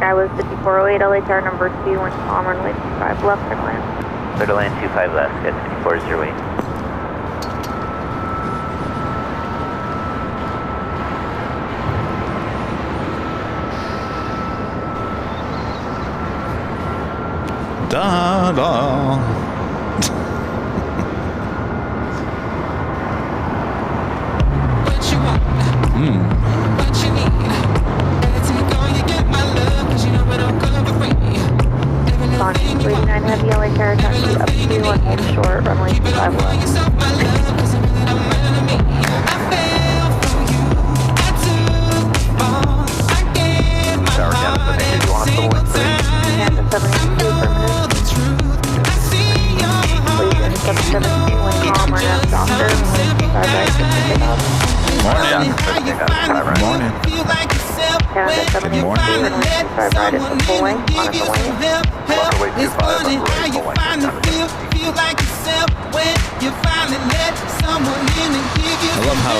Sky was 5408, LA tower number 2, wind calm, runway 25 left, clear to land. Clear to land 25 left, get 5408. Da da. Launch 289 heavy, LA tower taxi up to and hold short, runway 25 left. Tower Canada 72, you want us to hold 3? Canada 72, affirmative. Please in 772, wind calm, right now, doctor, runway 25 right, get the pick up. Morning. Morning. Canada 72, runway 25 right at the full length, monitor wing. Runway 25, full length, I love how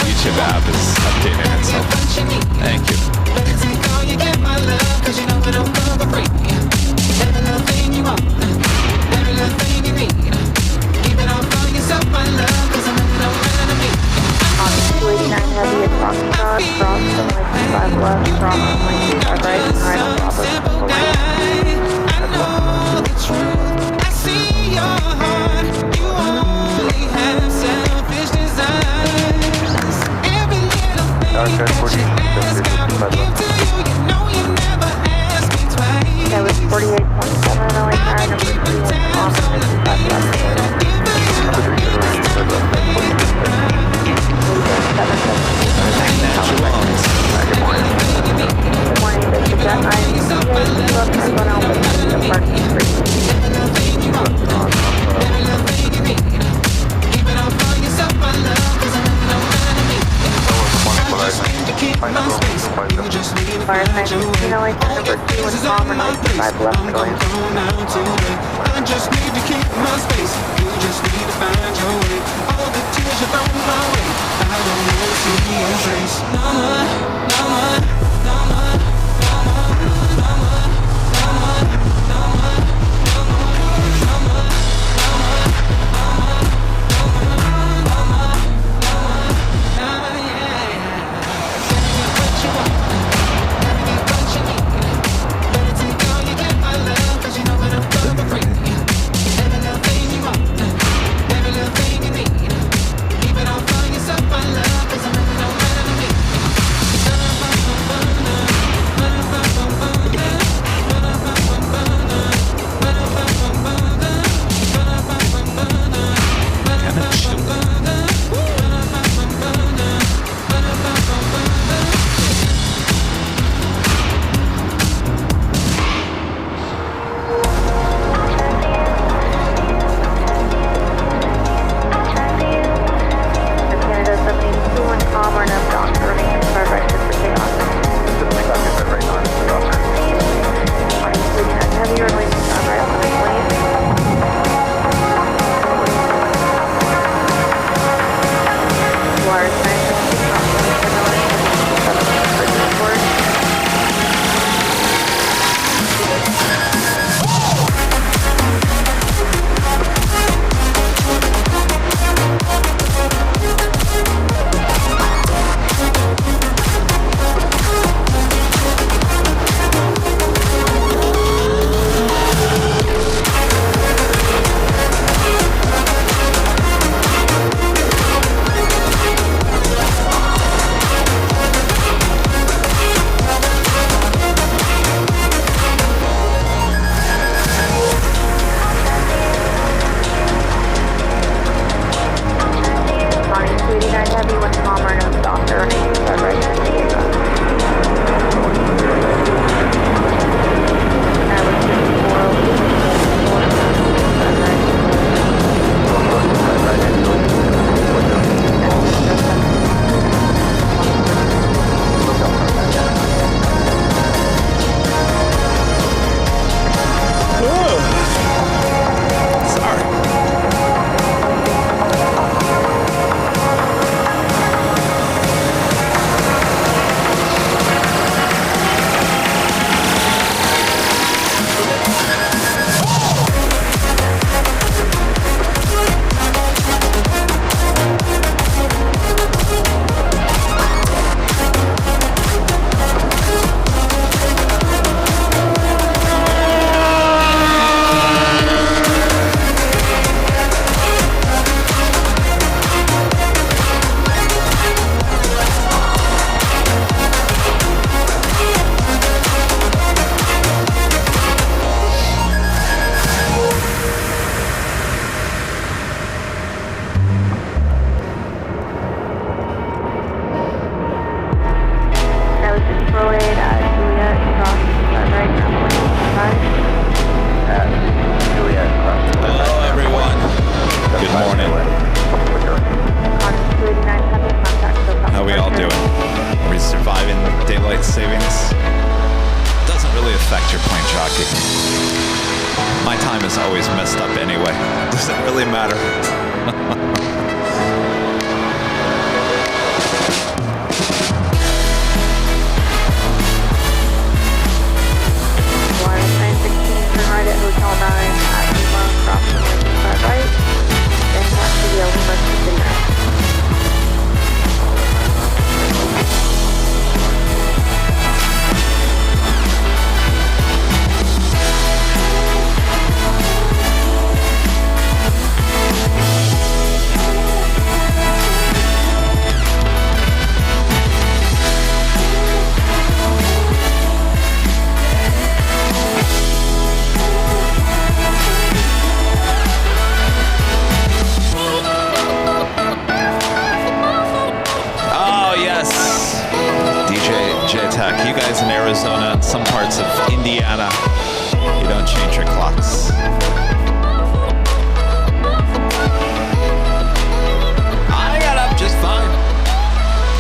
YouTube app is updating itself. Thank you. On 289 heavy at Foxtrot, cross, runway 25 left, cross, runway 25 right, and right on top of the full length. Tower Sky 40, 55 left. That was 48.7, LA tower number 3, wind calm, runway 25 left, clear. Number 3, clear to land 25 left, Good morning, this is Jet 9, left turn on Alpha, the parking free. Fire 19, LA tower number 2, wind calm, runway 25 left, clear. I just need to keep my space. You just need to find your way. All the tears you thrown my way, I don't want to see your trace. No more, no more, no more, no more, no more, no more, no more, no more, no more, no more, no more, yeah. What you want, what you need. Better take all you get, my love, 'cause you know that I'm good for free. Every little thing you want, every little thing you need. Keep it all for yourself, my love, 'cause I'm really no better than me. affect your plane jockey. My time is always messed up anyway. Does it really matter? Turn right at Hotel 9 at Lima, cross runway 25 right, then taxi via Lima to Dinner. You guys in Arizona, some parts of Indiana, you don't change your clocks. I got up just fine.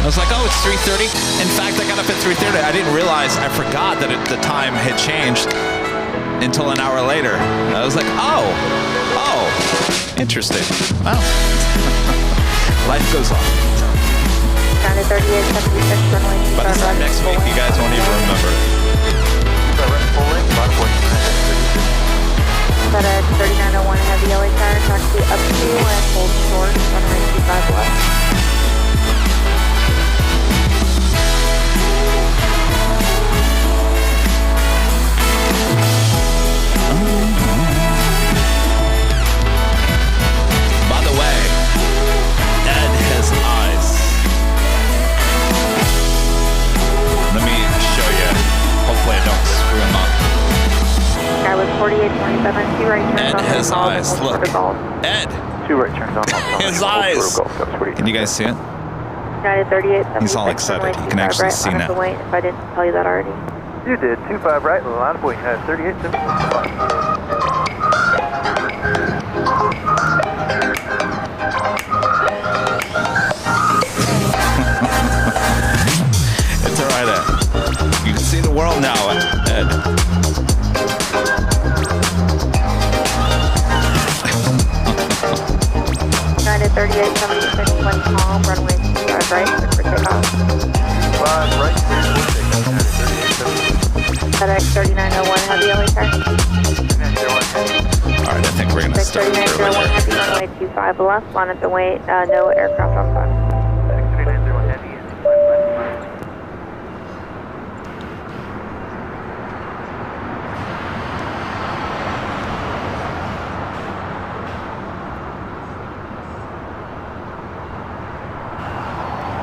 I was like, oh, it's 3:30. In fact, I got up at 3:30. I didn't realize, I forgot that the time had changed until an hour later. I was like, oh, interesting. Well, life goes on. 38, 76, runway 25 By the time next week, you guys won't even remember it. FedEx 3901 heavy LA tire, taxi up to and hold short, runway 25 left. By the way, Ed has eyes. Let me show you. Hopefully I don't screw him up. Guy with 4827, 2 right turns Ed on has Golf, eyes. and hold Look. short to Golf. Ed. 2 right turns on. His eyes. Can you guys see it? United 38, 76, He's all excited. runway He can 25 actually right, see line now. up the weight, if I didn't tell you that already. You did. 25 right, line point 38, 75. It's all right, Ed. You can see the world now, Ed. United 38, 76, wind calm, runway 25 right, set for takeoff. 5 right, 38, FedEx 3901 heavy LA tire. All right, I think we're going to start 3901 early heavy, here. runway 25 left, line up the weight, no aircraft on fire.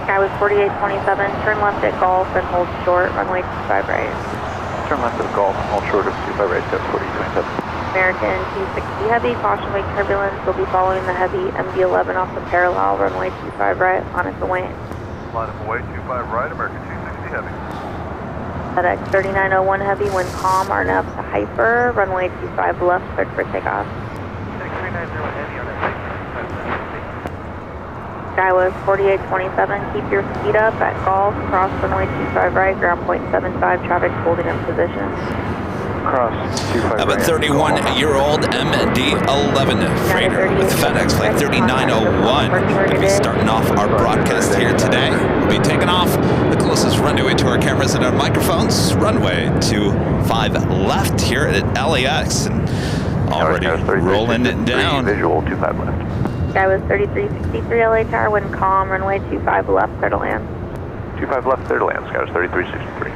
Guy with 4827, turn left at Golf and hold short, runway 25 right. Turn left of Golf, hold short of 25 right, steps 4027. American 260 heavy, caution wake turbulence, will be following the heavy MD-11 off the parallel, runway 25 right, on its way. Line up away, 25 right, American 260 heavy. FedEx 3901 heavy, wind calm, RNF to hyper, runway 25 left, cleared for takeoff. 6390 heavy on that Guy with 4827, keep your speed up at Golf, cross runway 25 right, ground point 75, traffic holding in position. Cross 25 How about right. 31-year-old MD-11 freighter with FedEx flight 3901. We'll be starting off our broadcast here today. We'll be taking off the closest runway to our cameras and our microphones. Runway 25 left here at LAX, and already rolling it down. Visual 25 left. Guy with 3363 LA tower, wind calm, runway 25 left, clear to land. 25 left, clear to land, Scott 3363.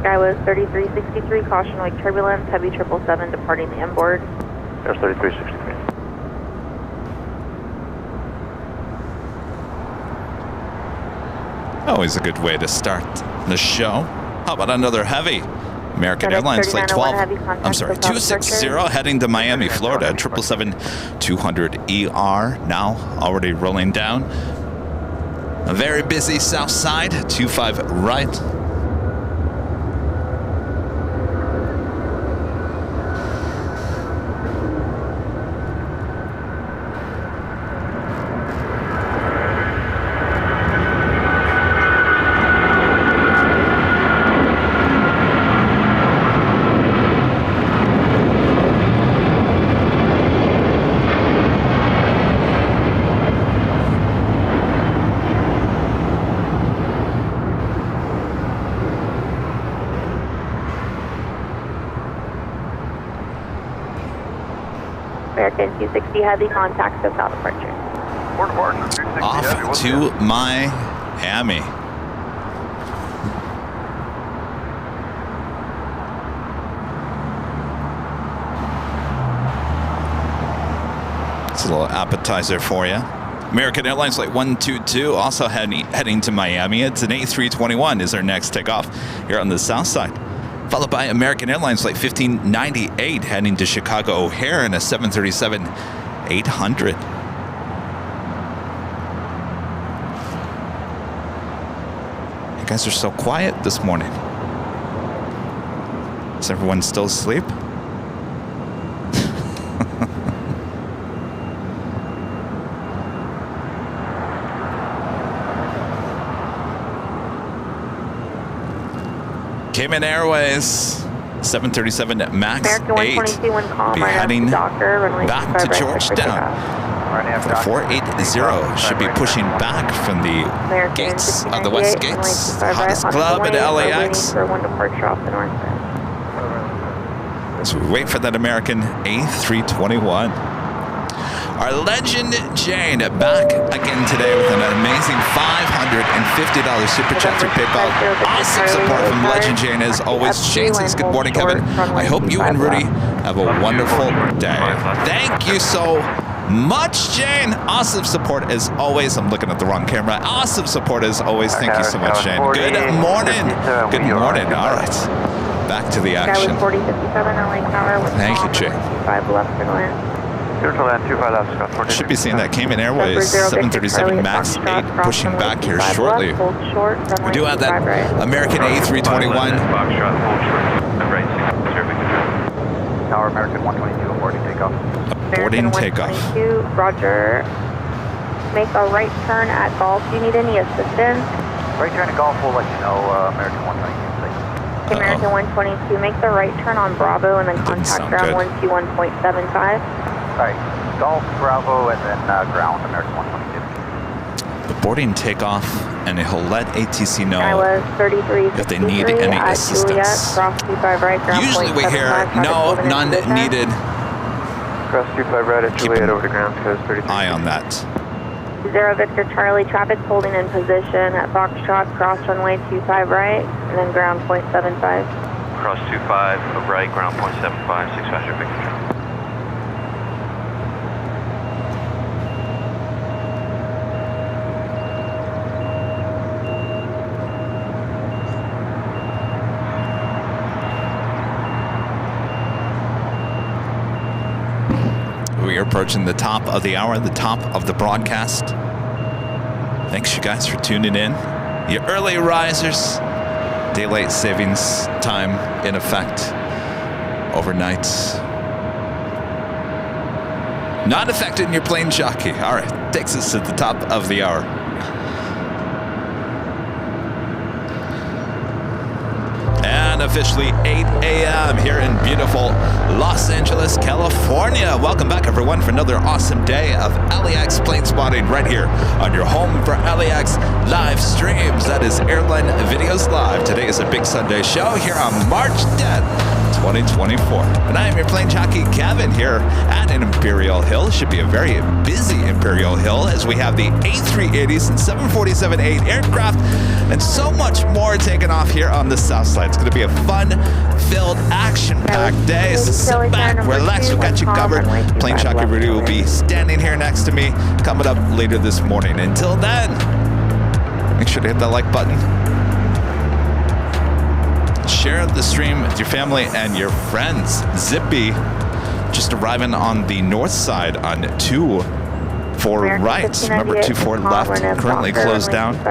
Guy was 3363, caution wake turbulence, heavy 777 departing the inboard. There's 3363. Always a good way to start the show. How about another heavy? American Airlines flight 260 heading to Miami, Florida, 777-200 ER now already rolling down. A very busy south side, 25 right. American 260 heavy contact, so south departure. Off to Miami. It's a little appetizer for you. American Airlines flight 122 also heading to Miami. It's an A321 is our next takeoff here on the south side. Followed by American Airlines flight 1598 heading to Chicago O'Hare in a 737-800. You guys are so quiet this morning. Is everyone still asleep? Cayman Airways 737 MAX 8 be heading back to Georgetown. The 480 should be pushing back from the gates of the West Gates, the hottest club at LAX. So we wait for that American A321. Our legend Jane back again today with an amazing $550 super chat through PayPal. Awesome support from Legend Jane as always. Jane says, good morning, Kevin. I hope you and Rudy have a wonderful day. Thank you so much, Jane. Awesome support as always. I'm looking at the wrong camera. Awesome support as always. Thank you so much, Jane. Good morning. Good morning. All right. Back to the action. Thank you, Jane. Should be seeing that Cayman Airways 737 MAX 8 pushing back here shortly. We do have that American A321. Tower American 122 aborting takeoff. Aborting takeoff. Roger. Make a right turn at Golf. Do you need any assistance? Right turn at Golf, we'll let you know, American 122. American 122, make the right turn on Bravo and then contact ground 121.75. Alright, Golf, Bravo, and then ground, American 122. The boarding takeoff, and he'll let ATC know if they need any assistance. Usually we hear, no, none needed. Cross 25 right at Juliet over to ground, code 33. Eye on that. 0 Victor Charlie, traffic holding in position at Foxtrot, cross runway 25 right, and then ground 0.75. Cross 25 right, ground 0.75, 600 Victor Charlie. We are approaching the top of the hour, the top of the broadcast. Thanks, you guys, for tuning in. You early risers, daylight savings time in effect overnight. Not affecting your plane jockey. All right, takes us to the top of the hour. And officially 8 a.m. here in beautiful Los Angeles, California. Welcome back, everyone, for another awesome day of LAX plane spotting right here on your home for LAX live streams. That is Airline Videos Live. Today is a big Sunday show here on March 10th, 2024. And I am your plane jockey, Kevin, here at Imperial Hill. Should be a very busy Imperial Hill as we have the A380s and 747-8 aircraft and so much more taking off here on the south side. It's going to be a fun-filled, action-packed day. So sit back, relax, we've got you covered. Plane jockey Rudy will be standing here next to me coming up later this morning. Until then, Make sure to hit that like button. Share the stream with your family and your friends. Zippy just arriving on the north side on 24 right. Remember 24 left, currently closed down.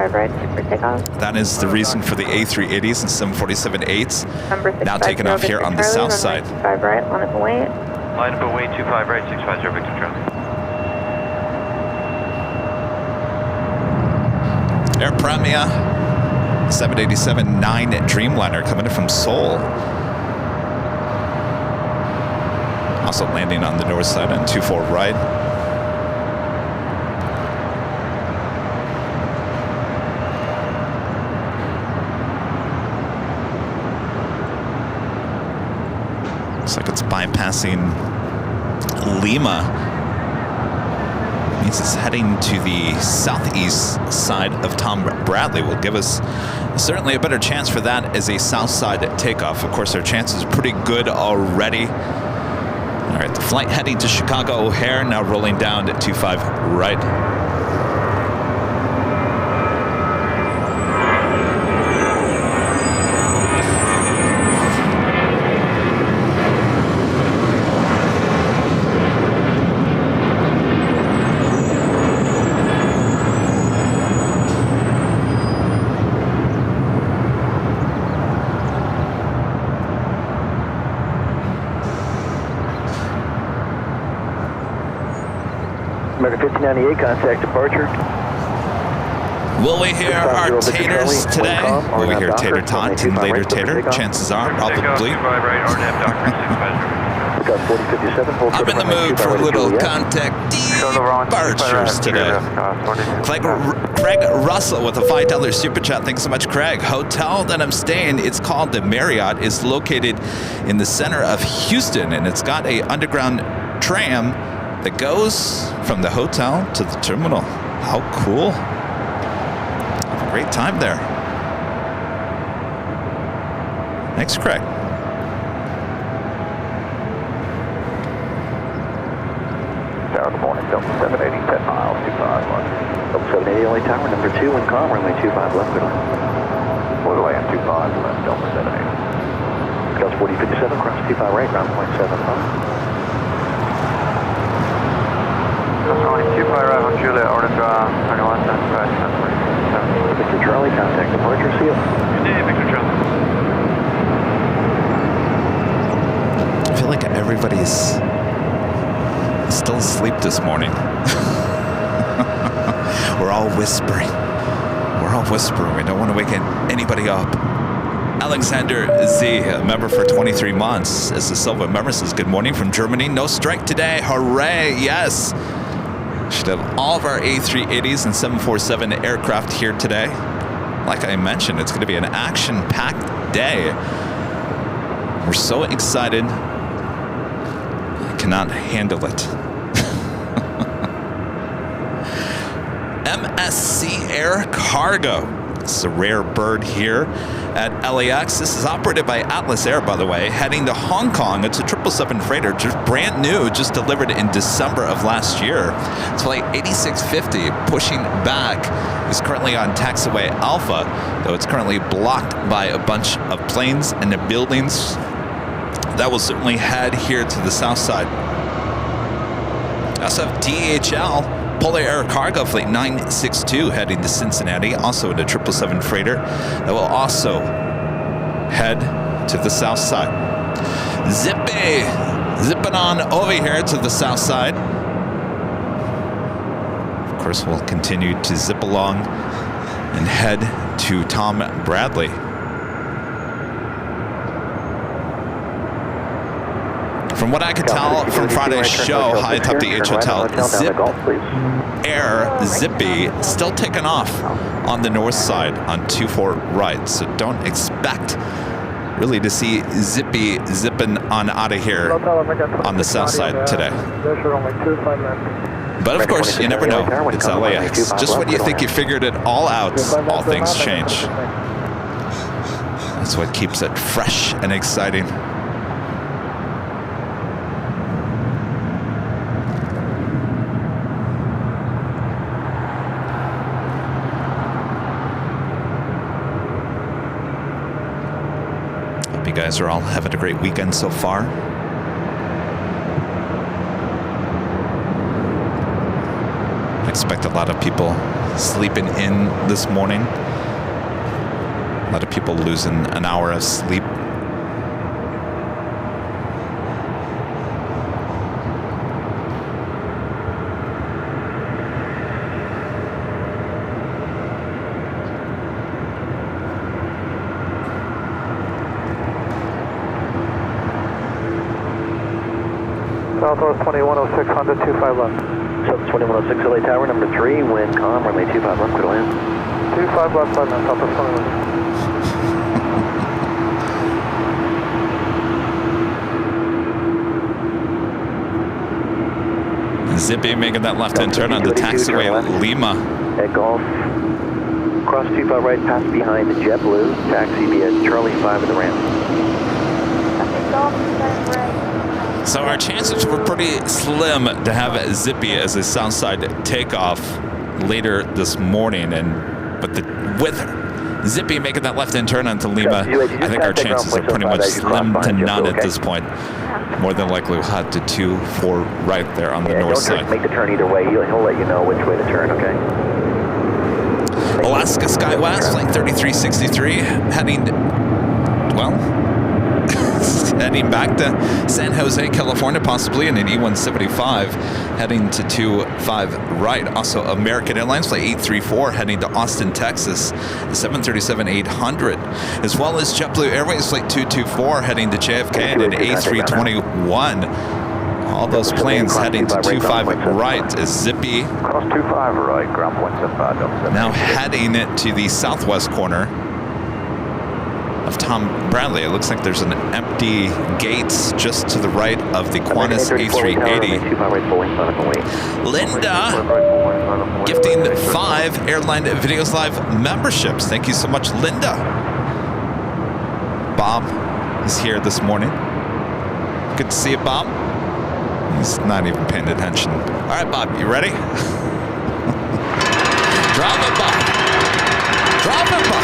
That is the reason for the A380s and 747-8s now taking off here on the south side. 5 right, line up and wait. Line up and wait, 25 right, 650 Victor Charlie. Air Premia 787-9 Dreamliner coming in from Seoul. Also landing on the north side on 24 right. Looks like it's bypassing Lima. Means it's heading to the southeast side of Tom Bradley. Will give us certainly a better chance for that as a south side takeoff. Of course, our chances are pretty good already. All right, the flight heading to Chicago O'Hare, now rolling down at 25 right. American 1598, contact departure. Will we hear our taters today? Will we hear tater tot and later tater? Chances are, probably. I'm in the mood for a little contact departures today. Craig Russell with a $5 super chat. Thanks so much, Craig. Hotel that I'm staying, it's called the Marriott. It's located in the center of Houston, and it's got a underground tram that goes from the hotel to the terminal. How cool. Have a great time there. Thanks, Craig. Tower, good morning. Delta 780, 10 miles, 251. Delta 780, only tower number 2 in com, runway 25 left, good line. Float away on 25 left, Delta 780. Gulf 4057, cross 25 right, ground point 75. Runway 25 right on Juliet, order 21, 75, Victor Charlie, contact departure, see you. Victor Charlie. I feel like everybody's still asleep this morning. We're all whispering. We're all whispering. We don't want to wake anybody up. Alexander Z, a member for 23 months, as the Silva member says, good morning from Germany. No strike today. Hooray. Yes. Should have all of our A380s and 747 aircraft here today. Like I mentioned, it's going to be an action-packed day. We're so excited. I cannot handle it. MSC Air Cargo. It's a rare bird here at LAX. This is operated by Atlas Air, by the way, heading to Hong Kong. It's a 777 freighter, just brand new, just delivered in December of last year. It's flight 8650, pushing back. It's currently on taxiway Alpha, though it's currently blocked by a bunch of planes and the buildings. That will certainly head here to the south side. I also have DHL. Polar Air Cargo Flight 962 heading to Cincinnati, also in a 777 freighter that will also head to the south side. Zipping on over here to the south side. Of course, we'll continue to zip along and head to Tom Bradley. From what I could tell from Friday's show, high atop the H Hotel, Zip Air Zippy still taking off on the north side on 24 right. So don't expect really to see Zippy zipping on out of here on the south side today. But of course, you never know. It's LAX. Just when you think you figured it all out, all things change. That's what keeps it fresh and exciting. guys are all having a great weekend so far. I expect a lot of people sleeping in this morning. A lot of people losing an hour of sleep. Southwest 2106, Honda 25 left. Southwest 2106, LA Tower, number 3, wind calm, runway 25 left, clear to land. 25 left, London, Southwest 21. Zippy making that left-hand turn on the taxiway at Lima. At Golf, cross 25 right, pass behind the JetBlue, taxi be at Charlie 5 in the ramp. Okay, Golf, turn right. So our chances were pretty slim to have Zippy as a Southside takeoff later this morning, but with Zippy making that left-hand turn onto Lima, I think our chances are pretty much slim to none at this point. More than likely, we'll have to 2-4 right there on the north side. Make the turn either way. He'll let you know which way to turn, okay? Alaska SkyWest, flight 3363, heading, well, heading back to San Jose, California, possibly in an E175, heading to 25 right. Also, American Airlines flight 834 heading to Austin, Texas, 737-800, as well as JetBlue Airways flight 224 heading to JFK in an A321. All those planes heading to 25 right as Zippy. Cross 25 right, ground point 75. Now heading to the southwest corner of Tom Bradley. It looks like there's an empty gate just to the right of the Qantas A380. Linda gifting 5 Airline Videos Live memberships. Thank you so much, Linda. Bob is here this morning. Good to see you, Bob. He's not even paying attention. All right, Bob, you ready? Drop it, Bob. Drop it, Bob.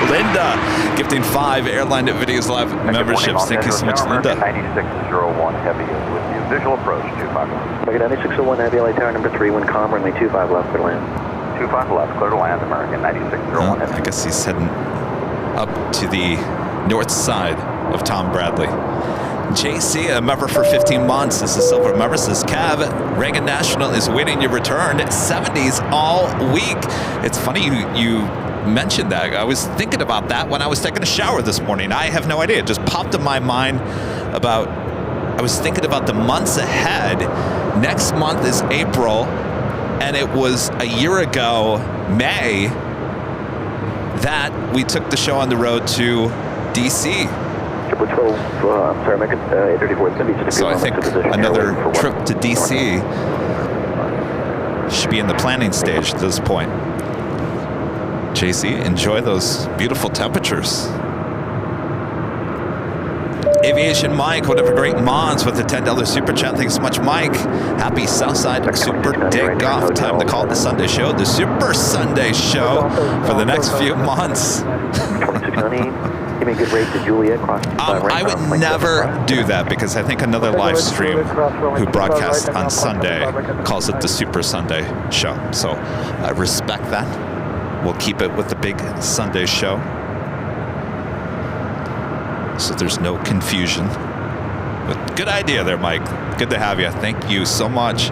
Linda gifting 5 Airline Videos Live memberships. Thank you so much, Linda. 9601 Heavy with you. Visual approach, 25 left. American 9601 Heavy, LA Tower, number 3, wind calm, runway 25 left, clear to land. 25 left, clear to land, American 9601 Heavy. I guess he's heading up to the north side of Tom Bradley. JC, a member for 15 months. This is Silver member. This is Cav. Reagan National is waiting your return. 70s all week. It's funny you mentioned that. I was thinking about that when I was taking a shower this morning. I have no idea. It just popped in my mind about, I was thinking about the months ahead. Next month is April, and it was a year ago, May, that we took the show on the road to DC. So I think another trip to DC should be in the planning stage at this point. JC, enjoy those beautiful temperatures. Aviation Mike, whatever great Mons with the $10 super chat. Thanks so much, Mike. Happy Southside Super Day Golf. Time to call the Sunday show the Super Sunday Show for the next few months. Give me a good rate to Juliet. I would never do that because I think another live stream who broadcasts on Sunday calls it the Super Sunday Show. So I respect that. We'll keep it with the big Sunday show, so there's no confusion. But good idea there, Mike. Good to have you. Thank you so much.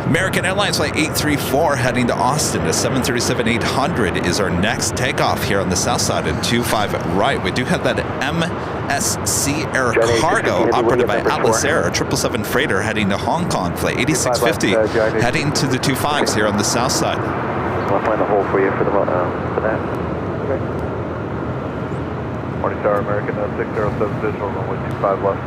American Airlines flight 834 heading to Austin. The 737-800 is our next takeoff here on the south side at 25 right. We do have that MSC Air Cargo operated by Atlas Air, a 777 freighter heading to Hong Kong. Flight 8650 heading to the 25s here on the south side. I'll find the hole for you for that. Okay. Morning Star, American 607 visual, runway 25 left.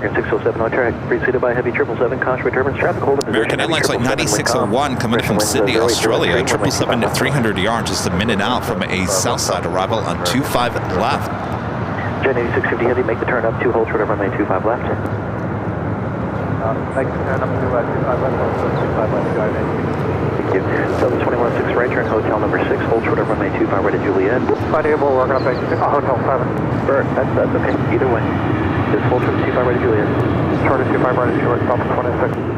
Air 607 on track, preceded by heavy 777, contrary turbines, traffic hold. American Airlines flight 9601 coming in from Sydney, Australia, 777-300 just a minute out from a south side arrival on 25 left. Jet 8650 heavy, make the turn up 2 hold short of runway 25 left. Make the turn up to 25 left, 25 left, Thank you. 721-6 right turn, hotel number 6, hold short of runway 25 right at Juliet. Variable, we're going to make hotel 7. Bert, that's okay. Either way. Just hold short of 25 right at Juliet. Short of 25 right at Juliet, stop at 26.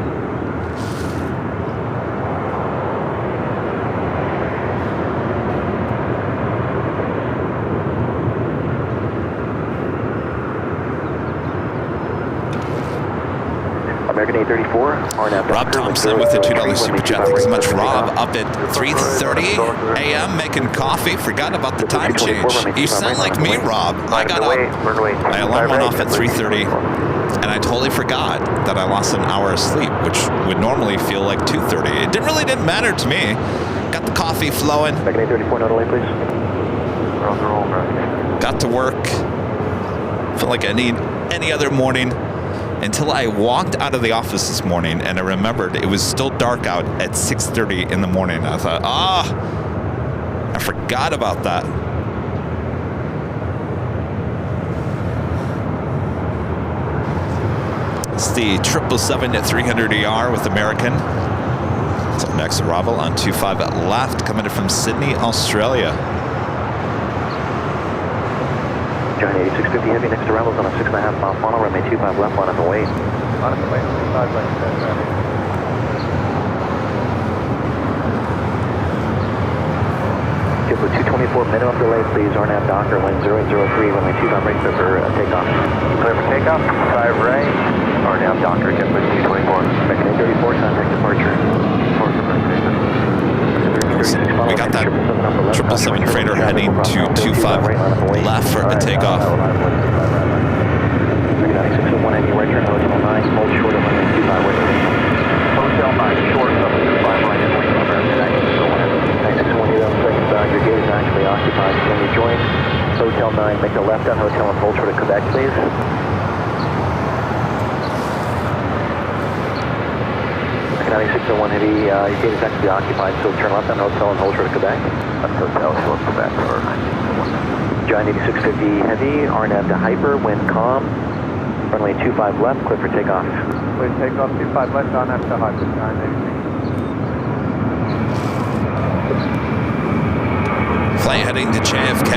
American 834, RNAV. Rob Thompson with a $2 super chat. Thanks so much, Rob. Up at 3:30 a.m. making coffee. Forgot about the time change. You sound like me, Rob. I got up. My alarm went off at 3:30, and I totally forgot that I lost an hour of sleep, which would normally feel like 2:30. It didn't matter to me. Got the coffee flowing. American 834, no delay, please. Got to work. Felt like any other morning. Until I walked out of the office this morning and I remembered it was still dark out at 6:30 in the morning. I thought, I forgot about that. It's the 777-300ER with American. So next arrival on 25 left, coming in from Sydney, Australia. John 8650 heavy, next arrival is on a 6.5 mile funnel, runway 25 left, line up and wait. On the way, 5 left, Give with 224 minimum delay, please. RNAV Docker, wind 003, runway 25 right, clear for takeoff. Clear for takeoff, 5 right. RNAV Docker, give with 224. American 834, contact departure. We got that 777 freighter heading to 25 left for a takeoff. Hotel 9 short of 25 right at Lake American Access 1. 961 your gate is actually occupied. Can you join Hotel 9, make a left on Hotel and hold short of Quebec, please? 9601 heavy, your gate is actually occupied, so turn left on Hotel and hold short of Quebec. That's Hotel, short of Quebec for 9601. Giant 8650 heavy, RNAV to hyper, wind calm, runway 25 left, clear for takeoff. Please take off 25 left, on after hyper, 986. Flight heading to JFK.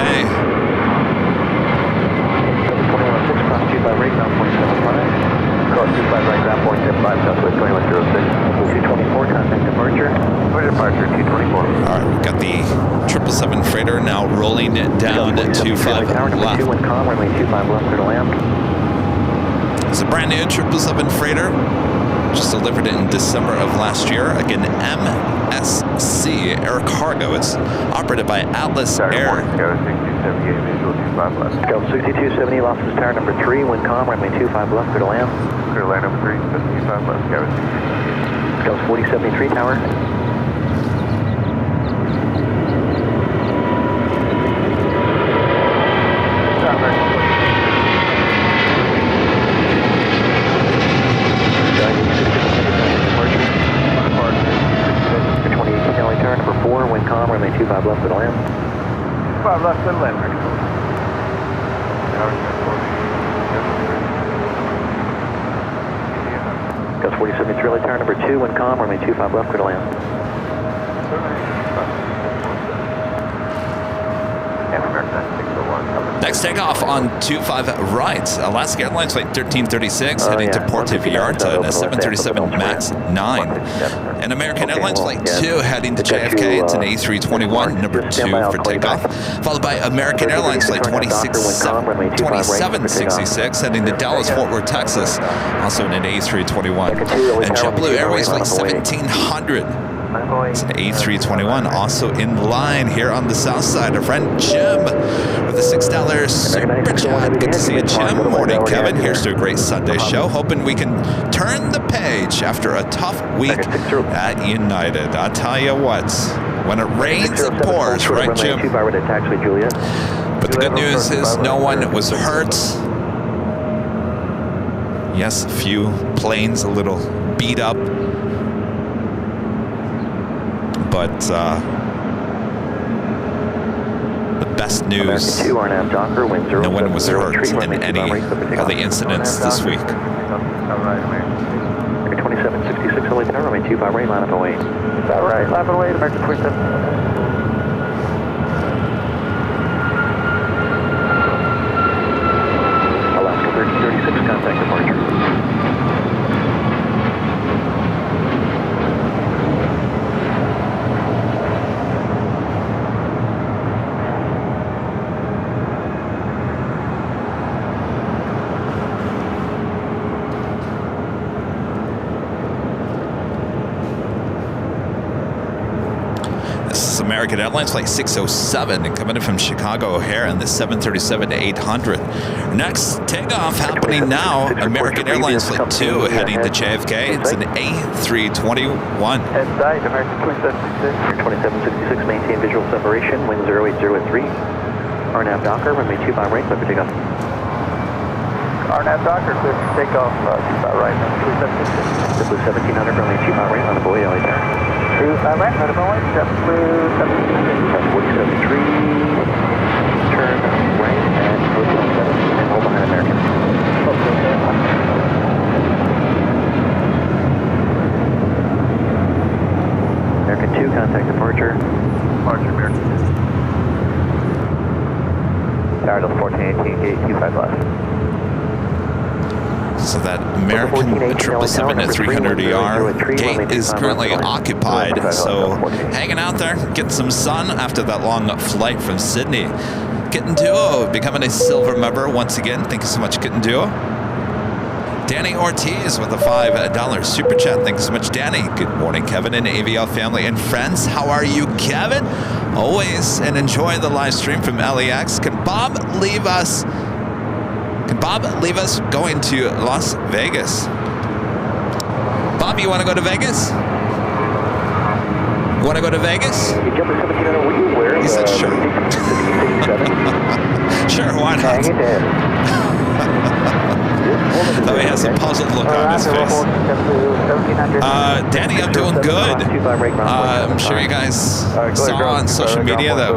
721-6, cross 25 right, ground point 75. Cross 25 right, ground point 75, southwest 2106. 224, contact departure. Departure, 224. All right, we've got the 777 freighter now rolling down to 25 left. 2 wind calm, runway 25 left, clear to land. It's a brand new 777 freighter. Just delivered it in December of last year. Again, MSC Air Cargo. It's operated by Atlas Air. Scout 6270, lost his tower number 3, wind calm, runway 25 left, clear to land. Clear land number 3, 55 left, Scout 4073 tower. Number 4, wind calm, runway 25 left, clear to land. 5 left, clear to land, ready. Gus 4073, early tower number 2, wind calm, runway 25 left, clear to land. Next takeoff on 25 right. Alaska Airlines flight 1336 heading to Puerto Vallarta, a 737 MAX 9. And American Airlines flight 2 heading to JFK. It's an A321, number 2 for takeoff. Followed by American Airlines flight 2766 heading to Dallas, Fort Worth, Texas. Also in an A321. And JetBlue Airways flight 1700. It's an A321, also in line here on the south side. Our friend Jim with a $6 super chat. Good to see you, Jim. Morning, Kevin. Here's to a great Sunday show. Hoping we can turn the page after a tough week at United. I tell you what, when it rains, it pours, right, Jim? But the good news is no one was hurt. Yes, a few planes a little beat up. But the best news, no one was hurt in any of the incidents this week. 2766, early tower, runway 25 right, line up and wait. Is that right? Line up and wait, American 27. Alaska 1336, contact departure. American Airlines Flight 607 and coming in from Chicago O'Hare in the 737-800. Next takeoff happening now. American Airlines Flight 2 heading to JFK. It's an A321. Head side, American 2766. 2766, maintain visual separation, wind 080 at 3. RNAV Docker, runway 25 right, clear for takeoff. RNAV Docker, clear for takeoff, 25 right, 2766. JetBlue 1700, runway 25 right, on the boy, LA there. 25 right, not a moment, JetBlue 1700. 4073, turn right at Hotel 7, and hold behind American. American 2, contact departure. Departure, American. Tower to 1418, gate 25 left. So that American 777-300ER gate is currently occupied. So hanging out there, getting some sun after that long flight from Sydney. Kitten Duo becoming a silver member once again. Thank you so much, Kitten Duo. Danny Ortiz with a $5 super chat. Thanks so much, Danny. Good morning, Kevin and AVL family and friends. How are you, Kevin? Always, and enjoy the live stream from LAX. Can Bob leave us going to Las Vegas? Bob, you want to go to Vegas? Want to go to Vegas? You jumped to 1700, were you aware of He said sure. Sure, why not? Though he has a puzzled look on his face. Danny, I'm doing good. I'm sure you guys saw on social media that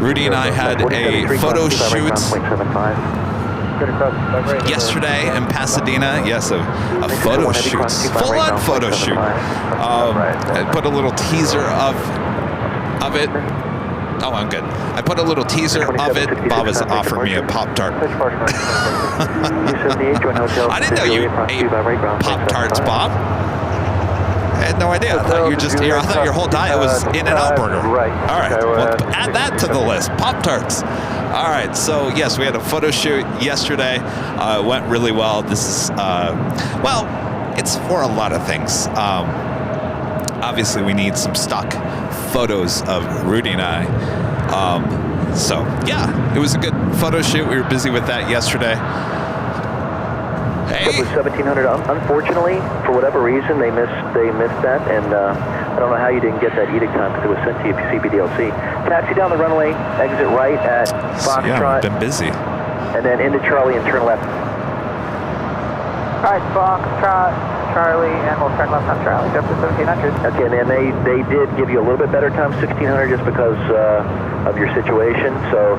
Rudy and I had a photo shoot yesterday in Pasadena. Yes, a photo shoot, full-on photo shoot. I put a little teaser of it. Oh, I'm good. I put a little teaser of it. Bob has offered me a Pop-Tart. I didn't know you ate Pop-Tarts, Bob. I had no idea. I thought your whole diet was In-N-Out Burger. All right, well, add that to the list. Pop-Tarts. All right, so yes, we had a photo shoot yesterday. It went really well. This is, well, it's for a lot of things. Obviously, we need some stock photos of Rudy and I. So yeah, it was a good photo shoot. We were busy with that yesterday. Hey. It was 1700. Unfortunately, for whatever reason, they missed that, and I don't know how you didn't get that edict time because it was sent to you CBDLC. Taxi down the runway, exit right at Foxtrot. Yeah, I've been busy. And then into Charlie and turn left. All right, Foxtrot, Charlie, and we'll turn left on Charlie, jump to 1700. Okay, and then they did give you a little bit better time, 1600, just because of your situation. So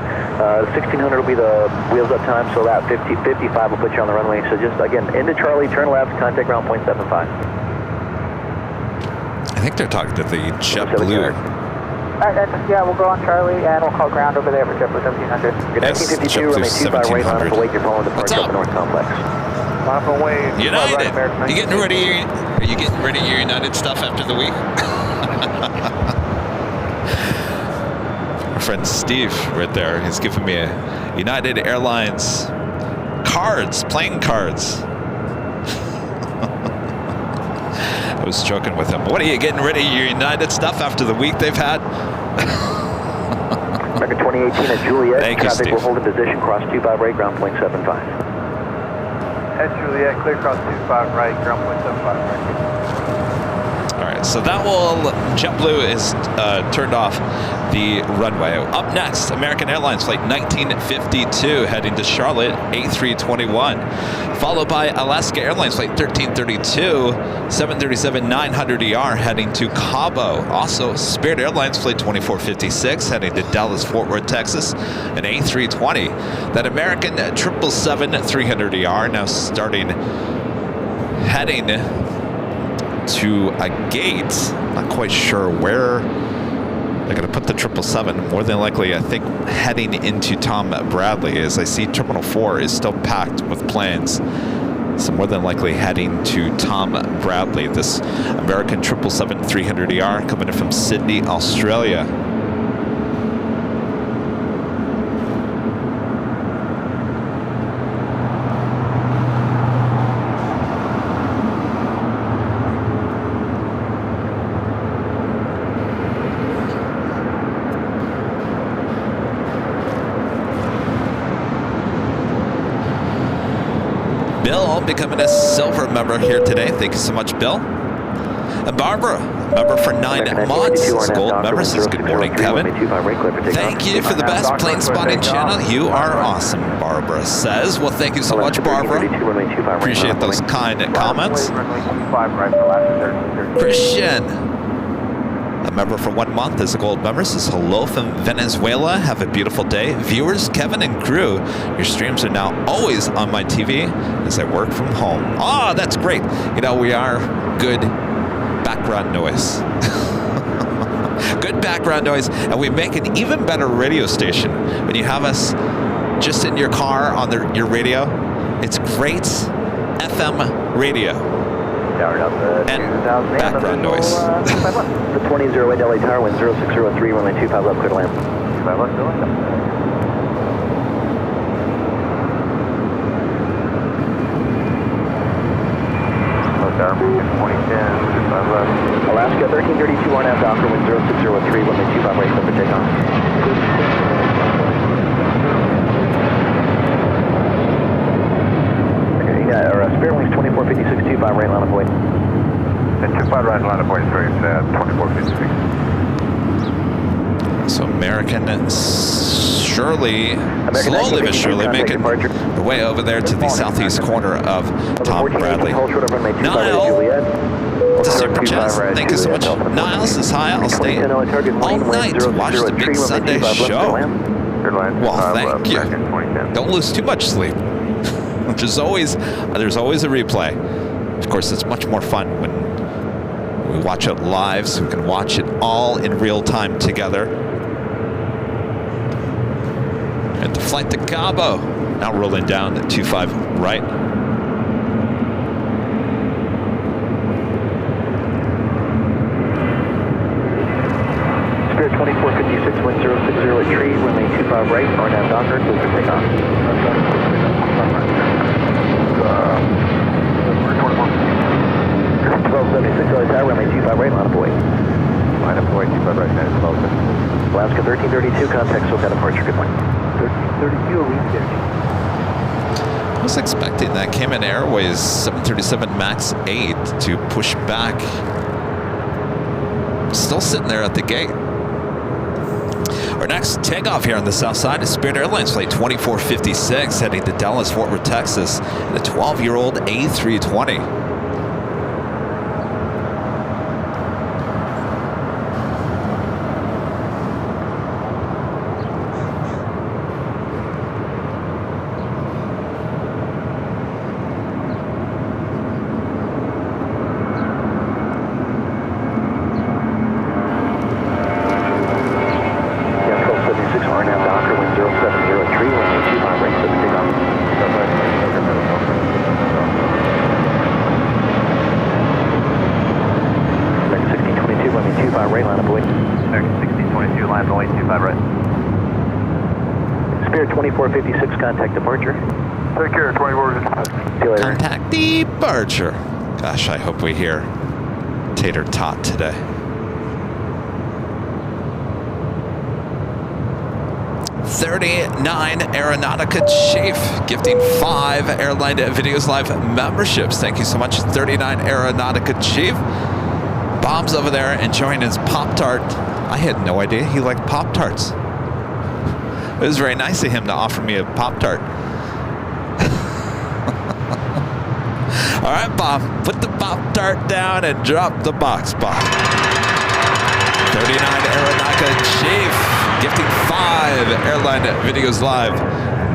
1600 will be the wheels up time, so that 55 will put you on the runway. So just, again, into Charlie, turn left, contact ground point 75. I think they're talking to the JetBlue. All right, yeah, we'll go on Charlie, and we'll call ground over there for JetBlue 1700. Yes, 1952, runway 25 right, line up await your following departure up the North Complex. Line up away. United. You getting ready? Are you getting ready your United stuff after the week? Our friend Steve right there is giving me a United Airlines cards, playing cards. I was joking with him. What are you getting ready your United stuff after the week they've had? American 2018 at Juliet. Thank you, Traffic Steve. will hold in position, cross 25 right, ground point 75. At Juliet, clear cross 25 right, ground point 75 right. All right, so that will, JetBlue is turned off the runway. Up next, American Airlines Flight 1952 heading to Charlotte, A321. Followed by Alaska Airlines Flight 1332, 737-900ER heading to Cabo. Also, Spirit Airlines Flight 2456 heading to Dallas-Fort Worth, Texas, an A320. That American 777-300ER now heading to a gate. Not quite sure where they're going to put the 777. More than likely, I think, heading into Tom Bradley, as I see Terminal 4 is still packed with planes. So more than likely heading to Tom Bradley, this American 777-300ER coming in from Sydney, Australia. Bill becoming a silver member here today. Thank you so much, Bill. And Barbara, member for 9 months. Gold member says, good morning, Kevin. Thank you for the best plane spotting channel. You are awesome, Barbara says. Well, thank you so much, Barbara. Appreciate those kind comments. Christian, a member for 1 month, is a gold member, says hello from Venezuela. Have a beautiful day. Viewers, Kevin and crew, your streams are now always on my TV as I work from home. Oh, that's great. You know, we are good background noise. Good background noise, and we make an even better radio station when you have us just in your car on your radio. It's great FM radio. And background noise. The 20-08 LA Tower, wind 0603, runway 25 left, clear to land. 25 left, clear to land. Alaska 1332 RNAV Docker, wind 0603, runway 25 right, clear for takeoff. Spirit wings 2456, 25 right line of way. And 25 right line of way, 2456. So American slowly but surely making the way over there to the southeast corner of Tom Bradley. Niall, to Super Chess, thank you so much. Niall says hi, I'll stay all night to watch the big Sunday show. Well, thank you. Don't lose too much sleep. There's always a replay. Of course, it's much more fun when we watch it live, so we can watch it all in real time together. And the flight to Cabo, now rolling down at 25 right. Spirit 2456, wind 060 at tree, runway 25 right, RNAV Docker, clear for takeoff. 1276 LA Tower, runway 25 right, line of way. Line of way, 25 right, 12. Alaska 1332, contact SoCal departure, good morning. 1332, reach. I was expecting that Cayman Airways 737 MAX 8 to push back. Still sitting there at the gate. Our next takeoff here on the south side is Spirit Airlines flight 2456 heading to Dallas, Fort Worth, Texas, and a 12-year-old A320. Spirit 2456, contact departure. Take care, 2456. See you later. Contact departure. Gosh, I hope we hear Tater Tot today. $39 Aeronautica Chief, gifting 5 Airline Videos Live memberships. Thank you so much, 39 Aeronautica Chief. Bob's over there enjoying his Pop-Tart. I had no idea he liked Pop-Tarts. It was very nice of him to offer me a Pop-Tart. All right, Bob, put the Pop-Tart down and drop the box, Bob. 39 Aeronautica Chief, gifting 5 Airline Videos Live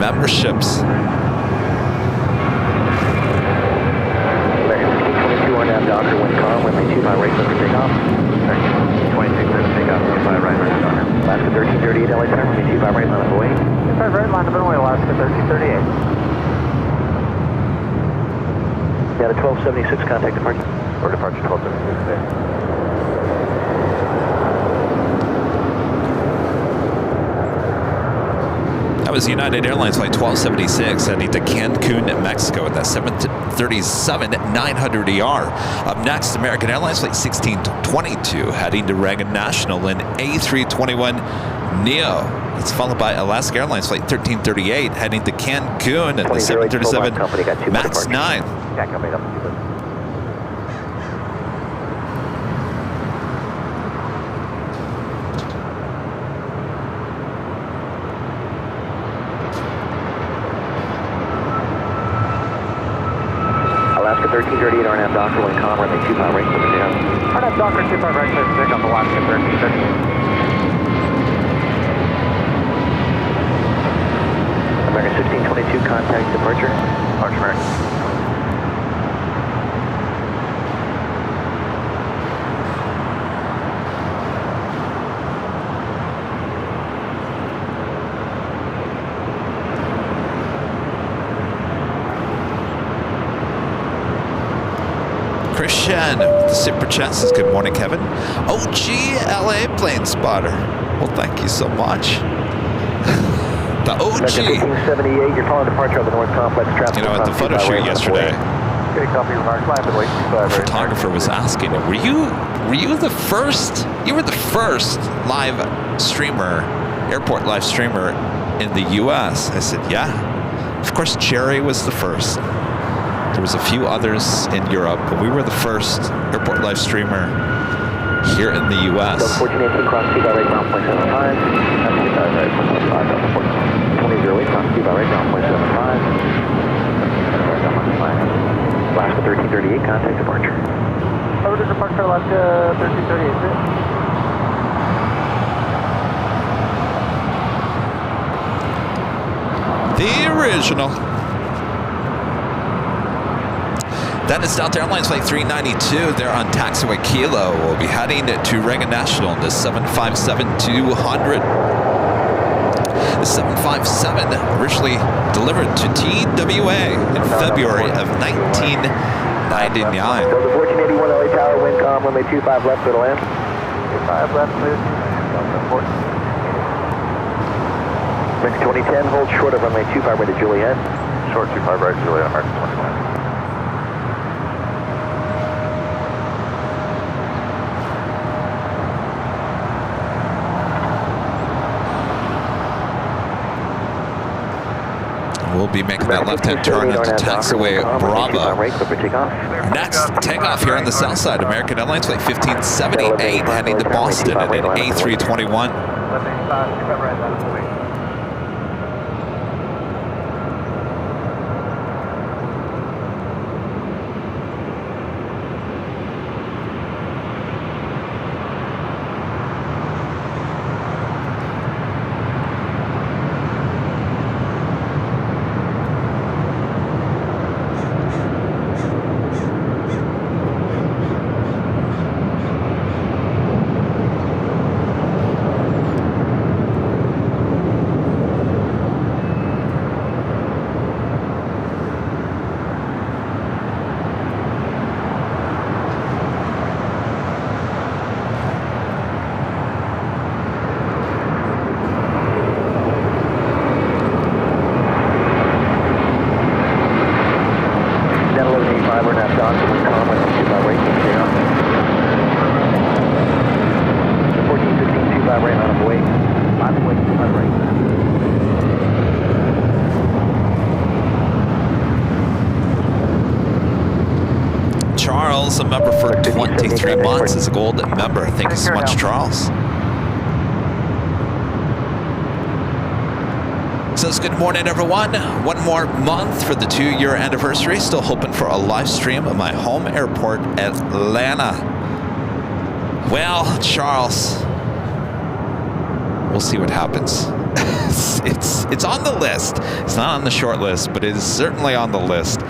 memberships. American 1622 RNAV Docker, wind calm, runway 25 right, clear for takeoff. 26 clear to take off, 25 right, running Docker. Alaska 1338, LA turn, runway 25 right, line up away. 25 right, line up and away, Alaska 1338. Got a 1276, contact departure. Or departure 1276 there. That was United Airlines flight 1276 heading to Cancun, Mexico with that 737-900ER. Up next, American Airlines flight 1622 heading to Reagan National in A321neo. It's followed by Alaska Airlines flight 1338 heading to Cancun at the 737 MAX 9. Yeah, company up. Alaska 1338, RNAV Docker, wind calm, runway 25 right, clear for takeoff. RNAV Docker 25 right, clear to take off, Alaska 1338. American 1622, contact departure. Departure American. Christian with the super chat says, good morning, Kevin. OG LA plane spotter. Well, thank you so much. The OG. American 1578, you're following departure of the North Complex traffic. You know, at the photo shoot yesterday, Okay, copy, remarks, line up and wait, 25 right. photographer was asking, were you the first? You were the first live streamer, airport live streamer in the U.S. I said, yeah. Of course, Cherry was the first. There was a few others in Europe, but we were the first airport live streamer here in the U.S. 1418, cross 25 right, ground point 75. That's 25 right, 2008, cross 25 right, ground point 75. Alaska 1338, contact departure. Over to departure, Alaska 1338, The original. That is Delta Airlines flight 392. They're on taxiway Kilo. We'll be heading to Reagan National in the 757-200. The 757 originally delivered to TWA in February of 1999. Delta 1481, LA Tower, wind calm, runway 25 left, clear to land. 25 left, clear to land. American 2010, hold short of runway 25 right to Juliet. Short 25 right, Juliet, American 2020. We'll be making that left-hand turn into taxiway Bravo. Next, takeoff here on the south side. American Airlines flight 1578 heading to Boston at an A321. Left 85, 25 right, line up and wait. Charles, a member for 23 months, is a gold member. Thank you so much, Charles. Says, good morning, everyone. One more month for the 2-year anniversary. Still hoping for a live stream of my home airport, Atlanta. Well, Charles, we'll see what happens. It's on the list. It's not on the short list, but it is certainly on the list.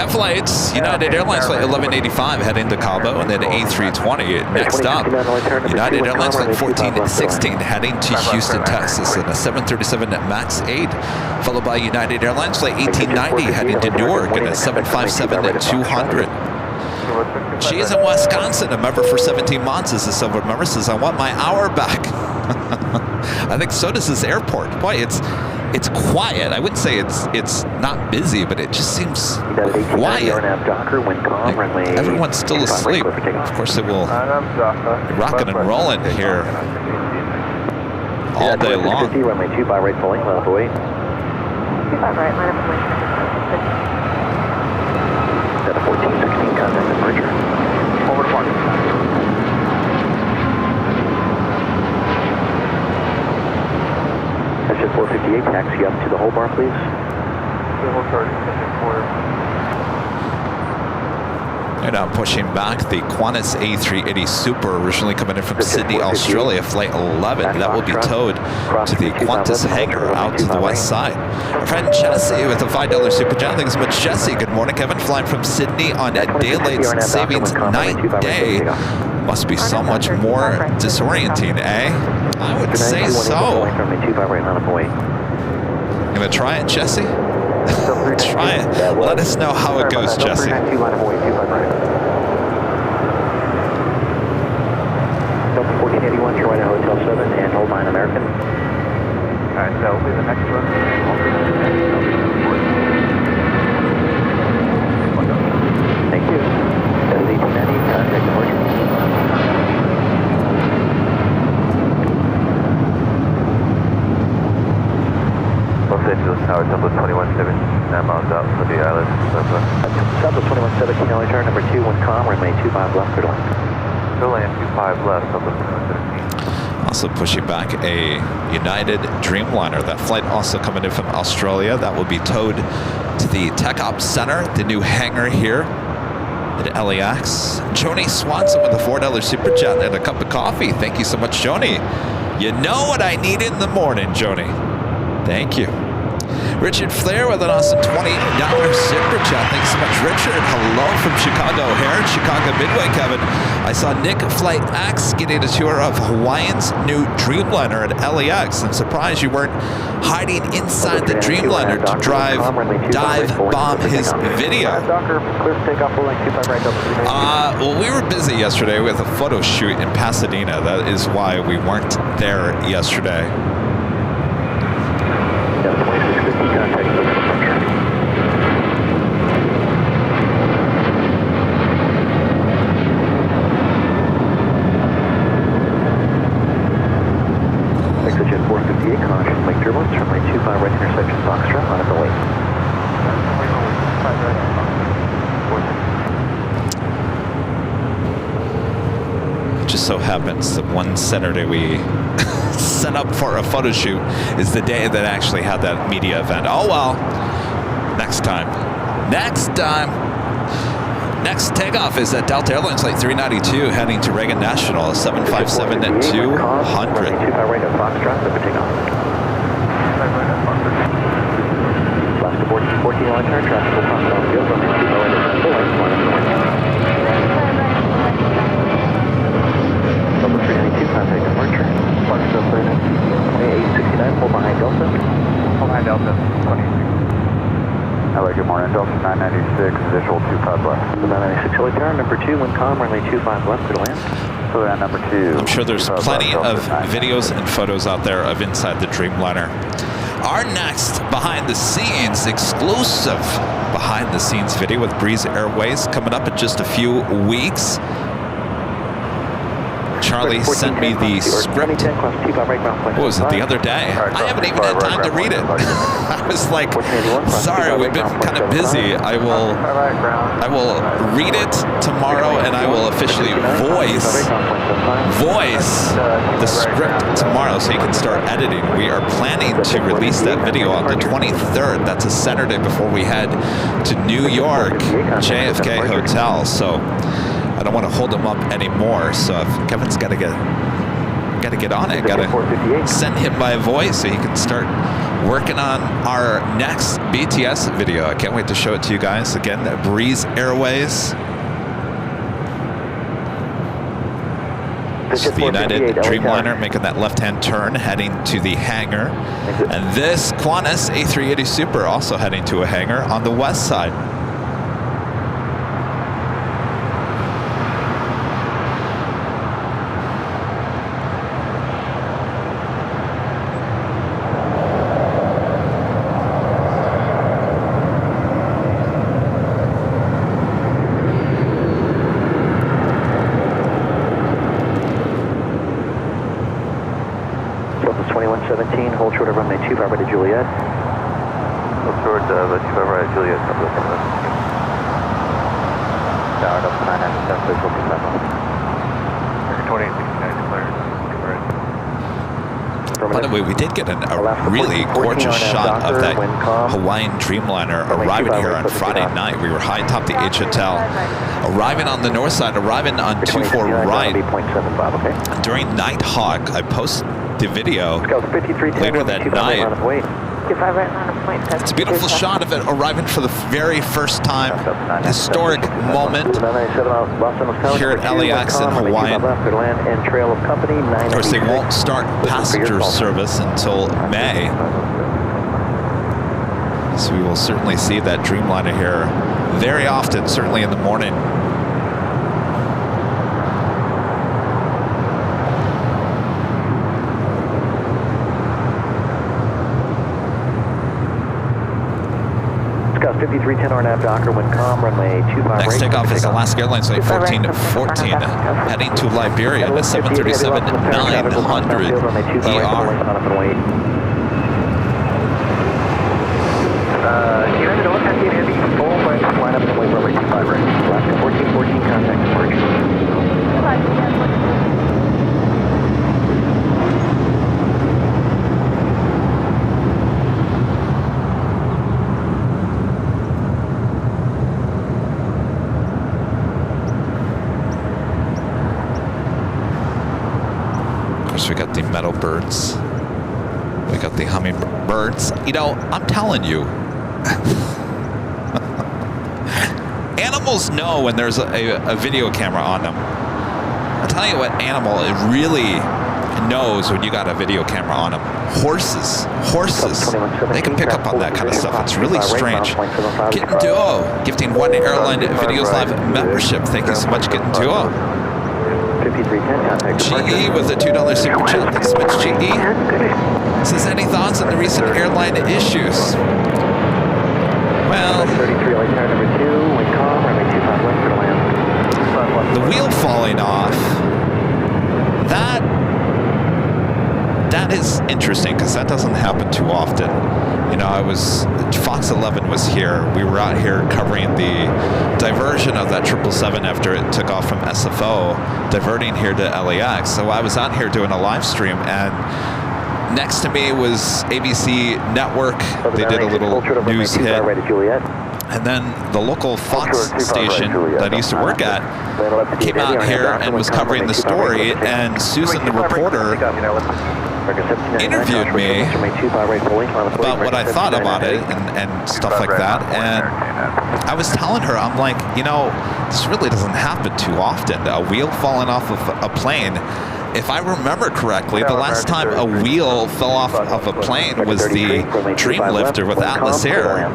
10 flights, United Airlines flight 1185 heading to Cabo, and then A320 next up. United Airlines flight 1416 heading to Houston, Texas, and a 737 MAX 8, followed by United Airlines flight 1890 heading to Newark, and a 757-200. She is in Wisconsin, a member for 17 months, is a silver member, says, I want my hour back. I think so does this airport. Boy, it's quiet. I wouldn't say it's not busy, but it just seems quiet. Like everyone's still asleep. Of course, it will be rocking and rolling here all day long. Runway 25 right pulling, line up away. 25 right, line up away. At a 1416 contact departure. Forward parking. That's at 458, taxi up to the whole bar, please. They're now pushing back the Qantas A380 Super, originally coming in from Sydney, Australia, flight 11. That will be towed to the Qantas hangar out to the west side. Our friend Jesse with a $5 super chat. Thanks so much, Jesse. Good morning, Kevin. Flying from Sydney on a daylight savings night day. Must be so much more disorienting, eh? I would say so. Gonna try it, Jesse? Try it. Let us know how it goes, Jesse. 1481, you're right at Hotel 7 and hold 9 American. Alright, that will be the next one. Thank you. That is 1890, contact departure. Los Angeles Tower, Tumblr 2117, 9 miles out for the island. Tumblr 2117, now turn number 2, 1 com, runway 25 left, good line. Still land 25 left, Tumblr 2117. Also pushing back a United Dreamliner. That flight also coming in from Australia. That will be towed to the Tech Ops Center, the new hangar here at LAX. Joni Swanson with a $4 super chat and a cup of coffee. Thank you so much, Joni. You know what I need in the morning, Joni. Thank you. Richard Flair with an awesome $20 super chat. Thanks so much, Richard. Hello from Chicago O'Hare, Chicago Midway, Kevin. I saw Nick Flight X getting a tour of Hawaiian's new Dreamliner at LAX. I'm surprised you weren't hiding inside the Dreamliner to dive bomb his video. Well, we were busy yesterday with a photo shoot in Pasadena. That is why we weren't there yesterday. Exit 458, caution, make turbulence, runway 25 right intersection, Foxtrot, on the way. It just so happens that one Saturday we set up for a photo shoot is the day that actually had that media event. Oh well, next time. Next time. Next takeoff is at Delta Airlines flight 392 heading to Reagan National, 757 at 200. Last aboard 14 line turn, traffic will pass off field, runway 25 right at full length, line up north. Delta 392, contact departure. Flight 2869, pull behind Delta. Pull behind Delta, 20. Hello, good morning. Delta 996, visual 25 left. The 996, LA turn, number 2, wind calm, runway 25 left, good land. So that number 2. I'm sure there's plenty of videos and photos out there of inside the Dreamliner. Our next behind the scenes, exclusive behind the scenes video with Breeze Airways coming up in just a few weeks. Charlie sent me the script, what was it, the other day? I haven't even had time to read it. I was like, sorry, we've been kind of busy. I will read it tomorrow and I will officially voice the script tomorrow so you can start editing. We are planning to release that video on the 23rd. That's a Saturday before we head to New York, JFK Hotel. So I don't want to hold him up anymore, so if Kevin's got to get on it. Got to send him my voice so he can start working on our next BTS video. I can't wait to show it to you guys. Again, Breeze Airways. This is the United Dreamliner making that left-hand turn, heading to the hangar. And this Qantas A380 Super also heading to a hangar on the west side. Hold short of runway 25 right to Juliet. Hold short of 25 right to Juliet. Tower up 997, please hold 25. By the way, we did get a really gorgeous shot of that Hawaiian Dreamliner arriving here on Friday night. We were high atop the H Hotel, arriving on the north side, arriving on 24 right. During Nighthawk, I posted the video later that night. It's a beautiful shot of it arriving for the very first time. Historic moment here at LAX in Hawaii. Of course, they won't start passenger service until May. So we will certainly see that Dreamliner here very often, certainly in the morning. Scott 5310 RNAV Docker, wind calm, runway 25 Next takeoff is Alaska Airlines Flight 1414, heading to Liberia in a 737-900 United Alaska Heavy, full flight, line up and wait runway 25 right. Alaska 1414, contact departure. We got the metal birds. We got the hummingbirds. You know, I'm telling you, animals know when there's a video camera on them. I'll tell you what animal it really knows when you got a video camera on them. Horses. They can pick up on that kind of stuff. It's really strange. Getting Duo, gifting one Airline Videos Live membership. Thank you so much, Getting Duo. GE with a $2 super chat. Thanks so much, GE. Says, any thoughts on the recent airline issues? Well, the wheel falling off, that is interesting because that doesn't happen too often. You know, Fox 11 was here. We were out here covering the diversion of that 777 after it took off from SFO, diverting here to LAX. So I was out here doing a live stream, and next to me was ABC Network. They did a little news hit. And then the local Fox station that I used to work at came out here and was covering the story, and Susan, the reporter, interviewed me about what I thought about it and stuff like that. And I was telling her, I'm like, you know, this really doesn't happen too often. A wheel falling off of a plane. If I remember correctly, the last time a wheel fell off of a plane was the Dreamlifter with Atlas Air.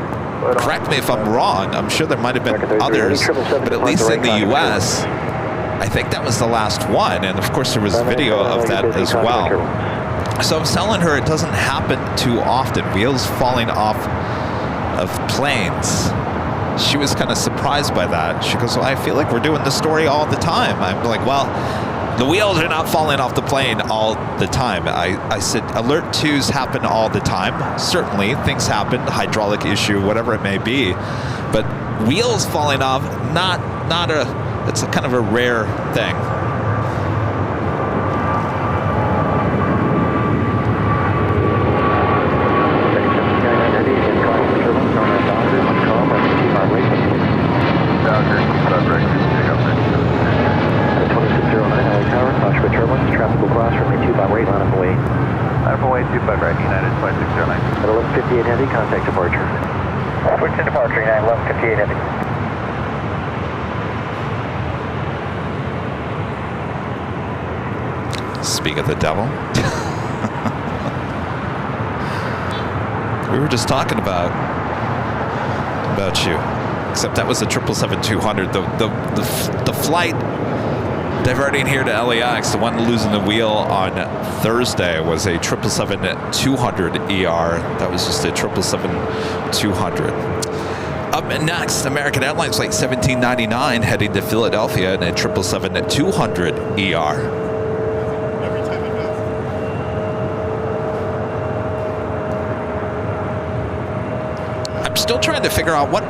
Correct me if I'm wrong. I'm sure there might have been others, but at least in the U.S., I think that was the last one. And of course, there was video of that as well. So I was telling her it doesn't happen too often, wheels falling off of planes. She was kind of surprised by that. She goes, well, I feel like we're doing this story all the time. I'm like, well, the wheels are not falling off the plane all the time. I said alert 2s happen all the time. Certainly, things happen, hydraulic issue, whatever it may be. But wheels falling off, it's a kind of a rare thing. United 2609. 58 Heavy, contact departure. Switch to departure, 9 left, 58 Heavy. Speak of the devil. We were just talking about you, except that was a 777-200. The flight diverting here to LAX, the one losing the wheel on Thursday, was a 777-200 ER. That was just a 777-200. Up next, American Airlines flight 1799 heading to Philadelphia in a 777-200 ER. Still trying to figure out what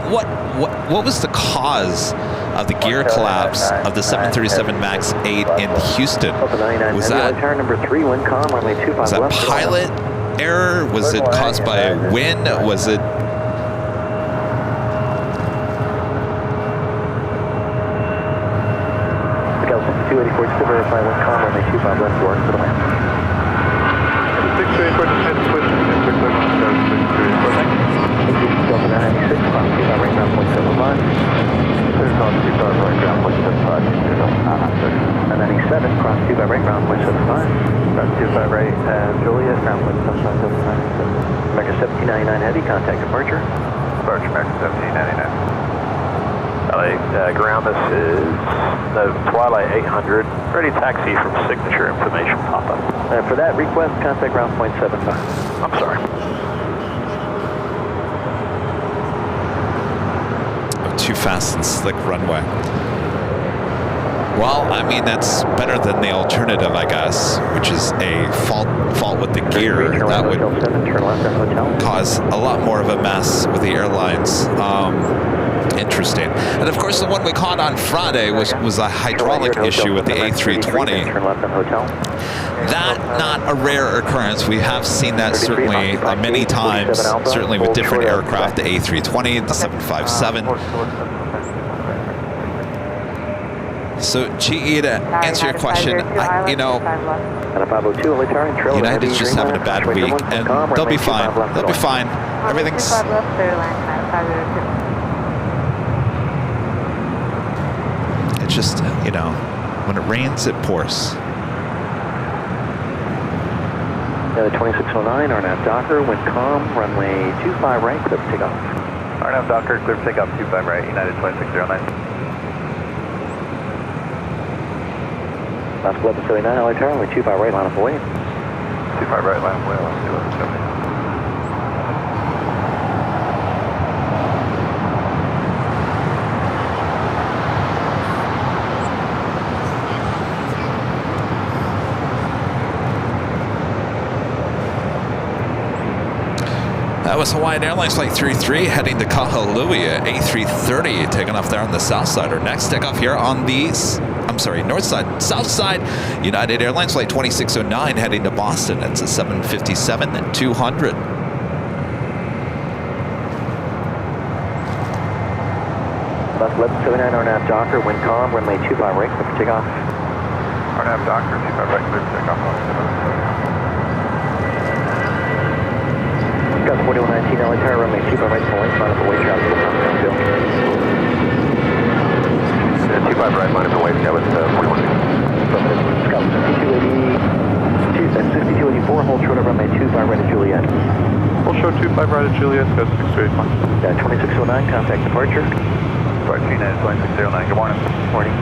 was the cause of the gear collapse of the 737 MAX 8 in Houston. Was that pilot error? Was it caused by a wind? Was it? American 1799 Heavy, contact departure. Departure, American 1799. LA, ground, this is the Twilight 800. Ready taxi from signature information pop-up. For that request, contact ground point 75. I'm sorry. Too fast and slick runway. Well, I mean, that's better than the alternative, I guess, which is a fault with the gear. That would cause a lot more of a mess with the airlines. Interesting. And of course, the one we caught on Friday was a hydraulic issue with the A320. That, not a rare occurrence. We have seen that certainly many times, certainly with different aircraft, the A320, the 757. So, GE, to answer your question, United's just having a bad week, and they'll be fine. They'll be fine. Everything's... It's just, when it rains, it pours. The 2609, RNAV Docker, wind calm, runway 25 right, clear for takeoff. RNAV Docker, clear for takeoff, 25 right, United 2609. Last 1179, LA turn, runway 25 right, line up away. 25 right, line up away, let's do it. That was Hawaiian Airlines Flight 33 heading to Kahului, A330 taking off there on the south side. Our next takeoff here on the, north side, south side, United Airlines Flight 2609 heading to Boston. It's a 757-200. Left 1179, RNAV Docker, wind calm, runway 25 right, clear for takeoff. RNAV Docker, 25 right, clear for takeoff. Got 4119 LA tower, runway 25 right, full length, line up away, traffic, downfield. Yeah, 25 right, line up away, that was 41. Scott 6284, hold short of runway 25 right at Juliet. Hold short 25 right at Juliet, Scott 6285. 2609, contact departure. Departure, United 2609, good morning. Morning.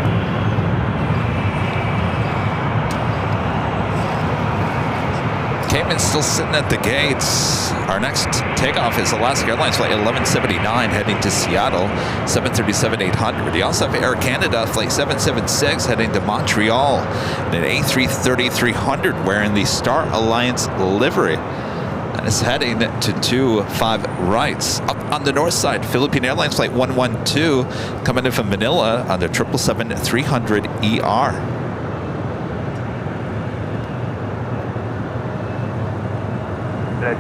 Cayman's still sitting at the gates. Our next takeoff is Alaska Airlines Flight 1179 heading to Seattle, 737-800. You also have Air Canada Flight 776 heading to Montreal, and an A330-300 wearing the Star Alliance livery. And it's heading to 25 rights. Up on the north side, Philippine Airlines Flight 112 coming in from Manila on the 777-300ER. If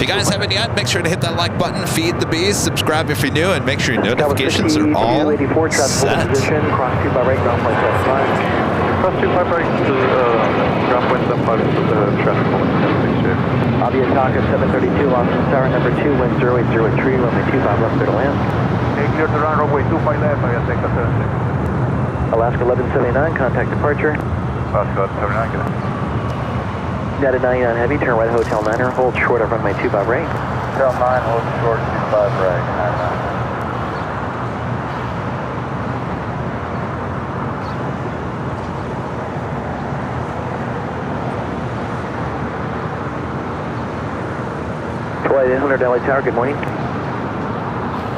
you guys haven't yet, make sure to hit that like button, feed the bees, subscribe if you're new, and make sure your notifications are all set. Cross 25 right, ground point 75. Cross 25 right, ground wind 75 to the traffic volume 768. I'll be at Taka 732, Los Angeles Tower number 2, wind 0803, runway 25 left, clear to land. Clear to run runway 25 left, I take the 76. Alaska 1179, contact departure. Alaska 1179, good. United 99 Heavy, turn right Hotel Niner, hold short of runway 25 right. Hotel 9, hold short 25 right. 2800 LA Tower, good morning.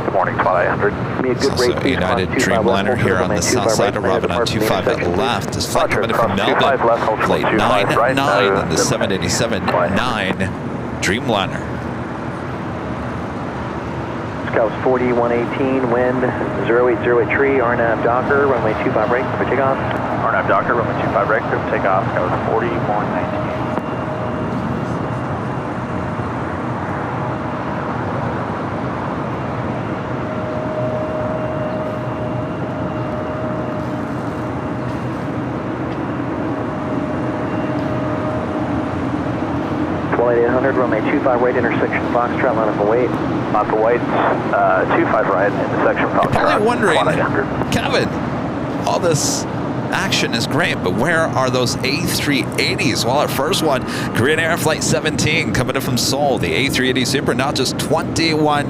Good morning, 2800. Give me a good Also, rate, please. United Dreamliner here on the south side, arriving on 25 at left. This flight coming in from Melbourne, flight 99 in the 787-9 Dreamliner. Scout 4118, wind 0803, RNAV Docker, runway 25 right for takeoff. RNAV Docker, runway 25 right, clear for takeoff. Scout 4119. Runway 25 right, intersection Foxtrot, line up and wait. Line up and wait, 25 right, intersection Foxtrot. You're probably wondering, Kevin, all this action is great, but where are those A380s? Well, our first one, Korean Air Flight 17, coming in from Seoul. The A380 Super now just 21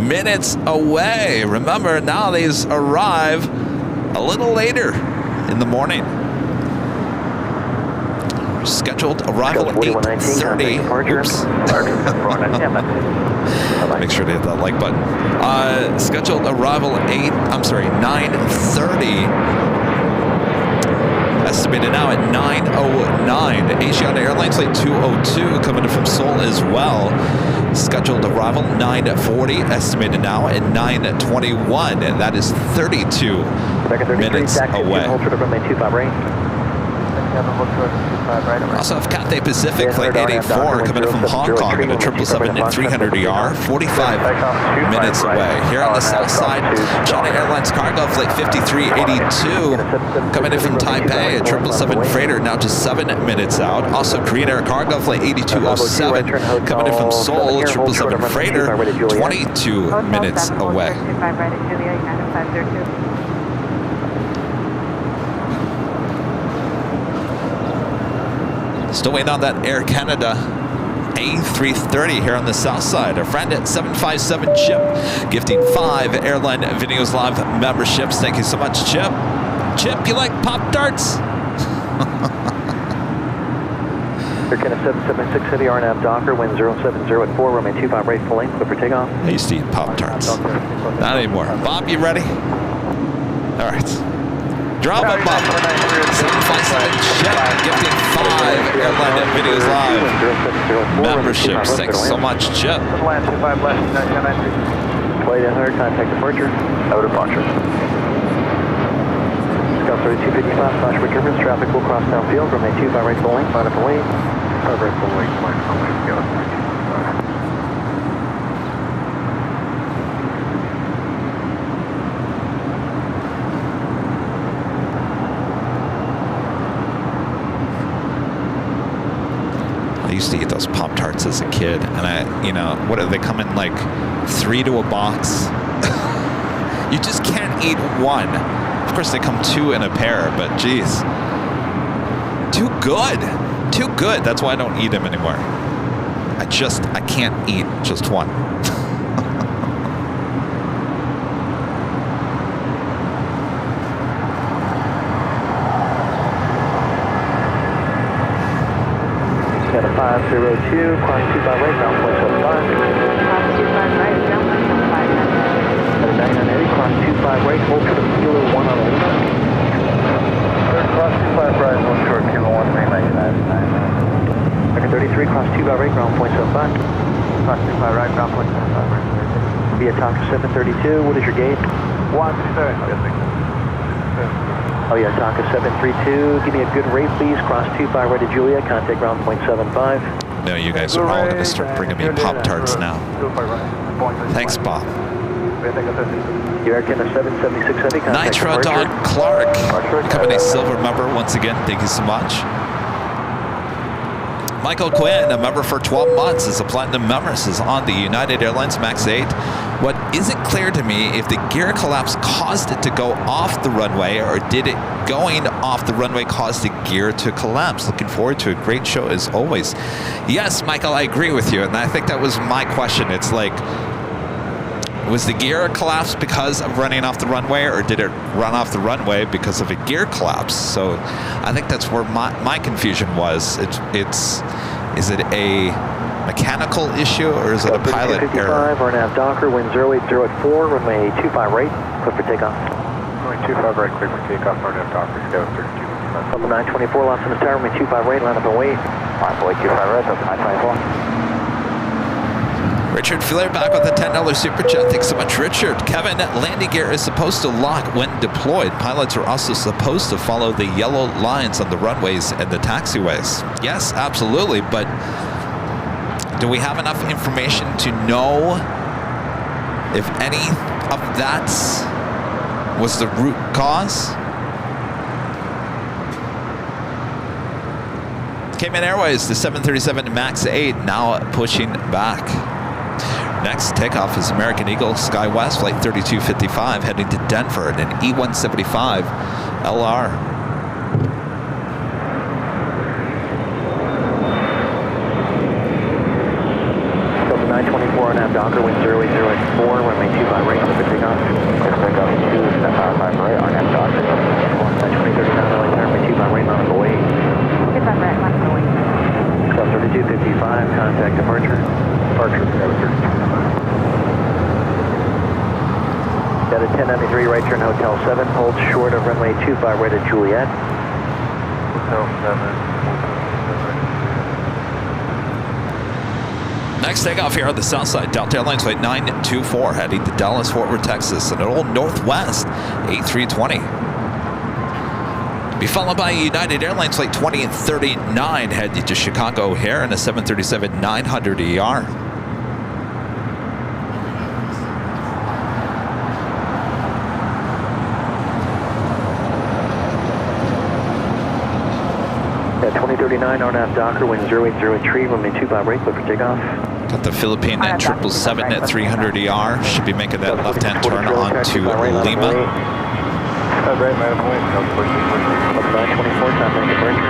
minutes away. Remember, now these arrive a little later in the morning. Scheduled arrival 8:30. Oops. Make sure to hit that like button. Scheduled arrival 9:30. Estimated now at 9:09. Asiana Airlines flight 202 coming in from Seoul as well. Scheduled arrival 9:40. Estimated now at 9:21, and that is 32 minutes away. Also have Cathay Pacific flight 884 coming in from Hong Kong at a 777-300ER, 45 minutes away. Here on the south side, China Airlines cargo flight 5382 coming in from Taipei, a 777 freighter, now just 7 minutes out. Also Korean Air cargo flight 8207 coming in from Seoul, 777 freighter, 22 minutes away. Still waiting on that Air Canada A330 here on the south side. Our friend at 757 Chip gifting 5 Airline Videos Live memberships. Thank you so much, Chip. Chip, you like Pop-Tarts? Air Canada 776 Heavy, RNAV Docker, wind 070 at 4, runway 25 right, full length, clear for takeoff. I used to eat Pop-Tarts. Not anymore. Bob, you ready? All right. Drama Bob. 757 Chip gifting 5 Airline Videos Live memberships. Thanks so much, Chip. 2800, contact departure. Out departure. Scout 3255, slash Rickerman, traffic will cross downfield, runway 25 right, full length, line up and wait. Right, full length, line up and wait. I used to eat those Pop-Tarts as a kid, and what do they come in like 3 to a box? You just can't eat one. Of course, they come 2 in a pair, but geez. Too good. Too good. That's why I don't eat them anymore. I can't eat just one. Got a 502, climb 25 right, ground point 75. Cross 25 right, down 25. Got a 9980, cross 25 right, hold for the kilo 1 on the Lima. Third cross 25 right, hold short, kilo 1, 399. Record 33, cross 25 right, ground point 75. Cross 25 right, ground point 75 right. Via Tonka 732, what is your gate? 167. Oh yeah, Tonka 732, give me a good rate please, cross 25 right to Julia, contact ground point 75. No, you guys are all going to start bringing me Pop-Tarts now. Thanks, Bob. Your Air Canada 776 Heavy, contact Nitro departure. Don Clark, company silver member once again. Thank you so much. Michael Quinn, a member for 12 months, is a platinum member, is on the United Airlines MAX 8. What isn't clear to me if the gear collapse caused it to go off the runway, or did it going off the runway cause the gear to collapse? Looking forward to a great show as always. Yes, Michael, I agree with you, and I think that was my question. It's like, was the gear collapse because of running off the runway, or did it run off the runway because of a gear collapse? So I think that's where my confusion was. Is it a mechanical issue, or is it a pilot error? Or nav Docker, wind 080 at 4, runway 25 right, clear for takeoff. Runway 25 right, clear for takeoff, or nav Docker, go 32. Level 924, lost in the tower, runway 25 right, line up and wait. Alright, boy, 25 right, that's 924. Richard Flair back with a $10 super chat. Thanks so much, Richard. Kevin, landing gear is supposed to lock when deployed. Pilots are also supposed to follow the yellow lines on the runways and the taxiways. Yes, absolutely, but do we have enough information to know if any of that was the root cause? Cayman Airways, the 737 MAX 8, now pushing back. Next takeoff is American Eagle SkyWest Flight 3255 heading to Denver in an E175 LR. Delta 924 nav Docker, wind 080 at 4, runway 25 right, clear for takeoff. Clear for takeoff 2, step 5 right, on nav Docker, 92039, runway 25 right, line up and wait. 25 right, line up and wait. Club 3255, contact departure. Departure, Tower 32. Got a 1093 right turn, Hotel 7, hold short of runway 25 right at Juliet. Hotel 7. Next takeoff here on the south side, Delta Airlines Flight 924 heading to Dallas, Fort Worth, Texas, and an old Northwest A320. Be followed by United Airlines Flight 2039 heading to Chicago O'Hare in a 737-900ER. At 2039, RNAV Docker, wind 0803, runway 25 right, clear for takeoff. Got the Philippine 777 at 300ER. Should be making that left-hand turn onto Lima. Right, man, wait. 924, time to departure.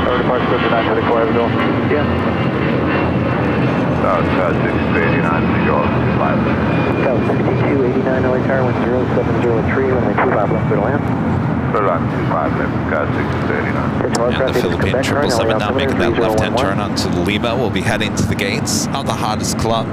Our departure to 924, Abigail. Yeah. South 6289, New York, 5. South 6289, LA Tower, wind 0703, runway 25 left, clear to land. Clear on 25 left, South 6289. And the Philippine 777 now making that left-hand turn onto Lima. We'll be heading to the gates of the hottest club.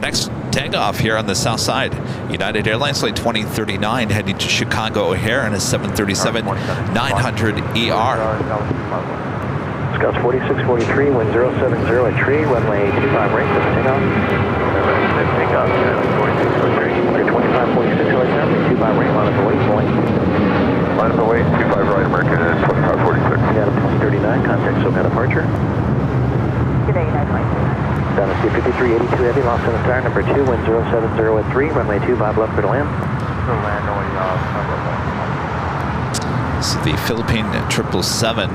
Next takeoff here on the south side, United Airlines Flight 2039 heading to Chicago O'Hare in a 737-900ER. Scouts 4643, wind 070 at tree, runway 25 right, clear for takeoff. Takeoff, 4643. 2546, LA Tower, wind 25 right, line up and wait, point. Line up and wait, 25 right, American, and 2546. Got a 2039, contact SoCal departure. Good day, United Flight. Down to 5382 heavy, lost in the tower, number 2, wind 070 at 3, runway 25 left, clear to land. So the Philippine 777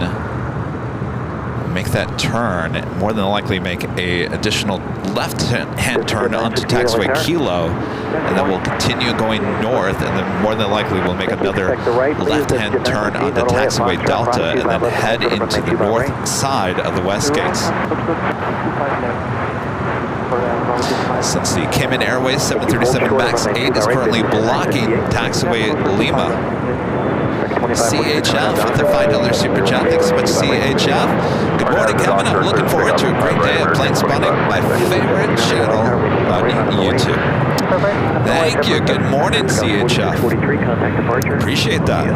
will make that turn, more than likely make a additional left-hand turn onto taxiway Kilo, and then we'll continue going north, and then more than likely we'll make another left-hand turn onto taxiway Delta, and then head into the north side of the west gates. Since the Cayman Airways 737 MAX 8 is currently blocking taxiway Lima. CHF with a $5 super chat. Thanks so much, CHF. Good morning, Kevin. I'm looking forward to a great day of planespotting, my favorite channel on YouTube. Thank you. Good morning, CHF. Appreciate that.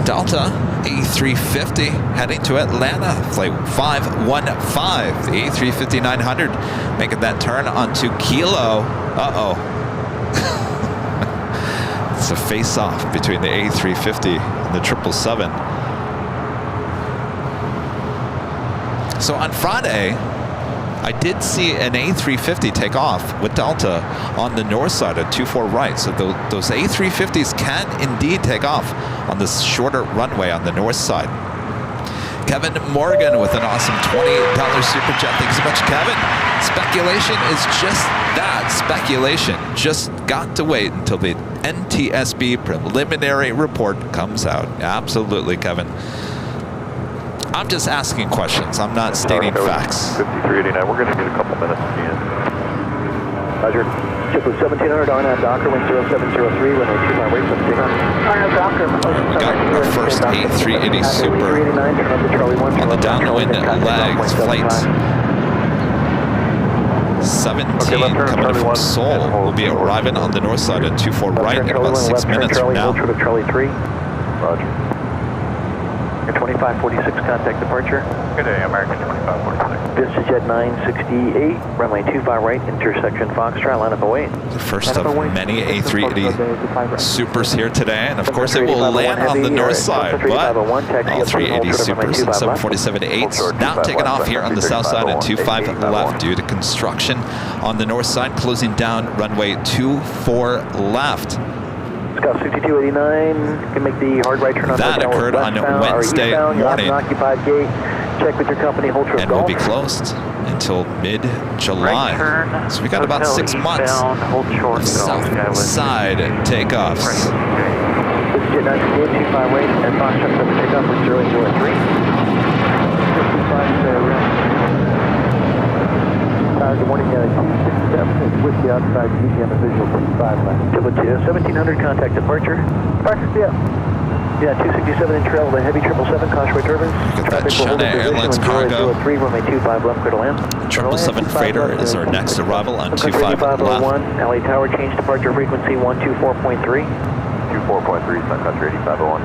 Delta A350 heading to Atlanta, flight 515, the A350-900, making that turn onto Kilo. Uh-oh. It's a face-off between the A350 and the 777. So on Friday, I did see an A350 take off with Delta on the north side at 24 right. So those A350s can indeed take off on this shorter runway on the north side. Kevin Morgan with an awesome $20 super chat. Thanks so much, Kevin. Speculation is just that, speculation. Just got to wait until the NTSB preliminary report comes out. Absolutely, Kevin. I'm just asking questions. I'm not stating facts. 5389, we're going to need a couple minutes at the end. Roger. Ship with 1700 R9 Docker, wind 0703, runway 29 wait, let's take on. R9 Docker. We got our first A380 Super on the downwind legs, flight 17 coming in from Seoul. We'll be arriving on the north side at 24 right in about 6 minutes from now. Charlie 3. Roger. 2546, contact departure. Good day, American 2546. VistaJet 968, runway 25 right, intersection Foxtrot, line up away. The first of many A380 Supers here today, and of course it will land on the north side, but all 380 Supers and 747-8s now taking off here on the south side at 25 left due to construction on the north side, closing down runway 24 left. Scout 6289 can make the hard right turn on that occurred on Wednesday morning, occupied gate. Check with your company, hold trip and will be closed until mid-July. So we got about 6 months of south side takeoffs. This is Jet 968, 25 right, and Foxtrot doesn't take off with 003. 55 good morning, 267 is with the outside GTM visual 25 left. 1700, contact departure. Yeah, 267 in trail with a heavy 777, caution right turbines. Look at that China Airlines cargo. 03, runway 25 left, clear to land. 777 freighter is our next arrival on 25 left. LA Tower, change departure frequency 124.3. 24.3, Sun Country 8501.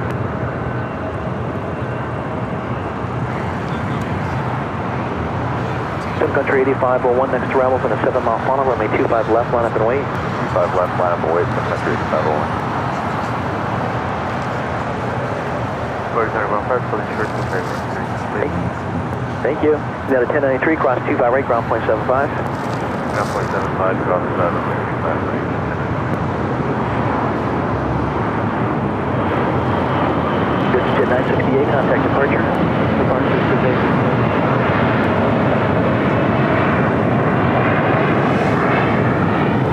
Sun Country 8501, next arrival on a 7-mile funnel, runway 25 left, line up and wait. 25 left, line up and wait, Sun Country 8501. Thank you. Got a 1093, cross 25 right, ground point 75. Ground point 75, cross 7, 65 right. This is Jet 968, contact departure. Departure today.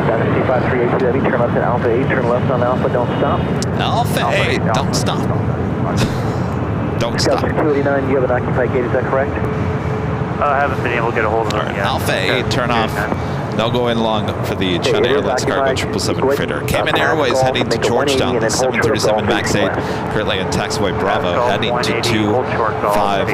Down to 538 heavy, turn left at Alpha 8, turn left on Alpha, don't stop. Alpha 8, don't stop. Don't stop. Scout 289, you have an occupied gate, is that correct? I haven't been able to get a hold of them yet. Alpha 8, turn off. No going long for the China Airlines cargo 777 freighter. Cayman Airways heading to Georgetown, the 737 MAX 8, currently in taxiway Bravo, heading to 25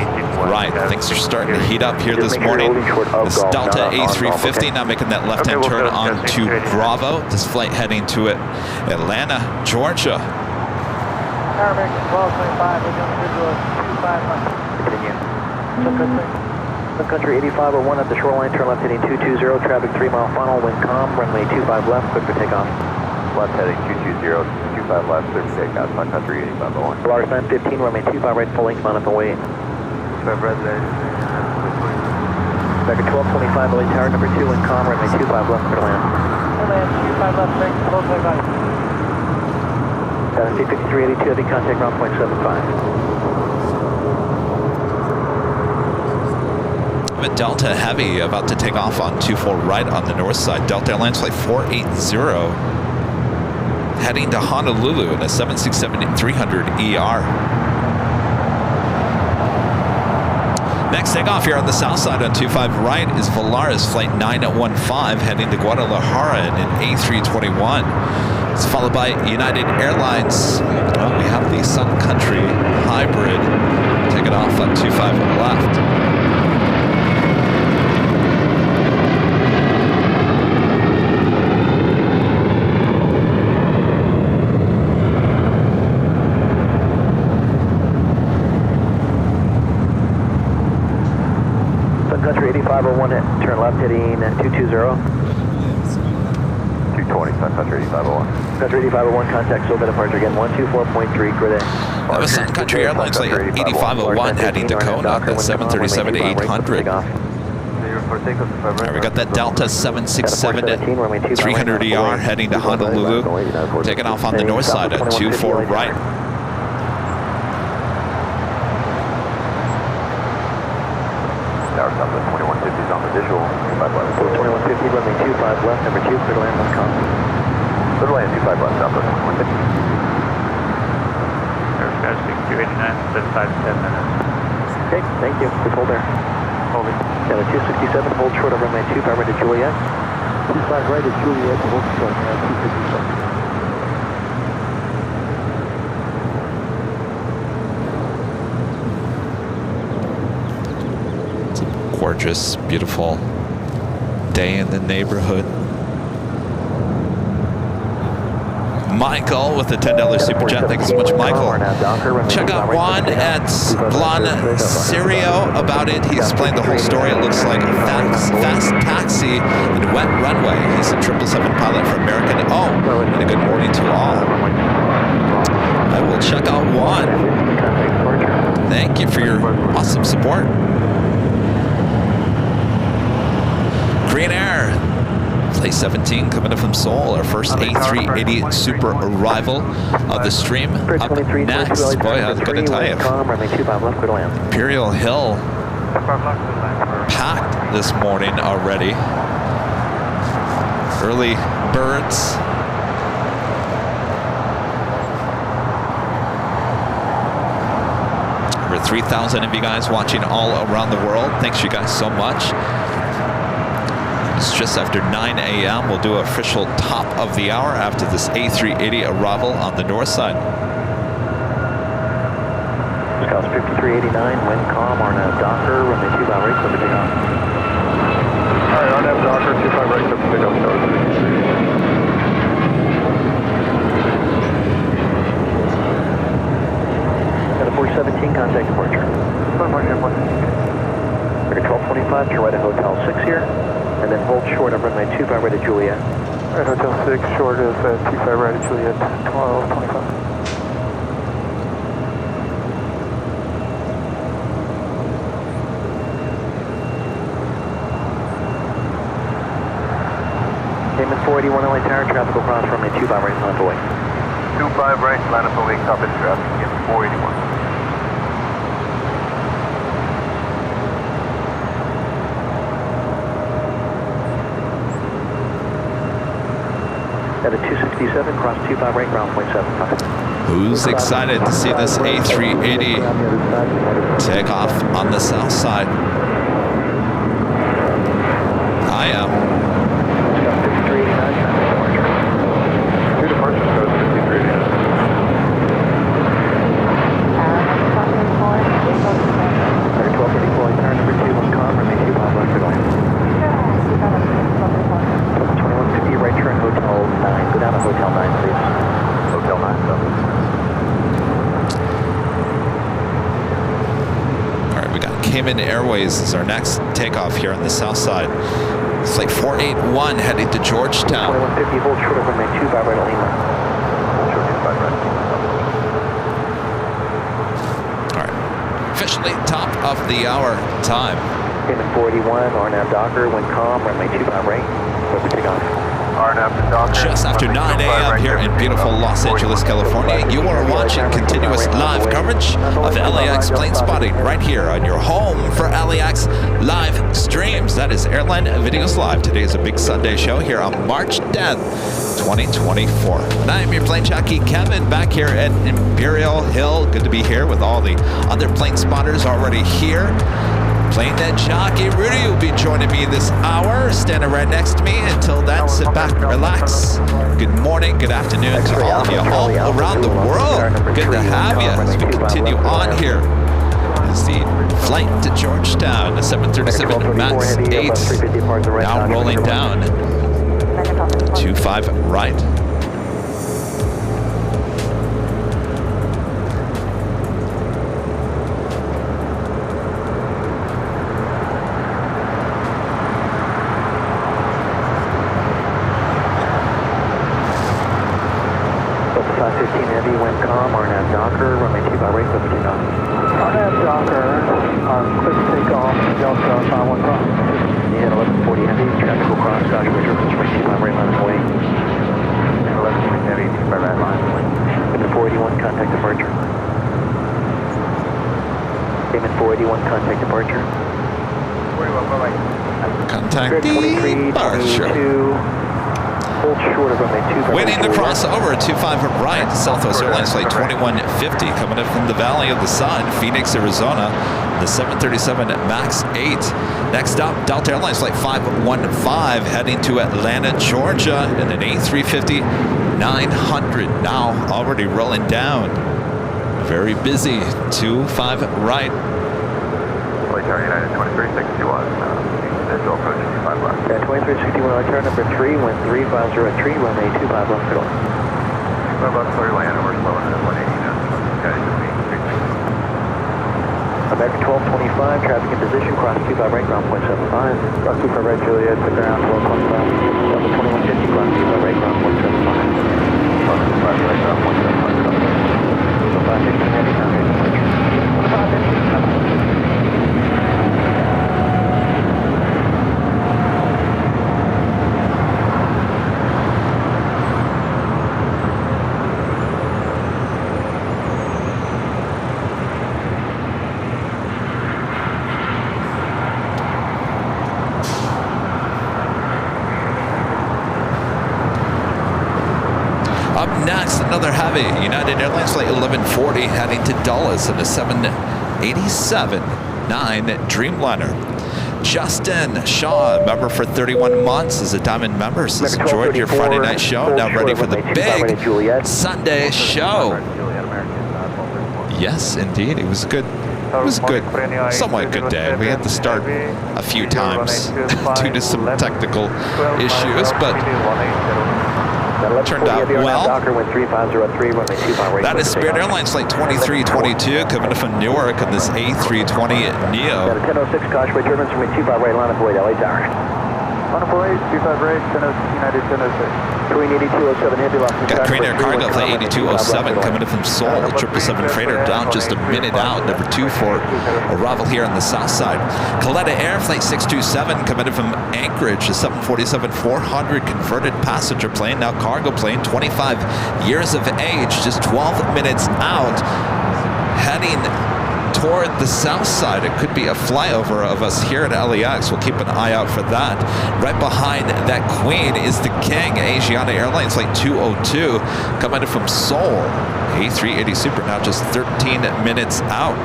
right. Things are starting to heat up here this morning. This Delta A350 now making that left-hand turn on to Bravo. This flight heading to Atlanta, Georgia. American 1225, we're going to do a 25 left. Sun Country 8501 at the shoreline, turn left heading 220, traffic 3-mile funnel, wind calm, runway 25 left, clear for takeoff. Left heading 220, 25 left, clear for takeoff, Sun Country 8501. Polaris 915, runway 25 right, full length, line up and wait. Back at 1225, LA Tower, number 2, wind calm, runway 25 left, clear to land. Land 25 left, break, 1225. 5382, heavy contact ground point 75. Delta Heavy about to take off on 24 right on the north side. Delta Airlines flight 480 heading to Honolulu in a 767-300ER. Next takeoff here on the south side on 25 right is Volaris flight 915 heading to Guadalajara in an A321. It's followed by United Airlines. Oh, we have the Sun Country hybrid taking off on 25 left. Country 8501, turn left heading 220. 220, Country 8501. Country 8501, contact SEPULVEDA departure again, 124.3, grid A. That was Sun Country Airlines flight 8501 heading to Kona, that's 737-800. Alright, we got that Delta 767 at 300 ER heading to Honolulu. Taking off on the north side at 24 right. Tower Southwest 2150 is on the visual. 2150, runway 25 left, number 2, clear to land, .com. Clear to land 25 left, Southwest 2150. Air Sky 6289, been 5 to 10 minutes. Okay, thank you. Just hold there. Holding. Yeah, the 267, hold short of runway 25 right to Juliet. 25 right to Juliet, hold short, 267. Gorgeous, beautiful day in the neighborhood. Michael with the $10 super chat. Thank you so much, Michael. Check out Juan at Blon Serio about it. He's explained the whole story. It looks like a fast taxi and wet runway. He's a 777 pilot for American. Oh, and a good morning to all. I will check out Juan. Thank you for your awesome support. Green Air, Flight 17 coming in from Seoul, our first A380 Super arrival of the stream. Up next, boy, I was going to tell you, Imperial Hill packed this morning already. Early birds. Over 3,000 of you guys watching all around the world. Thanks you guys so much. It's just after 9 a.m. We'll do official top of the hour after this A380 arrival on the north side. Scott's 5389, wind calm, RNAV Docker, runway 25 right, clear to take off. Alright, RNAV Docker, 25 right, clear to pick up, start. Got a 417, contact departure. 1225, turn right at Hotel 6 here. And then hold short of runway 25 right to Juliet. Alright, Hotel 6, short of 25 right to Juliet, 1225. Cayman 481 LA Tower, traffic will cross runway 25 right, land away. 25 right, land up away, copy traffic, in 481. At a 267, cross 25 right, ground point 75. Who's excited to see this A380 take off on the south side? I am. Two departure codes, 5389. Alright, 1234, turn number 2, was calm, runway 25 left, good line. 2150 right turn, Hotel 9. Go down to Hotel 9, please. Hotel 9, All right, we got Cayman Airways as our next takeoff here on the south side. It's like 481 heading to Georgetown. 2150, hold short of runway 25 right, Lima. short 25 right. All right, officially top of the hour time. Cayman 481, RNAV Docker, wind calm, runway 25 right, clear for takeoff. RNAV to Docker. Just after 9 a.m. here in beautiful Los Angeles, California, you are watching continuous live coverage of LAX plane spotting right here on your home for LAX live streams. That is Airline Videos Live. Today is a big Sunday show here on March 10th, 2024. And I am your plane jockey, Kevin, back here at Imperial Hill. Good to be here with all the other plane spotters already here. Plane jockey Rudy will be joining me this hour, standing right next to me. Until then, sit back, relax. Good morning, good afternoon to all of you all around the world. Good to have you as we continue on here. As the flight to Georgetown, the 737 MAX 8, now rolling down 25 right. 15 heavy, wind calm, RNAV Docker, runway 25 right, clear for takeoff. RNAV Docker, quick takeoff, Delta 51 cross. Yeah, 1140 heavy, traffic will cross, Dodge Bridge Reference, runway 25 right, line of way. 1140 heavy, 25 right line of way. Payment 481, contact departure. Payment 481, contact departure. 41, bye-bye. Contact 23, departure. 22, hold short of runway 25. Waiting to cross over 25 right, Southwest Airlines Flight 2150, coming in from the Valley of the Sun, Phoenix, Arizona, the 737 MAX 8. Next up, Delta Airlines Flight 515, heading to Atlanta, Georgia, in an A350 900, now already rolling down. Very busy, 25 right. Flight Tower United 2361, visual approach 25 left. Yeah, 2361, turn number 3, wind 350 at 3, runway 25 left, clear. 25 left, clear land, over slow at 180 knots. Guys, just me, 360. American 1225, traffic in position, cross 25 right, ground point 75. Cross 25 right, Juliet, to ground 1225. Delta 2150, cross 25 right, ground point 75. 25 right, ground point 75. 515 heavy, contact departure. 515. Up next, another heavy, United Airlines Flight 1140, heading to Dulles in a 787-9 Dreamliner. Justin Shaw, member for 31 months, is a Diamond member. Says enjoyed your Friday night show. Now ready for the big Sunday show. Yes, indeed. It was a good, somewhat good day. We had to start a few times due to some technical issues, but turned out well. That is Spirit Airlines Flight 2322 coming from Newark on this A320 Neo. 1006 Kosh, right turbines from 25 right, line of way, LA Tower. Line of way, 25 right, 1006 United 1006. Korean 8207 heavy, lost in Got Korean Air Cargo Flight 8207 coming in from Seoul. 777 freighter down just a minute out. Number 2 for arrival here on the south side. Kaleta Air Flight 627 coming in from Anchorage. A 747-400 converted passenger plane, now cargo plane. 25 years of age, just 12 minutes out. Heading toward the south side. It could be a flyover of us here at LAX. We'll keep an eye out for that. Right behind that queen is the king, Asiana Airlines Flight 202, coming in from Seoul. A380 Super, now just 13 minutes out.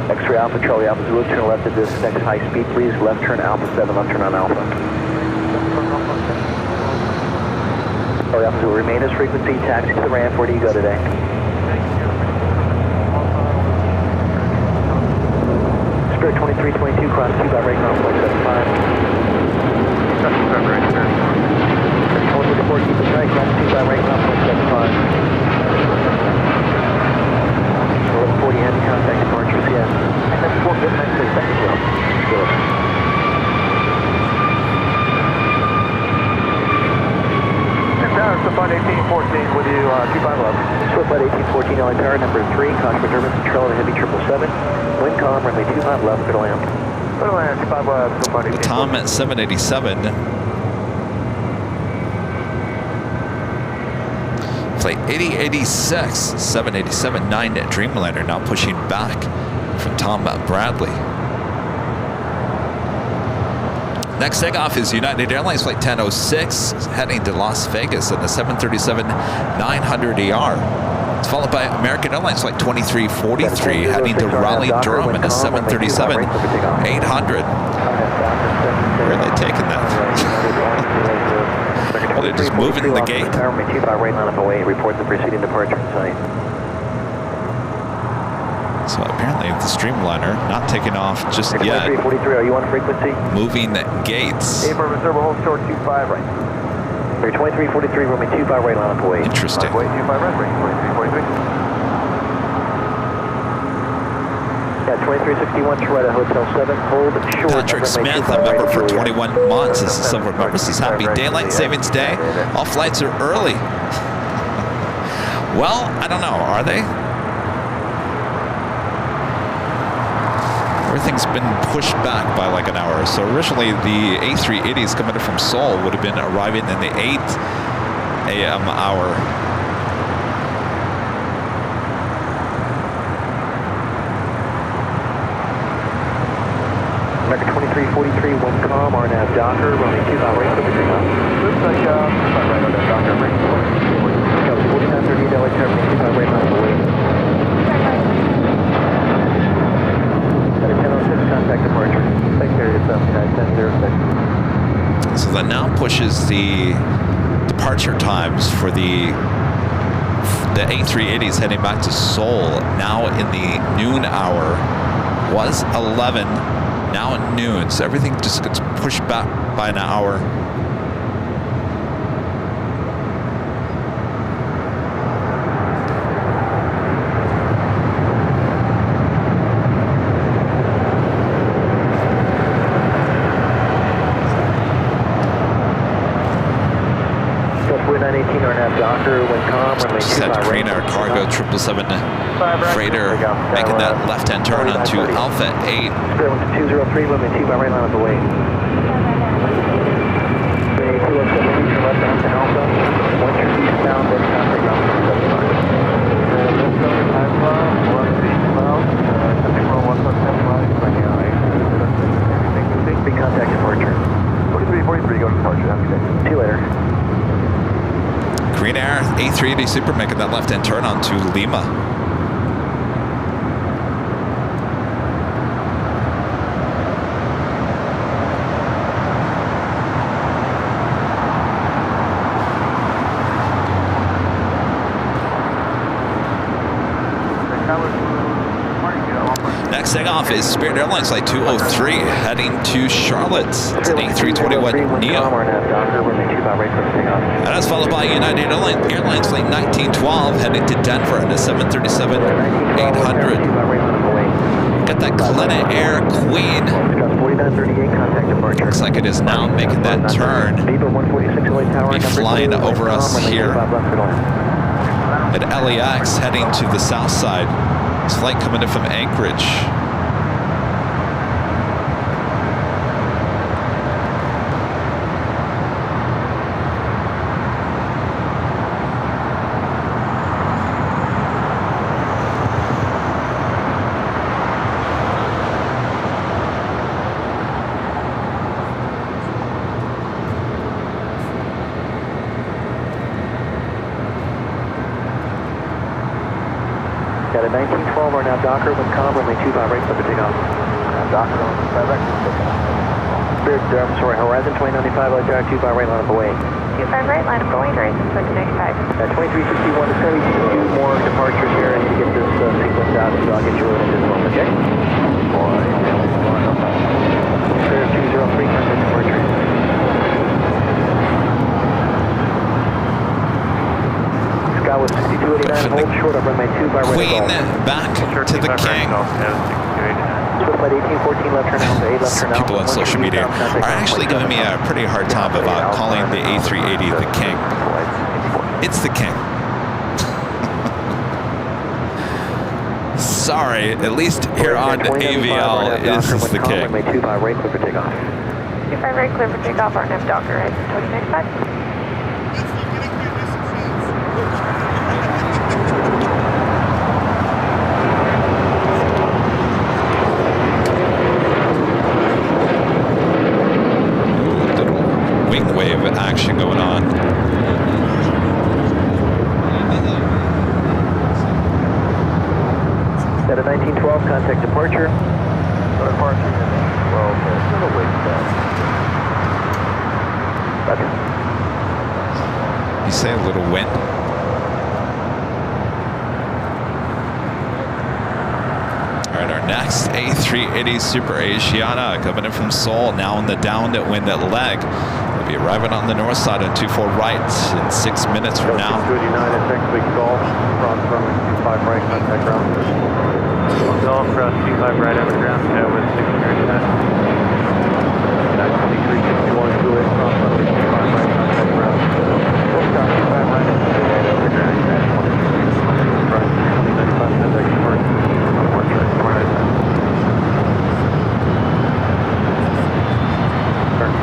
X-ray Alpha, Charlie Alpha Zulu, turn left at this next high speed, please. Left turn Alpha 7, left turn on Alpha. Charlie Alpha Zulu, remain as frequency, taxi to the ramp. Where do you go today? Spirit 2322, cross 2 by right, ground point 75. 154, keep it tight, cross 2 by right, ground point 75. 1140 heavy, contact departures, yes. That's 4 good, nice, thank you. Good. Swift 1814 with you, 25 left. Swift 1814, LA Tower, number 3, Contra Turbines, control of heavy 777. Wind calm, runway 25 left, clear to land. Clear to land, 25 left, Swift 1814. Tom at 787. Flight 8086, 787-9 Dreamliner, now pushing back from Tom Bradley. Next takeoff is United Airlines Flight 1006, heading to Las Vegas in the 737-900ER. It's followed by American Airlines Flight 2343, heading to Raleigh-Durham in the 737-800. Where are they taking that? Well, they're just moving the gate. Report the preceding departure site. So apparently the Streamliner not taking off just yet. 2343, are you on frequency? Moving gates. April Reserve, hold short 25 right. 2343, runway 25 right, line up away. Interesting. Wait, 25 right, 2343. Yeah, 2361 Toronto Hotel 7, hold short. Patrick Smith, a member for 21 months, as the Silver member says, happy Daylight Savings Day. All flights are early. Well, I don't know, are they? Everything's been pushed back by like an hour. So originally the A380s coming in from Seoul would have been arriving in the 8 a.m. hour. American 2343, 1 com, RNAV Docker, runway 2 right, everything up. Looks like, right on that Docker, right. That was 4930, Delhi, Terminal 2 right, on the way. At a 1006, contact departure. Thank you, it's 1006. So that now pushes the departure times for the A380s heading back to Seoul. Now in the noon hour was 11. Now at noon, so everything just gets pushed back by an hour. Set Green Air Cargo 777 freighter making that left-hand turn onto Alpha 8. 203, moving 2 by right line of the way. 207, turn left onto Alpha. Once you're eastbound, then contact ground 75. Big contact departure. 4343, go to departure. Happy day. See you later. Green Air A380 Super making that left-hand turn onto Lima. Next thing off is Spirit Airlines Flight 203 heading to Charlotte. It's an A321 Neo. And that's followed by United Airlines Flight 1912 heading to Denver in a 737-800. Got that Glenna Air Queen. Looks like it is now making that turn. Be flying over us here at LAX heading to the south side. This flight coming in from Anchorage. Got a 1912 RNAV Docker, with com, runway 2 by right, for the takeoff. Docker on direct. Spirit, I'm sorry, Horizon 2095, light drive 2 by right, line of the way. 25 right, line of the way, duration 2095. 2361, there's going to be 2 more departures here. I need to get this sequence out, so I'll get you in just a moment, okay? Spirit 203, contact departure. Sky was 6289, hold short of runway 2 by right. Queen back to the King. Some people on social media are actually giving me a pretty hard time about calling the A380 the King. It's the King. Sorry, at least here on AVL, this is the King. 2 by right, clear for takeoff. 25 right, clear for takeoff, RNAV Docker, right, 2095. Action going on. At a 1912, contact departure. Departure 12, little wait You say a little wind? All right, our next A380 Super Asiana coming in from Seoul, now in the downwind leg. We'll be arriving on the north side on 24 right in 6 minutes from now. 289 at next week golf, cross runway 25 right, contact ground. Go across 25 right over ground. Yeah, with 6 years ahead. 923, 61, 28, cross runway 25 right, contact ground. Cross 25 right over ground. 2095, contact north.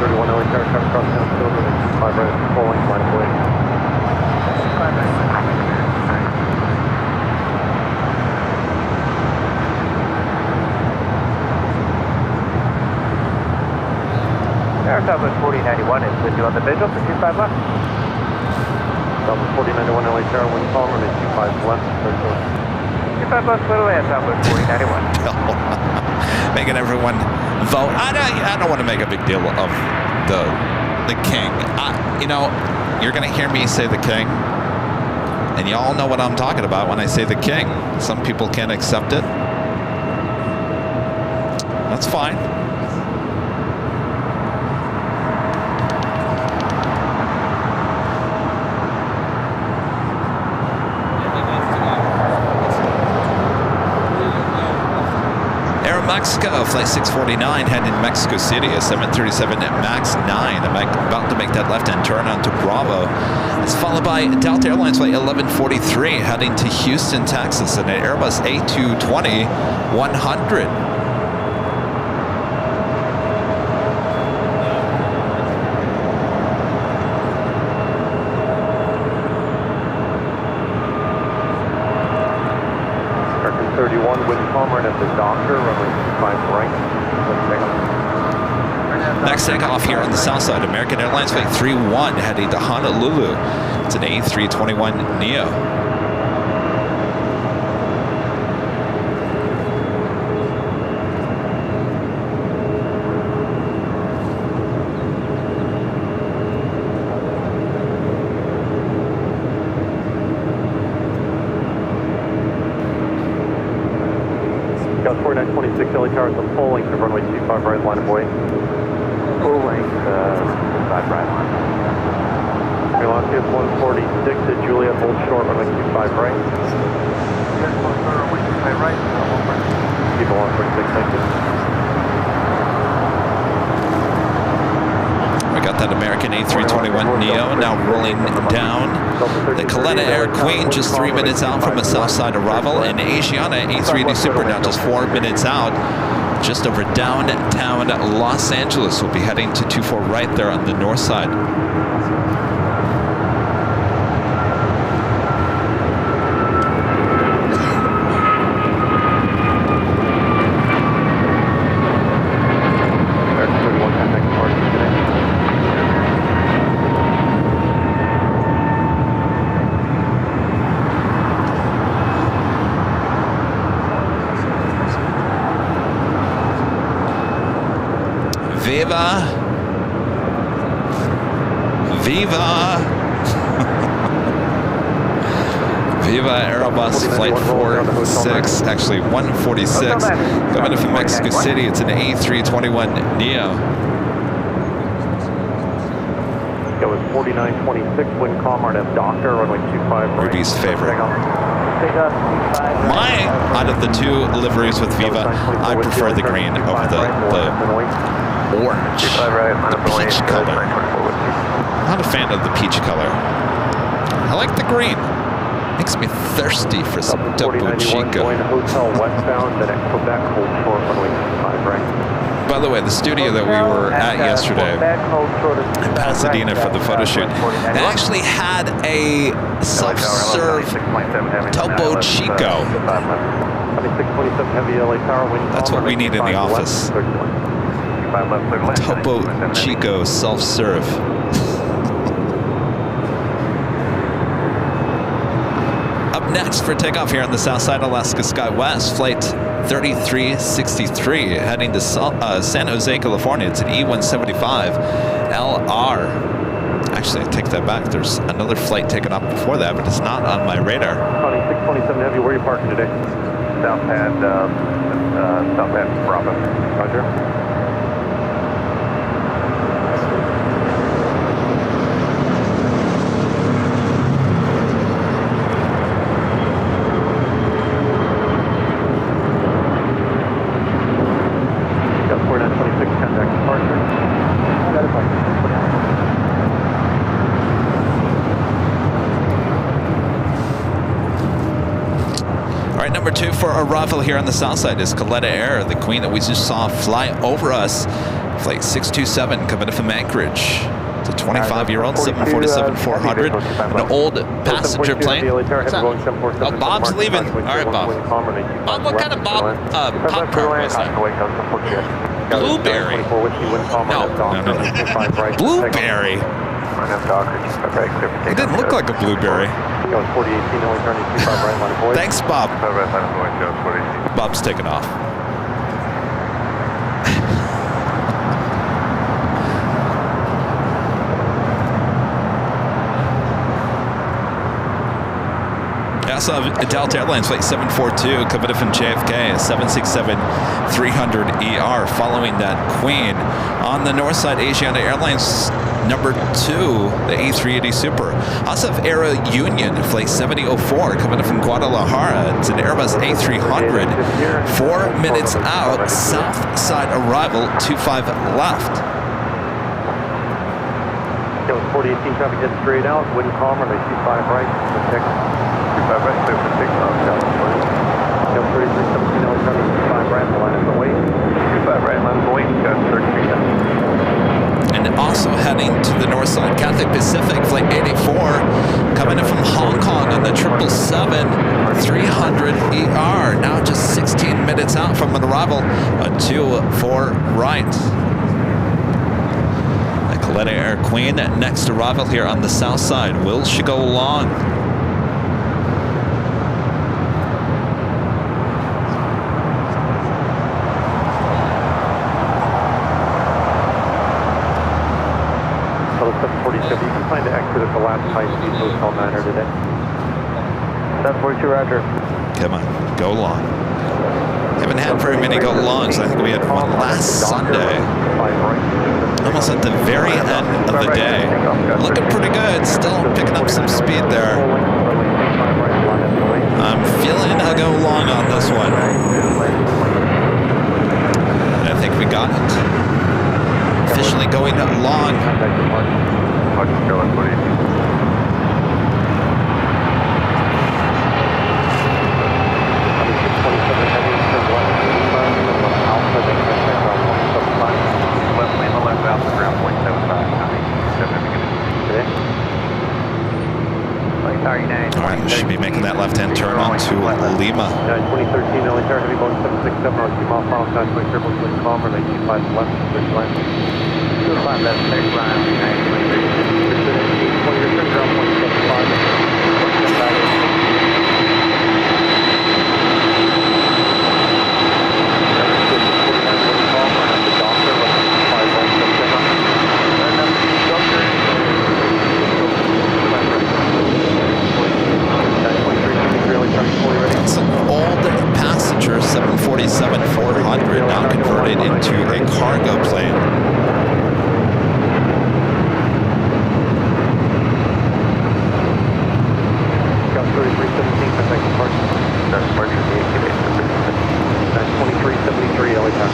31 LA tower, cover cross down field, 5 right, full length line of way. 5 right. Southwest 4091 is with you on the visual for 25 left. Southwest 4091 LA tower, wind calm, runway 25 left. 25 left, split away at Southwest 4091. Making everyone vote. I don't want to make a big deal of the king. You know, you're going to hear me say the king, and you all know what I'm talking about when I say the king. Some people can't accept it. That's fine. Mexico, flight 649, heading to Mexico City, a 737 MAX 9. I'm about to make that left-hand turn onto Bravo. It's followed by Delta Airlines flight 1143, heading to Houston, Texas, and an Airbus A220-100. At the Docker, runway 25 right. Next takeoff here on the south side, American Airlines flight 31 heading to Honolulu. It's an A321neo. Got 4926 LA tower at the full length of runway 25 right, line of way. Full length, 25 right line. Velocity is 146 at Juliet, hold short, runway 25 right. Yes, runway 25 right. Keep it 146, thank you. We got that American A321neo now rolling down. The Coletta Air Queen just 3 minutes out from a south side arrival, and Asiana A380 Super now just 4 minutes out, just over downtown Los Angeles. We'll be heading to 24 right there on the north side. Viva! Viva! Viva Aerobus Flight 46, actually 146, coming in from Mexico City. It's an A321neo. It was 4926, wind calm, RNF Docker, runway 25 right. Rudy's favorite. Out of the two liveries with Viva, I prefer the green over the orange, the peach color. Not a fan of the peach color. I like the green. Makes me thirsty for some Topo Chico. By the way, the studio that we were at yesterday in Pasadena for the photo shoot, they actually had a self-serve Topo Chico. That's what we need in the office. Topo Chico self-serve. Up next for takeoff here on the south side, Alaska SkyWest, flight 3363, heading to San Jose, California. It's an E175 LR. Actually, I take that back. There's another flight taken off before that, but it's not on my radar. 627 Heavy, where are you parking today? South Pad Bravo. Roger. arrival here on the south side is Coletta Air, the queen that we just saw fly over us. Flight 627 coming in from Anchorage. It's a 25-year-old 747-400, an old passenger plane. Oh, Bob's leaving. All right, Bob. Bob, what kind of popcorn was that? Blueberry. No. Blueberry. It didn't look like a blueberry. Thanks, Bob. Bob's taking off. Also, Delta Airlines Flight 742 coming in from JFK, a 767-300ER, following that Queen. On the north side, Asiana Airlines number 2, the A380 Super. Also have Air Union Flight 7004 coming in from Guadalajara. It's an Airbus A300, 4 minutes out, south side arrival, 25 left. 4018 traffic head straight out, wind calm, runway 25 right, 6. 25 right, clear for 6 miles, California. 3317 electronic 25 right, line is away. 25 right, line is away, got 33 down. And also heading to the north side, Cathay Pacific Flight 84, coming in from Hong Kong on the 777-300ER, now just 16 minutes out from an arrival, a 2-4 right. Coletta Air Queen, next arrival here on the south side. Will she go long? So the 747, you can find the exit at the last high-speed hotel diner today. 742, roger. Come on, go long. Haven't had very many go longs. I think we had one last Sunday. Almost at the very end of the day. Looking pretty good. Still picking up some speed there. I'm feeling a go long on this one. And I think we got it. Officially going long. All right, should be making that left-hand turn onto Lima. 2013 LA Tower, heavy Boeing 767, on 2 mile final time, 20 triple twin calm, runway 25 left, switch line. 25 left, switch line, 20 return ground, 175. It's an old passenger 747-400 now converted into a cargo plane. Got 3317, protect departure. That's departure, the 2373 LA Tower.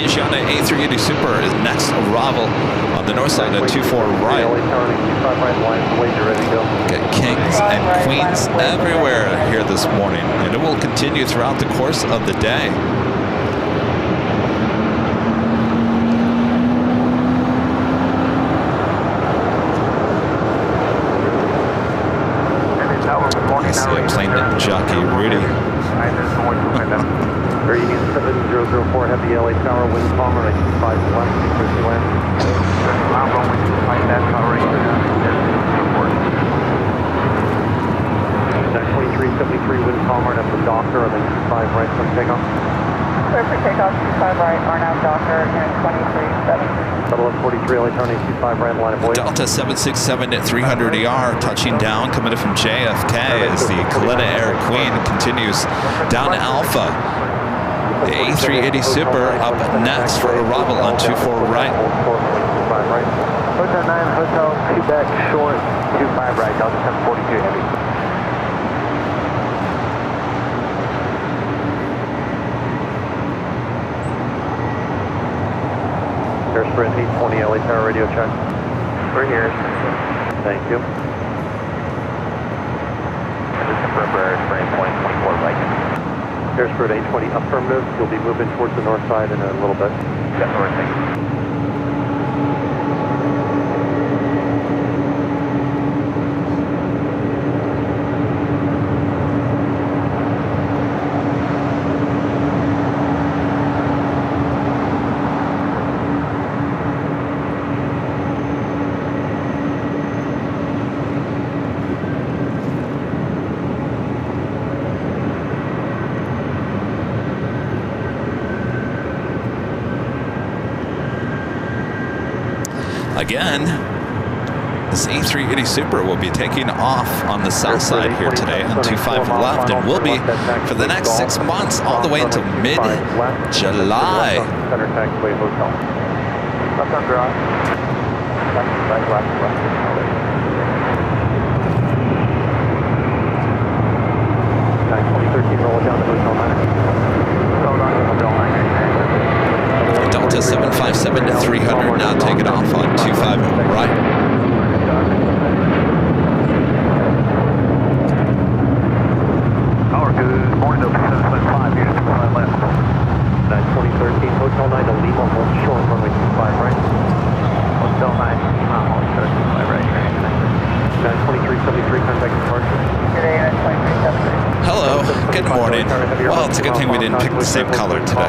Asiana A380 Super is next arrival on the north side, a 24 right. Got kings and queens everywhere here this morning, and it will continue throughout the course of the day. I see a plane jockey, Rudy. 7004 heavy LA Tower, wind calm, runway 25 left, switch land. I'm going to find that tower right now. 2373 wind calm, right up the Docker, runway 25 right from takeoff. Clear for takeoff, 25 right, RNAV Docker, and 2373. Shuttle 43 LA Tower, 25 right, line of void. Delta 767-300ER touching down, coming in from JFK as the Coletta Air Queen continues down Alpha. The A380 Super up next for arrival on 24 right. Hotel 9, Hotel Quebec short, 25 right, Delta 742 heavy. Sprint 820 LA Tower radio check. We're here. Thank you. Just confirm for Airspring 2024 Viking. Airspread 820 affirmative. You'll be moving towards the north side in a little bit. Got north, thank you. Again, this A380 Super will be taking off on the south side here today on 25 left and will be for the next 6 months all the way until mid-July. Center Taxiway Hotel. Left on garage. Left. 92013, roll it down to Hotel 9. Hold on to Hotel 9. Delta 757 to 300 now taking off on 25 right. Tower, good morning, Delta 775, unit 25 left. 92013, Hotel 9 to Lima, hold short, runway 25 right. Hotel 9, hold short, 25 right. 92373, contact departure. Today, 92373. Hello, good morning. Well, it's a good thing we didn't pick the same color today.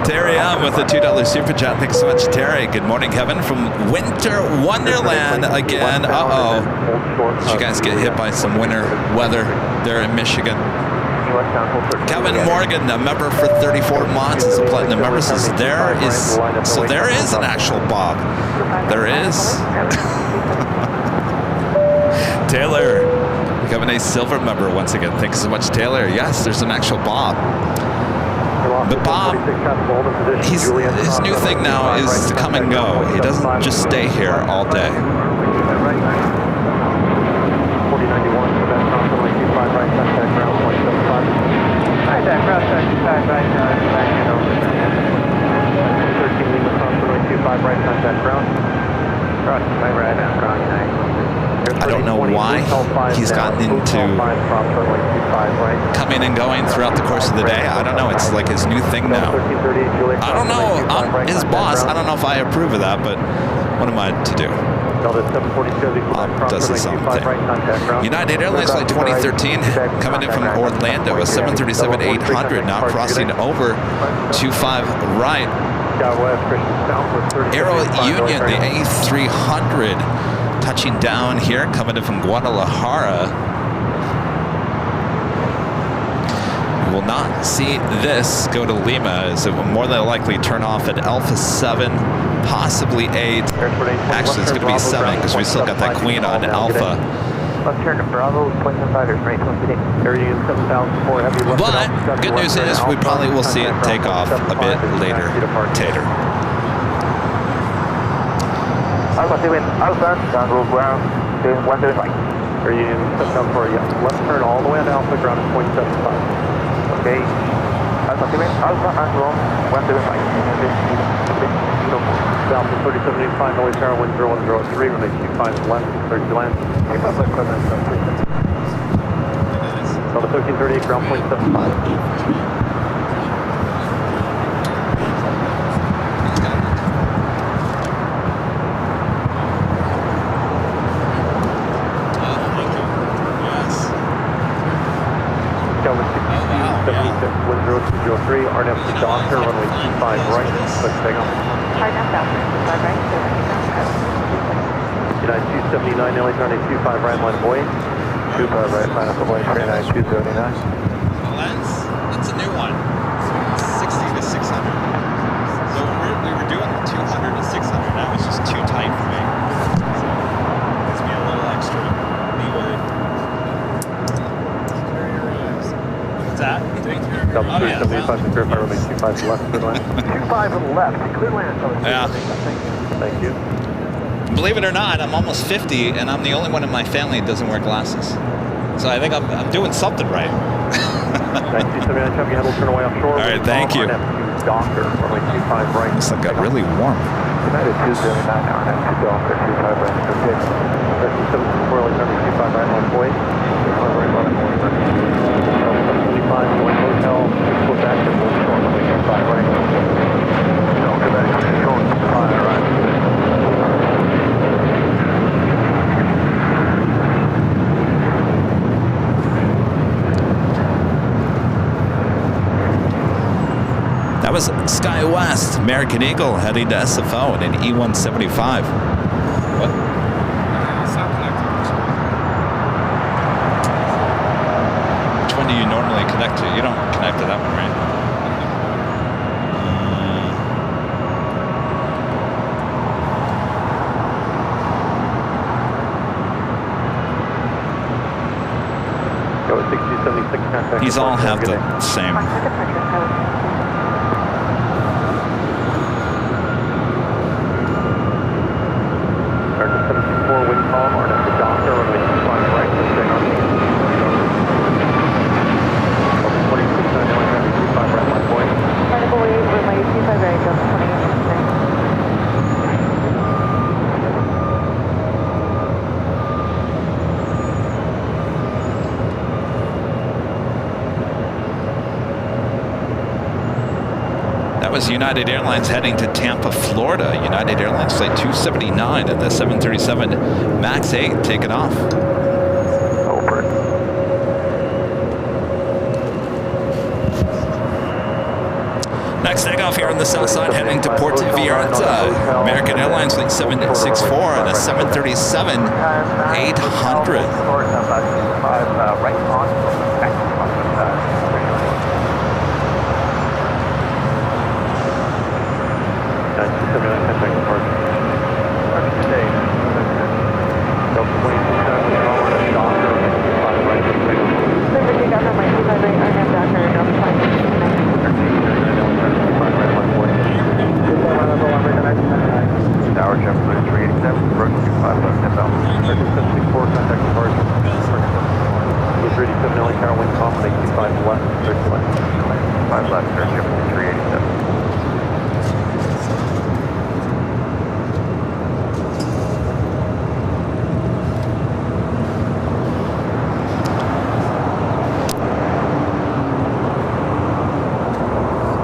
Terry, I'm with the $2 Super Chat. Thanks so much, Terry. Good morning, Kevin from Winter Wonderland again. Uh-oh. Did you guys get hit by some winter weather there in Michigan? Kevin Morgan, a member for 34 months, is a platinum member, says there is an actual Bob. There is. Taylor, becoming a silver member once again. Thanks so much, Taylor. Yes, there's an actual Bob. But Bob, his new thing now is to come and go. He doesn't just stay here all day. 4091, Quebec, Constantly 25 right, contact ground 175. Contact ground 25 right, back in over. 13 Lima, Constantly 25 right, contact ground. Cross my right, I'm ground 9. I don't know why he's gotten into coming and going throughout the course of the day. I don't know. It's like his new thing now. I don't know. I'm his boss. I don't know if I approve of that, but what am I to do? Does his own thing. United Airlines Flight 2013 coming in from Orlando, a 737-800 now crossing over 25 right. Aero Union, the A300. Touching down here, coming in from Guadalajara. We will not see this go to Lima, as it will more than likely turn off at Alpha 7, possibly 8. Actually, it's going to be 7 because we still got that Queen on Alpha. Left turn to Bravo, point 75, there's right 28. But good news is we probably will see it take off a bit later. Tater. Alpha 7, Alpha, down road ground, 175. Air Union, step down for a left turn all the way on Alpha, ground is 0.75. Okay. Alpha 7, Alpha, and wrong, 175. Down to 3785, LA Tower, wind 0103, runway 25 left, clear to land. Delta 1338, ground 0.75. Wind 0203, RNF to Doctor, runway 25 right, click take off. RNF Doctor, 25 right, United 279, LA Tower, 25 right, line of Boy. 25 right, line of Boy, 279. Lens, that's a new one. 60 to 600. So we were doing 200 to 600. That was just too tight for me. Gives me a little extra leeway. What's that? Delta 375 to verify runway 25 left, clear land. 25 left, clear land. Yeah. Thank you. Believe it or not, I'm almost 50, and I'm the only one in my family that doesn't wear glasses. So I think I'm doing something right. 979 Chevy Head will turn away offshore. All right, thank you. Docker, runway 25 right. Looks like got really warm. United 209, RNF to Docker, 25 right, okay. 774, like runway 25 right, on boy. 25 right, on boy. 775, one hotel, equal back to full short, runway 25 right. Docker back to short, 5 right. That was Sky West, American Eagle heading to SFO in an E175. What? It's not connected. Which one do you normally connect to? You don't connect to that one, right? Go 6276 contact. These all have the same. Was United Airlines heading to Tampa, Florida. United Airlines flight 279 and the 737 MAX 8 taking off. Over. Next takeoff here on the south side heading to Puerto Vallarta. American Airlines flight 764 and a 737 800. Right on. Tower jump 387, approach 25 left inbound. 764, contact departure. 387, LA Tower, wind calm, 25 left, 5 left, airship 387.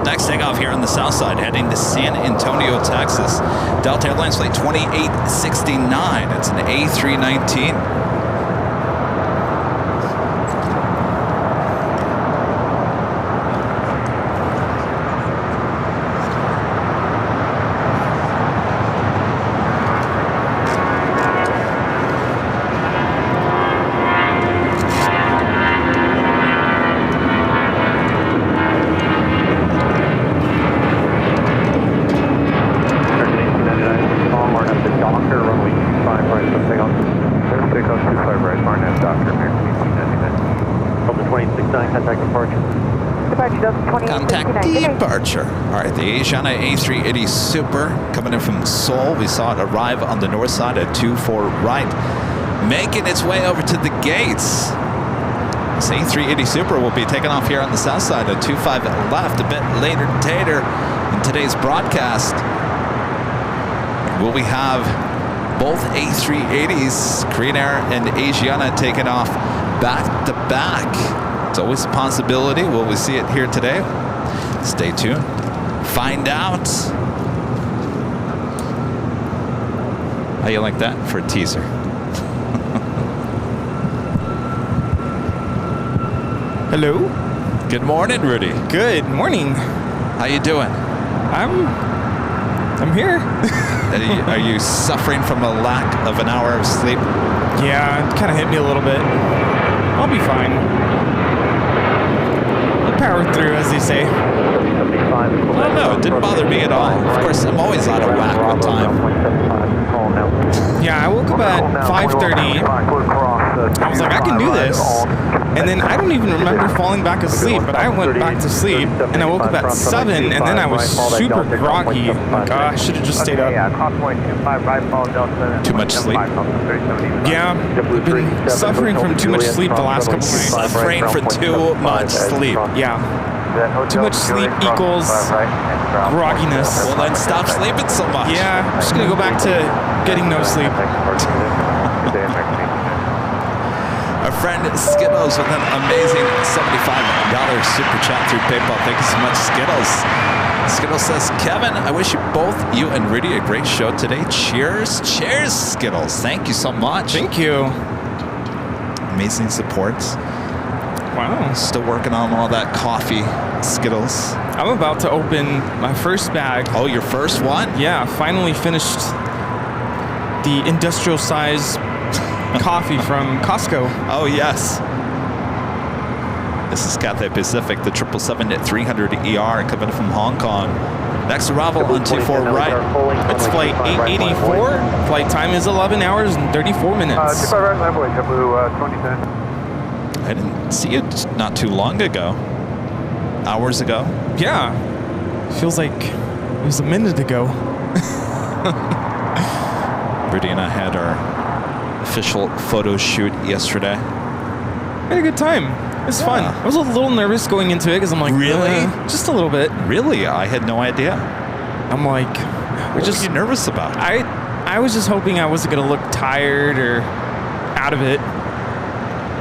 Next takeoff here on the south side, heading to San Antonio, Texas. Delta Airlines flight 2869. It's an A319. Contact departure. All right, the Asiana A380 Super coming in from Seoul. We saw it arrive on the north side at 24 right, making its way over to the gates. This A380 Super will be taking off here on the south side at 25 left. A bit later in today's broadcast, will we have both A380s, Korean Air and Asiana, taking off back to back? It's always a possibility. Will we see it here today? Stay tuned. Find out. How you like that for a teaser? Hello. Good morning, Rudy. Good morning. How you doing? I'm here. Are you suffering from a lack of an hour of sleep? Yeah, it kind of hit me a little bit. I'll be fine. We'll power through, as they say. Oh, no, it didn't bother me at all. Of course, I'm always out of whack with time. Yeah, I woke up at 5:30. I was like, I can do this. And then I don't even remember falling back asleep, but I went back to sleep, and I woke up at 7, and then I was super groggy. Like, oh, I should have just stayed up. Too much sleep? Yeah, I've been suffering from too much sleep the last couple nights. Suffering for too much sleep. Yeah. Too much sleep equals grogginess. Well, then stop sleeping so much. Yeah, I'm just gonna go back to getting no sleep. Our friend Skittles with an amazing $75 super chat through PayPal. Thank you so much, Skittles. Skittles says, Kevin, I wish you both, you and Rudy, a great show today. Cheers. Cheers, Skittles. Thank you so much. Thank you. Amazing support. Wow. Still working on all that coffee, Skittles. I'm about to open my first bag. Oh, your first one? Yeah, finally finished the industrial size coffee from Costco. Oh, yes. This is Cathay Pacific, the 777-300ER coming from Hong Kong. Next arrival on 24 right. It's flight 884. Flight time is 11 hours and 34 minutes. 25 right, line boy, JetBlue 2010. I didn't see it not too long ago. Hours ago. Yeah. Feels like it was a minute ago. Rudy and I had our official photo shoot yesterday. Had a good time. It was fun. Yeah. I was a little nervous going into it because I'm like, Really? Just a little bit. Really? I had no idea. I'm like, What were you nervous about? I was just hoping I wasn't gonna look tired or out of it.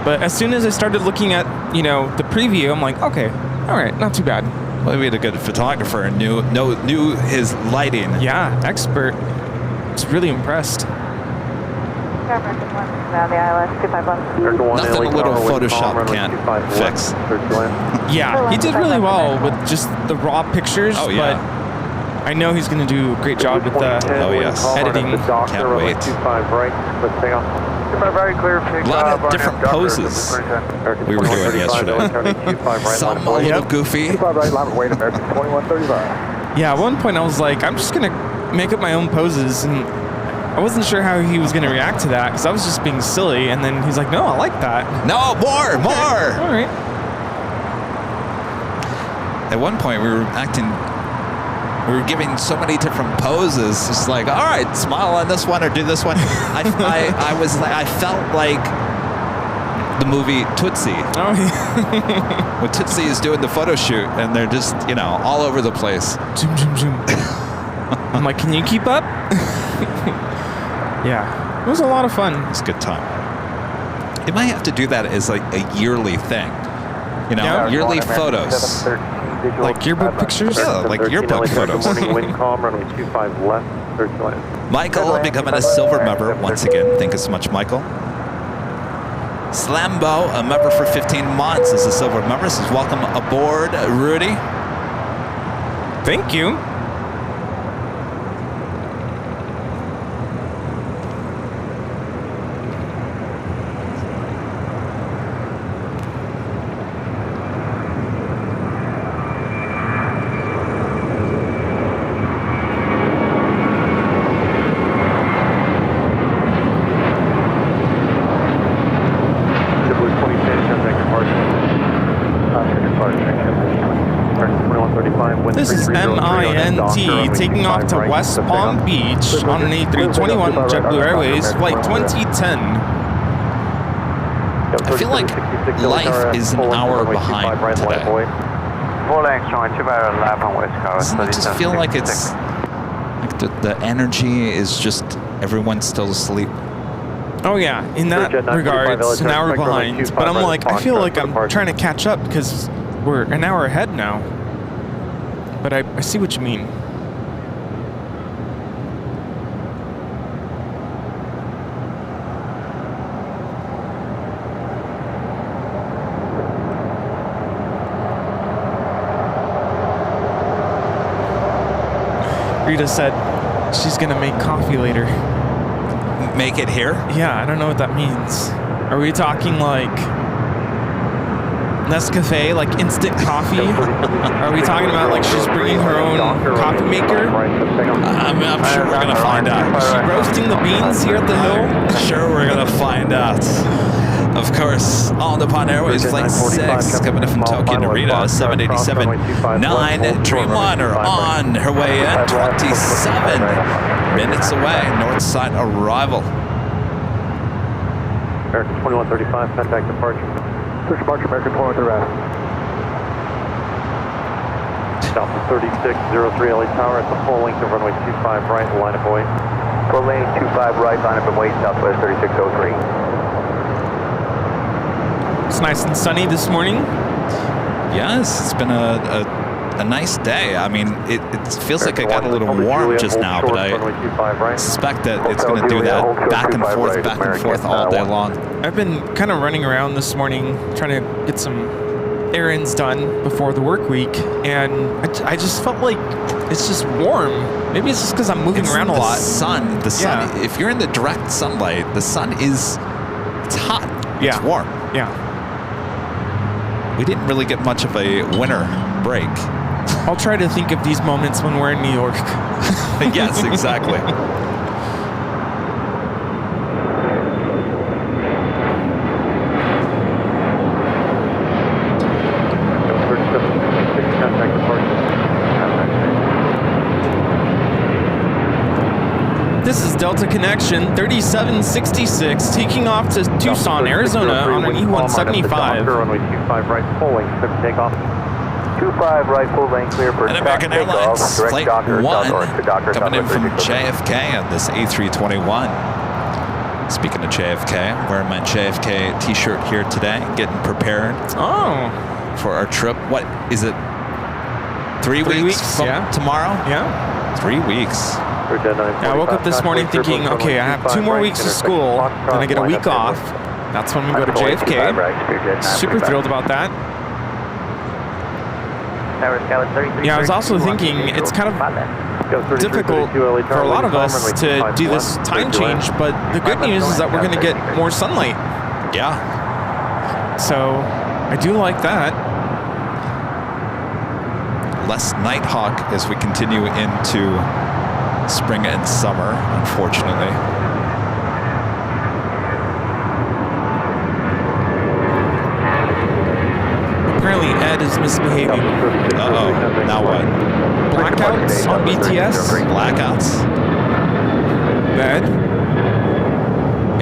But as soon as I started looking at, the preview, I'm like, okay, all right, not too bad. Well, we had a good photographer and knew his lighting. Yeah, expert. I was really impressed. The ILS 251. Nothing a little Photoshop can't fix. Yeah, he did really well with just the raw pictures. Oh, yeah. But I know he's going to do a great job with the editing. Can't wait. Very clear. A lot of different poses we were doing yesterday. Some a little goofy. 25 right, line wait American 2135. Yeah, at one point I was like, I'm just going to make up my own poses. And I wasn't sure how he was going to react to that because I was just being silly. And then he's like, no, I like that. No, more. All right. At one point, we were giving so many different poses. It's like, all right, smile on this one or do this one. I felt like the movie Tootsie. Oh, yeah. When Tootsie is doing the photo shoot and they're just, all over the place. Zoom, zoom, zoom. I'm like, can you keep up? Yeah, it was a lot of fun. It's a good time. You might have to do that as like a yearly thing. Yearly photos. Like yearbook pictures? Yeah, like yearbook photos. Michael becoming a silver member once again. Thank you so much, Michael. Slambo, a member for 15 months, is a silver member. Says, welcome aboard, Rudy. Thank you. This is MINT taking off to West Palm Beach on an A321 JetBlue Airways flight 2010. I feel like life is an hour behind today. Doesn't it just feel like it's like the energy is just everyone's still asleep? Oh yeah, in that regard, it's an hour behind. But I'm like, I feel like I'm trying to catch up because we're an hour ahead now. But I see what you mean. Rita said she's gonna make coffee later. Make it here? Yeah, I don't know what that means. Are we talking like Nescafe, like instant coffee? Are we talking about like she's bringing her own coffee maker? I'm sure we're gonna find out. Is she roasting the beans here at the hill? Sure, we're gonna find out. Of course, on the Pond Airways, Flight 6, coming in from Tokyo, Narita, 787-9, Dream Liner on her way in, 27 minutes away, north side arrival. American 2135, contact departure. Push departure, American 2135. Delta 3603 LA Tower at the full length of runway 25 right, line of way. Full lane 25 right, line up and wait, Southwest 3603. It's nice and sunny this morning. Yes, it's been a nice day. I mean, it feels like it got a little warm just now, but I suspect that it's going to do that back and forth all day long. I've been kind of running around this morning trying to get some errands done before the work week, and I just felt like it's just warm. Maybe it's just because I'm moving around a lot. The sun, if you're in the direct sunlight, the sun it's hot. Yeah. It's warm. Yeah. We didn't really get much of a winter break. I'll try to think of these moments when we're in New York. Yes, exactly. This is Delta Connection 3766 taking off to Tucson, Arizona on an E175. Runway 25 right, full length, clear for takeoff. 25 right, full lane clear for And American Airlines Flight 1 coming in from JFK on this A321. Speaking of JFK, I'm wearing my JFK t-shirt here today, getting prepared for our trip. What is it? 3 weeks from tomorrow? Yeah. 3 weeks. I woke up this morning thinking, okay, I have 2 more weeks of school, then I get a week off. That's when we go to JFK. Super thrilled about that. Yeah, I was also thinking it's kind of difficult for a lot of us to do this time change, but the good news is that we're going to get more sunlight. Yeah. So I do like that. Less Nighthawk as we continue into spring and summer, unfortunately. Apparently Ed is misbehaving. Uh-oh, now what? Blackouts on BTS? Blackouts?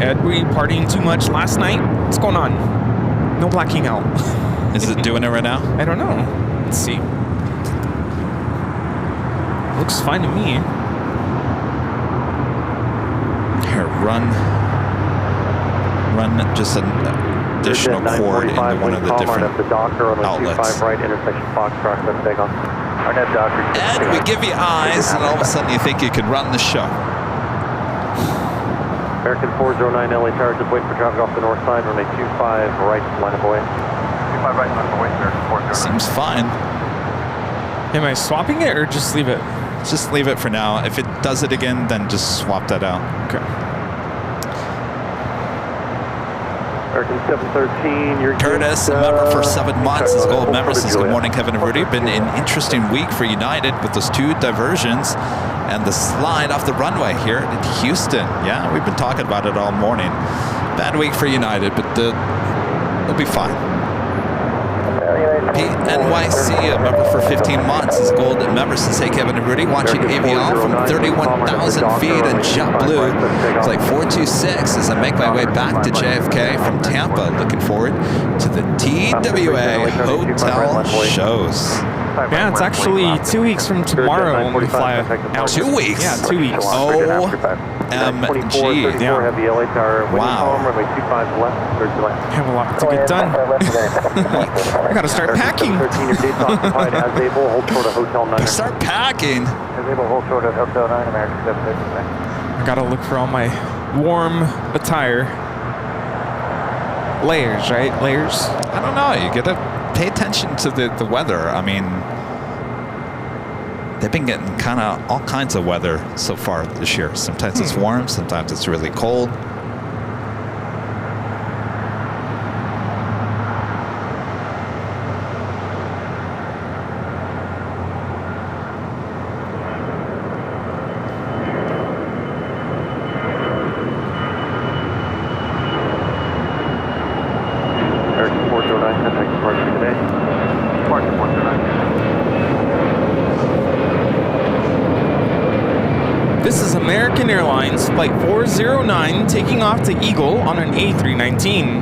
Ed, were you partying too much last night? What's going on? No blacking out. Is it doing it right now? I don't know. Let's see. Looks fine to me. Here, run just an additional cord into one of the different outlets. And we give you eyes, and all of a sudden you think you can run the show. American 409 LA Tower, just wait for traffic off the north side, runway 25 right, line of way. 25 right, line of way, American 409. Seems fine. Am I swapping it or just leave it? Just leave it for now. If it does it again, then just swap that out. Okay. American 713, you're Curtis, a member for 7 months, as gold member says, good morning, Kevin and Rudy. Been an interesting week for United with those 2 diversions and the slide off the runway here in Houston. Yeah, we've been talking about it all morning. Bad week for United, but they'll be fine. NYC, a member for 15 months, is gold member says, hey Kevin and Rudy, watching AVL from 31,000 feet in JetBlue. It's like 426 as I make my way back to JFK from Tampa. Looking forward to the TWA hotel shows. Yeah, it's actually 2 weeks from tomorrow when we fly out. 2 weeks? Yeah, 2 weeks. OMG. Yeah. Wow. I have a lot to get done. I gotta start packing. Start packing. I gotta look for all my warm attire. Layers, right? Layers? I don't know. You gotta pay attention to the weather. I mean, they've been getting kind of all kinds of weather so far this year. Sometimes it's warm, sometimes it's really cold. This is American Airlines Flight 409 taking off to Eagle on an A319.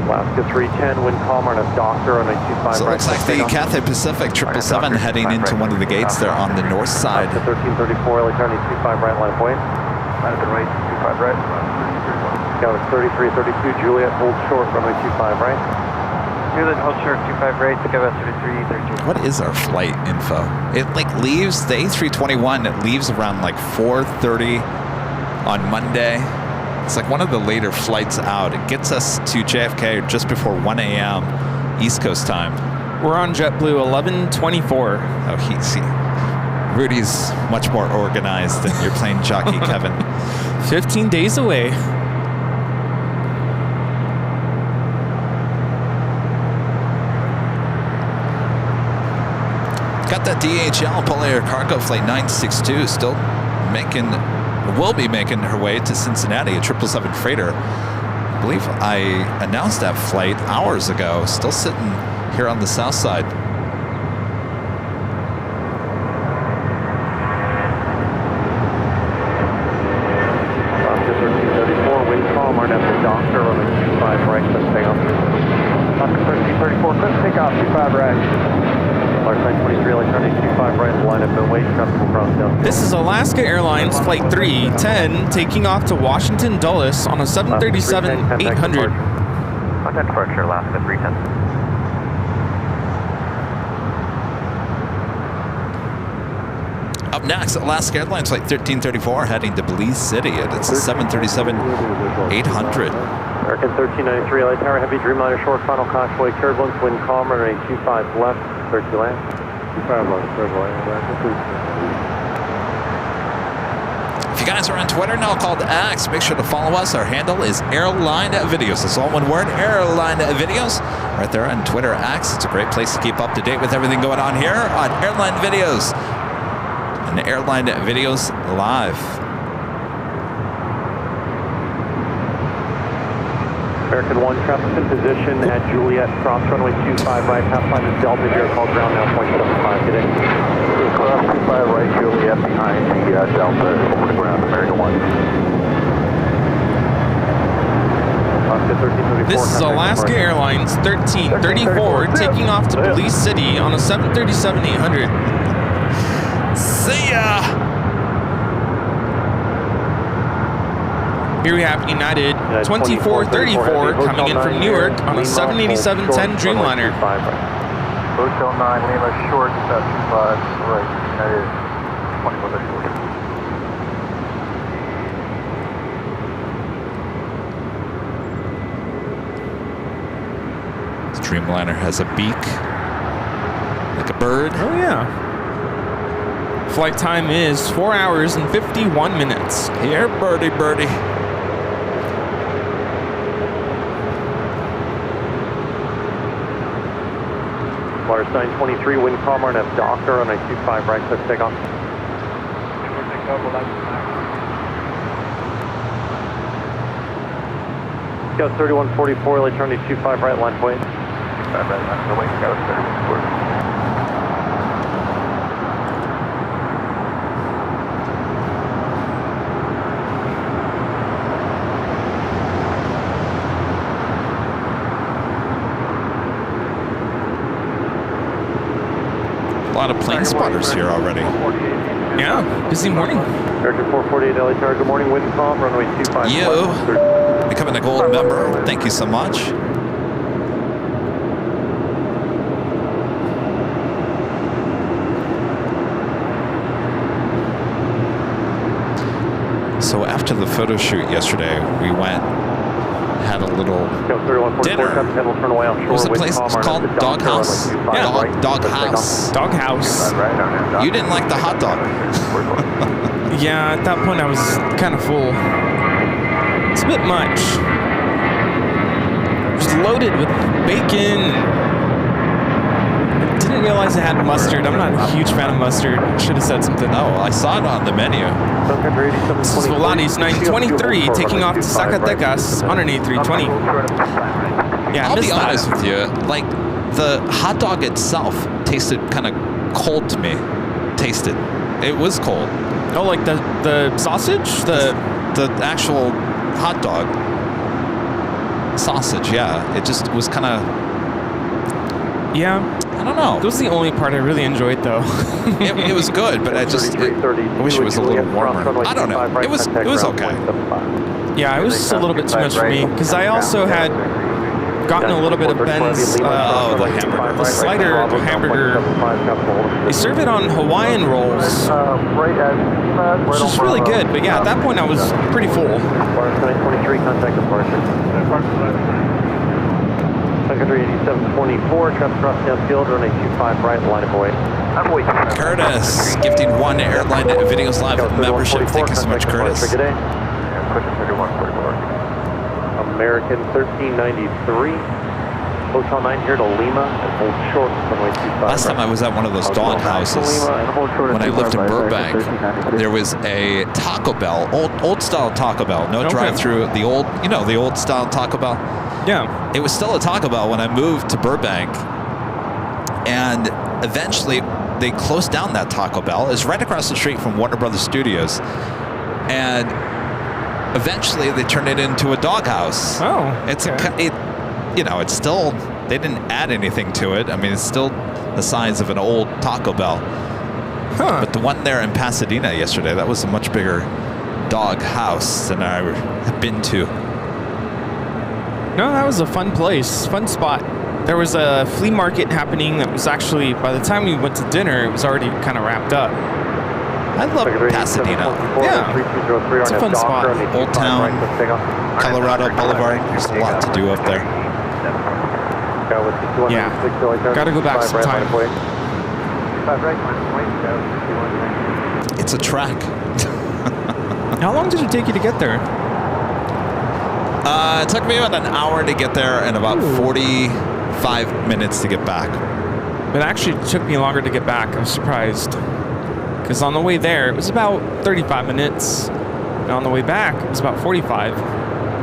Wow, Alaska 310, wind calm, RNF Doctor on a 25 So it right. looks like the Cathay Pacific 777 heading into one of the gates there on the north side. Alaska 1334, LA turning 25 right, line of way. Line of the right, 25 right. Scout 3332, Juliet, hold short, runway 25 right. Juliet, hold short, 25 right, Skyvest 3332. What is our flight info? It like leaves, the A321, it leaves around like 4:30 on Monday. It's like one of the later flights out. It gets us to JFK just before 1 a.m. East Coast time. We're on JetBlue 1124. Oh, Rudy's much more organized than your plane jockey, Kevin. 15 days away. Got that DHL Polair Cargo Flight 962 still will be making her way to Cincinnati, a 777 freighter. I believe I announced that flight hours ago, still sitting here on the south side. Alaska 1334, wind calm, RNF Doctor on a 25 right, let's take off. Alaska 1334, let's take off, 25 right. Large 923, LA turning 25 right, line up and wait, traffic will cross down. This is Alaska Airlines Flight 310 taking off to Washington Dulles on a 737-800. Contact departure, Alaska 310. Up next, Alaska Airlines Flight 1334 heading to Belize City. It's a 737-800. American 1393, LA Tower, heavy Dreamliner, short final convoy, turbulence, wind calm, runway 25 left, clear to land. 25 left, clear to land. If you guys are on Twitter now called X, make sure to follow us. Our handle is Airline Videos. It's all one word, Airline Videos. Right there on Twitter X. It's a great place to keep up to date with everything going on here on Airline Videos and Airline Videos Live. American 1, traffic in position at Juliet, cross runway 25 right, Pathfinder Delta here, call ground now, 0.75, get in. Cross 25 right, Juliet behind the Delta, over the ground, American 1. Alaska 1334. This is Alaska Airlines 1334 taking off to Belize City on a 737-800. See ya! Here we have United 2434 coming in from Newark on a 787-10 Dreamliner. Hotel 9, Lima short, 25 right, United 2434. This Dreamliner has a beak, like a bird. Oh yeah. Flight time is 4 hours and 51 minutes. Here, birdie, birdie. Lars 923, wind calm, RNF Doctor on a 25 right, let's take off. Scout 3144, LA turning 25 right, line point. 25 right, line of the way, Scout 3144. A lot of plane spotters here already. Yeah, busy morning. American 448, LA Tower, good morning, wind calm, runway 25 You left. becoming a gold member. Thank you so much. So after the photo shoot yesterday, we went, had a little dinner. What was the place called? Doghouse? Yeah. Doghouse. Doghouse. You didn't like the hot dog. Yeah, at that point I was kind of full. It's a bit much. Just loaded with bacon. Didn't realize it had mustard. I'm not a huge fan of mustard. Should have said something. Oh, I saw it on the menu. This is Volaris 923 taking off to Zacatecas on an A320. Yeah, I I'll be missed honest that. with you. Like, the hot dog itself tasted kind of cold to me. Tasted. It was cold. Oh, like the sausage? The actual hot dog. sausage, yeah. It just was kind of, Yeah. I don't know. That was the only part I really enjoyed, though. It was good, but I wish it was a little warmer. I don't know. It was okay. Yeah, it was a little bit too much for me because I also had gotten a little bit of Ben's the hamburger. the slider hamburger. They serve it on Hawaiian rolls, which is really good. But yeah, at that point I was pretty full. 23, contact departure. Country 8724, traffic cross downfield, runway 25 right, line of way. Curtis, gifting 1 Airline Videos Live membership. Thank you so much, Curtis. American 1393, Hotel 9 here to Lima, and Old Short, runway 25. Last time I was at one of those dog houses, when I lived in Burbank, there was a Taco Bell, old style Taco Bell, no drive-through, the old style Taco Bell. Yeah. It was still a Taco Bell when I moved to Burbank, and eventually they closed down that Taco Bell. It's right across the street from Warner Brothers Studios, and eventually they turned it into a doghouse. Oh, it's okay. it's still, they didn't add anything to it. I mean, it's still the size of an old Taco Bell. Huh. But the one there in Pasadena yesterday, that was a much bigger dog house than I have been to. No, that was a fun place, fun spot. There was a flea market happening that was actually, by the time we went to dinner, it was already kind of wrapped up. I love Pasadena. Yeah, it's a fun spot. Old Town, Colorado Boulevard. There's a lot to do up there. Yeah, gotta go back sometime. It's a trek. How long did it take you to get there? It took me about an hour to get there and about 45 minutes to get back. It actually took me longer to get back. I was surprised. Because on the way there, it was about 35 minutes. And on the way back, it was about 45.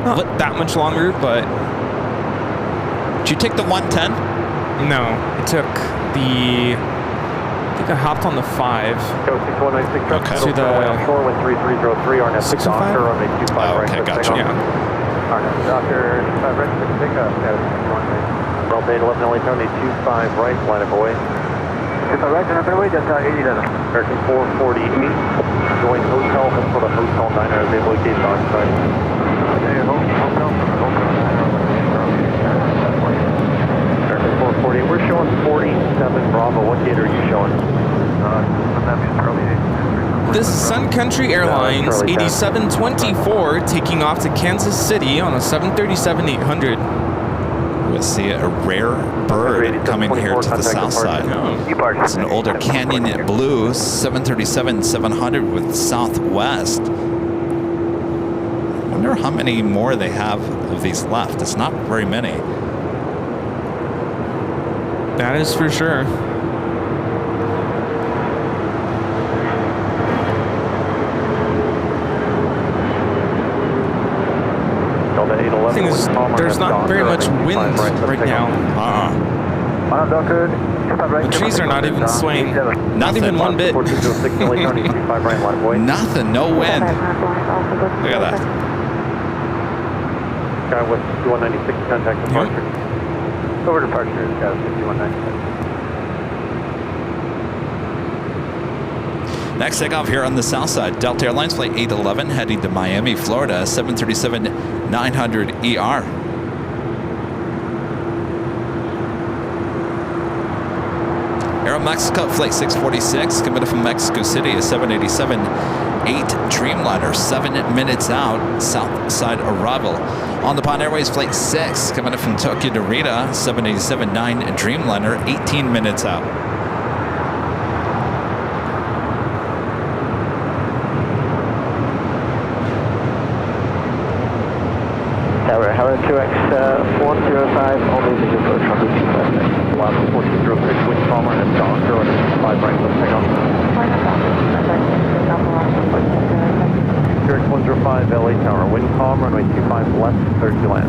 Not that much longer, but... Did you take the 110? No, it took the... I think I hopped on the 5. Okay. To the... 605? Oh, okay, gotcha. Yeah. Doctor 25 right, pick up. Delta 811 LA Tony 25 right, line of way. 25 right, and underway, Delta 811. American 448, join hotel, for the hotel 9 hours, able to gate on site. American 448, we're showing 47 Bravo, what gate are you showing? This is Sun Country Airlines 8724 taking off to Kansas City on a 737-800. We'll see a rare bird coming here to the south side. It's an older Canyon Blue 737-700 with Southwest. I wonder how many more they have of these left. It's not very many. That is for sure. Thing is, there's not very much wind right now. The trees are not even swaying. Not even one bit. Nothing, no wind. Look at that. Sky West 5196, contact departure. Over departure, Sky 5196. Next takeoff here on the south side, Delta Airlines Flight 811 heading to Miami, Florida, 737-900ER. Aeromexico Flight 646 committed from Mexico City, a 787-8 Dreamliner, 7 minutes out, south side arrival. On the Pan Airways Flight 6 committed from Tokyo to Narita, 787-9 Dreamliner, 18 minutes out. Tower 2X 105, only visual approach from the 256. Last 1406, wind calmer and Doctor on 5 right, let's take off. QRX 105, LA Tower, wind calm, runway 25 left, clear to land.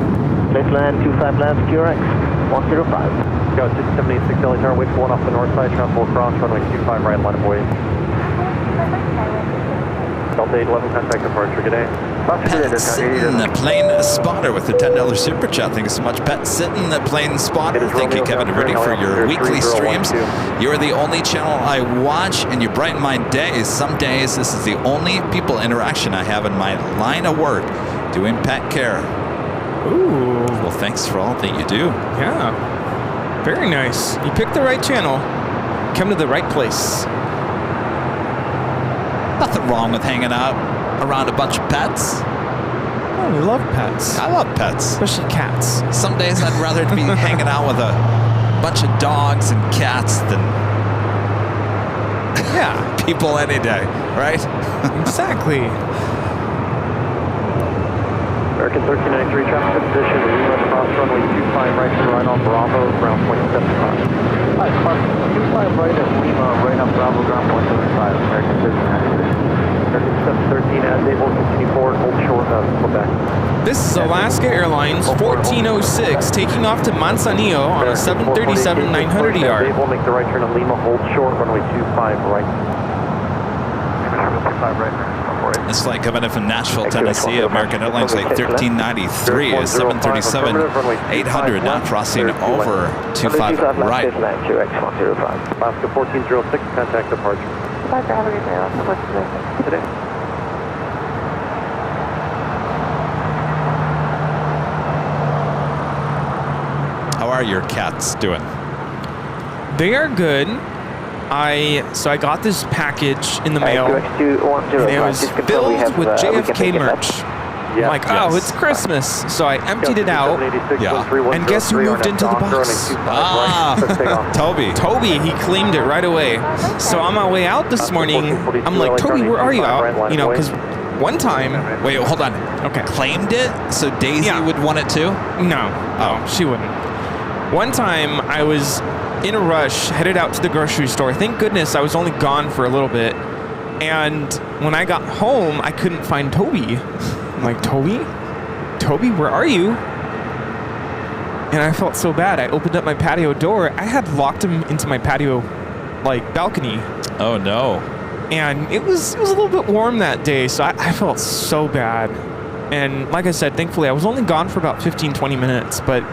Let's land 25 left, QRX 105. Go 6786 LA Tower, wait for one off the north side, transport cross, runway 25 right, line of way. Delta 811, contact departure, good day. Pat Sitton, the plane spotter with the $10 super chat. Thank you so much, Pat Sitton, the plane spotter. Thank you, Kevin and Rudy, for your weekly streams. You are the only channel I watch, and you brighten my days. Some days, this is the only people interaction I have in my line of work, doing pet care. Ooh. Well, thanks for all that you do. Yeah. Very nice. You picked the right channel. Come to the right place. Nothing wrong with hanging out around a bunch of pets. Oh, we love pets. I love pets. Especially cats. Some days I'd rather be hanging out with a bunch of dogs and cats than people any day, right? Exactly. American 1393, traffic position, Lima cross runway 25 right to right on Bravo, ground point 75. Hi, cross 25 right at Lima, right on Bravo, ground point 75, American 1393. American 713 as able, continue forward, hold short of Quebec. This is Alaska Airlines 1406 taking off to Manzanillo on a 737 900 ER. Able, make the right turn on Lima, hold short, runway 25 right. It's like coming in from Nashville, Tennessee. American Airlines like 1393 is 737 800 now crossing over 25 right. Alaska 1406, contact departure. Today. How are your cats doing? They are good. So I got this package in the mail, and it was filled with JFK merch. I'm like, oh, it's Christmas. So I emptied it out, and guess who moved into the box? Toby. Toby, he claimed it right away. So on my way out this morning, I'm like, Toby, where are you out? You know, because one time... Wait, hold on. Okay. Claimed it? So Daisy would want it too? No, she wouldn't. One time, I was in a rush, headed out to the grocery store. Thank goodness I was only gone for a little bit. And when I got home, I couldn't find Toby. I'm like, Toby? Toby, where are you? And I felt so bad. I opened up my patio door. I had locked him into my patio, balcony. Oh, no. And it was a little bit warm that day, so I felt so bad. And like I said, thankfully, I was only gone for about 15, 20 minutes. But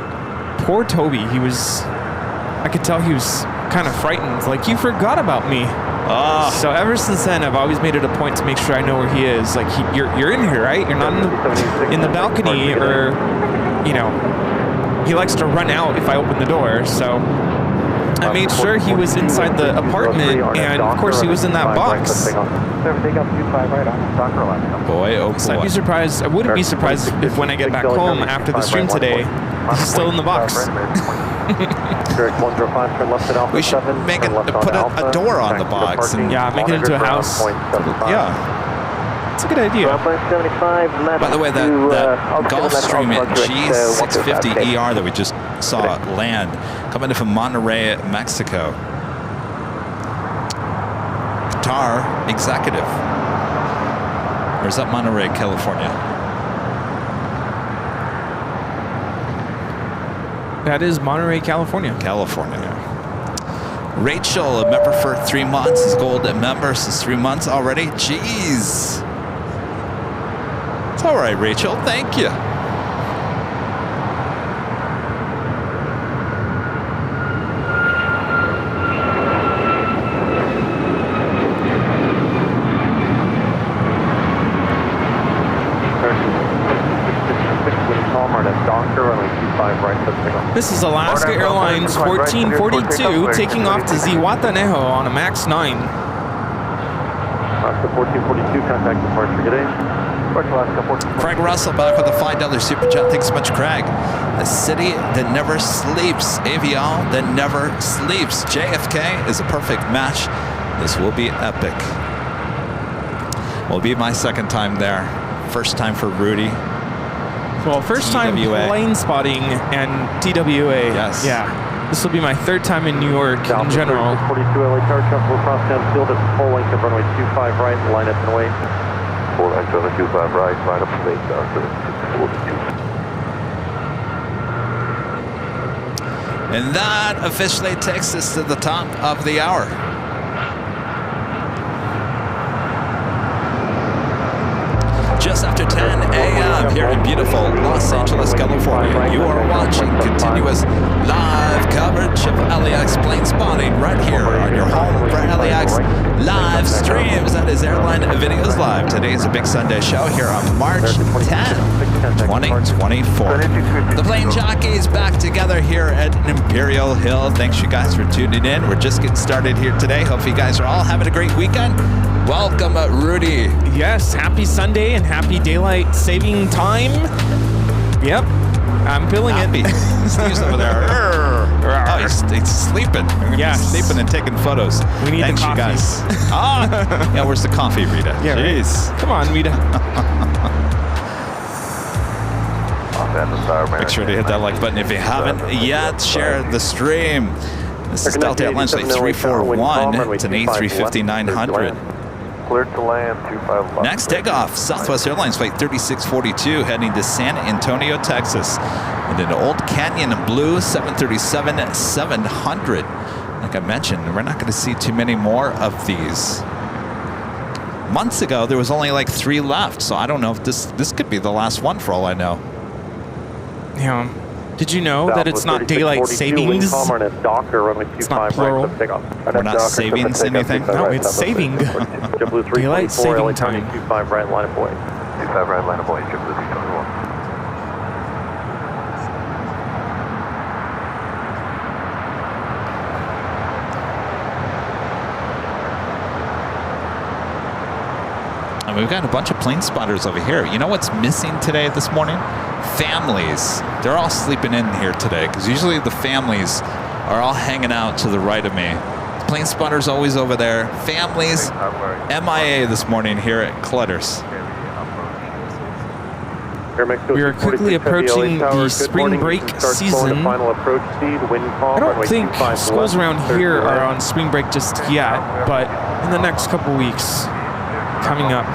poor Toby, I could tell he was kind of frightened. Like, you forgot about me. So ever since then, I've always made it a point to make sure I know where he is. Like, you're in here, right? You're not in the balcony, or, he likes to run out if I open the door. So I made sure he was inside the apartment, and of course he was in that box. Boy, oh boy. So I wouldn't be surprised if when I get back home after the stream today, he's still in the box. We should put a door on the box. And make it into a house. It's a good idea. By the way, that Gulfstream G650ER that we just saw land, coming in from Monterrey, Mexico. Qatar executive. Or is that Monterey, California? That is Monterey, California. California. Rachel, a member for 3 months, is gold member since 3 months already. Jeez. It's all right, Rachel. Thank you. This is Alaska Airlines 1442 taking off to Zihuatanejo on a MAX 9. Alaska 1442, contact departure. Good day. Craig Russell back with a $5 super chat. Thanks so much, Craig. A city that never sleeps. Avion that never sleeps. JFK is a perfect match. This will be epic. Will be my second time there. First time for Rudy. Well, first time plane spotting and TWA. Yes. Yeah. This will be my third time in New York in general. 42 LA tower traffic will cross downfield at full length of runway 25 right, line up and wait. Full length of 25 right, line up and wait, 42. And that officially takes us to the top of the hour. here in beautiful Los Angeles, California. You are watching continuous live coverage of LAX plane spotting right here on your home for LAX live streams. That is Airline Videos Live. Today is a big Sunday show here on March 10th, 2024. The plane jockeys back together here at Imperial Hill. Thanks you guys for tuning in. We're just getting started here today. Hope you guys are all having a great weekend. Welcome, Rudy. Yes, happy Sunday and happy daylight saving time. Yep, I'm feeling it. Steve's over there. Oh, he's sleeping. Yes. He's sleeping and taking photos. We need Thanks, the coffee. you guys. Yeah, where's the coffee, Rita? Yeah, Jeez. Right. Come on, Rita. Make sure to hit that like button if you haven't yet. Share the stream. This is Delta Airlines Flight 341. It's an A350-900. Cleared to land, 25 left. Next takeoff, Southwest Airlines Flight 3642 heading to San Antonio, Texas. And an Old Canyon Blue 737-700. Like I mentioned, we're not going to see too many more of these. Months ago, there was only like 3 left, so I don't know if this could be the last one for all I know. Yeah. Did you know that it's not daylight savings? It's not plural. We're not savings anything? No, it's saving. Daylight saving time. 25 right line of boy. 25 right line of boy, JetBlue 321. And we've got a bunch of plane spotters over here. You know what's missing today this morning? Families. They're all sleeping in here today because usually the families are all hanging out to the right of me. The plane spotter's always over there. Families MIA this morning here at Clutters. We are quickly approaching the spring break season. I don't think schools around here are on spring break just yet, but in the next couple weeks coming up.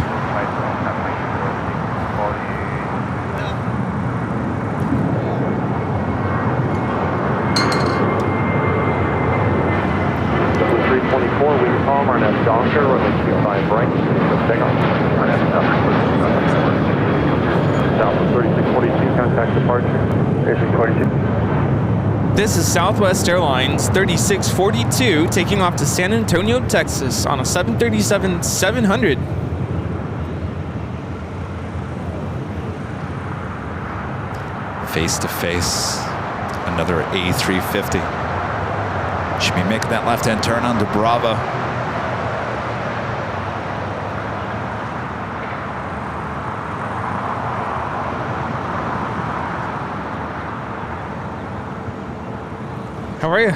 Docker, runway 25 right, takeoff. Southwest 3642, contact departure. 3642. This is Southwest Airlines 3642 taking off to San Antonio, Texas on a 737-700. Face to face, another A350. Should be making that left-hand turn onto Bravo. How are you?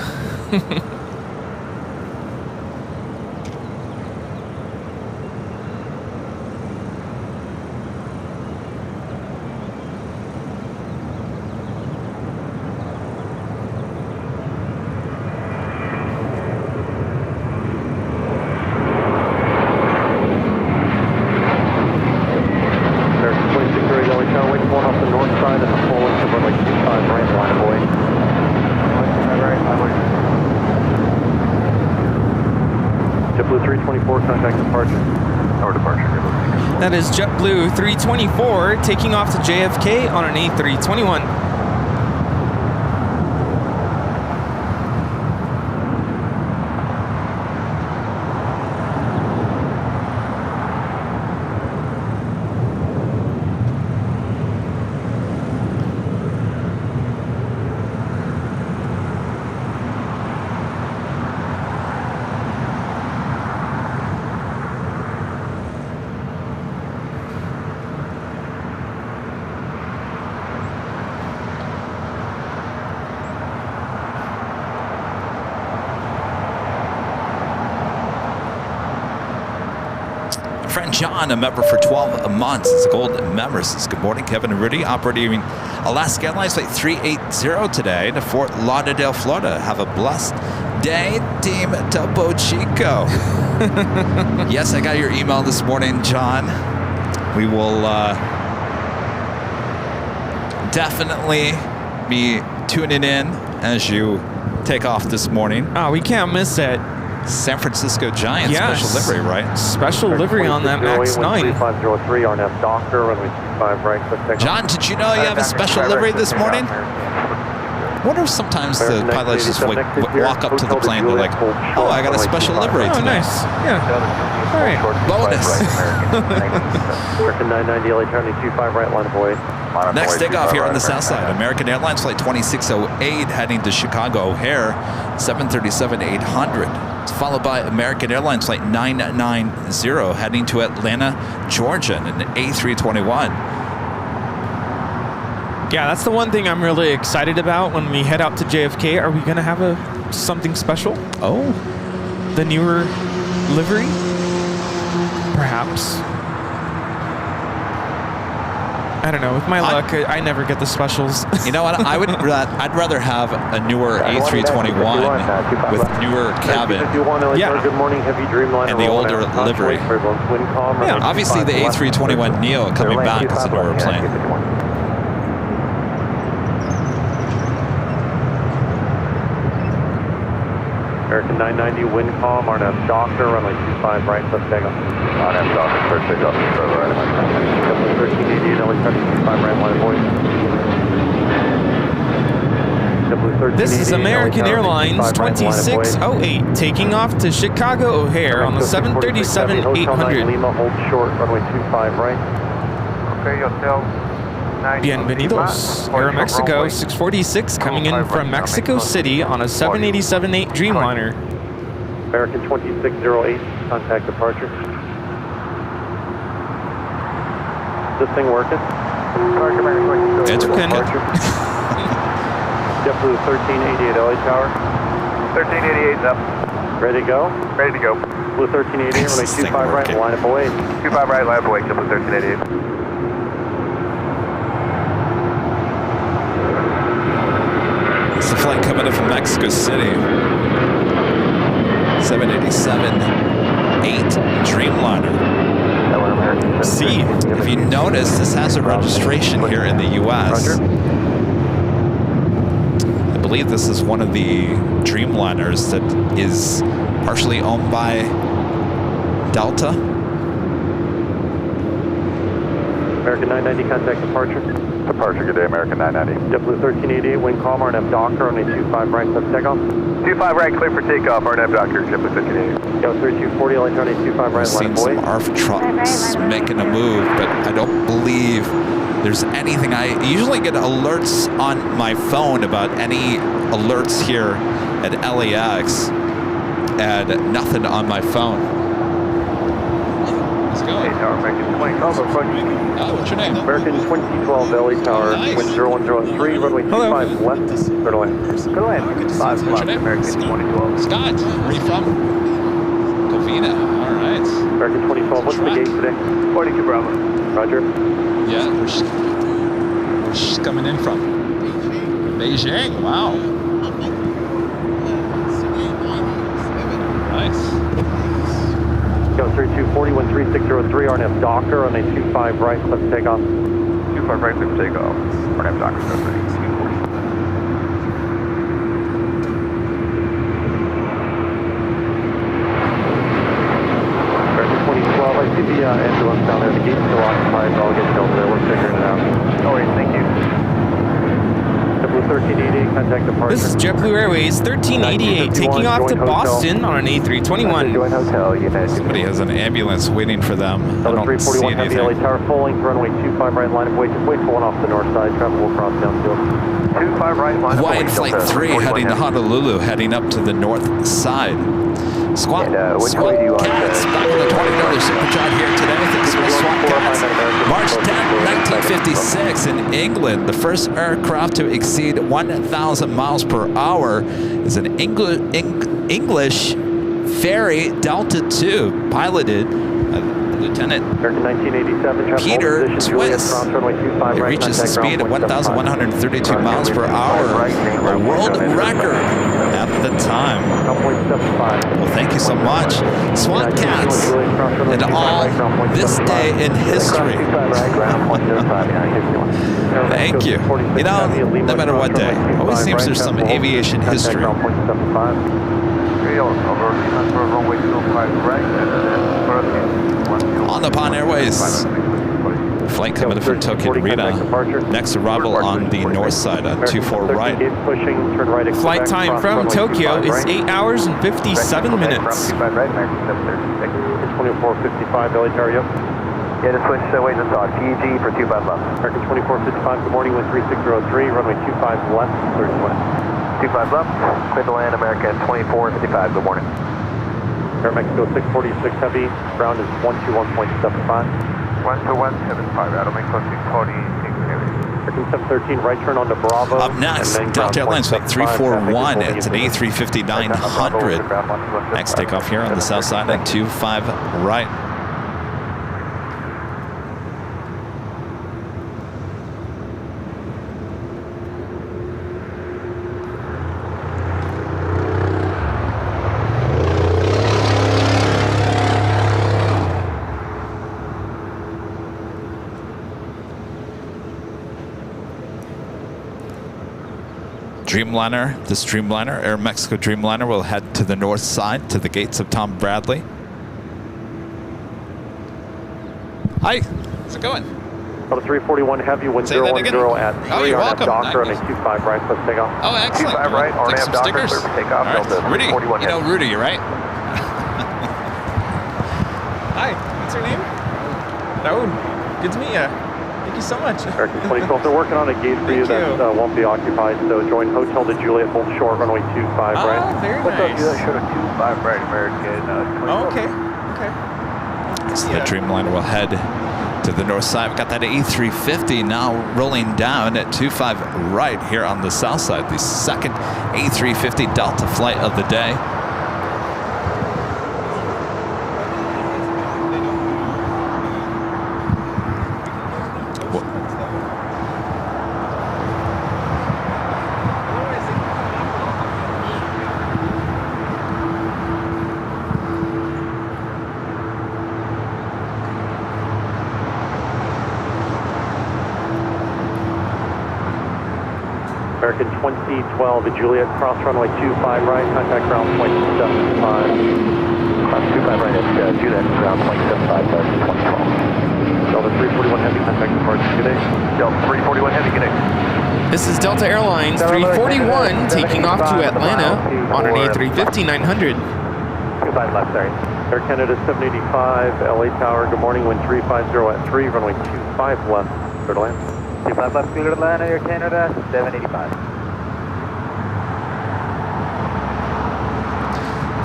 There's 26 already going down, wing one off the north side and the full length of runway 25 right line of boy. JetBlue 324, contact departure. Or departure. That is JetBlue 324 taking off to JFK on an A321. Friend John, a member for 12 months. It's a gold member. Says, good morning, Kevin and Rudy. Operating Alaska Airlines Flight 380 today to Fort Lauderdale, Florida. Have a blessed day, Team Topo Chico. Yes, I got your email this morning, John. We will definitely be tuning in as you take off this morning. Oh, we can't miss it. San Francisco Giants special livery, right? Special livery on that Max 9. 3503 RNF Doctor, runway 25 right, clip takeoff. John, did you know you have a special livery this morning? I wonder if sometimes the pilots just like walk up to the plane and they're like, oh, I got a special livery today. Oh, nice. Yeah. All right. Bonus. American 990 LA turning 25 right, line of way. Next takeoff here on the south side. American Airlines flight 2608 heading to Chicago O'Hare, 737-800. It's followed by American Airlines flight 990 heading to Atlanta, Georgia, in an A321. Yeah, that's the one thing I'm really excited about when we head out to JFK. Are we going to have something special? Oh. The newer livery? Perhaps. I don't know. With my luck, I never get the specials. You know what? I'd rather have a newer A321 with newer cabin. Yeah. Good morning, heavy Dreamliner. And the older livery. Yeah. Obviously, the A321 Neo coming back is a newer plane. American 990 Windcom, RNF Doctor, runway 25 right, clip takeoff. RNF Doctor, first takeoff, right. 1388, LA 25 right, line of voice. This is American Airlines 2608 taking off to Chicago O'Hare on the 737-800. Lima, hold short, runway 25 right. Okay, yourself. Bienvenidos. Aeromexico 646 coming in from Mexico City on a 787-8 Dreamliner. American 2608, contact departure. Is this thing working? It's working. JetBlue 1388 LA Tower. 1388 up. Ready to go? Ready to go. Blue 1388, runway 25 right, line up away. 25 right, line up away, JetBlue 1388. It's the flight coming in from Mexico City. 787-8 Dreamliner. See, if you notice, this has a registration here in the U.S. I believe this is one of the Dreamliners that is partially owned by Delta. American 990, contact departure. Departure, good day, American 990. JetBlue 1388, wind calm, RNF Doctor, runway 25 right, clip takeoff. 25 right, clear for takeoff, RNF Doctor, JetBlue 1388. Go 3240, LA turning 25 right, I've seen some ARF trucks making a move, but I don't believe there's anything. I usually get alerts on my phone about any alerts here at LAX, and nothing on my phone. Let's go. Hey, Tower, American 2012, What's your name? American 2012 LA Tower, wind 0103, runway 25 left, clear to land. Clear to land, 5 left, American 2012. Scott, where are you from? Covina, all right. American 2012, what's the gate today? 42 Bravo. Roger. Yeah, where's she coming in from? Beijing, wow. Nice. Go 3240, 13603, RNF Doctor, runway 25 right, clip takeoff. 25 right, clear for takeoff, RNF Doctor, 240. I see the ambulance down there. The gate's still occupied, so I'll get you over there. We're figuring it out. All right, thank you. JetBlue 1388, contact departure. This is JetBlue Airways 1388 taking off to Boston on an A321. Join hotel, United. Somebody has an ambulance waiting for them. I don't see 341 Heavy LA anything. Tower, full length, runway 25 right, line of way. Just wait for one off the north side. Traffic will cross downfield. 25 right, line of Hawaiian way, Flight Delta, 3 heading to 41 Honolulu, heading up to the north side. Squat, And, which SWAT way do you want Cats, to- back on the $20 Supercharge here today. Thanks to SWAT Cats. March 10, 1956 in England, the first aircraft to exceed 1,000 miles per hour is an English ferry Delta II, piloted by Lieutenant American 1987, Peter Swiss. It reaches a speed of 1,132 miles per hour, a world record at the time. Well, thank you so much, SWAT Cats, and all this day in history. Thank you. You know, no matter what day, always seems there's some aviation history. On the Pond Airways. Flight coming in from Tokyo to Rita. Next arrival on the north side at 24 right. Flight time from Tokyo is 8 hours and 57 minutes. 2455, LA Tower, yep. Yeah, just switch ways and thought. PG for 25 left. American 2455, good morning, wind 3603, runway 25 left, 31. 25 left, clear to land, American 2455, good morning. Air Mexico 646 heavy, ground is 121.75. 12175, Adam Mexico 646 heavy. American 713, right turn onto Bravo. Up next, Delta Airlines Flight 341. It's an A350-900. Next takeoff here on the south side at 25 right. Dreamliner, this Dreamliner, Air Mexico Dreamliner will head to the north side to the gates of Tom Bradley. Hi, how's it going? Out of 341 heavy, wind 010 at 3 you're on welcome. Docker and a 25 right, let's take off. Oh, excellent. 25 right, Take some Docker, stickers. clear for takeoff, All right. Delta Rudy, 41 you know heavy. Rudy, right? Hi, what's your name? Raul. Good to meet you. Thank you so much. American 2012, they're working on a gate for you that won't be occupied, so join Hotel de Juliet, hold short, runway 25 right. Oh, very What's up, nice. Juliet? Show 25 right, American 24. Oh, okay. So the Dreamliner will head to the north side. We've got that A350 now rolling down at 25 right here on the south side. The second A350 Delta flight of the day. American 2012 at Juliet, cross runway 25 right, contact ground point 75. Cross 25 right at Juliet, ground point 75, 2012. Delta 341 heavy, contact departure, good day. Delta 341 heavy, good day. This is Delta Airlines 341 taking off to Atlanta on an A350-900. 25 left, sorry. Air Canada 785, LA Tower, good morning, wind 350 at 3, runway 25 left, clear to land. 25 left, clear to land, Air Canada 785.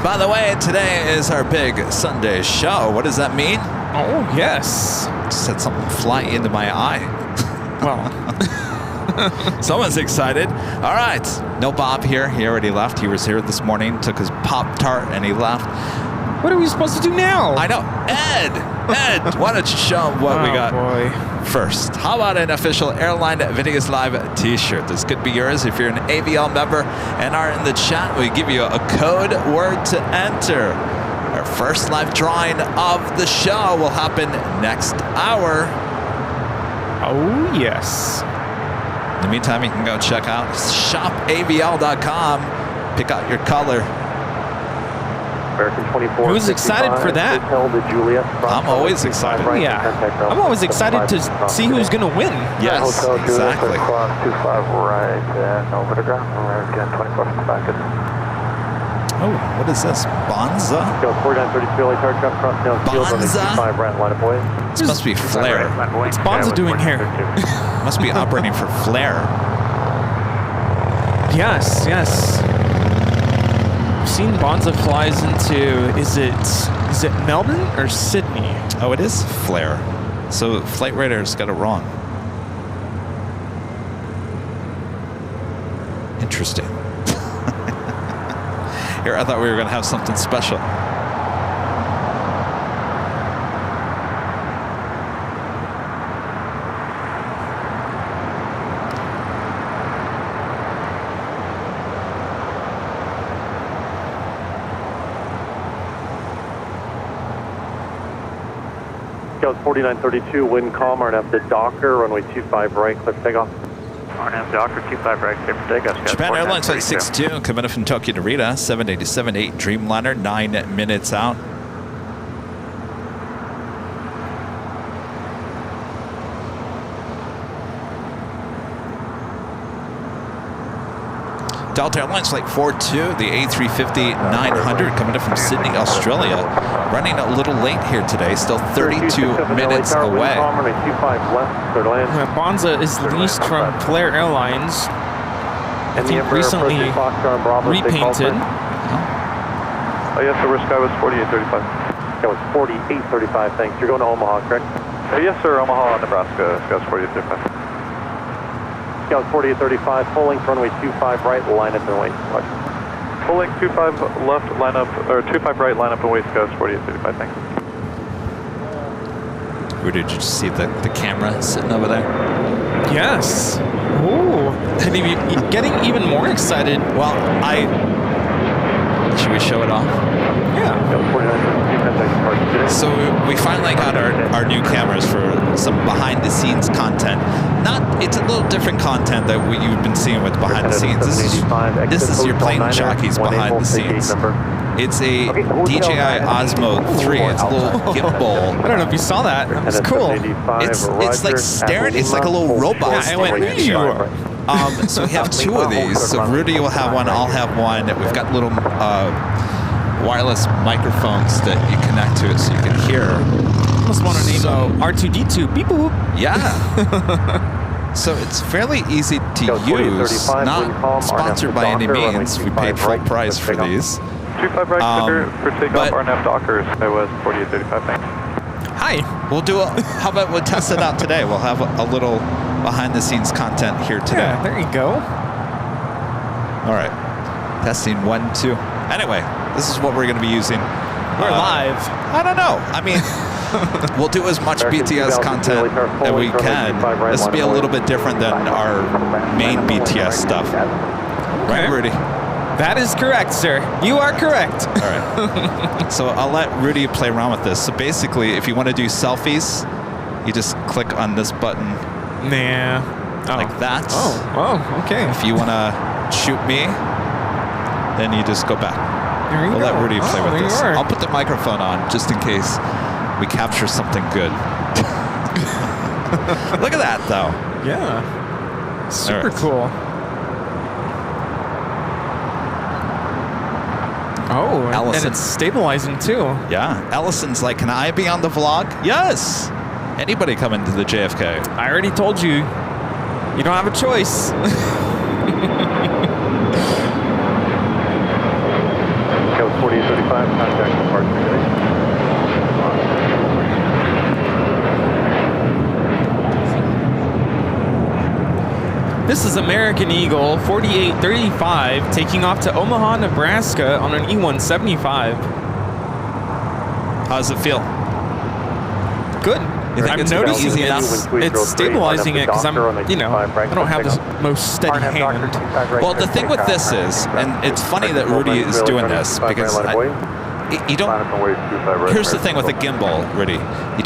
By the way, today is our big Sunday show. What does that mean? Oh, yes. Just had something fly into my eye. Well, Someone's excited. All right. No Bob here. He already left. He was here this morning, took his Pop-Tart, and he left. what are we supposed to do now? I know. Ed, why don't you show him what we got first? How about an official Airline Videos Live t-shirt? This could be yours if you're an AVL member and are in the chat. We give you a code word to enter. Our first live drawing of the show will happen next hour. Oh, yes. In the meantime, you can go check out shopavl.com. Pick out your color. American 24. Who's excited for that? Hotel de Juliet, I'm always excited. right, Yeah. contact ground I'm always point excited 75. to see who's going to win. Yes, Hotel Juliet, exactly. cross 25 right, and over the ground, American 2455, good. Oh, what is this? Bonza? Go 4932 LA Tower, traffic cross down field, runway Bonza? 25 right, line of boy. This must be Flare. What's Bonza doing here? Must be operating for Flare. Yes, yes. I've seen Bonza flies into, is it Melbourne or Sydney? Oh, it is Flare. So Flight Radar's got it wrong. Interesting. Here, I thought we were going to have something special. Goes 4932, wind calm, right up to Docker, runway 25 right, clear for takeoff. RNAV Docker 25 right, clear for takeoff. Japan Airlines Flight 62 coming in from Tokyo to Narita, 787-8 Dreamliner, 9 minutes out. Delta Airlines Flight 42, the A350-900 coming in from Sydney, Australia. Running a little late here today, still 32 minutes away. Bonza is leased from Flair Airlines. I think recently repainted. Oh yes, the risk sky was 4835. That was 4835, thanks. You're going to Omaha, correct? Yes, sir. Omaha, Nebraska. Scott's 4835. Scout 4835, full length runway 25 right, line up and wait. Watch. Full length 25 left, line up, or 25 right, line up and wait. Scott's 4835, thanks. Rudy, did you see the camera sitting over there? Yes. Ooh. And getting even more excited. Well, should we show it off? Yeah. So we finally got our new cameras for some behind-the-scenes content. It's a little different content that you've been seeing with behind-the-scenes. This is your plane Jockeys behind-the-scenes. It's a DJI Osmo 3. It's a little gimbal. I don't know if you saw that. It's cool. It's like staring. It's like a little robot. Yeah, I went, so we have two of these. So Rudy will have one. I'll have one. We've got little wireless microphones that you connect to it so you can hear. Almost want to name R2D2. Beep boop. Yeah. So it's fairly easy to use. Not sponsored by any means. We paid full price for these. 25 right, clear for takeoff. RNAV Dockers. That was 4835, thanks. Hi. We'll do how about we'll test it out today? We'll have a little behind-the-scenes content here today. Yeah, there you go. All right. Testing 1, 2. Anyway, this is what we're going to be using. We're live. I don't know. I mean, we'll do as much BTS content that we can. This will be a little bit different than our main BTS stuff. Right, Rudy? That is correct, sir. You are correct. All right. So I'll let Rudy play around with this. So basically, if you want to do selfies, you just click on this button. Nah. Like that. Oh, okay. If you want to shoot me, then you just go back. We'll let Rudy play with this. I'll put the microphone on just in case we capture something good. Look at that, though. Yeah. Super cool. Oh, Allison. and it's stabilizing too. Yeah. Allison's like, can I be on the vlog? Yes. Anybody come into the JFK. I already told you. You don't have a choice. Code 4835, contact departure. This is American Eagle 4835 taking off to Omaha, Nebraska on an E175. How does it feel? Good. I'm noticing it's stabilizing it because I don't have the most steady hand. Well, the thing with this is, and it's funny that Rudy is doing this because you don't. Here's the thing with a gimbal, Rudy. You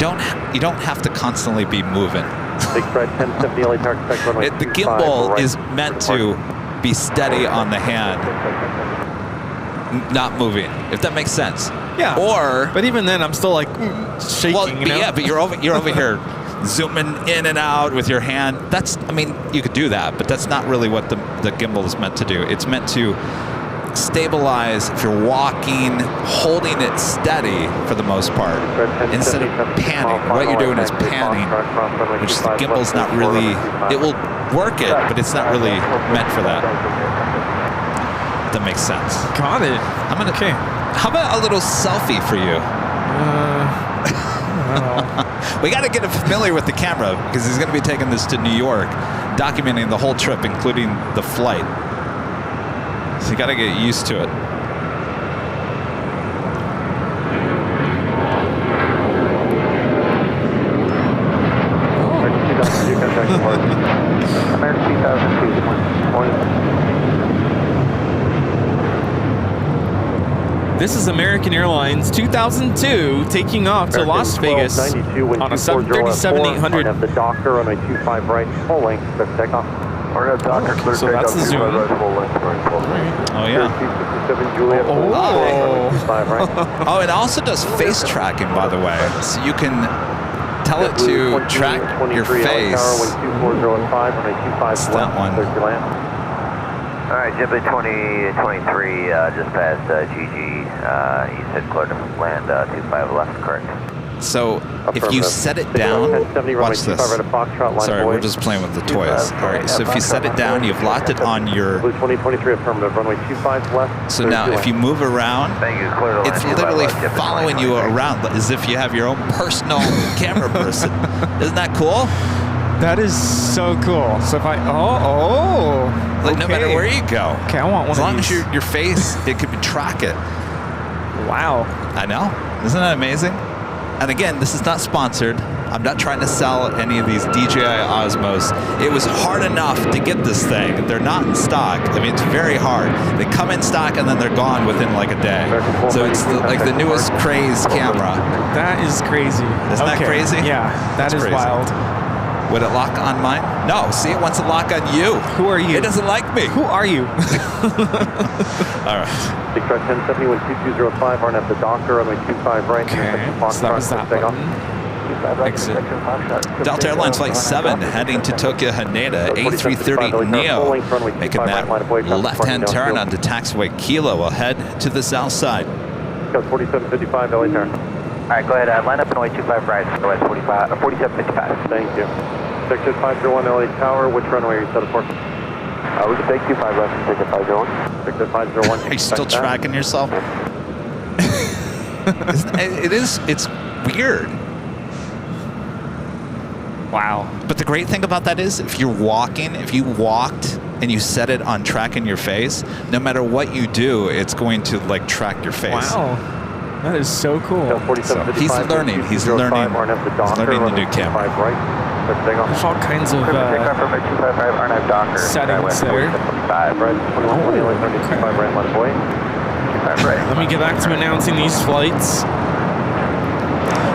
don't have to constantly be moving. The gimbal is meant to be steady on the hand, not moving. If that makes sense. Yeah. But even then, I'm still like shaking. Well, yeah, but you're over here zooming in and out with your hand. You could do that, but that's not really what the gimbal is meant to do. It's meant to stabilize if you're walking, holding it steady for the most part, instead of panning. What you're doing is panning, which the gimbal's not really, it will work it, but it's not really meant for that. If that makes sense. Got it. Okay. How about a little selfie for you? We got to get him familiar with the camera because he's going to be taking this to New York, documenting the whole trip, including the flight. So you got to get used to it. This is American Airlines 2002 taking off to Las Vegas on a 737-800. Have the Docker on a 25 right, full length, clear for takeoff. So that's the zoom. Oh, yeah. Juliet. Oh, it also does face tracking, by the way. So you can tell it to track your face. It's that one. All right, JetBlue 2023, just past GG. You said clear to land 25 left, correct? So if you set it down, watch this. Sorry, we're just playing with the toys. All right, so if you set it down, you've locked it on your... Blue 2023 affirmative, runway 25 left. So now if you move around, it's literally following you around as if you have your own personal camera person. Isn't that cool? That is so cool. So if I, Like no matter where you go. Okay, I want one as long of these. as your face, it could be track it. Wow. I know. Isn't that amazing? And again, this is not sponsored. I'm not trying to sell any of these DJI Osmos. It was hard enough to get this thing. They're not in stock. I mean, it's very hard. They come in stock and then they're gone within like a day. So it's like the newest craze camera. That is crazy. Isn't that crazy? Yeah, that is crazy. wild. Would it lock on mine? No. See, it wants to lock on you. Who are you? It doesn't like me. Who are you? All right. Big truck 1070, 2205, run at the Docker, runway 25 right. Okay, so that was that button. Exit. Delta Airlines Flight 7 heading to Tokyo Haneda, A330 Neo. Making that left-hand turn onto taxiway Kilo. We'll head to the south side. 4755, LA turn. All right, go ahead. Line up runway 25 right, otherwise 4755. Thank you. Sector 501 LA Tower, which runway are you set up for? We can take 25 left and take a 501. Sector 501. Are you still tracking yourself? It's weird. Wow. But the great thing about that is if you're walking, if you walked and you set it on tracking your face, no matter what you do, it's going to like track your face. Wow. That is so cool. So he's learning. He's learning the new camera. There's all kinds of settings there. Let me get back to announcing these flights.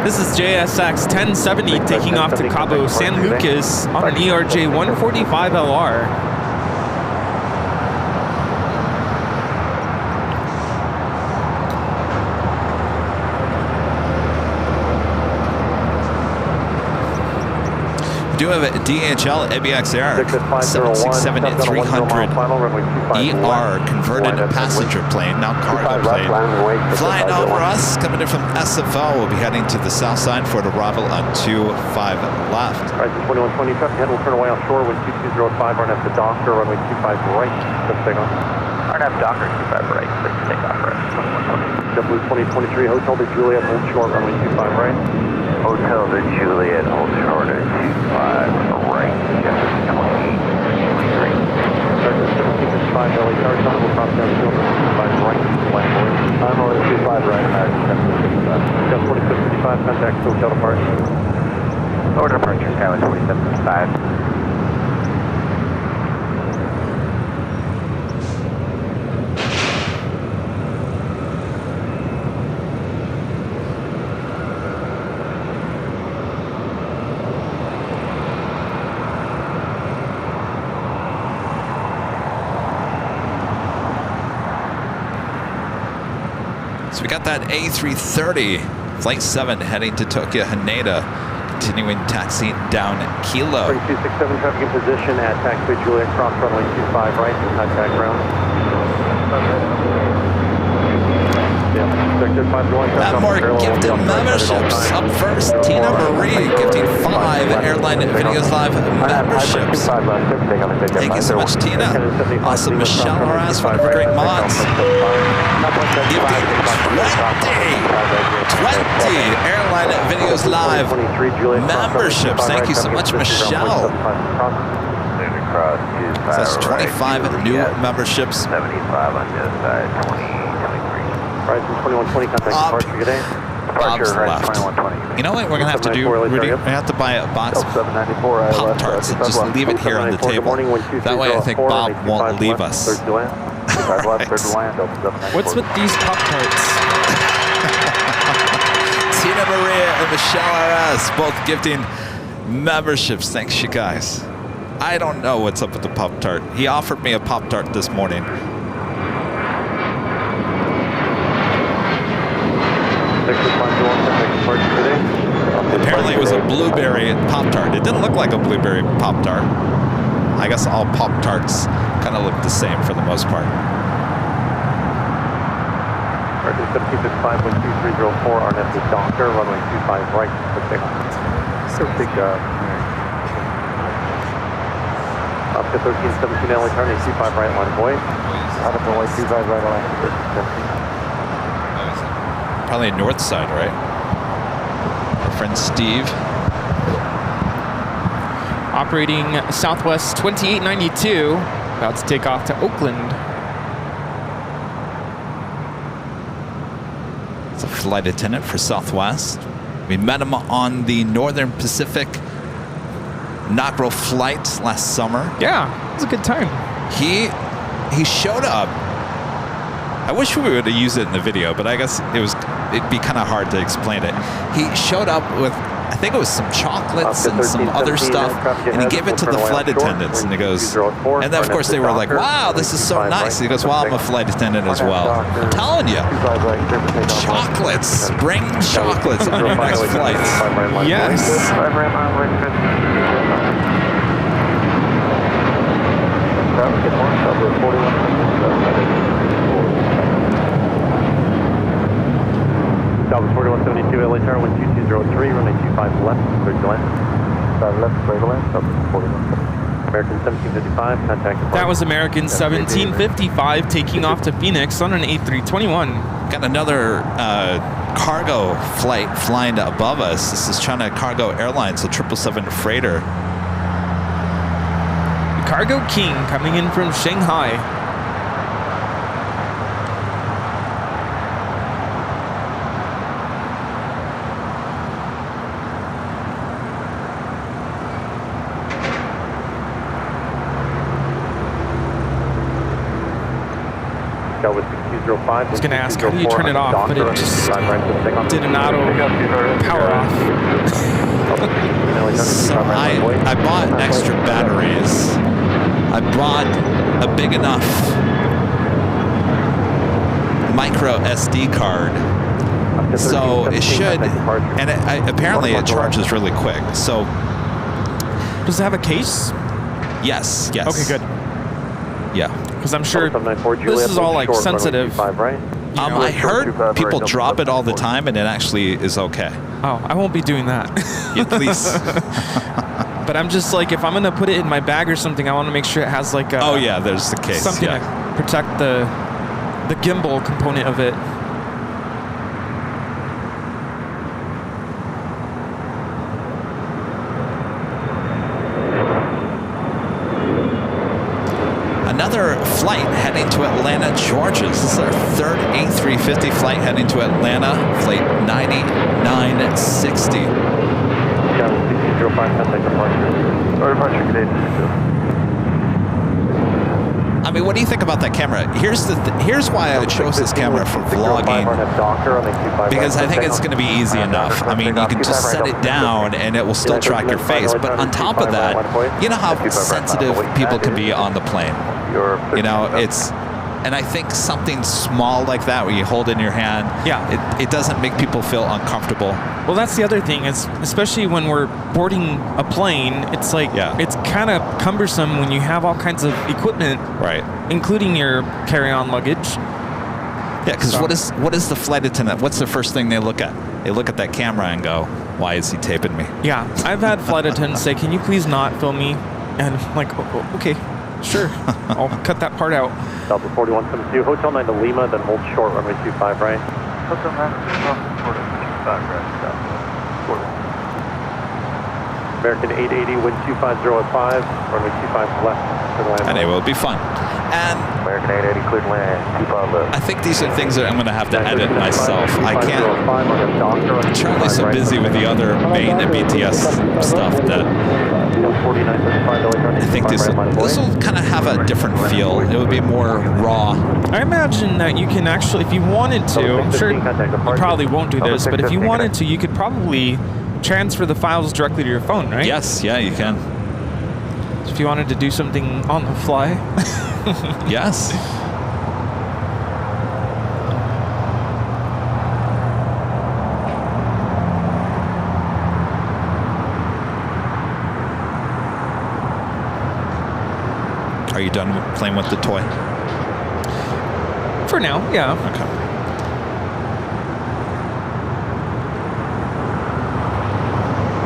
This is JSX 1070 taking off to Cabo San Lucas on an ERJ 145LR. We do have a DHL ABX Air 767-300 ER converted passenger plane, now cargo plane. Flying over us, coming in from SFO. We'll be heading to the south side for the arrival on 25 left. Right, 2120, head will turn away offshore with 2205, run at the Docker, runway 25 right, let's take off. Run at Docker, 25 right, let's take off right, 2120. JetBlue 2023, Hotel de Juliet, hold short, runway 25 right. Hotel de Juliet, hold short at 25 right, JetBlue 2023. Starting 1755, LA Tower, tunnel will drop down field, 25 right, land boy. I'm only 25 right, American 755. Got 2755, contact hotel departure. Order departure, Skyway 2755. So we got that A330 Flight 7 heading to Tokyo Haneda, continuing taxi down Kilo. 3267 traffic in position at taxiway Juliet, cross runway 25 right, contact ground. Got more gifted memberships. Up first, Tina Marie gifting 5 Airline Videos Live memberships. Thank you so much, Tina. Awesome, Michelle Horace, one of our great mods. Gifting 20 Airline Videos Live memberships. Thank you so much, Michelle. So that's 25 new memberships. 75 on this side, 2023. Right, 2120, contact departure, good day. Bob's left. You know what we're going to have to do, Rudy? We're going to have to buy a box of Pop-Tarts and just leave it here on the table. That way I think Bob won't leave us. Right. What's with these Pop-Tarts? Tina Maria and Michelle R.S. both gifting memberships. Thanks, you guys. I don't know what's up with the Pop-Tart. He offered me a Pop-Tart this morning. Apparently it was a blueberry Pop-Tart. It didn't look like a blueberry Pop-Tart. I guess all Pop-Tarts kind of look the same for the most part. 1755, wind 2304, RNF is Doctor, runway 25 right, for takeoff. So big job. Up to 1317 LA, turn 25 right line, boy. Out of runway 25 right line, 1317. Probably north side, right? Our friend Steve. Operating Southwest 2892, about to take off to Oakland. It's a flight attendant for Southwest. We met him on the Northern Pacific inaugural flight last summer. Yeah, it was a good time. He showed up. I wish we would have used it in the video, but I guess it'd be kind of hard to explain it. He showed up with, I think it was some chocolates and some other stuff, and he gave it to the flight attendants, and he goes, and then of course they were like, wow, this is so nice. He goes, well, I'm a flight attendant as well. I'm telling you, chocolates, bring chocolates on your next flights. Yes. Dallas 4172 LA Tower, wind 2203, runway 25 left, clear to land. 5 left, clear to land, 4172. American 1755, contact. That was American 1755 taking off to Phoenix on an A321. Got another cargo flight flying above us. This is China Cargo Airlines, a 777 freighter. Cargo King coming in from Shanghai. I was going to ask, how do you turn it off? But it just did an auto power off. So I bought extra batteries. I bought a big enough micro SD card. So it should, and apparently it charges really quick. So does it have a case? Yes. Okay, good. Yeah. Because I'm sure this is all like sensitive. I heard people drop it all the time, and it actually is okay. Oh, I won't be doing that. Yeah, please. But I'm just like, if I'm gonna put it in my bag or something, I want to make sure it has like a, oh yeah, there's the case. Something to protect the gimbal component of it. Another flight heading to Atlanta, Georgia. This is our third A350 flight heading to Atlanta, flight 9960. I mean, what do you think about that camera? Here's why I chose this camera for vlogging, because I think it's going to be easy enough. I mean, you can just set it down and it will still track your face. But on top of that, you know how sensitive people can be on the plane. You know, and I think something small like that where you hold in your hand, it doesn't make people feel uncomfortable. Well, that's the other thing, is especially when we're boarding a plane, it's like, it's kind of cumbersome when you have all kinds of equipment, right, including your carry-on luggage. Yeah, because what is the flight attendant? What's the first thing they look at? They look at that camera and go, why is he taping me? Yeah, I've had flight attendants say, can you please not film me? And I'm like, okay. Sure, I'll cut that part out. Delta 4172, Hotel 9 to Lima, then hold short, runway 25 right. Hotel 9 to Lima, 25 right. American 880, wind 250 at 5, runway 25 left to the land. And it will be fun. And American 880, cleared land, 25 left. I think these are things that I'm going to have to edit myself. I can't. Charlie's so busy with the other main BTS stuff that I think this will kind of have a different feel. It would be more raw. I imagine that you can actually, if you wanted to, I'm sure you probably won't do this, but if you wanted to, you could probably transfer the files directly to your phone, right? Yes, yeah, you can. So if you wanted to do something on the fly. Yes. Are you done playing with the toy? For now, yeah. Okay.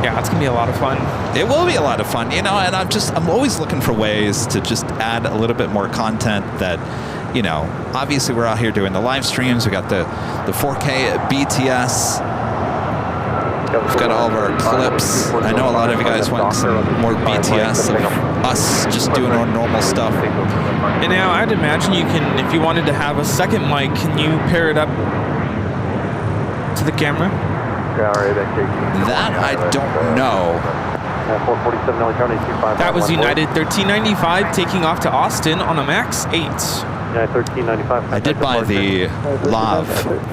Yeah, it's gonna be a lot of fun. It will be a lot of fun, you know, and I'm always looking for ways to just add a little bit more content that, you know, obviously we're out here doing the live streams. We got the 4K BTS. We've got all of our clips. I know a lot of you guys want some more BTS of us just doing our normal stuff. And now I'd imagine you can, if you wanted to have a second mic, can you pair it up to the camera? That I don't know. That was United 1395 taking off to Austin on a MAX 8. Yeah, 1395. I did buy the lav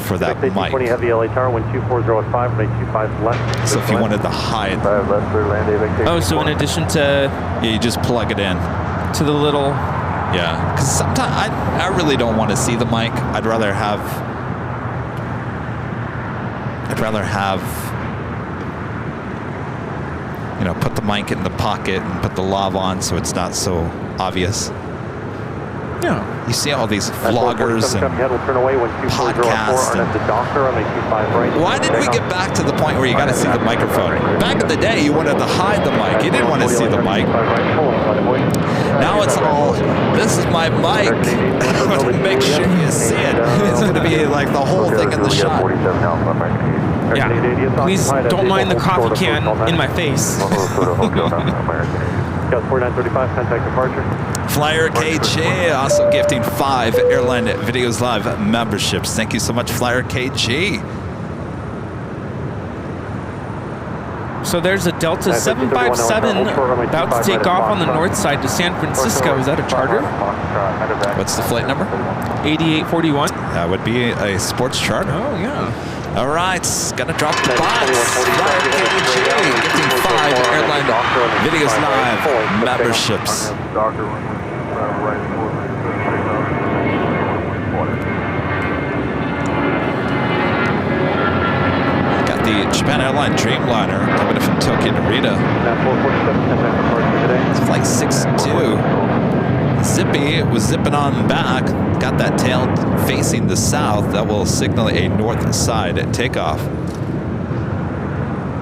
for that mic. 20 heavy LA tower, wind 24015, runway 25 left. So if you wanted to hide, Oh, so in addition to yeah, you just plug it in. to the little, Yeah, because sometimes I really don't want to see the mic. I'd rather have you know, put the mic in the pocket and put the lav on so it's not so obvious. yeah. You see all these vloggers and podcasts. Why did we get back to the point where you got to see the microphone? Back in the day, you wanted to hide the mic. You didn't want to see the mic. Now it's all, this is my mic. I'm going to make sure you see it. It's going to be like the whole thing in the shot. Yeah. Please don't mind the coffee can in my face. Got 4935, contact departure. Flyer KG also gifting 5 Airline Videos Live memberships. Thank you so much, Flyer KG. So there's a Delta 757 about to take off on the north side to San Francisco. Is that a charter? What's the flight number? 8841. That would be a sports charter. Oh, yeah. All right, gonna drop the box. Flyer KG gifting 5 Airline Videos Live memberships. Got the Japan Airline Dreamliner coming in from Tokyo Narita. It's flight 62. Zippy was zipping on back. Got that tail facing the south. That will signal a north side takeoff.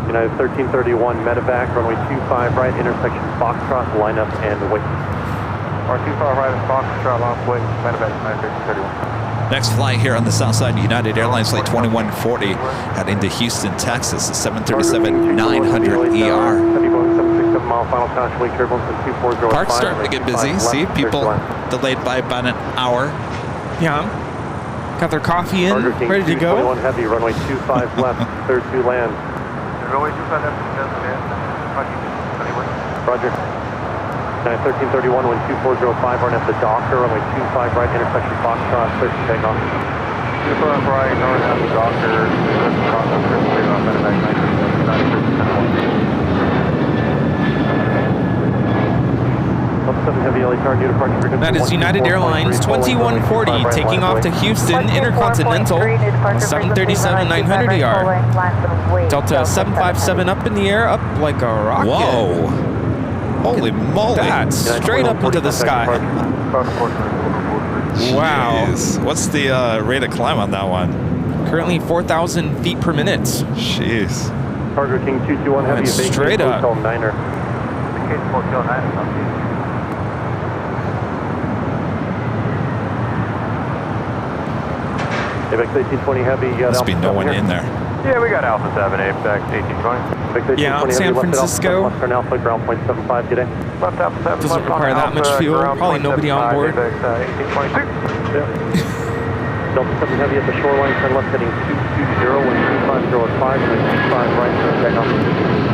United 1331, medevac, runway 25 right, intersection Foxtrot, line up and wait. R25 right, Foxtrot, line up, wait, medevac, United 1331. Next flight here on the south side, United Airlines flight 2140, heading to Houston, Texas, 737-900ER. Park's starting to get busy. See, people delayed by about an hour. Yeah. Got their coffee in, ready to go. 21 heavy, runway 25 left, third to land. Runway 25 left, Roger. 1331, wind 2405, run at the Docker, runway 25 right, intersection Foxtrot, clear to take off. 25 right, north at the Docker, That is United Airlines 2140 taking off to Houston Intercontinental on 737-900ER. Delta 757 up in the air, up like a rocket. Whoa. Holy moly. That, straight up into the sky. Wow. Jeez. What's the rate of climb on that one? Currently 4,000 feet per minute. Jeez. Cargo King 221 heavy, And straight up. Hotel Niner. AVEX 1820 heavy. Must be no one in there. Yeah, we got Alpha 7, AVEX 1820. Yeah, San Francisco. Left Alpha, ground point 75 today. Left Alpha 7. Doesn't require that much fuel. Probably nobody on board. Delta 7 heavy at the shoreline, turn left heading 220, wind 25005, and then 25 right, turn take off.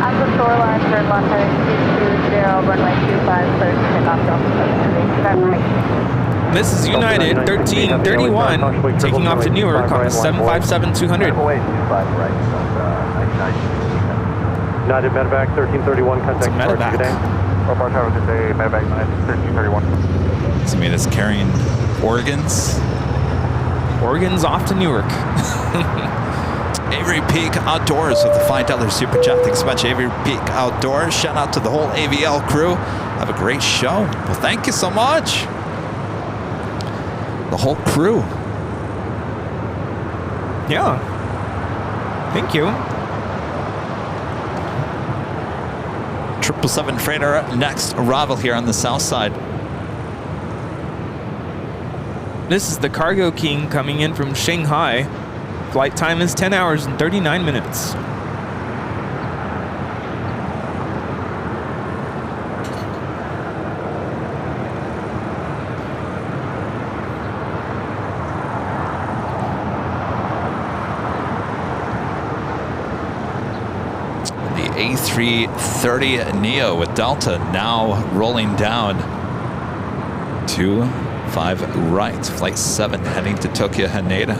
At the shoreline, turn left heading 220, runway 25, clear to take off, Delta 7 heavy. This is United 1331 taking off to Newark on the 757-200. United medevac 1331, contact departure today. Well, bar tower today, medevac 1331. This mean it's carrying organs. Organs off to Newark. Avery Peak Outdoors with the $5 super chat. Thanks so much, Avery Peak Outdoors. Shout out to the whole AVL crew. Have a great show. Well, thank you so much. The whole crew. Yeah. Thank you. 777 freighter next arrival here on the south side. This is the Cargo King coming in from Shanghai. Flight time is 10 hours and 39 minutes. The A330 Neo with Delta now rolling down to 5 right. Flight 7 heading to Tokyo Haneda.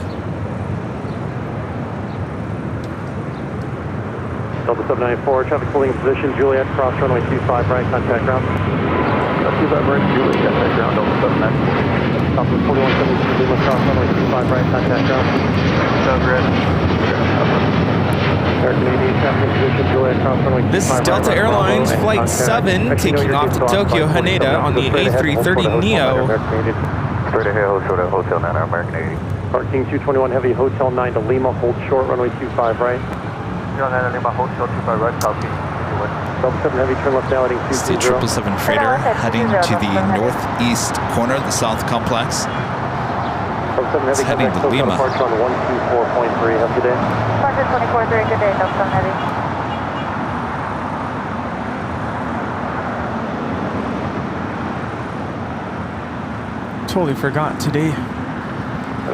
Delta 794, traffic holding in position, Juliet, cross runway 25 right, contact ground. 25 right, Juliet, contact ground, Delta 79. Delta 4172, Lima, cross runway 25 right, contact ground. Sounds good. American 88, traffic in position, Juliet, cross runway 25 right. This is Delta Airlines Flight 7 taking off to Tokyo Haneda on the A330 Neo. Straight ahead, Hotel 9, American 80. Parking 221 Heavy, Hotel 9 to Lima, hold short, runway 25 right. Lima, Hotel 25 right, copy. Delta 7 Heavy, turn left now, heading It's the 777 freighter heading to the northeast corner of the South Complex. It's heading to Lima. Departure on 124.3, have a good day. Departure 24-3, good day, Delta 7 Heavy. Totally forgot today.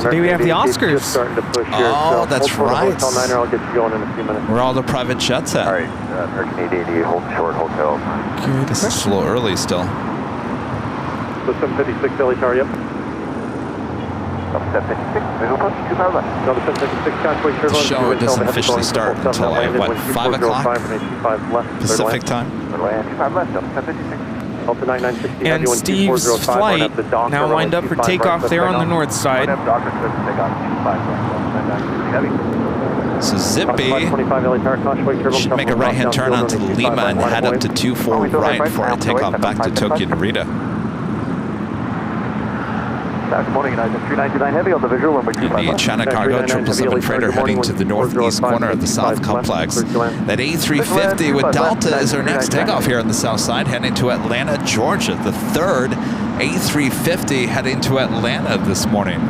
Today we have the Oscars. Starting to push here, Oh, so that's hold right. Hotel 9, I'll get you going in a few minutes. Where all the private jets at? All right, American 88, hold short, Hotel. Good. This is a little early still. So 756 Delhi Tower, yep. Delta 756, visual approach, 25 left. Delta 756, Scotchway, The show doesn't officially start until like, what, 5 o'clock Pacific time? Runway 25 left, Delta 756. Delta 9960, And Steve's flight now lined up for takeoff there on the north side. So Zippy should make a right-hand turn onto Lima and head up to 24 right for a takeoff back to Tokyo Narita. Good morning, United 3929 Heavy on the visual, runway 25 The left. China Cargo 777 freighter heading to the northeast corner of the South Complex. That A350 with Delta is our next takeoff here on the south side, heading to Atlanta, Georgia. The third A350 heading to Atlanta this morning.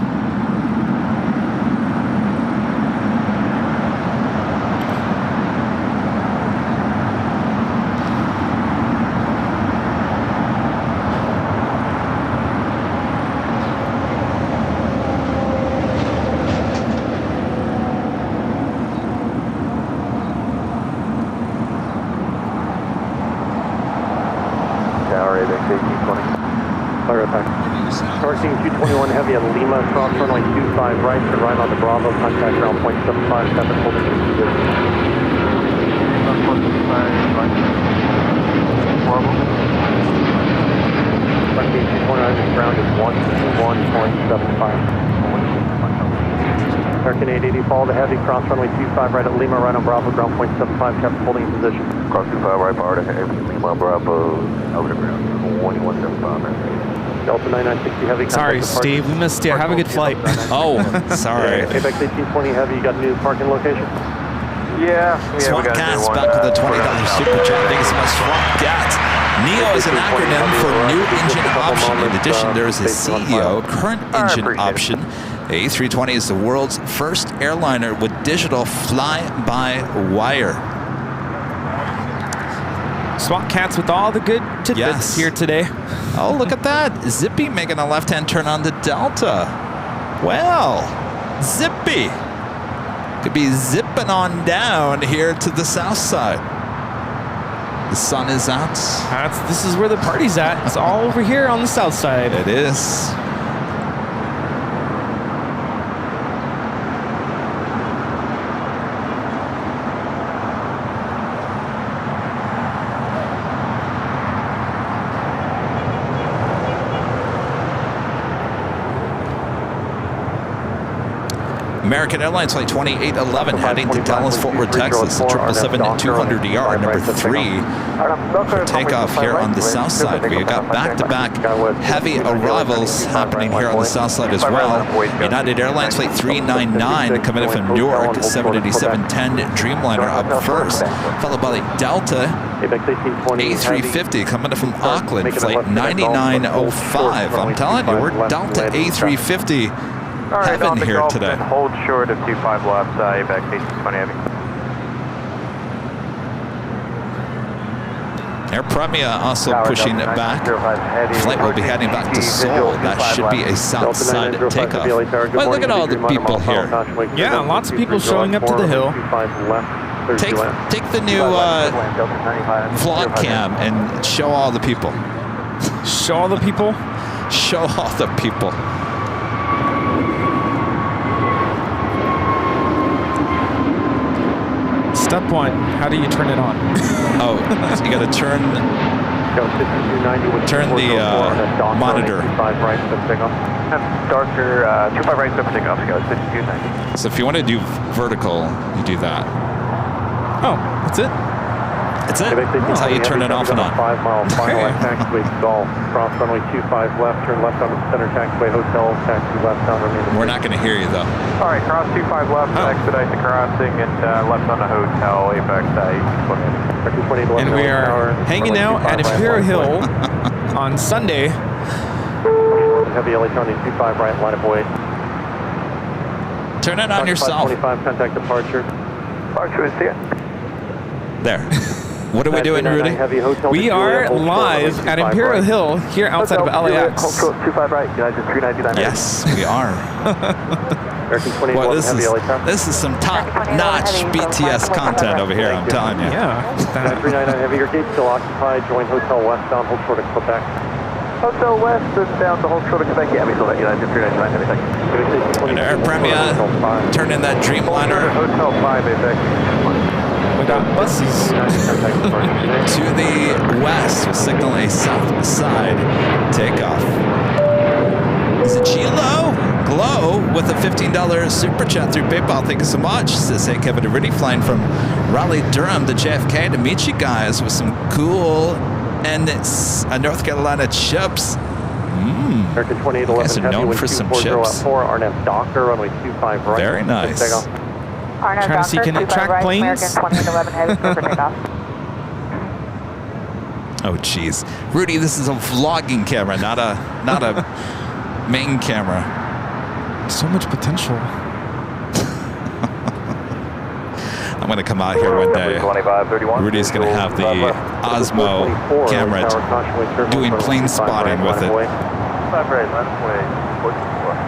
Parking 221 Heavy at Lima, cross runway 25 right, turn right on the Bravo, contact ground point 75, traffic holding in position. Parking 221 ground is 121.75. American 880, follow the Heavy, cross runway 25 right at Lima, right on Bravo, ground point 75, traffic holding in position. Cross 25 right, power to Heavy, Lima, Bravo, over the ground, 2175. Delta 9960 Heavy. Sorry, Steve, we missed you. Have a good flight. Oh, sorry. Apex 1820 Heavy, you got a new parking location? Yeah, Swamp Cats back with a $20 super chat. Thanks so much, Swamp Cats. NEO is an acronym for New Engine Option. In addition, there is a CEO, Current Engine Option. The A320 is the world's first airliner with digital fly-by-wire. Swamp Cats with all the good tidbits here today. Oh, look at that. Zippy making a left-hand turn on the Delta. Well, Zippy could be zipping on down here to the south side. The sun is out. This is where the party's at. It's all over here on the south side. It is. American Airlines Flight 2811 heading to Dallas, Fort Worth, Texas. 777-200ER, number 3. For takeoff here on the south side. We got back-to-back heavy arrivals happening here on the south side as well. United Airlines Flight 399 coming in from Newark. 787-10 Dreamliner up first, followed by Delta A350 coming in from Auckland. Flight 9905. I'm telling you, we're Delta A350 heaven here today. Hold short of 25 left, back station 20 heavy. Air Premia also pushing it back. Flight will be heading back to Seoul. That should be a south side takeoff. Well, look at all the people here. Yeah, lots of people showing up to the hill. Take the new vlog cam and show all the people. Show all the people? Show all the people. Step 1, how do you turn it on? Oh, you gotta turn the monitor. Darker, 25 right, step takeoff, go 6290. So if you want to do vertical, you do that. Oh, that's it? That's it. That's how you turn it off and on. 5 mile final taxiway stall. Cross runway 25 left, turn left on the center taxiway hotel, taxi left on remaining. We're not going to hear you though. All right, cross 25 left, expedite the crossing, and left on the hotel, Apex And we are hanging out at Imperial Hill on Sunday. Heavy LA County 25 right, line of way. Turn it on yourself. 25, contact departure. Departure is here. There. What are we doing, Rudy? We are live at Imperial Hill here outside of LAX. Yes, we are. Well, this is some top-notch BTS content over here, I'm telling you. Yeah. 399 heavy, your gate still occupied. Join Hotel Westbound, hold short of Quebec. Hotel West is down to hold short of Quebec. Yeah, we still got United 399 heavy. And Air Premia, turn in that Dreamliner. Hotel 5, Apex. We got buses to the west with signal a south side takeoff. Is it Gilo? Glow with a $15 super chat through PayPal. Thank you so much. Says, hey, Kevin and Rudy flying from Raleigh, Durham to JFK to meet you guys with some cool and North Carolina chips. You guys are known for some chips. Very nice. Trying to see, can it track planes? Oh, jeez. Rudy, this is a vlogging camera, not a main camera. So much potential. I'm going to come out here one day. Rudy's going to have the Osmo camera doing plane spotting with it.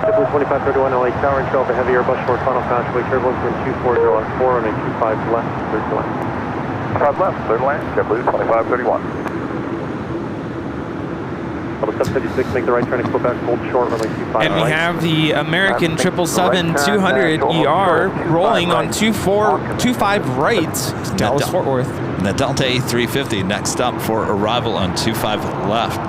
2531 LA Tower and trail the heavy Airbus short final contour turbulence from 2404 and a 25 left, third to land. 5 left, third land, JetBlue 2531. Level 756, make the right turn to Quebec, hold short, runway 25 And we have the American 777-200ER rolling on 25 right, Dallas Fort Worth. And the Delta A350 next up for arrival on 25 left.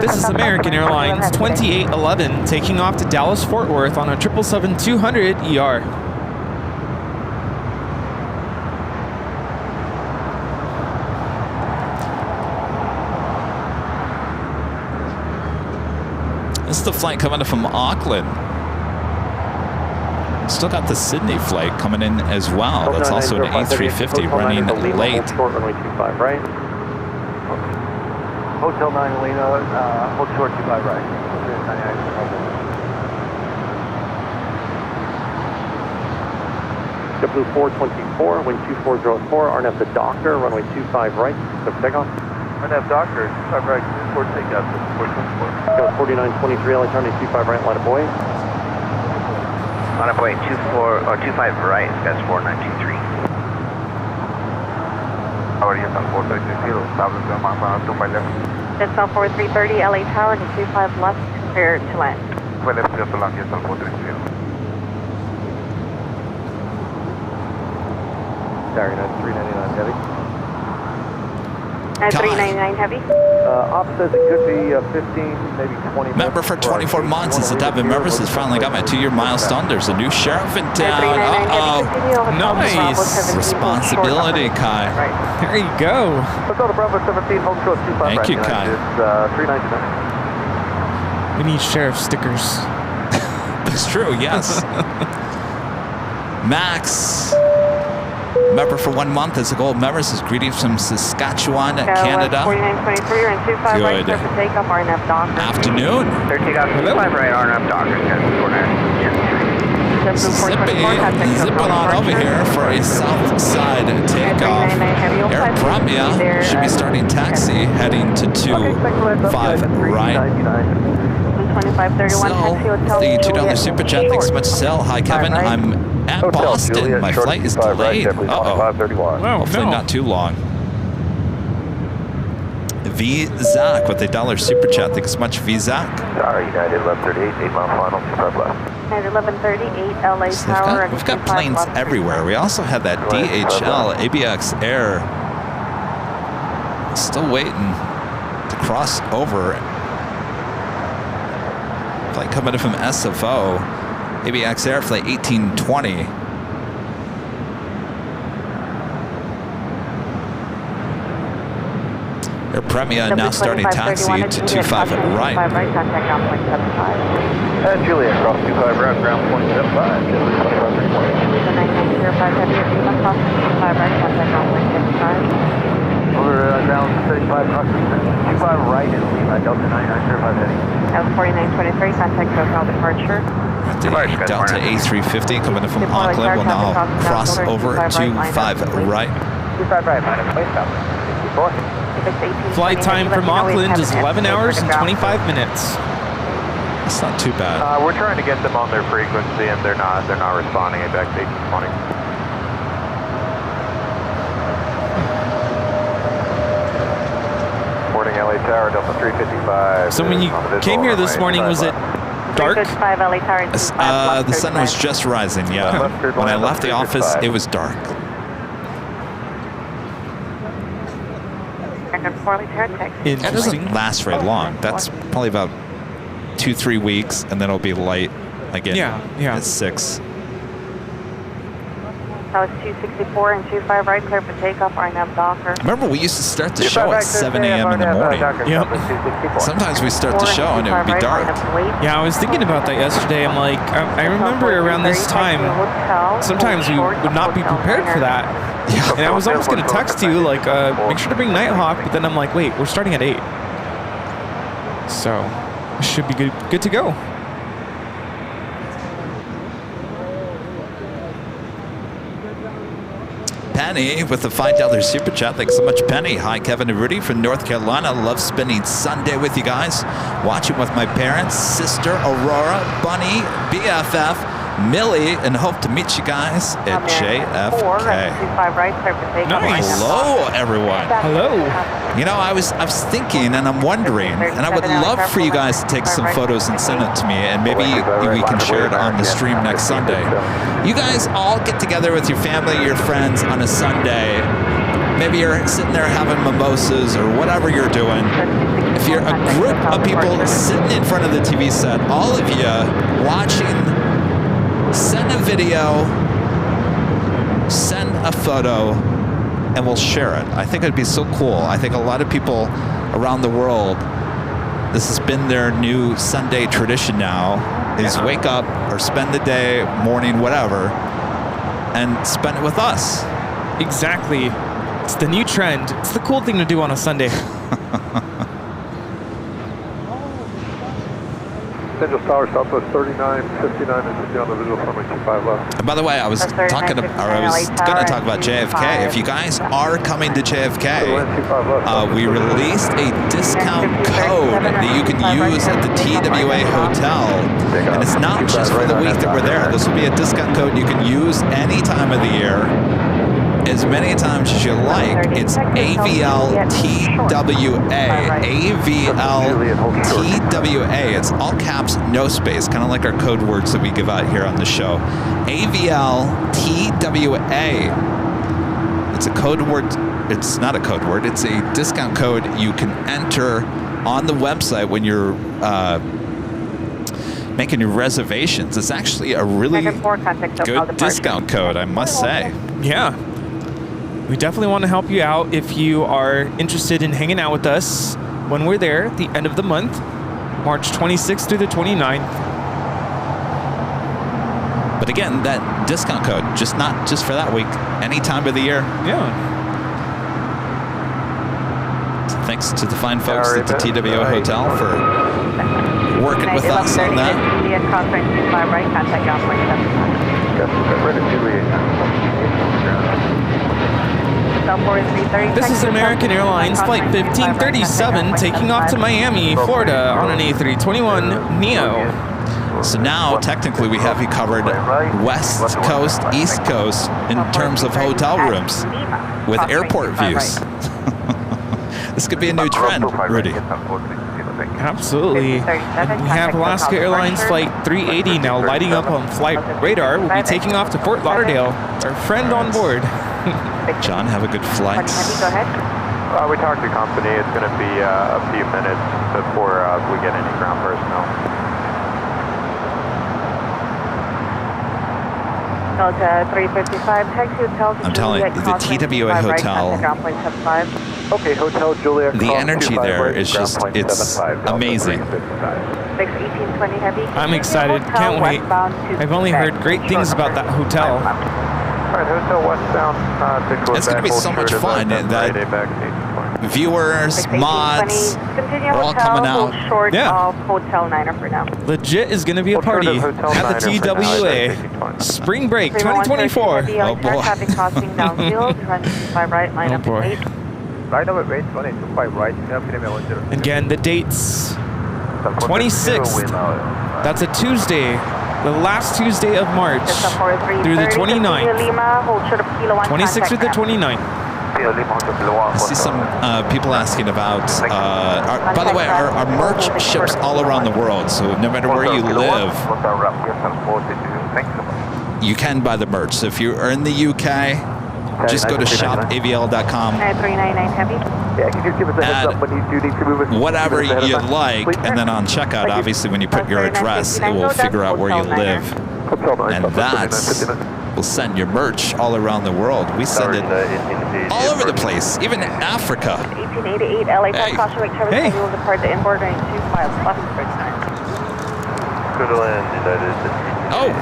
This is American Airlines 2811 taking off to Dallas Fort Worth on a 777-200ER. This is the flight coming in from Auckland. Still got the Sydney flight coming in as well. That's also an A350 running late. Short runway 25 right. Hotel 9 Lena, hold short 25 right. JetBlue 424, wind 2404, RNF the Docker, runway 25 right, so takeoff. RNF Docker, 25 right, 4 takeoff, 424. Go 4923, LA County 25 right, line of boy. On up way 24 or 25 right, that's 4923. Ahora ya está 4330, estables de Mama, to my left. It's on 4330 LA Tower to 25 left, clear to land. Fue left, ya está la fiesta al 4330. Sorry, that's 399 heavy. 399 heavy. Opposite, it could be 15, maybe 20. Member for 24 months is the Devin members has finally got my 2-year milestone. There's a new sheriff in town. Nice. Responsibility, Kai. There you go. Let's go to Bravo 17, home coast 25 Thank you, Kai. It's 399. We need sheriff stickers. That's true, yes. Max, member for 1 month as a gold member, says greetings from Saskatchewan, Canada. 4923 and 25 right, clear for takeoff, RNF Docker. Afternoon. 25 right, RNF Dockers, Zipping on over here for a south side takeoff. Air Premia should be starting taxi, heading to 25 right. 2531 taxi hotel. The $2 super chat. Thanks so much, Sel. Hi, Kevin. I'm at Boston. My flight is delayed. Uh-oh. Hopefully not too long. V Zach with a $1 super chat. Thanks so much, V Zach. Sorry, United 1138, 8 mile final, 25 left. United 1138 LA Tower. We've got planes everywhere. We also have that DHL ABX Air still waiting to cross over. Flight coming in from SFO. ABX Air flight 1820. Air Premia now starting taxi to 25 right. Juliet, cross 25 right, ground 275. 9905 heavy, cross 25 right, contact ground 275. Over ground 35, cross 25 right, and Delta 9905 heading. That was 4923, contact hotel departure. The Delta A350 coming in from Auckland will now cross over to 5 right. 25 right, minus place stop. Flight time from Auckland is 11 hours and 25 minutes. It's not too bad. We're trying to get them on their frequency, and they're not responding. Back to 1820. Morning, LA Tower, Delta 355. So when you came here this morning, was it dark? The sun was just rising, yeah. When I left the office, it was dark. It doesn't last very long. That's probably about 2-3 weeks, and then it'll be light again. Yeah. At 6. That was 264 and 25 right, clear for takeoff, RNF Docker. Remember, we used to start the show at 7 a.m. in the morning. Yep. Sometimes we start the show and it would be dark. Yeah, I was thinking about that yesterday. I'm like, I remember around this time, sometimes we would not be prepared for that. Yeah. And I was almost going to text you, like, make sure to bring Nighthawk, but then I'm like, wait, we're starting at 8. So, it should be good to go. Penny with the $5 super chat. Thanks so much, Penny. Hi, Kevin and Rudy from North Carolina. Love spending Sunday with you guys. Watching with my parents, sister Aurora, Bunny, BFF, Millie, and hope to meet you guys at JFK. Nice. Hello, everyone. Hello. You know, I was thinking, and I'm wondering, and I would love for you guys to take some photos and send it to me, and maybe we can share it on the stream next Sunday. You guys all get together with your family, your friends on a Sunday. Maybe you're sitting there having mimosas or whatever you're doing. If you're a group of people sitting in front of the TV set, all of you watching, send a video, send a photo, and we'll share it. I think it'd be so cool. I think a lot of people around the world, this has been their new Sunday tradition now, is wake up or spend the day, morning, whatever, and spend it with us. Exactly. It's the new trend. It's the cool thing to do on a Sunday. Angeles Tower, Southwest 3959, and on the visual runway 25 left. And by the way, I was going to talk about JFK. If you guys are coming to JFK, we released a discount code that you can use at the TWA Hotel. And it's not just for the week that we're there. This will be a discount code you can use any time of the year, as many times as you like. It's AVLTWA. AVLTWA. It's all caps, no space, kind of like our code words that we give out here on the show. AVLTWA. It's a code word. It's not a code word. It's a discount code you can enter on the website when you're making your reservations. It's actually a really good discount code, I must say. Yeah. We definitely want to help you out if you are interested in hanging out with us when we're there at the end of the month, March 26th through the 29th. But again, that discount code, not just for that week, any time of the year. Yeah. So thanks to the fine folks at the TWA Hotel for working with us on that. This is American Airlines Flight 1537 taking off to Miami, Florida on an A321 Neo. So now, technically, we have you covered West Coast, East Coast in terms of hotel rooms with airport views. This could be a new trend, Rudy. Absolutely. And we have Alaska Airlines Flight 380 now lighting up on flight radar. We'll be taking off to Fort Lauderdale. Our friend on board. John, have a good flight. Go ahead. We talked to the company. It's going to be a few minutes before we get any ground personnel. Delta 355, taxi hotel. I'm telling you, the TWA Hotel, Okay, Hotel Juliet. the energy there is just, it's amazing. I'm excited. Can't wait. I've only heard great things about that hotel. Alright, Hotel westbound to It's going to be so much fun. That viewers, mods, are all coming out. Yeah. Hotel Niner for now. Legit is going to be a party at the TWA. Spring break 2024. Oh boy. Oh boy. Again, the dates 26th. That's a Tuesday. The last Tuesday of March through the 29th. 26th through the 29th. I see some people asking about, by the way, our merch ships all around the world, so no matter where you live, you can buy the merch. So if you are in the UK, just go to shopavl.com, add whatever you like, and then on checkout, obviously, when you put your address, it will figure out where you live. And that will send your merch all around the world. We send it all over the place, even Africa. 1888 LA Hey. Hey. will depart the inboard range 25 left for time. Oh,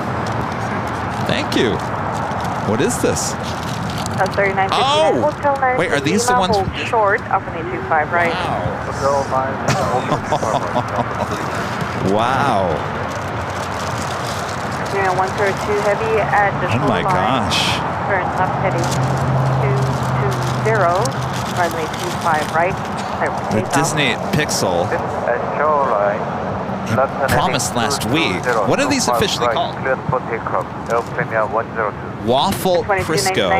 thank you. What is this? That's 3959. Oh! Hotel 9 Wait, are these the Lima, ones- hold short up on 825, right? Wow. Unit 102 heavy at the Oh my gosh. Turn left heading 220, runway 25, right? The Disney Pixel promised last week. What are these officially called? Waffle Crisco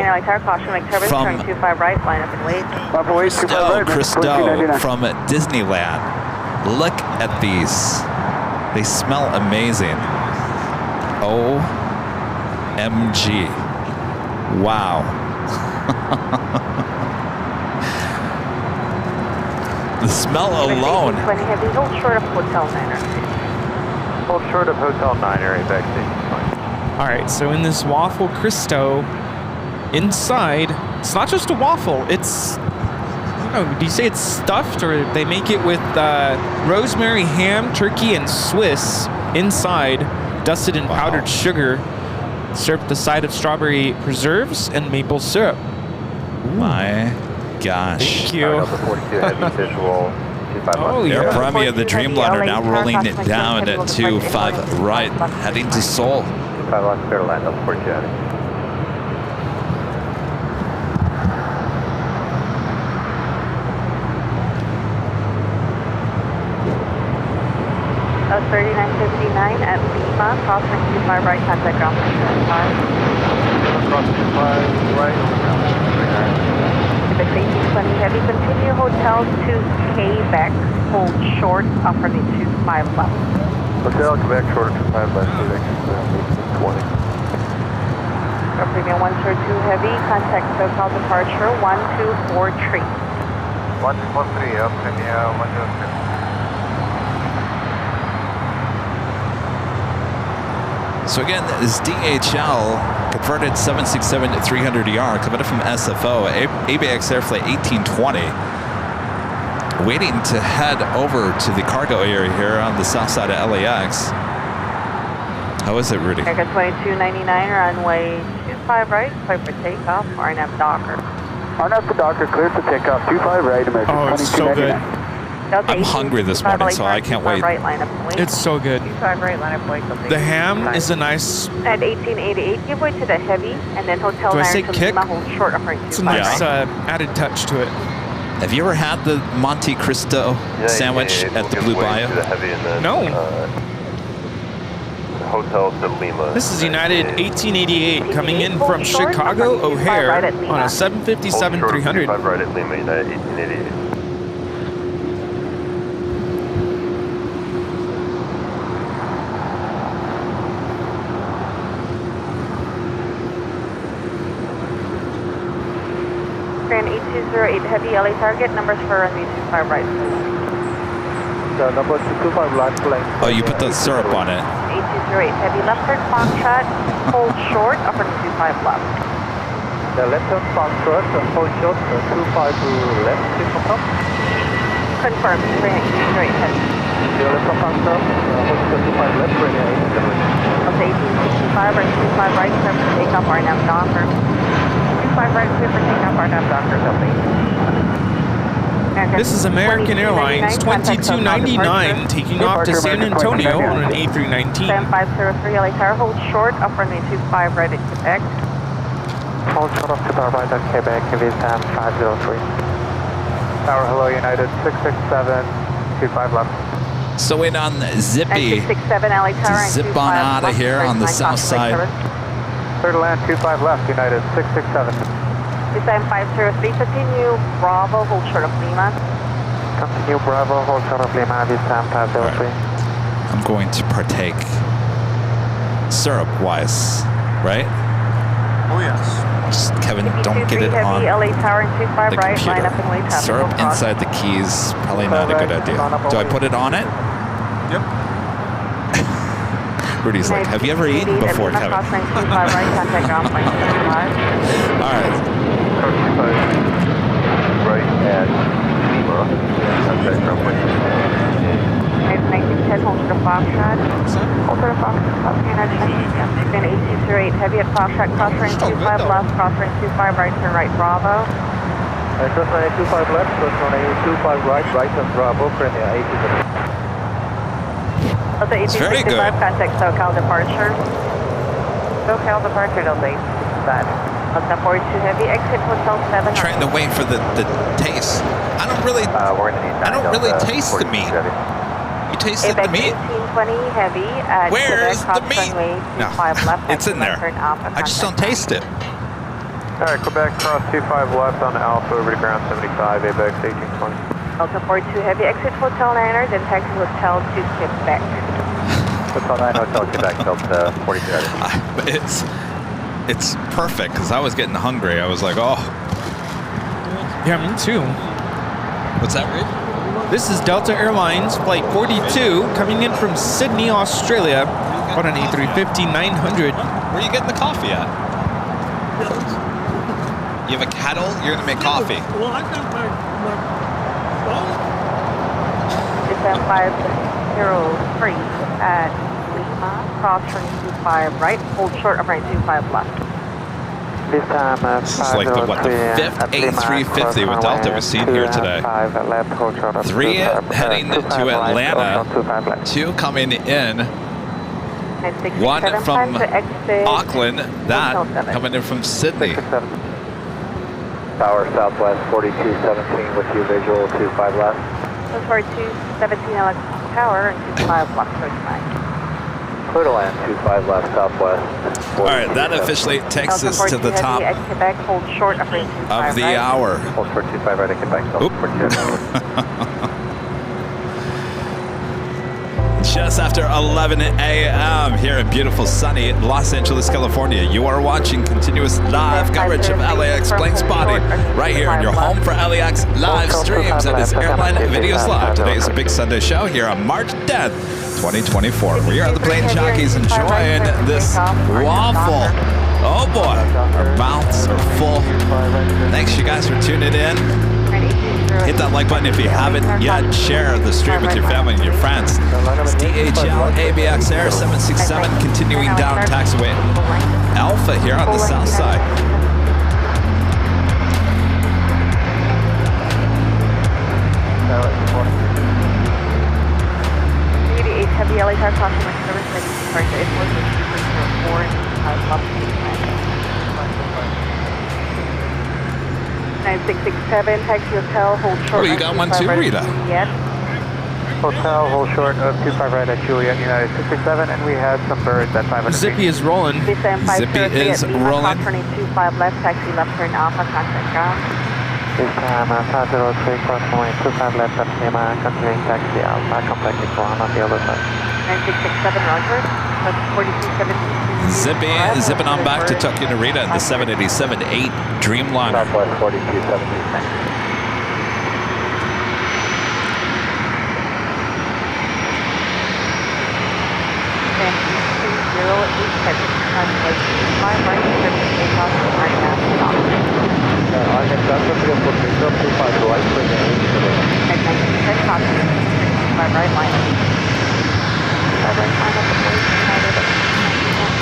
from Cristo from Disneyland. Look at these. They smell amazing. OMG. Wow. The smell alone. Hold short of Hotel Niner. Hold short of Hotel Niner, All right, so in this Waffle Cristo, inside, it's not just a waffle. It's, I don't know, do you say it's stuffed, or they make it with rosemary, ham, turkey, and Swiss inside, dusted in powdered sugar, served with the side of strawberry preserves and maple syrup. My gosh. Thank you. Oh, Air yeah. Premia, the Dreamliner, now rolling it down at 25 right, heading to Seoul. 25 left, clear to land, Delta 42 heading. That's 3959 at Lima, crossing 25 right, contact ground plane 75. Cross 25 right, Quebec 1820 heavy, continue hotel to Quebec, hold short, upper 25 left. Hotel Quebec, shorter 25 left, Quebec 1820. Air Premium 102 heavy, contact SoCal departure 1243. 143, Air Premium 102. So again, this DHL converted 767-300ER coming from SFO, ABX Airflight 1820, waiting to head over to the cargo area here on the south side of LAX. How is it, Rudy? America 2299, runway 25 right, clear for takeoff, RNF Docker. RNF to Docker, cleared for takeoff, 25 right, American Oh, it's so good. 2299. I'm hungry this morning, so I can't wait. Right, line up and wait. It's so good. 25 right, line up and wait. The ham is a nice... At 1888, give way to the heavy, and then hotel Do I Niner say to kick? Lima, hold short, upper It's a nice added touch to it. Have you ever had the Monte Cristo sandwich at the Blue Bayou? No. Hotel to Lima. This is United 1888 coming in from Chicago O'Hare on a 757-300. 5 right at Lima, United 1888. Grand 8208 heavy, LA target, numbers for runway 25 right. The number 225 left lane. Oh, you put the syrup on it. 8208 heavy, left turn Foxtrot, hold short, upper 25 left. The left turn Foxtrot, hold short, 25 to left, please confirm. Confirmed, Grand 8208 heavy. The left turn Foxtrot, hold short, 25 left, Grand 1865. Okay, 1865 right, 25 right, clear for takeoff, RNF Docker. 25 right, clear for takeoff, RNF Docker, Delta. This is American Airlines 2299 taking off to San Antonio on an A319. 7503 LA Tower, hold short, up runway 25 right at Quebec. Hold short of 25 right at Quebec, VSAM 503. Tower, hello, United 667, 25 left. So wait on Zippy 667 LA Tower, to zip on out of here on the south side. Clear to land 25 left, United 667. Design 503, continue Bravo, hold short of Lima. Continue Bravo, hold short of Lima, VSAM 503. I'm going to partake syrup-wise, right? Oh, yes. Just, Kevin, don't get it on LA Tower and 25 the right, line up computer. and wait. Syrup inside the keys, probably not a good idea. Do I put it on it? Yep. Rudy's like, have you ever eaten before, Kevin? All right. Right at Lima, contact ground plane. 1910, hold short of Foxtrot. Hold short of Foxtrot, then 8208, heavy at Foxtrot, cross range 25 left, cross range 25 right, turn right, Bravo. Cross range 25 left, cross range 25 right, right turn Bravo, Premier 8208. It's very good. Contact SoCal departure. SoCal departure, Delta 8. Delta 42 heavy, exit hotel 7. Trying to wait for the taste. I don't really taste the meat. You tasted the meat? 1820 heavy at Where's Quebec, the meat? runway No, 25 left, it's in there. turn Alpha, I just don't taste it. Alright, Quebec, cross 25 left on Alpha, over to ground 75, ABX 1820. Delta 42 heavy, exit hotel 9er, then taxi hotel to Quebec. Hotel 9, Hotel Quebec, Delta 42 heading. It's perfect, because I was getting hungry. I was like, oh. Yeah, me too. What's that, Reed? This is Delta Airlines Flight 42 coming in from Sydney, Australia on an A350-900. Where are you getting the coffee at? You have a kettle? You're going to make coffee. Well, I've got my phone. Descend 503 at Lima, cross range 25 right, hold short of right 25 left. This time, This is like the, what, the fifth A350 with Delta we've seen here today. 3 heading to Atlanta, 2 coming in, 1 from Auckland, that coming in from Sydney. Tower Southwest 4217 with you, visual 25 left. So for 217 LX Tower and 25 left, approach 9. Clear to land 25 left Southwest. All right, that officially takes us to the top at Quebec, hold short of the hour. Hold short 25 right at Quebec. Hold short 25. Just after 11 a.m. here in beautiful sunny Los Angeles, California. You are watching continuous live coverage of LAX plane spotting right here in your home for LAX live streams. It is Airline Videos Live. Today is a big Sunday show here on March 10th, 2024. We are the plane jockeys enjoying this waffle. Oh boy, our mouths are full. Thanks you guys for tuning in. Hit that like button if you haven't yet. Share the stream with your family and your friends. It's DHL ABX Air 767 continuing down taxiway Alpha here on the south side. Heavy LA car caution with service that you can park it was 4 and 9667, taxi hotel, hold short. Oh, you got one too, Rita? Yes. Hotel, hold short of 25 right at Juliet, United 667, and we had some birds at 500 Zippy is rolling. Zippy is rolling. Turning 25 left, taxi left turn Alpha, contact ground. This time, 503 crossing 25 left at Lima, continuing taxi Alpha, contact Nicola on the other side. 9667, Roger. 4217. Zipping on back to Tokyo Narita in the 787-8 Dreamliner. Southwest 4276.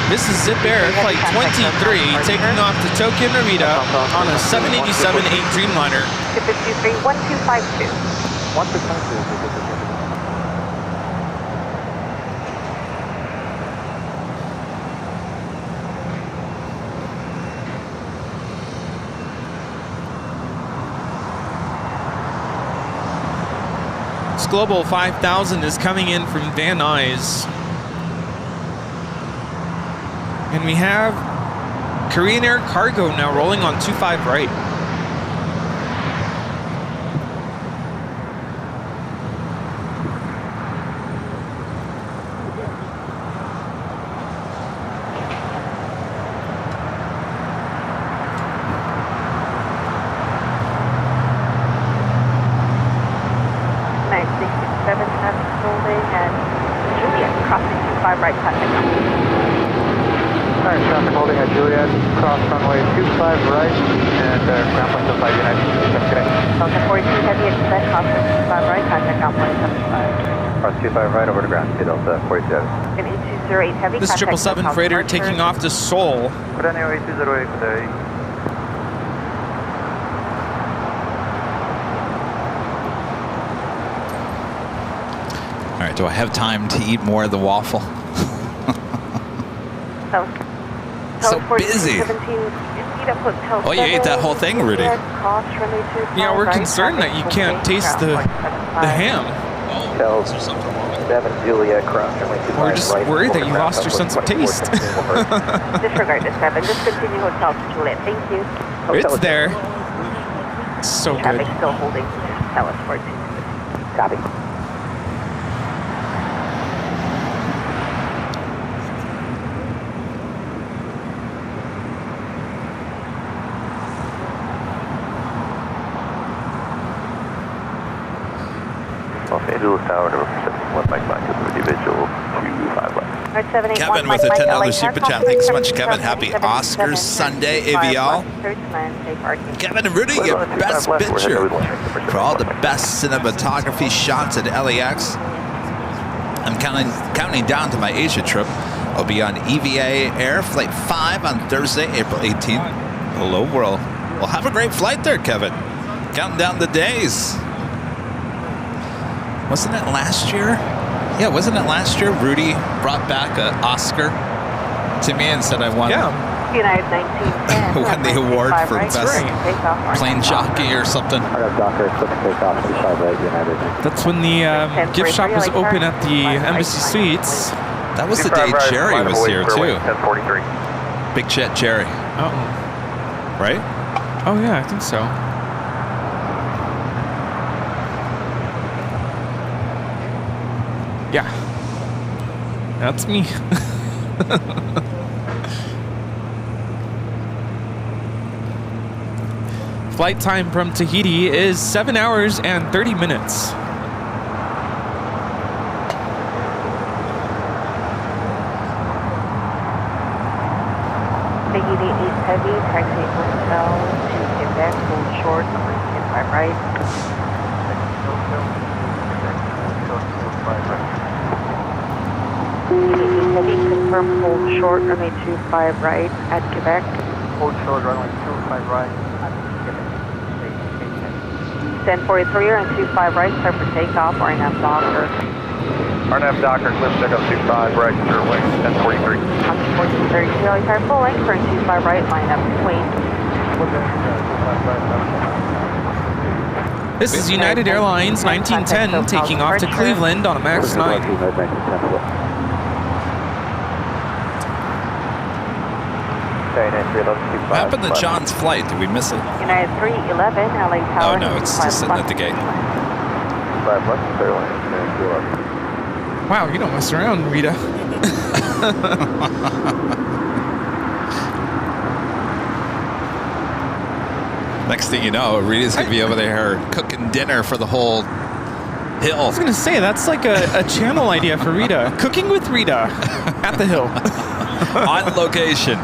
This is Zip Air Flight 23 taking off to Tokyo Narita on a 787-8 Dreamliner. 253, 1252. 1252. Global 5000 is coming in from Van Nuys. And we have Korean Air Cargo now rolling on 25 right. Holding at Juliet, cross runway 25 right, and ground point 75 United. Delta 42 heavy at Quebec, cross 25 right, contact ground point 75. Cross 25 right over to ground, Delta 42. And 8208 heavy, This 777 freighter taking off to Seoul. Brand 8208 today. All right, do I have time to eat more of the waffle? So busy. Oh, you ate that whole thing, Rudy. Yeah, we're concerned that you can't taste the ham. Oh, is there something wrong with it? 7 Juliet cross. We're just worried that you lost your sense of taste. Disregard the 7. Just continue hotel to Juliet. Thank you. It's there. So good. Traffic still holding. Tell us 42. Copy. Los Angeles Tower, number 71, Mike Mike, individual 25 left. Kevin with a $10 super chat. Thanks so much, Kevin. Happy Oscars Sunday, AVL. Kevin and Rudy, your best picture for all the best cinematography shots at LAX. I'm counting down to my Asia trip. I'll be on EVA Air Flight 5 on Thursday, April 18th. Hello, world. Well, have a great flight there, Kevin. Counting down the days. Wasn't it last year? Yeah, wasn't it last year? Rudy brought back an Oscar to me and said I won. Yeah. United 1910. Won the award for best plane jockey or something. Docker, click takeoff, 25 right, United. That's when the gift shop was open at the Embassy Suites. That was the day Jerry was here too. 1043. Big Jet Jerry, Oh. right? Oh yeah, I think so. Yeah. That's me. Flight time from Tahiti is 7 hours and 30 minutes. Tahiti East Heavy, taxi hotel to Quebec, hold short, number 25 right. Tahiti East Heavy, confirm hold short, runway 25 right at Quebec. Hold short, runway 25 right. 1043 and 25 right, start for takeoff, RNF Docker. RNF Docker, clip checkup 25 right, clear wing, 1043. On 1432, LA full length, turn 25 right, line up between. This is United Airlines 1910 taking off to Cleveland on a MAX 9. What happened to John's flight? Did we miss it? United 311, LA Tower. Oh no, it's just sitting at the gate. Wow, you don't mess around, Rita. Next thing you know, Rita's gonna be over there cooking dinner for the whole hill. I was gonna say, that's like a channel idea for Rita. Cooking with Rita at the hill. On location.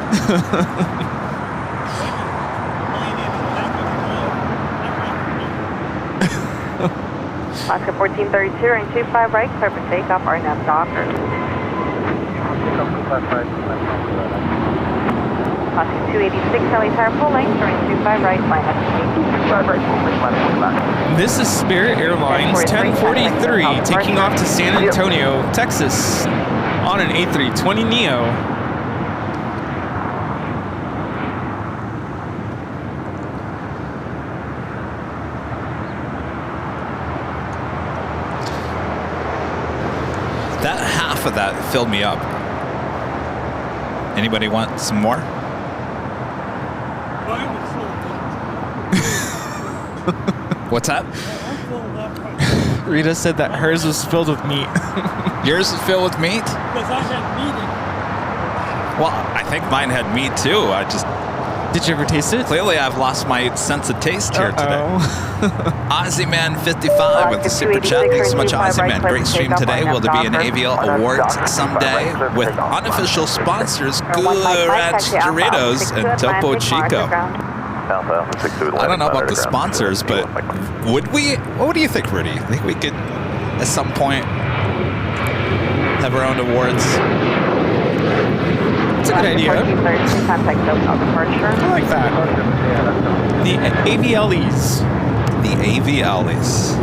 Alaska 1432, range 25 right, clear for takeoff, RNF Docker. Alaska 286, LA Tower, full length, range 25 right, line up between. This is Spirit Airlines 1043 taking off to San Antonio, Texas on an A320neo. That half of that filled me up. Anybody want some more? Mine was full. What's that? I'm full of that part. Rita said that hers was filled with meat. Yours is filled with meat? Because I had meeting. Well, I think mine had meat too. I just Did you ever taste it? clearly I've lost my sense of taste here today. Uh-oh. Ozzy Man 55 with the super chat. Thanks so much, Ozzy Man. Great stream today. Will there be an AVL Awards someday with unofficial sponsors Gula Ranch Doritos and Topo Chico? I don't know about the sponsors, but would we? What do you think, Rudy? I think we could, at some point, have our own awards. That's a good idea. I like that. The AVLEs. The AVLs.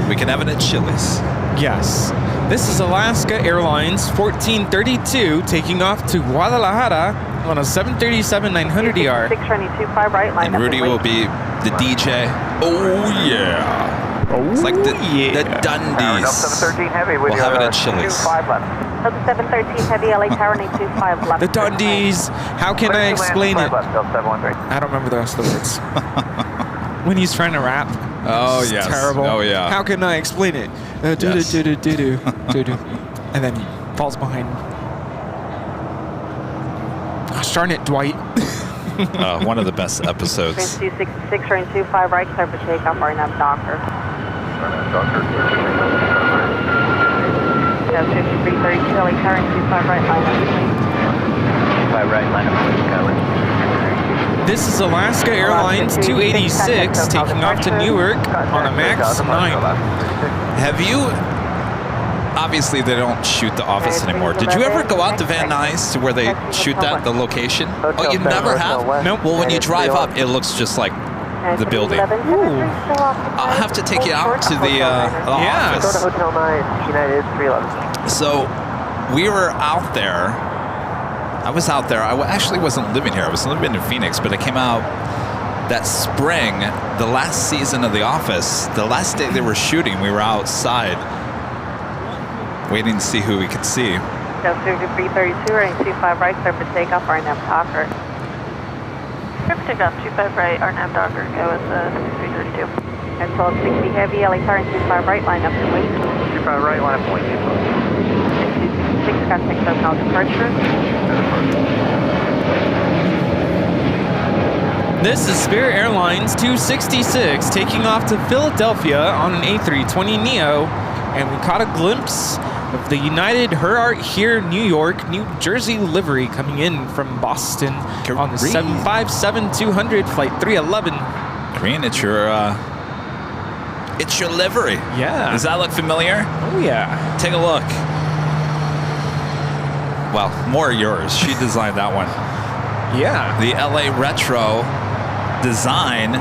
We can have it at Chili's. Yes. This is Alaska Airlines 1432 taking off to Guadalajara on a 737-900ER. And Rudy will be the DJ. Oh yeah. It's like the Dundies. We'll have it at Chili's. 713 Heavy, LA Tower, 825 left. The Dundies. How can I explain it? I don't remember the rest of the words. When he's trying to rap. Oh, it's yes. terrible. Oh, yeah. How can I explain it? Yes. And then he falls behind. Gosh darn it, Dwight. One of the best episodes. Range 266, range 25 right, clear for takeoff, RNF Docker. That's 5332, LA Tower, 25 right, line up. 25 right, line up, Skyline. This is Alaska Airlines 286 taking off to Newark on a MAX 9. Have you obviously they don't shoot the office anymore. Did you ever go out to Van Nuys to where they shoot that, the location? Oh, you never have? Nope. Well, when you drive up, it looks just like the building. I'll have to take you out to the office. Hotel 9, United 311. So we were out there. I was out there. I actually wasn't living here. I was living in Phoenix, but I came out that spring, the last season of The Office, the last day they were shooting, we were outside waiting to see who we could see. Delta 332, running 25 right, clear for takeoff, RNAV Docker. Clear for takeoff, 25 right, RNAV Docker, go with 332. And 1260 heavy, LA turn 25 right, line up and wait. 25 right, line up and wait. 6 contact SoCal departure. This is Spirit Airlines 266 taking off to Philadelphia on an A320neo, and we caught a glimpse of the United Her Art Here New York, New Jersey livery coming in from Boston on the 757-200 flight 311. Green, it's your livery. Yeah. Does that look familiar? Oh yeah. Take a look. Well, more yours. She designed that one. Yeah. The LA Retro design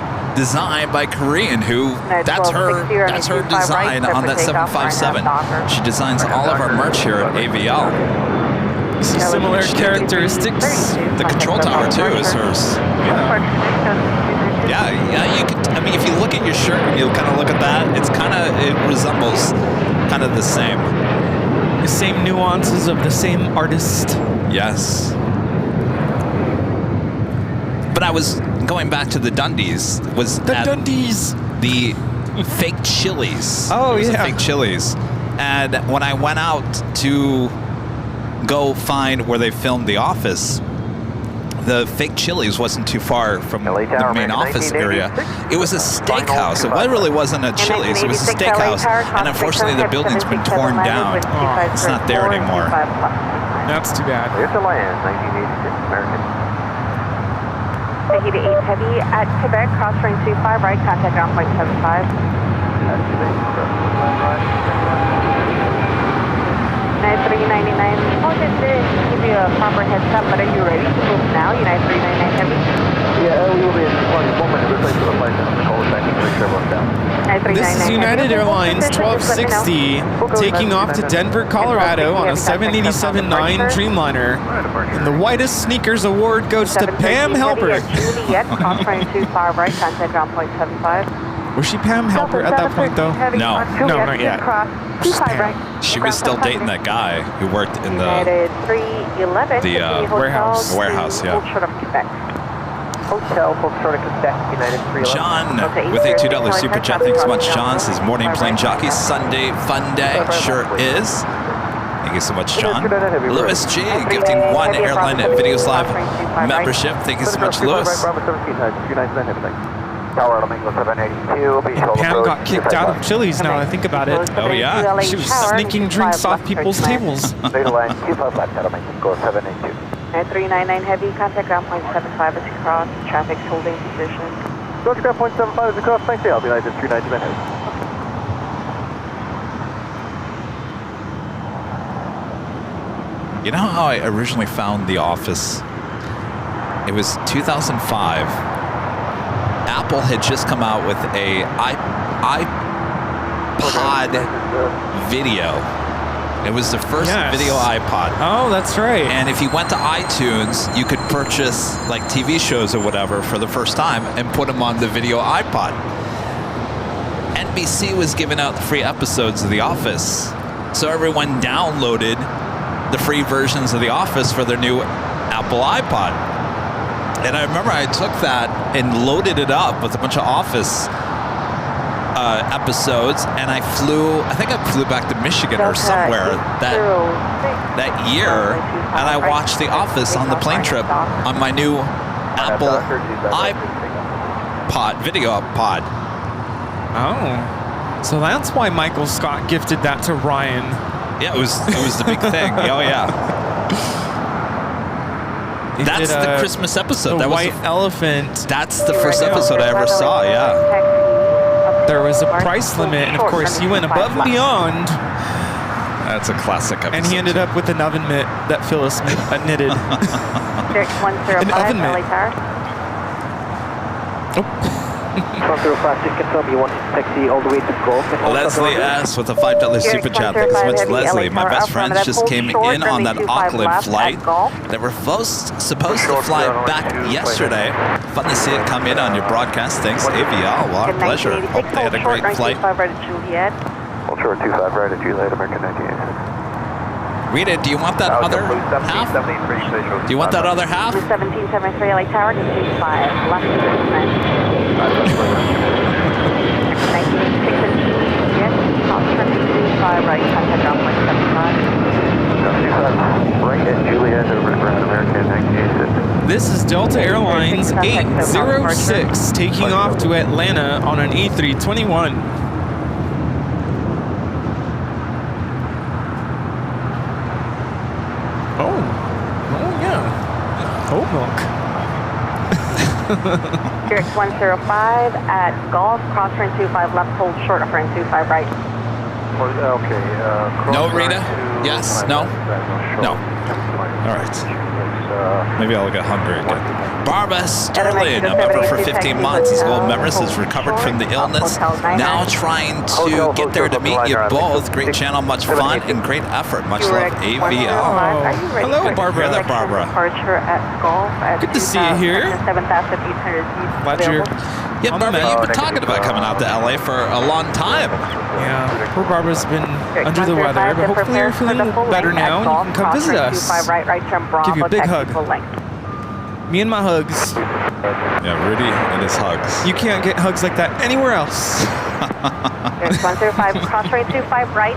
by Korean, who that's her design on that 757. She designs all of our merch here at AVL. You see similar characteristics. The control tower too is hers. Yeah, you could, I mean, if you look at your shirt and you kind of look at that, it resembles kind of the same. The same nuances of the same artist. Yes. But I was going back to the Dundies. The fake Chili's. Oh, yeah. yeah. Fake Chili's. And when I went out to go find where they filmed The Office, the fake Chili's wasn't too far from the main office area. It was a steakhouse. It really wasn't a Chili's. It was a steakhouse. And unfortunately, the building's been torn down. It's not there anymore. That's too bad. Here's the land, 1986 American. Tahiti 8 heavy at Quebec, cross running 25 right, contact ground point 75. 9399. Oh, just to give you a proper heads up, but are you ready to move now? United 399 heavy. Yeah, we will be in 1 minute. Replace for the flight on the call back and make sure everyone's down. This is United Airlines 1260 taking off to Denver, Colorado on a 787-9 Dreamliner. And the Whitest Sneakers Award goes to Pam Helper. Juliet, cross running 25 right, contact ground point 75. Was she Pam Helper at that point, though? No. No, not yet. She was still dating that guy who worked in the warehouse, yeah. Hotel, full short of Quebec, United 311. John with a $2 super chat. Thanks so much, John. Says morning plane Jockeys. Sunday fun day. Sure is. Thank you so much, John. Lewis G gifting 1 Airline Videos Live membership. Thank you so much, Lewis. Pam got kicked out of Chili's now I think about it. Oh, yeah? She was sneaking drinks off people's tables. 399 heavy, contact ground point 75 as you cross, traffic's holding position. Go to ground point 75 as you cross, thank you, I'll be United 399 heavy. You know how I originally found The Office? It was 2005. Apple had just come out with a iPod video. It was the first video iPod. Oh, that's right. And if you went to iTunes, you could purchase like TV shows or whatever for the first time and put them on the video iPod. NBC was giving out the free episodes of The Office. So everyone downloaded the free versions of The Office for their new Apple iPod. And I remember I took that and loaded it up with a bunch of Office episodes, and I think I flew back to Michigan or somewhere that year, and I watched The Office on the plane trip on my new Apple iPod, video pod. Oh, so that's why Michael Scott gifted that to Ryan. Yeah, it was the big thing. Oh yeah. That's the Christmas episode. The that White Elephant. That's the first episode I ever saw, yeah. There was a price limit, and of course you went above and beyond That's a classic episode. And he ended up with an oven mitt that Phyllis knitted. Six 105, An oven mitt. LA Tower. 105, just confirm you want taxi all the way to Golf. Leslie S. with a $5 super chat. Thanks so much, Leslie. My best friends just came in on that Auckland flight. They were supposed to fly back yesterday. Fun to see it come in on your broadcast. Thanks, AVL. Well, our pleasure. Hope they had a great flight. Ultra 25 right at Juliet, American 98. Rita, do you want that other half? Do you want that other half? 1773 LA Tower, to 25, left to 1986 and Juliet, top turning 25 right, contact ground point 75. 25 right at Juliet, over Ground American 98. This is Delta Airlines 806 taking off to Atlanta on an A321. Oat milk. Spirit 105 at Golf, cross turn 25 left, hold short of turn 25 right. Okay. No, Rita? Yes? No? No. All right. Maybe I'll get hungry again. Barbara Sterling, a member for 15 months. His gold members has recovered from the illness. Now trying to get there to meet you both. Great channel, much fun, and great effort. Much love, AVL. Hello, Barbara. Hello, Barbara. Good to see you here. Glad you're Yeah, Barbara, you've been talking about coming out to LA for a long time. Yeah, poor Barbara's been under the weather, but hopefully you're feeling better now and you can come visit us. Give you a big hug. Me and my hugs. Yeah, Rudy and his hugs. You can't get hugs like that anywhere else. 105, cross train 25 right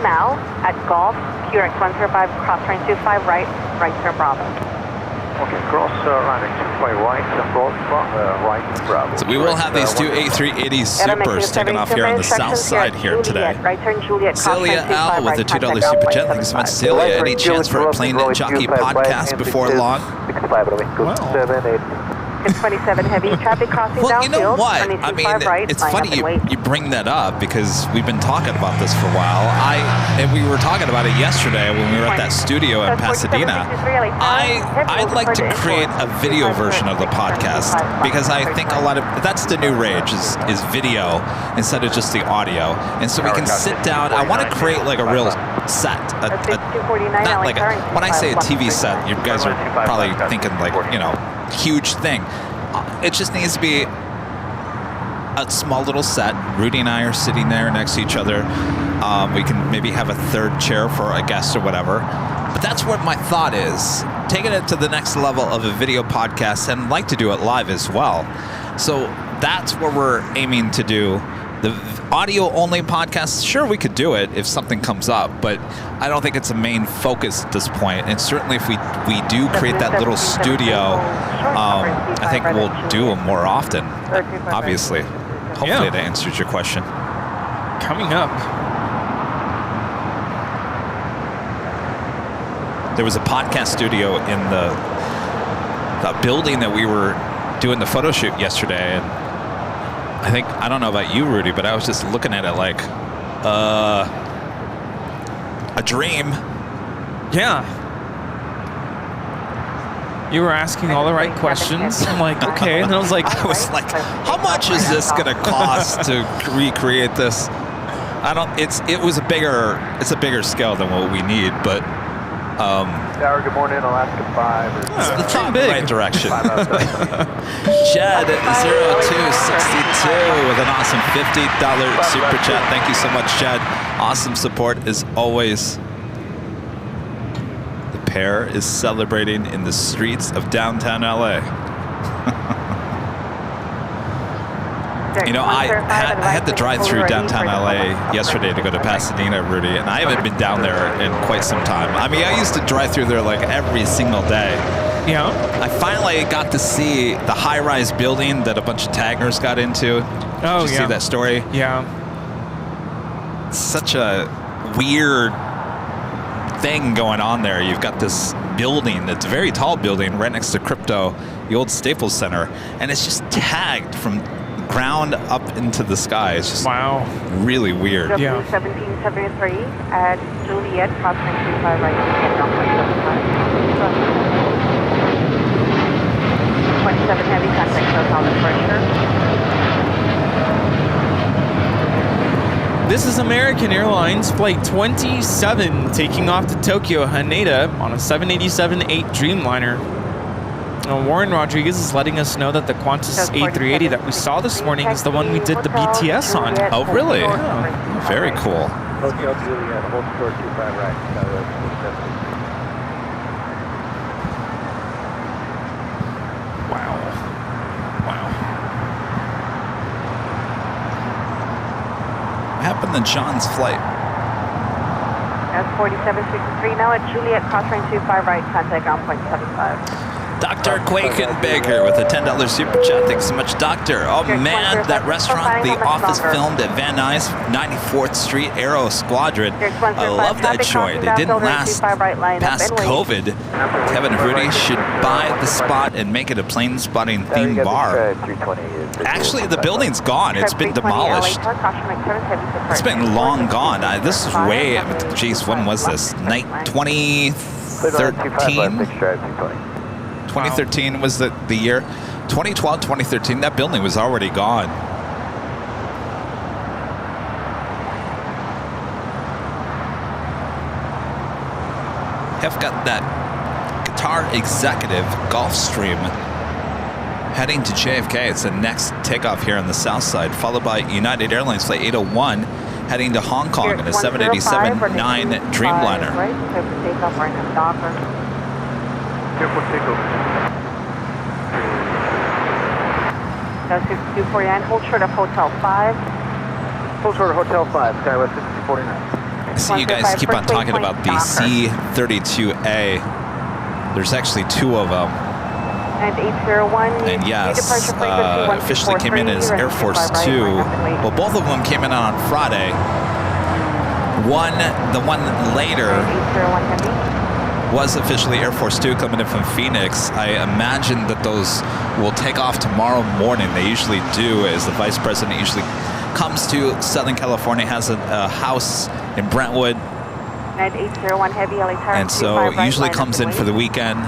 now at Golf. QRX 105, cross train 25 right turn Bravo. Okay, cross running 25 right, Golf, right, Bravo. So we will have these two A380 Supers taking off here on the south side here today. Right turn Juliet, Celia L with a $2 super chat. Thanks so much, Celia. Any chance for a Plane Jockey podcast before long? 27 heavy traffic crossing Well, you know downfield. what? I mean, it's funny you bring that up because we've been talking about this for a while. And we were talking about it yesterday when we were at that studio in Pasadena. I'd like to create a video version of the podcast because I think a lot of that's the new rage is video instead of just the audio. And so we can sit down. I want to create like a real set, not like when I say a TV set, you guys are probably thinking like huge thing. It just needs to be a small little set. Rudy and I are sitting there next to each other. We can maybe have a third chair for a guest or whatever. But that's what my thought is. Taking it to the next level of a video podcast, and I'd like to do it live as well. So that's what we're aiming to do. The audio-only podcast, sure, we could do it if something comes up, but I don't think it's a main focus at this point. And certainly if we do create that little studio, I think we'll do them more often, obviously. Hopefully that answers your question. Coming up. There was a podcast studio in the building that we were doing the photo shoot yesterday, and I don't know about you, Rudy, but I was just looking at it like a dream. Yeah. You were asking all the right questions. I'm like, okay. And I was like, how much is this going to cost to recreate this? It's a bigger scale than what we need, but Tower, good morning, Alaska 5. It's the right direction. Chad at 0262 with an awesome $50 super chat. Thank you so much, Chad. Awesome support as always. The pair is celebrating in the streets of downtown LA. I had to drive through downtown LA yesterday to go to Pasadena, Rudy, and I haven't been down there in quite some time. I mean, I used to drive through there like every single day. Yeah. I finally got to see the high-rise building that a bunch of taggers got into. Oh, Did you see that story? Yeah. It's such a weird thing going on there. You've got this building that's a very tall building right next to Crypto, the old Staples Center, and it's just tagged from ground up into the sky. It's just really weird. Yeah. 173 at Juliet, crossing 25 right, and 27 heavy, contact total departure. This is American Airlines Flight 27 taking off to Tokyo Haneda on a 787-8 Dreamliner. Warren Rodriguez is letting us know that the Qantas A380 that we saw this morning is the one we did the BTS on. Oh, really? Oh, very cool. Hotel Juliet, hold short 25 right. Wow. Wow. What happened to John's flight? That's 4763 now at Juliet, crossing 25 right, contact ground point 75. Dr. Quakenbaker with a $10 super chat. Thanks so much, Doctor. Oh man, that restaurant, The Office, filmed at Van Nuys, 94th Street Aero Squadron. I love that joint. It didn't last past COVID. Kevin and Rudy should buy the spot and make it a plane spotting themed bar. Actually, the building's gone. It's been demolished. It's been long gone. This is way, geez, when was this? 2013? 2013 was the year. 2012, 2013, that building was already gone. I've got that Qatar Executive Gulfstream heading to JFK. It's the next takeoff here on the south side, followed by United Airlines Flight 801 heading to Hong Kong in a 787-9 Dreamliner. Right, takeoff right now, Docker. Airport takeover. That's 6249, hold short of Hotel 5. Hold short of Hotel 5, Skywest 6249. See, you guys keep on talking about the C-32A. There's actually two of them. And 801. And yes, officially came in as Air Force 2. Well, both of them came in on Friday. The one later was officially Air Force 2 coming in from Phoenix. I imagine that those will take off tomorrow morning. They usually do, as the Vice President usually comes to Southern California, has a house in Brentwood. And 801 heavy, LA Tower. And so usually comes in for the weekend.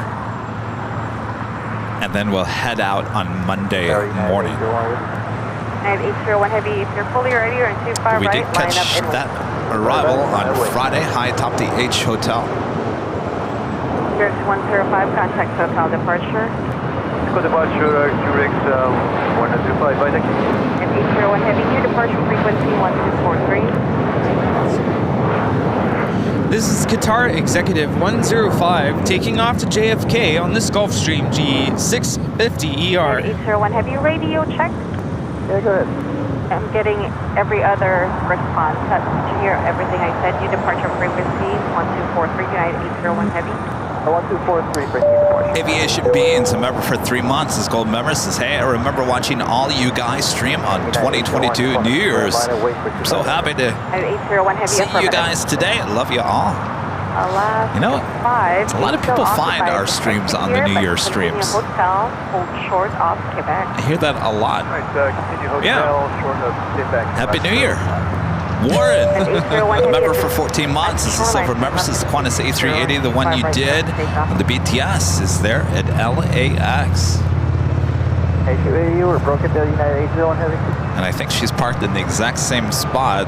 And then we'll head out on Monday morning. And 801 heavy, if you're fully ready, you're in 25 we right. did catch that arrival on Friday, high atop the H Hotel. Here's 105, contact Hotel departure. Departure, QRX 125, by next. And 801 heavy, new departure frequency 1243. This is Qatar Executive 105 taking off to JFK on this Gulfstream G650ER. 801 heavy, radio check. Yeah, go ahead. I'm getting every other response. Did you hear everything I said? New departure frequency 1243, United 801 heavy. 1243 for new departure. Aviation Beans, a member for 3 months, his gold member says, hey, I remember watching all you guys stream on 2022 New Year's. I'm so happy to see you guys today. I love you all. You know, a lot of people find our streams on the New Year streams. I hear that a lot. Yeah. Happy New Year. Warren, a member for 14 months, is a silver member. Says the Qantas A380, the one you did on the BTS, is there at LAX. A280, we're broken down United 801 heavy. And I think she's parked in the exact same spot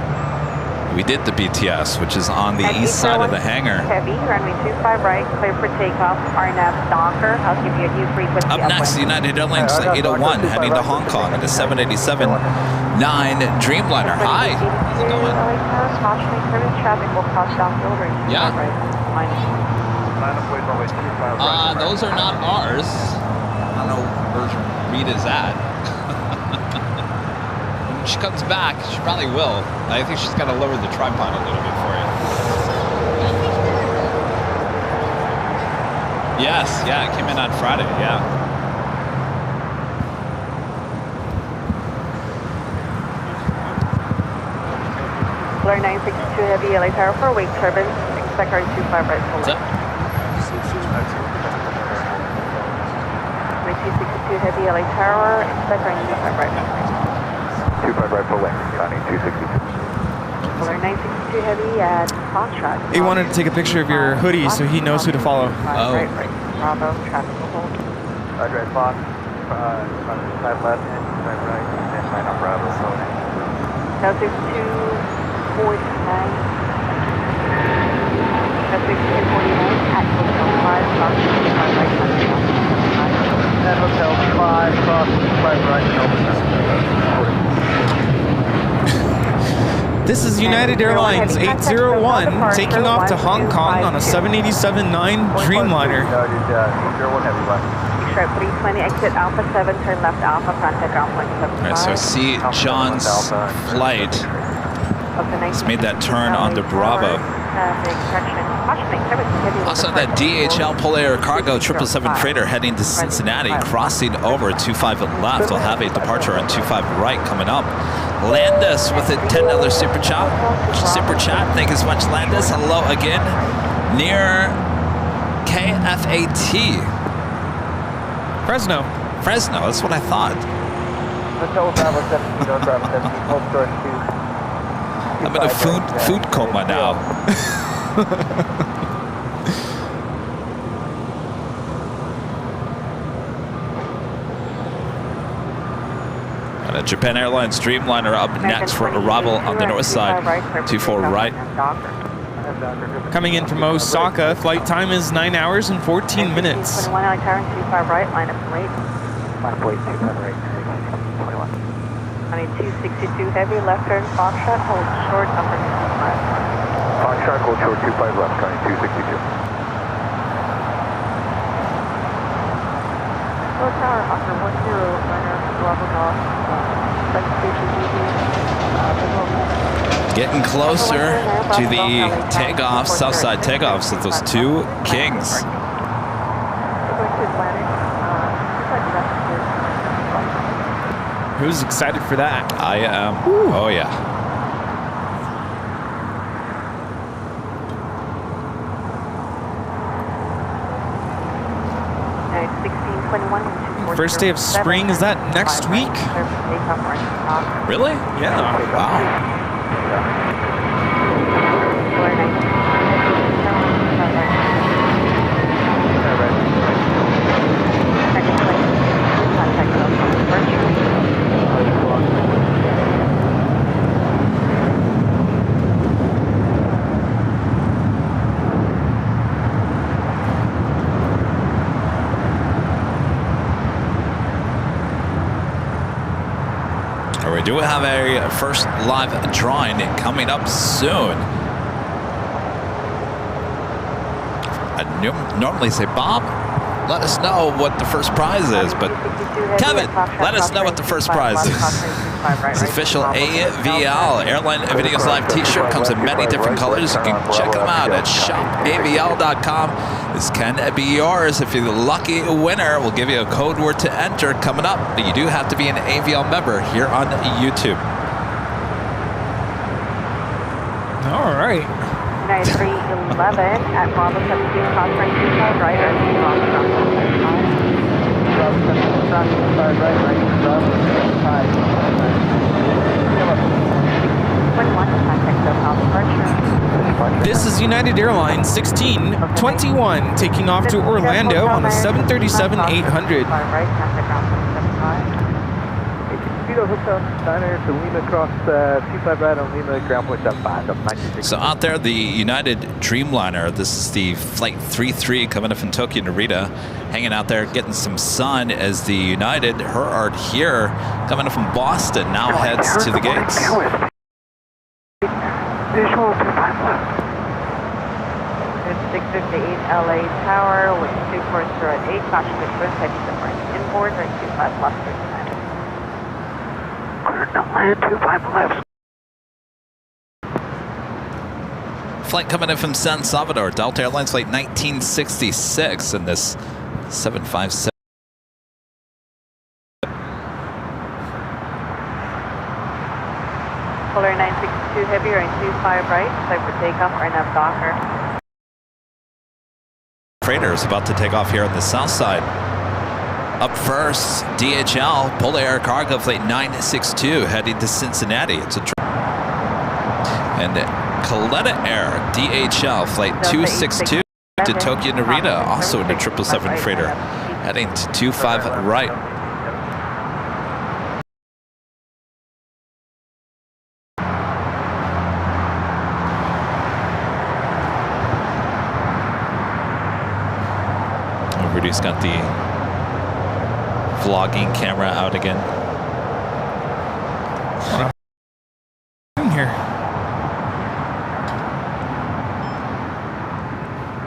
we did the BTS, which is on the east side of the hangar. Heavy, runway 25 right, clear for takeoff, RNAV Docker. I'll give you a new frequency. Up next, United Airlines Flight 801 heading to Hong Kong in a 787-9 Dreamliner. Hi. How's it going? Traffic will cross downfield range. Yeah. Right. Those are not ours. I don't know where Rita's at. When she comes back, she probably will. I think she's got to lower the tripod a little bit for you. Yes, yeah, it came in on Friday, yeah. Blur 962 heavy LA Tower for wake turbine. Expect our 25 right full. What's up? 262 heavy LA Tower. Expect our 25 right full. 25 right full length, counting 262. Polar 962 Heavy at Foxtrot. He wanted to take a picture of your hoodie so he knows who to follow. Oh. Right. Bravo, traffic will hold. Roger, at Fox, 5 left and 5 right, and 9 on Bravo, floating. Delta 249. Delta 249 at Hotel 5, Fox 5 right, At Hotel 5, cross 5 right, This is United Airlines 801 taking off to Hong Kong on a 787-9 Dreamliner. Sharp 320, exit Alpha 7, turn left Alpha, contact ground point 75. All right, so I see John's flight has made that turn onto Bravo. Also, that DHL Polar Cargo 777 freighter heading to Cincinnati, crossing over 25 left. We'll have a departure on 25 right coming up. Landis with a $10 super chat. Thank you so much, Landis. Hello again. Near KFAT. Fresno. That's what I thought. Hotel Bravo 17, Bravo 17, hold short 2. I'm in a food coma now. And a Japan Airlines Dreamliner up next for arrival on the north side. 24 right. Coming in from Osaka, flight time is 9 hours and 14 minutes. 21 LA Tower, 25 right, line up from 8. 5.2 right, 21. 262 heavy, left turn, Foxtrot, hold short, upper 25. Foxtrot, hold short 25 left, turning 262. Low tower, upper 10, liner, Bravo Golf, station Getting closer to the takeoff, south side takeoffs of those two Kings. Who's excited for that? I am. Oh, yeah. First day of spring, is that next week? Really? Yeah. Wow. We do have a first live drawing coming up soon. I normally say, Bob, let us know what the first prize is, but Kevin, let us know what the first prize is. It's official AVL Airline Videos Live t-shirt. Comes in many different colors. You can check them out at shopavl.com. This can be yours. If you're the lucky winner, we'll give you a code word to enter coming up. But you do have to be an AVL member here on YouTube. All right. 9311 at Bravo 17, cross right 25 right, or Bravo 17, Bravo 17, right, Bravo 25. This is United Airlines 1621 taking off to Orlando on a 737-800. Hotel Diner to Lima, cross 25 right on Lima, ground point 75. So out there, the United Dreamliner, this is the flight 33 coming up from Tokyo Narita, hanging out there getting some sun as the United Herard here coming up from Boston now heads to the gates. Visual 25 left. 658 LA Tower with 240 at 8, caution to twin heavy difference inboard, right 25 plus 39. Cleared to land 25 left. Flight coming in from San Salvador, Delta Airlines flight 1966 in this 757. Polar 962 heavy, right 25 right, type for takeoff, right now Docker. Freighter is about to take off here on the south side. Up first, DHL Polar Air Cargo flight 962 heading to Cincinnati. It's a And Coletta Air DHL flight 262 to Tokyo Narita, also in the 777 freighter, heading to 25 right. Rudy's got the vlogging camera out again. I'm here.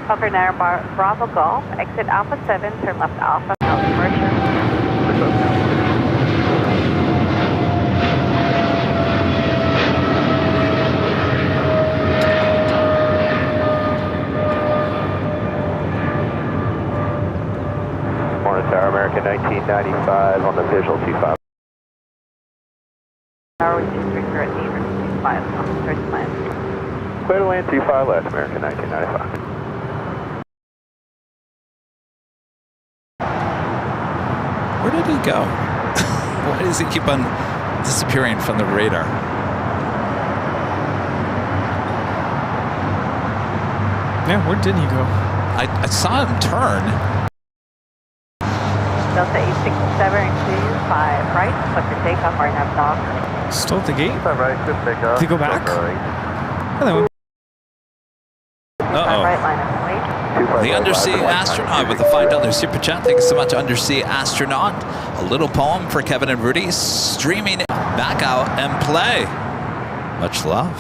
Fokker 9 Bravo Golf, exit Alpha 7, turn left Alpha, South departure. Tower American 1995 on the visual 25. Tower 233 at Neighbor 25 on the search plan. Clear to land 25 left American 1995. Where did he go? Why does he keep on disappearing from the radar? Yeah, where did he go? I saw him turn. Delta 86725 right, click for takeoff, right nav dock. Still at the gate? Right, good takeoff. Did he go back? Hello. Uh-oh. Right line of wait. The Undersea Astronaut with a $5 super chat. Thank you so much, Undersea Astronaut. A little poem for Kevin and Rudy. Streaming back out and play. Much love.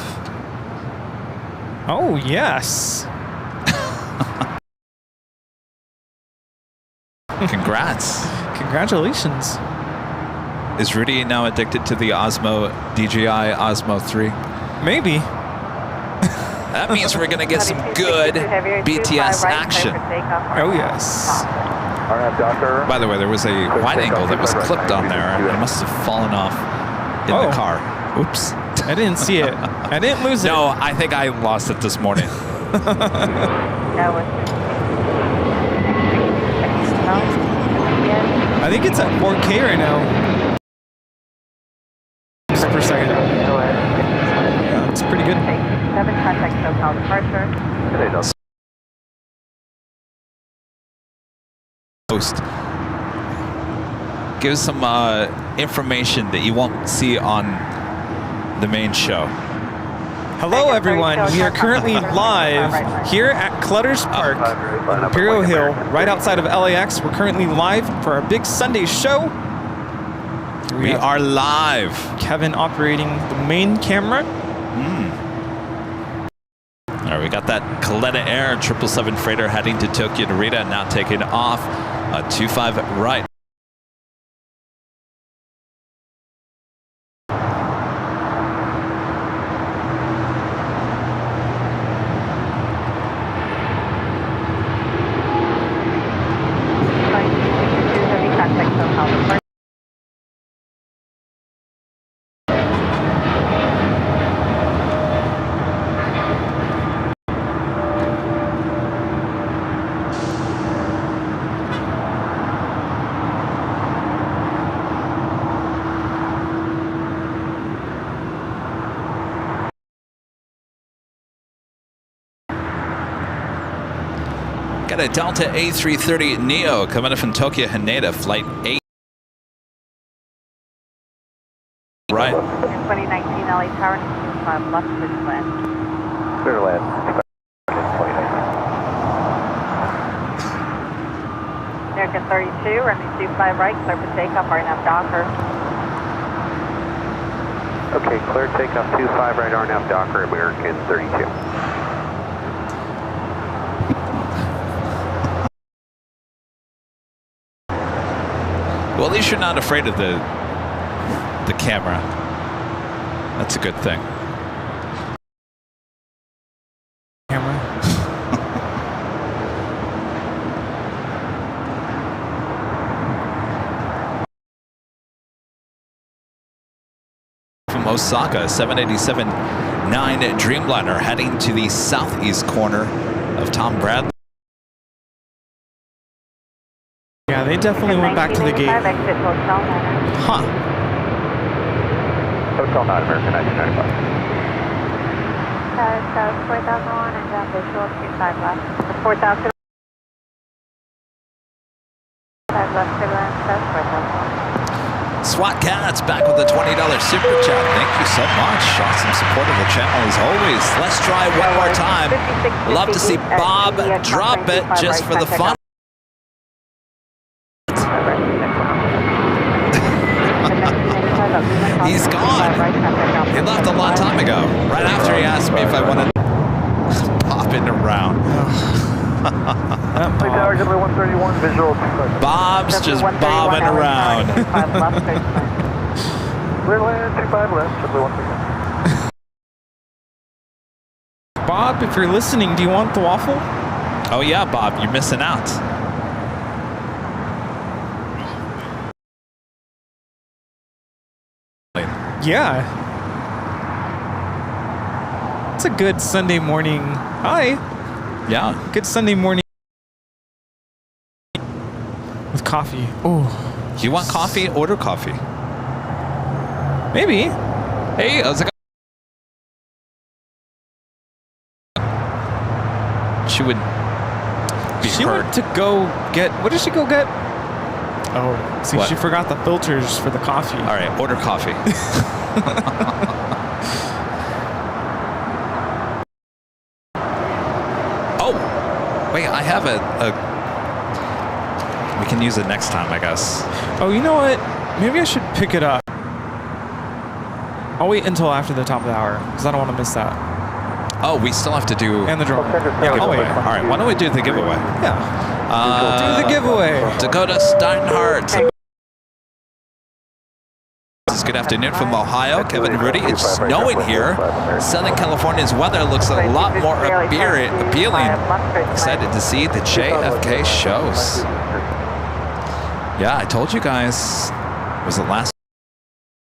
Oh, yes. Congrats. Congratulations. Is Rudy now addicted to the Osmo DJI Osmo 3? Maybe. That means we're going to get some good BTS action. Oh, yes. By the way, there was a wide angle that was clipped on there, and it must have fallen off in the car. Oops. I didn't see it. I didn't lose it. No, I think I lost it this morning. I think it's at 4K right now. Just per second. Yeah, it's pretty good. 7 contact SoCal departure. Post. Give us some information that you won't see on the main show. Hello, everyone. We are currently live here at Clutters Park, Imperial Hill, right outside of LAX. We're currently live for our big Sunday show. We are live. Kevin operating the main camera. All right, we got that Coletta Air 777 freighter heading to Tokyo Narita, now taking off 25 right. Got a Delta A330 Neo coming in from Tokyo Haneda, flight 8. Right. 2019 LA Tower, 5 left switch land. Clear land. American 32, runway 25 right, clear for takeoff, RNAV Docker. Okay, clear takeoff 25 right, RNAV Docker, American 32. Well, at least you're not afraid of the camera. That's a good thing. Camera. From Osaka, 787-9 Dreamliner heading to the southeast corner of Tom Bradley. Yeah, they definitely went back to the gate. Exit Hotel 9. Huh. Hotel 9, American 1995. South 4001 and down visual 25 left. 4000. 5 left, turbulence, South 4001. SWAT Cats back with a $20 super chat. Thank you so much. Awesome support of the channel as always. Let's try one more time. Love to see Bob drop it just for the fun. He's gone. He left a long time ago. Right after he asked me if I wanted to pop in around. Bob's just bobbing around. Bob, if you're listening, do you want the waffle? Oh yeah, Bob, you're missing out. Yeah. It's a good Sunday morning. Hi. Yeah. Good Sunday morning with coffee. Oh. Do you want coffee? Order coffee. Maybe. Hey, how's it going? She would be She hurt. went to go get, what did she go get? Oh, see, What? she forgot the filters for the coffee. All right, order coffee. Oh, wait, I have a... We can use it next time, I guess. Oh, you know what? Maybe I should pick it up. I'll wait until after the top of the hour, because I don't want to miss that. Oh, we still have to do... And the drawing. Yeah, I'll wait. All right, why don't we do the giveaway? Yeah. Do the giveaway. Dakota Steinhardt. Good afternoon from Ohio, Kevin and Rudy. It's snowing here. Southern California's weather looks a lot more appealing. Excited to see the JFK shows. Yeah, I told you guys. Was it last?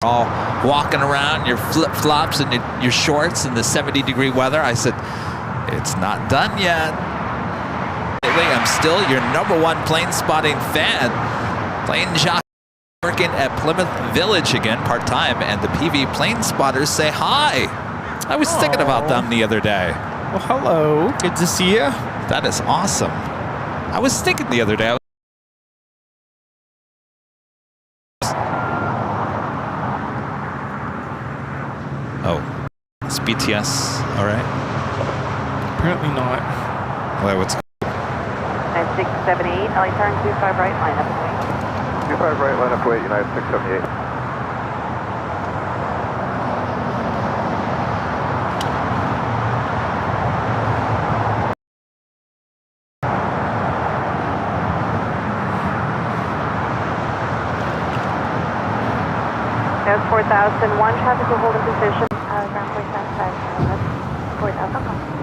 All walking around your flip-flops and your shorts in the 70-degree weather. I said, it's not done yet. I'm still your #1 plane spotting fan. Plane jockey. Working at Plymouth Village again part-time, and the PV plane spotters say hi. I was thinking about them the other day. Well, hello. Good to see you. That is awesome. I was thinking the other day. Oh, it's BTS. All right. Apparently not. Well, what's 9678, LA turn 25 right, line up and wait. 25 right, line up, wait, United 678. That's 4001, traffic will hold in position, ground point outside, that's 4000.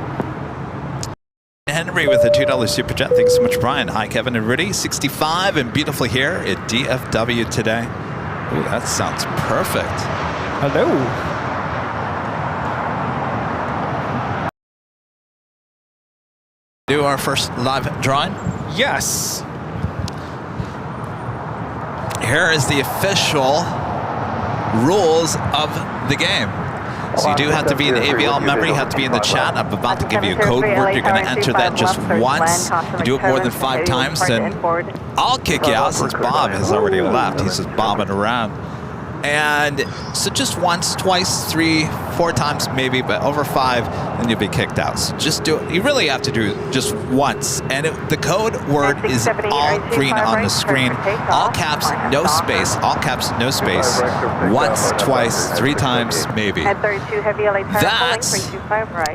Henry with a $2 super chat. Thanks so much, Brian. Hi, Kevin and Rudy. 65 and beautiful here at DFW today. Ooh, that sounds perfect. Hello. Do our first live drawing? Yes. Here is the official rules of the game. So you do have to be an AVL member, you have to be in the chat. I'm about to give you a code word. You're going to enter that just once. You do it more than 5 times, then I'll kick you out since Bob has already left. He's just bobbing around. And so just once, twice, 3, 4 times maybe, but over 5, then you'll be kicked out. So just do it. You really have to do it just once. And the code word is all green on the screen. All caps, no space. All caps, no space. Once, twice, 3 times, maybe. That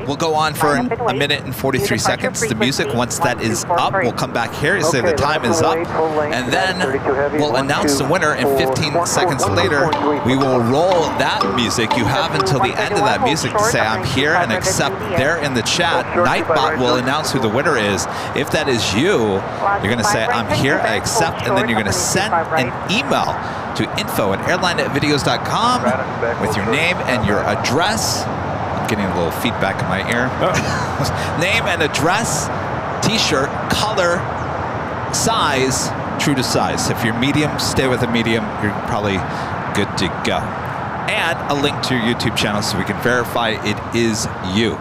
will go on for a minute and 43 seconds. The music, once that is up, will come back here and say the time is up. And then we'll announce the winner, and 15 seconds later, we will roll that music. You have until the end of that music to say, I'm here and accept there in the chat. Nightbot will announce who the winner is. If that is you, you're going to say, I'm here, I accept, and then you're going to send an email to info@airlinevideos.com with your name and your address. I'm getting a little feedback in my ear. Name and address, t-shirt, color, size, true to size. If you're medium, stay with a medium. You're probably good to go. And a link to your YouTube channel so we can verify it is you.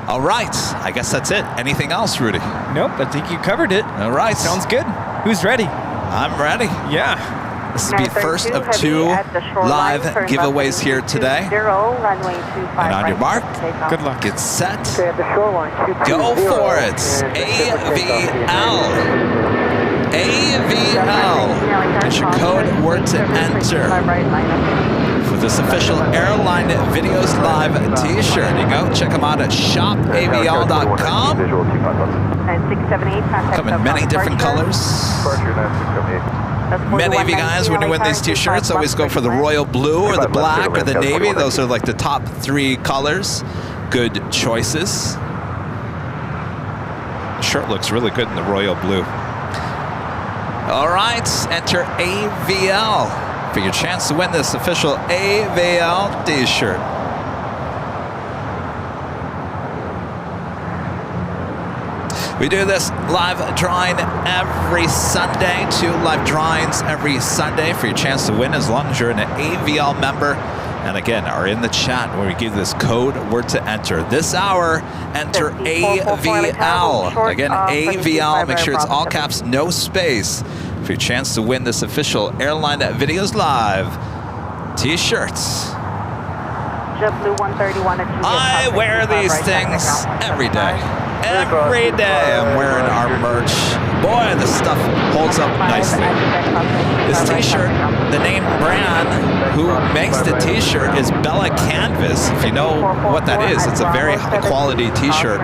All right, I guess that's it. Anything else, Rudy? Nope, I think you covered it. All right. Sounds good. Who's ready? I'm ready. Yeah. This will be first of 2 live giveaways here today. And on your mark, Good luck. get set, Stay at the shoreline. go for it. AVL. AVL. That's your code word to enter for this official Airline Videos Live t-shirt. You go check them out at shopavl.com. Come in many different colors. Many of you guys, when you win these t-shirts, always go for the royal blue or the black or the navy. Those are like the top 3 colors. Good choices. The shirt looks really good in the royal blue. All right, enter AVL for your chance to win this official AVL t-shirt. We do this live drawing every Sunday, 2 live drawings every Sunday for your chance to win as long as you're an AVL member. And again, are in the chat where we give this code word to enter. This hour, enter AVL. Again, AVL, make sure it's all caps, no space, for your chance to win this official Airline Videos Live t-shirts. I wear these things every day. Every day I'm wearing our merch. Boy, this stuff holds up nicely. This t-shirt, the name brand who makes the t-shirt is Bella Canvas. If you know what that is, it's a very high quality t-shirt.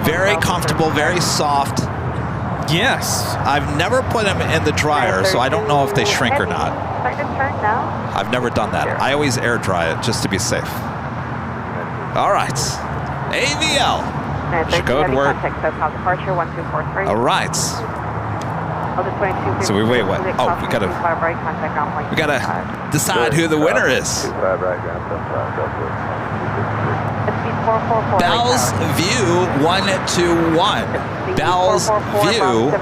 Very comfortable, very soft. Yes. I've never put them in the dryer, so I don't know if they shrink or not. I've never done that. I always air dry it just to be safe. All right. AVL. Your code word. All right. So we wait what? Oh, we gotta decide who the winner is. Bell's View 121. Bell's View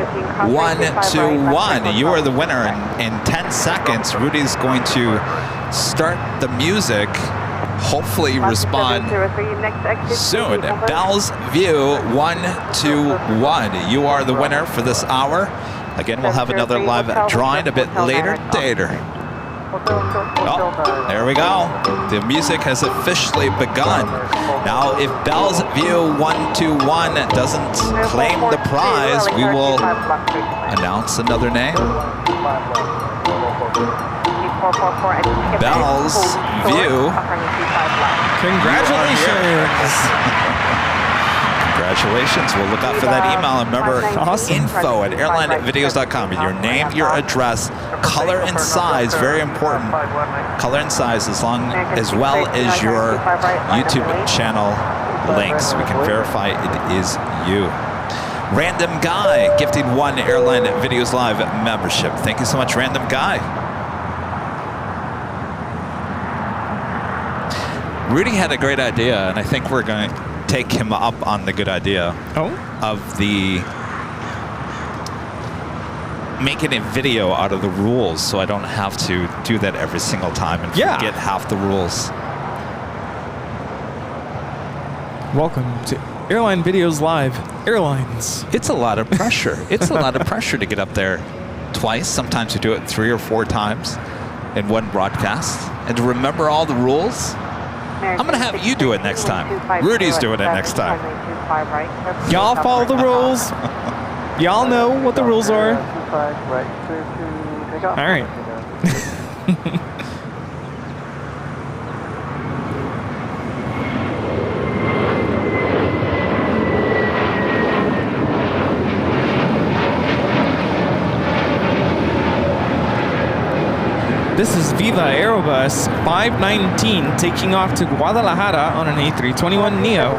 121. You are the winner. In 10 seconds, Rudy's going to start the music. Hopefully respond soon. Bell's View 121. You are the winner for this hour. Again, we'll have another live drawing a bit later. Oh, there we go. The music has officially begun. Now, if Bell's View 121 doesn't claim the prize, we will announce another name. Bell's View. Congratulations. Congratulations. We'll look out for that email. And remember, Awesome. info@airlinevideos.com. Your name, your address, color and size, very important. Color and size as well as your YouTube channel links. We can verify it is you. Random Guy gifted 1 Airline Videos Live membership. Thank you so much, Random Guy. Rudy had a great idea, and I think we're going to take him up on the good idea of the making a video out of the rules, so I don't have to do that every single time and forget half the rules. Welcome to Airline Videos Live Airlines. It's a lot of pressure. It's a lot of pressure to get up there twice. Sometimes you do it 3 or 4 times in one broadcast, and to remember all the rules. I'm going to have you do it next time. Rudy's doing it next time. Y'all follow the rules. Y'all know what the rules are. All right. This is Viva Aerobus 519 taking off to Guadalajara on an A321 Neo.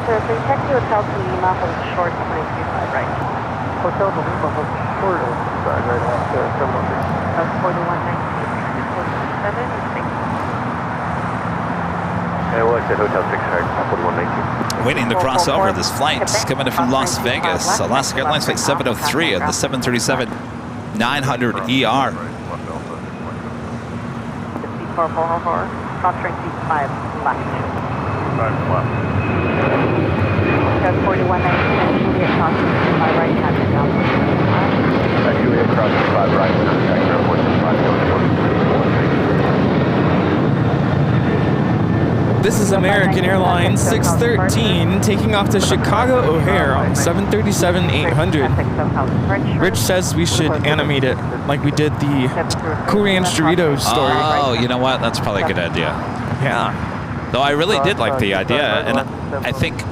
Waiting to cross over this flight coming in from Las Vegas. Alaska Airlines flight 703 on the 737-900ER. 4444, cross train 5 left. 5 left. Got 4119 Juliet crossing 25 right, contact Alpha. Juliet crossing 5 right, contact airport 5. This is American Airlines 613 taking off to Chicago O'Hare on 737-800. Rich says we should animate it like we did the Cool Ranch Doritos story. Oh, you know what? That's probably a good idea. Yeah. Though I really did like the idea, and I think,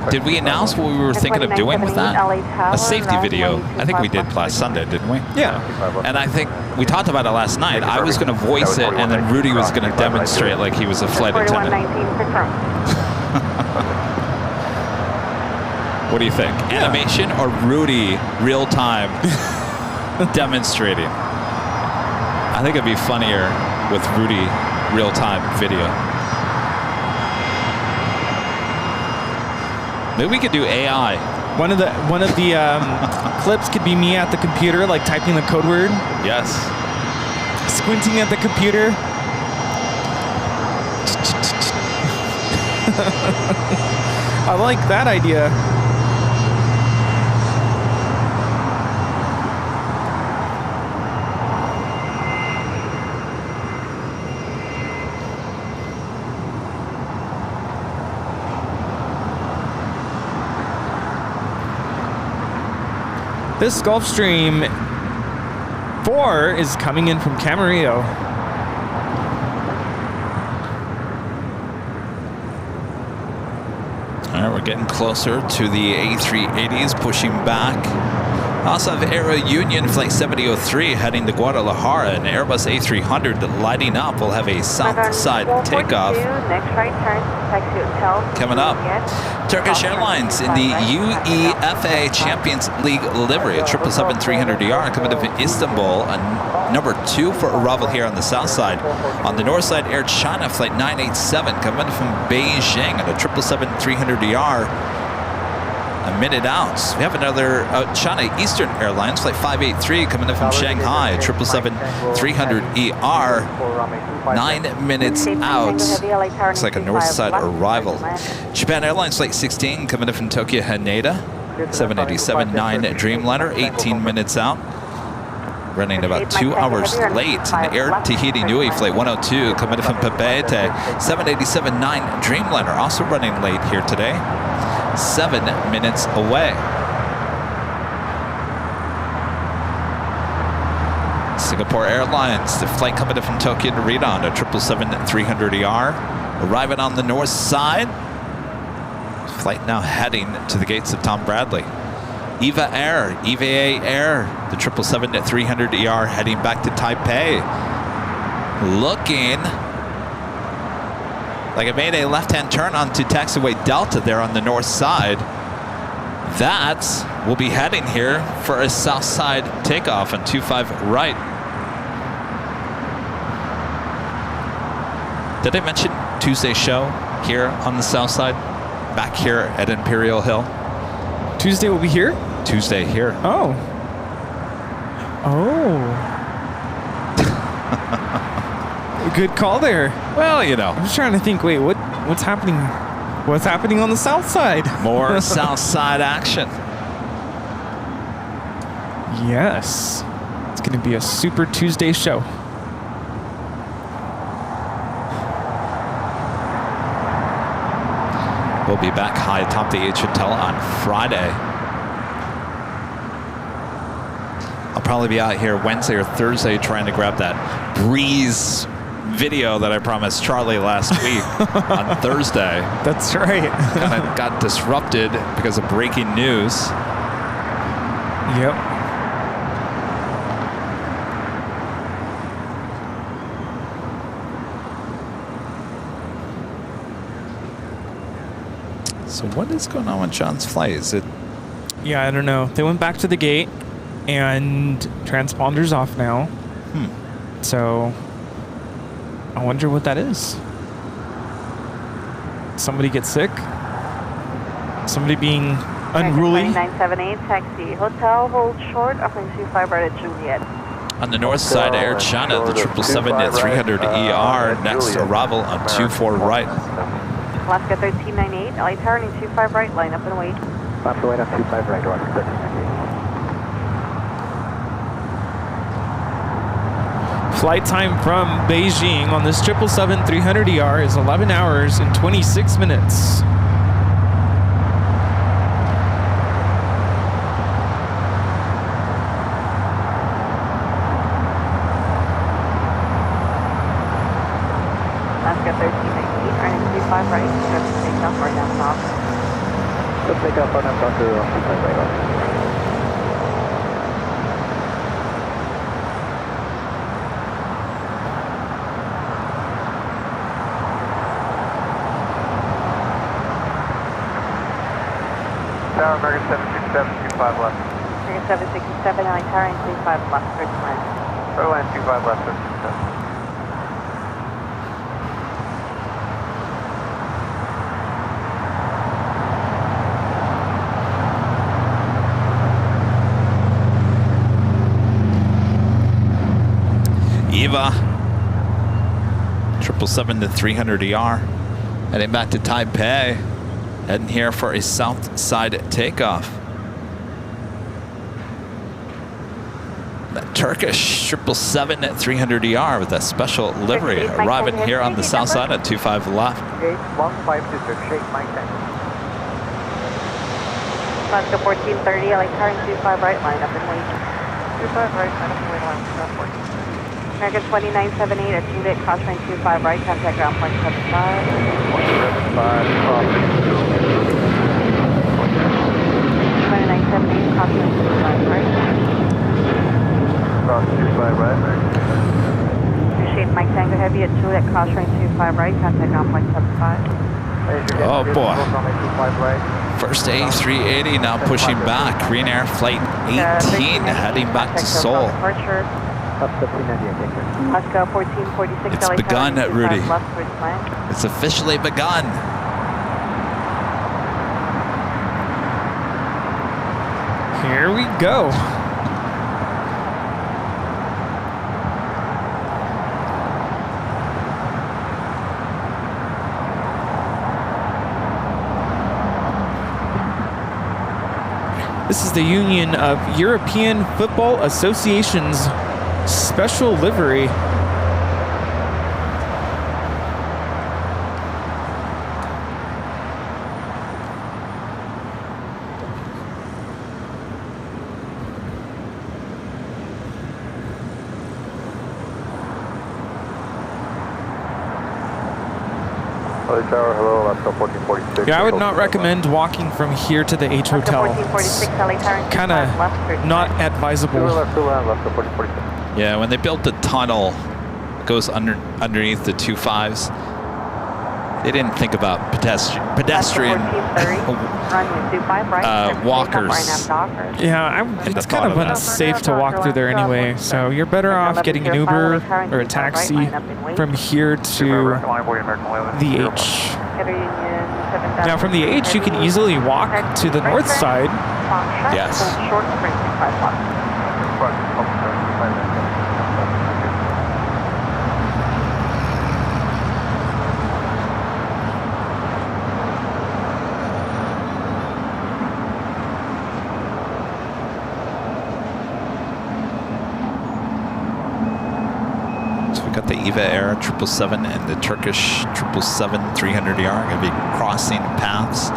did we announce what we were thinking of doing with that? A safety video. I think we did last Sunday, didn't we? Yeah. And I think we talked about it last night. I was going to voice it, and then Rudy was going to demonstrate like he was a flight attendant. What do you think? Yeah. Animation or Rudy real time demonstrating? I think it'd be funnier with Rudy real time video. Maybe we could do AI. One of the clips could be me at the computer, like typing the code word. Yes. Squinting at the computer. I like that idea. This Gulfstream 4 is coming in from Camarillo. All right, we're getting closer to the A380s, pushing back. Also have Aero Union Flight 7003 heading to Guadalajara, and Airbus A300 lighting up. We'll have a south side takeoff. Next right turn, taxi hotel. Coming up, Turkish Airlines in the UEFA Champions League livery, a 777-300ER coming up in Istanbul, number 2 for arrival here on the south side. On the north side, Air China Flight 987 coming from Beijing, and a 777-300ER. A minute out. We have another China Eastern Airlines Flight 583 coming in from Shanghai, 777-300ER. 9 minutes out. Looks like a north side arrival. Japan Airlines Flight 16 coming in from Tokyo Haneda, 787-9 Dreamliner, 18 minutes out. Running about 2 hours late. And Air Tahiti Nui Flight 102 coming in from Papeete, 787-9 Dreamliner, also running late here today. 7 minutes away. Singapore Airlines, the flight coming in from Tokyo Narita on a 777-300ER, arriving on the north side. Flight now heading to the gates of Tom Bradley. EVA Air, the 777-300ER heading back to Taipei. Looking like it made a left-hand turn onto taxiway Delta there on the north side. That will be heading here for a south side takeoff on 25 right. Did I mention Tuesday's show here on the south side? Back here at Imperial Hill. Tuesday will be here? Tuesday here. Oh. Oh. Good call there. Well, you know. I was trying to think, wait, what's happening? What's happening on the south side? More south side action. Yes. It's going to be a Super Tuesday show. We'll be back high atop the H Hotel on Friday. I'll probably be out here Wednesday or Thursday trying to grab that Breeze video that I promised Charlie last week on Thursday. That's right. Kind of got disrupted because of breaking news. Yep. So what is going on with John's flight? Is it? Yeah, I don't know. They went back to the gate and transponder's off now. So I wonder what that is. Somebody get sick? Somebody being unruly? 978 taxi hotel, hold short, offering 25 right at Juliet. On the north side, Air China, the 777-300ER, next arrival on 24 right. Alaska 1398, LA turning 25 right, line up and wait. Left right on 25 right, Alaska 1398. Flight time from Beijing on this 777-300ER is 11 hours and 26 minutes. Alaska 1398, turning 25 right, let's take off our down top. Let's take off our down top to 25 right on. Tower, American 767, 25 left. American 767, LA turning 25 left, third line. Third line, 25 left, 767. Eva, 777-300ER, heading back to Taipei, heading here for a south side takeoff. That Turkish 777-300ER with a special livery arriving here on the south side at 25 left. 1526, shake Mike 10. Alaska 1430, LA turning 25 right, line up and wait. 25 right, line up and wait, line up 14. American 2978 at Juliet, crosswind 25 right, contact ground point 75. 175, crossing. 2978, crosswind 25 right. Cross 25 right, Appreciate Mike Tango Heavy at Juliet, crosswind 25 right, contact ground point 75. Oh boy. First A380 now pushing back. Green Air Flight 18 heading back to Seoul. Alaska 1446, It's begun, Rudy. It's officially begun. Here we go. This is the Union of European Football Associations special livery. Tower, hello, Alaska 1446. Yeah, I would not recommend walking from here to the H Hotel. It's kind of not advisable. Yeah, when they built the tunnel, it goes underneath the 25s. They didn't think about pedestrian walkers. Yeah, it's kind of unsafe to walk through there anyway. So you're better off getting an Uber or a taxi from here to the H. Now from the H, you can easily walk to the north side. Yes. The EVA Air 777 and the Turkish 777-300ER going to be crossing paths.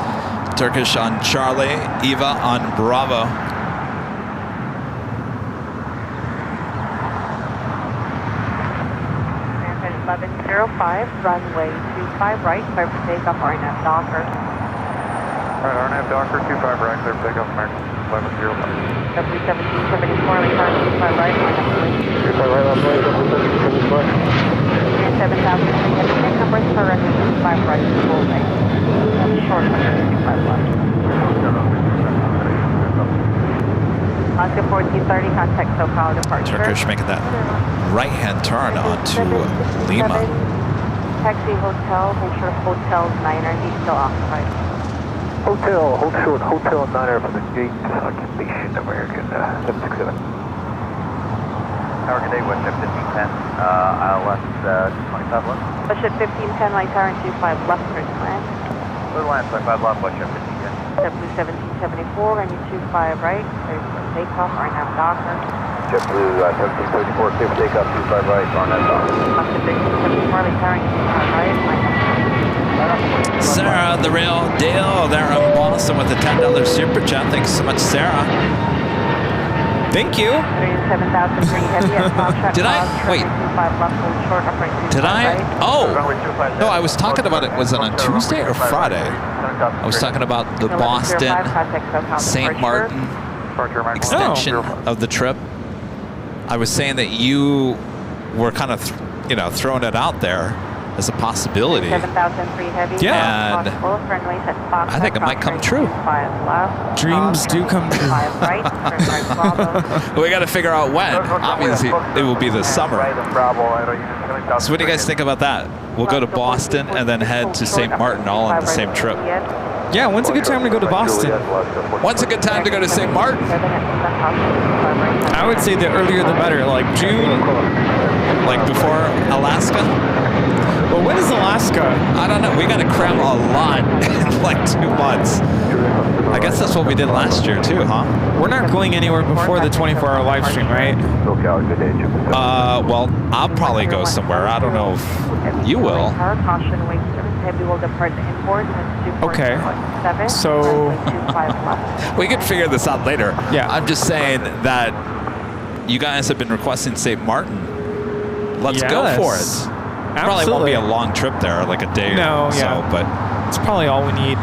Turkish on Charlie, EVA on Bravo. American 1105, runway 25 right, clear for takeoff, RNAV Docker. Alright, RNAV Docker, 25 right, clear for takeoff, American 1105. W1774, return 25 right, line up and wait. 25 right, left way, W1774. 7,300 numbers for runway 25 right, full right. Short runway 25 left. Alaska 1430, contact SoCal departure. Turkish making that right-hand turn onto Lima. Taxi hotel, make sure hotel 9er, he's still occupied. Hotel 9er from the gate, occupation American 767. Tower, good day, West 1510, ILS 25 left. Westship 1510, light tower and 25 left, first land. Blue line 25 left, Westship 1510. JetBlue 1774, runway 25 right, clear for takeoff, RNAV docker. JetBlue 1734, clear for takeoff, 25 right, RNAV docker. Westship 1574, light tower and 25 right, RNAV. Sarah, the real deal there in Boston with the $10 super chat. Thanks so much, Sarah. Thank you. 37,003 heavy at Foxtrot. Did I? Wait. 25 left, hold short, upright 25 Did I? right. Oh! No, I was talking about it. Was it on Tuesday or Friday? I was talking about the Boston St. Martin extension of the trip. I was saying that you were kind of, throwing it out there as a possibility. 7,003 heavy. Yeah. And I think it might come true. Dreams do come true. We got to figure out when. Obviously, it will be this summer. So what do you guys think about that? We'll go to Boston and then head to St. Martin all on the same trip. Yeah, when's a good time to go to Boston? When's a good time to go to St. Martin? I would say the earlier the better, like June. Like before Alaska? Well, when is Alaska? I don't know. We got to cram a lot in like 2 months. I guess that's what we did last year too, huh? We're not going anywhere before the 24-hour live stream, right? Well, I'll probably go somewhere. I don't know if you will. Okay. So we can figure this out later. Yeah. I'm just saying that you guys have been requesting St. Martin. Let's go for it. Probably won't be a long trip there, like a day or so, but it's probably all we need.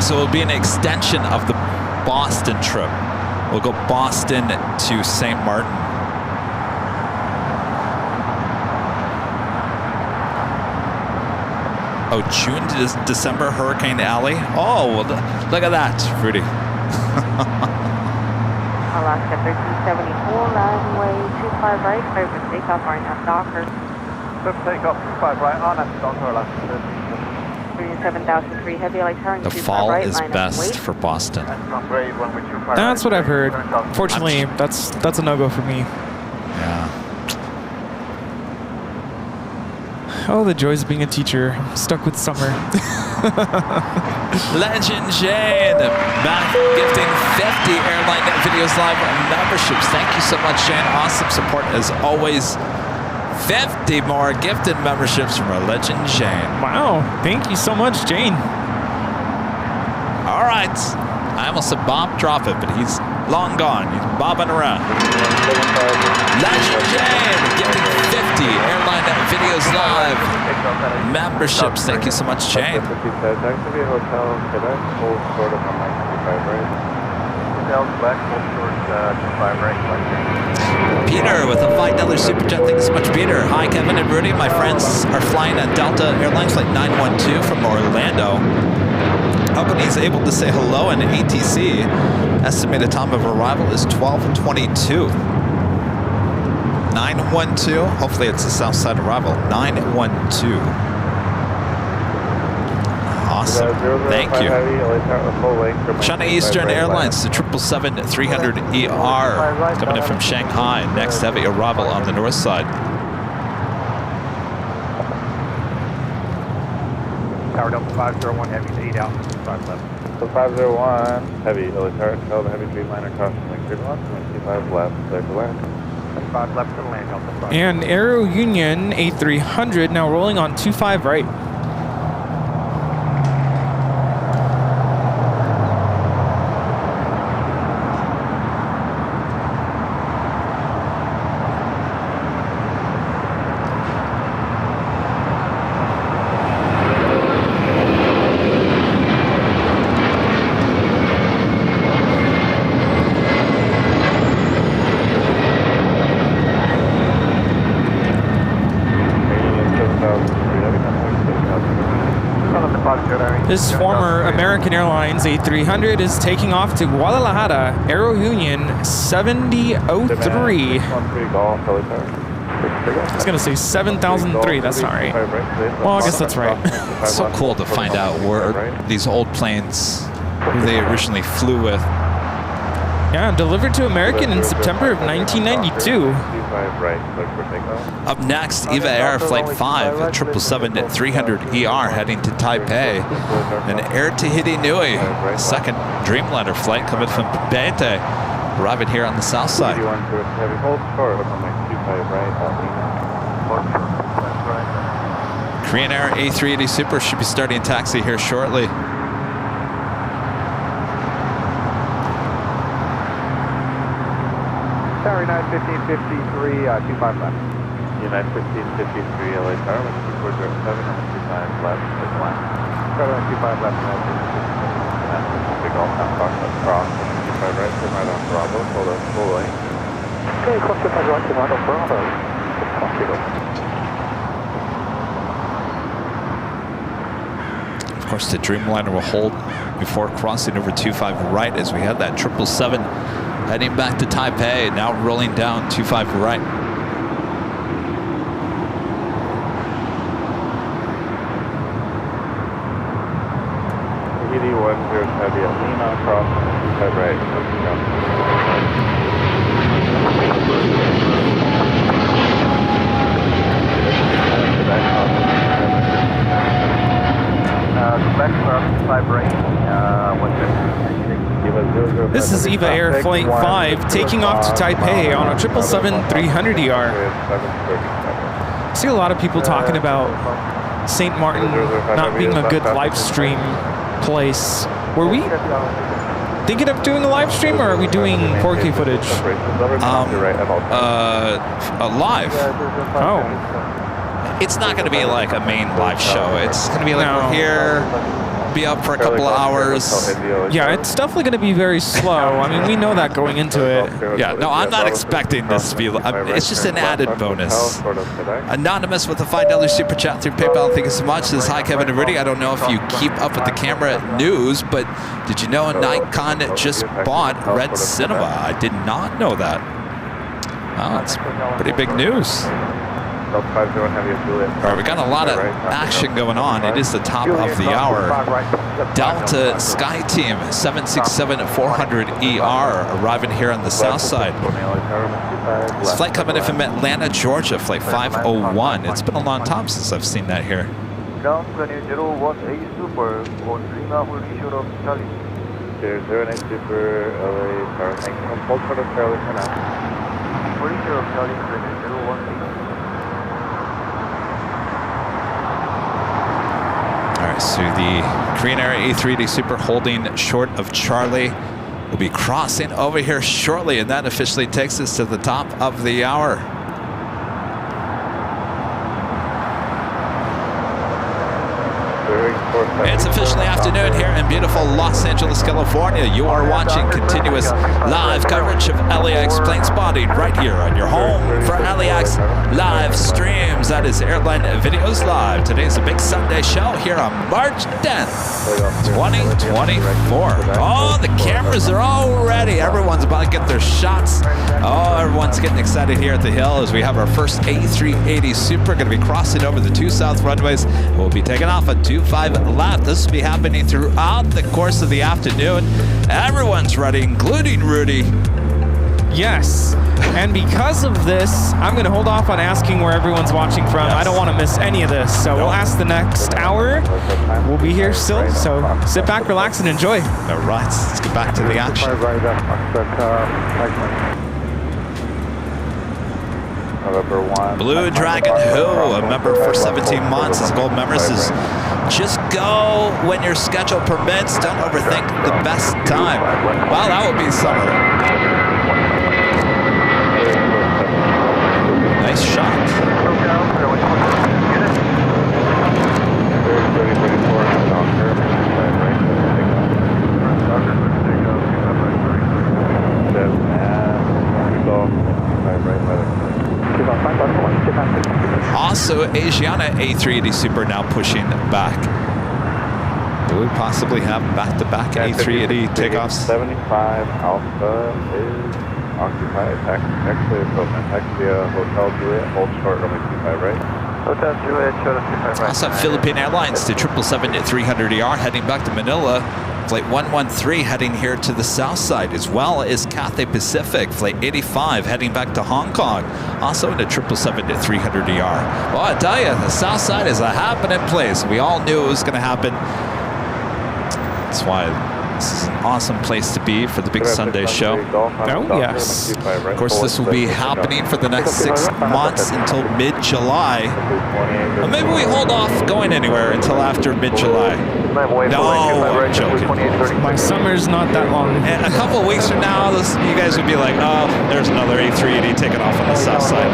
So it'll be an extension of the Boston trip. We'll go Boston to St. Martin. Oh, June to December, Hurricane Alley. Oh, well, look at that, Rudy. Alaska 1374, runway 25 right, clear for takeoff, RNAV docker. Clear for takeoff, 25 right, RNAV docker, Alaska 37,003 heavy, light turn, The 25 fall right, is line best wait. for Boston. That's what I've heard. Fortunately, that's a no-go for me. Yeah. Oh, the joys of being a teacher. I'm stuck with summer. Legend Jane, back gifting 50 Airline Videos Live memberships. Thank you so much, Jane. Awesome support as always. 50 more gifted memberships from our Legend Jane. Wow. Thank you so much, Jane. All right. I almost said Bob drop it, but he's long gone. He's bobbing around. Legend Jane gifting 50 Airline Videos Live memberships. Thank you so much, Jane. Peter with a $5 super chat. Thanks so much, Peter. Hi, Kevin and Rudy. My friends are flying on Delta Airlines flight 912 from Orlando. Company's able to say hello in ATC. Estimated time of arrival is 12:22. 912. Hopefully it's the south side arrival. 912. Awesome. Thank you. China Eastern Airlines, the 777-300ER, coming in from Shanghai. Next heavy arrival on the north side. Tower Delta 501 heavy to 8 out, 5 left. So 501 heavy, tower, tell the heavy Dreamliner crossing link 25 left, clear for land. 5 left to land, Delta 5. And Aero Union 8300 now rolling on 25 right. This former American Airlines A300 is taking off to Guadalajara, Aero Union 7003. I was going to say 7003, that's not right. Well, I guess that's right. It's so cool to find out where these old planes, who they originally flew with, Yeah, delivered to American in September of 1992. Up next, EVA Air Flight 5 at 777-300ER heading to Taipei. And Air Tahiti Nui, second Dreamliner flight coming from Banter, arriving here on the south side. Korean Air A380 Super should be starting taxi here shortly. Tower 91553, 25 left. United 1553 LA Tower, 2407 on the 25 left, is line. Tower 25 left, Big Golf cross, 25 right, turn right on Bravo, hold up, full lane. Okay, cross 25 right, turn right on Bravo. Of course, the Dreamliner will hold before crossing over 25 right as we have that 777 heading back to Taipei, now rolling down 25 right. Tahiti 10 heavy at Lima, cross 25 right, This is EVA Air Flight 5 taking off to Taipei on a 777-300ER. I see a lot of people talking about St. Martin not being a good live stream place. Were we thinking of doing a live stream, or are we doing 4K footage? Live. Oh. It's not going to be like a main live show. It's going to be like we're here, be up for a couple of hours. Yeah, it's definitely going to be very slow. I mean, we know that going into it. Yeah, no, I'm not expecting this to be. It's just an added bonus. Anonymous with a $5 super chat through PayPal. Thank you so much. This is Hi Kevin and Rudy. I don't know if you keep up with the camera news, but did you know Nikon just bought Red Cinema? I did not know that. Oh, it's pretty big news. All right, we got a lot of action going on. It is the top of the hour. Delta Sky Team 767-400ER arriving here on the south side. This flight coming in from Atlanta, Georgia, flight 501. It's been a long time since I've seen that here. Ground Canyon 018 Super on Lima will be short of Charlie. 018 Super, LA, Tower, thank you. Hold short of Charlie for now. Fully short of Charlie, 018. All right, so the Korean Air A380 Super holding short of Charlie will be crossing over here shortly, and that officially takes us to the top of the hour. It's officially afternoon here in beautiful Los Angeles, California. You are watching continuous live coverage of LAX Planespotting right here on your home for LAX live streams. That is Airline Videos Live. Today's a big Sunday show here on March 10th, 2024. Oh, the cameras are all ready. Everyone's about to get their shots. Oh, everyone's getting excited here at the Hill as we have our first A380 Super going to be crossing over the 2 south runways. We'll be taking off at 25 left. This will be happening throughout the course of the afternoon. Everyone's ready, including Rudy. Yes, and because of this, I'm going to hold off on asking where everyone's watching from. Yes. I don't want to miss any of this, so we'll ask the next hour. We'll be here still, so sit back, relax, and enjoy. All right, let's get back to the action. Blue Dragon Who, a member for 17 months, as gold member, says, just go when your schedule permits. Don't overthink the best time. Well, that would be summer. Nice shot. Also, Asiana A380 Super now pushing back. Will we possibly have back-to-back A380 takeoffs? 75 Alpha is occupied. Actually, equipment. Taxia Hotel Juliet, hold short, runway 25 right. Hotel Juliet, short of 25 right. Also, Philippine Airlines to 777-300ER heading back to Manila. Flight 113 heading here to the south side, as well as Cathay Pacific. Flight 85 heading back to Hong Kong, also in a 777 to 300ER. Well, I tell you, the south side is a happening place. We all knew it was going to happen. That's why this is an awesome place to be for the big Sunday show. Oh, yes. Of course, this will be happening for the next 6 months until mid-July. Well, maybe we hold off going anywhere until after mid-July. No, I'm joking. My summer's not that long. And a couple of weeks from now, you guys would be like, oh, there's another A380 taking off on the south side.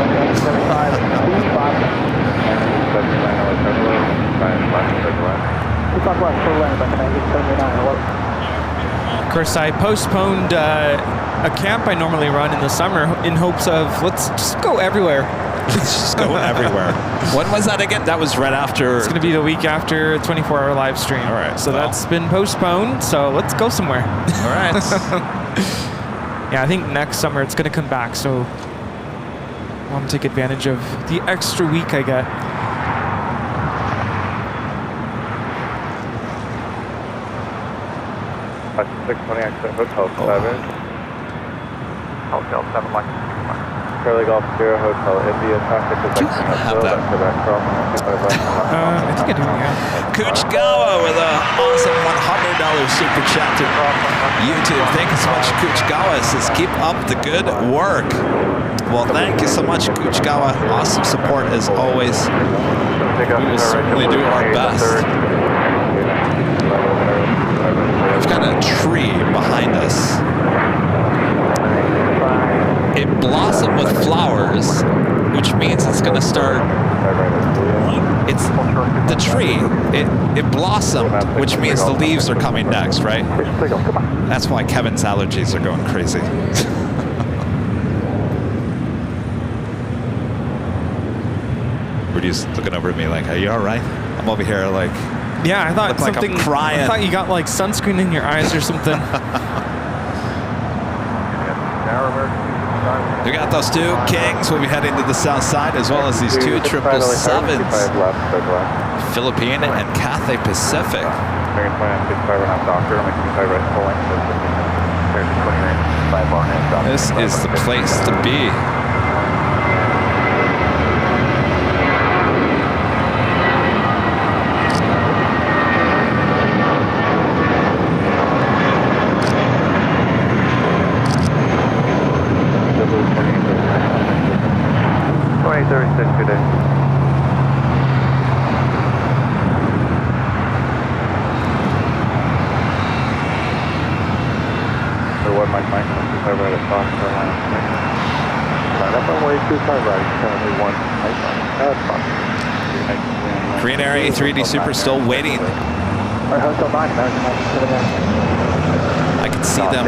Of course, I postponed a camp I normally run in the summer in hopes of, let's just go everywhere. Let's just go everywhere. When was that again? That was right after... It's going to be the week after a 24-hour live stream. All right. So that's been postponed, so let's go somewhere. All right. Yeah, I think next summer it's going to come back, so I want to take advantage of the extra week I get. That's 620 exit Hotel 7. Hotel 7 like Charlie Golf Sierra Hotel India traffic is Do you have that? I think I do, yeah. Cooch Gawa with an awesome $100 super chat to YouTube. Thank you so much, Cooch Gawa. Says, keep up the good work. Well, thank you so much, Cooch Gawa. Awesome support as always. We will certainly do our best. We've got a tree behind us. It blossomed with flowers, which means it's going to start. It's the tree. It blossomed, which means the leaves are coming next, right? That's why Kevin's allergies are going crazy. Rudy's looking over at me like, "Are you all right?" I'm over here like. Yeah, I thought something. Like I'm crying. I thought you got like sunscreen in your eyes or something. We got those two Kings. We'll be heading to the south side, as well as these two 777s. Philippine and Cathay Pacific. This is the place to be. Korean Air A380 Super still waiting. I can see them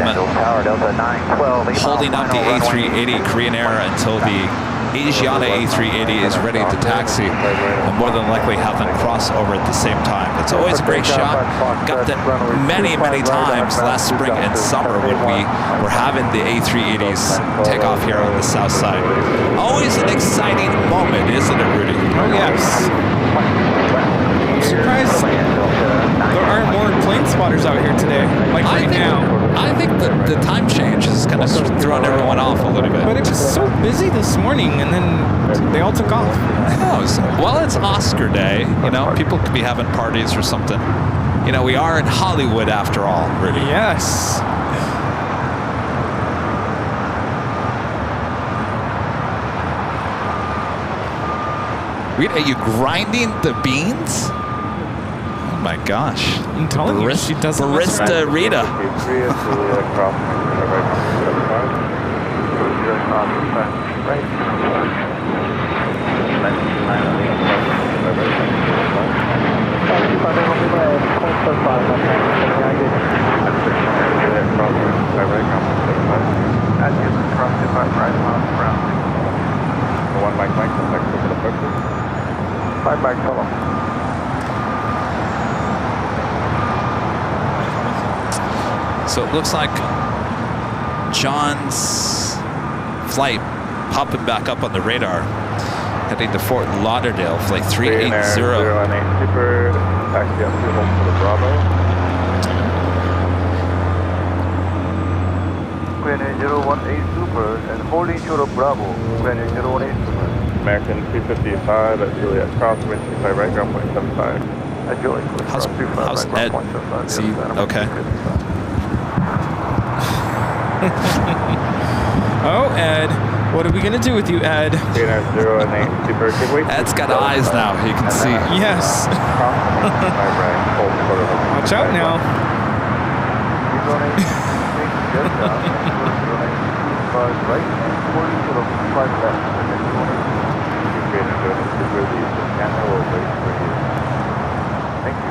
holding up the A380 Korean Air until the Asiana A380 is ready to taxi, and more than likely have them cross over at the same time. It's always a great shot. Got that many, many times last spring and summer when we were having the A380s take off here on the south side. Always an exciting moment, isn't it, Rudy? Oh, yes. I'm surprised there aren't more plane spotters out here today, like right now. I think the time change has kind of thrown everyone off a little bit. But it was so busy this morning, and then they all took off. Well, it's Oscar Day. You know, people could be having parties or something. You know, we are in Hollywood after all, Rudy. Yes. Rita, are you grinding the beans? Oh my gosh. I'm telling you, she doesn't. Barista Rita. One Mike, contact over the focus. 5 Mike, follow. So it looks like John's flight popping back up on the radar, heading to Fort Lauderdale, flight 380. Super, taxi up to hold for the Bravo. 018 Super and holding short of Bravo, Granite 018 Super. American 255 at Juliet Cross, wind 25 right, ground point 75. At Juliet Cross, 25 How's right, Ed? ground point 75. Is he okay? Oh, Ed. What are we going to do with you, Ed? 0 and 8 Super, good weight. Ed's got eyes now, you can see. Yes. Watch out now. Right, holding short of 5 left. Thank you.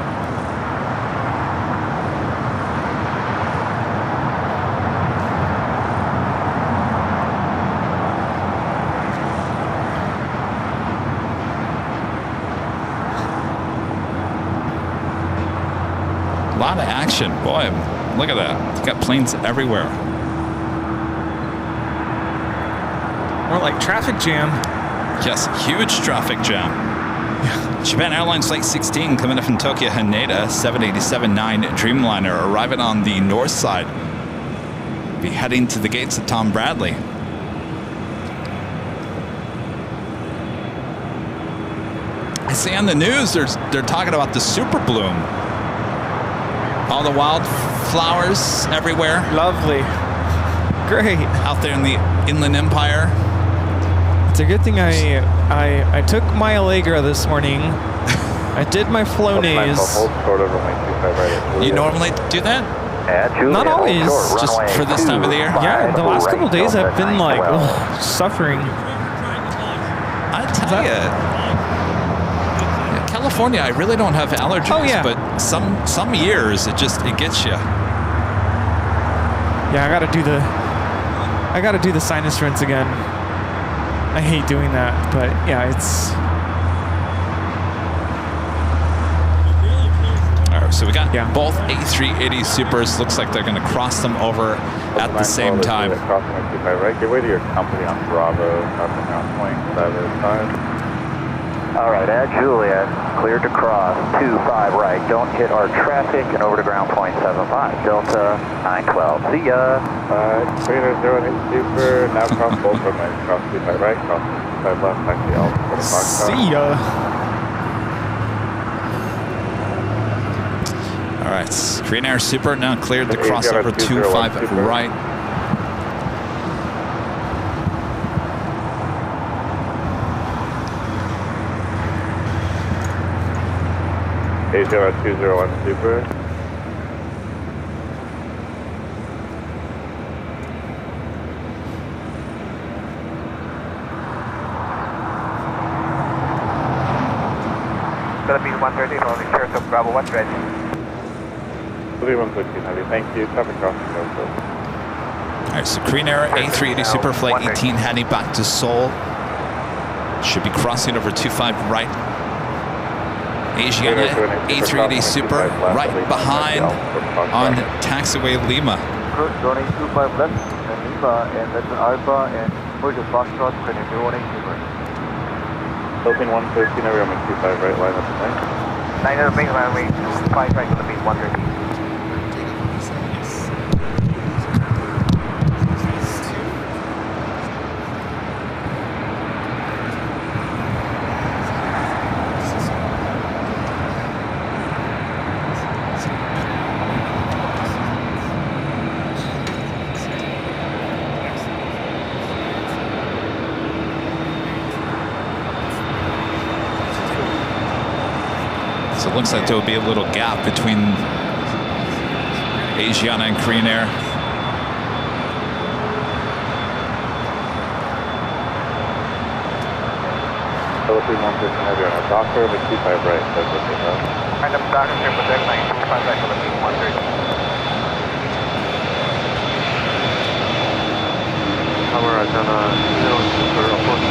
A lot of action. Boy, look at that. It's got planes everywhere. More like traffic jam. Yes, huge traffic jam. Japan Airlines Flight 16 coming up from Tokyo Haneda, 787-9 Dreamliner arriving on the north side. Be heading to the gates of Tom Bradley. I see on the news they're talking about the super bloom. All the wildflowers everywhere. Lovely. Great. Out there in the Inland Empire. It's a good thing I took my Allegra this morning. I did my Flonase. You normally do that? Not always. Just for this time of the year? Yeah, the last couple of days I've been like suffering. I tell you, California, I really don't have allergies. Oh, yeah. But some years it gets you. Yeah, I gotta do the sinus rinse again. I hate doing that, but yeah, it's. All right, so we got both A380 Supers. Looks like they're going to cross them over at the same time. Right, get way to your company on Bravo, ground point 75. All right, at Juliet, cleared to cross, 25 right. Don't hit our traffic and over to ground point 75. Delta 912. See ya. Trainer 08 Super, now cross both runways. Cross 25 right, cross 25 left, taxi Alpha for the box. See ya. All right, Korean Air Super now cleared to cross over 25 right. Asia 201 Super. Philippines 130, only shares of Bravo 1 ready. Philippines 113 heavy, thank you. Traffic crossing also. All right, so Korean Air A380 Super Flight 18 heading back to Seoul. Should be crossing over 25 right. Asiana A380 Super right behind on taxiway Lima. Running 25 left and Lima and that's an Alpha and for the Foxtrot credit 018 Super. Philippine 113, everyone 25 right, line up the plane. 900 base runway 25 right, Philippine 130. So it looks like there will be a little gap between Asiana and Korean Air. Philippine 113 heavy on a Docker, but 25 right, that's what they have. Random Docker, triple deck 925 right, Philippine 130. Tower, Ajana, 0 Super, approach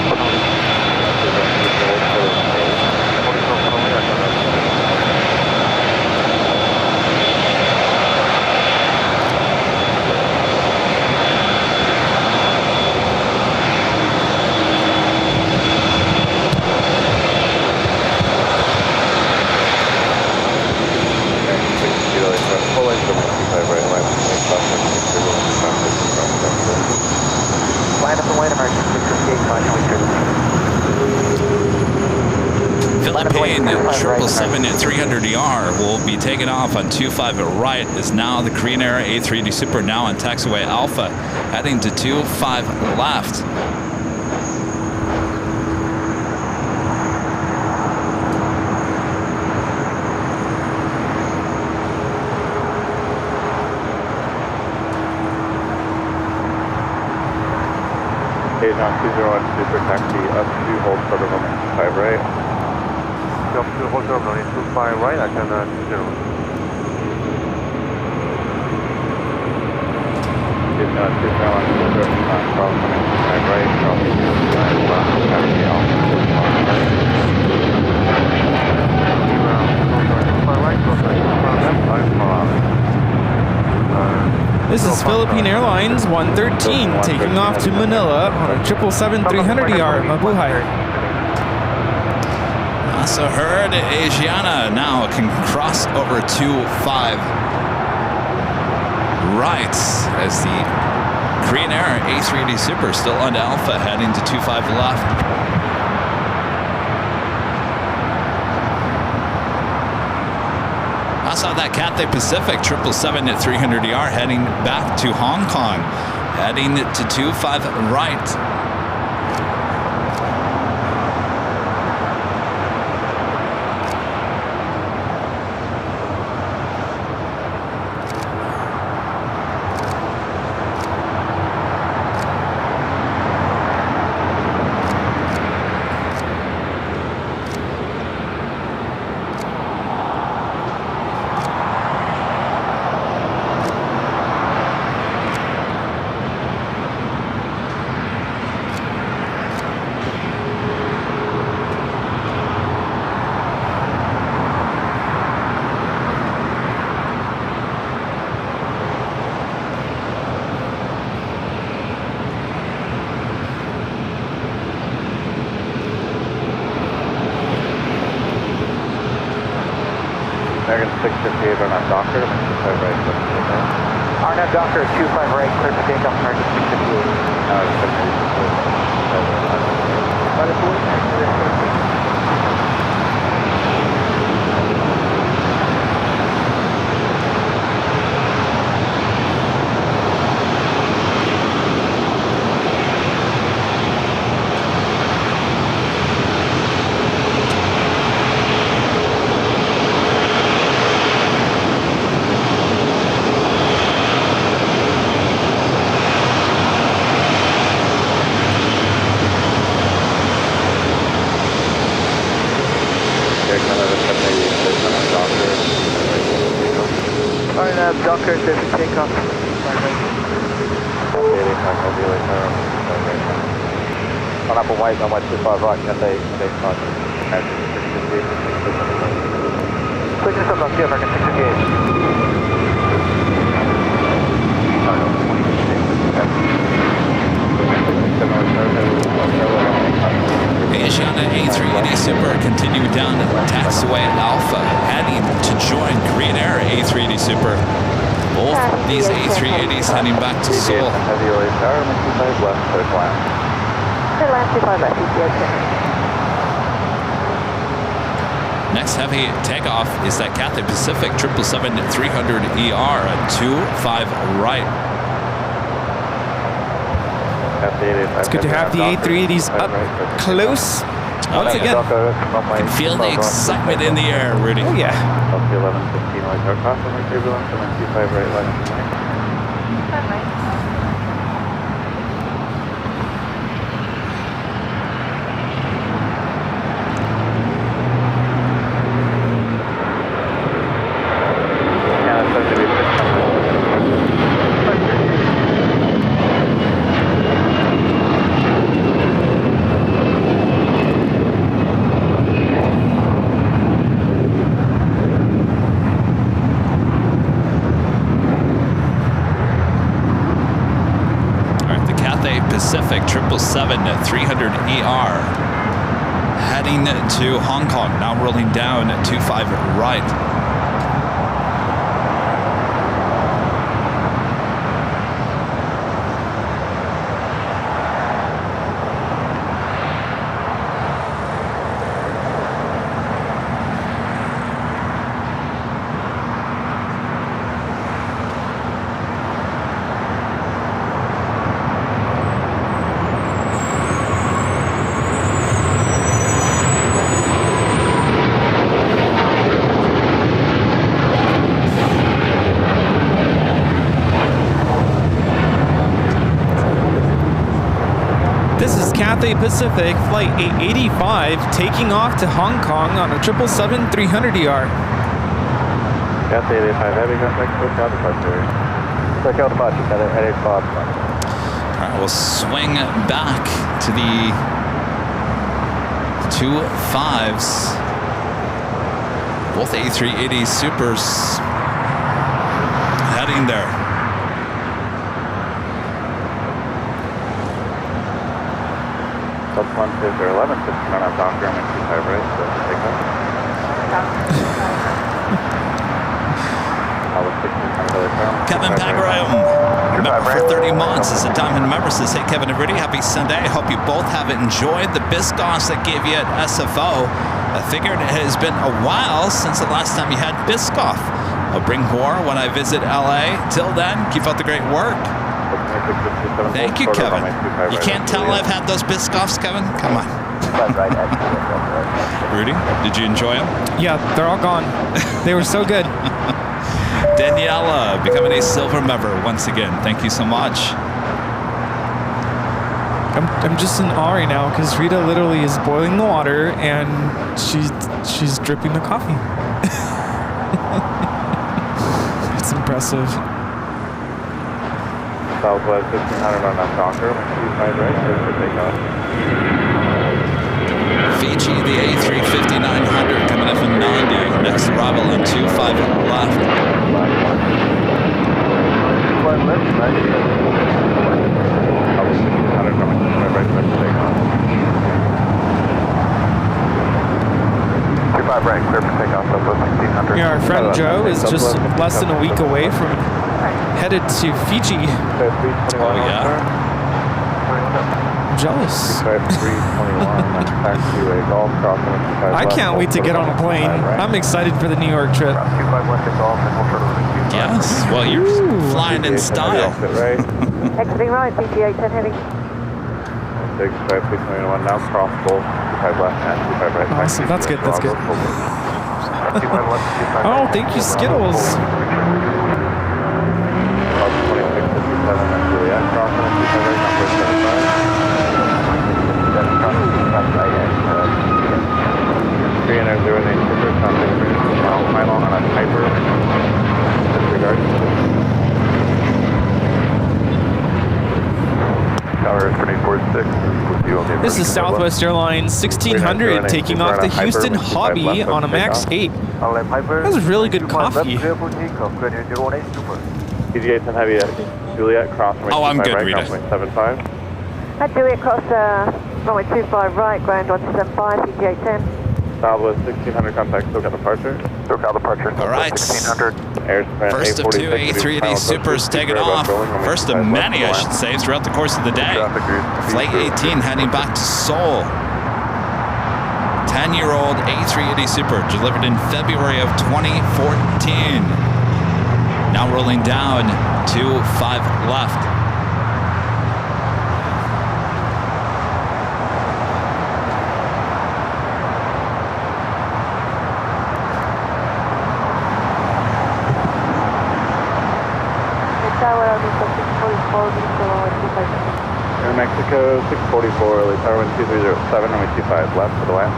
777 at 300ER will be taking off on 25 right. Is now the Korean Air A380 Super, now on taxiway Alpha, heading to 25 left. Airline 201 Super taxi up to hold for the moment 5 right. Up to hold for the moment 25 right, I can 20. Airline 201 Super from 5 right, from 25 left, taxi off 25 right. 25 right, go 5 left. This is Philippine Airlines 113 taking off to Manila on a 777-300ER Mabuhay. Also heard Asiana now can cross over 25 right as the Korean Air A380 Super still on Alpha heading to 25 left. I saw that Cathay Pacific 777 at 300ER heading back to Hong Kong, heading to 25 right. American 658 on our Docker, 25 right, RNAV Docker 25 right, clear for takeoff, American 658. Docker says takeoff. On Apple White, on White 25 right, can they start? Quick yourself up, American 658. Asiana A380 Super continue down taxiway Alpha, heading to join Korean Air A380 Super. Both these A380s heading back to Seoul. Heavy oil power, 25 left, clear to land. Clear land 25 left, Next heavy takeoff is that Cathay Pacific 777-300ER at 25 right. It's good to have the A380s up close. Once again, you can feel the excitement in the air, Rudy. Oh yeah. Up to 11:15 right, aircraft, and turbulence, and then 25 right, left. Pacific 777-300ER heading to Hong Kong, now rolling down 25 right. Cathay Pacific, flight 885, taking off to Hong Kong on a 777-300ER. Cathay 885 Heavy, contact SoCal departure. SoCal departure, Cathay 885. All right, we'll swing back to the 2 5s. Both A380 Supers heading there. Subs 1 6 or 11, 15 on our dock, runway 25 right, so take off. Kevin Pagram, member for 30 months, is a Diamond member, says, hey Kevin and Rudy, happy Sunday. I hope you both have enjoyed the Biscoffs that gave you at SFO. I figured it has been a while since the last time you had Biscoff. I'll bring more when I visit LA. Till then, keep up the great work. Thank you, Kevin. You can't tell I've had those Biscoffs, Kevin? Come on. Rudy, did you enjoy them? Yeah, they're all gone. They were so good. Daniela, becoming a silver member once again. Thank you so much. I'm just in awe right now because Rita literally is boiling the water and she's dripping the coffee. It's impressive. Southwest 1500 on that Docker, 25 right, clear for takeoff. Fiji, the A350-900 coming up in 90. Next arrival on 25 left. Right, clear for takeoff, Southwest 1600. Yeah, our friend Joe is just less than a week away from headed to Fiji. Oh, yeah. I'm jealous. I can't wait to get on a plane. I'm excited for the New York trip. Yes, well, you're flying in style. Exiting right, Fiji 810 heavy. 65, 321, now cross both, 25 left and 25 right. Awesome, that's good, that's good. Oh, thank you, Skittles. 26, 57, and Juliet, crossing, 25 right, number 75. 3 and 0, they super, contact 3, pylon on a Piper, disregard. This is Southwest Airlines 1600 taking off the Houston Hobby on a MAX 8. That was really good coffee. PG-810 Heavy, Juliet, crossing. Oh, I'm good, right, Rita. 75. At Juliet, cross runway 25 right, ground 175, Fiji 810. Southwest 1600, contact SoCal departure. SoCal departure, All right. 1600. First of two A380 Supers taking off. First of many, I should say, throughout the course of the day. Flight 18 heading back to Seoul. 10-year-old A380 Super delivered in February of 2014. Now rolling down to 5 left. Air Mexico 644, early tower 1207, runway 25 left for the land.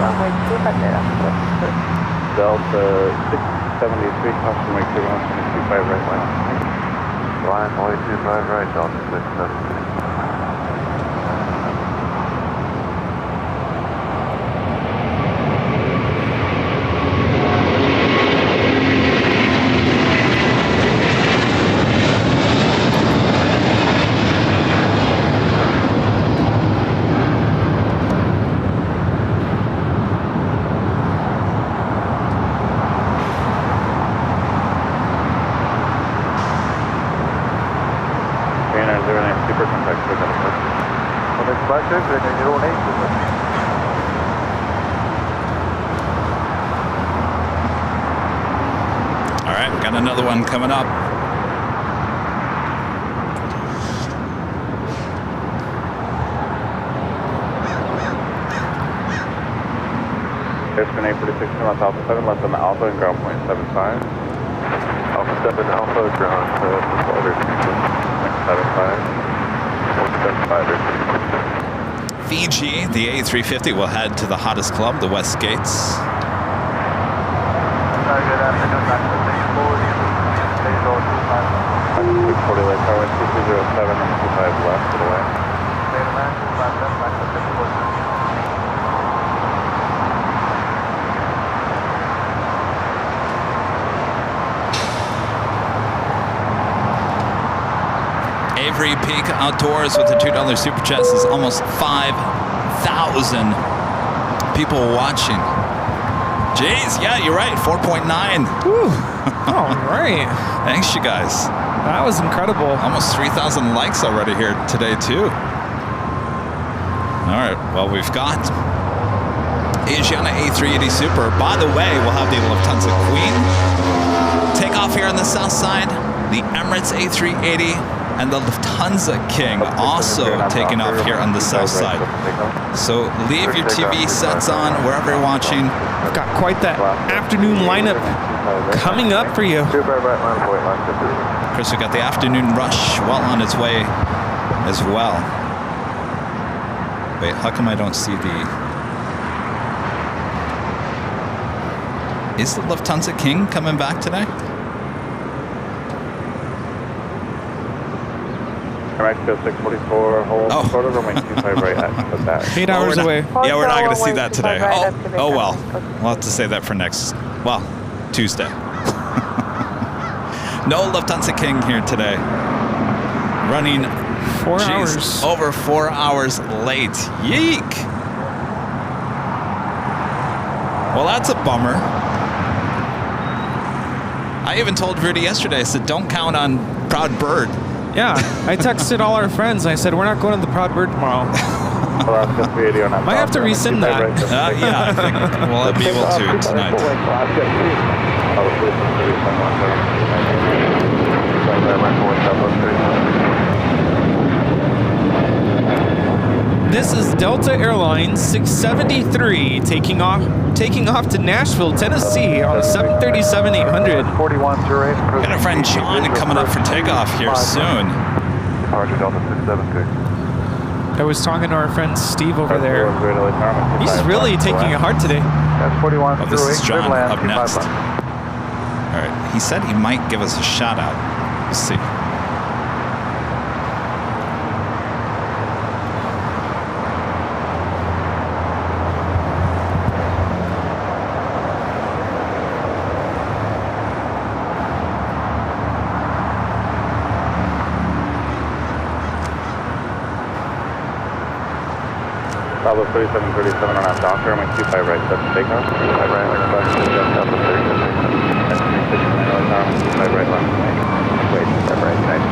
runway 25 Delta 673, caution wake 25 right line. Line, only 25 right, Delta 673. Got another one coming up. Airspan 846, come out Alpha 7, left on the Alpha and ground point 75. Alpha 7, Alpha, ground, 75. Fiji, the A350 will head to the hottest club, the West Gates. Good afternoon, back to 640, 640 late tower, 2207 and 25 left to the way. Airline 25 left, back to 640. Avery Peak Outdoors with the $2 super chat is almost 5,000 people watching. Jeez, yeah, you're right, 4.9. Whew. All right. Thanks, you guys. That was incredible. Almost 3,000 likes already here today, too. All right, well, we've got Asiana A380 Super. By the way, we'll have the Lufthansa Queen take off here on the south side, the Emirates A380, and the Lufthansa King also taking off here on the south side. So leave your TV sets on wherever you're watching. I've got quite that afternoon lineup coming up for you. Chris, we got the afternoon rush well on its way as well. Wait, how come I don't see the... Is the Lufthansa King coming back today? Mexico 644, hold sort of runway 25 right at that. 8 hours away. Yeah, we're not going to see that today. Oh well. We'll have to say that for next, well, Tuesday. No Lufthansa King here today. Running 4 hours. Over 4 hours late. Yeek. Well, that's a bummer. I even told Rudy yesterday, I said, don't count on Proud Bird. Yeah, I texted all our friends. I said, we're not going to the Proud Bird tomorrow. Might have to rescind that. Yeah, I think we'll be able to tonight. This is Delta Airlines 673 taking off to Nashville, Tennessee on a 737-800. Got our friend John coming up for takeoff here soon. Departure Delta 673. I was talking to our friend Steve over there. He's really taking it hard today. Oh, this is John up next. All right, he said he might give us a shout out. We'll see. Bravo 3737 on our Docker, I'm 25 right, that's takeoff. 25 right, like back to Delta 37. That's 369 25 right, left. Wait, step right, nice.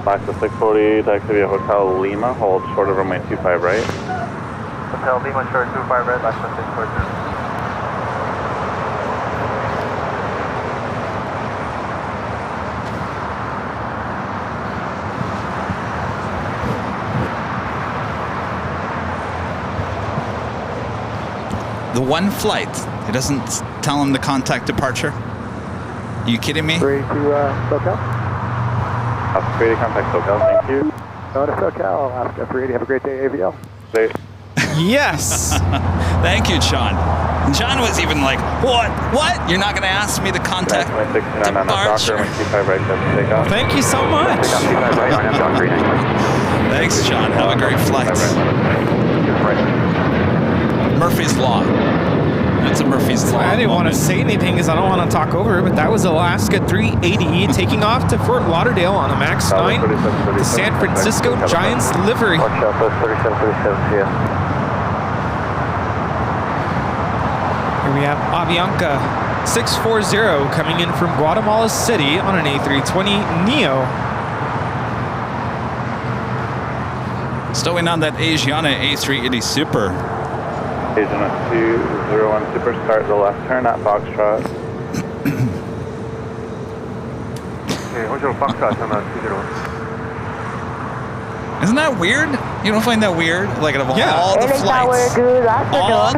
Back to 640, taxi via Hotel Lima, hold short of runway 25 right. Hotel Lima, short 25 right, back to 640. The one flight, it doesn't tell him the contact departure. Are you kidding me? Free to SoCal. Free to contact SoCal, thank you. Go to SoCal, Alaska free. Have a great day, AVL. Stay. Yes. Thank you, John. And John was even like, what? What? You're not going to ask me the contact departure? Thank you so much. Thanks, John. Have a great flight. Murphy's Law. That's a Murphy's Law. I didn't want to say anything because I don't want to talk over it, but that was Alaska 380 taking off to Fort Lauderdale on a MAX 9 to San Francisco Giants livery. Watch out, that's 3737, see ya. Here we have Avianca 640 coming in from Guatemala City on an A320 Neo. Stowing on that Asiana A380 Super. Asiana 201 Super, start the left turn at Foxtrot. Okay, what's your Foxtrot on 201? Isn't that weird? You don't find that weird? Like, of all the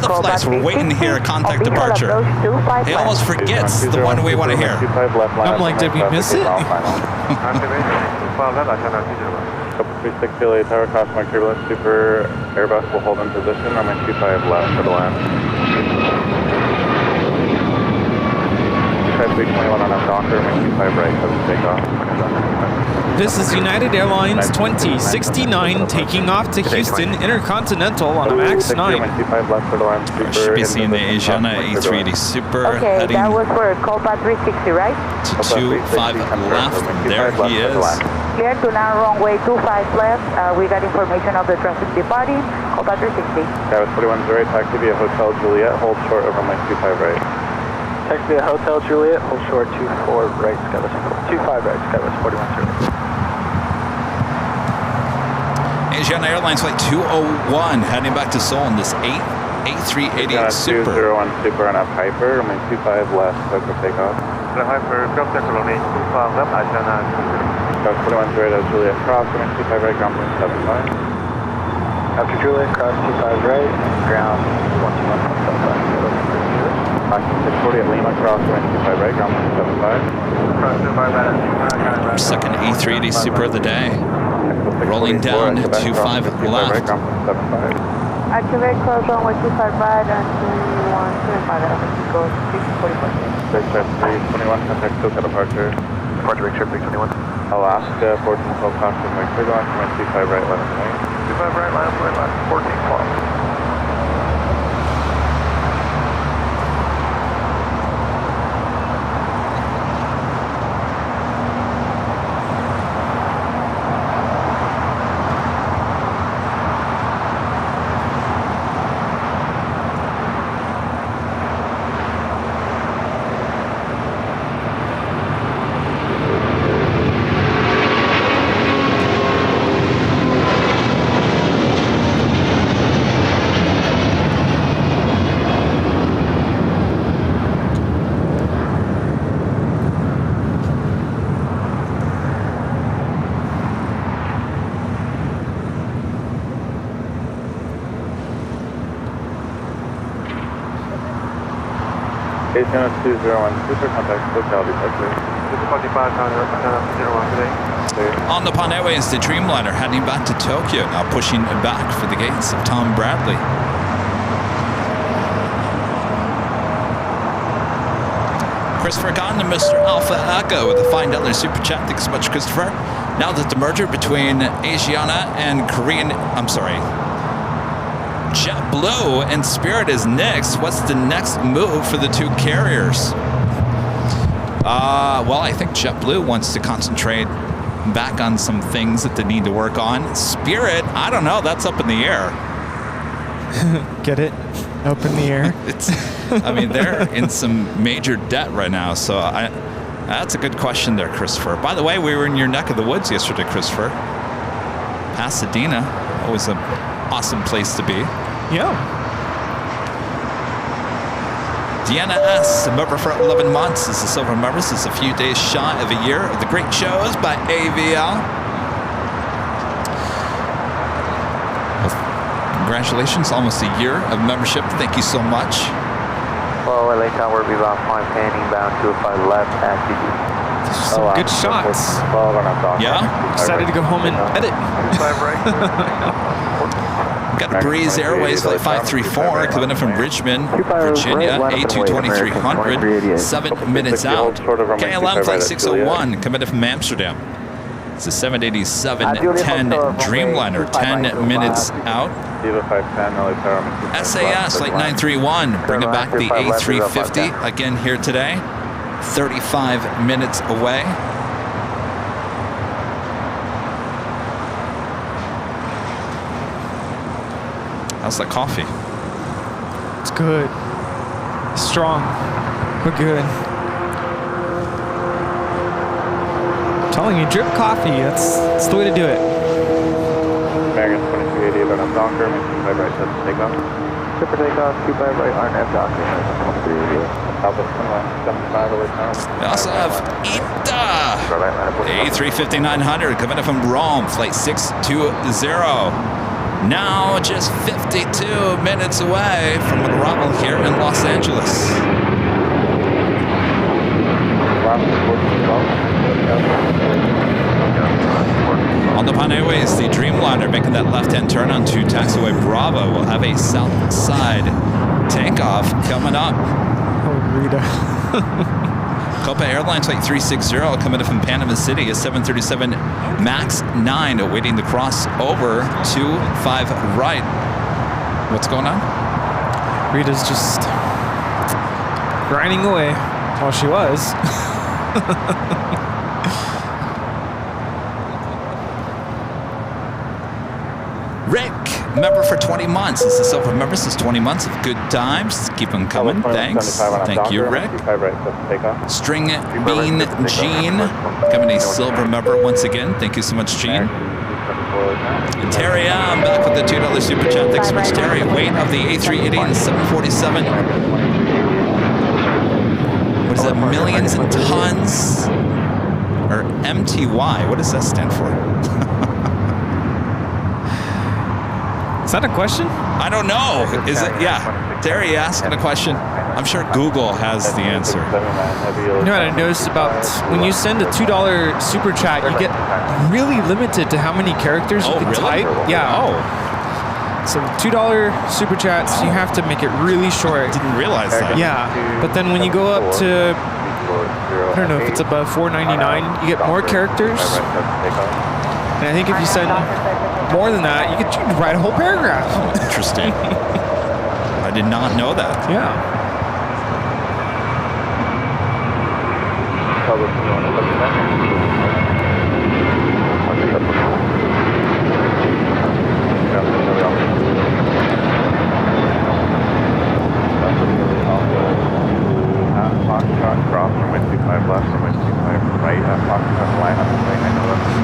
flights, we're waiting to hear contact departure. He almost forgets the one we want to hear. I'm like, did we miss it? 360 LA Tower, cross my turbulence, super Airbus will hold in position, runway 25 left for the land. Type 321 on our docker, runway 25 right for the takeoff. This is United Airlines 2069 taking off to Houston Intercontinental on a MAX 9. Should be seeing the Asiana A380 Super heading that was for Copa 360, right? to 25 left. There he is. Clear to now runway 25 left. We got information of the traffic departing. Copa 360. That was 4108, taxi via Hotel Juliet, hold short over runway 25 right. Taxi via Hotel Juliet, hold short 24 right, Skywest 25 right, Skywest 4108. Asiana Airlines Flight 201 heading back to Seoul in this A380 Super. 201 Super on a Piper, runway 25 left, clear for takeoff. The Piper, drop deck runway 25 left, Asiana. That was 4108 at Juliet, cross, runway 25 right, ground 75. After Juliet, cross 25 right, ground 121.75. Occupancy 640 at Lima, cross, runway 25 right, ground 175. Cross 25 right, Our second A380 Super of the day. Rolling down 25 left. Activate close runway 25 right and 2125 left. Go 644. 321, contact SoCal departure. Departure Big Trip 321. Alaska, 1412 Costa, runway 31, runway 25 right, left and right. 25 right, line up right, left, 1412. Asiana 201, super contact SoCal departure. 245, today. On the Pan Airways, the Dreamliner heading back to Tokyo, now pushing back for the gates of Tom Bradley. Christopher Gunn and Mr. Alpha Echo with a $5 super chat. Thanks so much, Christopher. Now that the merger between Asiana and JetBlue and Spirit is next, what's the next move for the two carriers? Well, I think JetBlue wants to concentrate back on some things that they need to work on. Spirit, I don't know. That's up in the air. Get it? Up in the air. I mean, they're in some major debt right now. So that's a good question there, Christopher. By the way, we were in your neck of the woods yesterday, Christopher. Pasadena, always an awesome place to be. Yeah. Deanna S., a member for 11 months, is a silver member. This is a few days shy of a year of the great shows by AVL. Well, congratulations, almost a year of membership. Thank you so much. Well, LA Tower, be about 5 panning bound 205 left, taxi. Some good shots. Yeah? Excited to go home and edit. Got Breeze Airways Flight 534 coming in from Richmond, Virginia, A22300, 7 minutes out. KLM Flight 601 coming in from Amsterdam. It's a 787-10 Dreamliner, 10 minutes out. SAS Flight 931 bringing back the A350 again here today, 35 minutes away. How's that coffee? It's good. Strong, but good. I'm telling you, drip coffee, that's the way to do it. American 2380 about on Docker, make 25 right, set to takeoff. Super takeoff, 25 right, RNF docker, We also have Ita, A350-900 coming in from Rome, flight 620. Now just 52 minutes away from an arrival here in Los Angeles. On the Pan Airways, the Dreamliner making that left-hand turn onto taxiway Bravo will have a south side takeoff coming up. Oh, Rita. Copa Airlines flight 360 coming in from Panama City, a 737 MAX 9 awaiting the crossover 25 right. What's going on? Rita's just grinding away. Well, she was. Rick, member for 20 months. This is silver member since 20 months of good times. Keep them coming. Thanks. Thank you, Rick. String Bean Gene, coming a silver member once again. Thank you so much, Gene. And Terry, I'm back with the $2 super chat. Thanks so much, Terry. Weight of the A380 and 747. What is that? Millions and tons? Or MTY? What does that stand for? Is that a question? I don't know. Is it? Yeah. Terry asking a question. I'm sure Google has the answer. You know what I noticed about when you send a $2 super chat, you get really limited to how many characters you can type. Yeah. Oh. So $2 super chats, you have to make it really short. Didn't realize that. Yeah. But then when you go up to, I don't know if it's above $4.99, you get more characters. And I think if you send more than that, you could write a whole paragraph. Interesting. I did not know that. Yeah.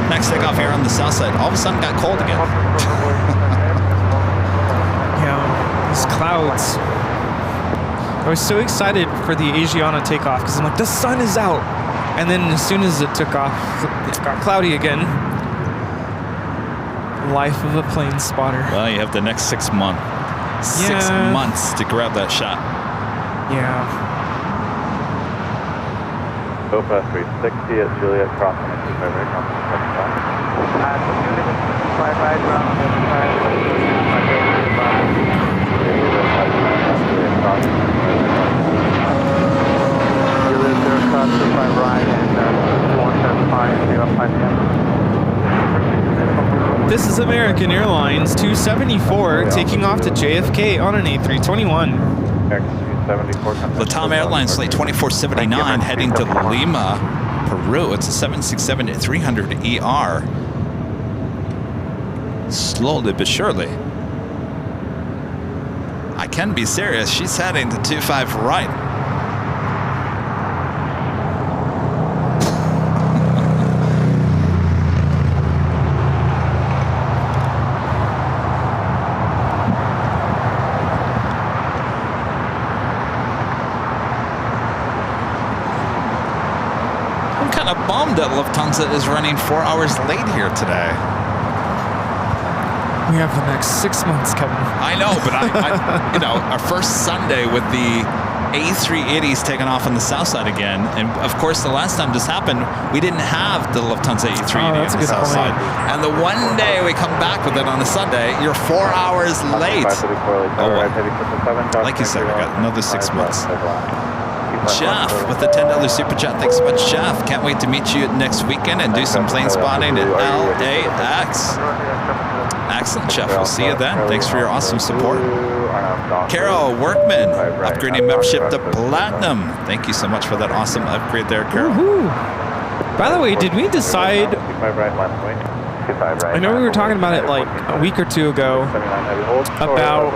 Next takeoff here on the south side. All of a sudden got cold again. Yeah, these clouds. I was so excited for the Asiana takeoff because I'm like, the sun is out. And then as soon as it took off, it got cloudy again. Life of a plane spotter. Well, you have the next 6 months. 6 months to grab that shot. Yeah. Copa 360 at Juliet crossing at 25 right, crossing at 25. This is American Airlines 274 taking off to JFK on an A321. Latam Airlines flight 2479 heading to Lima, Peru. It's a 767-300 ER. Slowly but surely. I can be serious. She's heading to 25 right. That Lufthansa is running 4 hours late here today. We have the next 6 months, Kevin. I know, but I you know, our first Sunday with the A380s taking off on the south side again, and of course, the last time this happened, we didn't have the Lufthansa A380 on the south side. And the one day we come back with it on a Sunday, you're 4 hours late. Oh, well. Like you said, we got another 6 months. Jeff with the $10 super chat. Thanks so much, Jeff. Can't wait to meet you next weekend and do some plane spotting at LAX. Excellent, Jeff. We'll see you then. Thanks for your awesome support. Carol Workman, upgrading membership to Platinum. Thank you so much for that awesome upgrade there, Carol. By the way, did we decide? I know we were talking about it like a week or two ago about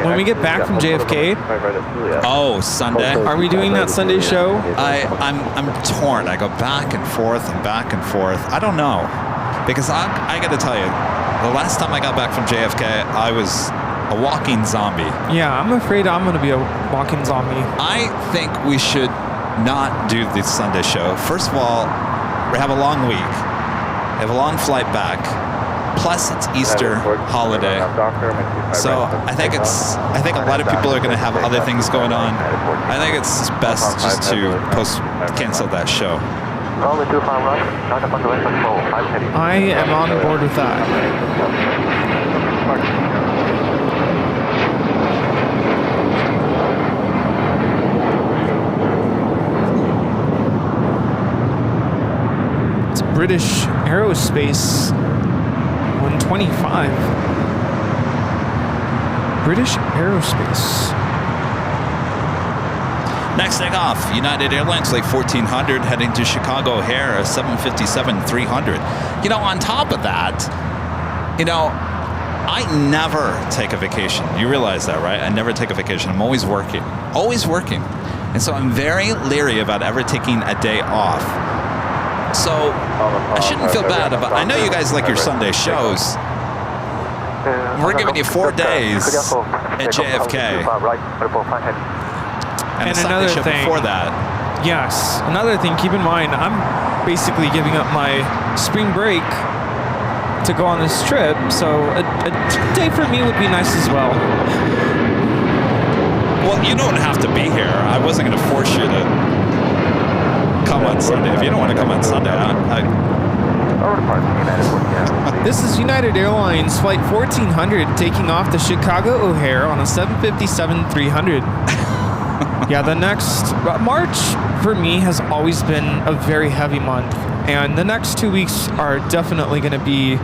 when we get back from JFK. Oh, Sunday. Are we doing that Sunday show? I'm torn. I go back and forth and back and forth. I don't know, because I got to tell you, the last time I got back from JFK, I was a walking zombie. Yeah, I'm afraid I'm going to be a walking zombie. I think we should not do the Sunday show. First of all, we have a long week. We have a long flight back. Plus, it's Easter holiday. So I think a lot of people are going to have other things going on. I think it's best just to cancel that show. I am on board with that. It's British Aerospace 125. British Aerospace. Next takeoff, United Airlines Flight 1400 heading to Chicago O'Hare, 757-300. You know, on top of that, you know, I never take a vacation. You realize that, right? I never take a vacation. I'm always working. Always working. And so I'm very leery about ever taking a day off. So I shouldn't feel bad about. I know you guys like your Sunday shows. We're giving you 4 days at JFK. And the Sunday show before that. Yes, another thing, keep in mind, I'm basically giving up my spring break to go on this trip, so a day for me would be nice as well. Well, you don't have to be here. I wasn't going to force you to come on Sunday. If you don't want to come on Sunday, This is United Airlines Flight 1400 taking off to Chicago O'Hare on a 757-300. Yeah, the next March for me has always been a very heavy month, and the next 2 weeks are definitely going to be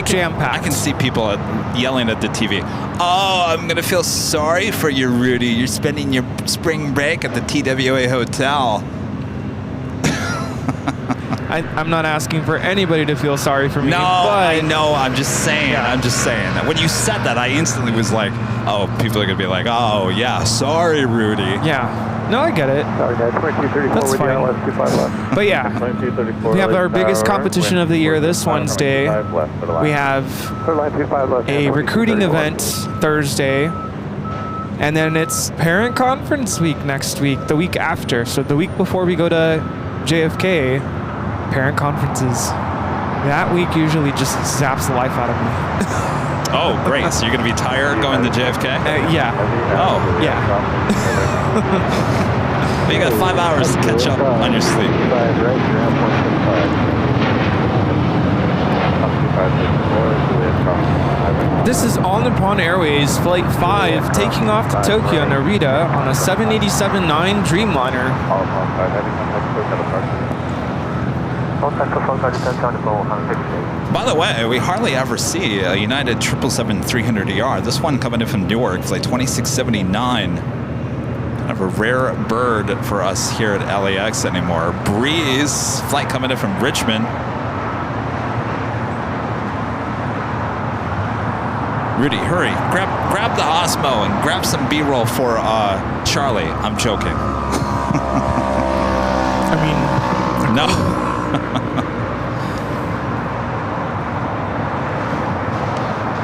jam-packed. I can see people yelling at the TV. Oh, I'm going to feel sorry for you, Rudy. You're spending your spring break at the TWA hotel. I'm not asking for anybody to feel sorry for me. No, I know. I'm just saying. Yeah. I'm just saying that. When you said that, I instantly was like, oh, people are going to be like, oh, yeah, sorry, Rudy. Yeah. No, I get it. That's fine. But yeah, we have our biggest competition of the year this Wednesday. We have a recruiting event Thursday. And then it's parent conference week next week, the week after. So the week before we go to JFK, parent conferences. That week usually just zaps the life out of me. Oh, great. So you're going to be tired going to JFK? Yeah. Oh. Yeah. Well, you got 5 hours to catch up on your sleep. This is All Nippon Airways Flight 5 taking off to Tokyo Narita on a 787-9 Dreamliner. By the way, we hardly ever see a United 777-300ER. This one coming in from Newark, flight 2679. Kind of a rare bird for us here at LAX anymore. Breeze, flight coming in from Richmond. Rudy, hurry. Grab the Osmo and grab some B-roll for Charlie. I'm joking. I mean... No.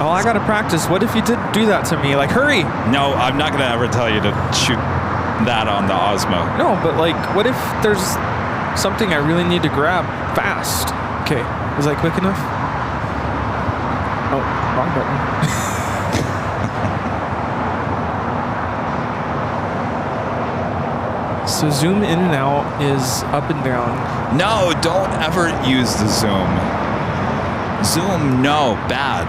Oh, I gotta practice. What if you did do that to me? Like, hurry! No, I'm not gonna ever tell you to shoot that on the Osmo. No, but like, what if there's something I really need to grab fast? Okay, was I quick enough? Oh, wrong button. So zoom in and out is up and down. No, don't ever use the zoom. Zoom, no, bad.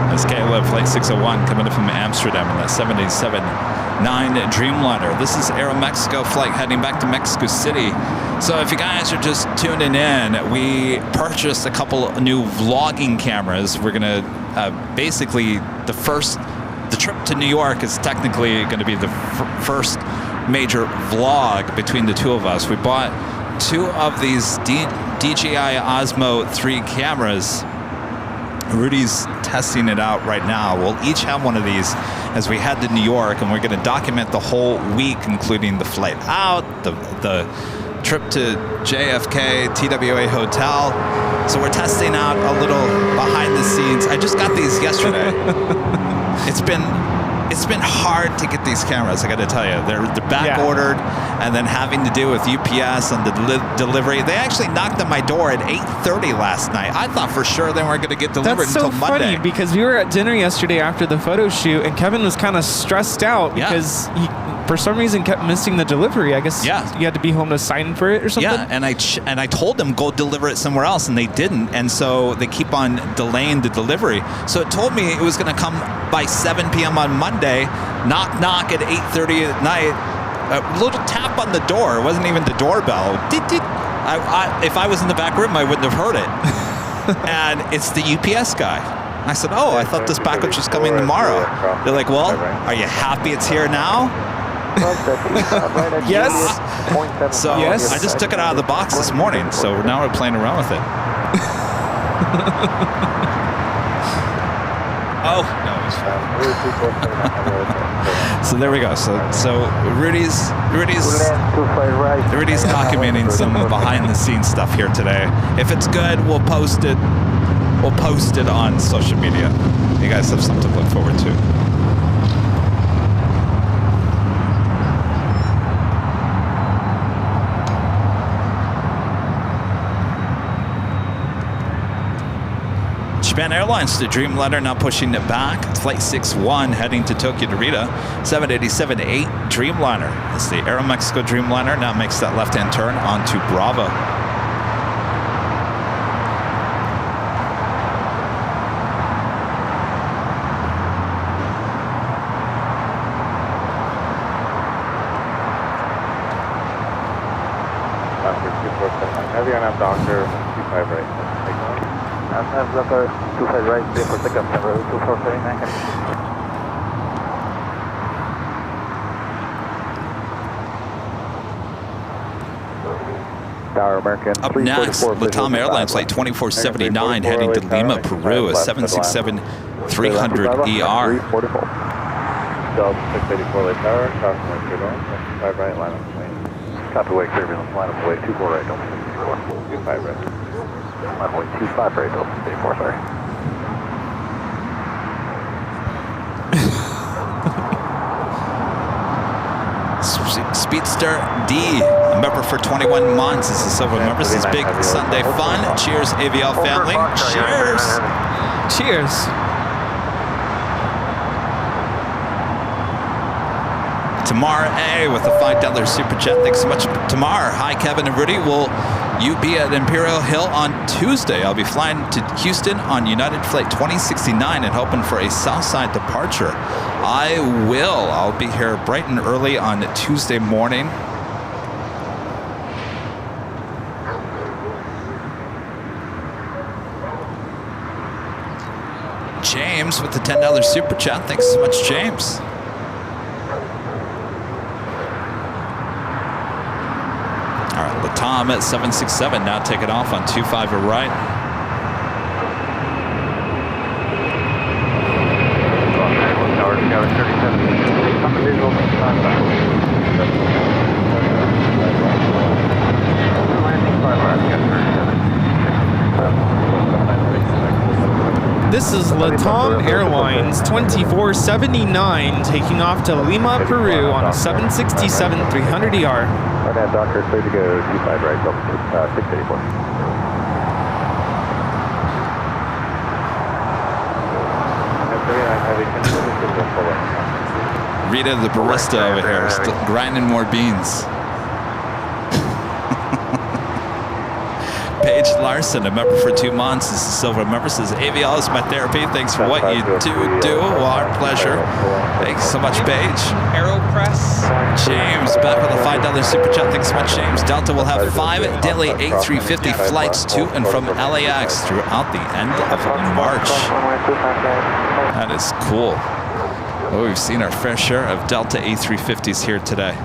That's Caleb, flight 601, coming in from Amsterdam in the 787-9 Dreamliner. This is Aeromexico flight heading back to Mexico City. So if you guys are just tuning in, we purchased a couple new vlogging cameras. We're gonna basically the trip to New York is technically going to be the first major vlog between the two of us. We bought 2 of these DJI Osmo 3 cameras. Rudy's testing it out right now. We'll each have one of these as we head to New York, and we're going to document the whole week, including the flight out, the trip to JFK, TWA Hotel. So we're testing out a little behind the scenes. I just got these yesterday. It's been hard to get these cameras, I got to tell you. They're back ordered, and then having to do with UPS and the delivery. They actually knocked on my door at 8:30 last night. I thought for sure they weren't going to get delivered until Monday. That's so funny because we were at dinner yesterday after the photo shoot, and Kevin was kind of stressed out because he, for some reason, kept missing the delivery. I guess you had to be home to sign for it or something. Yeah, and I told them go deliver it somewhere else, and they didn't, and so they keep on delaying the delivery. So it told me it was going to come by 7 p.m. on Monday. Knock, knock at 8:30 at night. A little tap on the door. It wasn't even the doorbell. If I was in the back room, I wouldn't have heard it. And it's the UPS guy. I said, oh, I thought this package was coming tomorrow. They're like, well, are you happy it's here now? Yes. So I just took it out of the box this morning, so now we're playing around with it. Oh, no, it's fine. So there we go. So Rudy's documenting some behind the scenes stuff here today. If it's good, we'll post it. We'll post it on social media. You guys have something to look forward to. Japan Airlines to Dreamliner now pushing it back. It's flight 61 heading to Tokyo Narita. 787-8 Dreamliner. It's the Aeromexico Dreamliner now makes that left-hand turn onto Bravo. Heavy on Doctor 25 right. I'm Doctor 25 right, clear for takeoff, number 2439. Up next, Latam Airlines flight 2479 heading to Lima, Peru, a 767-300ER. Delta 684 late tower, crossing 25 right, line up plane. Copy, wake, turbulence, line up, wake, 24 right, Delta 25 right. Line wake, 25 right, Delta 54, sorry. Speedster D, a member for 21 months. This is Silver Members. This is big Sunday fun. Cheers, AVL family. Cheers. Cheers. Tamar A with a $5 super chat. Thanks so much, Tamar. Hi, Kevin and Rudy. Will you be at Imperial Hill on Tuesday? I'll be flying to Houston on United Flight 2069 and hoping for a Southside departure. I will. I'll be here bright and early on Tuesday morning. James with the $10 super chat. Thanks so much, James. All right, Latam at 767 now taking off on 25 right. This is Latam Airlines 2479 taking off to Lima, Peru on a 767-300ER. Right, Doctor, clear to go 25 right, Delta 684. Rita, the barista over here, still grinding more beans. Paige Larson, a member for 2 months. This is Silver member, says AVL is my therapy. Thanks for what you do. Well, our pleasure. Thanks so much, Paige. Aeropress. James back with a $5 super chat. Thanks so much, James. Delta will have 5 daily A350 flights to and from LAX throughout the end of March. That is cool. Well, we've seen our fair share of Delta A350s here today.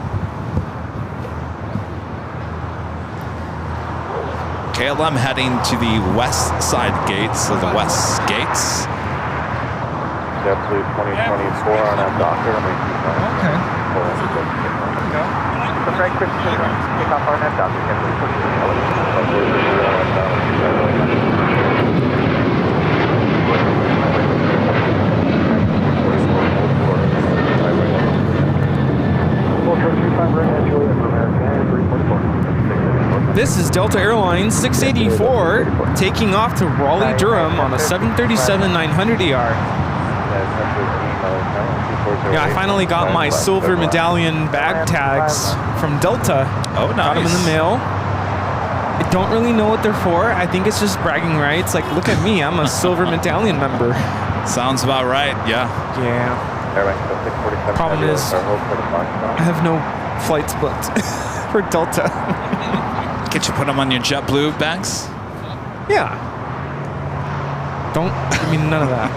KLM heading to the west side gates, so the west gates. JetBlue 2024 on that Docker. Okay. The Frank 52, kick off our net Docker. This is Delta Airlines 684 taking off to Raleigh-Durham on a 737-900ER. Yeah, I finally got my silver medallion bag tags from Delta. Oh, nice. Got them in the mail. I don't really know what they're for. I think it's just bragging rights. Like, look at me, I'm a silver medallion member. Sounds about right, yeah. Yeah. Problem is, I have no flights booked for Delta. Can't you put them on your JetBlue bags? Yeah. Don't, I mean, none of that.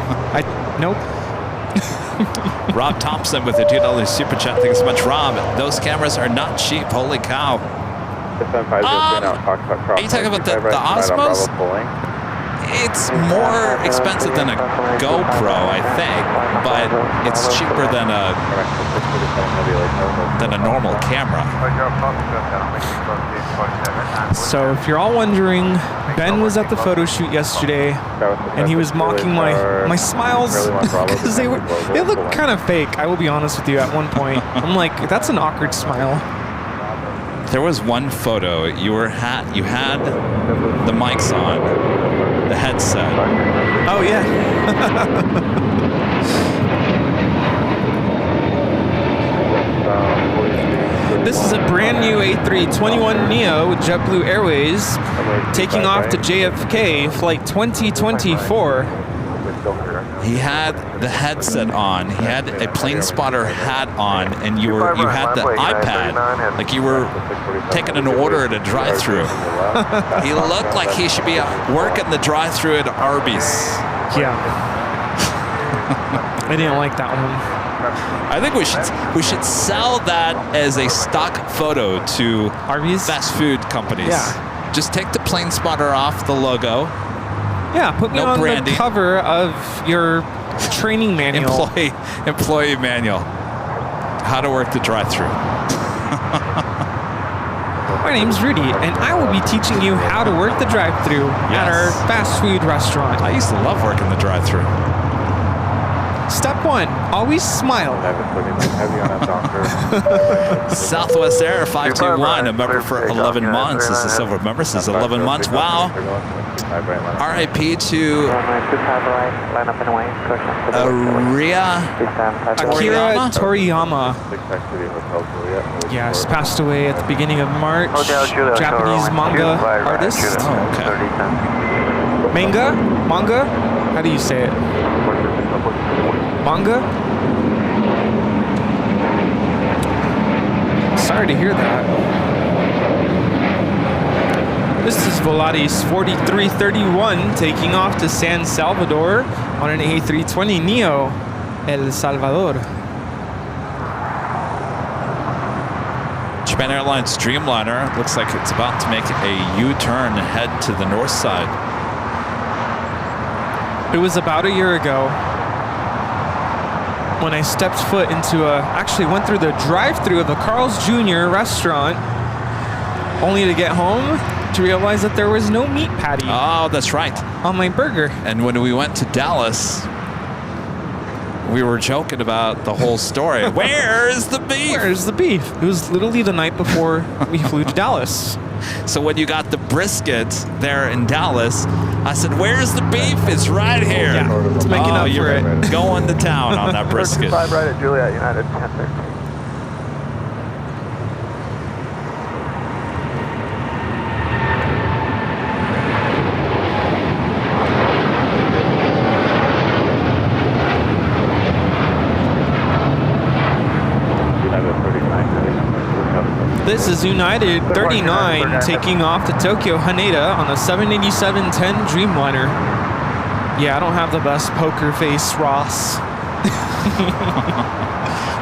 Nope. Rob Thompson with a $2 super chat. Thanks so much, Rob. Those cameras are not cheap. Holy cow. Are you talking about the Osmos? It's more expensive than a GoPro, I think, but it's cheaper than a normal camera. So if you're all wondering, Ben was at the photo shoot yesterday, and he was mocking my smiles because they looked kind of fake. I will be honest with you. At one point, I'm like, that's an awkward smile. There was one photo. You had the mics on, the headset. Oh yeah. This is a brand new A321neo with JetBlue Airways taking off to JFK flight 2024. He had the headset on. He had a plane spotter hat on, and you had the iPad, like you were taking an order at a drive-thru. He looked like he should be working the drive-thru at Arby's. Yeah. I didn't like that one. I think we should sell that as a stock photo to Arby's fast food companies. Yeah. Just take the plane spotter off the logo. Yeah, put me on the cover of your training manual. Employee manual. How to work the drive-thru. My name's Rudy, and I will be teaching you how to work the drive-thru at our fast food restaurant. I used to love working the drive-thru. Step 1, always smile. Southwest Air 521, a member for 11 months. This is silver member, says 11 months. Wow. RIP to Akira Toriyama. Yeah, she passed away at the beginning of March. Japanese manga artist. Oh, okay. Manga? How do you say it? Manga? Sorry to hear that. This is Volaris 4331 taking off to San Salvador on an A320neo, El Salvador. Japan Airlines Dreamliner looks like it's about to make a U-turn and head to the north side. It was about a year ago when I stepped foot into actually went through the drive-thru of the Carl's Jr. restaurant, only to get home to realize that there was no meat patty. Oh, that's right. On my burger. And when we went to Dallas, we were joking about the whole story. Where's the beef? Where's the beef? It was literally the night before we flew to Dallas. So when you got the brisket there in Dallas, I said, where's the beef? It's right here. Yeah, it's making up for it. Going to town on that brisket. Right at Juliet United 1013. This is United 39 taking off to Tokyo Haneda on a 787-10 Dreamliner. Yeah, I don't have the best poker face, Ross.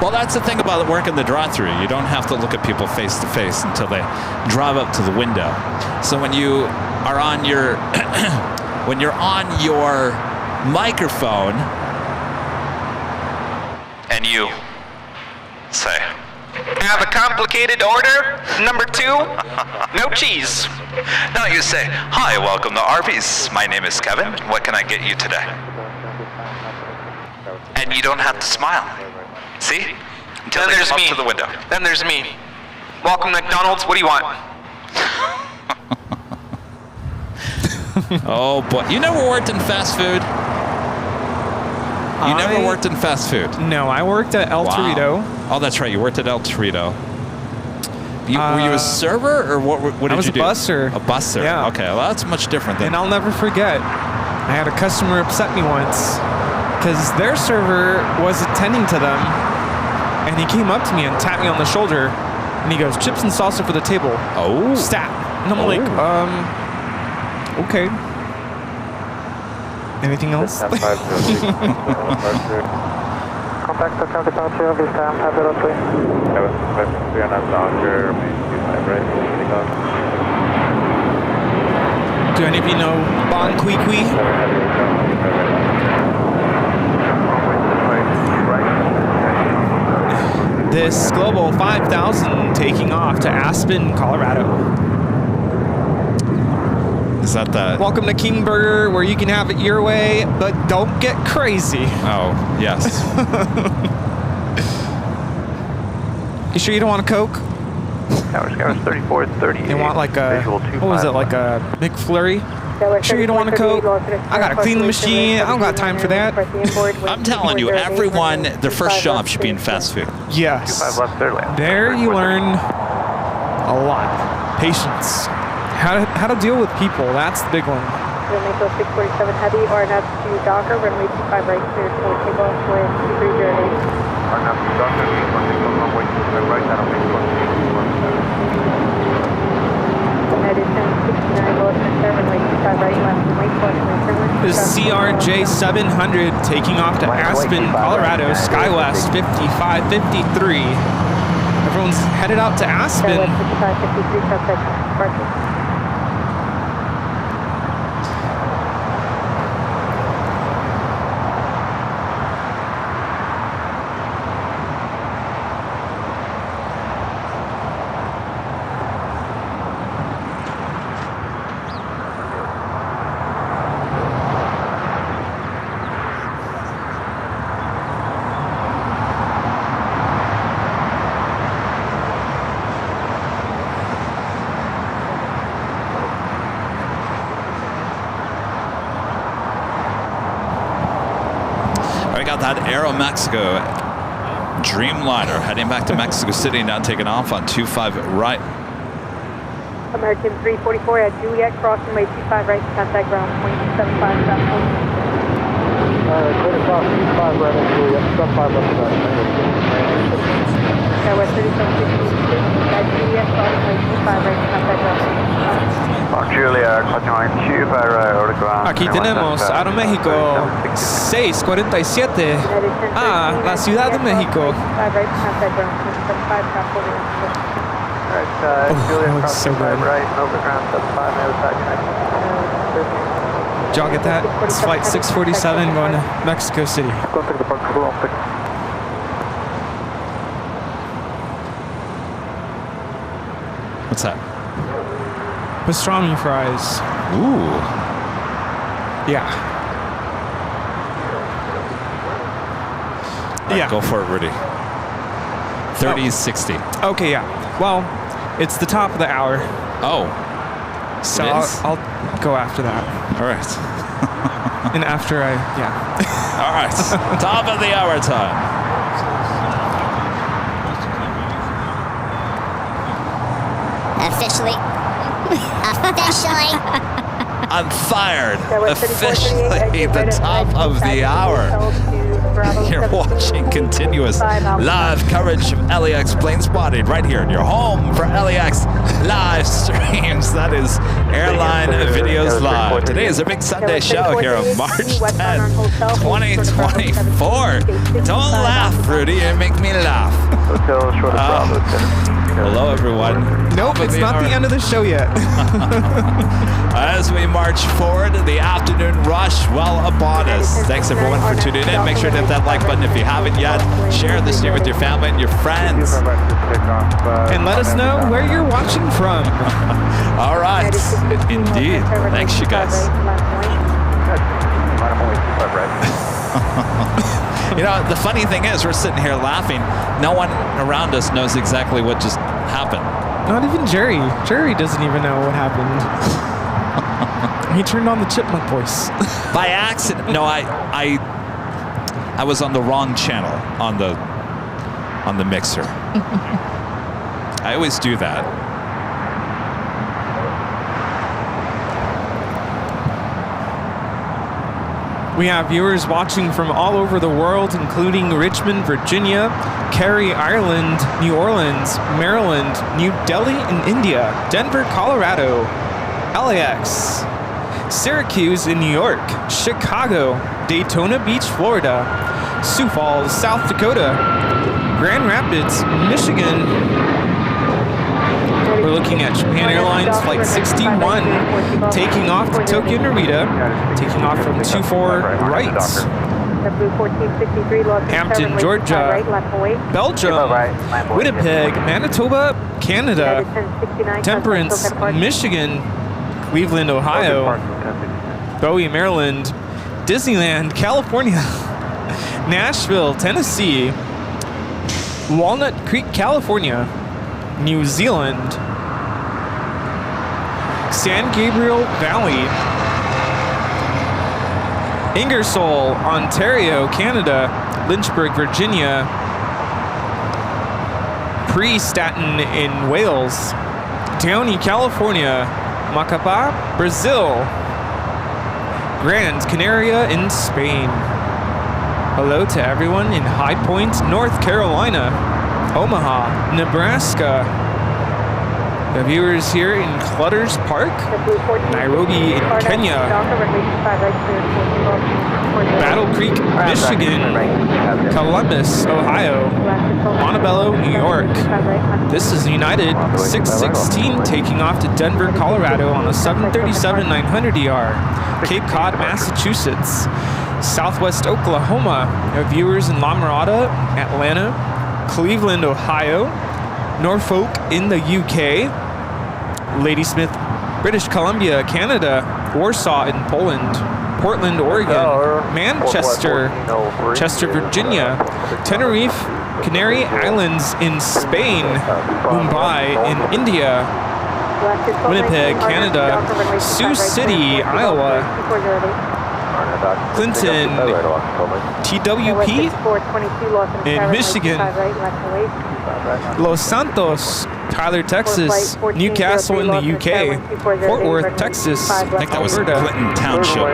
Well, that's the thing about working the drive-thru. You don't have to look at people face to face until they drive up to the window. So when you are on your when you're on your microphone, you say? I have a complicated order. Number 2, no cheese. No, you say, hi, welcome to Arby's. My name is Kevin. What can I get you today? And you don't have to smile. See? Until Then they there's come me. up to the window. Then there's me. Welcome to McDonald's. What do you want? Oh boy, you never worked in fast food? You never worked in fast food? No, I worked at El Torito. Oh, that's right. You worked at El Torito. Were you a server or what did you do? I was a busser. A busser. Yeah. Okay, well that's much different than. And I'll never forget, I had a customer upset me once because their server was attending to them, and he came up to me and tapped me on the shoulder, and he goes, "Chips and salsa for the table." Oh. Stat. And I'm like, okay. Anything else? Contact the county departure of this time, have it up, please. We are not Dodger, right? Do any of you know Bon Kui Kui? This Global 5000 taking off to Aspen, Colorado. Is that that? Welcome to King Burger, where you can have it your way, but don't get crazy. Oh, yes. You sure you don't want a Coke? Tower Scouts 3430. You want like a, what was it, like a McFlurry? Sure you don't want a Coke? I gotta clean the machine. I don't got time for that. I'm telling you, everyone, their first job should be in fast food. Yes. 25 left, third lane. There you learn a lot. Patience. How to deal with people. That's the big one. Runway 647 heavy, RNF to Docker, runway 25 right, clear for takeoff with 2308. RNF to Docker, runway 25 right, that'll make United 1069, Wilson, runway 25 right, left, runway 4, This is CRJ 700 taking off to Aspen, Colorado, SkyWest 5553. Everyone's headed out to Aspen. SkyWest 5553, suspect departure. That Aeromexico Dreamliner heading back to Mexico City, now taking off on 25 right. American 344 at Juliet, crossing runway 25 right, contact ground point 75 south. clear across 25 right at Juliet, sub 5 left side. Skywest 3766 at Juliet, crossing runway 25 right, contact ground. Julia, crossing line 25 right, over the ground. Aquí tenemos Aeroméxico 647 a la Ciudad de México. Julia, so good. right, over ground, sub 5, the other side, Did y'all get that? It's flight 647 going to Mexico City. Go take the park, go on, pick. What's that? Pastrami fries. Ooh. Yeah. Yeah. Go for it, Rudy. 30-60. Okay, yeah. Well, it's the top of the hour. Oh. So It is? I'll go after that. All right. And after yeah. All right. Top of the hour time. Officially. I'm fired. Officially the top of the hour. You're watching continuous live coverage of LAX plane spotting right here in your home for LAX live streams. That is Airline Videos Live. Today is a big Sunday show here on March 10th, 2024. Don't laugh, Rudy. You make me laugh. Hello, everyone. Nope, it's not the end of the show yet. As we march forward, the afternoon rush well upon us. Thanks, everyone, for tuning in. Make sure to hit hit that like button if you haven't yet. Share this stream with your family and your friends. And let us know where you're watching from. All right. Indeed. Thanks, you guys. You know, the funny thing is, we're sitting here laughing. No one around us knows exactly what just happened. Not even Jerry. Jerry doesn't even know what happened. He turned on the chipmunk voice. By accident. No, I was on the wrong channel on the mixer. I always do that. We have viewers watching from all over the world, including Richmond, Virginia, Cary, Ireland, New Orleans, Maryland, New Delhi in India, Denver, Colorado, LAX, Syracuse in New York, Chicago, Daytona Beach, Florida, Sioux Falls, South Dakota, Grand Rapids, Michigan. We're looking at Japan Airlines Flight 61, taking off to Tokyo Narita, taking off from 24 right. Hampton, Georgia, Belgium, Winnipeg, Manitoba, Canada, Temperance, Michigan, Cleveland, Ohio, Bowie, Maryland, Disneyland, California, Nashville, Tennessee, Walnut Creek, California, New Zealand, San Gabriel Valley, Ingersoll, Ontario, Canada, Lynchburg, Virginia, Prestatyn in Wales, Downey, California, Macapá, Brazil, Grand Canaria in Spain. Hello to everyone in High Point, North Carolina, Omaha, Nebraska. The viewers here in Clutters Park, Nairobi in Kenya, Battle Creek, Michigan, Columbus, Ohio, Montebello, New York. This is United 616 taking off to Denver, Colorado on a 737-900ER, Cape Cod, Massachusetts, Southwest Oklahoma. Our viewers in La Mirada, Atlanta, Cleveland, Ohio, Norfolk in the UK, Ladysmith, British Columbia, Canada, Warsaw in Poland, Portland, Oregon, Manchester, Chester, Virginia, Tenerife, Canary Islands in Spain, Mumbai in India, Winnipeg, Canada, Sioux City, Iowa, Clinton, TWP in Michigan, Los Santos, Tyler, Texas, Newcastle in the UK, Fort Worth, Texas, I think that was Clinton Township.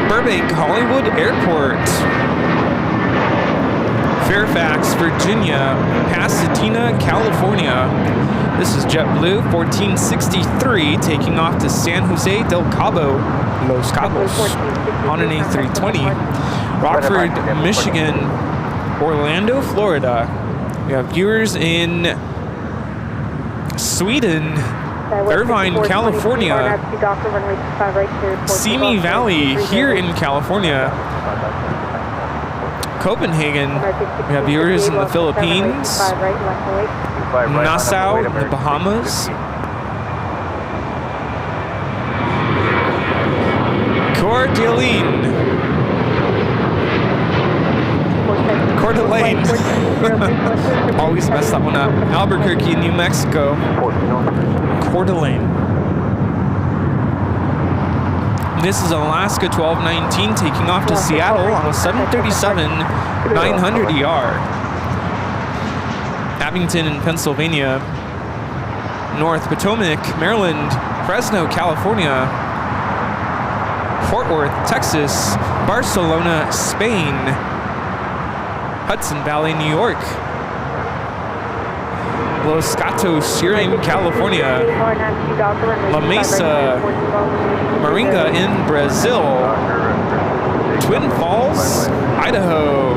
Burbank, Hollywood Airport, Fairfax, Virginia, Pasadena, California. This is JetBlue 1463 taking off to San Jose del Cabo, Los Cabos, on an A320. Rockford, Michigan, Orlando, Florida. We have viewers in Sweden, Irvine, California, Simi Valley here in California, Copenhagen. We have viewers in the Philippines, Nassau in the Bahamas, Coeur d'Alene. Always mess that one up. Albuquerque, New Mexico. Coeur d'Alene. This is Alaska 1219 taking off to Seattle on a 737-900ER. Abington in Pennsylvania. North Potomac, Maryland. Fresno, California. Fort Worth, Texas. Barcelona, Spain. Hudson Valley, New York. Los Gatos here in California. La Mesa, Moringa in Brazil. Twin Falls, Idaho.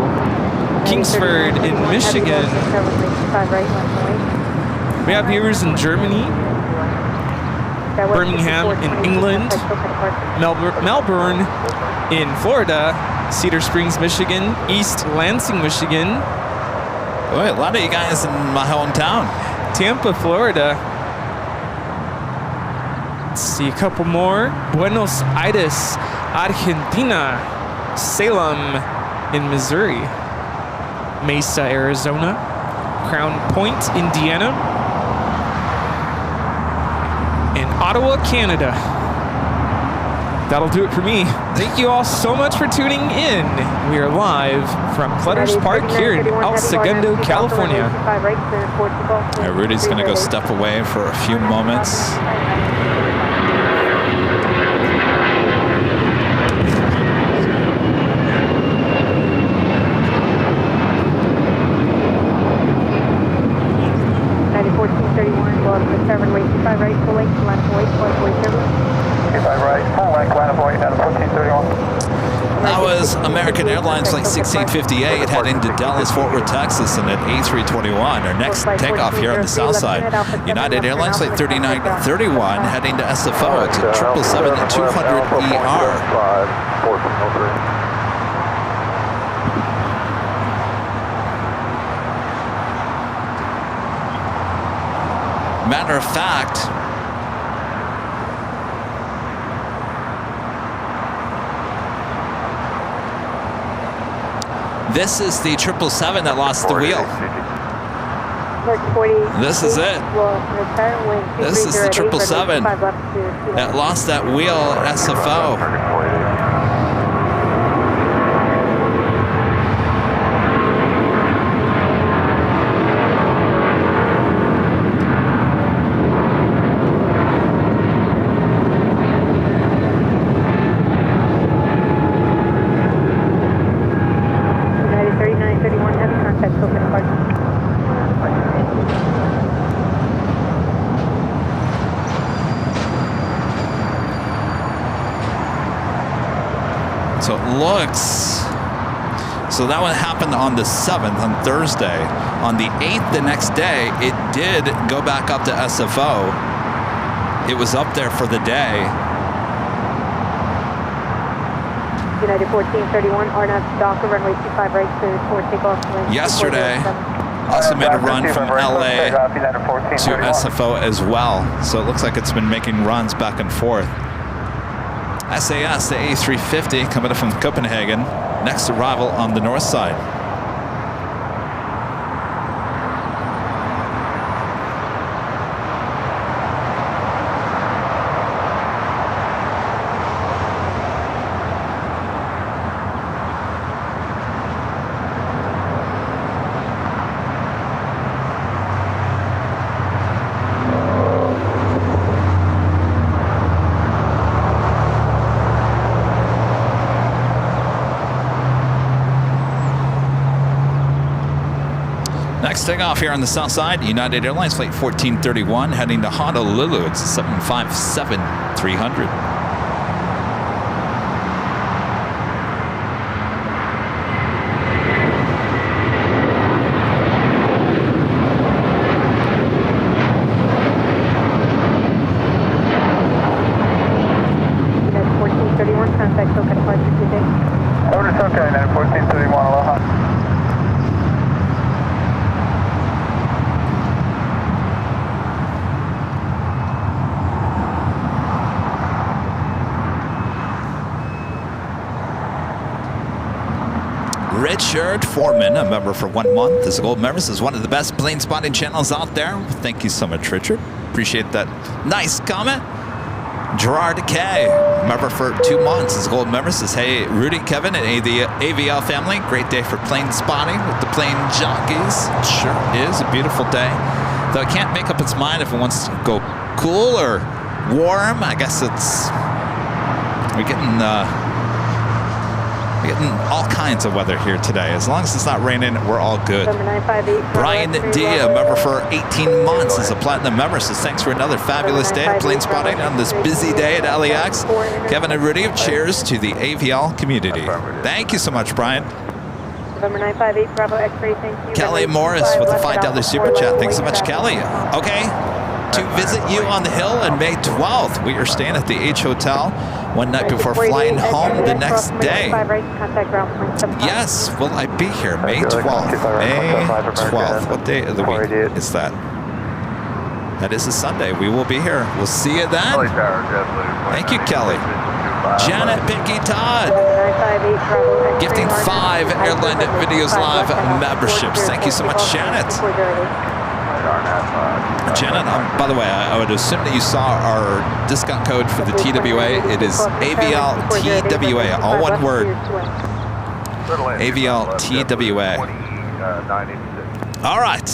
Kingsford in Michigan. We have viewers in Germany, Birmingham in England, Melbourne in Florida, Cedar Springs, Michigan, East Lansing, Michigan. Boy, a lot of you guys in my hometown. Tampa, Florida. Let's see a couple more. Buenos Aires, Argentina. Salem in Missouri. Mesa, Arizona. Crown Point, Indiana. And Ottawa, Canada. That'll do it for me. Thank you all so much for tuning in. We are live from Clutter's Park here in El Segundo, California. Rudy's going to go step away for a few moments. That was American Airlines Flight 1658 heading to Dallas, Fort Worth, Texas, and at A321. Our next takeoff here on the south side. United Airlines Flight 3931 heading to SFO. It's a 777-200ER. Matter of fact, this is the 777 that lost the wheel. This is it. This is the 777 that lost that wheel at SFO. So it looks, so that one happened on the 7th, on Thursday. On the 8th, the next day, it did go back up to SFO. It was up there for the day. United 1431, RNAV Docker, runway 25 right to for takeoff. Yesterday, also made a run from LA to SFO as well. So it looks like it's been making runs back and forth. SAS, the A350, coming up from Copenhagen. Next arrival on the north side. Next takeoff here on the south side, United Airlines Flight 1431 heading to Honolulu. It's a 757-300. United 1431, contact SoCal departure today. Over to SoCal, United 1431, aloha. Richard Foreman, a member for 1 month. This gold member is one of the best plane spotting channels out there. Thank you so much, Richard. Appreciate that nice comment. Gerard K, member for 2 months. This gold member says, hey, Rudy, Kevin, and the AVL family. Great day for plane spotting with the plane jockeys. It sure is a beautiful day. Though it can't make up its mind if it wants to go cool or warm. I guess it's, we're getting all kinds of weather here today. As long as it's not raining, we're all good. Brian D, a member for 18 months, is a platinum member, says thanks for another fabulous day of plane spotting on this busy day at LAX. Kevin and Rudy, cheers to the AVL community. Thank you so much, Brian. November 958, Bravo X-ray, thank you. Kelly Morris with a $5 super chat. Thanks so much, Kelly. Okay, to visit you on the hill on May 12th. We are staying at the H Hotel one night before flying home the next day. Yes, will I be here? May 12th. May 12th. What day of the week is that? That is a Sunday. We will be here. We'll see you then. Thank you, Kelly. Janet, Pinky, Todd. Gifting 5 Airline Videos Live memberships. Thank you so much, Janet. Janet, by the way, I would assume that you saw our discount code for the TWA. It is AVL TWA, all one word. AVL TWA. All right.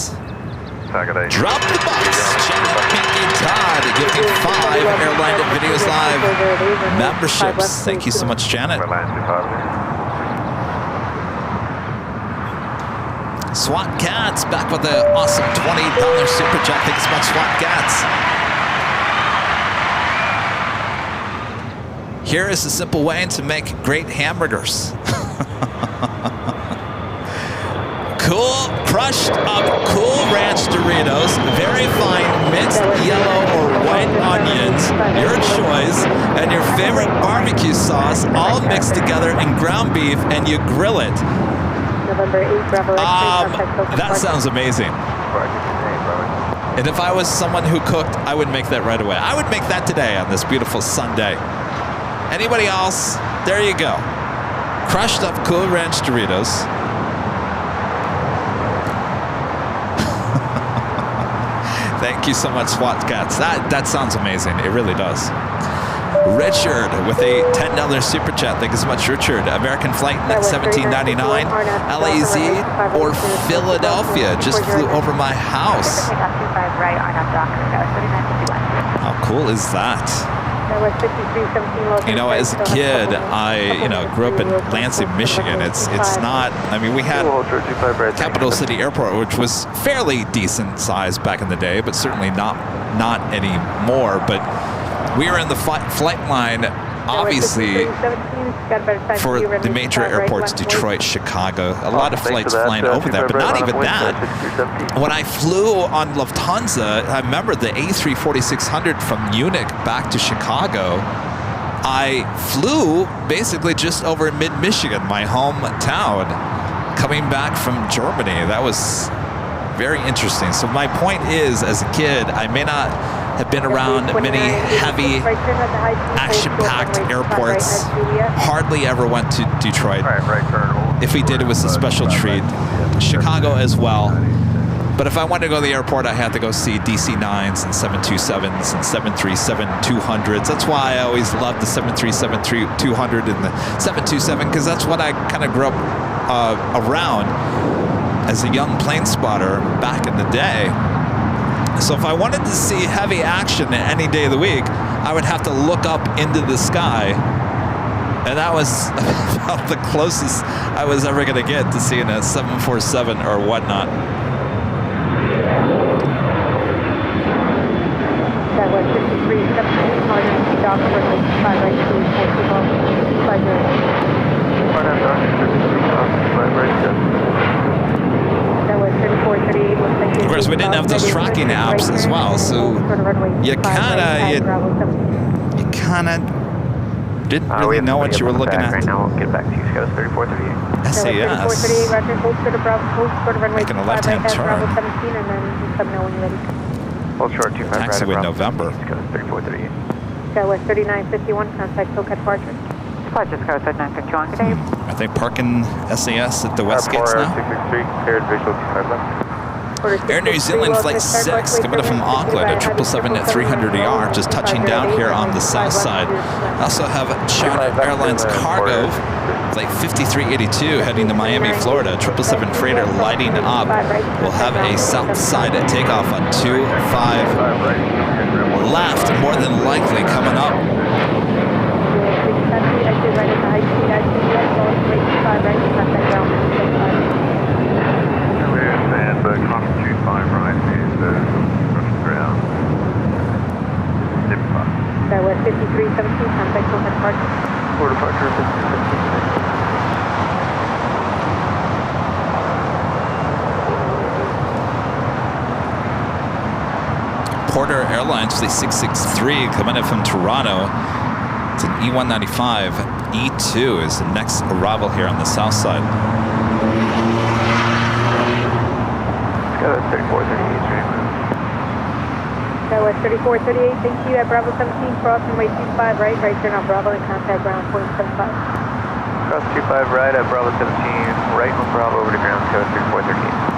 Drop the box. Janet, Pinky, Todd, giving 5 Airline Videos Live memberships. Thank you so much, Janet. SWAT Cats back with the awesome $20 super chat. Thanks so much, SWAT Cats. Here is a simple way to make great hamburgers. Cool, crushed up Cool Ranch Doritos, very fine minced yellow or white onions, your choice, and your favorite barbecue sauce, all mixed together in ground beef, and you grill it. That sounds amazing. And if I was someone who cooked, I would make that right away. I would make that today on this beautiful Sunday. Anybody else? There you go. Crushed up Cool Ranch Doritos. Thank you so much, SWAT Cats. That sounds amazing. It really does. Richard with a $10 super chat. Thank you so much, Richard. American flight next 1799, LAZ or Philadelphia. Just flew over my house. How cool is that? You know, as a kid, I grew up in Lansing, Michigan. It's not. I mean, we had Capital City Airport, which was fairly decent size back in the day, but certainly not anymore. But we were in the flight line, obviously, for the major airports, Detroit, Chicago. A lot of flights flying over there, but not even that. When I flew on Lufthansa, I remember the A340-600 from Munich back to Chicago. I flew basically just over mid-Michigan, my hometown, coming back from Germany. That was very interesting. So my point is, as a kid, I may not have been around many heavy, action-packed airports. Hardly ever went to Detroit. If we did, it was a special treat. Chicago as well. But if I wanted to go to the airport, I had to go see DC-9s and 727s and 737-200s. That's why I always loved the 737-200 and the 727, because that's what I kind of grew up around as a young plane spotter back in the day. So if I wanted to see heavy action any day of the week, I would have to look up into the sky. And that was about the closest I was ever going to get to seeing a 747 or whatnot. That was 5317, Dock runway 5 right to 42. That was 3438. Of course, we didn't have those tracking apps as well, so you kind of didn't really know what you were looking at. Right now, we'll get back to you. Scott 3438. SAS. Making a left-hand turn. Hold short 25 right. Taxiway November. Scott 3438. That was 3951. Contact SoCal departure. Departure Sky 3951. Good day. Are they parking SAS at the West Gates now? 663, paired visual 25 left. Air New Zealand Flight 6, coming up from Auckland at 777 at 300ER, just touching down here on the south side. I also have China Airlines Cargo, Flight 5382, heading to Miami, Florida. 777 freighter lighting up. We'll have a south side takeoff on 25 left, more than likely coming up. And climb 25 right is ground. That was 5317, contact SoCal departure. For departure 5317. Porter Airlines Flight 663 coming in from Toronto. It's an E195. E2 is the next arrival here on the south side. Go 3438. That was 3438, thank you. At Bravo 17, cross runway 25 right, right turn on Bravo and contact ground point 75. Cross 25 right at Bravo 17, right on Bravo over to ground code 3438.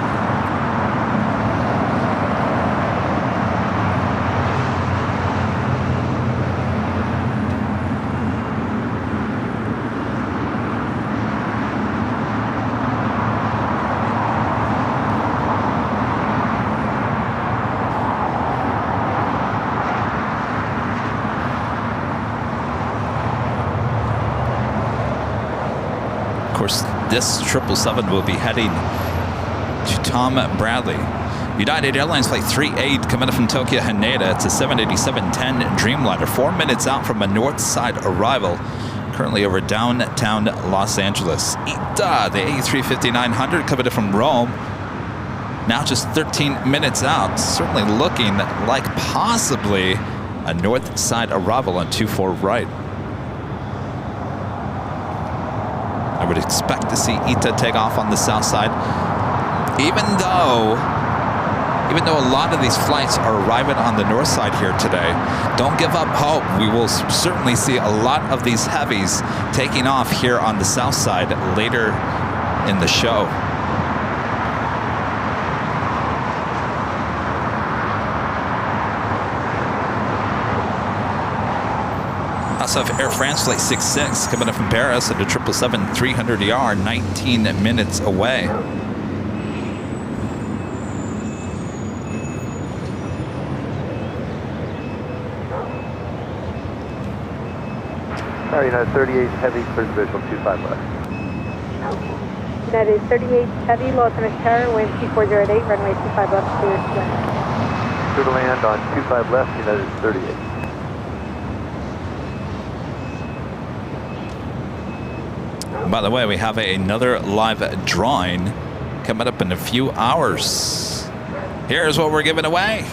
Of course, this 777 will be heading to Tom Bradley. United Airlines Flight 38 coming in from Tokyo Haneda. It's a 787-10 Dreamliner, 4 minutes out from a north side arrival, currently over downtown Los Angeles. ITA, the A350-900 coming in from Rome, now just 13 minutes out, certainly looking like possibly a north side arrival on 24 right. I would expect to see ITA take off on the south side, even though a lot of these flights are arriving on the north side here today. Don't give up hope. We will certainly see a lot of these heavies taking off here on the south side later in the show. Also have Air France Flight 66 coming up from Paris at the 777-300ER, 19 minutes away. Sorry, United 38 heavy, clear to visual 25 left. United 38 heavy, Los Angeles Tower, wind 2408, runway 25 left, clear to land. Clear to land on 25 left, United 38. By the way, we have another live drawing coming up in a few hours. Here's what we're giving away.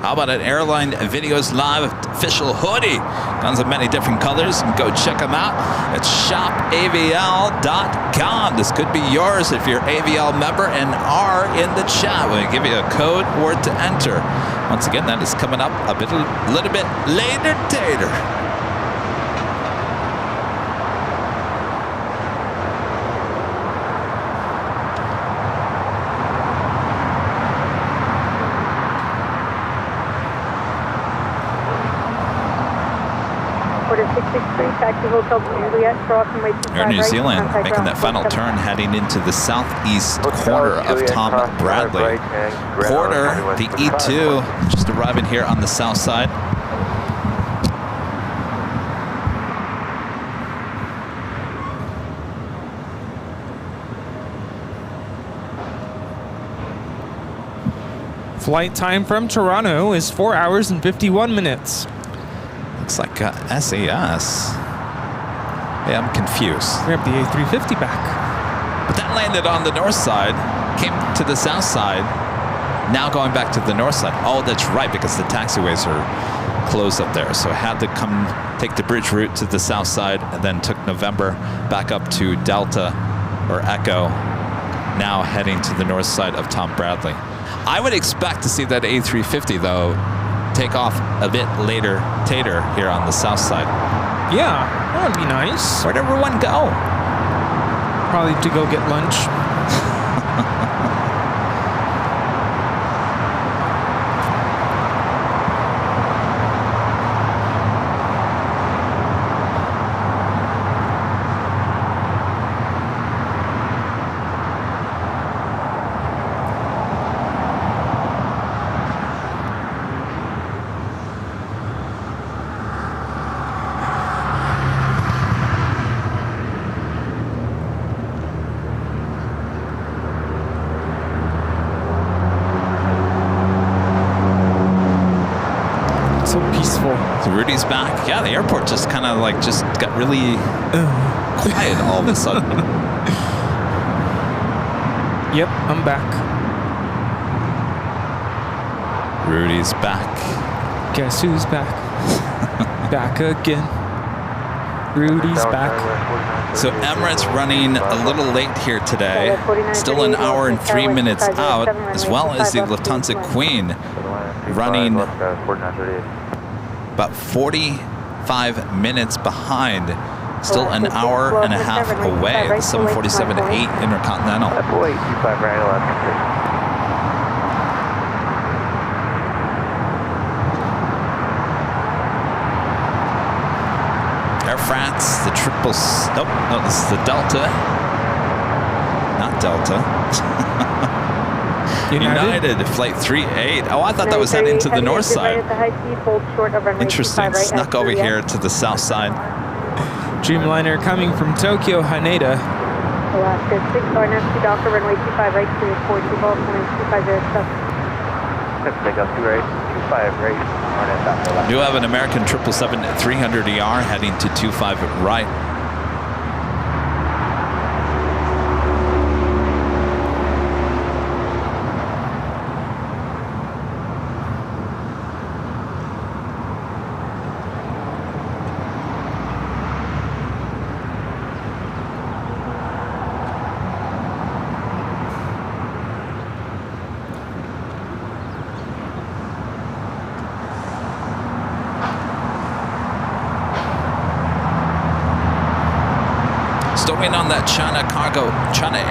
How about an Airline Videos Live official hoodie? Comes in many different colors. Go check them out at shopavl.com. This could be yours if you're AVL member and are in the chat. We'll give you a code word to enter. Once again, that is coming up a little bit later. Air New Zealand making that final turn, heading into the southeast corner of Tom Bradley. Porter, the E2, just arriving here on the south side. Flight time from Toronto is 4 hours and 51 minutes. Looks like SAS. Yeah, I'm confused. We have the A350 back. But that landed on the north side, came to the south side, now going back to the north side. Oh, that's right, because the taxiways are closed up there. So I had to come take the bridge route to the south side and then took November back up to Delta or Echo, now heading to the north side of Tom Bradley. I would expect to see that A350, though, take off a bit later here on the south side. Yeah, that would be nice. Where'd everyone go? Probably to go get lunch. So Rudy's back. Yeah, the airport just kind of like got really quiet all of a sudden. Yep, I'm back. Rudy's back. Guess who's back? Back again. Rudy's back. So Emirates running a little late here today. Still an hour and 3 minutes out, as well as the Lufthansa Queen running about 45 minutes behind. Still an hour and a half away. The 747-8 Intercontinental. Air France, the nope, no, this is the Delta. Not Delta. United, flight 38. Oh, I thought that was heading to the north side. Interesting, snuck over here to the south side. Dreamliner coming from Tokyo, Haneda. Alaska 6, RNF 2 Docker, runway 25 right, clear 42 volts, runway 250 Take up 2 right, 25 right, RNF. Do have an American 777-300ER heading to 25 right. Stowing on that China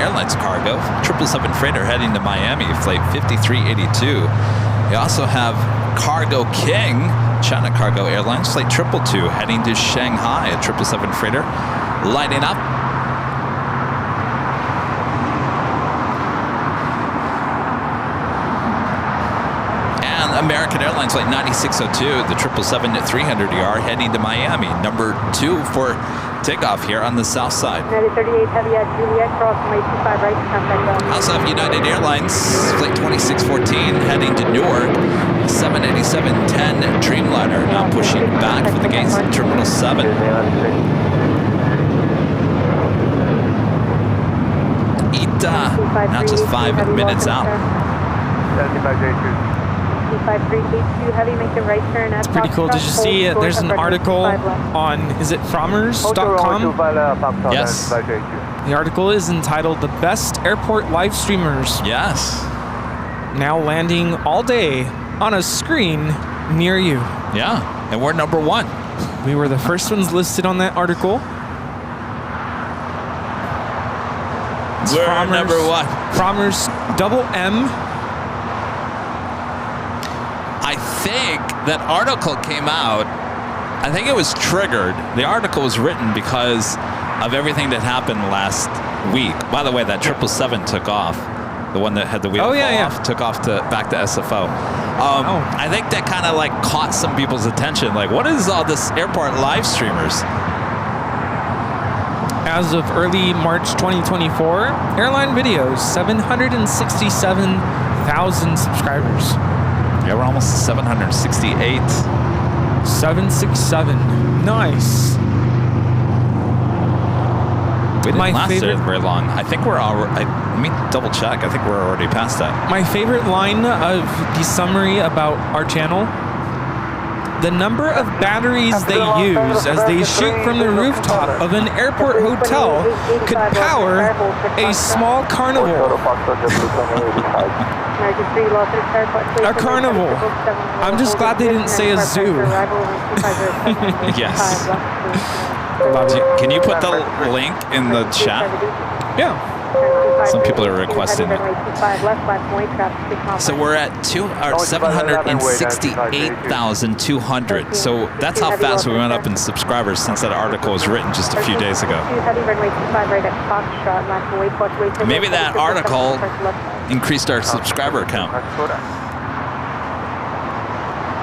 Airlines cargo, 777 freighter heading to Miami, flight 5382. You also have Cargo King, China Cargo Airlines, flight 222 heading to Shanghai, a 777 freighter lighting up. And American Airlines flight 9602, the 777-300ER heading to Miami, number 2 for takeoff here on the south side. 38 heavy at Juliet, crossing way 25 right, contact. Also have United Airlines, flight 2614, heading to Newark, 787-10 Dreamliner, now pushing back for the gates at Terminal 7. Ita, now just 5 minutes out. 5382 heavy, make the right turn. It's pretty cool. Did you see there's an article on, is it Frommers.com? Yes. The article is entitled "The Best Airport Live Streamers." Yes. Now landing all day on a screen near you. Yeah, and we're number 1. We were the first ones listed on that article. We're Frommers, number 1. Frommers double M. I think that article came out, I think it was triggered. The article was written because of everything that happened last week. By the way, that 777 took off. The one that had the wheel fall off, took off back to SFO. I think that kind of like caught some people's attention. Like, what is all this airport live streamers? As of early March 2024, Airline Videos, 767,000 subscribers. Yeah, we're almost 768. 767. Nice. We didn't last it very long. I think we're already, let me double check. I think we're already past that. My favorite line of the summary about our channel: the number of batteries they use as they shoot from the rooftop of an airport hotel could power a small carnival. A carnival. I'm just glad they didn't say a zoo. Yes. Can you put the link in the chat? Yeah. Some people are requesting it. So we're at 768,200. So that's how fast we went up in subscribers since that article was written just a few days ago. Maybe that article increased our subscriber count.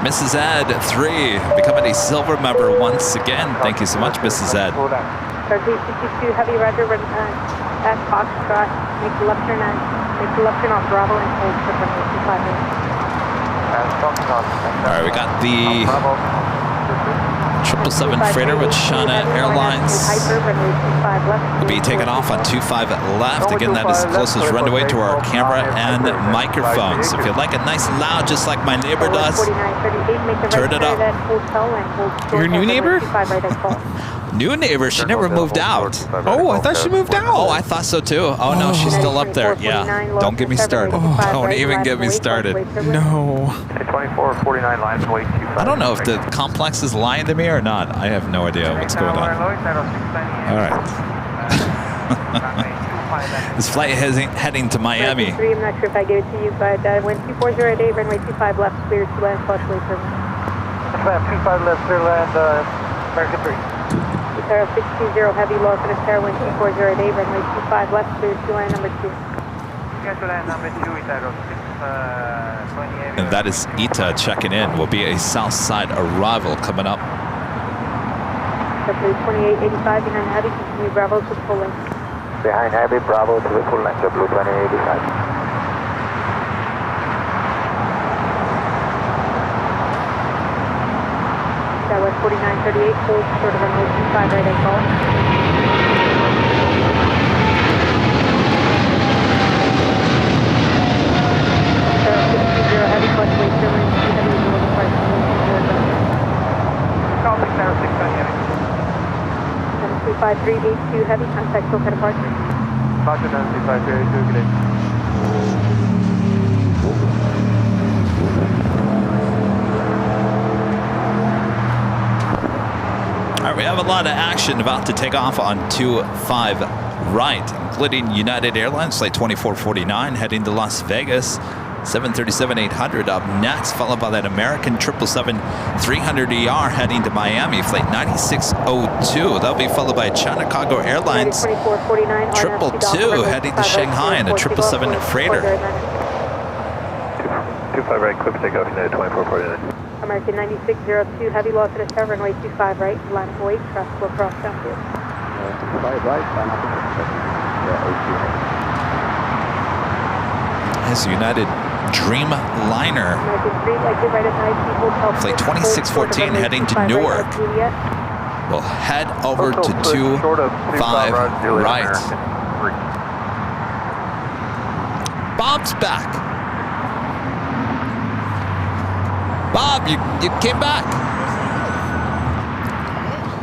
Mrs. Ed 3 becoming a silver member once again. Thank you so much, Mrs. Ed. 32 heavy Roger, at Foxtrot, make the left turn off Bravo and hold for runway 25 minutes. All right, we got the 777 freighter with China Airlines. We'll be taking off on 25 left. Again, that is the closest runway to our camera and microphone. So if you like it nice and loud, just like my neighbor does, turn it up. Your new neighbor? New neighbor, she never moved out. Oh, I thought she moved out. Oh, I thought so too. Oh no, she's still up there. Yeah, don't get me started. Don't even get me started. No. 2449 lines away 25. I don't know if the complex is lying to me or not. I have no idea what's going on. All right. This flight is heading to Miami. I'm not sure if I gave it to you, but when 2408, runway 25 left, clear to land, flushway terminal. 25 left, clear land, American 3. Sierra 620 heavy, low for the Sierra, wind 2408, runway 25 left, clear to land number 2. And that is Ita checking in. Will be a south side arrival coming up. 2885 behind heavy, continue Bravo to full length. Behind heavy, Bravo to the full length of Blue 2885. That was 4938, hold short of runway 25 right at call. Heavy fluctuate terminal, heavy is a little part of Call 606 heavy. 25382 heavy, contact SoCal departure. Roger, 25382, good day. All right, we have a lot of action about to take off on 25 right, including United Airlines flight 2449 heading to Las Vegas. 737-800 up next, followed by that American 777-300ER heading to Miami, flight 9602. That'll be followed by China Cargo Airlines 222 heading to Shanghai in a 777 freighter. 25 right, quick takeoff, United 2449. American 9602, heavy loss at a tower, runway 25 right, line of 08, traffic will cross downfield. 25 right, line up. As United Dreamliner. Flight 2614 heading to Newark. We'll head over to 25 right. Bob's back. Bob, you came back.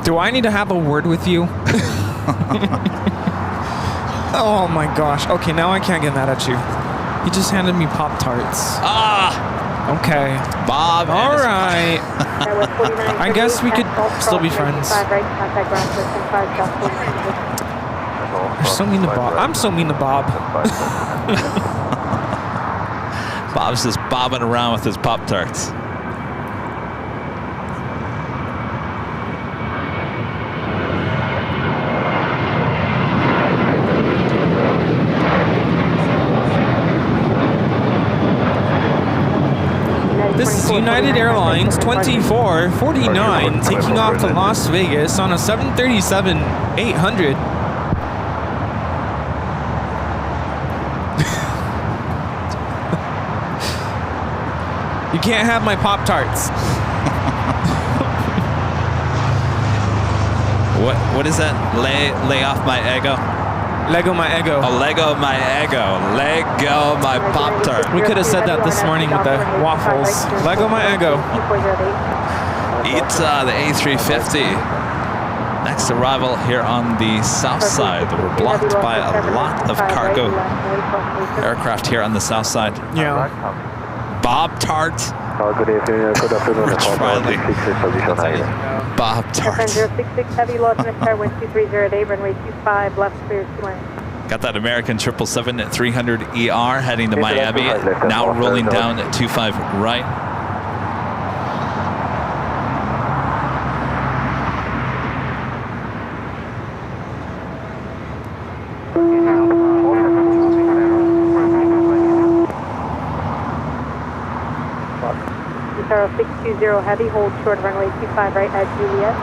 Do I need to have a word with you? Oh my gosh. Okay, now I can't get mad at you. He just handed me Pop-Tarts. Ah! Okay. Bob. All right. I guess we could still be friends. You're so mean to Bob. I'm so mean to Bob. Bob's just bobbing around with his Pop-Tarts. This is United Airlines 2449 taking off to Las Vegas on a 737-800. You can't have my Pop-Tarts. What is that? Lay off my ego? Lego my ego. Oh, Lego my ego. Lego my Pop-Tart. We could have said that this morning with the waffles. Lego my ego. Ita, the A350. Next arrival here on the south side. We're blocked by a lot of cargo aircraft here on the south side. Yeah. Bob Tart. Good afternoon. Rich Riley. Bob Tart. 066 heavy, loss in a star, wind 2308, runway 25 left, clear to land. Got that American 777-300ER heading to Miami. Now rolling down at 25 right. Sierra 620 heavy, hold short runway 25 right at Juliet.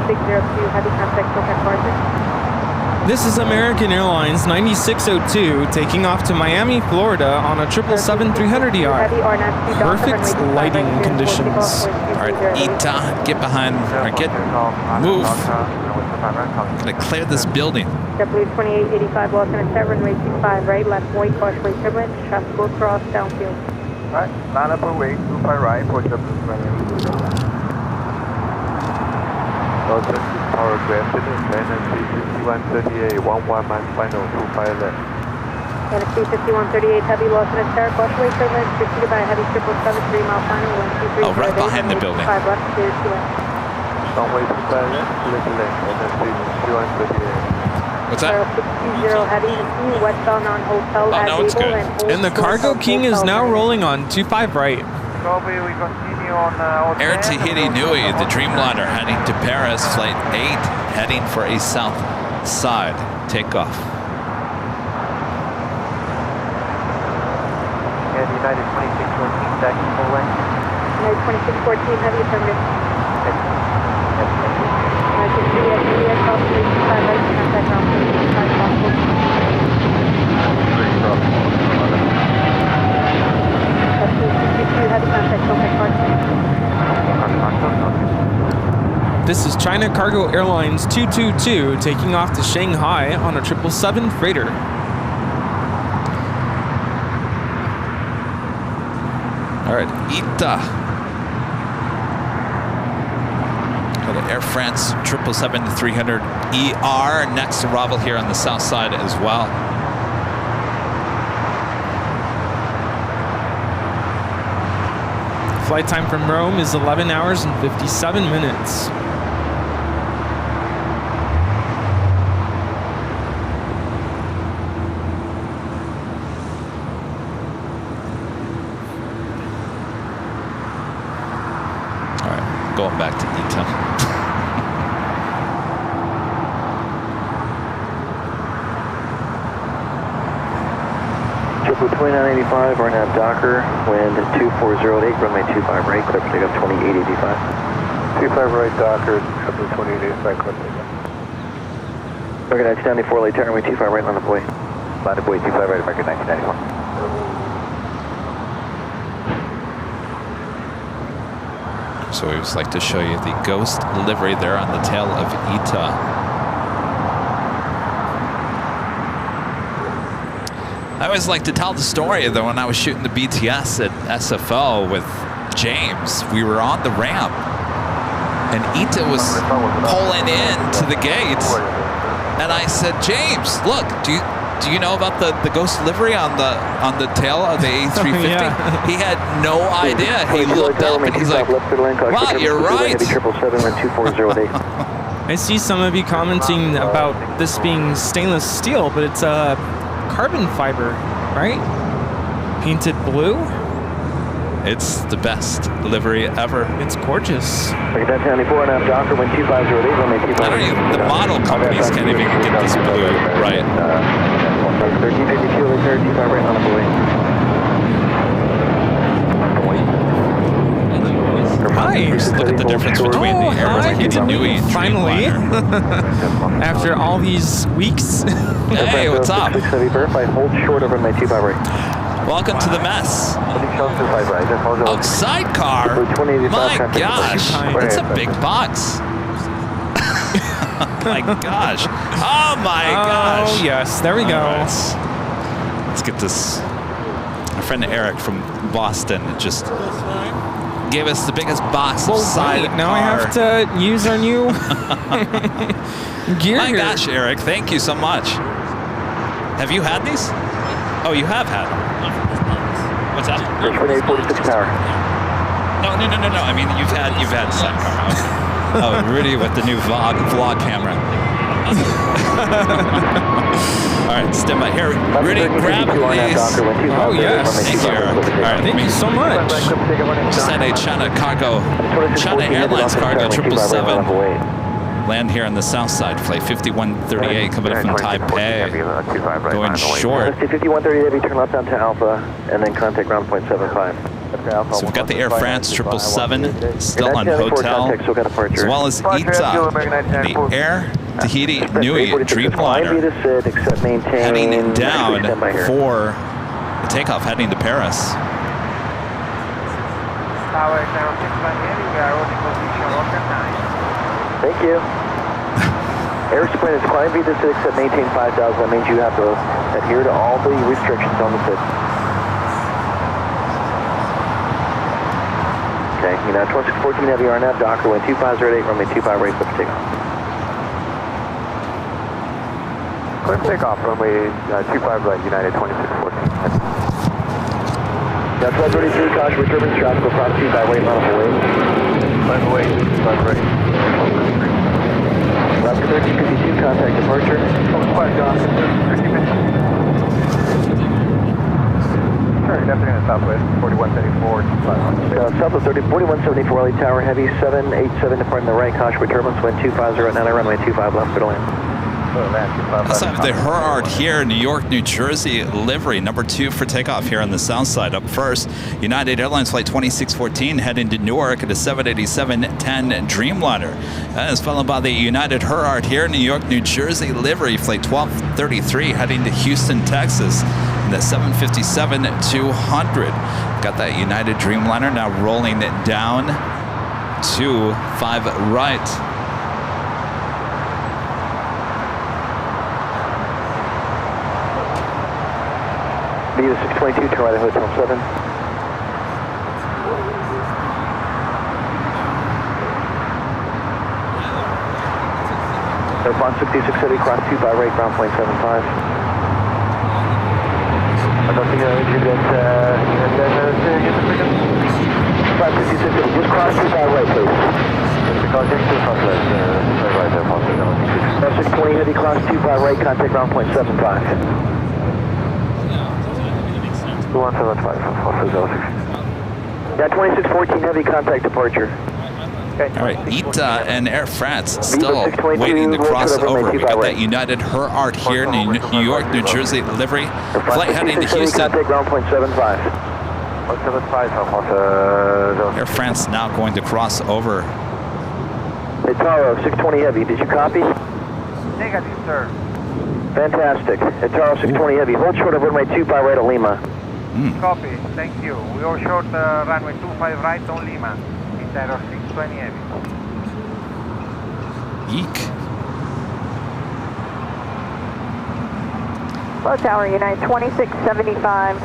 602, heavy contact, contact Carson. This is American Airlines 9602 taking off to Miami, Florida on a 777-300ER. Perfect lighting conditions. All right, Ita, get behind, or move. Gonna clear this building. W2885, Los Angeles, runway 25 right, left white, cautiously turbulent, traffic will cross downfield. Right, line up away, 25 right, for W2885. Power Grand City, 5138, 11 man final, 25 left. And a C5138 heavy, Los Angeles, cautiously turbulent, preceded by a heavy 777 3-mile final, 123. Oh, right behind the building. 5 left, clear to left. Runway 25 left, left, and then C5138. What's that? 620 heavy, westbound on hotel. Oh, no, it's good. And the Cargo King is now rolling on 25 right. Air Tahiti Nui, the Dreamliner heading to Paris, flight 8, heading for a south side takeoff. And United 2614, second full length. United 2614 heavy, affirmative. United 3 cross 325 right, contact ground 325 possible. 3 cross 62 heavy contact, contact This is China Cargo Airlines 222 taking off to Shanghai on a 777 freighter. All right, Ita. Go to Air France 777-300ER. Next arrival here on the south side as well. Flight time from Rome is 11 hours and 57 minutes. All right, going back to Ita. 2985, RNAV Docker, wind 2408, runway 25 right, clear for takeoff 2885. 25 right, Docker, 2885, clear for takeoff. American 1994, late runway 25 right, line up away. Line up away, 25 right, American 1991. So we just like to show you the ghost livery there on the tail of Ita. I always like to tell the story that when I was shooting the BTS at SFO with James, we were on the ramp and Ita was pulling in to the gate, and I said, James, look, do you know about the ghost livery on the tail of the A350? Yeah. He had no idea. He looked up and he's like, wow, you're right. I see some of you commenting about this being stainless steel, but it's carbon fiber, right? Painted blue. It's the best livery ever. It's gorgeous. I don't even, the model companies can't even get this blue right. Nice. Look at the difference between the Airline Nui and finally. After all these weeks. Hey, what's up? Welcome to the mess. Oh, sidecar? My gosh, it's a big box. My gosh. Oh my gosh. Oh yes, there we go. Let's get this. My friend Eric from Boston just gave us the biggest box of sidecar. Now I have to use our new gear. My gosh, Eric, thank you so much. Have you had these? Oh, you have had them. What's that? 846 power. No. I mean, you've had sidecar. Okay. Oh, Rudy with the new vlog camera. All right, stand by here. Rudy, grab these. Oh yes. Thank you, Eric. All right, thank you so much. Just had a China Airlines cargo 777 land here on the south side. Flight 5138 coming up from Taipei. Going short. 5138, turn left down to Alpha, and then contact ground point 75. So we've got the Air France 777 still on hotel, as well as ITA and the Air Tahiti Nui Dreamliner heading down for the takeoff, heading to Paris. Tower 06 Miami, we are holding position Rocket 9. Thank you. Air Sprint is climb via 6 at maintain 5,000. That means you have to adhere to all the restrictions on the 6. Okay, United 2614 Heavy RNAV, Docker, wind 2508, runway 25 right, clear for takeoff. Clear for takeoff, runway 25 right, United 2614. That's 133, caution, with turbines, traffic will cross 25 right, line up away. Line away, 25 right. Raptor 1352, contact departure. Quiet, John. 50 minutes. Sure, good afternoon, Southwest 4174. Southwest 4174, LA Tower, Heavy 787, departing the right, caution, with turbulence, wind 250 at 9, runway 25 left, clear to land. Let's have the Herard here, New York, New Jersey livery, number 2 for takeoff here on the south side. Up first, United Airlines flight 2614 heading to Newark at a 787-10 Dreamliner. That is followed by the United Herard here, New York, New Jersey livery, flight 1233 heading to Houston, Texas, and the 757-200. Got that United Dreamliner now rolling it down to 5 right. Via 622, turn right at Hotel 7. Airplan 6630, cross 25 right, ground plane 75. I don't think you get 556, just cross 25 right, please. Contact 620 heavy, cross 25 right, contact ground point 75. 2175, yeah, 2614 heavy, contact departure. Okay. All right, ITA and Air France still waiting to cross over. We got that United Herard here, New York, New Jersey livery. Flight heading to Houston. Contact ground point 75. 175, Air France now going to cross over. Hey, Taro, 620 heavy, did you copy? Negative, sir. Fantastic. Hey, Taro, 620 heavy, hold short of runway 25 right at Lima. Copy, thank you. We are short runway 25 right on Lima. It's error 620 heavy. Eek. Low Tower, United 2675,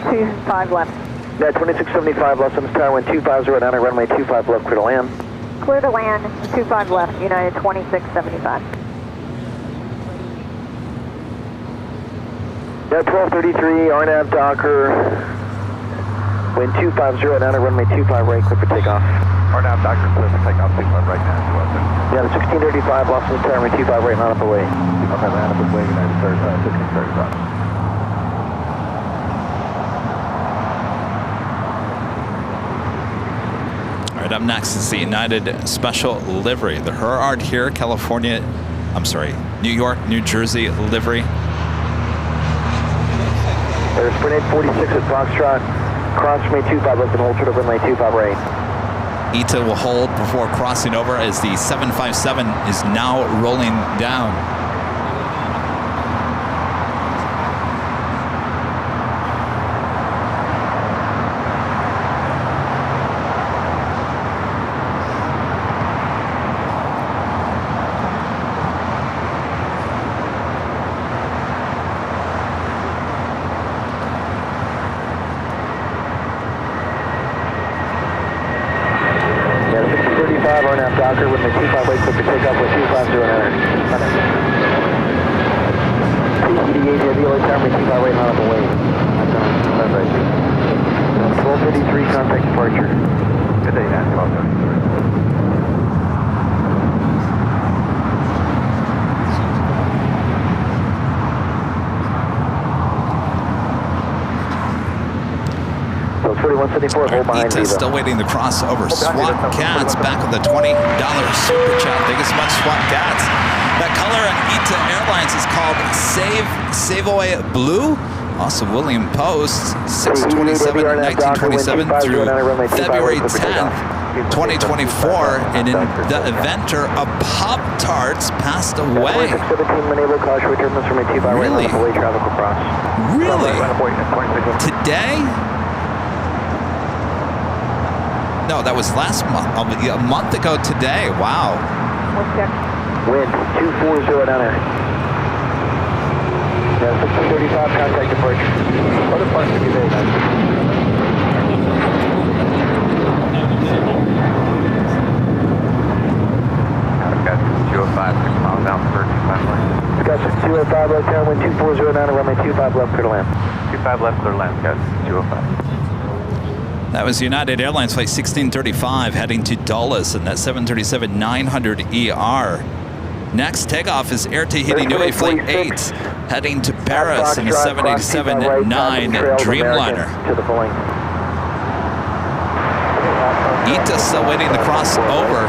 25 left. Yeah, 2675 left, Sims Tower, wind 250 at 9, runway 25 left, clear to land. Clear to land, 25 left, United 2675. Yeah, 1233, RNAV Docker, wind 250 at 9, runway 25 right, clear for takeoff. RNAV Docker, clear for takeoff, 25 right now. Yeah, the 1635, lost Sims Tower, wind 25 right, line up away. Okay, land up away, United 1635. All right, up next is the United Special Livery. The Herard here, California, New York, New Jersey livery. There's Sprint 846 at Foxtrot, cross runway 25 left and hold short of runway 25 right. ITA will hold before crossing over as the 757 is now rolling down. RNAV Docker, with my 25 right, click to take off with 250 PCD-8 heavy, LA Tower, my 25 right, line up away. 1233, contact departure. Good day, man. So 4174, hold behind ITA still waiting to cross over. SWAT Cats back with the $20 super chat. Thank you so much, SWAT Cats. That color on ITA Airlines is called Savoy Blue. Also, William Post, 6/27/1927 through February 10th, 2024, and in the eventer of Pop-Tarts passed away. Really? Really? Today? No, that was last month. A month ago today. Wow. Wind 240 down there. Yeah, 1635, contact departure. Other parts to be very nice. Got 205, 6 miles out for 25 left. Got 205 left, town wind 2409, runway 25 left, clear to land. 25 left, clear to land, got 205. That was United Airlines flight 1635 heading to Dulles in that 737-900ER. Next takeoff is Air Tahiti Nui Flight 8 heading to Paris in a 787-9 Dreamliner. Ita's still waiting to cross over.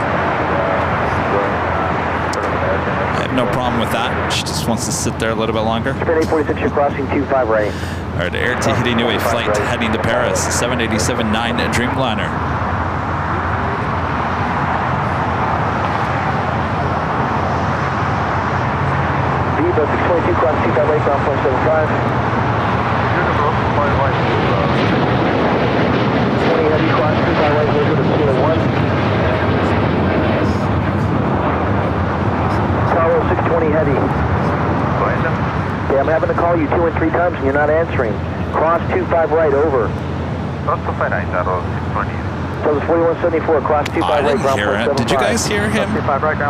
I have no problem with that. She just wants to sit there a little bit longer. Spin 846, you're crossing 25 right. All right, Air Tahiti Nui Flight heading to Paris, 787-9 Dreamliner. Viva 622, cross 25 right, ground point 75. 20 heavy, cross 25 right, over to Kilo 1. Tower 620 heavy. Yeah, I'm having to call you 2 and 3 times and you're not answering. Cross 25 right, over. Cross 25 right, Tower 620. So it's 4174, cross 25 I right, didn't ground hear point it. 75. Did you guys hear him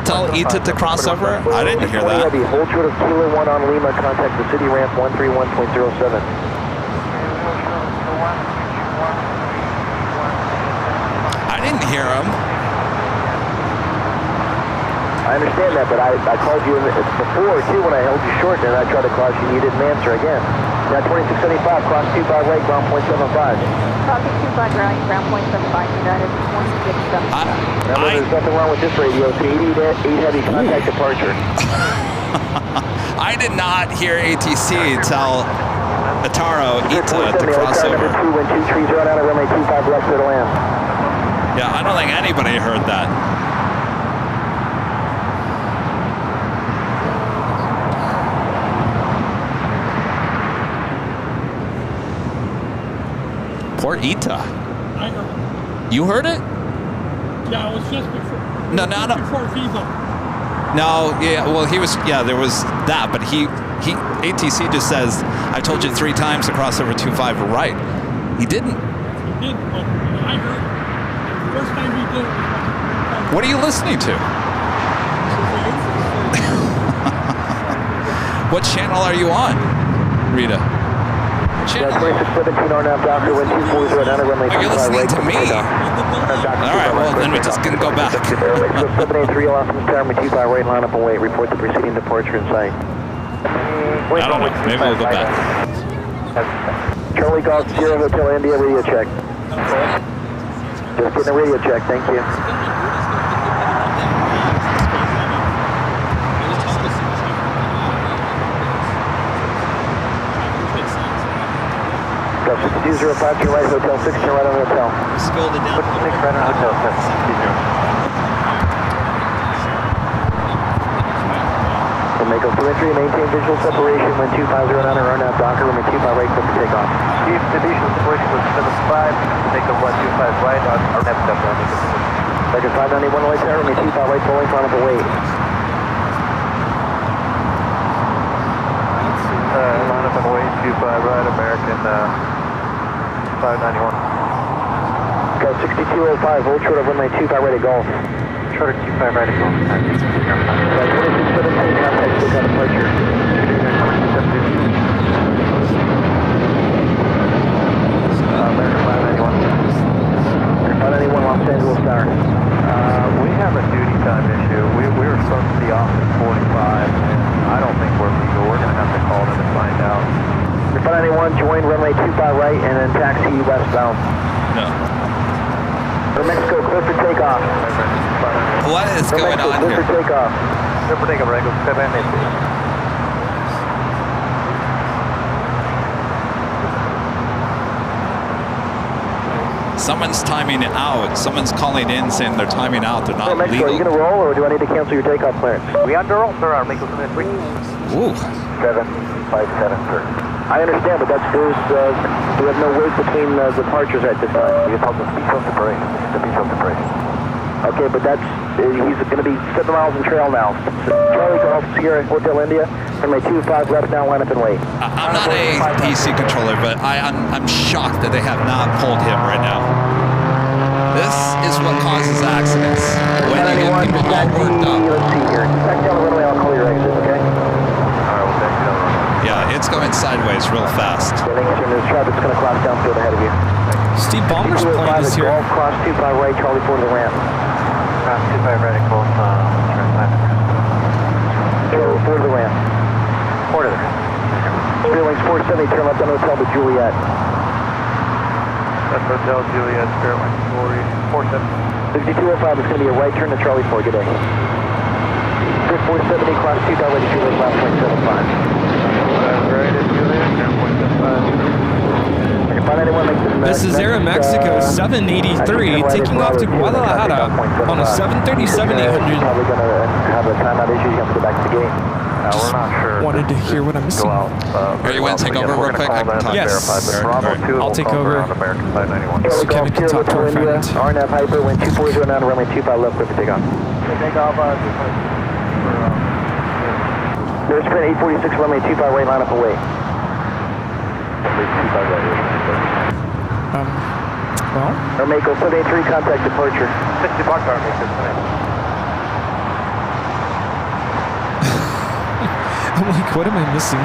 tell Ita to cross over? I didn't hear that. Heavy, hold short of Kilo 1 on Lima, contact the city ramp 131.07. I didn't hear him. I understand that, but I called you before, too, when I held you short, and I tried to cross you, and you didn't answer again. Now 2675, cross 25 right, ground point 75. Crossing 25 right, ground point 75, United 2675. Remember, there's nothing wrong with this radio. It's 8 heavy, contact departure. I did not hear ATC tell Ataro Ita to cross over. Number 2, wind 230 down at runway 25 left, clear to land. Yeah, I don't think anybody heard that. Poor Ita. I heard it. You heard it? Yeah, it was just before. No. Before Viva. No, yeah, well, there was that, but ATC just says, I told you 3 times to cross over 25 right. He didn't. He did, but I heard it. The first time he did it was What are you listening to? What channel are you on, Rita? Yeah, 2617 on now, Doctor, wind 240 down at runway 25 right. You're listening to me. All right, well, then we're just going to go back. 783, off from tower, 25 right, line up and wait. Report the preceding departure in sight. I don't know. Maybe we'll go back. Charlie Golf, Sierra Hotel India, radio check. Just getting a radio check, thank you. Go 6205 to your right, hotel 6 to your right on the hotel. Scolded down. 6 right on hotel, 760. Mako 2 and 3, maintain visual separation when 250 on or run out Docker, runway 25 right, clear for takeoff. Chief, the visual separation was 75, Mako 125 right on our next step down. Second 591 right there, runway 25 right, rolling, line up and wait. Line up and wait, 25 right, American 591. Go 6205, hold short of runway 25 right at Golf. Short of 25 right at Golf. 2617, contact takeoff departure. American 591. 591 Los Angeles Tower. We have a duty time issue. We were supposed to be off at 45, and I don't think we're legal. We're going to have to call them and find out. 591, join runway 25 right and then taxi westbound. No. For Mexico, clear for takeoff. What is going on clear here? for takeoff. Clear for takeoff, Rango 780. Someone's timing out. Someone's calling in saying they're timing out. They're not Mexico, are you legal. going to roll or do I need to cancel your takeoff clearance? We under roll, sir. Our Mexico Smith. Ooh. 757, sir. I understand, but that's we have no weight between departures at this time. You can tell the speed of the brake. The speed of the brake. Okay, but that's he's going to be 7 miles in trail now. So Charlie Golf Sierra Hotel India, runway 25 left now, line up and wait. I'm not a DC controller, but I'm shocked that they have not pulled him right now. This is what causes accidents. When you get people all worked up. Let's see here. Back down the runway, I'll call your exit, okay? Yeah, it's going sideways real fast. There's traffic's going to cross downfield ahead of you. Steve Ballmer's plane is here. Golf, cross 25 right, Charlie 4 to the ramp. Cross 25 right, close, Charlie 4 to the ramp. 4 to the ramp. Spearwings 470, turn left on Hotel to Juliet. That's Hotel Juliet, Spearwings 470. 6205 is going to be a right turn to Charlie 4, good day. Grid 470, cross 25 right to Juliet, left 0.75. Right at Juliet, 0.75. This is Aeromexico 783 taking off to Guadalajara on a 737-800. Probably going to have a timeout issue. You have to go back to the gate. We're not sure. Wanted to hear what I'm missing. Are you want to take over real quick? I can talk. Yes. I'll take over. Charlie Kevin Golf can talk to our friend. RNAV Hyper, wind 2409, runway 25 left, clear for takeoff. Takeoff, there's sprint 846, runway 25 right, line up and wait. Well? Armako 783, contact departure. 60 block Armako, I'm like, what am I missing?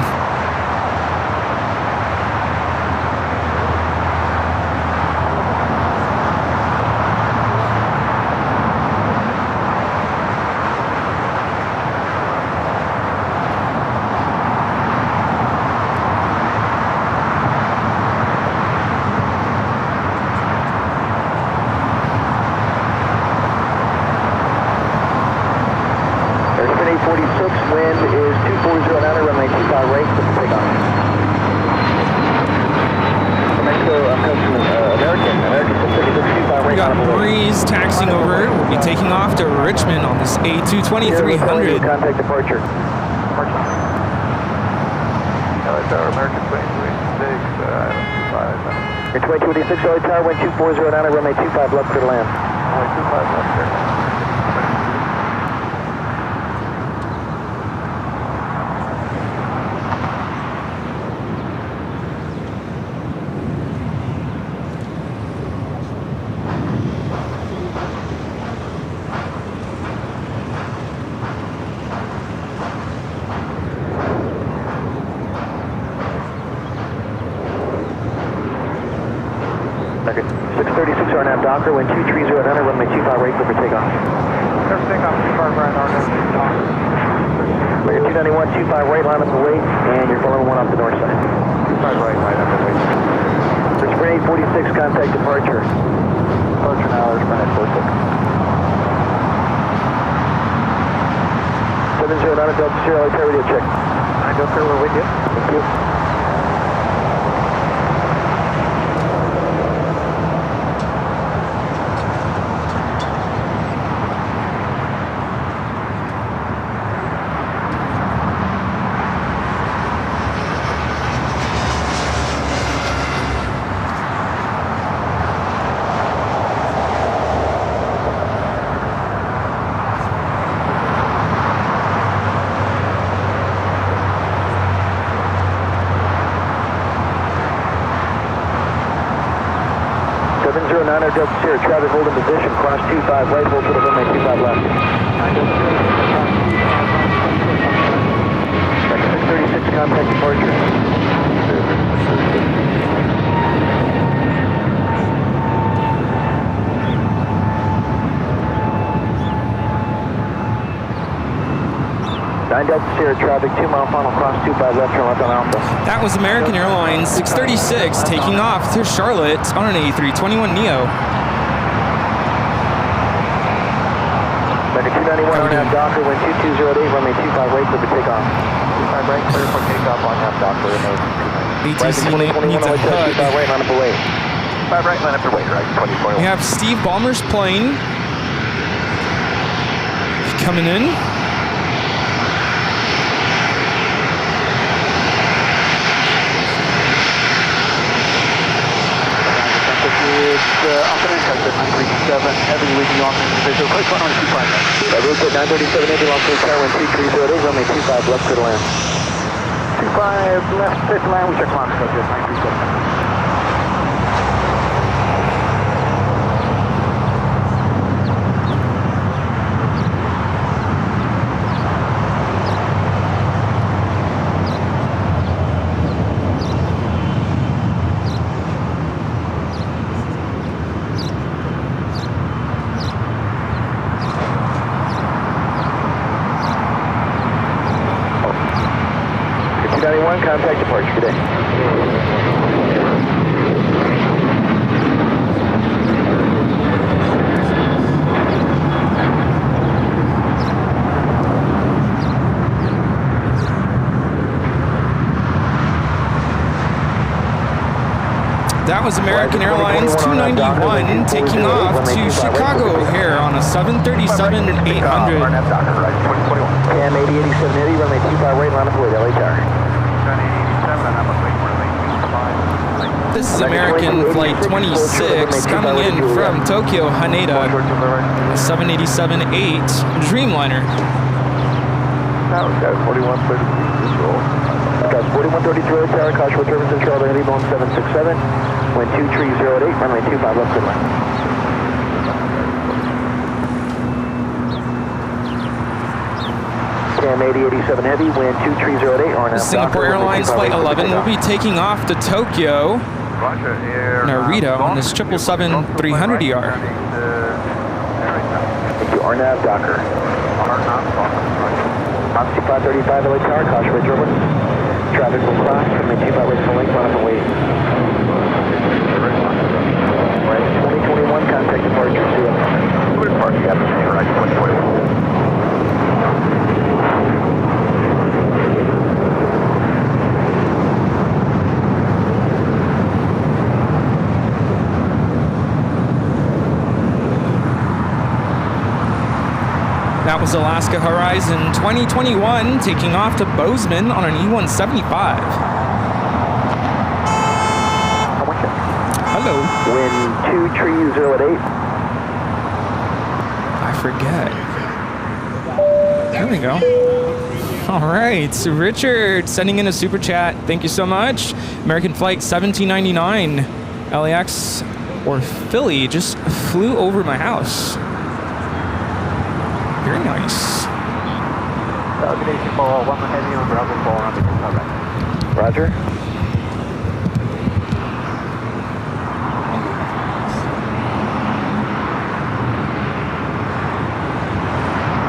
A2300. Contact departure. That's our American 2326, Your 2286 Charlie Tower, wind 2409, runway 25 left, clear to land. Runway 25 left, clear. Docker, wind 230 at 100, runway 25 right, clear for takeoff. Clear for takeoff, 25 right, Runway 291, 25 right, line up and wait, and you're following one off the north side. 25 right, line up and wait. For sprint 846, contact departure. Departure now, there's sprint 846. 709 Delta Sierra, Light radio check. I go through, we're with you. Thank you. Delta Sierra, traffic hold in position, cross 25 right, hold to the runway 25 left. 636, contact departure. Delta Sierra traffic, 2 mile final cross 25 left, turn left on Alpha. That was American Airlines 636 taking off to Charlotte on an A321neo. Back at 291 on half Docker, wind 2208, runway 25 right, clear for takeoff. 25 right, clear for takeoff on half Docker. ATC needs a hug. 25 right, line up away. 25 right, line up your weight, right, 2021. We have Steve Ballmer's plane coming in. Up and in, Texas 937, heavy leading on visual, quick runway 25. Route 937, heavy long clear tower, wind 2308, runway 25, left clear to land. 25, left clear to land, we check launch code, 937. Contact departure today. That was American Airlines 291 taking off to Chicago here on a 737-800. Cam 8087 runway 25 right, line up with LA Tower. This is American Flight 26 coming in from Tokyo Haneda, 787-8 Dreamliner. Now we've got 4133 visual. Got 4133 tower, caution with turbines control, heavy Boeing 767, wind 2308, runway 25 left good line. Cam 8087 heavy, wind 2308, Singapore Airlines Flight 11 will be taking off to Tokyo Narita on this 777-300ER. Thank you, RNAV Docker. 2535 LA Tower, caution with turbines. Traffic will cross from the 25 right full length, run up and wait. Right, 2021, contact departure, see you. Departure, yeah, right, 2021. That was Alaska Horizon 2021 taking off to Bozeman on an E175. Hello. Wind 2308. I forget. There we go. All right, so Richard sending in a super chat. Thank you so much. American Flight 1799, LAX or Philly just flew over my house. Very nice. Roger.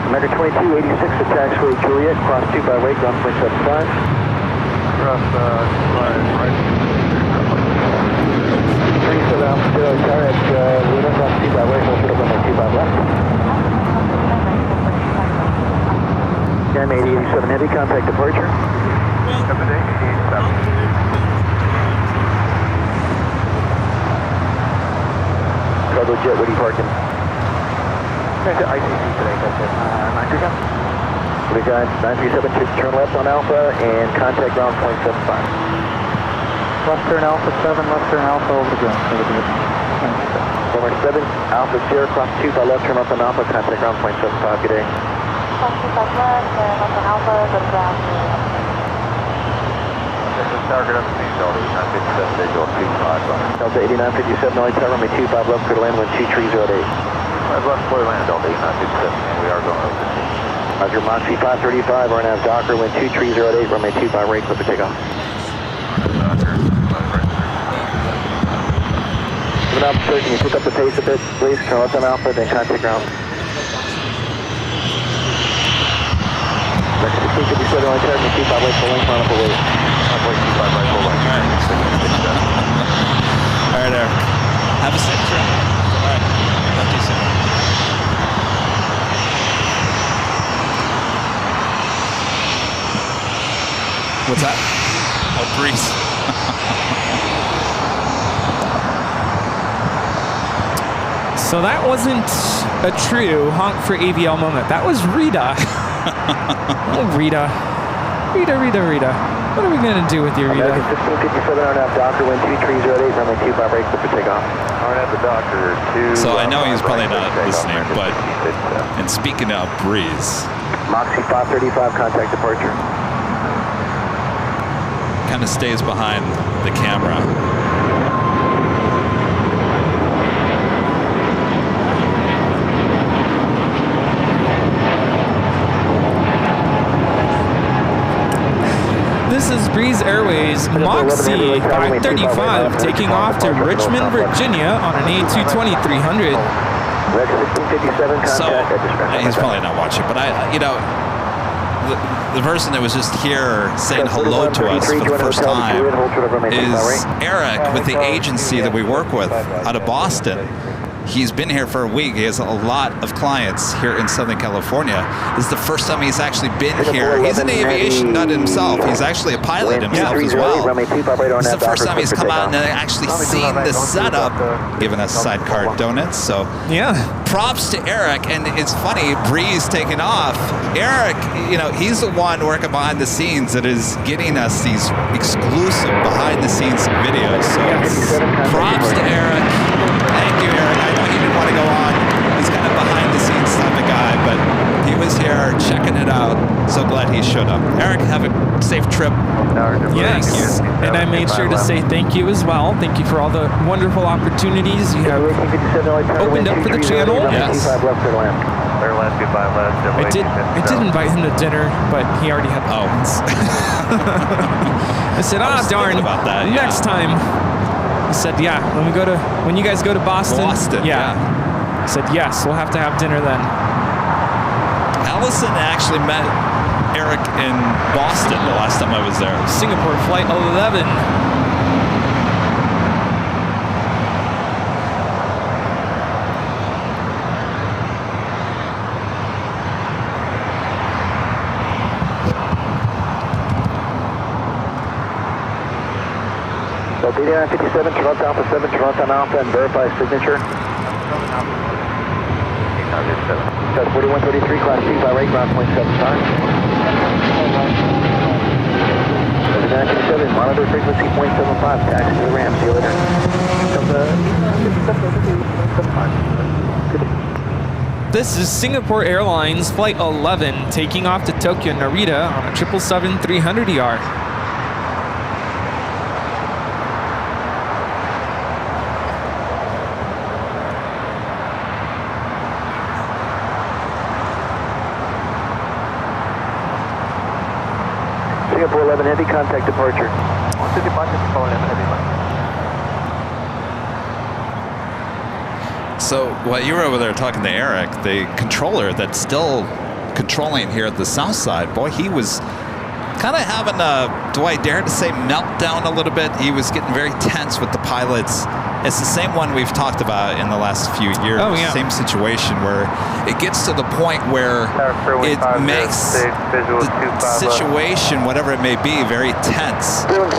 American 2286 at taxiway Juliet, cross 25 right, ground 0.75. Cross 5 right. 37 altitude, tower at Luna, cross 25 right, hold short up on 25 left. Cam 8087 heavy, contact departure. Cargo jet, where are you parking? ICC today, that's it. 937. We got 937, turn left on Alpha and contact ground 0.75. Left turn Alpha 7, left turn Alpha over the ground. Number 7, Alpha Sierra, cross 2 by left turn up on Alpha, contact ground 0.75, good day. Cross 2 by left, left on Alpha, go to ground. Target up to Delta 8957, visual 25. Delta 8957, LA Tower, runway 25 left, clear to land, wind 2308. Left clear land, Delta 8957, and we are going over the sea. Roger, Mach 535, RNAV Docker, wind 2308, runway 25 right, clear for takeoff. Docker, right. Coming up, sir, can you pick up the pace a bit, please? Turn left on Alpha, then contact ground. 1657, LA Tower, 25 right, full length, run up away. 25 right, full length. All right, Eric. Have a safe trip. All right. Talk to you soon. What's that? Oh, breeze. So that wasn't a true honk for AVL moment. That was Rita. Oh, Rita. Rita. What are we going to do with you, Rita? 1657 RNAV Docker, wind 2308, runway 25 right, clear for takeoff. RNAV the Docker, 2. So I know he's probably not listening, but, and speaking of Breeze, Moxie 535, contact departure. kind of stays behind the camera. This is Breeze Airways Moxie 535 taking off to Richmond, Virginia on an A220-300. So he's probably not watching, but the person that was just here saying hello to us for the first time is Eric with the agency that we work with out of Boston. He's been here for a week. He has a lot of clients here in Southern California. This is the first time he's actually been here. He's an aviation nut himself. He's actually a pilot himself as well. It's the first time he's come out and actually seen the setup, giving us sidecar donuts. So yeah, props to Eric. And it's funny, Breeze taking off. Eric, he's the one working behind the scenes that is getting us these exclusive behind the scenes videos. So props to Eric. Thank you, Eric. I know he didn't want to go on. He's kind of behind the scenes type of guy, but he was here checking it out. So glad he showed up. Eric, have a safe trip. Yes, and I made sure to say thank you as well. Thank you for all the wonderful opportunities you have opened up for the channel. Yes. I did invite him to dinner, but he already had plans. I said, darn, about that, next time. He said, yeah, when you guys go to Boston. Yeah. I said, yes, we'll have to have dinner then. Allison actually met Eric in Boston the last time I was there. Singapore flight 11. So BD957, Toronto Alpha 7, Toronto Alpha, and verify signature. That's 4133, class 2 by rate, ground 0.75. 957, monitor frequency 0.75, taxi to the ramp, see you later. This is Singapore Airlines Flight 11 taking off to Tokyo Narita on a 777-300ER. Singapore 11 Heavy, contact departure. So while you were over there talking to Eric, the controller that's still controlling here at the south side, boy, he was kind of having a, do I dare to say, meltdown a little bit. He was getting very tense with the pilots. It's the same one we've talked about in the last few years. Oh, yeah. Same situation where it gets to the point where it makes the situation, whatever it may be, very tense. Spirit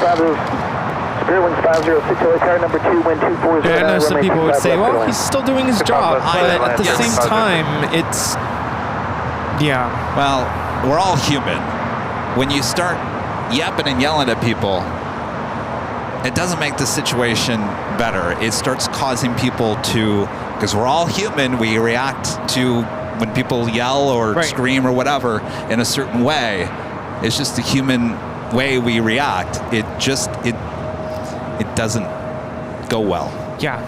Wings 506, car number 2, wind 240. I know some people would say, well, he's still doing his job, but at the same time, it's, yeah. Well, we're all human. When you start yapping and yelling at people, it doesn't make the situation better. It starts causing people to, because we're all human, we react to when people yell or scream or whatever in a certain way. It's just the human way we react. It doesn't go well. Yeah,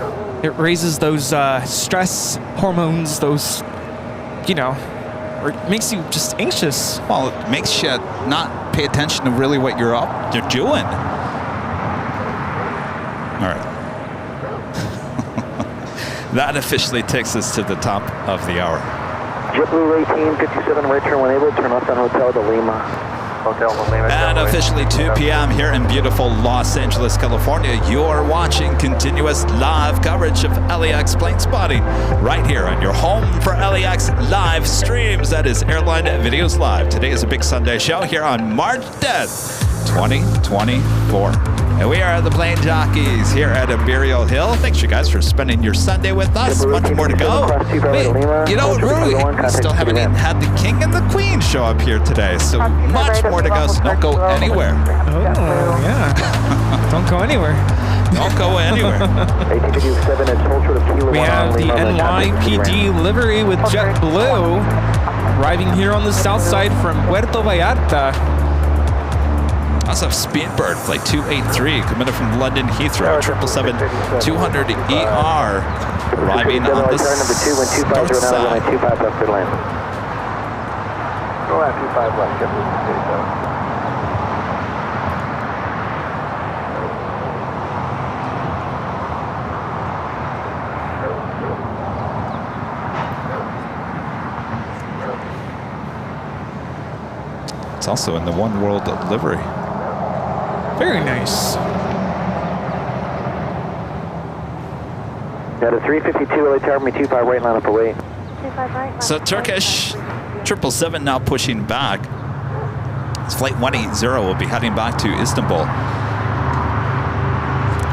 it raises those stress hormones, those, or it makes you just anxious. Well, it makes you not pay attention to really what you're doing. All right. That officially takes us to the top of the hour. JetBlue 1857, right turn when able, turn left on Hotel de Lima. And officially 2 p.m. here in beautiful Los Angeles, California. You're watching continuous live coverage of LAX plane spotting right here on your home for LAX live streams. That is Airline Videos Live. Today is a big Sunday show here on March 10th, 2024. And we are the Plane Jockeys here at Imperial Hill. Thanks you guys for spending your Sunday with us. Much more to go. Wait, you know, Rudy, we still haven't even had the King and the Queen show up here today. So much more to go, so don't go anywhere. Oh, yeah. Don't go anywhere. Don't go anywhere. We have the NYPD livery with JetBlue arriving here on the south side from Puerto Vallarta. Also have Speedbird, flight 283, coming in from London Heathrow, 777-200ER, arriving on the north side. 25 left for land. Go at 25 left, It's also in the One World livery. Very nice. Got a 352 LA Tower, me 25 right, line up away. 25 right. So Turkish 777 now pushing back. It's flight 180 will be heading back to Istanbul.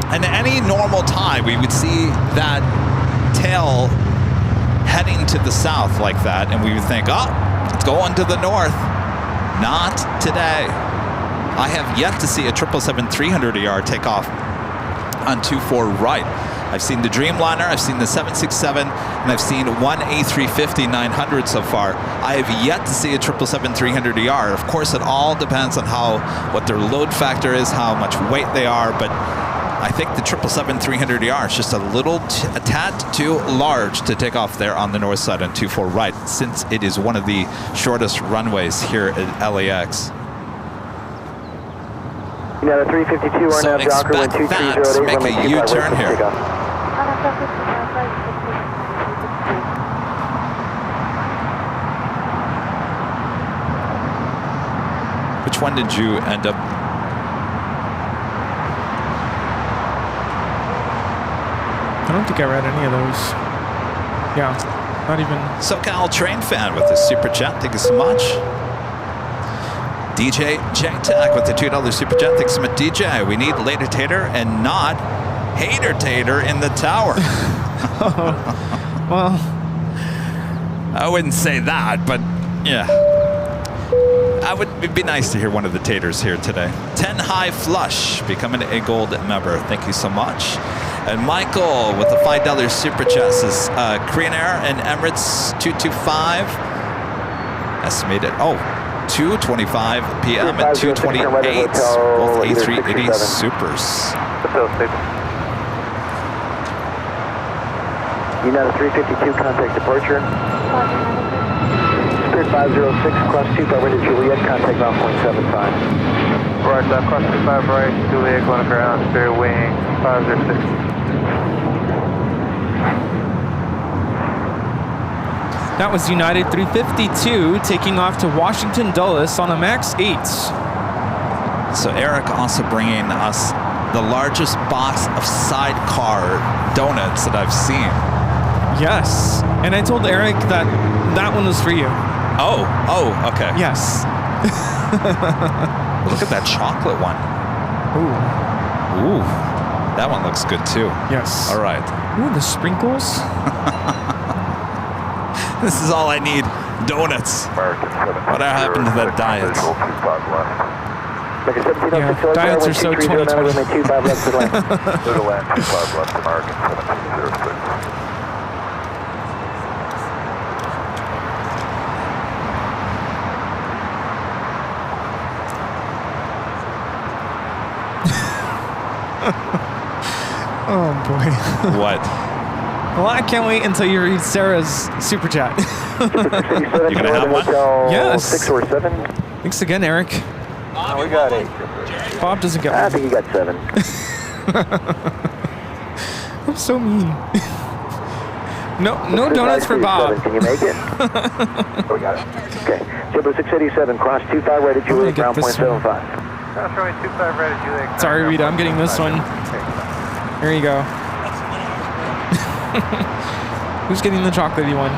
And at any normal time, we would see that tail heading to the south like that, and we would think, oh, it's going to the north. Not today. I have yet to see a 777-300ER take off on 24 right. I've seen the Dreamliner, I've seen the 767, and I've seen one A350-900 so far. I have yet to see a 777-300ER. Of course, it all depends on what their load factor is, how much weight they are, but I think the 777-300ER is just a tad too large to take off there on the north side on 24 right, since it is one of the shortest runways here at LAX. You got a 352 So right now, Jocker, expect that to make a U-turn here. Which one did you end up? I don't think I read any of those. Yeah, not even. SoCal Train Fan with the super chat. Thank you so much. DJ JTAC with the $2 super chat. Thanks so much, DJ. We need Later Tater and not Hater Tater in the tower. Well, I wouldn't say that, but yeah. It'd be nice to hear one of the taters here today. 10 High Flush becoming a gold member. Thank you so much. And Michael with the $5 super chat says Korean Air and Emirates 225 estimated. 2:25 p.m. and 2:28. Both A380 Supers. United 352 contact departure. Spirit 506 cross 25 right to Juliet, contact ground 0.75. Right, cross 25 right, Juliet going to ground, Spirit wing 506. that was United 352 taking off to Washington Dulles on a MAX 8. So Eric also bringing us the largest box of sidecar donuts that I've seen. Yes, and I told Eric that one was for you. Oh, okay. Yes. Look at that chocolate one. Ooh, that one looks good too. Yes. All right. Ooh, the sprinkles. This is all I need. Donuts. What happened to that diet? Yeah, diets are so 2020. Oh boy. What? Well, I can't wait until you read Sarah's super chat. You gonna have one? Yes. 6 or 7. Thanks again, Eric. We got 8. Bob doesn't get one. I think you got 7. I'm so mean. No donuts for Bob. Can you make it? We got it. Okay. Jumbo 687, cross 25 right at Juliet, ground 0.75. Sorry, Rita, I'm getting this one. Here you go. Who's getting the chocolatey one?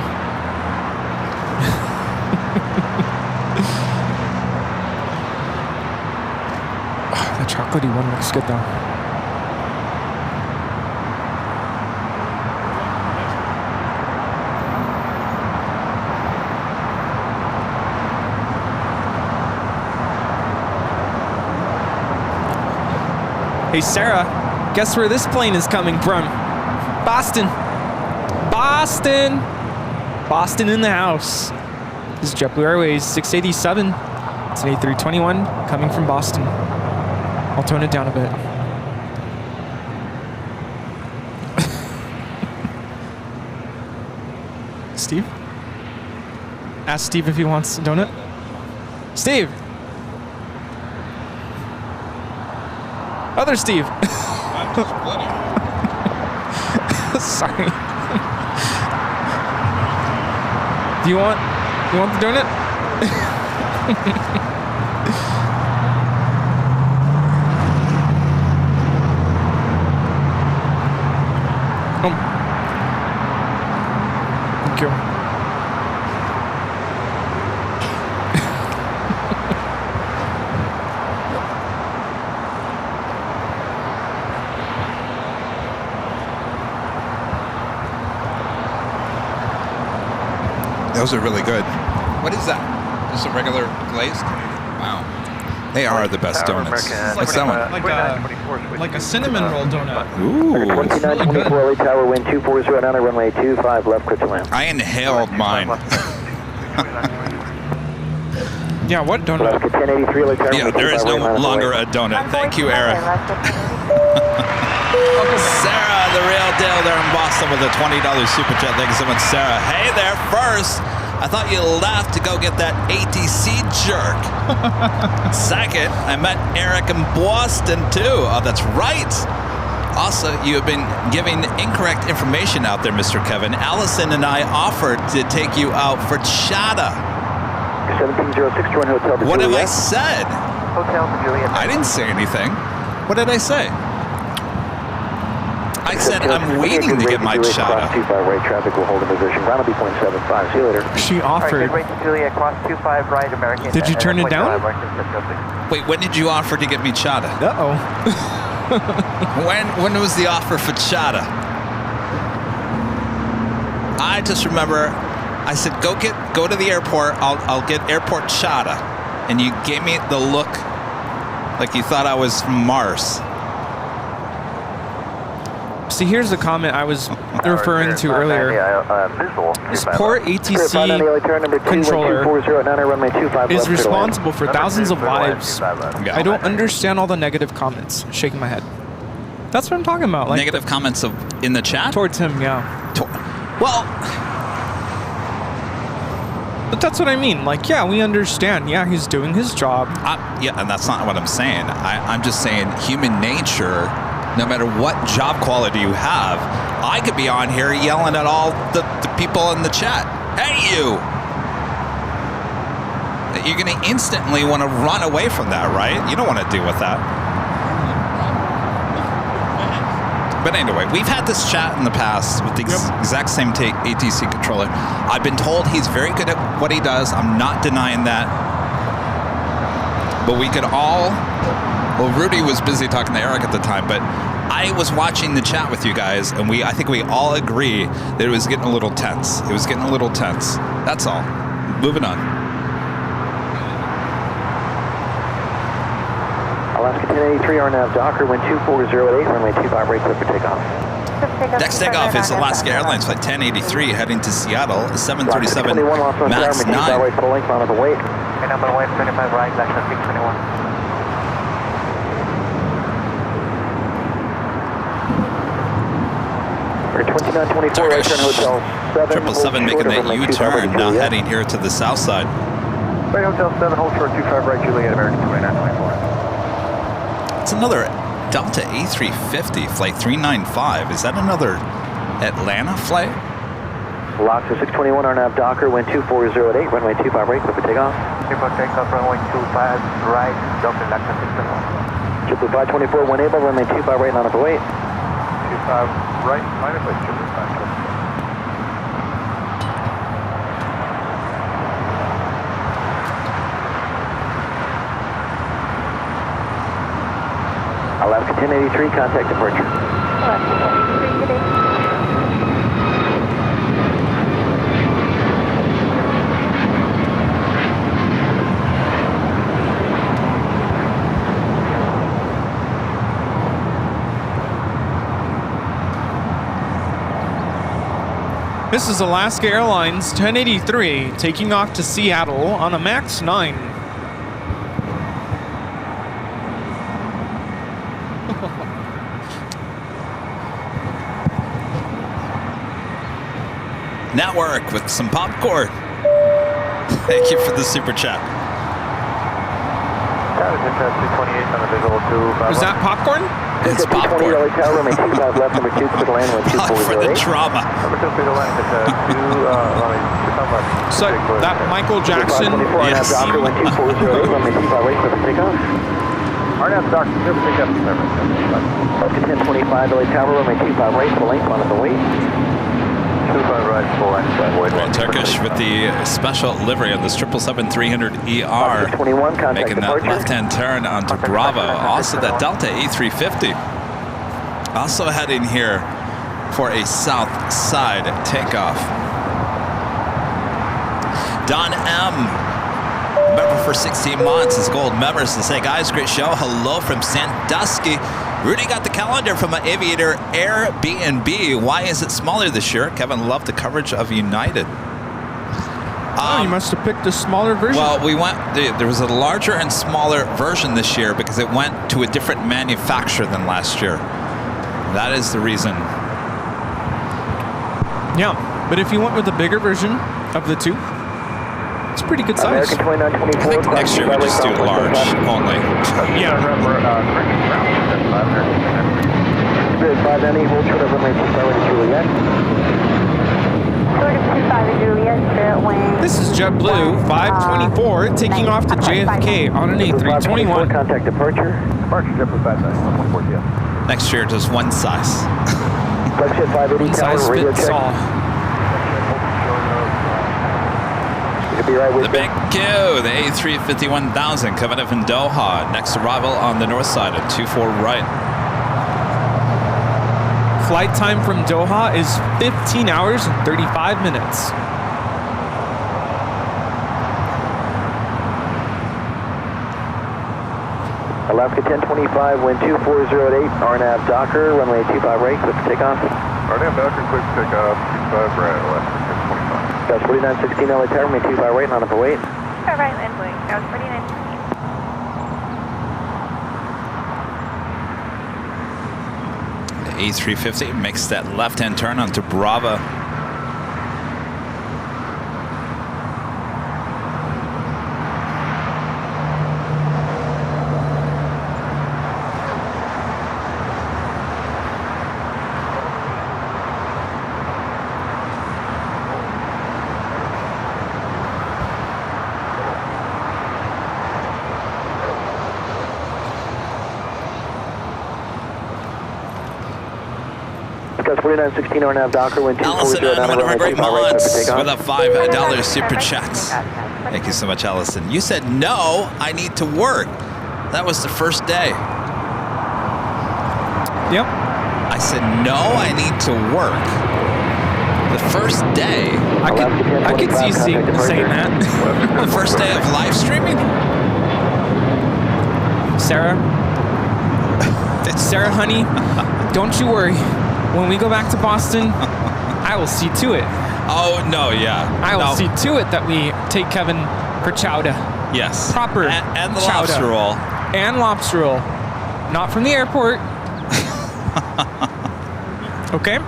chocolatey one looks good though. Hey Sarah, guess where this plane is coming from? Boston. Boston. Boston in the house. This is JetBlue Airways 687. It's an A321 coming from Boston. I'll tone it down a bit. Steve? Ask Steve if he wants a donut. Steve! Other Steve. Sorry. Do you want the donut? Thank you. Those are really good. What is that? Just a regular glazed? Wow. They are the best donuts. What's that one? Like a cinnamon roll donut. Ooh. 2924 LA Tower, wind 240 down at runway 25 left, clear to land. I inhaled mine. Yeah, what donut? 1083 LA Tower. Yeah, there is no longer a donut. Thank you, Eric. Sarah, the real deal there in Boston with a $20 super chat. Thank you so much, Sarah. Hey there, first, I thought you left to go get that ATC jerk. Second, I met Eric in Boston too. Oh, that's right. Also, you have been giving incorrect information out there, Mr. Kevin. Allison and I offered to take you out for chata. 1706 join Hotel to What have I Juliet. said? Hotel to Juliet. I didn't say anything. What did I say? I said I'm waiting to get my chata. 25 right, traffic will hold in position. Ground will be 0.75. See you later. She offered. Right to Juliet, cross 25 right, American. Did you turn it down? Wait, when did you offer to get me chata? Uh-oh. When was the offer for chata? I just remember I said go to the airport. I'll get airport chata, and you gave me the look like you thought I was from Mars. See, here's the comment I was referring to earlier. This poor ATC controller is responsible for thousands of lives. I don't understand all the negative comments. Shaking my head. That's what I'm talking about. Like, negative comments in the chat? Towards him, yeah. Well... But that's what I mean. Like, yeah, we understand. Yeah, he's doing his job. Yeah, and that's not what I'm saying. I'm just saying human nature... No matter what job quality you have, I could be on here yelling at all the people in the chat. Hey, you! You're going to instantly want to run away from that, right? You don't want to deal with that. But anyway, we've had this chat in the past with the exact same ATC controller. I've been told he's very good at what he does. I'm not denying that. But we could all... Well, Rudy was busy talking to Eric at the time, but I was watching the chat with you guys, and I think we all agree that it was getting a little tense. It was getting a little tense. That's all. Moving on. Alaska 1083 RNAV Docker, wind 240 at 8, runway 25 right, clear for takeoff. Next takeoff is Alaska Airlines flight 1083 heading to Seattle, 737 MAX 9. Right, full length, on the wait. Number 125 right, Alaska 621. Turkish 777 making that U-turn, now heading here to the south side. Right, Hotel 7, hold short 25 right, Juliet, American 2924. It's another Delta A350, flight 395. Is that another Atlanta flight? Alaska 621, RNAV Docker, wind 240 at 8, runway 25 right, clear for takeoff. Clear for takeoff, runway 25 right, Docker, Alaska 621. 524, when able, runway 25 right, not up to wait. 25 right, minus weight, 5. Alaska 1083, contact departure. This is Alaska Airlines 1083 taking off to Seattle on a MAX 9. Network with some popcorn. Thank you for the super chat. Was that popcorn? It's popcorn. For the drama. So that Michael Jackson. Yes. RNAV Dr. Service take up service. Up to 1025 LA Tower, runway 25 right, full length, on at the wait. 25 right, full length, wait. Well, Turkish with the special livery on this 777-300ER, making that left-hand turn onto Bravo. Also that Delta A350. Also heading here for a south side takeoff. Don M. member for 16 months, is gold members to say, guys, great show. Hello from Sandusky. Rudy got the calendar from an Aviator Airbnb. Why is it smaller this year? Kevin loved the coverage of United. You must have picked a smaller version. Well, there was a larger and smaller version this year because it went to a different manufacturer than last year. That is the reason. Yeah, but if you went with the bigger version of the two, it's pretty good size. I think next year we just do it large only. Yeah. This is JetBlue 524 taking off to JFK on an A321. Contact departure. Departure JetBlue 524. Next year, just one size. One size fits all. The Bank Q, the A350-1000 coming up in Doha. Next arrival on the north side at 24 right. Flight time from Doha is 15 hours and 35 minutes. Alaska 1025, wind 2408, RNAV Docker, runway 25 right, clear for takeoff. RNAV Docker, clear for takeoff, 25 right, Alaska 1025. That's 4916 LA Tower, runway 25 right, on up await. All right, land boy. That was 4916. The A350 makes that left-hand turn onto Bravo. That's 4916 RNAV Docker, wind Allison 240 and one of our great mods with a $5 super Perfect. chat. Thank you so much, Allison. You said, no, I need to work. That was the first day. Yep. I said, no, I need to work. The first day. I could see you saying that. The first day of live streaming? Sarah, honey, don't you worry. When we go back to Boston, I will see to it. Oh, no, yeah. I will see to it that we take Kevin for chowder. Yes. Proper and the chowder. lobster roll. And lobster roll. Not from the airport. Okay?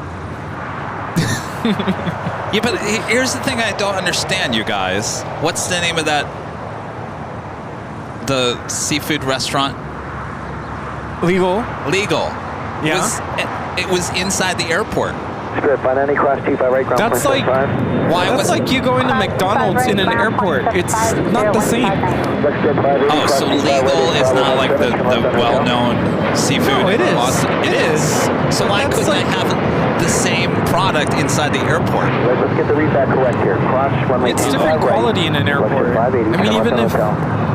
Yeah, but here's the thing I don't understand, you guys. What's the name of that? The seafood restaurant? Legal. Yeah. It was inside the airport. Spirit 590, cross 25 right, ground That's like, that's like you going to McDonald's in an airport. It's not the same. Oh, so Legal is not like the well-known seafood? No, it is. It is. So why couldn't I have the same product inside the airport? Let's get the read back correct here. Cross runway It's different quality in an airport. I mean, even if,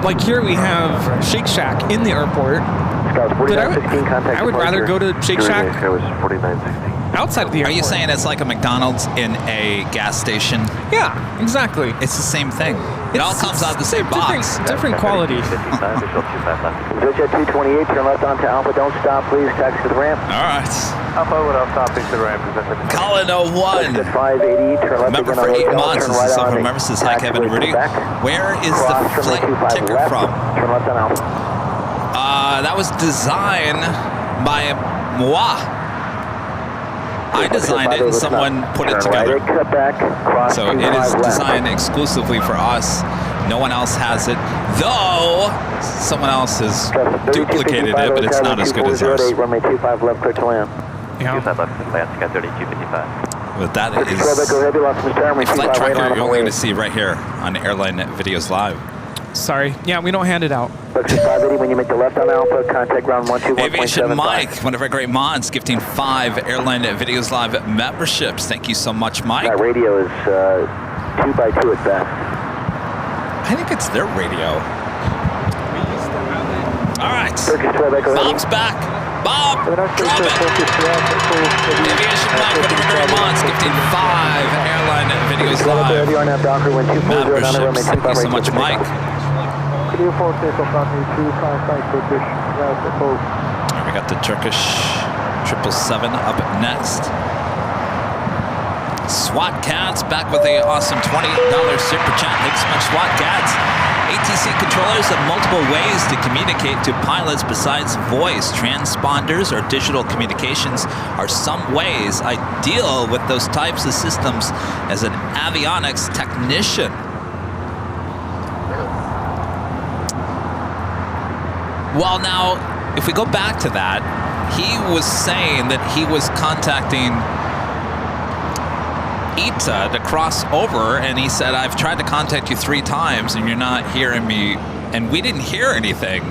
like here we have Shake Shack in the airport. I would rather go to Shake Shack It was 4960. outside of the Are airport. you saying it's like a McDonald's in a gas station? Yeah, exactly. It's the same thing. It all comes out of the same box. Different quality. Jet 228, turn left onto Alpha. Don't stop, please. Taxi to the ramp. All right. Alpha without stopping to the ramp. Colin 01. Jet 580, turn left Member again for on 8 hotel, months. turn This right is on from the Member says hi, Kevin and Rudy. back. Where is Cross the runway flight 25 ticker left, from? Turn left on Alpha. That was designed by moi. I designed it and someone put it together. So it is designed exclusively for us. No one else has it, though someone else has duplicated it, but it's not as good as ours. Runway 25 left, clear to land. Yeah. But that is a flight tracker you're only going to see right here on Airline Videos Live. Sorry. Yeah, we don't hand it out. When you make the left on Alpha, contact ground 121.75. Aviation Mike, one of our great mods, gifting 5 Airline Videos Live memberships. Thank you so much, Mike. That radio is 2x2 at best. I think it's their radio. All right. Bob's back. Bob, drop it. Aviation Mike, one of our great mods, gifting 5 Airline Videos Live memberships. Thank you so much, Mike. We got the Turkish 777 up next. SWAT Cats back with a awesome $20 super chat. Thanks so much, SWAT Cats. ATC controllers have multiple ways to communicate to pilots besides voice. Transponders or digital communications are some ways I deal with those types of systems as an avionics technician. Well, now, if we go back to that, he was saying that he was contacting ITA to cross over, and he said, I've tried to contact you 3 times, and you're not hearing me, and we didn't hear anything.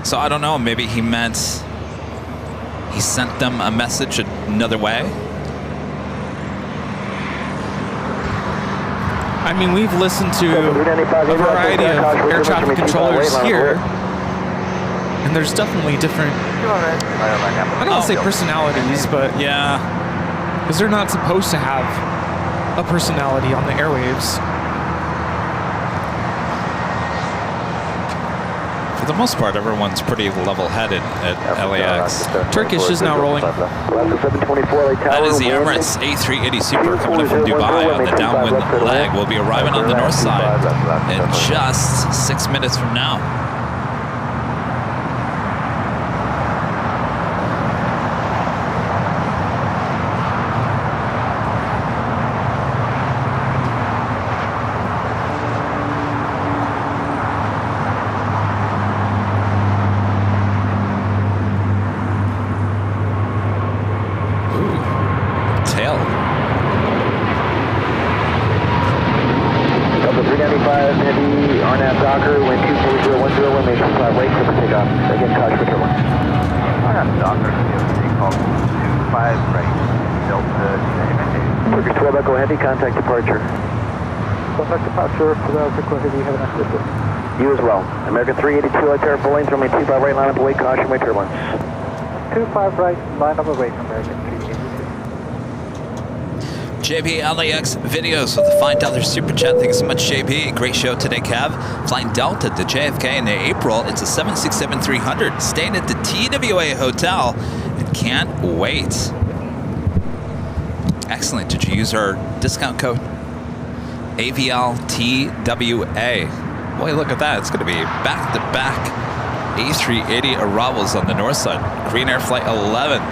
So I don't know, maybe he meant he sent them a message another way? I mean, we've listened to a variety of air traffic controllers here. And there's definitely different, I don't want to say personalities, but yeah, because they're not supposed to have a personality on the airwaves. For the most part, everyone's pretty level-headed at LAX. Turkish is now rolling. That is the Emirates A380 Super coming in from Dubai on the downwind leg. We'll be arriving on the north side in just 6 minutes from now. Contact departure. Contact departure for the Heavy, have a nice day. You as well. American 382 light tower, full lanes, runway 25 right, line up away, caution, my turbulence. 25 right, line up away, American 382. JP LAX videos with a $5 super chat. Thanks so much, JP. Great show today, Cav. Flying Delta to JFK in April. It's a 767-300. Staying at the TWA Hotel and can't wait. Excellent. Did you use our discount code? AVLTWA. Boy, look at that. It's going to be back-to-back A380 arrivals on the north side. Green Air Flight 11.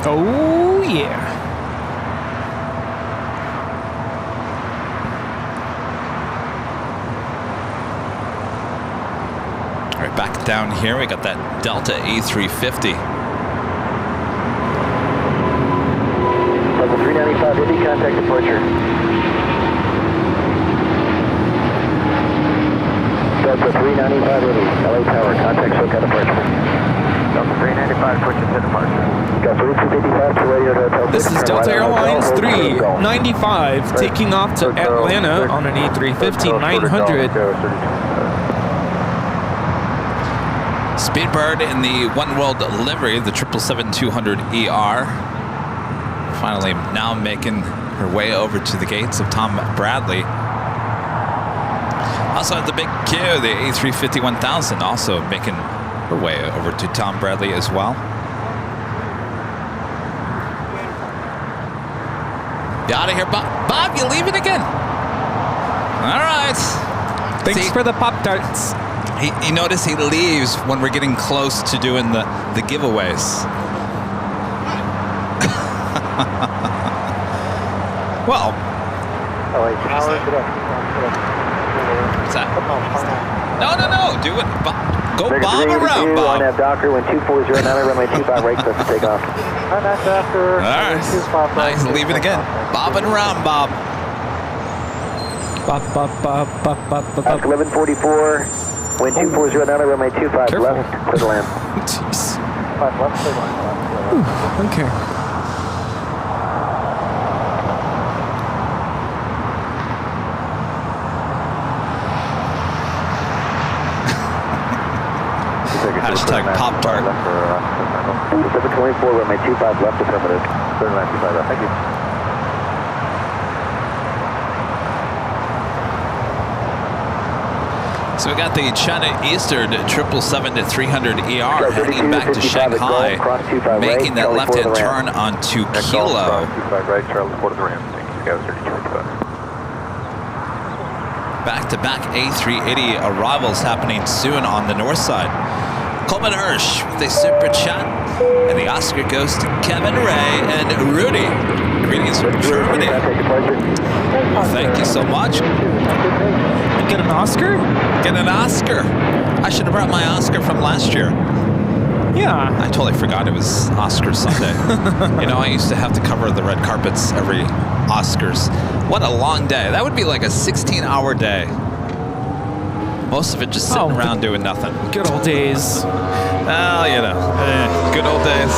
Oh, yeah. All right, back down here, we got that Delta A350. 395 Indy, contact departure. Delta 395 Indy, LA Tower, contact SoCal departure. Delta 395, switches to departure. Delta 355 to radio to Hotel. This is Delta Airlines 395 taking off to Atlanta on an A350-900. Speedbird in the One World livery, the 777-200ER. Finally now making her way over to the gates of Tom Bradley. Also at the big Q, the A350-1000 also making her way over to Tom Bradley as well. Get out of here, Bob. Bob, you leaving again? All right. Thanks for the Pop-Tarts. He noticed he leaves when we're getting close to doing the giveaways. Well. What's that? No. Do it. Go bomb around, Bob. On Docker, when 240, runway 25 right, close to takeoff. All right. Nice, leaving again. Bobbing around, Bob. Bop. 1144, when 240, runway 25 Careful. left, clear to land. Jeez. 5 left, clear to land. Okay. Hashtag Pop-Tart. 724, runway 25 left, affirmative. Clear to land, 25 left. Thank you. So we got the China Eastern 777-300ER heading back to Shanghai, making that left-hand turn onto Kilo. Back-to-back A380 arrivals happening soon on the north side. Coleman Hirsch with a super chat, and the Oscar goes to Kevin Ray and Rudy. Greetings from Germany. Thank you so much. Get an Oscar? Get an Oscar. I should have brought my Oscar from last year. Yeah. I totally forgot it was Oscar Sunday. You know, I used to have to cover the red carpets every Oscars. What a long day. That would be like a 16-hour day. Most of it just sitting around doing nothing. Good old days. Well, you know, good old days.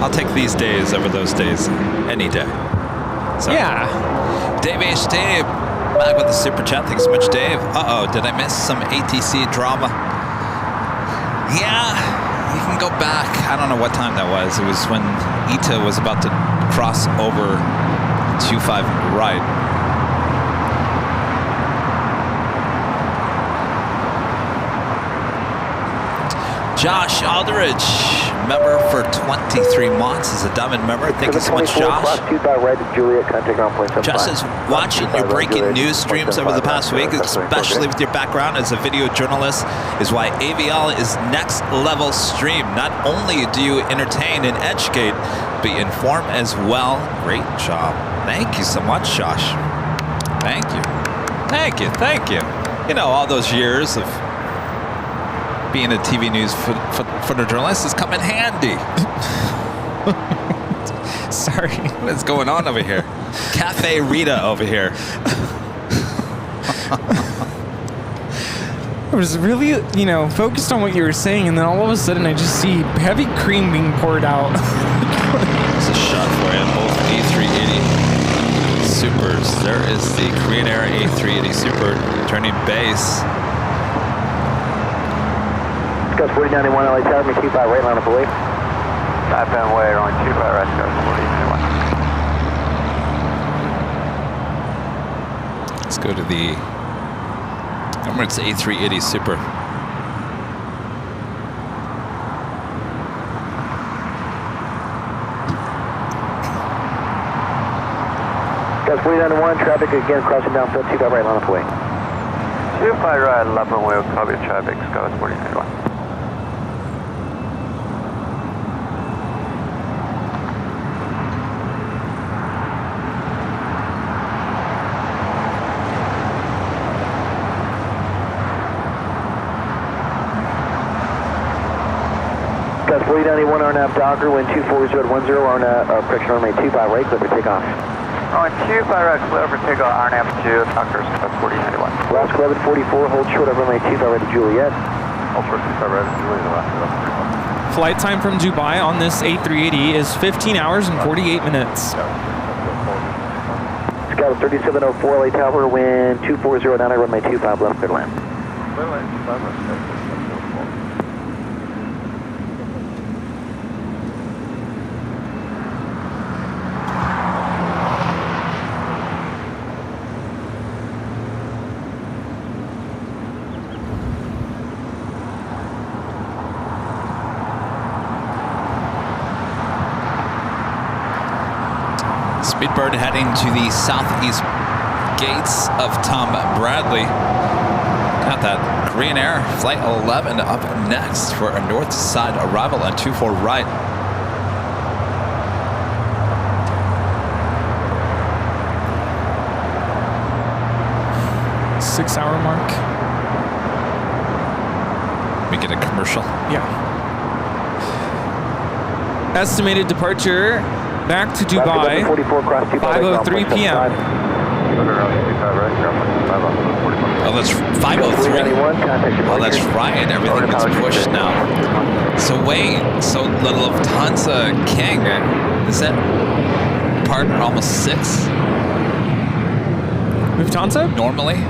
I'll take these days over those days any day. So, yeah. Dave HT back with the super chat. Thanks so much, Dave. Uh-oh, did I miss some ATC drama? Yeah, you can go back. I don't know what time that was. It was when Ita was about to cross over 25 right. Josh Aldridge, member for 23 months, is a Diamond member. Thank you so much, Josh. Josh says, watching your breaking news streams over the past week, especially with your background as a video journalist, is why AVL is next level stream. Not only do you entertain and educate, but you inform as well. Great job. Thank you so much, Josh. Thank you. Thank you. Thank you. You know, all those years of being a TV news photojournalist has come in handy. Sorry. What's going on over here? Cafe Rita over here. I was really, you know, focused on what you were saying, and then all of a sudden I just see heavy cream being poured out. It's a shot for you. Both A380 Supers. There is the Korean Air A380 Super turning base. Ghost 4091, LA Tower, make 25 right line up away. 5 pound way, only 25 right, Ghost 4091. Let's go to the Emirates A380 Super. Ghost 4091, traffic again crossing downfield, 25 right line up away. 25 right, left runway, copy traffic, Ghost 4091. Ghost 4091, RNAV Docker, wind 24010, correction runway 25 right, clear for takeoff. On 25 right, clear for takeoff, RNAV 2, Dockers, Ghost 4091. Last 1144, hold short of runway 25 right to Juliet. Hold short 25 right to Juliet, last. Flight time from Dubai on this A380 is 15 hours and 48 minutes. Scout 3704, LA Tower, wind 240, runway 25 left, clear to land. Speedbird heading to the southeast gates of Tom Bradley. Got that Korean Air Flight 11 up next for a north side arrival on 24 right. Six-hour mark. We get a commercial. Yeah. Estimated departure back to Dubai, 5:03 p.m. Oh, that's 5:03. Oh, that's right. Everything gets pushed now. So wait, so the Lufthansa King, is that partner almost 6? Lufthansa? Normally?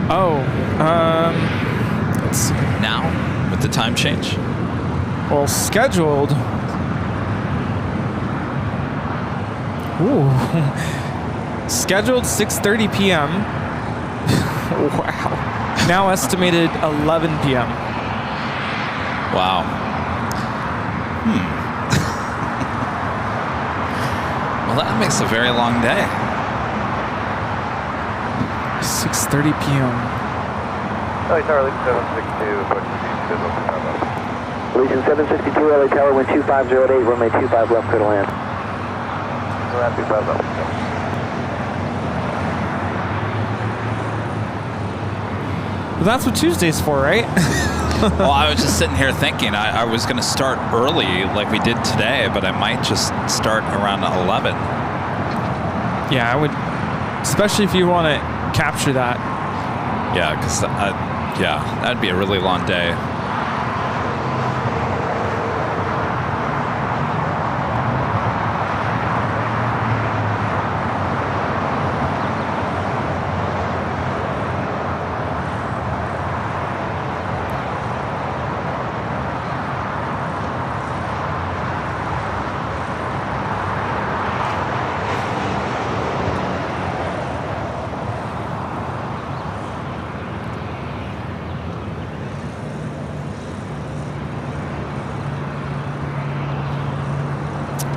Oh, let's see. Now, with the time change? Well, scheduled. Ooh. Scheduled 6:30 p.m. Wow. Now estimated 11 p.m. Wow. Well, that makes a very long day. 6:30 p.m. LA Tower, Legion 762, approaching schedule 25 left. Legion 762, LA Tower, wind 2508, runway 25 left, clear to land. Around 25 left. Well, that's what Tuesday's for, right? Well, I was just sitting here thinking I was going to start early like we did today, but I might just start around 11. Yeah, I would, especially if you want to capture that. Yeah, because yeah, that'd be a really long day.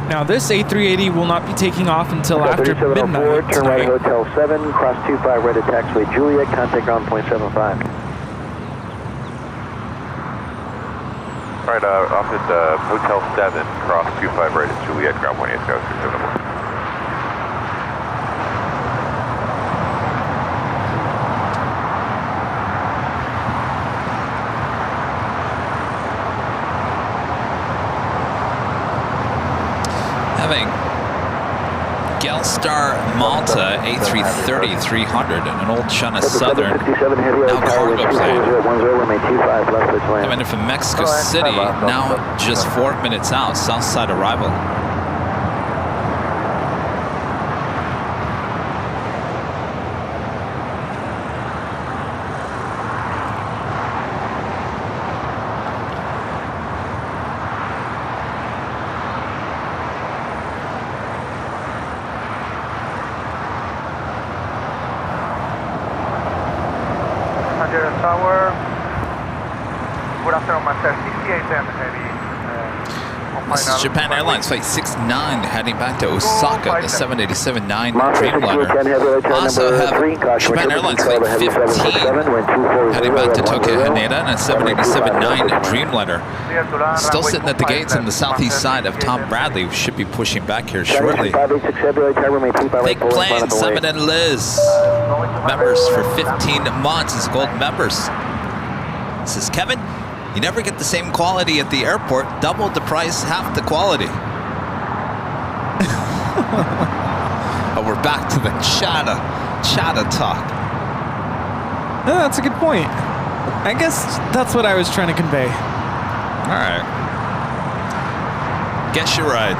Now this A380 will not be taking off until after midnight. Turn right at Hotel 7, cross 25 right at taxiway Juliet, contact ground point 75. Alright, off at Hotel 7, cross 25 right at Juliet, ground point 80, 671. Having Gelstar Malta A330-300 and an old China Southern, now cargo plane. Coming in from Mexico City, now just 4 minutes out, south side arrival. Tower. Good afternoon, Master. 6810 heavy. This is Japan Airlines Flight 69 heading back to Osaka, the 787-9 Dreamliner. Also have Japan Airlines Flight 15 heading back to Tokyo Haneda and a 787-9 Dreamliner. Still sitting at the gates on the southeast side of Tom Bradley. We should be pushing back here shortly. Big plane, Simon and Liz. Members for 15 months as gold members. This is Kevin. You never get the same quality at the airport. Double the price, half the quality. Oh, we're back to the chatter talk. No, that's a good point. I guess that's what I was trying to convey. All right. Guess you're right.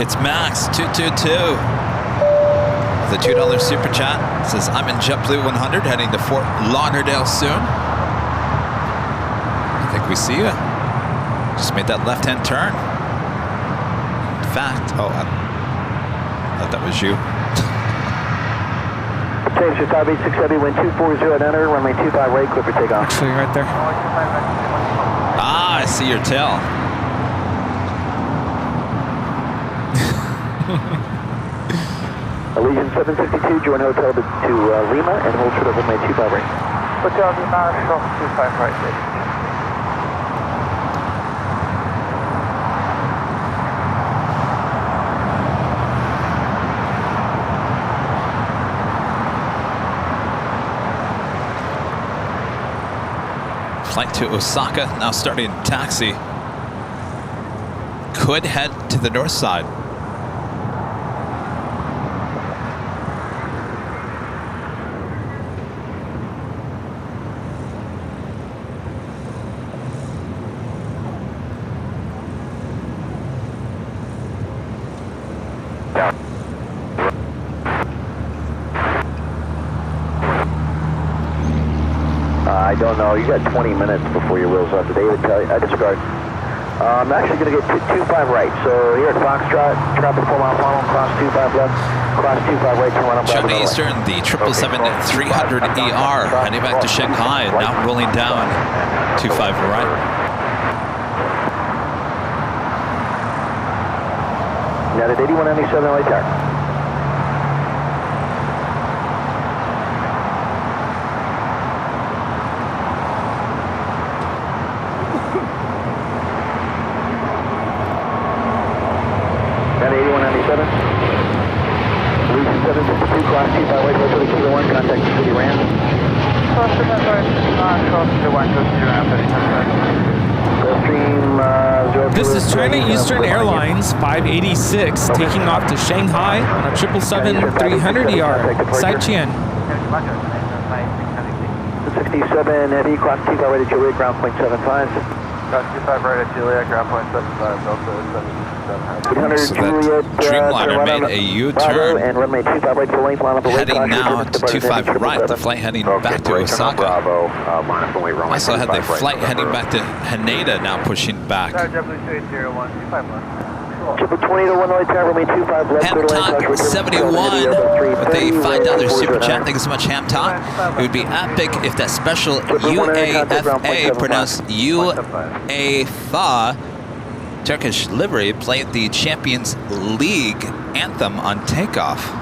It's Max 222. The $2 super chat says, I'm in JetBlue 100 heading to Fort Lauderdale soon. I think we see you. Just made that left-hand turn. In fact, oh, I thought that was you. Change to 586 Heavy, wind 240 at enter, runway 25 right, clear for takeoff. Actually, right there. Ah, I see your tail. Allegiant 762, join hotel to Lima and hold short of runway 25 right. Hotel Lima, short 25 right, please. Flight to Osaka, now starting taxi. Could head to the north side. I don't know. You got 20 minutes before your wheels off. Today would tell you. I disregard. I'm actually going to get 25 right. So here at Foxtrot, traffic 4 mile final, cross 25 left, cross 25 right, turn 1 on China Eastern, the 777-300ER, heading back to Shanghai, now rolling down 25 right. Now at 8197 LA Tower. Allegiant 762, cross 25 right, go to the Kilo 1, contact the City Ram. Cross 25 right, cross the 1, go to the Ram, This is China Eastern Airlines 586 taking off to Shanghai on a 777-300ER. Saiqian. 67 Heavy, cross 25 right at Juliet, ground point 75. Cross 25 right at Juliet, ground point 75, Delta 7. So that Dreamliner made a U-turn, and runway 25 right full length, line up the heading now to 25 right, the flight heading back to Osaka. Also had the flight heading back to Haneda now pushing back. Ham Talk 71 with a $5 super chat. Thank you so much, Ham Talk. It would be epic if that special UAFA, pronounced UAFA, Turkish livery played the Champions League anthem on takeoff.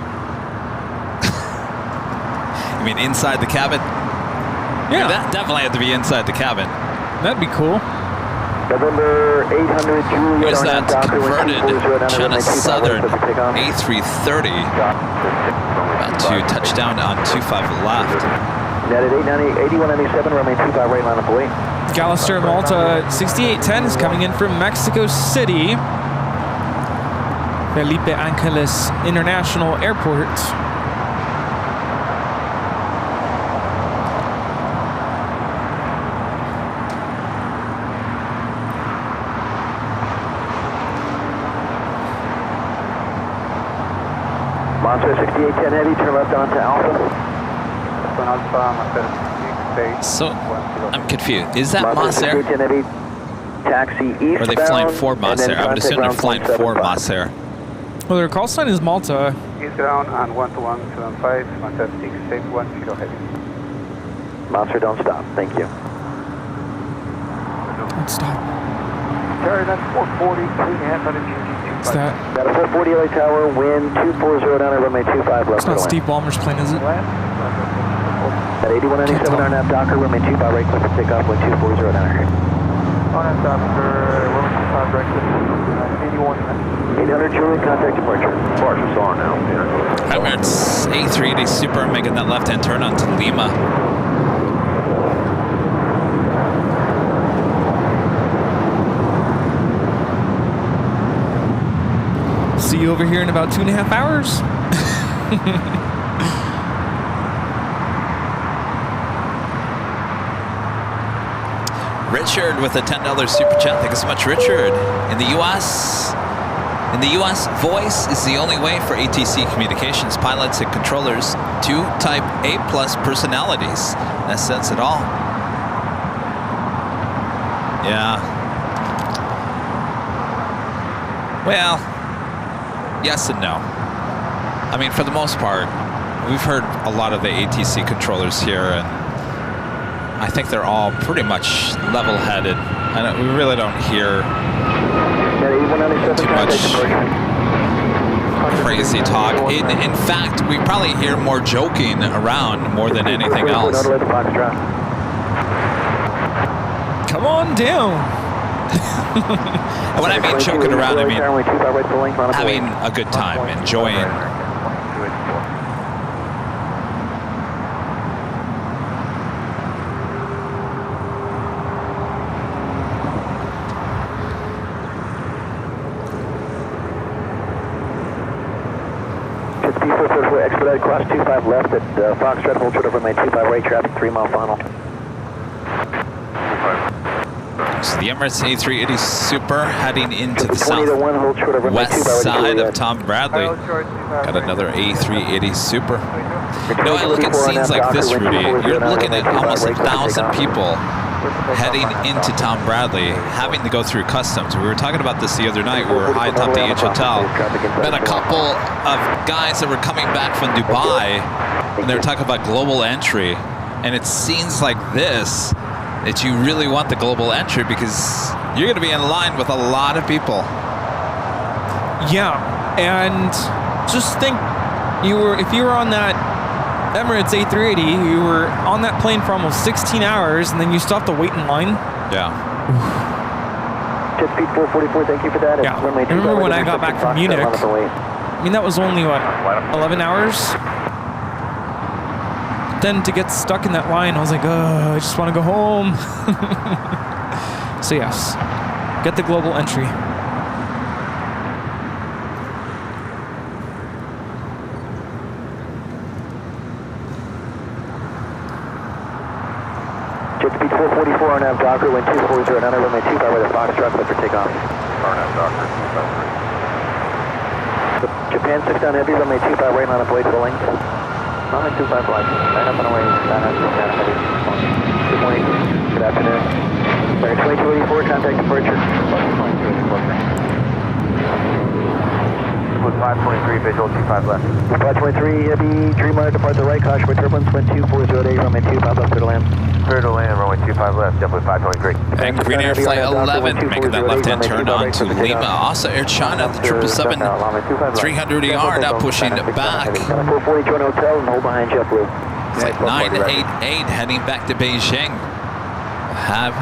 You mean inside the cabin? Yeah. That definitely had to be inside the cabin. That'd be cool. November 800 Juliet. Here's that converted China Southern A330 about to touch down on 25 left. Net at 8197, runway 25 right, line up away. Gallister Malta 6810 is coming in from Mexico City. Felipe Angeles International Airport. Monster 6810 Heavy, turn left onto Alpha. So, I'm confused. Is that Mosair? Taxi eastbound. Or are they flying for Mosair? I would assume they're flying for Mosair. Well, their call sign is Malta. Eastbound on 12175, 176, 1 kilo heavy. Monster, don't stop. Thank you. Don't stop. Sorry, that's 440, 3.5 What's that? Got a 440 LA Tower, wind 240 down at runway 25 left. It's not Steve Ballmer's plane, is it? At 8197 RNAV Docker, runway 25 right, clear for takeoff, wind 240 down here. RNAV Docker, runway 25 right, 800 Juliet, contact departure. Departure's on now. Emirates A380 Super making that left-hand turn onto Lima. See you over here in about 2.5 hours. Richard with a $10 super chat. Thank you so much, Richard. In the U.S., voice is the only way for ATC communications pilots and controllers to type A+ personalities. That says it all. Yeah. Well, yes and no. I mean, for the most part, we've heard a lot of the ATC controllers here, and I think they're all pretty much level-headed. And we really don't hear too much crazy talk. In fact, we probably hear more joking around more than anything else. Come on down. And when I mean joking around, I mean having a good time, enjoying. Expedited cross 25 left at Foxtrot, hold short of runway 25 right, traffic 3 mile final. So the Emirates A380 Super heading into the southwest side of Tom Bradley. Got another A380 Super. You know, I look at scenes like this, Rudy. You're looking at almost 1,000 people heading into Tom Bradley, having to go through customs. We were talking about this the other night. We were high atop the H Hotel. Met a couple of guys that were coming back from Dubai, and they were talking about global entry. And it seems like this, that you really want the global entry because you're going to be in line with a lot of people. Yeah, and just think, if you were on that Emirates A380, you were on that plane for almost 16 hours, and then you still have to wait in line. Yeah. Jet speed 444, thank you for that. Yeah. Remember when I got back from Munich? I mean, that was only, what, 11 hours? Then to get stuck in that line, I was like, oh, I just want to go home. So yes, get the global entry. Jet speed 444, RNAV Docker, wind 240, runway 25 right at Foxtrot, clear for takeoff. RNAV Docker, 253. Japan 6 down heavy, runway 25 right, line of blade full length. Runway 25 left, line up on the way, down heavy. Good morning, good afternoon. Sorry, 2284, contact departure. 523, visual 25 left. 523, heavy, Dreamliner, depart the right, caution for turbulence, wind 240, runway 25 left, clear to land. Clear to land, runway 25 left, definitely 523. And Green Air Flight 11 making that left-hand turn on to Lima. Also Air China, the 777 300ER now pushing it back. 440, join hotel and hold behind JetBlue. Flight 988 heading back to Beijing. We'll have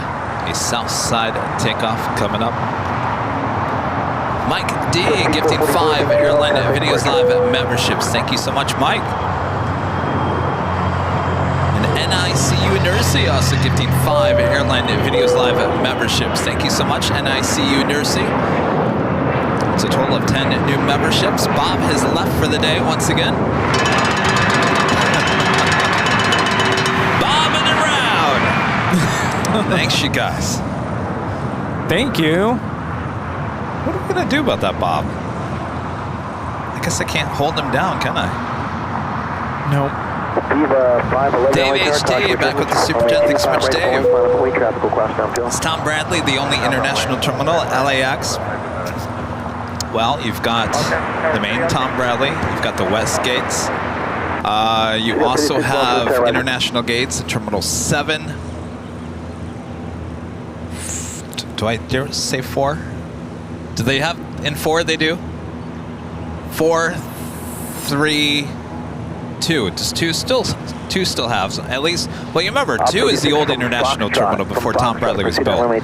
a south side takeoff coming up. Mike D gifting 5 Airline Videos Live memberships. Thank you so much, Mike. And NICU Nursey also gifting 5 Airline Videos Live memberships. Thank you so much, NICU Nursey. It's a total of 10 new memberships. Bob has left for the day once again. Bobbing around. Thanks, you guys. Thank you. What are we going to do about that, Bob? I guess I can't hold him down, can I? Nope. Dave HD back with the Super Jet. Thanks so much, Dave. It's Tom Bradley, the only international terminal at LAX. Well, you've got the main Tom Bradley. You've got the west gates. You also have international gates at Terminal 7. Do I dare say 4? Do they have, in 4 they do? 4, 3, 2. Does 2 still have, at least, well, you remember, 2 is the old international terminal before Tom Bradley was built. I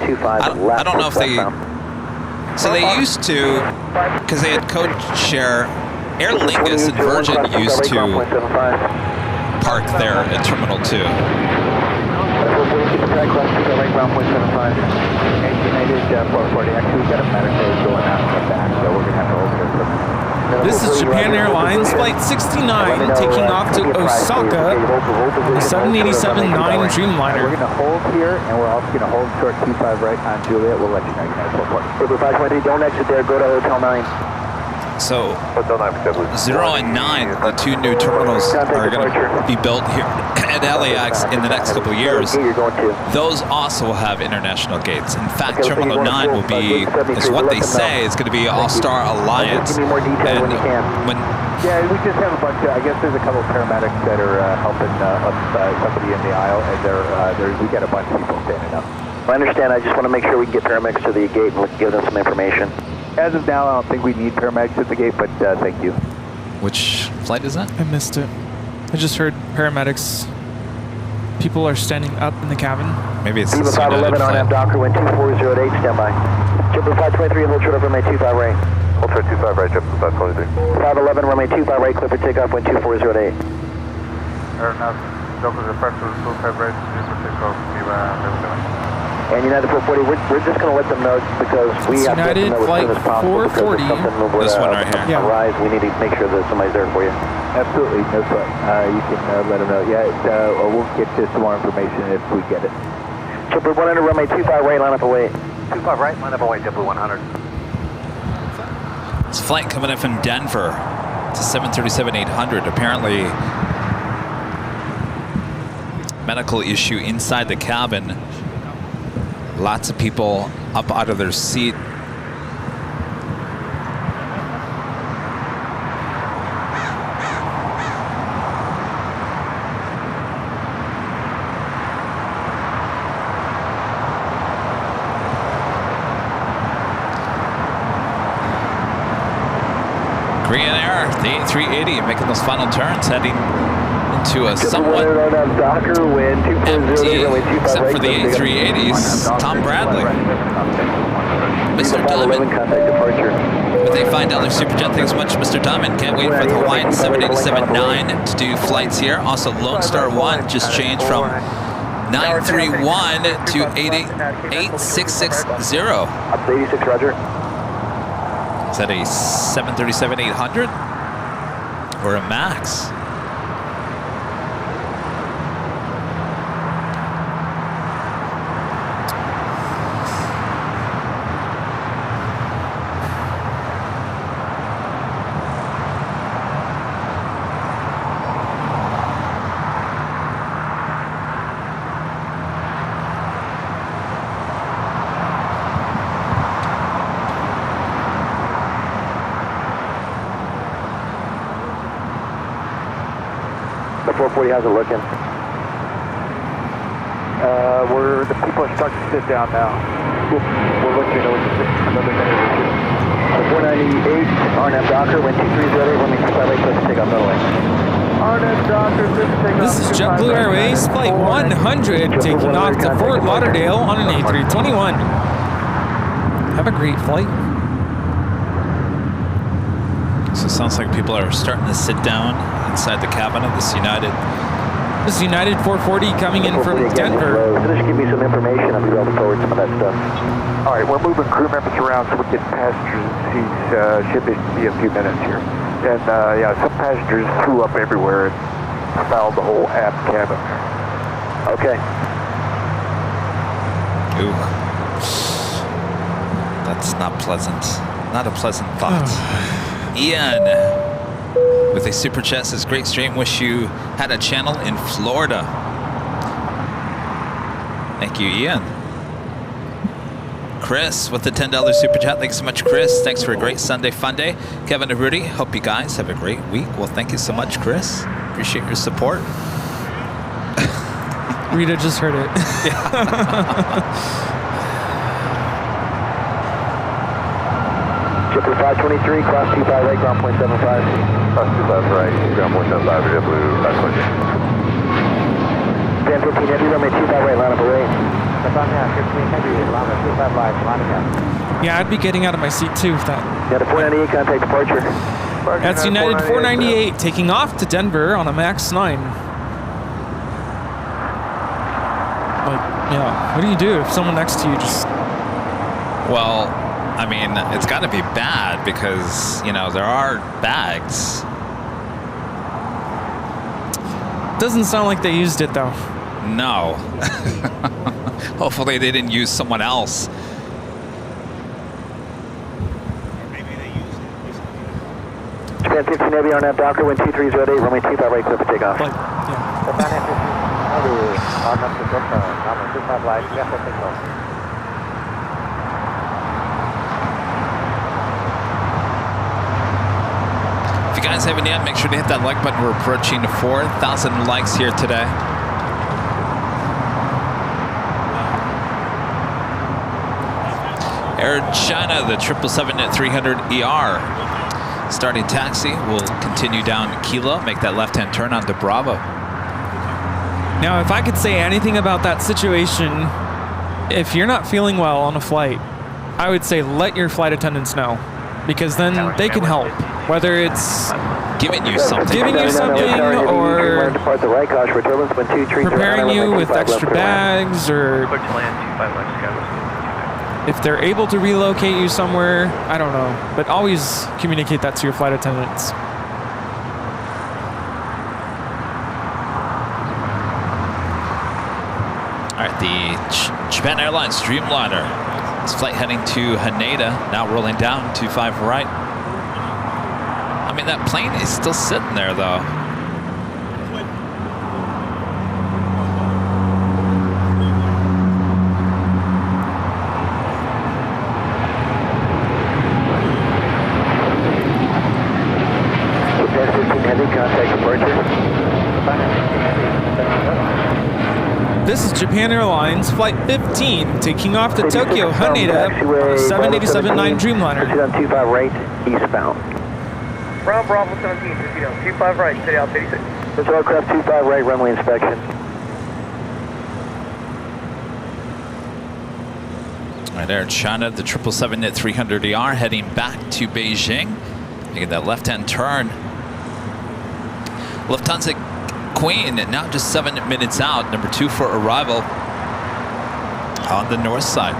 don't know if they, so they used to, because they had code share, Aer Lingus and Virgin used to park there at Terminal 2. This is Japan Airlines Flight 69 taking off to Osaka, the 787-9 Dreamliner. We're going to hold here, and we're also going to hold short 25 right on Juliet. We'll let you know. 520, don't exit there. Go to Hotel 9. So 0 and 9, the two new terminals are going to be built here at LAX in the next couple of years. Those also will have international gates. In fact, Terminal 9 will be, is what they say, is going to be All-Star Alliance. And when yeah, we just have a bunch of, I guess there's a couple of paramedics that are helping somebody in the aisle, and we got a bunch of people standing up. I understand. I just want to make sure we can get paramedics to the gate and give them some information. As of now, I don't think we need paramedics at the gate, but thank you. Which flight is that? I missed it. I just heard paramedics. People are standing up in the cabin. Maybe it's Lima 511 RNAV Docker, wind 2408, standby. Jumper 523, hold short of runway 25 right. Hold short 25 right, jumper 523. 511, runway 25 right, clear for takeoff, wind 2408. Airline, Docker departure 25 right, clear for takeoff, Viva LAX. And United 440, we're just going to let them know because we have to let them know as soon as possible. 440. This one right here. Yeah. Arise, we need to make sure that somebody's there for you. Absolutely, no sweat. You can let them know. Yeah, we'll get you some more information if we get it. Jumper 100, runway 25 right, line up away. 25 right, line up away, Jumper 100. This flight coming in from Denver to 737-800. Apparently, medical issue inside the cabin. Lots of people up out of their seat. Korean Air, the 8380, making those final turns, heading into a somewhat empty, except for the A380s, Tom Bradley. Mr. Diamond, with a $5 Super Jet, thanks so much, Mr. Diamond. Can't wait for the Hawaiian 787-9 to do flights here. Also, Lone Star 1 just changed from 931 to 8660. Up to 86, roger. Is that a 737-800 or a MAX? The 440, how's it looking? The people are starting to sit down now. We'll let you know in another minute or two. The 498, RNAV Docker, wind 2308, runway 25 right, clear for takeoff, Norway. RNAV Docker, clear for takeoff. This is JetBlue Airways Flight 100 taking off to Fort Lauderdale on an A321. Have a great flight. So it sounds like people are starting to sit down inside the cabin of this United. This is United 440 coming in from Denver. Just give me some information. I'll be able to forward some of that stuff. All right, we're moving crew members around so we get passengers in seats. Should be a few minutes here. And yeah, some passengers threw up everywhere and fouled the whole aft cabin. Okay. Ooh. That's not pleasant. Not a pleasant thought. Ian, with a super chat, says, great stream. Wish you had a channel in Florida. Thank you, Ian. Chris with the $10 super chat. Thanks so much, Chris. Thanks for a great Sunday fun day. Kevin and Rudy, hope you guys have a great week. Well, thank you so much, Chris. Appreciate your support. Rita just heard it. Jumper 523, cross 25 right, ground point 75. Cross 25 right, ground point 75, blue, last question. Dan 15 heavy, runway 25 right, line up away. Yeah, I'd be getting out of my seat too if that. Yeah, the 498 contact departure. That's United 498 taking off to Denver on a MAX 9. Like, yeah, what do you do if someone next to you just... Well, I mean, it's got to be bad because, you know, there are bags. Doesn't sound like they used it though. No. Hopefully they didn't use someone else. Japan 15 Heavy, RNAV Docker, wind 2308, runway 25 right, clear for takeoff. Like, yeah. Japan 15 Heavy, RNAV Docker, runway 25 right, clear for takeoff. If you guys haven't yet, make sure to hit that like button. We're approaching 4,000 likes here today. Air China, the 777-300ER. Starting taxi, we'll continue down Kilo, make that left-hand turn onto Bravo. Now, if I could say anything about that situation, if you're not feeling well on a flight, I would say let your flight attendants know, because then they can help. Whether it's giving you something, or preparing you with extra bags, or if they're able to relocate you somewhere, I don't know. But always communicate that to your flight attendants. All right, the Japan Airlines Dreamliner. This flight heading to Haneda, now rolling down 25 right. I mean, that plane is still sitting there, though. This is Japan Airlines Flight 15, taking off to Tokyo, Haneda, 787-9 Dreamliner. 25 right, eastbound. Bravo 17, 25 right, stay out 86. This aircraft 25 right, runway inspection. All right, Air China, the 777-300ER heading back to Beijing. Making that left-hand turn. Lufthansa Queen, now just 7 minutes out, number 2 for arrival on the north side.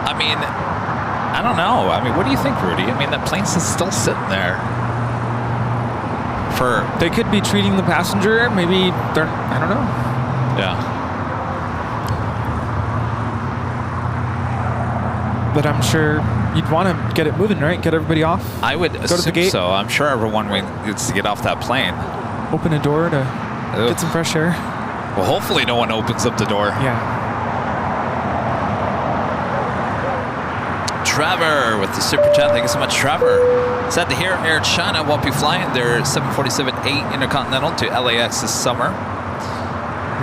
I mean, I don't know. I mean, what do you think, Rudy? I mean, that plane's still sitting there. They could be treating the passenger. Maybe they're, I don't know. Yeah. But I'm sure you'd want to get it moving, right? Get everybody off. I would assume so. I'm sure everyone wants to get off that plane. Open a door to get some fresh air. Well, hopefully no one opens up the door. Yeah. Trevor with the super chat. Thank you so much, Trevor. Sad to hear Air China won't be flying their 747-8 Intercontinental to LAX this summer.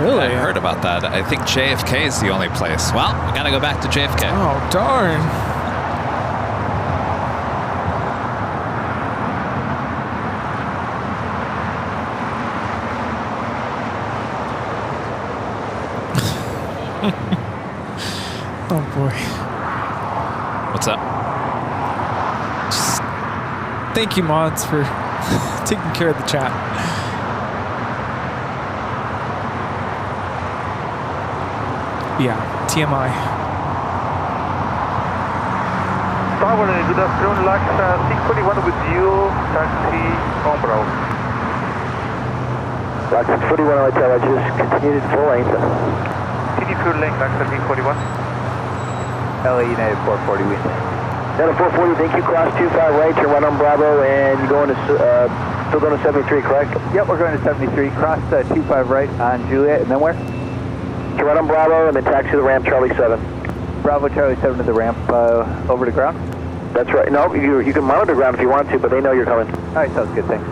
Really? I heard about that. I think JFK is the only place. Well, we gotta go back to JFK. Oh, darn. Oh, boy. What's up? Just thank you, mods, for taking care of the chat. Yeah, TMI. Good afternoon, LAX 641 with you, taxi on Bravo. LAX 641, I tell, I just continued full length. Continue full length, LAX 641. LA United 440 wind. United 440, thank you, cross 25 right, turn right on Bravo, and you're going to, still going to 73, correct? Yep, we're going to 73, cross 25 right on Juliet, and then where? Turn right on Bravo, and then taxi the ramp, Charlie 7. Bravo, Charlie 7 to the ramp, over to ground? That's right. No, you can monitor ground if you want to, but they know you're coming. All right, sounds good, thanks.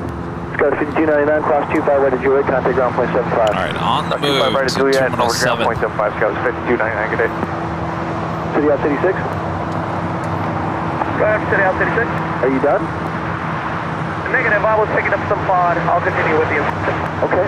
Let's go to 5299, cross 25 right to Juliet, contact ground point 75. All right, on the move right to to Juliet, Terminal 7. 7.75, Scouts 5299, good day. City out 36. Go ahead, City out 36. Are you done? Negative, I was picking up some pod. I'll continue with you. Okay.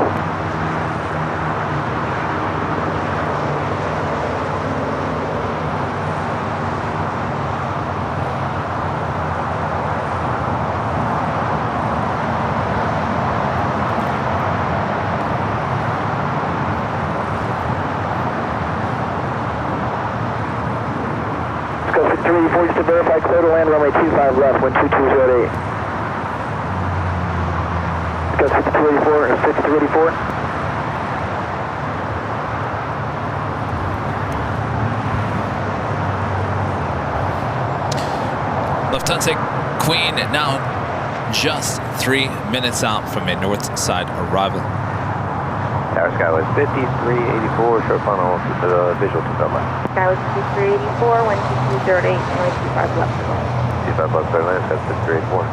6 to verify, clear to land, runway 25 left, wind 2208. Go 6284 or 6284. Lufthansa Queen now just 3 minutes out from a north side arrival. Tower Skyway 5384, short final visual to the left. Skyway 5384, wind 2208, runway 25 left. 25 left, clear land, that's 5384.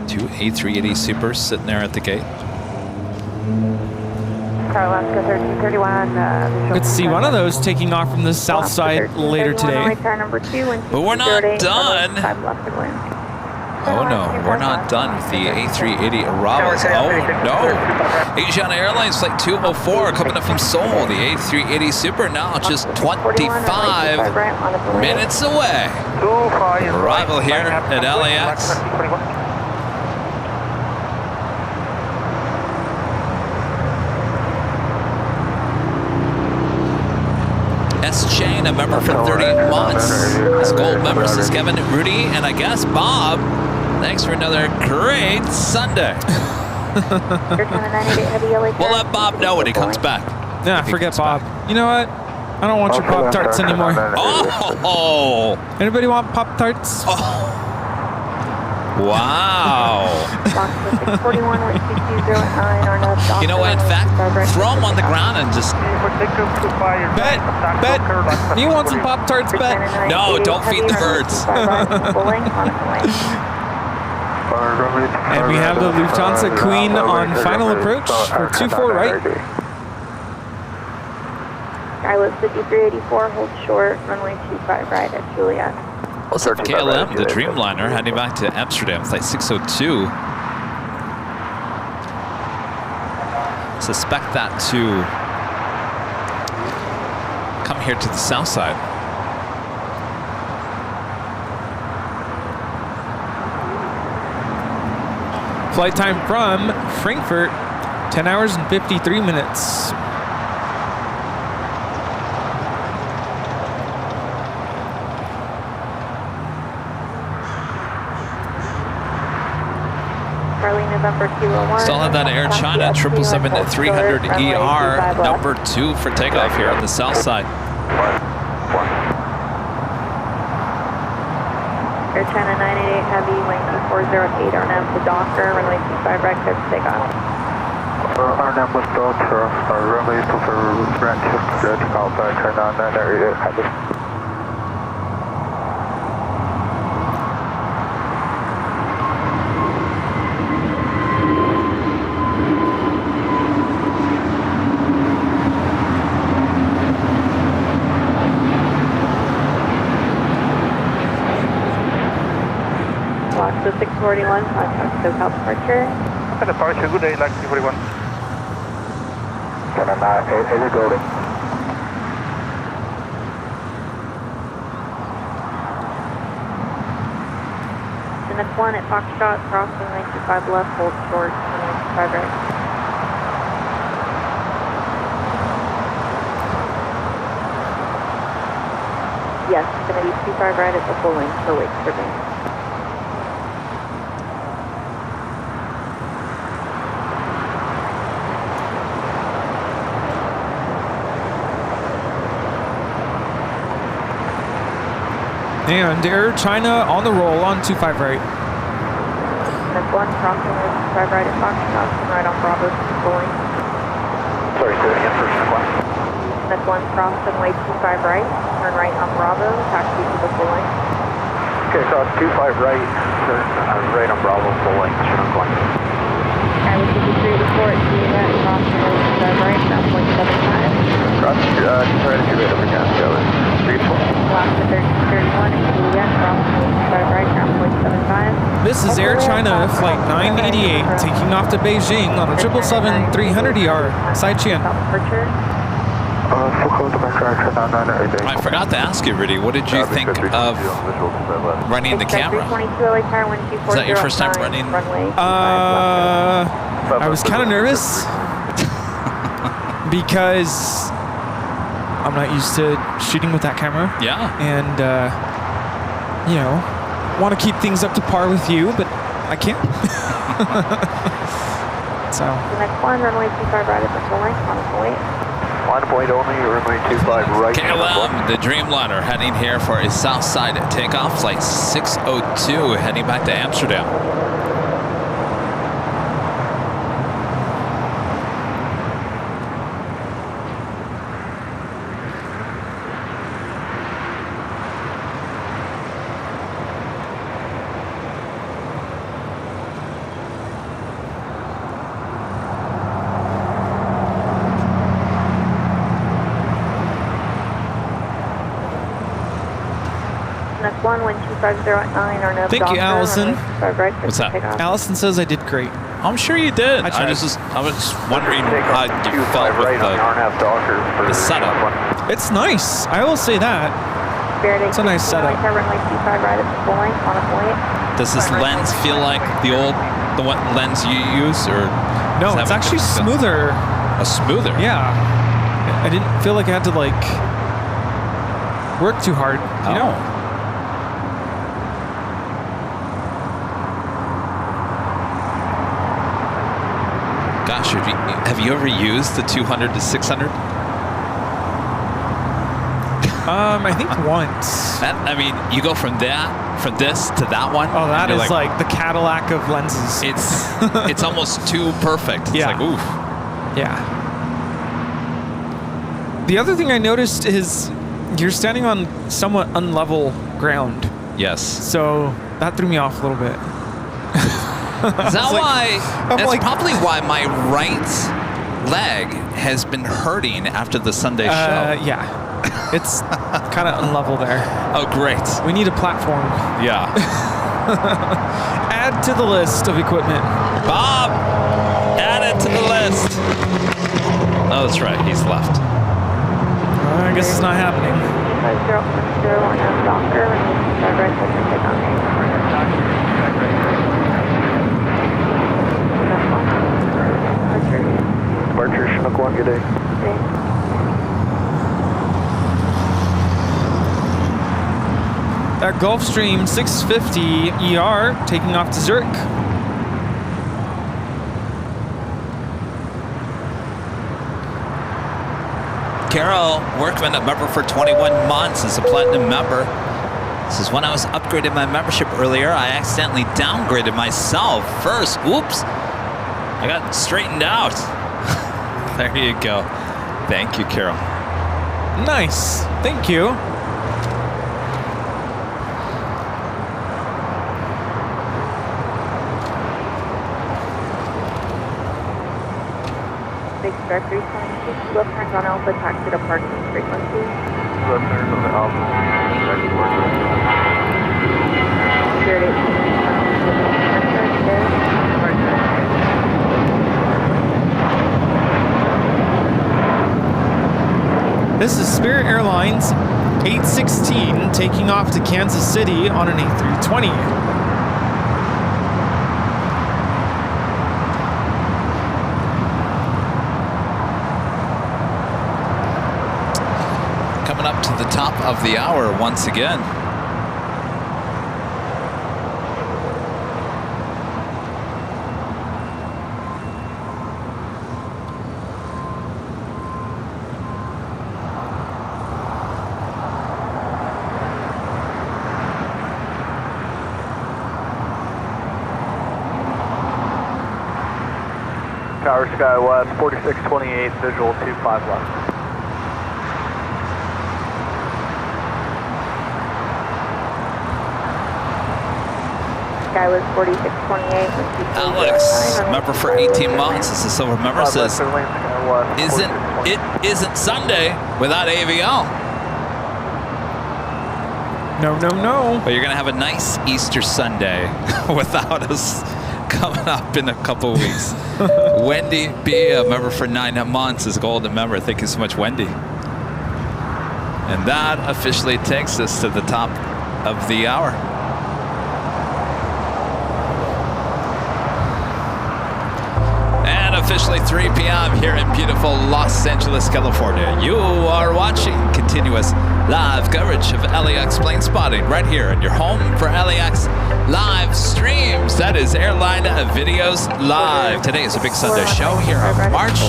Two A380 Supers sitting there at the gate. Alaska 1331. Could see one of those taking off from the south side later today. But we're not done. Oh no, we're not done with the A380 arrivals. Oh no. Asiana Airlines Flight 204 coming up from Seoul. The A380 Super now just 25 minutes away. Arrival here at LAX. S-Chain, a member for 30 months. As gold members is Kevin, Rudy, and I guess Bob. Thanks for another great Sunday. We'll let Bob know when he comes back. Yeah, forget Bob. You know what? I don't want your Pop-Tarts anymore. Oh! Anybody want Pop-Tarts? Oh. Wow. You know what? In fact, throw them on the ground and just... Bet! You want some Pop-Tarts, Bet? No, don't feed the birds. And we have the Lufthansa Queen on final approach for 24 right. Pilot 5384, hold short, runway 25 right at Juliet. Also, KLM, the Dreamliner, heading back to Amsterdam, flight 602. Suspect that to come here to the south side. Flight time from Frankfurt, 10 hours and 53 minutes. Still have that Air China 777-300ER number 2 for takeoff here on the south side. Air China 988 Heavy, wing 2408, RNM to Docker, runway 25 right, clear to take off. RNM with Docker, runway 25 right, clear to take off, China 988 Heavy. So 641, contact SoCal departure. Departure, good day, LAX 241. China 988 building. Chinook 1 at Foxtrot, crossing 925 left, hold short, 925 right. Yes, it's going to be 25 right at the full length for wake stripping. And Air China on the roll on 25 right. That's 1, crossing 25 right at Foxtrot, and right on Bravo, pulling. Sorry, say it again for Chinook 1. That's 1, cross runway 25 right, turn right on Bravo, taxi to the full length. Okay, cross 25 right, turn right on Bravo, full length, Chinook 1. Skyway 5384 at Juliet, cross runway 25 right, ground point 75. Cross, right at Juliet, over gas, Skyway 384. Alaska 1331 at Juliet, cross runway 25 right, ground point 75. This is Air China Flight 988 taking off to Beijing on a 777-300ER, Saichien. I forgot to ask you, Rudy, what did you think of running the camera? Is that your first time running? I was kind of nervous because I'm not used to shooting with that camera. Yeah. And, you know, want to keep things up to par with you, but I can't. So. The next one, runway 25 right at the full length, on point. Line point only, runway 25 right. KLM, the Dreamliner, heading here for a south side takeoff, flight 602, heading back to Amsterdam. Next one, wind 2509, our nav. Thank you, Allison. Right, What's that? Allison says I did great. I'm sure you did. I tried. I was wondering how you felt with the setup. It's nice. I will say that. It's a nice setup. Runway 25 right at the full length, on point. Does this lens feel like the one lens you use, or? No, it's actually smoother. A smoother? Yeah. I didn't feel like I had to like work too hard. You know? Gosh, have you ever used the 200 to 600? I think once. I mean, you go from this to that one. Oh, that is like the Cadillac of lenses. It's almost too perfect. It's like, oof. Yeah. The other thing I noticed is you're standing on somewhat unlevel ground. Yes. So that threw me off a little bit. Is that why? That's probably why my right leg has been hurting after the Sunday show. Yeah. It's kind of unlevel there. Oh, great. We need a platform. Yeah. Add to the list of equipment. Bob, add it to the list. Oh, that's right. He's left. I guess it's not happening. 5001 nav Docker, runway 25 right, take on Departure, Chinook 1, good day. That Gulfstream 650 ER taking off to Zurich. Carol Workman, a member for 21 months, is a platinum member. This is when I was upgrading my membership earlier. I accidentally downgraded myself first. Oops. I got straightened out. There you go. Thank you, Carol. Nice. Thank you. Big Star 326, left turns on Alpha, taxi to parking frequency. Left turns on the Alpha. Spirit 18. This is Spirit Airlines 816 taking off to Kansas City on an A320. Coming up to the top of the hour once again. Tower Sky West, 4628, visual 25 left. Sky was 4628. Alex, member for 18 months, is a silver member, says, isn't Sunday without AVL. No, no, no. But you're going to have a nice Easter Sunday without us coming up in a couple weeks. Wendy B, a member for 9 months, is a golden member. Thank you so much, Wendy. And that officially takes us to the top of the hour. officially 3 p.m. here in beautiful Los Angeles, California. You are watching continuous live coverage of LAX plane spotting right here in your home for LAX live streams. That is Airline Videos Live. Today is a big Sunday show here on March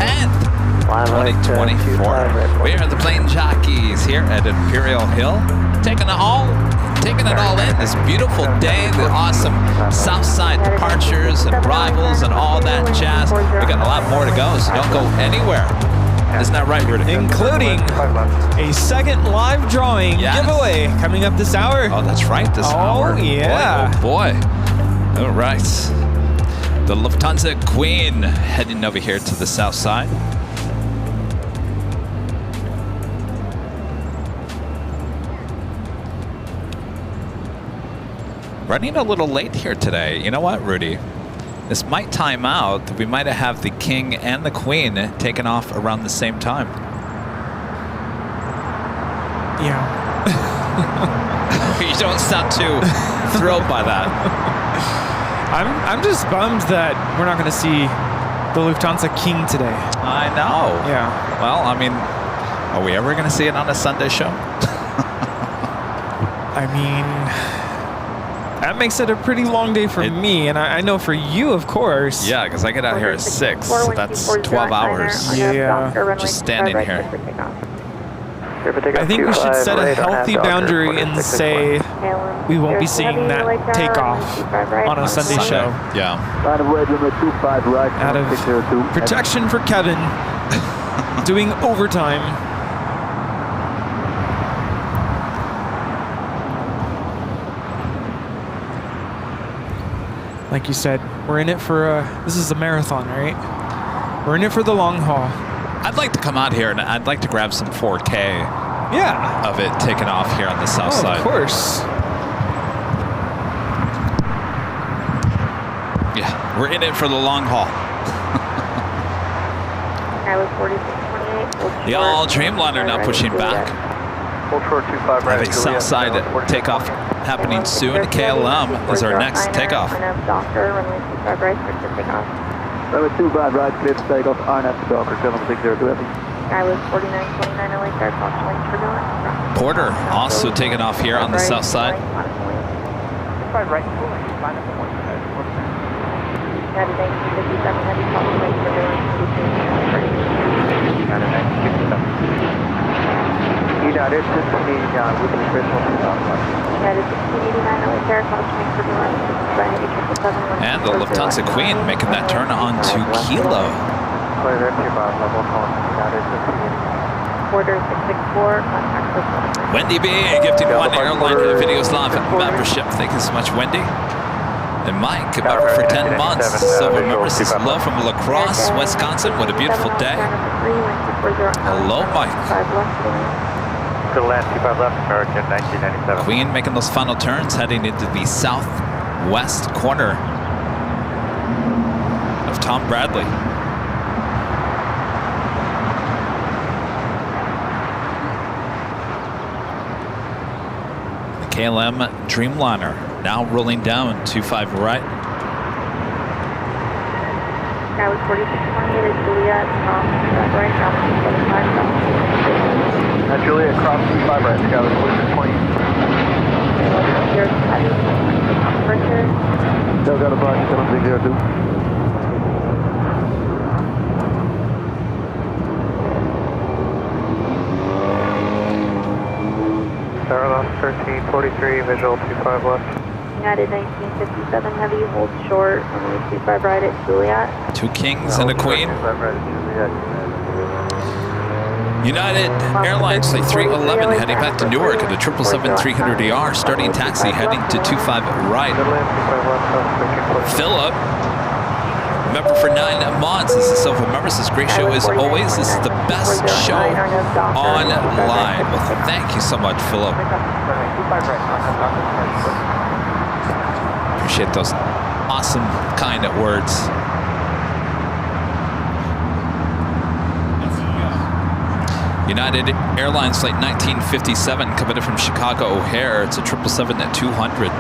10th, 2024. We are the plane jockeys here at Imperial Hill, taking it all in this beautiful day, the awesome south side departures and arrivals and all that jazz. We got a lot more to go, so don't go anywhere. Isn't that right, Rudy? Including a second live drawing giveaway coming up this hour. Oh, that's right, this hour. Oh, yeah. Boy, oh boy. All right. The Lufthansa Queen heading over here to the south side. Running a little late here today. You know what, Rudy? This might time out. We might have the King and the Queen taken off around the same time. Yeah. You don't sound too thrilled by that. I'm just bummed that we're not going to see the Lufthansa King today. I know. Yeah. Well, I mean, are we ever going to see it on a Sunday show? I mean, that makes it a pretty long day for me, and I know for you, of course. Yeah, because I get out here at 6, so that's 12 hours. Yeah. Just standing here. I think we should set a healthy boundary and say we won't be seeing that takeoff on a Sunday show. Yeah. Out of protection for Kevin, doing overtime. Like you said, we're in it for this is a marathon, right? We're in it for the long haul. I'd like to come out here and I'd like to grab some 4K of it taken off here on the south side. Of course. Yeah, we're in it for the long haul. The all Dreamliner now pushing back. Having south side takeoff happening soon. KLM is our next takeoff. Runway 25 right, clear to take off, RNAV to Docker, 7602 heavy. Skyway 4929 LA, start caution lights for going. Porter also taking off here on the south side. 25 right, line up the 1. United 1957 heavy, caution lights for going. United 1957. United 1689 with the official 2001. United 1689 LA, start caution lights for going. And the Lufthansa Queen making that turn onto Kilo. Order 664, contact with Wendy B, gifting 1 Airline Videos Live membership. Thank you so much, Wendy. And Mike, a member for 10 months. Silver member says hello from La Crosse, Wisconsin. What a beautiful day. Hello, Mike. To the last 25 left, American 1997. Queen making those final turns, heading into the southwest corner of Tom Bradley. The KLM Dreamliner now rolling down 25 right. That was 4628 is Juliet, Tom, right now, 75. Juliet, cross 25 right, Sky was 4628. Still got a bunch, 7602. Starlon 1343, visual 25 left. United 1957 heavy, hold short, runway 25 right at Juliet. 2 Kings and a Queen. United Airlines Flight 311 heading back to Newark at a 777-300ER, starting taxi heading to 25 right. Philip, member for 9 months, this is Silver member, says great show as always. This is the best show online. Well, thank you so much, Philip. Appreciate those awesome, kind words. United Airlines Flight 1957 coming in from Chicago O'Hare. It's a 777-200.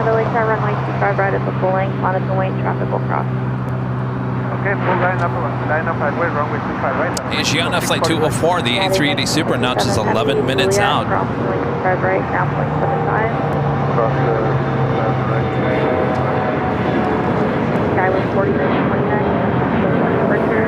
LA car, runway 25 right at the full length, monitor wait, traffic will cross. Okay, full line up highway, runway 25 right. Asiana Flight 204, the A380 Super notches 11 minutes out. Cross runway 25 right, down 0.75. Cross Skyway 40 minutes 29, departure.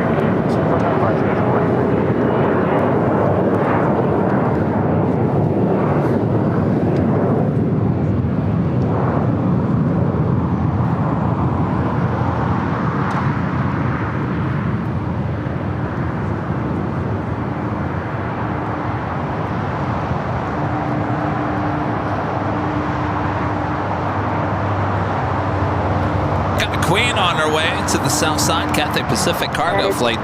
Queen on her way to the south side, Cathay Pacific Cargo Flight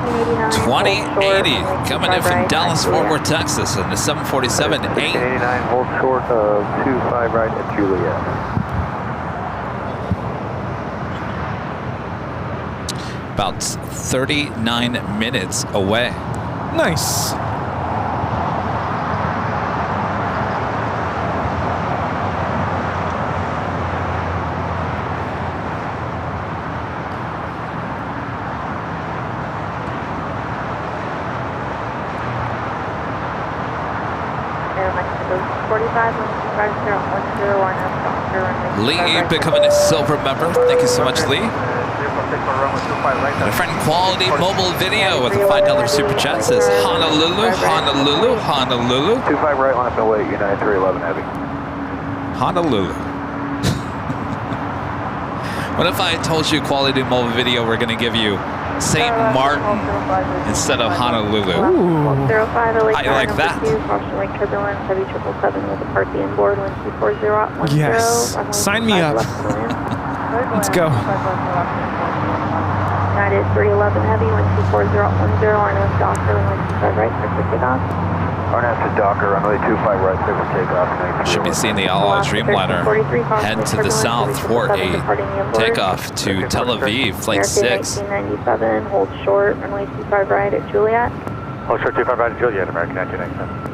2080, coming in from Dallas, Fort Worth, Texas, and the 747-8. 89, hold short of 25 right at Juliet. About 39 minutes away. Nice. Lee becoming a silver member. Thank you so much, Lee. And a friend Quality Mobile Video with a $5 super chat says Honolulu, Honolulu, Honolulu. 25 right, line up and wait, United 311 heavy. Honolulu. What if I told you Quality Mobile Video we're going to give you St. Martin instead of Honolulu? Ooh. I like that. Yes. Sign me up. Let's go. United 311 Heavy, 124.010, RNS Docker, runway 25 right, clear for takeoff. RNS to Docker, runway 25 right, clear for takeoff. Should be seeing the All Dreamliner head to the south for a takeoff to Tel Aviv, Flight 6. 1897, hold short, runway 25 right at Juliet. Hold short 25 right at Juliet, American 1997.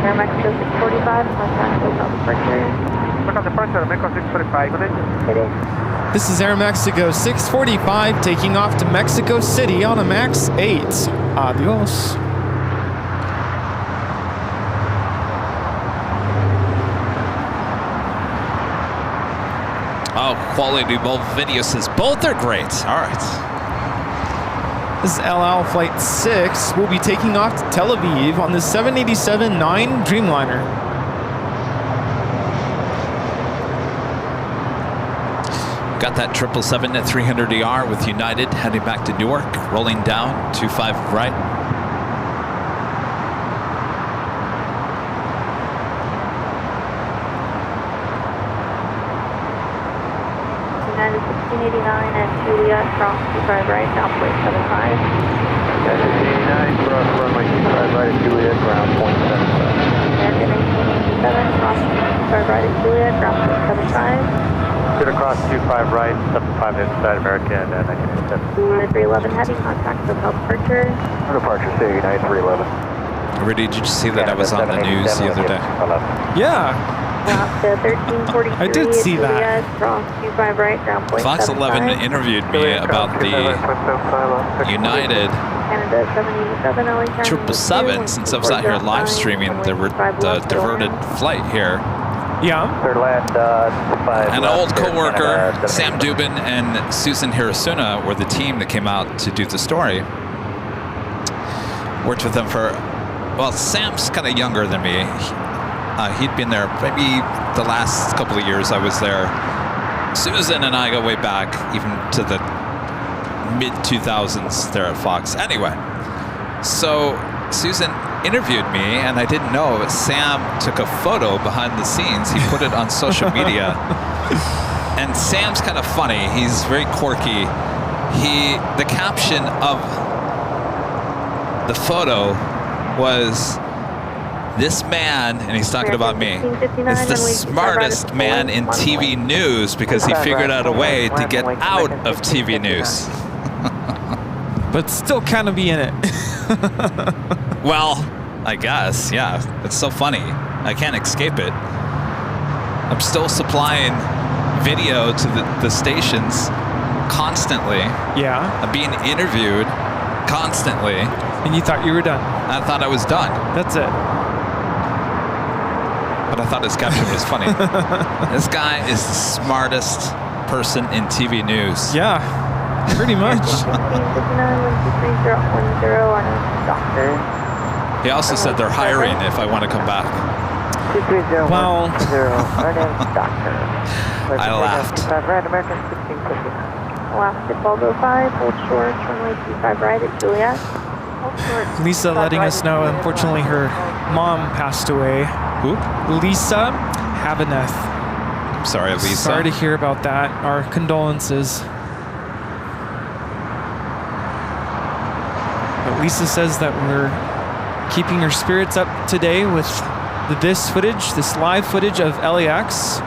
Air Mexico 645, contact hotel departure. Hotel departure, Mexico 645, good day. It is. This is Air Mexico 645 taking off to Mexico City on a MAX 8. Adios. Oh, Quality Mobile Video says both are great. All right. This is LL Flight 6. We'll be taking off to Tel Aviv on the 787-9 Dreamliner. Got that 777-300ER with United heading back to Newark, rolling down 25 right. United 1689 and Juliet, cross 25 right, down 0.75. United 89, cross runway 25 right at Juliet, ground 0.75. American 1887, cross 25 right at Juliet, ground 0.75. Should have crossed 25 right, 75 inside American 1987. United 311 Heavy, contact hotel departure. Departure, say United 311. Rudy, did you see that I was on the news the other day? Yeah. To 1343 I did see that. Cross 25 right, ground 0.75. Fox 11 interviewed me about the United Canada 787 LA 777, since I was out here live streaming the diverted flight here. Yeah. An old co-worker, Sam Dubin and Susan Hirasuna, were the team that came out to do the story. Worked with them for, well, Sam's kind of younger than me. He'd been there maybe the last couple of years I was there. Susan and I go way back, even to the mid-2000s there at Fox. Anyway, so Susan interviewed me, and I didn't know, but Sam took a photo behind the scenes. He put it on social media. And Sam's kind of funny. He's very quirky. The caption of the photo was, "This man," and he's talking about me, "is the smartest man in TV news because he figured out a way to get out of TV news." but still kind of be in it. Well, I guess, yeah. It's so funny. I can't escape it. I'm still supplying video to the stations constantly. Yeah. I'm being interviewed constantly. And you thought you were done. I thought I was done. That's it. But I thought his caption was funny. This guy is the smartest person in TV news. Yeah, pretty much. He also said they're hiring if I want to come back. Well, I laughed. Last at 1205, hold short, runway 25 right at Juliet. Lisa letting us know, unfortunately, her mom passed away. Who? Lisa Haveneth. I'm sorry, Lisa. Sorry to hear about that. Our condolences. But Lisa says that we're keeping her spirits up today with this footage, this live footage of LAX.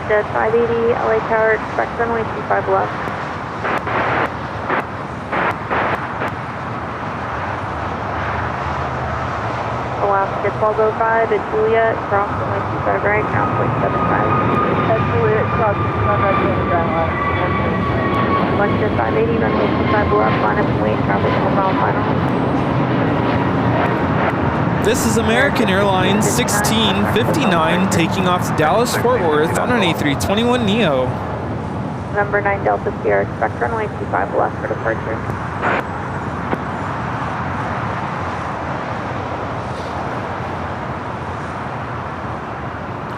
Dead 580, LA Tower, expect runway 25 left. Alaska 1205 at Juliet, cross runway 25 right, ground point 75. At Juliet, cross 25 right, ground left. Alaska 580, runway 25 left, line up and wait, traffic 4 mile final. This is American Airlines 1659 taking off to Dallas Fort Worth on an A321neo. Number 9 Delta Sierra, expect runway 25 left for departure.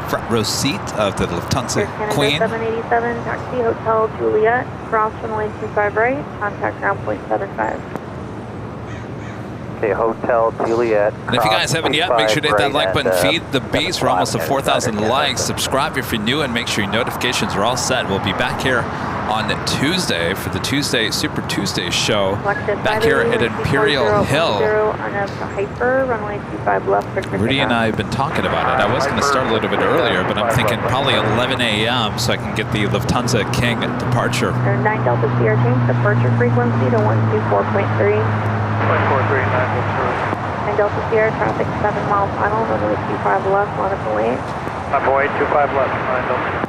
Front row seat of the Lufthansa Queen. 787, taxi Hotel Juliet, cross runway 25 right, contact ground point 75. Okay, Hotel Juliet. And if you guys haven't yet, make sure to hit that like button. Feed the beast. We're almost at 4,000 likes. Subscribe if you're new and make sure your notifications are all set. We'll be back here on Tuesday for the Super Tuesday show. Back here at Imperial Hill. Rudy and I have been talking about it. I was going to start a little bit earlier, but I'm thinking probably 11 a.m. so I can get the Lufthansa King departure. 9 Delta Sierra, change departure frequency to 124.3. 9 Delta Sierra, traffic 7 mile final, runway 25 left, line up and wait. Boy, 25 left, 9 Delta.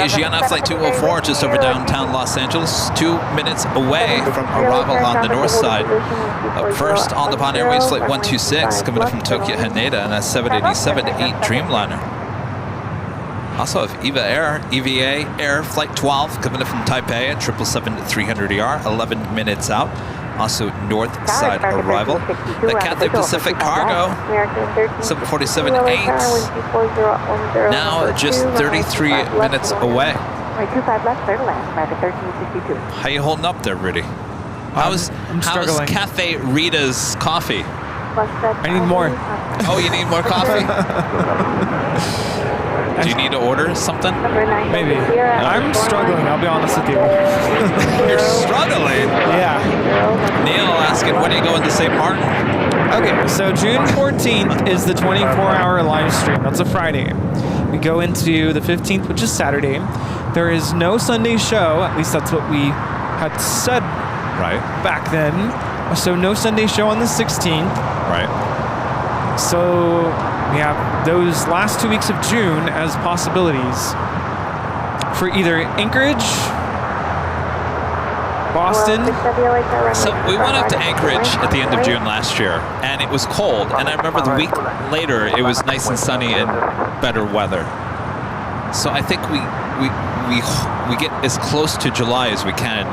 Asiana Flight 204 just over downtown Los Angeles, 2 minutes away from arrival on the north side. Up first on the Bond Airways Flight 126 coming up from Tokyo Haneda and a 787-8 Dreamliner. Also have EVA Air Flight 12 coming up from Taipei at 777-300ER, 11 minutes out. Also north side arrival. The Cathay Pacific Cargo, 747-8. Now just 33 minutes away. How you holding up there, Rudy? How's Cafe Rita's coffee? I need more. Oh, you need more coffee? Do you need to order something? Maybe. I'm struggling, I'll be honest with you. You're struggling? Yeah. Neil asking, when are you going to St. Martin? Okay, so June 14th is the 24-hour live stream. That's a Friday. We go into the 15th, which is Saturday. There is no Sunday show. At least that's what we had said back then. So no Sunday show on the 16th. Right. So we have those last 2 weeks of June as possibilities for either Anchorage, Boston. So we went up to Anchorage at the end of June last year, and it was cold. And I remember the week later, it was nice and sunny and better weather. So I think we get as close to July as we can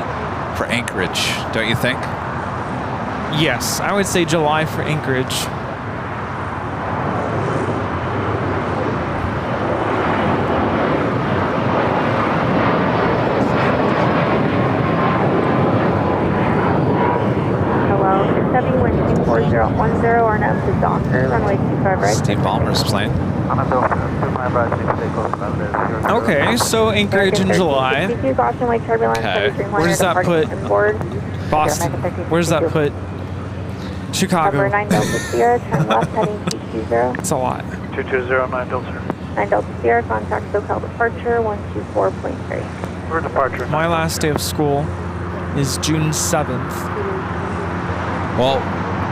for Anchorage, don't you think? Yes, I would say July for Anchorage. 2010, or now to Docker, runway 25 right. Steve Ballmer's plane. Okay, so Anchorage in July. Okay. Where does that put Boston? Where does that put Chicago? 9 Delta Sierra, turn left heading 220. That's a lot. 220, 9 Delta. 9 Delta Sierra, contact SoCal departure 124.3. For departure. My last day of school is June 7th. Well,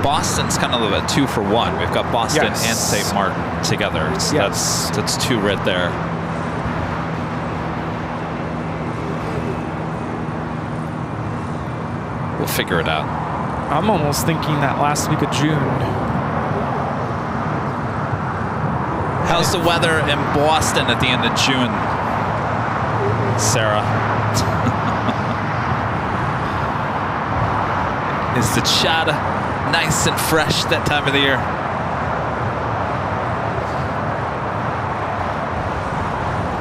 Boston's kind of a 2-for-1. We've got Boston Yes. and St. Martin together. So Yes. that's 2 right there. We'll figure it out. I'm almost thinking that last week of June. How's the weather in Boston at the end of June, Sarah? Is the chata nice and fresh that time of the year?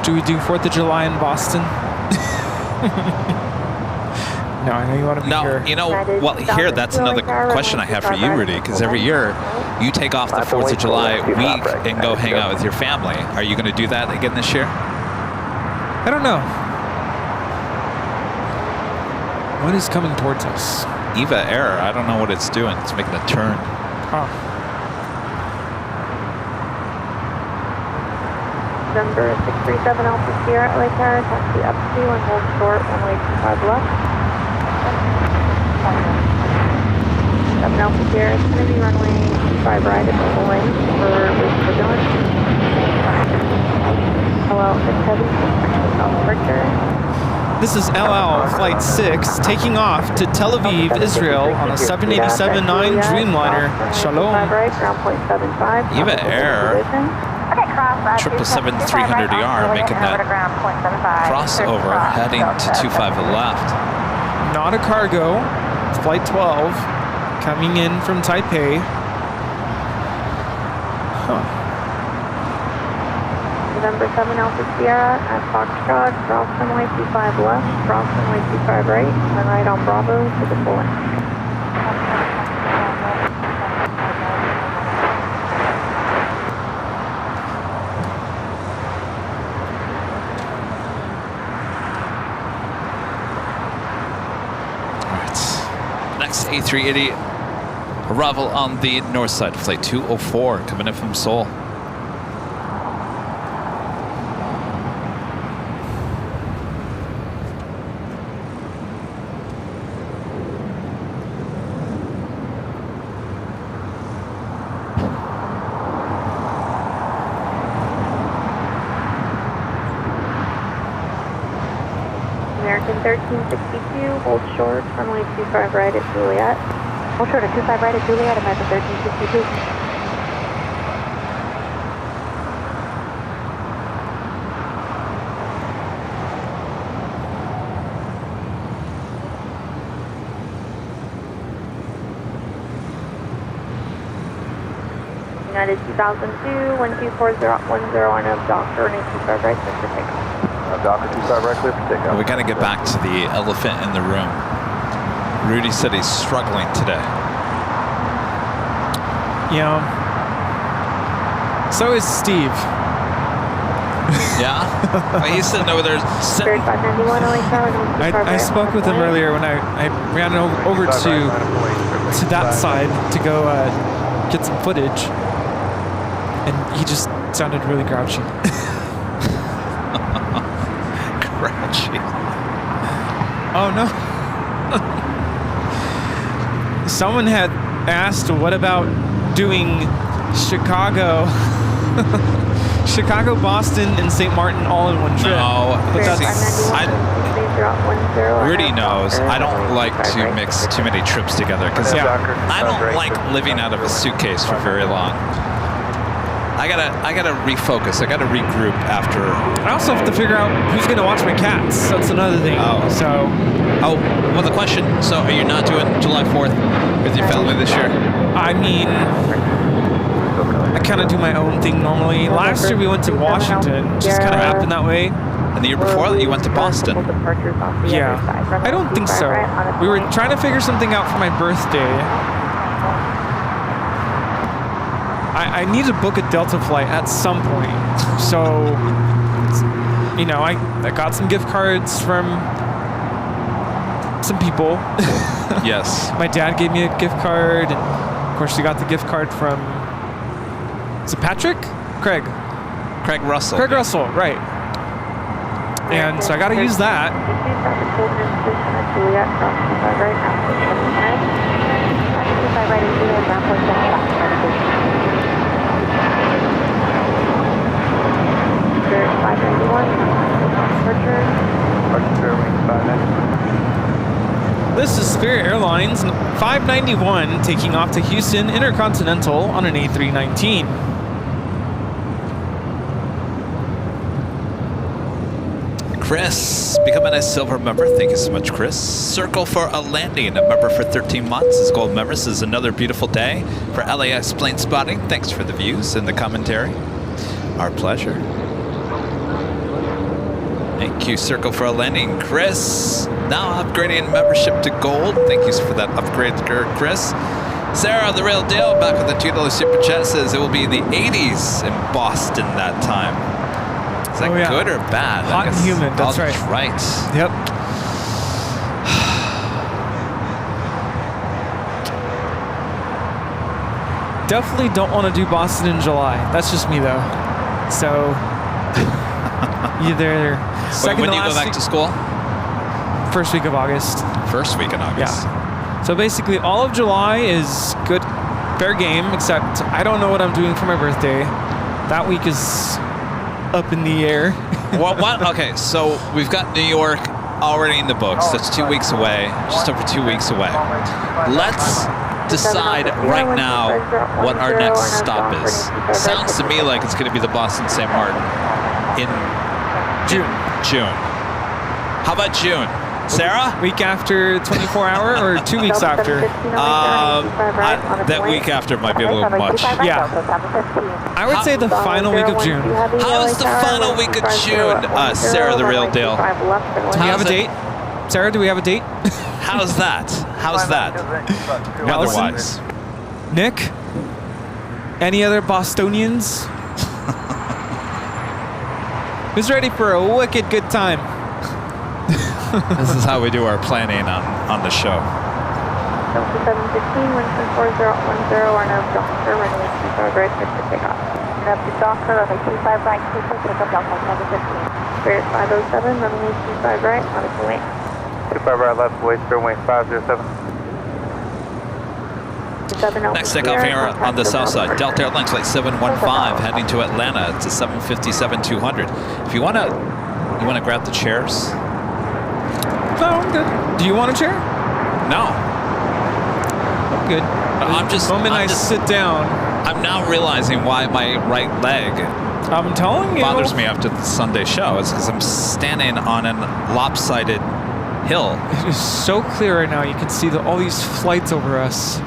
Do we do 4th of July in Boston? No, I know you want to be here. No, you know, well, here, that's another question I have for you, Rudy, because every year you take off the 4th of July week and go hang out with your family. Are you going to do that again this year? I don't know. What is coming towards us? EVA error. I don't know what it's doing. It's making a turn. Huh. November 637 Alpha Sierra, LA Tower, taxi up to and hold short, runway 25 left. 7 Alpha Sierra, it's going to be runway 25 right at the full length for risk vigilance. LL 6 heavy, departure. This is LL Flight 6 taking off to Tel Aviv, Israel on a 787-9 Dreamliner. Shalom. EVA Air 777-300ER making that crossover heading to 25 left. Not a cargo. Flight 12 coming in from Taipei. Huh. November 7 Alpha Sierra at Foxtrot, cross runway 25 left, cross runway 25 right, and right on Bravo to the full length. Next A380 arrival on the north side, flight 204 coming in from Seoul. American 1362, hold short, runway 25 right at Juliet. Hold short at 25 right at Juliet, American 1362. United 2002, 124010 on up, Docker, and 25 right, clear for takeoff. Docker 25 right, clear for takeoff. We got to get back to the elephant in the room. Rudy said he's struggling today. Yeah. So is Steve. Yeah? He's sitting over there. I spoke with him earlier when I ran over to that side to go get some footage. And he just sounded really grouchy. Grouchy. Oh no. Someone had asked, what about doing Chicago, Boston, and St. Martin all in one trip? No, but that's, Rudy knows I don't like to mix too many trips together because I don't like living out of a suitcase for very long. I gotta refocus. I gotta regroup after. I also have to figure out who's gonna watch my cats. That's another thing. Well, the question. So, are you not doing July 4th with your family this year? I mean, I kind of do my own thing normally. Last year we went to Washington. Just kind of happened that way. And the year before that, you went to Boston. Yeah, I don't think so. We were trying to figure something out for my birthday. I need to book a Delta flight at some point. So, you know, I got some gift cards from some people. Yes. My dad gave me a gift card, and of course, we got the gift card from. Is it Patrick? Craig Russell. Craig Russell, right. And so I got to use that. This is Spirit Airlines 591 taking off to Houston Intercontinental on an A319. Chris, becoming a silver member. Thank you so much, Chris. Circle for a landing, a member for 13 months. As gold members, is another beautiful day for LAX plane spotting. Thanks for the views and the commentary. Our pleasure. Thank you, Circle for a landing. Chris, now upgrading membership to gold. Thank you for that upgrade, Chris. Sarah, the real deal, back with the $2 super chat, says it will be in the 80s in Boston that time. Is that good or bad? Hot and humid, that's right. Right. Yep. Definitely don't want to do Boston in July. That's just me, though. So, either second when do you go back to school? First week of August. First week in August. Yeah. So basically, all of July is good, fair game, except I don't know what I'm doing for my birthday. That week is up in the air. What? Okay, so we've got New York already in the books. That's 2 weeks away, just over 2 weeks away. Let's decide right now what our next stop is. Sounds to me like it's going to be the Boston St. Martin in June. How about June? Sarah? Week after 24 hour or 2 weeks after? That week after might be a little much. Yeah. I would say the final week of June. How is the final week of June, Sarah, the real deal? Do we have a date? Sarah, do we have a date? How's that? How's that? Otherwise. Nick? Any other Bostonians? Who's ready for a wicked good time? This is how we do our planning on the show. 715, wind 4010, our nav Docker, runway 25 right, clear for takeoff. Nav to Docker, runway 25 right, clear for takeoff, Delta 715. Spirit 507, runway 25 right, on its way. 25 right, left, way, runway 507. Next takeoff here on the south side. Delta Airlines flight 715 heading to Atlanta. It's a 757-200. If you want to grab the chairs. No, I'm good. Do you want a chair? No. I'm good. I'm just. The moment I sit down. I'm now realizing why my right leg. I'm telling you. Bothers me after the Sunday show. It's because I'm standing on a lopsided hill. It is so clear right now. You can see all these flights over us.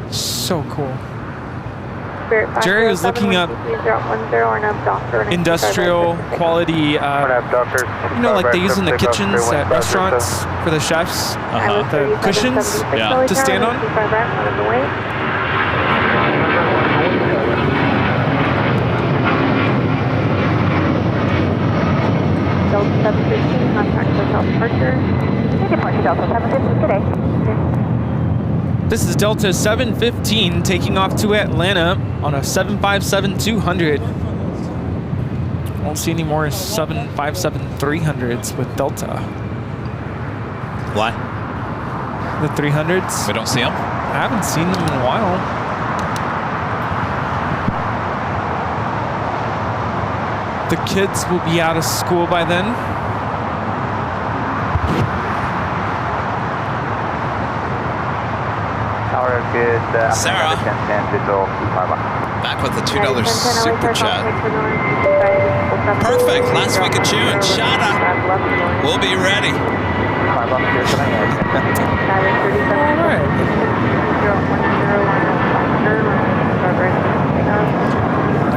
So cool. Jerry was looking up industrial quality, you know, like they use in the kitchens at restaurants for the chefs, the cushions to stand on. Delta 715, contact hotel departure. Departure Delta 715 today. This is Delta 715 taking off to Atlanta on a 757-200. Won't see any more 757-300s with Delta. Why? The 300s? We don't see them? I haven't seen them in a while. The kids will be out of school by then. Sarah, back with the $2 super chat. Perfect, last week of June. Shout out. We'll be ready. I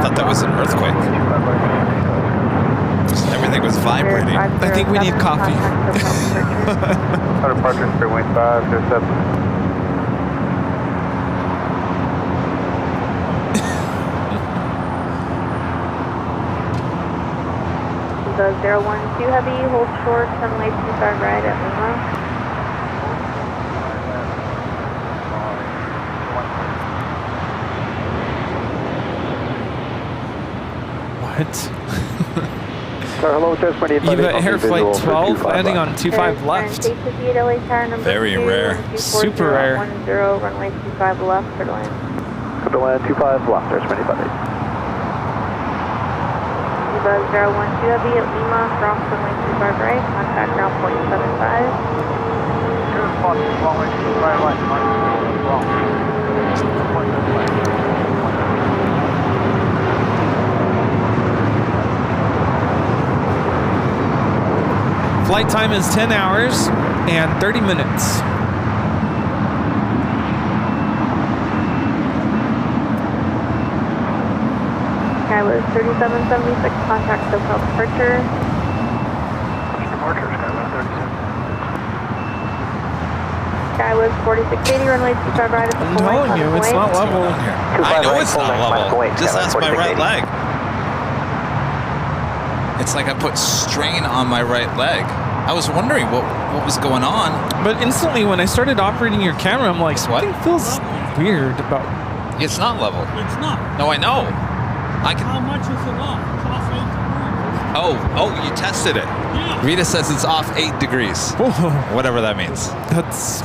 thought that was an earthquake. Everything was vibrating. I think we need coffee. Viva 012 Heavy, hold short, runway 25 right at Lima. What? Hello, Eva Air Flight 12, landing on 25 left. Very rare. Super rare. 10, runway 25 left for the land. Clear to land 25 left, there's many buddies. Eva 012 Heavy at Lima, cross runway 25 right, contact ground point 75. Runway 25 right, wrong. Flight time is 10 hours and 30 minutes. Sky was 3776, contact SoCal departure. Departure, Skyway 37. Sky was 4680, runway 25 right at the I'm telling you, it's not level. I know it's not level. Just ask my right leg. It's like I put strain on my right leg. I was wondering what was going on. But instantly when I started operating your camera, I'm like, something feels weird about... It's not level. It's not. No, I know. I can. How much is it off? It's off 8 degrees. Oh, you tested it. Yeah. Rita says it's off 8 degrees. Whoa. Whatever that means. That's...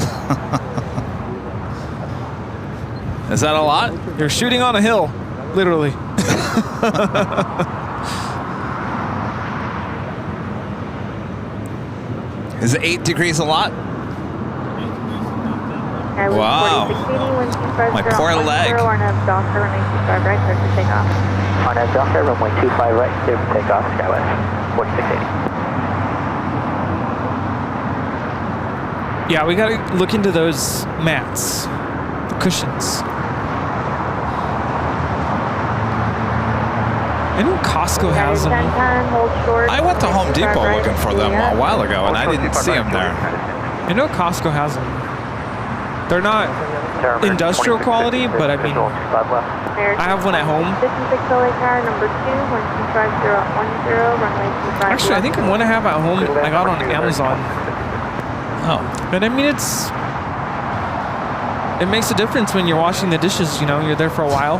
Is that a lot? You're shooting on a hill, literally. Is 8 degrees a lot? Wow. My poor leg. Docker, runway 25 right, clear for takeoff. On that Docker, runway 25 right, clear for takeoff, Skywest 4680. Yeah, we gotta look into those mats, the cushions. I know Costco has them. I went to Home Depot looking for them a while ago, and I didn't see them there. I know Costco has them. They're not industrial quality, but I mean, I have one at home. Actually, I think one I have at home I got on Amazon. Oh. But I mean, it makes a difference when you're washing the dishes, you know, you're there for a while.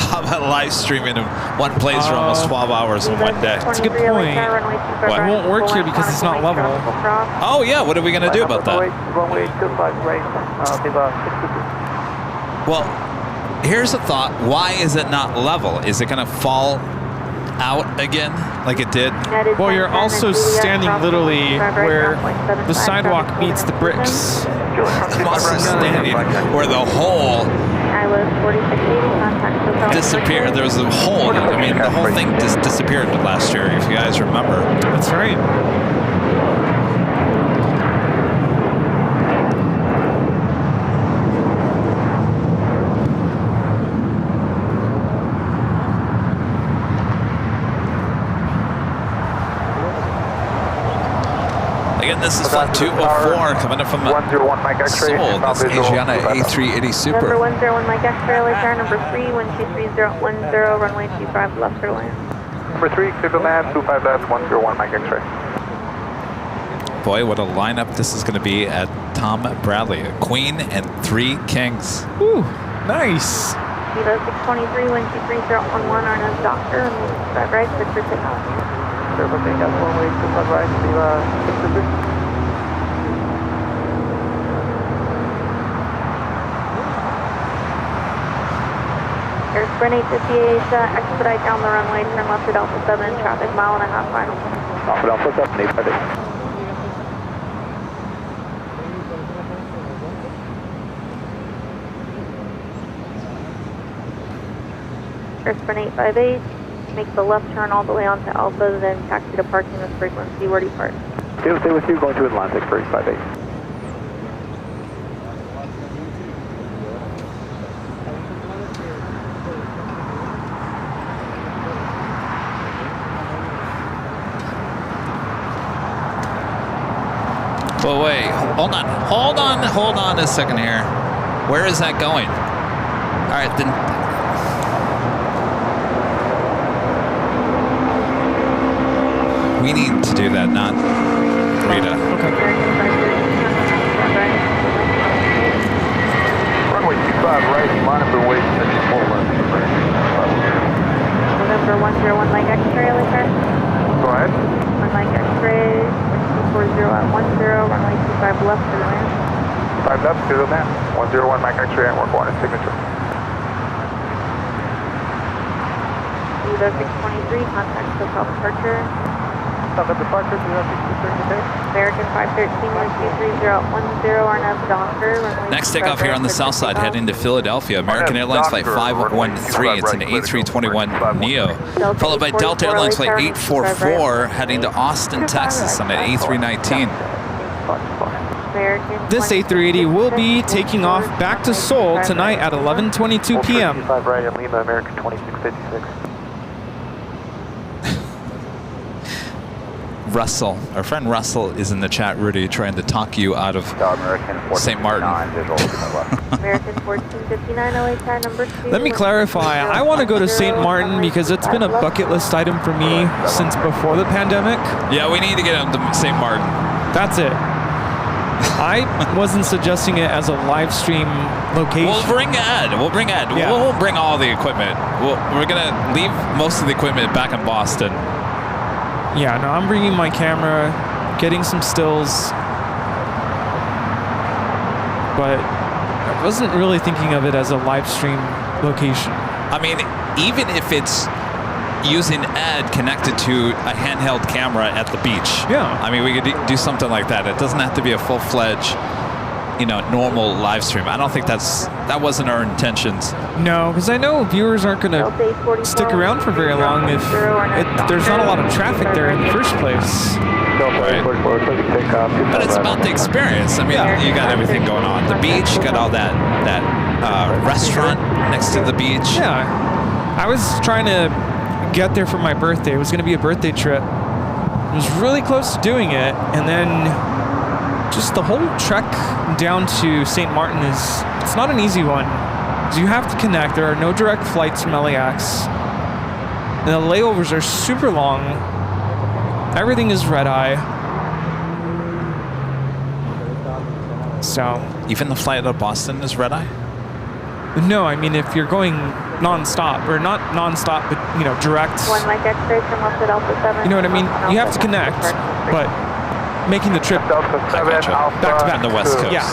How about live streaming in one place for almost 12 hours in one day? That's a good point. Well, it won't work here because it's not level. Oh yeah, what are we gonna do about that? Runway 25 right, Well, here's a thought. Why is it not level? Is it gonna fall out again like it did? Well, you're also standing literally where the sidewalk meets the bricks. I'm also standing where the hole disappeared. There was a hole. I mean, the whole thing just disappeared last year, if you guys remember. That's right. Again, this is flight 204 coming in from Seoul. This Asiana A380 Super. Number 101 Mike X-ray, LAX number 3, 123.010, runway 25 left for land. Number 3, clear to land, 25 left, 101 Mike X-ray. Boy, what a lineup this is going to be at Tom Bradley. A queen and 3 kings. Ooh, nice. Viva 623, 123.011, RNS Doctor, 5 right, clear for takeoff. Clear for takeoff, runway 25 right, Viva 623. Air Sprint 850 Asia, expedite down the runway, turn left at Alpha 7, traffic 1.5 miles final. Alpha Alpha 7, 850. Air Sprint 858, make the left turn all the way onto Alpha, then taxi to parking with frequency where depart. Stay with you, going to Atlantic for 858. Well, wait, hold on a second here. Where is that going? All right, then. we need to do that, not Rita. Okay. Runway 25 right, line up and wait, finish full left. November 101 Mike X-ray, Ellie. Go ahead. 1 Mike X-ray, 240 at 10, runway 25 left to the man. 5 left to the man. 101 Mike X-ray and we're going to signature. Evo 623, contact SoCal departure. Stop at departure, 0623, American 513, 123 at 10, RNAV Docker. runway Next 25 takeoff here on the right, south side, heading to Philadelphia. American Airlines Flight 513, it's an A321neo. Followed by Delta Airlines Flight 844, heading to Austin, Texas on an A319. This A380 will be taking off back to Seoul tonight at 11:22 p.m. 25 right and Lima, American 2656. Russell, our friend Russell is in the chat, Rudy, trying to talk you out of St. Martin. American 1459, OHI number 2. Let me clarify. I want to go to St. Martin because it's been a bucket list item for me since before the pandemic. Yeah, we need to get him to St. Martin. That's it. I wasn't suggesting it as a live stream location. We'll bring Ed. We'll bring Ed. Yeah. We'll bring all the equipment. We're going to leave most of the equipment back in Boston. Yeah, no, I'm bringing my camera, getting some stills, but I wasn't really thinking of it as a live stream location. I mean, even if it's using Ed connected to a handheld camera at the beach. Yeah. I mean, we could do something like that. It doesn't have to be a full-fledged, normal live stream. I don't think that wasn't our intentions. No, because I know viewers aren't going to stick around for very long if there's not a lot of traffic there in the first place. Right. But it's about the experience. I mean, you got everything going on. The beach, you got all that restaurant next to the beach. Yeah. I was trying to get there for my birthday. It was going to be a birthday trip. I was really close to doing it, and then just the whole trek down to St. Martin it's not an easy one. You have to connect. There are no direct flights from LAX. And the layovers are super long. Everything is red eye. So even the flight out of Boston is red eye? No, I mean if you're going non-stop, or not non-stop, but direct. 1 Mike X-ray from up to Delta 7. You know what I mean? You have to connect, but making the trip Delta 7 back to back on the West Coast. Yeah.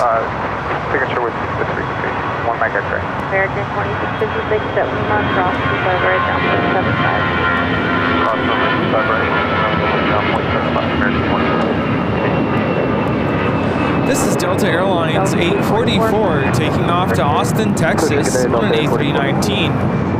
Signature with the frequency. 1 Mike X-ray. American 2656 at Lima, cross 25 right, down 75. Cross 25 right, down 75, American 2656. This is Delta Airlines 844 taking off to Austin, Texas on an A319.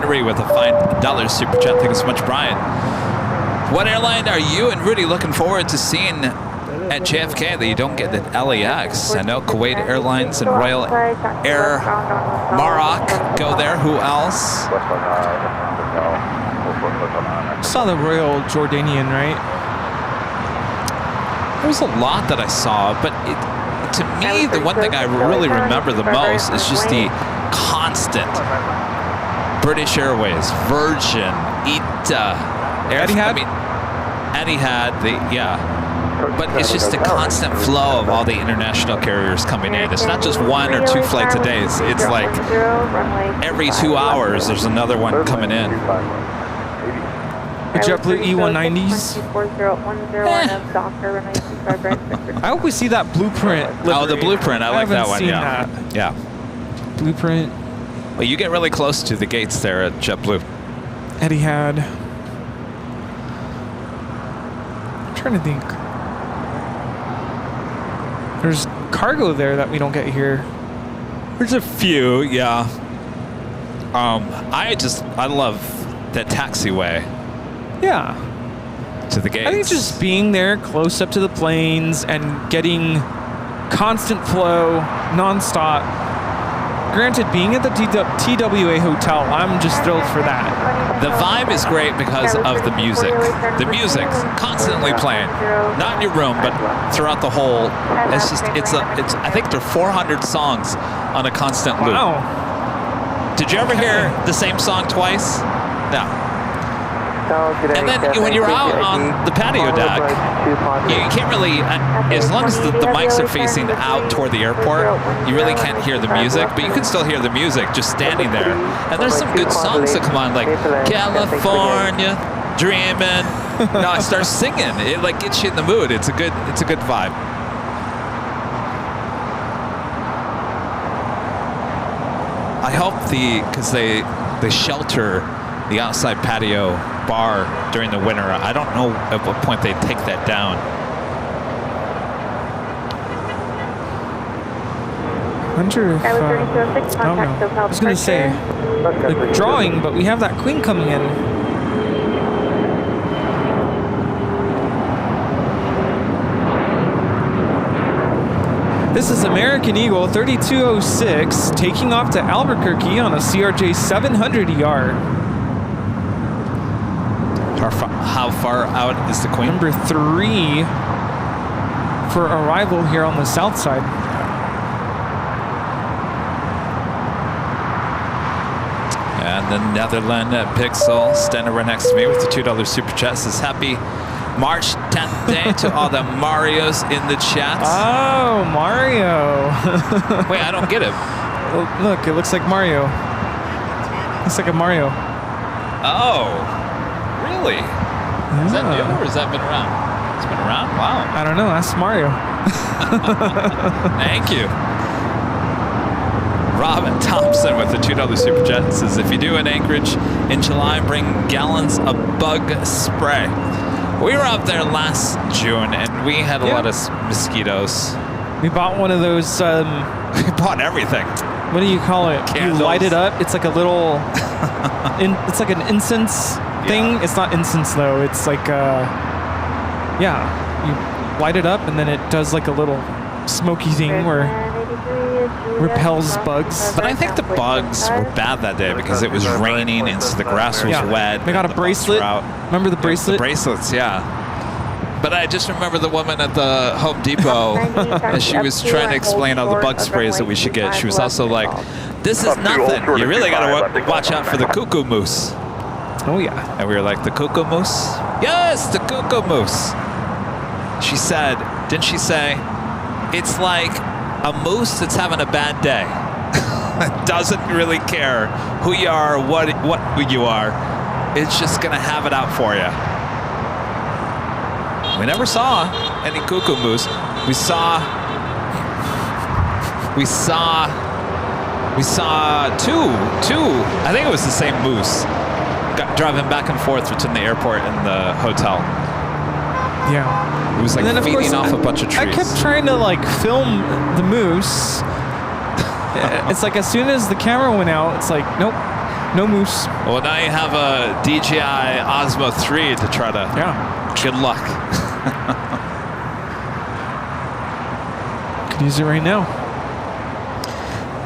With a $5 super chat. Thank you so much, Brian. What airline are you and Rudy looking forward to seeing at JFK that you don't get at LAX? I know Kuwait Airlines and Royal Air Maroc go there. Who else? Saw the Royal Jordanian, right? There was a lot that I saw, but to me, the one thing I really remember the most is just the constant British Airways, Virgin, ITA, Etihad? Etihad, but it's just a constant flow of all the international carriers coming in. It's not just 1 or 2 flights a day. It's like every 2 hours there's another one coming in. The JetBlue E190s. I hope we see that blueprint. Oh, the blueprint. I like that one. Yeah. That. Yeah. Blueprint. Well, you get really close to the gates there at JetBlue. Etihad. I'm trying to think. There's cargo there that we don't get here. There's a few, yeah. I love that taxiway. Yeah. To the gates. I think just being there close up to the planes and getting constant flow, nonstop. Granted, being at the TWA hotel, I'm just thrilled for that. The vibe is great because of the music. The music's constantly playing. Not in your room, but throughout the whole. I think there are 400 songs on a constant loop. Wow. Did you ever hear the same song twice? No. And then when you're out on the patio deck, you can't really, as long as the mics are facing out toward the airport, you really can't hear the music, but you can still hear the music just standing there. And there's some good songs that come on, like California, Dreamin'. No, I start singing. It like gets you in the mood. It's a good vibe. I hope because they shelter the outside patio bar during the winter. I don't know at what point they take that down. I wonder if, I was going to say, the drawing, but we have that queen coming in. This is American Eagle 3206 taking off to Albuquerque on a CRJ 700ER. How far out is the Queen? Number 3 for arrival here on the south side. And the Netherland Pixel standing right next to me with the $2 super chat says happy March 10th day to all the Marios in the chat. Oh, Mario. Wait, I don't get it. Well, look, it looks like Mario. Looks like a Mario. Oh, really? Yeah. Is that new or has that been around? It's been around? Wow. I don't know. That's Mario. Thank you. Robin Thompson with the $2 super chat says if you do in Anchorage in July, bring gallons of bug spray. We were up there last June and we had a lot of mosquitoes. We bought one of those. We bought everything. What do you call it? Candles. You light it up. It's like a little. It's like an incense thing. Yeah. It's not incense though. It's like you light it up and then it does like a little smoky thing where repels bugs. But I think the bugs were bad that day because it was raining and so the grass was wet. They got a bracelet. Remember the bracelet? The bracelets, yeah. But I just remember the woman at the Home Depot as she was trying to explain all the bug sprays that we should get. She was also like, this is nothing. You really got to watch out for the cuckoo moose. Oh, yeah. And we were like, the cuckoo moose? Yes, the cuckoo moose. She said, didn't she say, it's like a moose that's having a bad day. It doesn't really care who you are, what you are. It's just going to have it out for you. We never saw any cuckoo moose. We saw two. I think it was the same moose driving back and forth between the airport and the hotel. Yeah. It was like feeding off a bunch of trees. I kept trying to like film the moose. It's like as soon as the camera went out, it's like, nope, no moose. Well, now you have a DJI Osmo 3 to try to. Yeah. Good luck. Could use it right now.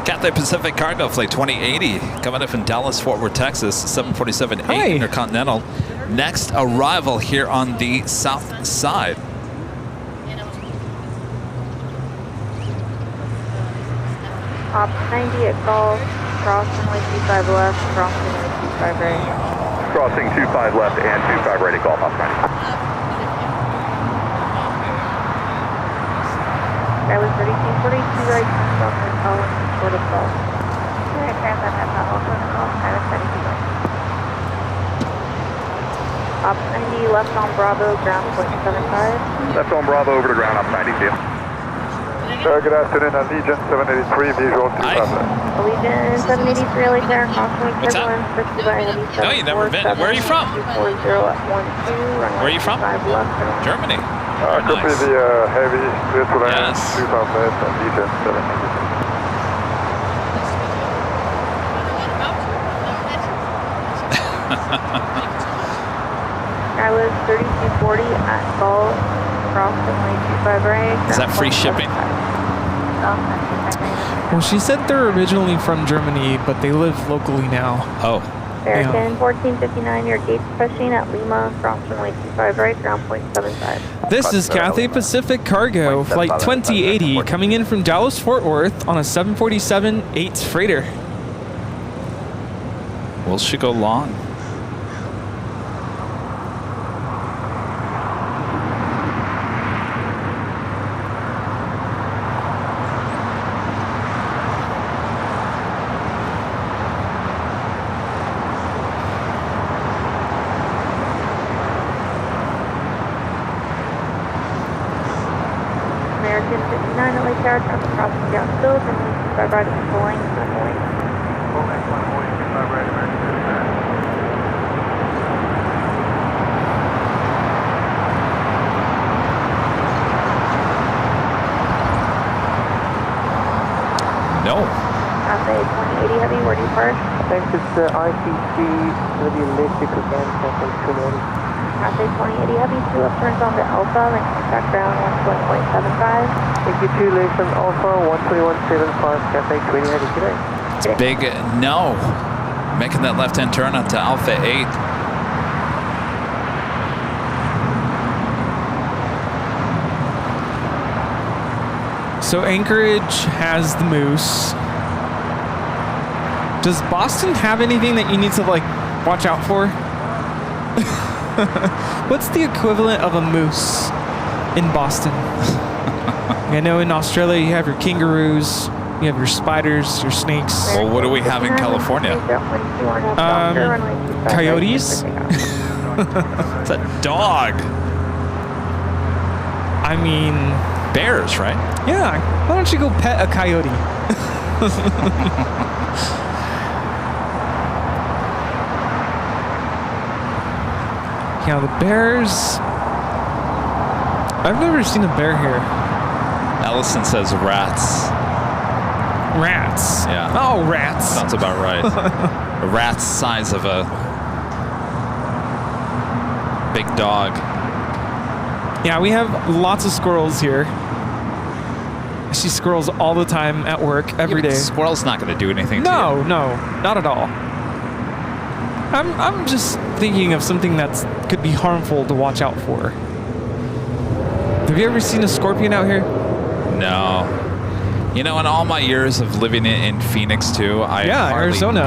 Cathay Pacific Cargo Flight 2080 coming up in Dallas, Fort Worth, Texas, 747-8 Intercontinental. Next arrival here on the south side. Op 90 at Golf, crossing runway 25 left, crossing runway 25 right. Crossing 25 left and 25 right at Golf, Op 90. Sky was 3242 right, south and following short of 12. Alright, transit at Palo Alto, Sky was 32 right. Op 90, left on Bravo, ground .75. Left on Bravo over to ground, up 92. Good afternoon, Allegiant 783, visual 25 left. Allegiant 783, LA Clear, crossing What's that? turbulence, 60 by heavy 747. No, you've never been. Where are you from? 240 at 12, Where are you from? 5 left. Germany. Copy Nice. the heavy turbulence, Yes. 25 left, Allegiant 783. I was 3240 at Gulf, crossing 25 right. Is that free shipping? Well, she said they're originally from Germany, but they live locally now. Oh. American 1459, your gates pushing at Lima, crossing 25 right, ground .75. This is Cathay Pacific Cargo, flight 2080, coming in from Dallas Fort Worth on a 747-8 freighter. Will she go long? American 59 at Lake Tower, traffic crossing down Stills, and 25 right at full length, runway. Full length, 145 right, American 59. No. Cathay 2080 heavy, where do you park? Thanks, it's ICC, going to be electric again, Cathay 280. Cathay 2080 heavy, 2 left turns on to Alpha, and contact ground 121.75. Thank you, 2 left on Alpha, 121.75, Cathay 20 heavy today. It's big no. Making that left-hand turn onto Alpha 8. So Anchorage has the Moose. Does Boston have anything that you need to like watch out for? What's the equivalent of a moose in Boston? I know in Australia you have your kangaroos, you have your spiders, your snakes. Well, what do we have in California? Coyotes? It's a dog. I mean, bears, right? Yeah. Why don't you go pet a coyote? Yeah, the bears. I've never seen a bear here. Ellison says rats. Rats? Yeah. Oh, rats. Sounds about right. A rat's size of a big dog. Yeah, we have lots of squirrels here. I see squirrels all the time at work, every day. Squirrel's not going to do anything to you. No, not at all. I'm just thinking of something that could be harmful to watch out for. Have you ever seen a scorpion out here? No. You know, in all my years of living in Phoenix too, I hardly Arizona.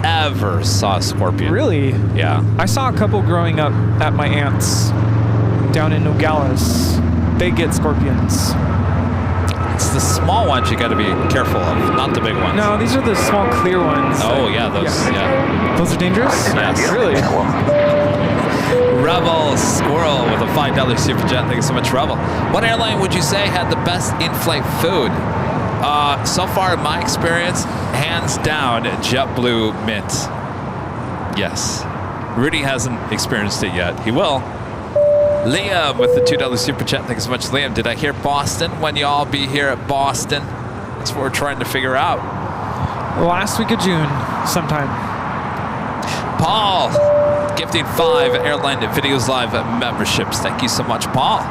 ever saw a scorpion. Really? Yeah. I saw a couple growing up at my aunt's down in Nogales. They get scorpions. It's the small ones you got to be careful of, not the big ones. No, these are the small clear ones. Oh yeah, those. Yeah. Those are dangerous? Yes. Really? Rebel Squirrel with a $5 super chat. Thank you so much, Rebel. What airline would you say had the best in-flight food? So far, in my experience, hands down, JetBlue Mint. Yes. Rudy hasn't experienced it yet. He will. Liam with the $2 super chat. Thank you so much, Liam. Did I hear Boston? When y'all be here at Boston? That's what we're trying to figure out. Last week of June, sometime. Paul, gifting 5 Airline Videos Live memberships. Thank you so much, Paul.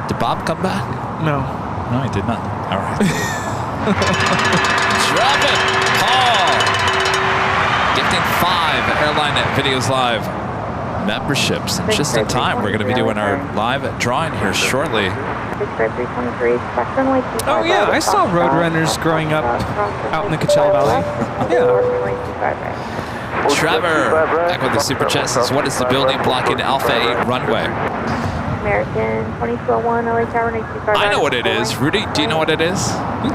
Did Bob come back? No. No, he did not. All right. Drop it, Paul. Gifting 5 Airline Videos Live memberships. In just in time, we're going to be doing our live drawing here shortly. Oh yeah, I saw Roadrunners growing up out in the Coachella Valley. Yeah. Trevor, back with the super chat, says, what is the building blocking Alpha 8 runway? American 2201, LA Tower, 925. I know what it is. Rudy, do you know what it is? You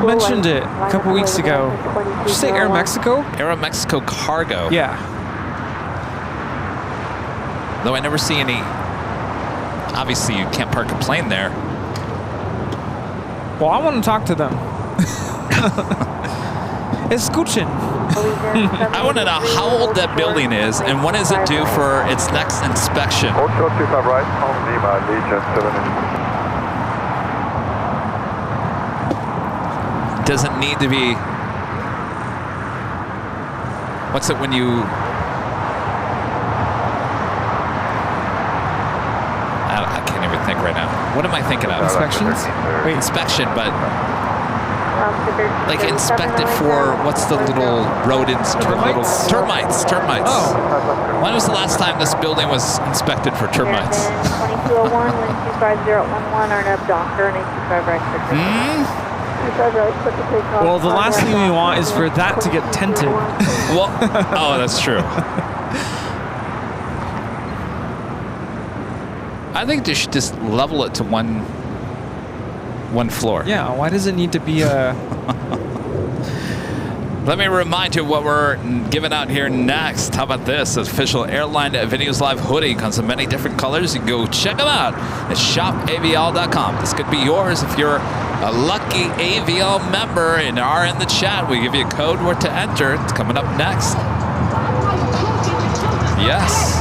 mentioned it a couple weeks ago. Did you say Air Mexico? Air Mexico Cargo. Yeah. Though I never see any. Obviously, you can't park a plane there. Well, I want to talk to them. Escuchen. I want to know how old that building is and when is it due for its next inspection. Hold short 25 right, on Lima, Legion 7. Does it need to be? What's it when you? I can't even think right now. What am I thinking of? Inspections? Wait, inspection, but like inspect it for what's the little rodents? Termites? Termites. Oh. When was the last time this building was inspected for termites? 2201, wind 25011, Arnab Docker, 925 right. Well, the last thing we want is for that to get tented. Well, oh, that's true. I think they should just level it to one floor. Yeah, why does it need to be a... Let me remind you what we're giving out here next. How about this? Official Airline Videos Live hoodie. Comes in many different colors. You can go check them out at shopavl.com. This could be yours if you're a lucky AVL member and are in the chat. We give you a code word to enter. It's coming up next. Yes.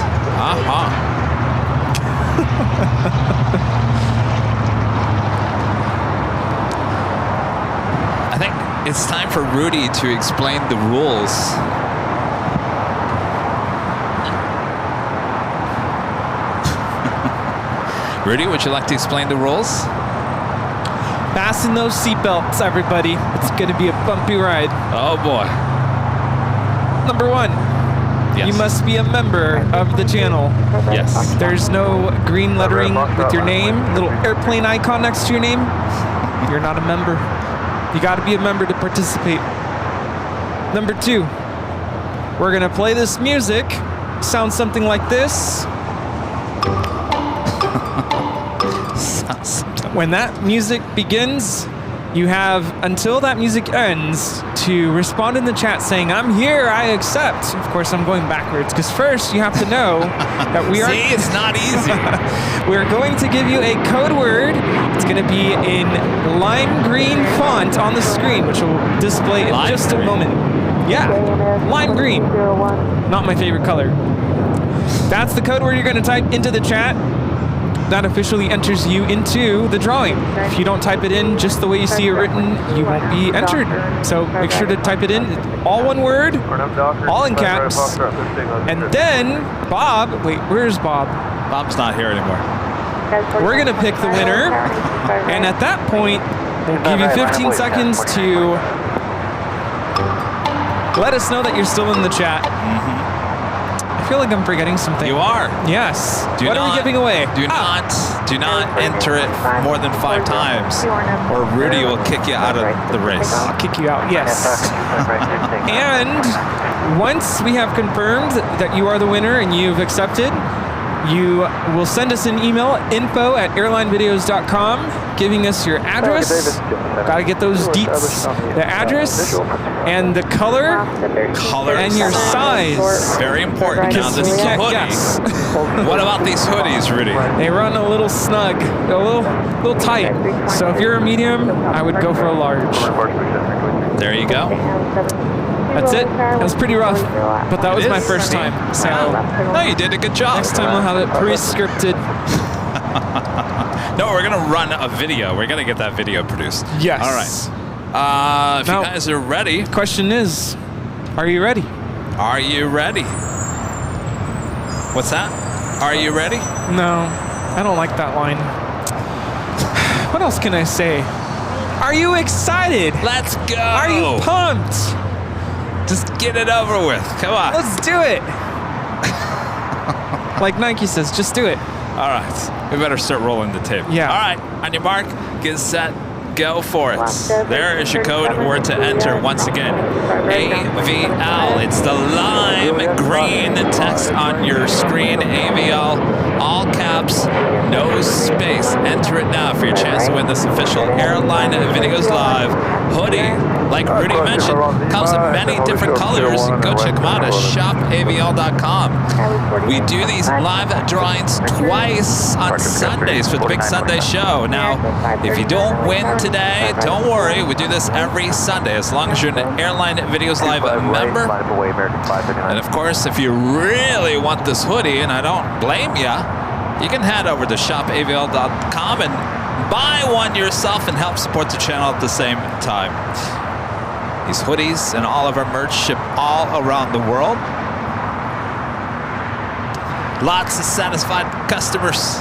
I think it's time for Rudy to explain the rules. Rudy, would you like to explain the rules? Fasten those seatbelts, everybody. It's going to be a bumpy ride. Oh, boy. Number one, yes. You must be a member of the channel. Yes. There's no green lettering with your name, little airplane icon next to your name. You're not a member. You got to be a member to participate. Number two, we're going to play this music. Sounds something like this. When that music begins, you have until that music ends to respond in the chat saying, "I'm here, I accept." Of course, I'm going backwards because first you have to know that we are... See, it's not easy. We're going to give you a code word. It's going to be in lime green font on the screen, which will display in just a moment. Yeah, lime green. Not my favorite color. That's the code word you're going to type into the chat. That officially enters you into the drawing. If you don't type it in just the way you see it written, you won't be entered. So make sure to type it in, all one word, all in caps. And then Bob, wait, where's Bob? Bob's not here anymore. We're gonna pick the winner. And at that point, we'll give you 15 seconds to let us know that you're still in the chat. I feel like I'm forgetting something. You are. Yes. What are we giving away? Do not enter it more than 5 times, or Rudy will kick you out of the race. I'll kick you out. Yes. And once we have confirmed that you are the winner and you've accepted, you will send us an email, info@airlinevideos.com, giving us your address. Got to get those deets. The address and the color and your size. Very important. Now this is a hoodie. What about these hoodies, Rudy? They run a little snug, a little tight. So if you're a medium, I would go for a large. There you go. That's it. It was pretty rough, but that was my first time. So no, you did a good job. Next time we'll have it pre-scripted. No, we're gonna run a video. We're gonna get that video produced. Yes. All right. If you guys are ready. Question is, are you ready? Are you ready? What's that? Are you ready? No, I don't like that line. What else can I say? Are you excited? Let's go. Are you pumped? Just get it over with. Come on. Let's do it. Like Nike says, just do it. All right. We better start rolling the tape. Yeah. All right. On your mark, get set, Go for it. There is your code word to enter once again. AVL. It's the lime green text on your screen. AVL. All caps. No space. Enter it now for your chance to win this official Airline Videos Live hoodie. Like Rudy mentioned, comes in many different colors. Go check them out at shopavl.com. We do these live drawings twice on Sundays for the big Sunday show. Now, if you don't win today, don't worry. We do this every Sunday as long as you're an Airline Videos Live member. And of course, if you really want this hoodie, and I don't blame you, you can head over to shopavl.com and buy one yourself and help support the channel at the same time. These hoodies and all of our merch ship all around the world. Lots of satisfied customers.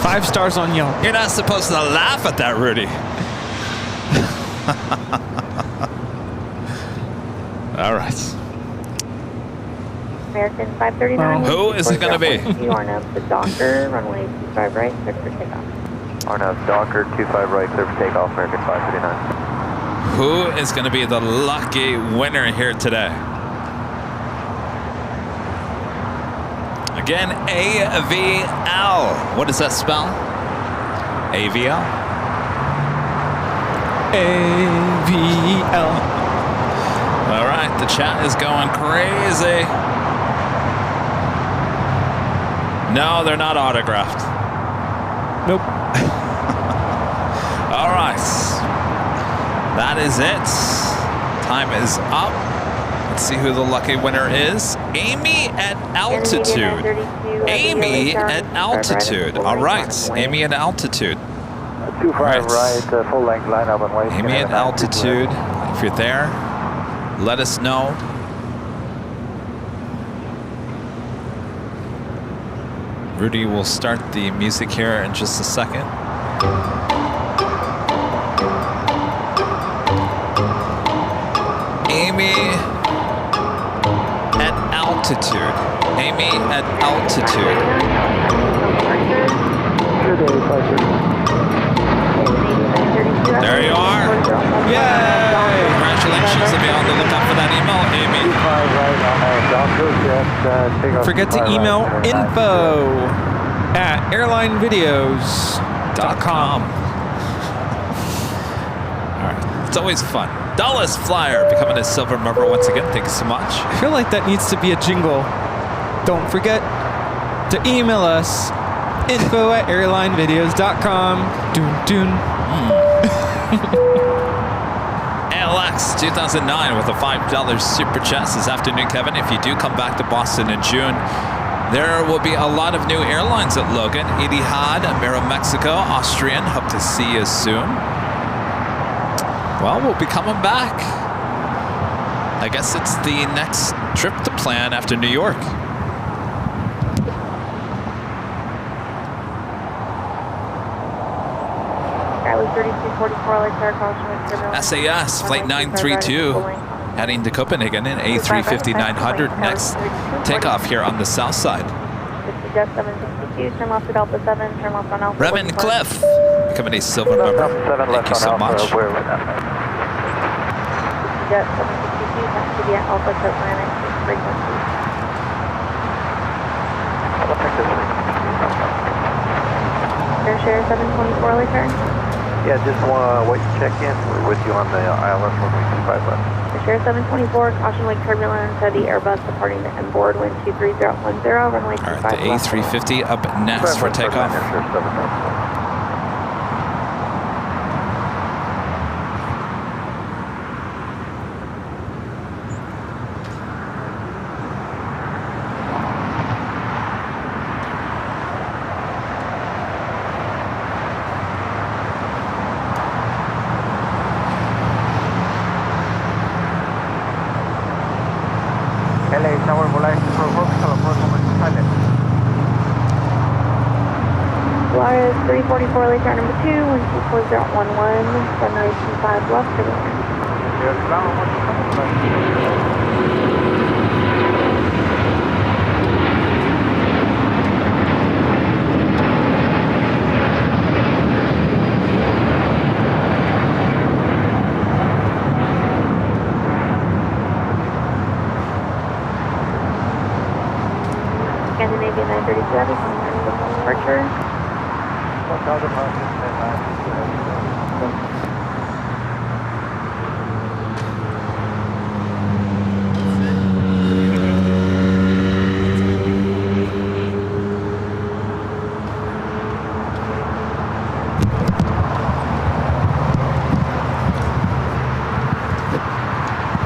5 stars on Yelp. You're not supposed to laugh at that, Rudy. All right. American 539. Who is it going to be? Arnav, the Docker, runway 25 right, clear for takeoff. Arnav, Docker, 25 right, clear for takeoff, American 539. Who is going to be the lucky winner here today? Again, AVL. What does that spell? AVL? AVL. All right, the chat is going crazy. No, they're not autographed. Nope. All right. That is it. Time is up. Let's see who the lucky winner is. Amy at altitude. Amy at altitude. All right. Amy at altitude. 25 right, full length line up and wait. Amy at altitude. If you're there, let us know. Rudy will start the music here in just a second. Amy at altitude. Amy at altitude. There you are. Yay! Congratulations. Be on the lookout for that email, Amy. Forget to email info@airlinevideos.com. All right. It's always fun. Dulles Flyer becoming a silver member once again. Thank you so much. I feel like that needs to be a jingle. Don't forget to email us info@airlinevideos.com. Doon doon. LAX 2009 with a $5 super chat this afternoon, Kevin. If you do come back to Boston in June, there will be a lot of new airlines at Logan. Etihad, Aeromexico, Austrian. Hope to see you soon. Well, we'll be coming back. I guess it's the next trip to plan after New York. SAS, Flight 932, heading to Copenhagen in A350-900. Next takeoff here on the south side. Remen Cliff, becoming a silver member. Thank you so much. Airshare 724 return. Yeah, just want to wait to check in. We're with you on the ILS 125 left. Airshare 724, caution wake turbulence at the Airbus departing to inboard wind 23010, runway 25 left. All right, the A350 up next for takeoff. Flores 344, late tower number 2, wind 24011, runway 25 left to land.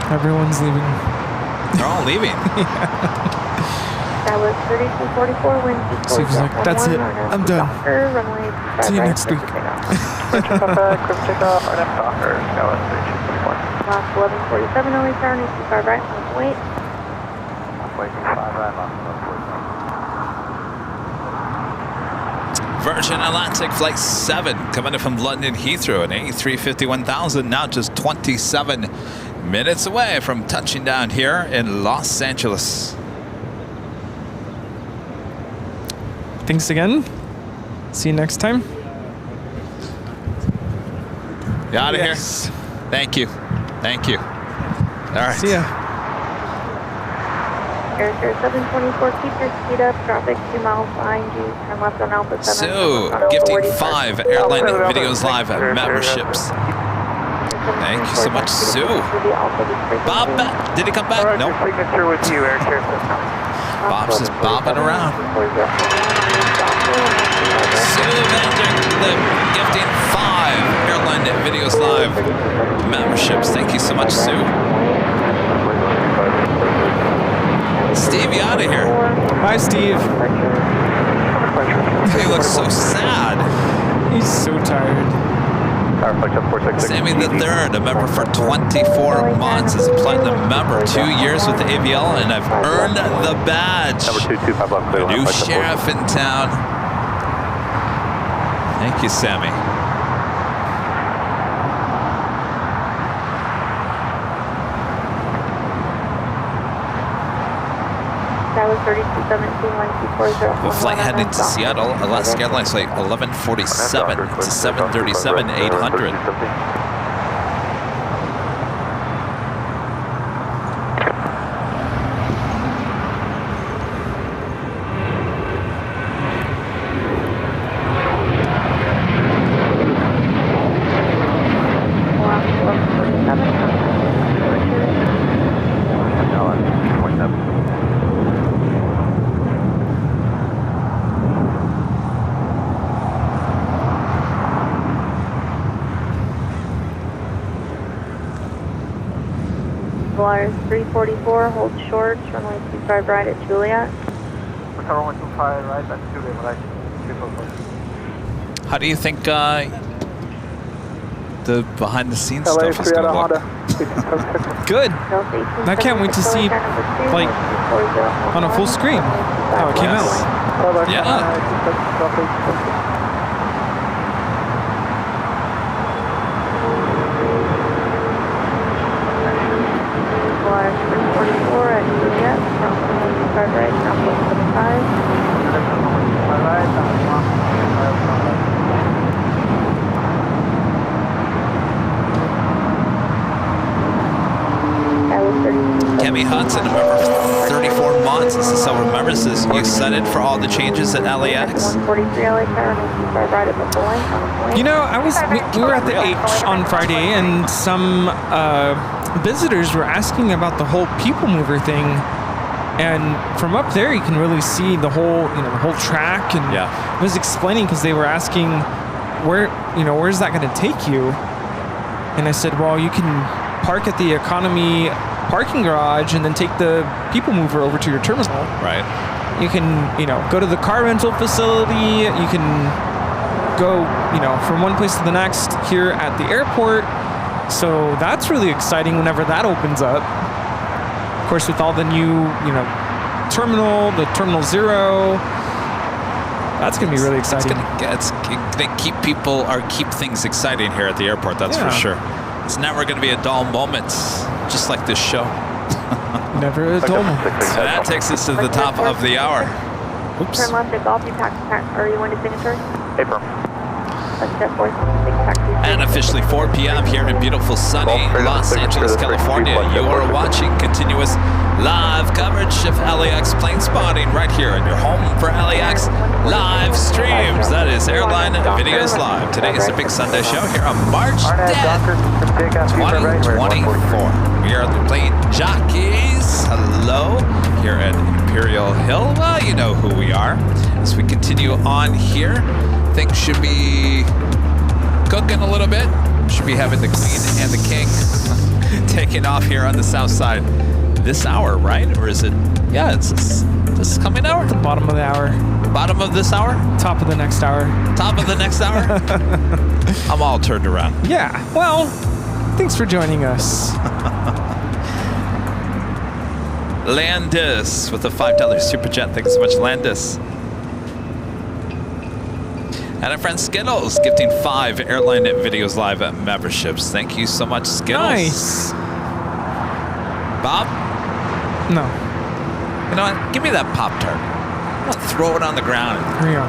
Everyone's leaving. They're all leaving. That was 3244 wind. Seems like that's it. I'm done. See you next week. Quick takeoff, RNF Docker, Dallas 3241. Lost 1147, only turn, 25 right, wait. Wait, 5 right, lost 1141. Virgin Atlantic Flight 7 coming in from London Heathrow at A350-1000, now just 27 minutes away from touching down here in Los Angeles. Thanks again. See you next time. You out of here? Thank you. Thank you. All right. See ya. Air 724, keep your speed up. Traffic 2 miles behind you. Turn left on Alpha 7. So, gifting 5 Airline Videos Live memberships. Thank you so much, Sue. Bob, did he come back? No. Nope. Signature with you, Air Care System. Bob's just bobbing around. Sue Vander, gifting 5 Airline Videos Live memberships. Thank you so much, Sue. Steve, you out of here. Bye, Steve. He looks so sad. He's so tired. Sammy the Third, a member for 24 months, is a platinum member, 2 years with the AVL, and I've earned the badge. Number 225 left, clear. New sheriff in town. Thank you, Sammy. That was 3217, The flight heading to Seattle, Alaska Airlines flight 1147 to 737-800. Flyers 344, hold short, runway 25 right at Juliet. Runway 25 right at Juliet, right. How do you think the behind-the-scenes stuff is going to look? Good. I can't wait to see, like, on a full screen how it came out. Yeah. Flyers 344 at Juliet, from 25 right, down 175. Kemi Hudson, a member for 34 months, this is someone remembers this. You excited for all the changes at LAX? You know, we were at the H on Friday, and some visitors were asking about the whole people mover thing. And from up there, you can really see the whole, the whole track. And I was explaining because they were asking, where's that going to take you? And I said, well, you can park at the economy parking garage and then take the people mover over to your terminal. Right. You can, go to the car rental facility. You can go, from one place to the next here at the airport. So that's really exciting whenever that opens up. Of course, with all the new, terminal, the Terminal 0, that's going to be really exciting. It's going to keep people or keep things exciting here at the airport, that's for sure. It's never going to be a dull moment, just like this show. Never a dull moment. So that takes us to the top of the hour. Turn left at Golf, you taxi, or you want to signature? Paper. Let's step forth, take taxi And officially 4 p.m. here in beautiful sunny Los Angeles, California. You are watching continuous live coverage of LAX plane spotting right here in your home for LAX live streams. That is Airline Videos Live. Today is a big Sunday show here on March 10th, 2024. We are the plane Jockeys. Hello, here at Imperial Hill. Well, you know who we are. As we continue on here, things should be cooking a little bit. Should be having the Queen and the King taking off here on the south side this hour, right? Or is it? Yeah, it's this coming hour. The bottom of the hour. Bottom of this hour. Top of the next hour. Top of the next hour. I'm all turned around. Yeah. Well, thanks for joining us. Landis with a $5 super chat. Thanks so much, Landis. And our friend Skittles gifting 5 Airline Videos Live memberships. Thank you so much, Skittles. Nice. Bob? No. You know what? Give me that Pop-Tart. I'm going to throw it on the ground. Here you go.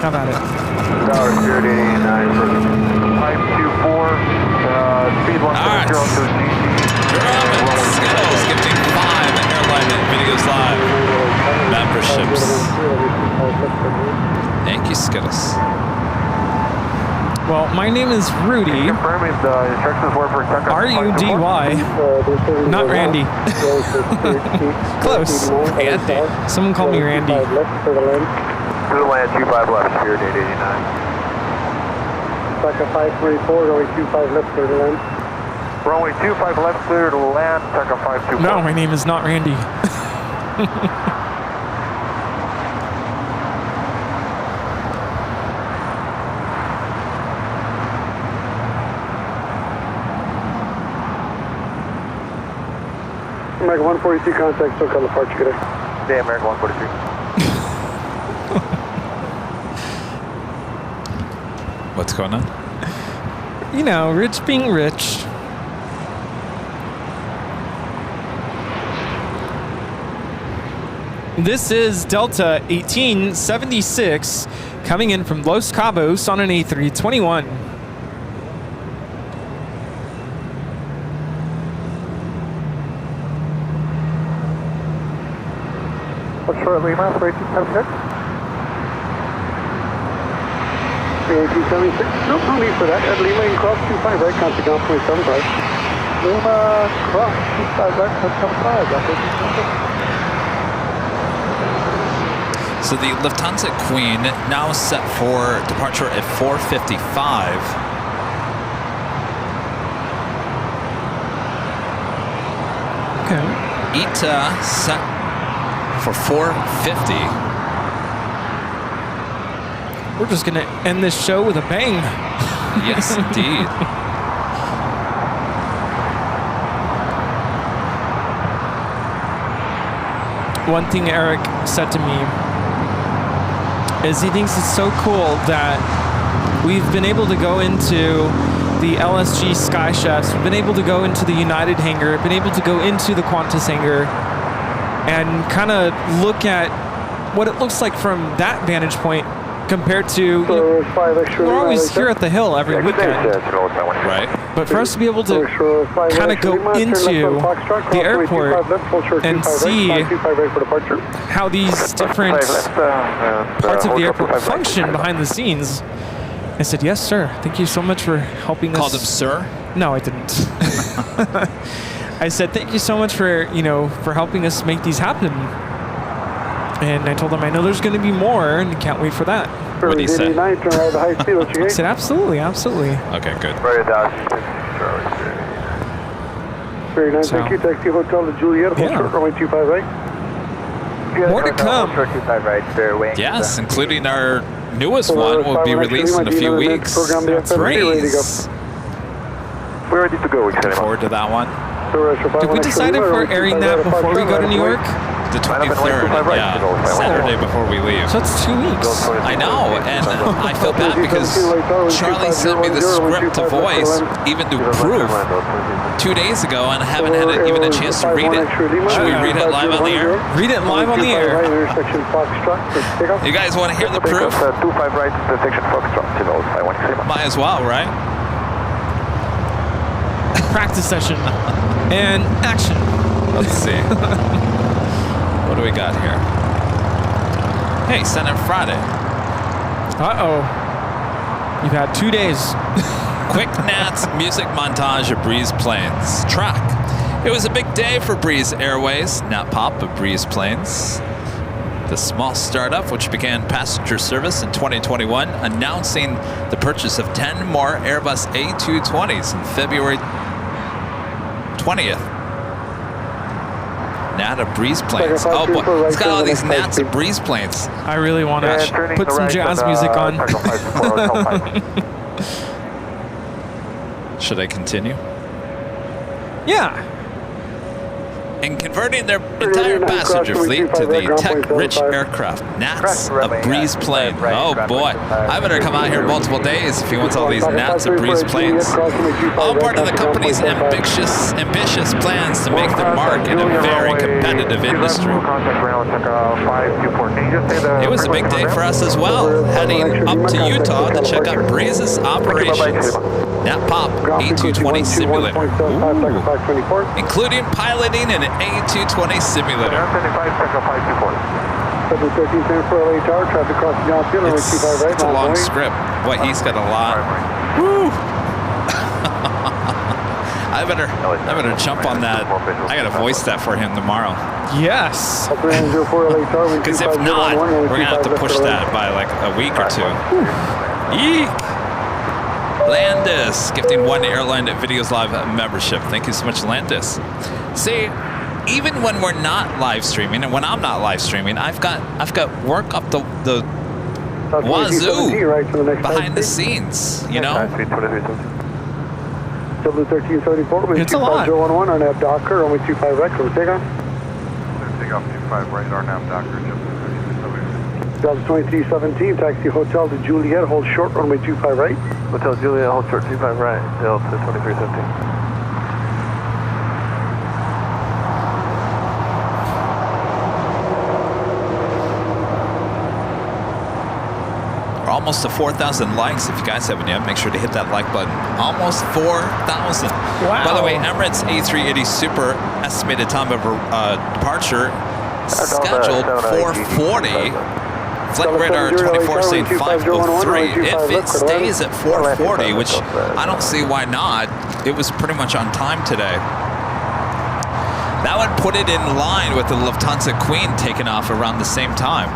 How about it? Tower 524, speed 170 Skittles gifting 5 Airline Videos Live memberships. Thank you, Skittles. Well, my name is Rudy. Confirming the instructions were for R-U-D-Y. Not Randy. Close. Randy. Someone call me Randy. Through the land, 25 left, Spirit 889. Taka 534, runway 25 left, clear to land. Runway 25 left, clear to land, Taka 524. No, my name is not Randy. American 142 contact, SoCal departure, good day. Day, American 142. What's going on? You know, rich being rich. This is Delta 1876 coming in from Los Cabos on an A321. Short Lima, 3276. 1876. Nope, no need for that. At Lima, you cross 25 right, contact on 0.75. Lima, cross 25 right, contact 75. So the Lufthansa Queen now set for departure at 4:55. Okay. ITA set for 4:50. We're just going to end this show with a bang. Yes, indeed. One thing Eric said to me is he thinks it's so cool that we've been able to go into the LSG Sky Chefs, we've been able to go into the United hangar, been able to go into the Qantas hangar, and kind of look at what it looks like from that vantage point compared to, we're always here at the Hill every weekend. Right. But for us to be able to kind of go into the airport and see how these different parts of the airport function behind the scenes, I said, yes, sir. Thank you so much for helping us. Called him sir? No, I didn't. I said, thank you so much for, for helping us make these happen. And I told him, I know there's going to be more, and can't wait for that. What did he say? I said, absolutely, absolutely. Okay, good. Very nice. Thank you. Taxi Hotel to Juliet. Yeah. Short runway 25 right. More to come. Yes, including our newest one will be released in a few weeks. That's right. We're ready to go. Looking forward to that one. Did we decide if we're airing that before we go to New York? The 23rd, yeah, Saturday before we leave. So it's 2 weeks. I know, and I feel bad because Charlie sent me the script to voice, even to proof, 2 days ago, and I haven't had even a chance to read it. Should we read it live on the air? Read it live on the air. You guys want to hear the proof? Might Might as well, right? practice session and action. Let's see. What do we got here? Hey, Senate Friday. Uh-oh. You've had 2 days. Quick Nats music montage of Breeze Planes. Track. It was a big day for Breeze Airways, Nat Pop of Breeze Planes. The small startup, which began passenger service in 2021, announcing the purchase of 10 more Airbus A220s on February 20th. Nat of Breeze Planes. Oh boy, it's got all these Nats of Breeze Planes. I really want to put some jazz music on. Should I continue? Yeah. In converting their entire passenger fleet to the tech-rich aircraft, Nats of Breeze Plane. Oh boy, I better come out here multiple days if he wants all these Nats of Breeze Planes. All part of the company's ambitious plans to make their mark in a very competitive industry. It was a big day for us as well, heading up to Utah to check out Breeze's operations. Nat Pop A220 simulator, including piloting an A220 simulator. It's a long script. Boy, he's got a lot. Woo! I better jump on that. I gotta voice that for him tomorrow. Yes. Because if not, we're gonna have to push that by like a week or two. Eek! Landis gifting 1 Airline Videos Live membership. Thank you so much, Landis. See, even when we're not live streaming, and when I'm not live streaming, I've got work up the wazoo behind the scenes. You know. It's a lot. 011 on that Docker, runway 25 right, come take on. Take off 25 right, RNAV Docker, Delta 2317, taxi Hotel to Juliet, hold short, runway 25 right. Hotel Juliet, hold short 25 right, Delta 2317. We're almost to 4,000 likes. If you guys haven't yet, make sure to hit that like button. Almost 4,000. Wow. By the way, Emirates A380 Super estimated time of departure scheduled 4:40. Flight radar 24 saying 5:03. If it stays at 4:40, which I don't see why not, it was pretty much on time today. That would put it in line with the Lufthansa Queen taking off around the same time.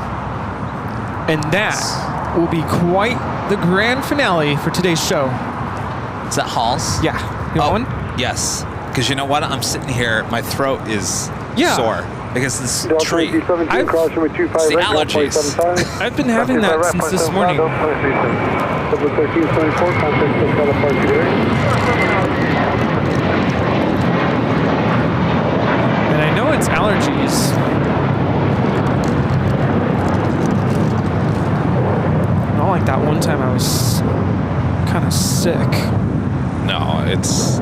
And that will be quite the grand finale for today's show. Is that Halls? Yeah. You want one? Yes. Because you know what? I'm sitting here, my throat is sore. Because this tree. It's the allergies. I've been having that since this morning. And I know it's allergies. Not like that one time I was kind of sick. No, it's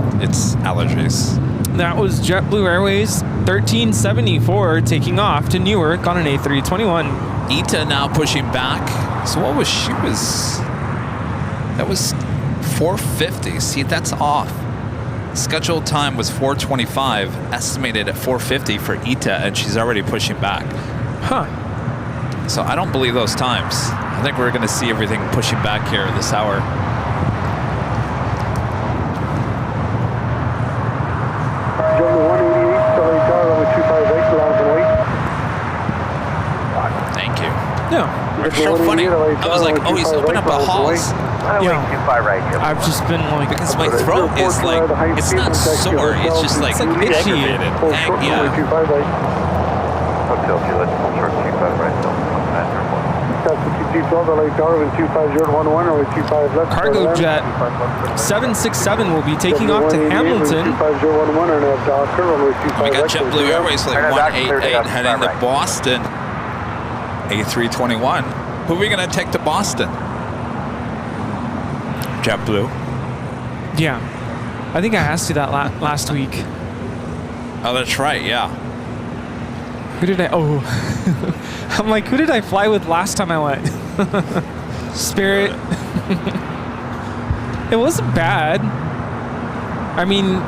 allergies. That was JetBlue Airways 1374 taking off to Newark on an A321. Ita now pushing back. So what was that was 4:50. See, that's off. Scheduled time was 4:25, estimated at 4:50 for Ita, and she's already pushing back. Huh. So I don't believe those times. I think we're going to see everything pushing back here this hour. Thank you. Yeah. It's so funny. I was like, oh, he's opening up a Halls. Yeah. I've just been like, because my throat is like, it's not sore, it's just like itchy. Yeah. Hotel Juliet, short 25 right, Cargo jet 767 will be taking off to Hamilton. We got JetBlue Airways like 188 heading to Boston. A321. Who are we going to take to Boston? JetBlue. Yeah. I think I asked you that last week. Oh, that's right, yeah. Who did I'm like, who did I fly with last time I went? Spirit. It wasn't bad. I mean,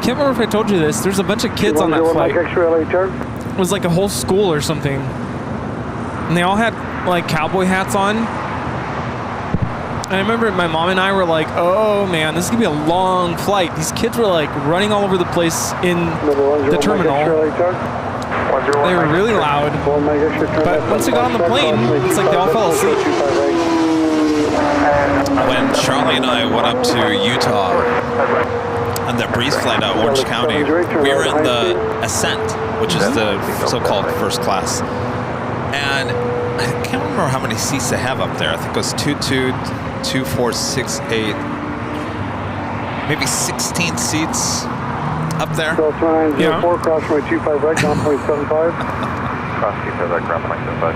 can't remember if I told you this. There's a bunch of kids on that flight. It was like a whole school or something. And they all had like cowboy hats on. And I remember my mom and I were like, oh man, this is gonna be a long flight. These kids were like running all over the place in the terminal. They were really loud. But once we got on the plane, it's like they all fell asleep. When Charlie and I went up to Utah on the breeze flight out of Orange County, we were in the Ascent, which is the so-called first class. And I can't remember how many seats they have up there. I think it was 2, 4, 6, 8, maybe 16 seats up there. Yeah. Cross runway 25 right, ground point 75. Cross 25 right, ground point 75.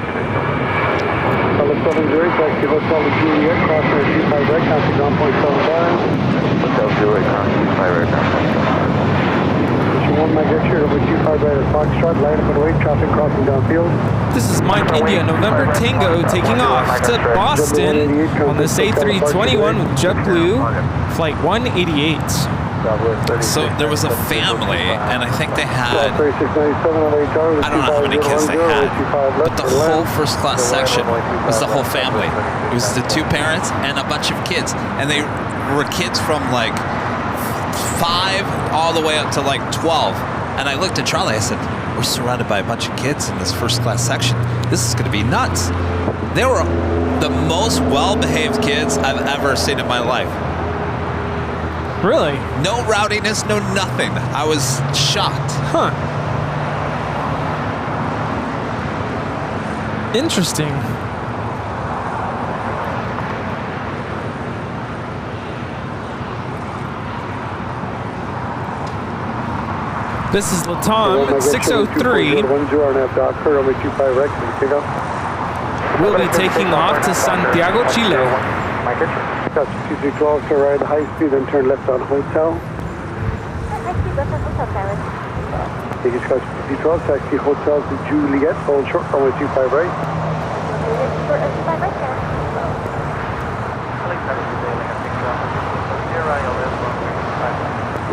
Hotel 70, taxi Hotel Juliet, cross runway 25 right, taxi ground point 75. Hotel Juliet, cross 25 right, ground point 75. 1 Mike X-ray, runway 25 right at Foxtrot, line up and wait, traffic crossing downfield. This is Mike India, November Tango, taking off to Boston on this A321 with JetBlue, flight 188. So there was a family, and I think they had, I don't know how many kids they had, but the whole first class section was the whole family. It was the 2 parents and a bunch of kids, and they were kids from like 5 all the way up to like 12. And I looked at Charlie, I said, we're surrounded by a bunch of kids in this first class section. This is gonna be nuts. They were the most well-behaved kids I've ever seen in my life. Really? No rowdiness, no nothing. I was shocked. Huh. Interesting. This is Latam at 6:03. We'll be taking off to Santiago, Chile. That's 2312 to ride high speed and turn left on Hotel. Take it Scotch 2312, taxi Hotel to Juliet, hold short runway 25 right.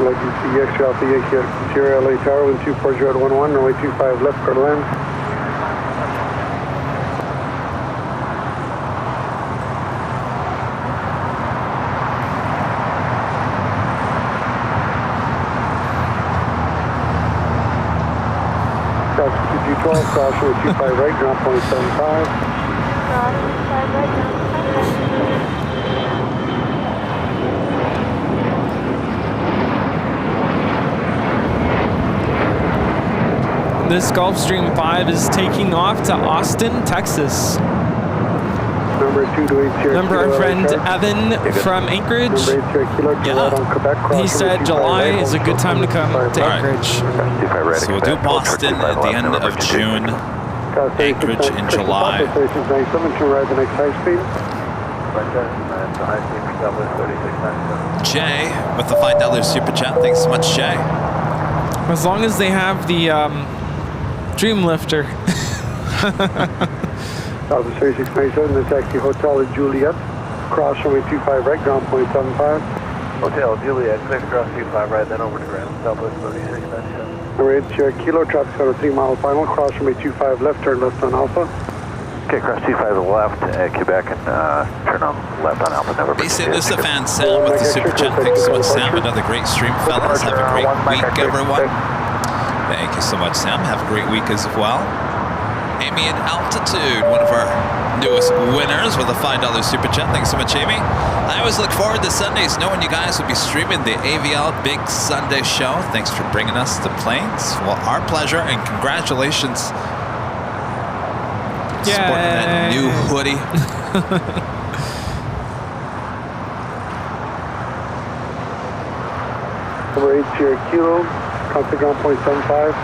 Like you see extra Alpha Yankee Interior LA Tower, 12411, runway 25 left for land. Cross runway 25 right, ground point 75. This Gulfstream 5 is taking off to Austin, Texas. Remember our friend Evan from Anchorage? Yeah. He said July is a good time to come to Anchorage. So we'll do Boston at the end of June, Anchorage in July. Jay with the $5 super chat. Thanks so much, Jay. As long as they have the Dream Lifter. Alpha 3697, the taxi Hotel at Juliet, cross runway 25 right, ground point 75. Hotel Juliet, clear cross 25 right, then over to ground, Southwest 3697. Alright, Sierra Kilo, traffic on a 3-mile final, cross runway 25 left, turn left on Alpha. Okay, cross 25 left at Quebec and turn on left on Alpha, never They say this is a fan, Sam, with the super chat. Thanks so much, Sam. Another great stream, fellas. Have a great week, everyone. Thank you so much, Sam. Have a great week as well. Amy at Altitude, one of our newest winners with a $5 super chat. Thanks so much, Amy. I always look forward to Sundays knowing you guys will be streaming the AVL Big Sunday Show. Thanks for bringing us the planes. Well, our pleasure, and congratulations. Sporting that new hoodie. Number 8, Sierra Kilo, contact ground point 75.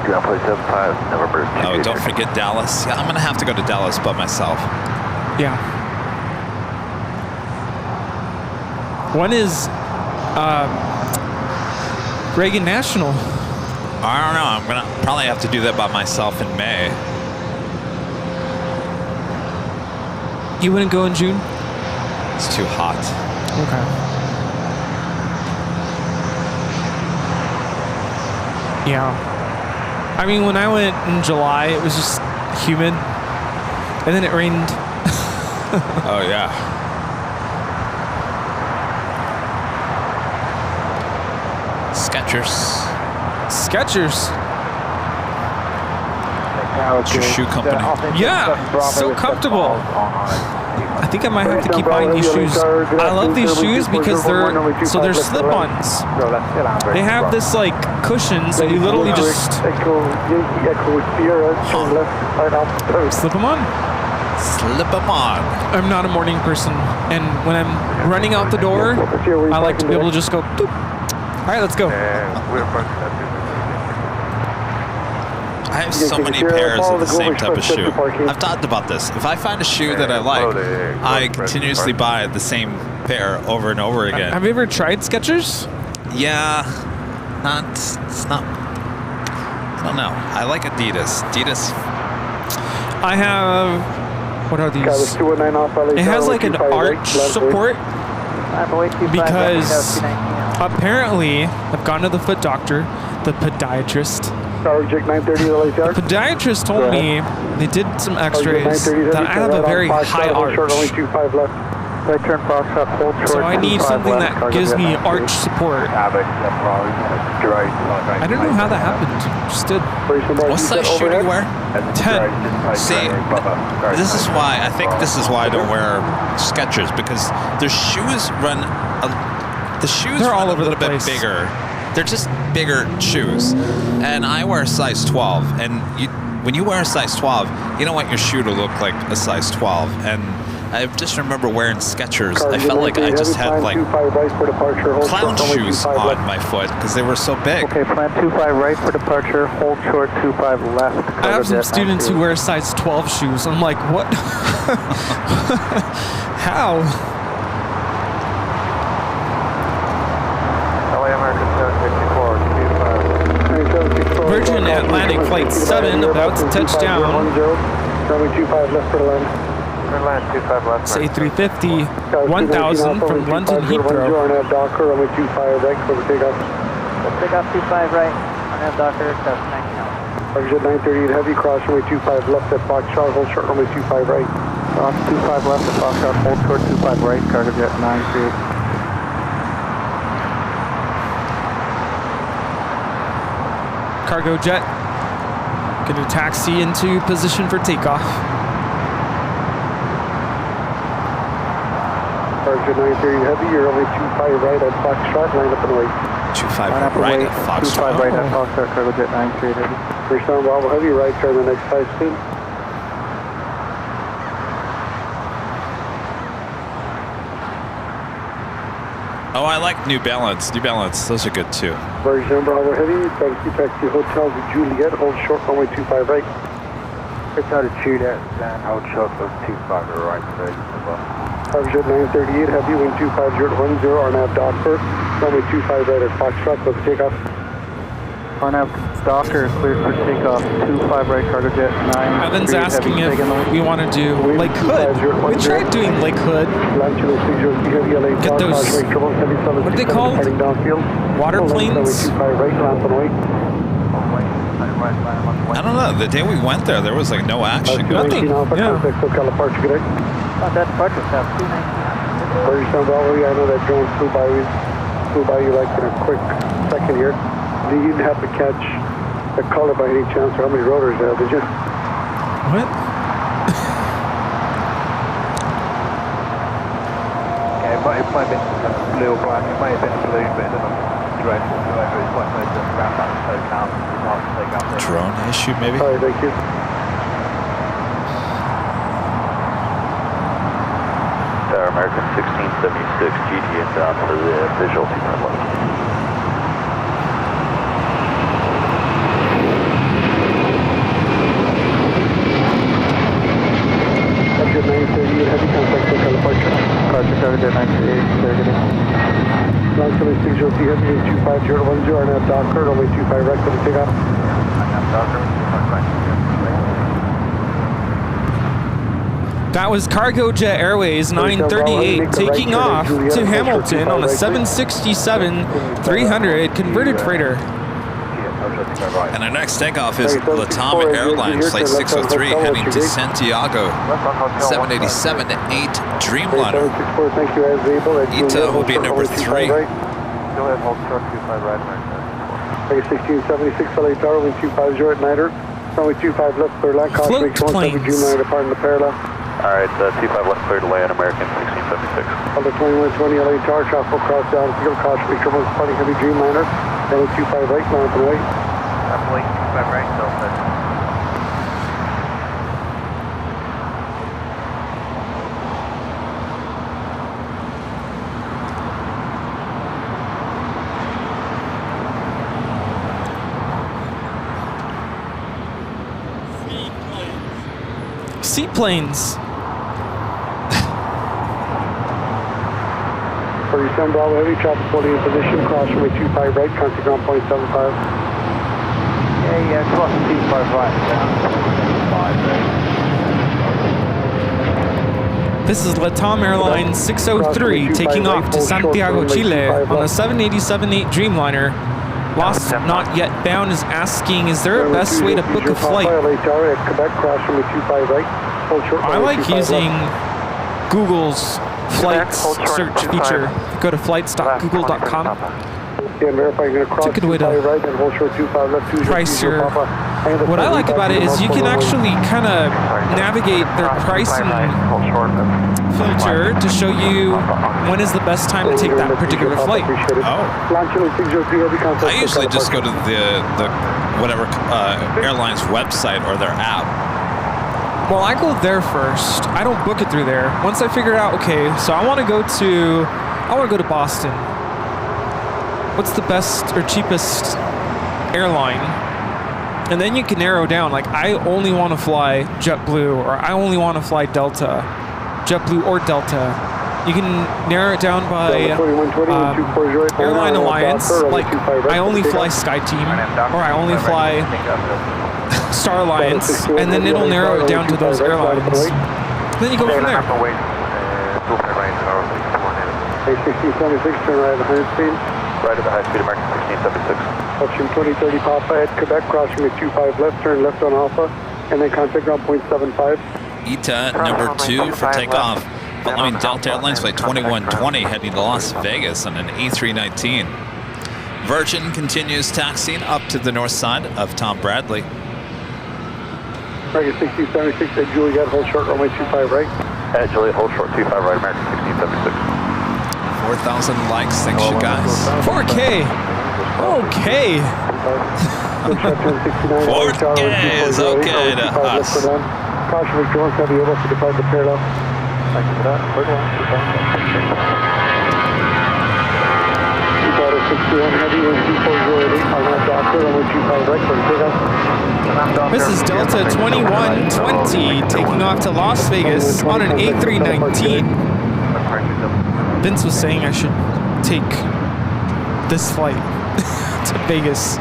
Ground point 75, November 2. Oh, don't forget Dallas. Yeah, I'm going to have to go to Dallas by myself. Yeah. When is Reagan National? I don't know. I'm going to probably have to do that by myself in May. You wouldn't go in June? It's too hot. Okay. Yeah. I mean, when I went in July, it was just humid. And then it rained. Oh, yeah. Skechers. Skechers. It's your shoe company. Yeah, so comfortable. I think I might have to keep buying these shoes. I love these shoes because they're slip-ons. They have this like cushion, so you literally just slip them on. Slip them on. I'm not a morning person, and when I'm running out the door, I like to be able to just go boop. All right, let's go. I have so many pairs of the same type of shoe. I've talked about this. If I find a shoe that I like, I continuously buy the same pair over and over again. Have you ever tried Skechers? Yeah, it's not. I don't know. I like Adidas. I have. What are these? It has like an arch support because apparently I've gone to the foot doctor, the podiatrist. The podiatrist told me they did some x-rays that I have a very high arch. So I need something that gives me arch support. I don't know how that happened. Just did. What size shoe do you wear? 10. See, this is why I don't wear Skechers, because their shoes run. They're all over the place. Bit bigger. They're just bigger shoes, and I wear a size 12. And when you wear a size 12, you don't want your shoe to look like a size 12. And I just remember wearing Skechers. I felt like I just had like clown shoes on my foot because they were so big. Okay, plan 25 right for departure, hold short 25 left. I have some students who wear size 12 shoes. I'm like, what? How? Virgin Atlantic Flight 7 about to touch down. It's A350 1000 from London Heathrow. Pick up 25 right on that Docker, that's 938 heavy, cross runway 25 left at Foxtrot, hold short runway 25 right. Cross 25 left at Foxtrot, hold short 25 right, cargo jet 938. Cargo jet, going to taxi into position for takeoff. Cargo 930 heavy, you're only 25 right at Foxtrot, line up and wait. 25 right at Foxtrot. 25 right at Foxtrot, cargo jet 938 heavy. First down, Bravo heavy, right turn the next 5 speed. Oh, I like New Balance. New Balance, those are good too. Virgin Bravo Heavy, taxi Hotel to Juliet, hold short runway 25 right. Hotel to Juliet, then hold short for 25 right, Virgin 938 Heavy, wind 25010, RNAV Docker, runway 25 right at Foxtrot, let's take off. RNAV Docker, cleared for takeoff, 25 right, cargo jet 9. Evan's asking if we want to do Lake Hood. We tried doing Lake Hood. Get those, what are they called? Water planes? I don't know. The day we went there was like no action. Nothing. Yeah. That departure stuff. Very Bravo, I know that drone flew by you like in a quick second here. You didn't have to catch the color by any chance, or how many rotors there, did you? What? Yeah, it might have been blue or black. It might have been blue, but it doesn't drone whatsoever. It's like those round back so calm. It's hard to take up there. Drone issue, maybe? All right, thank you. American 1676 GT inbound for the visual 2.1. Target 938, heavy contact for departure. Departure, target 938, targeting. Launch runway 603, heavy, 25010, RNAV Docker, runway 25 right, for the takeoff. RNAV Docker, 25 right. That was Cargo Jet Airways 938 taking off to Hamilton on a 767-300 converted freighter. And our next takeoff is LATAM Airlines Flight 603 heading to Santiago, 787-8 Dreamliner. Ita will be number 3. Go ahead, hold short 25 right, American. 1676 LA Tower, wind 250 at Niter. Runway 25 left, clear land, caution, make sure 17 Dreamliner departing the parallel. Alright, 25 left, clear to land, American 1676. Delta 2120 LA Tower, traffic will cross down, field, caution, make sure one's departing heavy Dreamliner. Runway 25 right, line up and right. Runway 25 right, Delta. Seaplanes. For your Sun Bravo heavy traffic holding in position, cross runway 25 right, contact ground point 75. Yeah, cross 25 right, down 25 right. This is LATAM Airlines 603 taking off to Santiago, Chile on a 787-8 Dreamliner. Lost Not Yet Bound is asking, is there a best way to book a flight? I like using Google's flights search feature. Go to flights.google.com. It's a good way to price your... What I like about it is you can actually kind of navigate their pricing filter to show you when is the best time to take that particular flight. Oh. I usually just go to the whatever airline's website or their app. Well, I go there first. I don't book it through there. Once I figure out, okay, so I want to go to Boston. What's the best or cheapest airline? And then you can narrow down, like, I only want to fly JetBlue, or I only want to fly Delta, JetBlue or Delta. You can narrow it down by Airline Alliance, like, I only fly SkyTeam, or I only fly Star Alliance, and then it'll narrow it down to those airlines. Then you go from there. 1676, turn right at 100 speed. Right at the high speed, American 1676. Option 2030 Papa at Quebec, crossing with 25 left, turn left on Alpha, and then contact ground point 75. Ita number 2 for takeoff. Following Delta Airlines Flight 2120 heading to Las Vegas on an A319. Virgin continues taxiing up to the north side of Tom Bradley. American 1676 at Juliet, hold short, runway 25 right. At Juliet, hold short, 25 right, American 1676. 4,000 likes, thanks you guys. 4K. Okay. 4K is okay to us. Caution with drones will be able to depart the parallel. Thank you for that. 61 heavy, 2408, on that doctor, runway 25 right, for takeoff. This is Delta 2120 taking off to Las Vegas on an A319. Vince was saying I should take this flight to Vegas.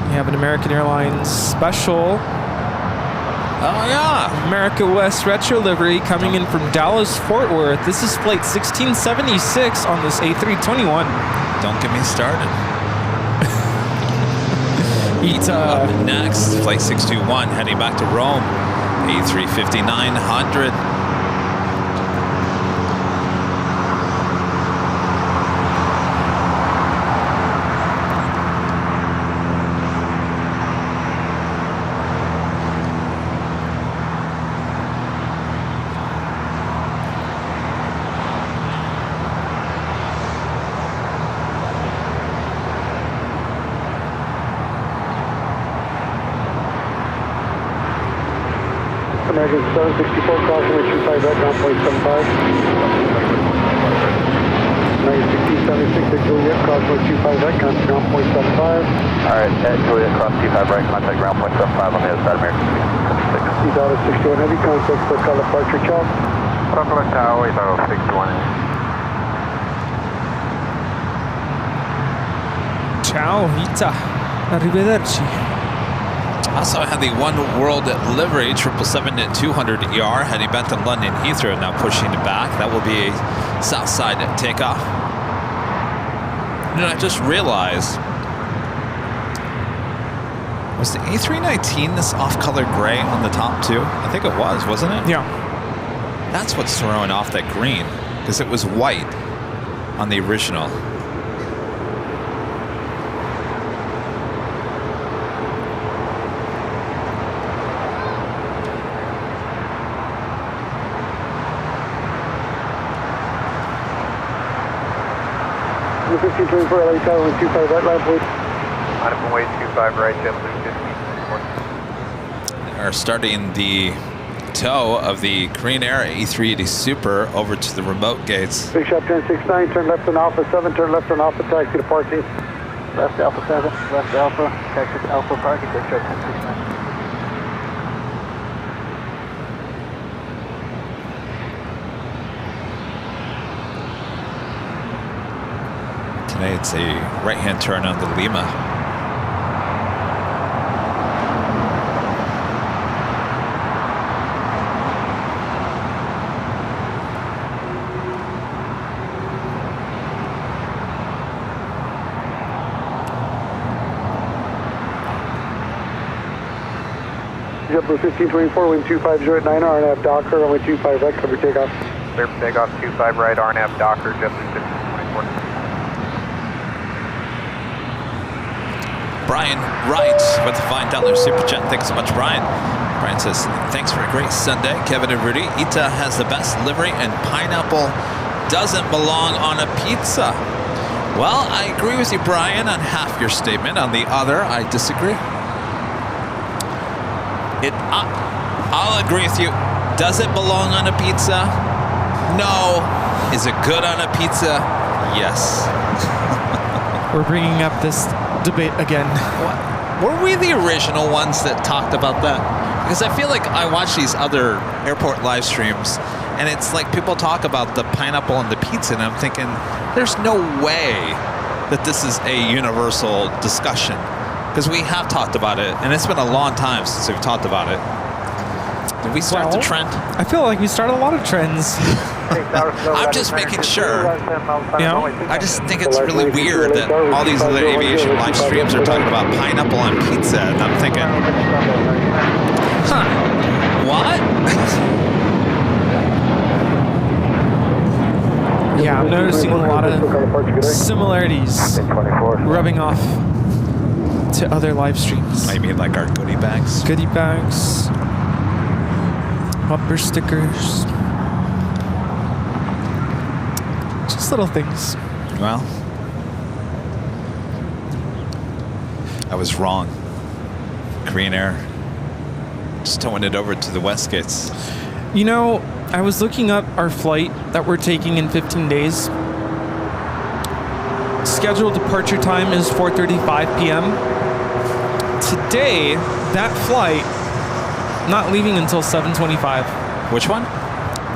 We have an American Airlines special. Oh yeah, America West retro livery coming in from Dallas Fort Worth. This is flight 1676 on this A321. Don't get me started. Ita up next, flight 621 heading back to Rome, A350-900. American 764, crossing with 25 right, ground point 75. American 1676 at Juliet, crossing with 25 right, contact ground point 75. Alright, at Juliet, cross 25 right, contact ground point 75 on the other side, American 1676. Delta 61 heavy, contact for call departure, ciao. Chocolate Tower, Delta 61. Ciao, Ita. Arrivederci. Also had the One World livery 777-200ER heading back to London Heathrow, now pushing it back. That will be a south side takeoff. And I just realized, was the A319 this off-color gray on the top too? I think it was, wasn't it? Yeah. That's what's throwing off that green, because it was white on the original. The 1524 LA Tower 25 right line, please. Item way 25 right, JetBlue 15. They are starting the tow of the Green Air A380 Super over to the remote gates. Big shot 1069, turn left on Alpha 7, turn left on Alpha, taxi to parking. Left Alpha 7, left Alpha, taxi to Alpha parking, big shot 1069. Today it's a right-hand turn on the Lima. JetBlue 1524, wind 250 at 9 RNAV Docker, runway 25 right, cover takeoff. Clear for takeoff 25 right, RNAV Docker, JetBlue 1524. Brian Wright with the $5 super chat. Thanks so much, Brian. Brian says, thanks for a great Sunday, Kevin and Rudy. Ita has the best livery and pineapple doesn't belong on a pizza. Well, I agree with you, Brian, on half your statement. On the other, I disagree. I'll agree with you. Does it belong on a pizza? No. Is it good on a pizza? Yes. We're bringing up this debate again. What? Were we the original ones that talked about that? Because I feel like I watch these other airport live streams, and it's like people talk about the pineapple and the pizza, and I'm thinking, there's no way that this is a universal discussion. Because we have talked about it, and it's been a long time since we've talked about it. Did we start the trend? I feel like we started a lot of trends. I'm just making sure. You know, I just think it's really weird that all these other aviation live streams are talking about pineapple on pizza, and I'm thinking, huh, what? Yeah, I'm noticing a lot of similarities rubbing off to other live streams. I mean, like our goodie bags? Goodie bags, bumper stickers. Just little things. Well, I was wrong. Green Air. Just towing it over to the West Gates. You know, I was looking up our flight that we're taking in 15 days. Scheduled departure time is 4:35 p.m. Today, that flight not leaving until 7:25. Which one?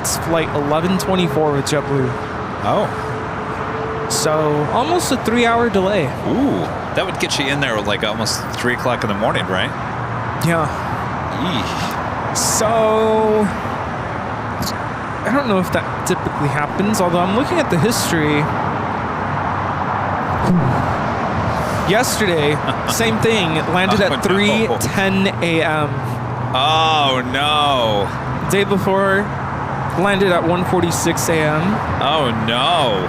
It's flight 1124 with JetBlue. Oh. So almost a 3-hour delay. Ooh, that would get you in there like almost 3 o'clock in the morning, right? Yeah. Eesh. So I don't know if that typically happens, although I'm looking at the history. Yesterday, same thing. It landed at 3:10 a.m. Oh no. Day before, landed at 1:46 a.m. Oh no.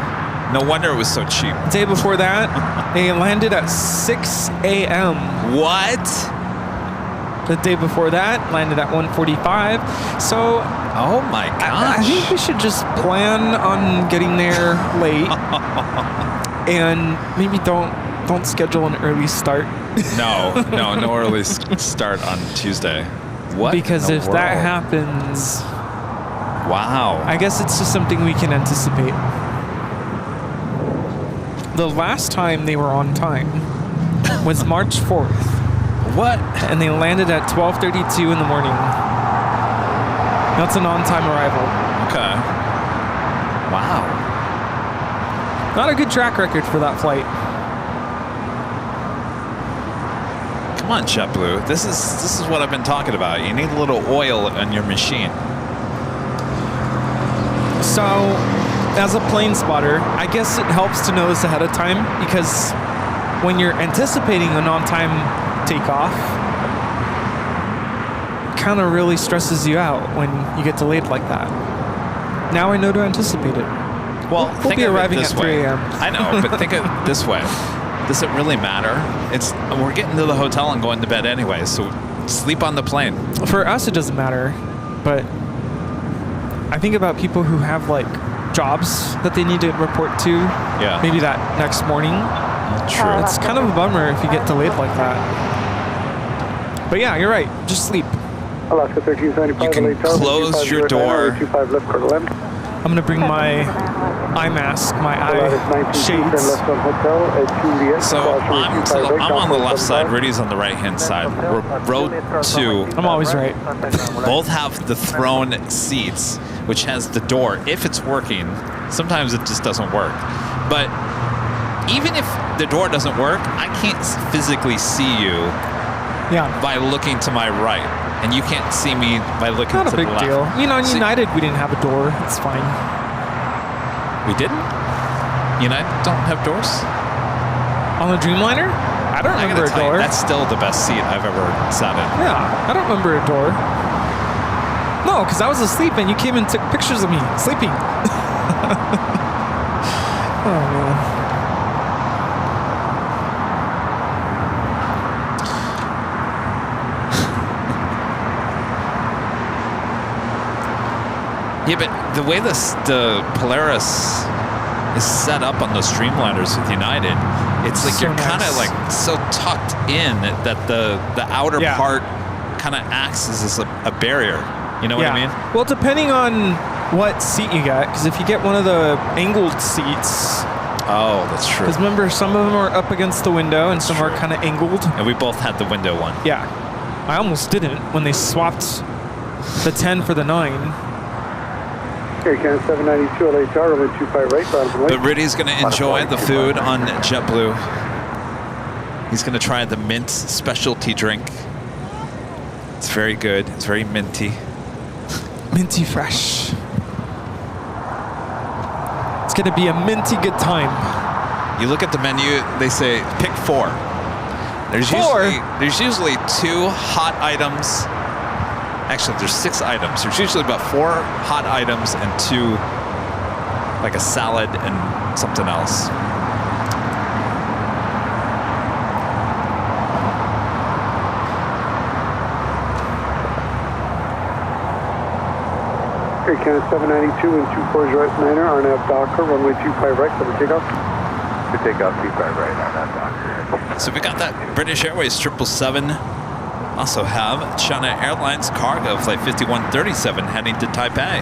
No wonder it was so cheap. Day before that, they landed at 6 a.m. What? The day before that, landed at 1:45. So, oh my gosh. I think we should just plan on getting there late, and maybe don't schedule an early start. No early start on Tuesday. What? Because if that happens, wow. I guess it's just something we can anticipate. The last time they were on time was March 4th. What? And they landed at 12:32 in the morning. That's an on-time arrival. Okay. Wow. Not a good track record for that flight. Come on, JetBlue. This is what I've been talking about. You need a little oil on your machine. So as a plane spotter, I guess it helps to know this ahead of time, because when you're anticipating an on-time takeoff, it kind of really stresses you out when you get delayed like that. Now I know to anticipate it. Well, we'll think be of arriving it this at 3 way. a.m. I know, but think of it this way. Does it really matter? We're getting to the hotel and going to bed anyway, so sleep on the plane. For us, it doesn't matter, but I think about people who have like jobs that they need to report to. Yeah. Maybe that next morning. True. It's kind of a bummer if you get delayed like that. But yeah, you're right. Just sleep. Alaska 1375. You can close your door. I'm gonna bring my eye mask, my eye shades. So I'm on the left side, Rudy's on the right-hand side. We're row 2. I'm always right. Both have the throne seats, which has the door. If it's working, sometimes it just doesn't work. But even if the door doesn't work, I can't physically see you by looking to my right. And you can't see me by looking to the left. Not a big deal. You know, in United, we didn't have a door. It's fine. We didn't? United don't have doors? On the Dreamliner? I don't remember a door. That's still the best seat I've ever sat in. Yeah, I don't remember a door. No, because I was asleep and you came and took pictures of me sleeping. Oh, man. Yeah, but the way the Polaris is set up on those Streamliners with United, it's like So you're kind of nice. like so tucked in that the outer part kind of acts as a barrier. You know what I mean? Well, depending on what seat you get, because if you get one of the angled seats. Oh, that's true. Because remember, some of them are up against the window and some are kind of angled. And we both had the window one. Yeah. I almost didn't when they swapped the 10 for the 9. Here, can 792 LHR, runway 25 right, But Rudy's going to enjoy the food on JetBlue. He's going to try the mint specialty drink. It's very good. It's very minty. Minty fresh. It's going to be a minty good time. You look at the menu, they say pick 4. There's usually 2 hot items. Actually, there's 6 items. There's usually about 4 hot items and 2, like a salad and something else. Here, can 792 and 240 right, Niner, RNAV Docker, runway 25 right, cover takeoff. Good takeoff, 25 right, RNAV Docker. So we got that British Airways 777. Also have China Airlines cargo flight 5137 heading to Taipei.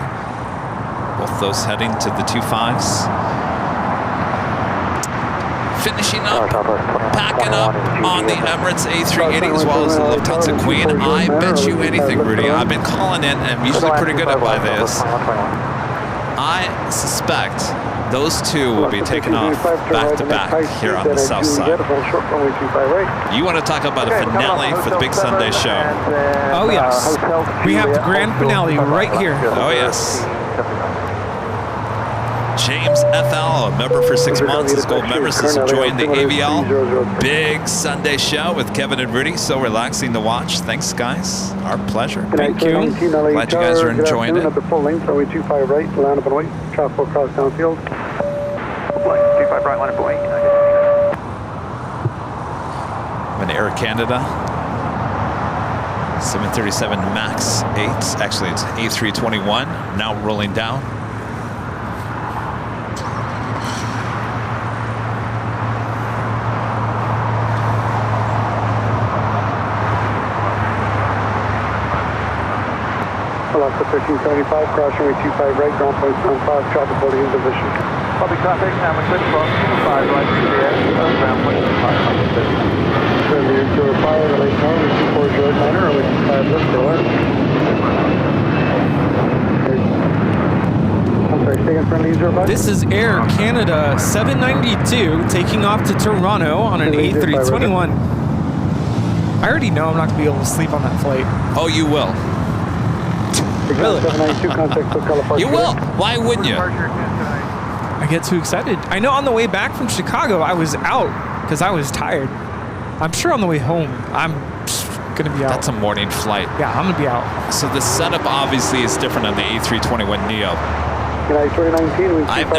Both those heading to the 25s. Finishing up, packing up on the Emirates A380 as well as the Lufthansa Queen. I bet you anything, Rudy. I've been calling in and I'm usually pretty good at by this. I suspect those 2 will be taken off back to back here on the south side. You want to talk about a finale for the big Sunday show? Oh yes, we have the grand finale right here. Oh yes. James FL, a member for 6 months, is gold member since enjoying the AVL. Big Sunday show with Kevin and Rudy. So relaxing to watch. Thanks, guys. Our pleasure. Thank you. Glad you guys are enjoying it. At the full length, runway 25 right, land up and wait. Traffic across downfield. 25 right, line up and wait. I'm in Air Canada. 737 MAX 8. Actually, it's A321. Now rolling down. Alaska 1375, cross runway 25 right, ground point 75, traffic holding in position. Public traffic, number 6, cross 25 right, ground point 75, Friendly interior fire, relay tower, runway 24 Niner, runway 25 left, alert. I'm sorry, stay in friendly 05. This is Air Canada 792 taking off to Toronto on an A321. I already know I'm not going to be able to sleep on that flight. Oh, you will. Really? 792, contact California. You will. Why wouldn't you? I get too excited. I know on the way back from Chicago, I was out because I was tired. I'm sure on the way home, I'm going to be out. That's a morning flight. Yeah, I'm going to be out. So the setup obviously is different on the A321neo. I've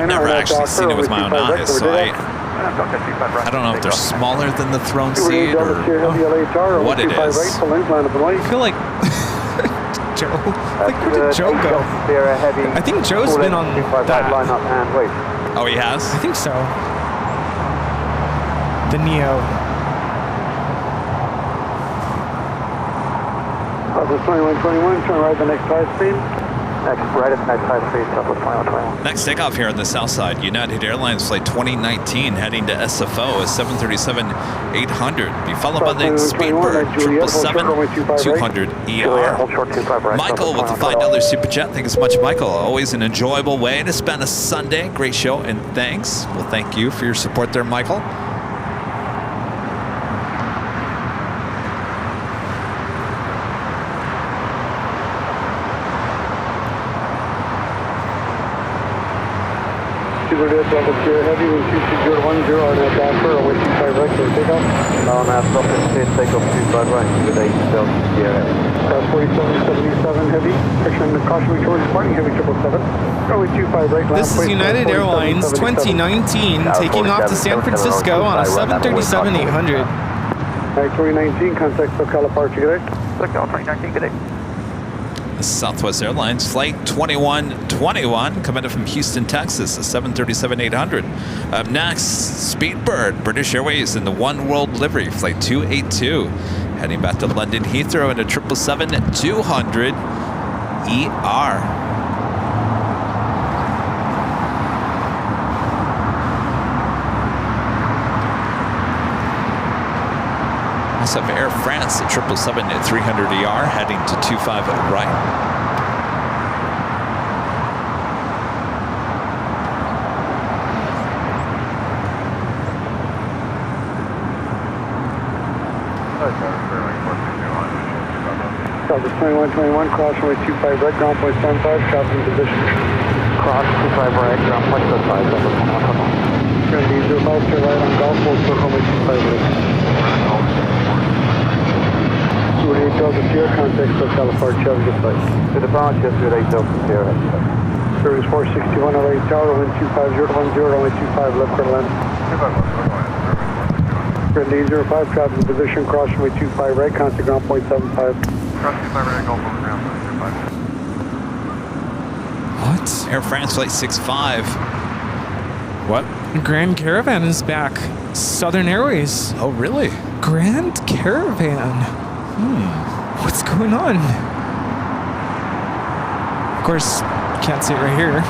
never actually seen it with my own eyes, so I don't know if they're smaller than the throne seat or what it is. I feel like Joe. Like, where did Joe go? I think Joe's been on that. Oh, he has? I think so. The Neo. Southwest 2121, turn right the next high speed. Next, right at the next high speed, Southwest 2121. Next takeoff here on the south side, United Airlines Flight 2019 heading to SFO, a 737-800. Be followed by the Speedbird 777-200ER. Michael with the $5 Super Chat. Thank you so much, Michael. Always an enjoyable way to spend a Sunday. Great show, and thanks. Well, thank you for your support there, Michael. Double clear heavy, wind 22010 on that Docker, or wind 25 right for takeoff. On that Falcon State, takeoff 25 right, with 8 Delta Sierra. Cross 4777 heavy, friction caution towards departing, heavy 777. Runway 25 right. This is United Airlines 2019 taking off to San Francisco on a 737-800. Right, 2019, contact SoCal departure, good day. SoCal 2019, good day. Southwest Airlines Flight 2121 coming in from Houston, Texas, a 737-800. Up next, Speedbird, British Airways in the One World livery, Flight 282. Heading back to London Heathrow in a 777-200ER. Also have Air France, the 777-300ER heading to 25 right. Southwest 2121, cross runway 25 right, ground point 75, traffic in position. Cross 25 right, ground point 75, Southwest 2121. Going to be 05, turn right on Golf, full circle, runway 25 right. 28 Delta Sierra, contact SoCal departure, have a good flight. To departure, 28 Delta Sierra. Service 461 LA Tower, wind 25010, runway 25 left, clear land. 0805, traffic in position, cross runway 25 right, contact ground point 75. Cross 25 right, Golf over ground point 25. What? Air France Flight 65. What? Grand Caravan is back. Southern Airways. Oh, really? Grand Caravan. What's going on? Of course, you can't see it right here.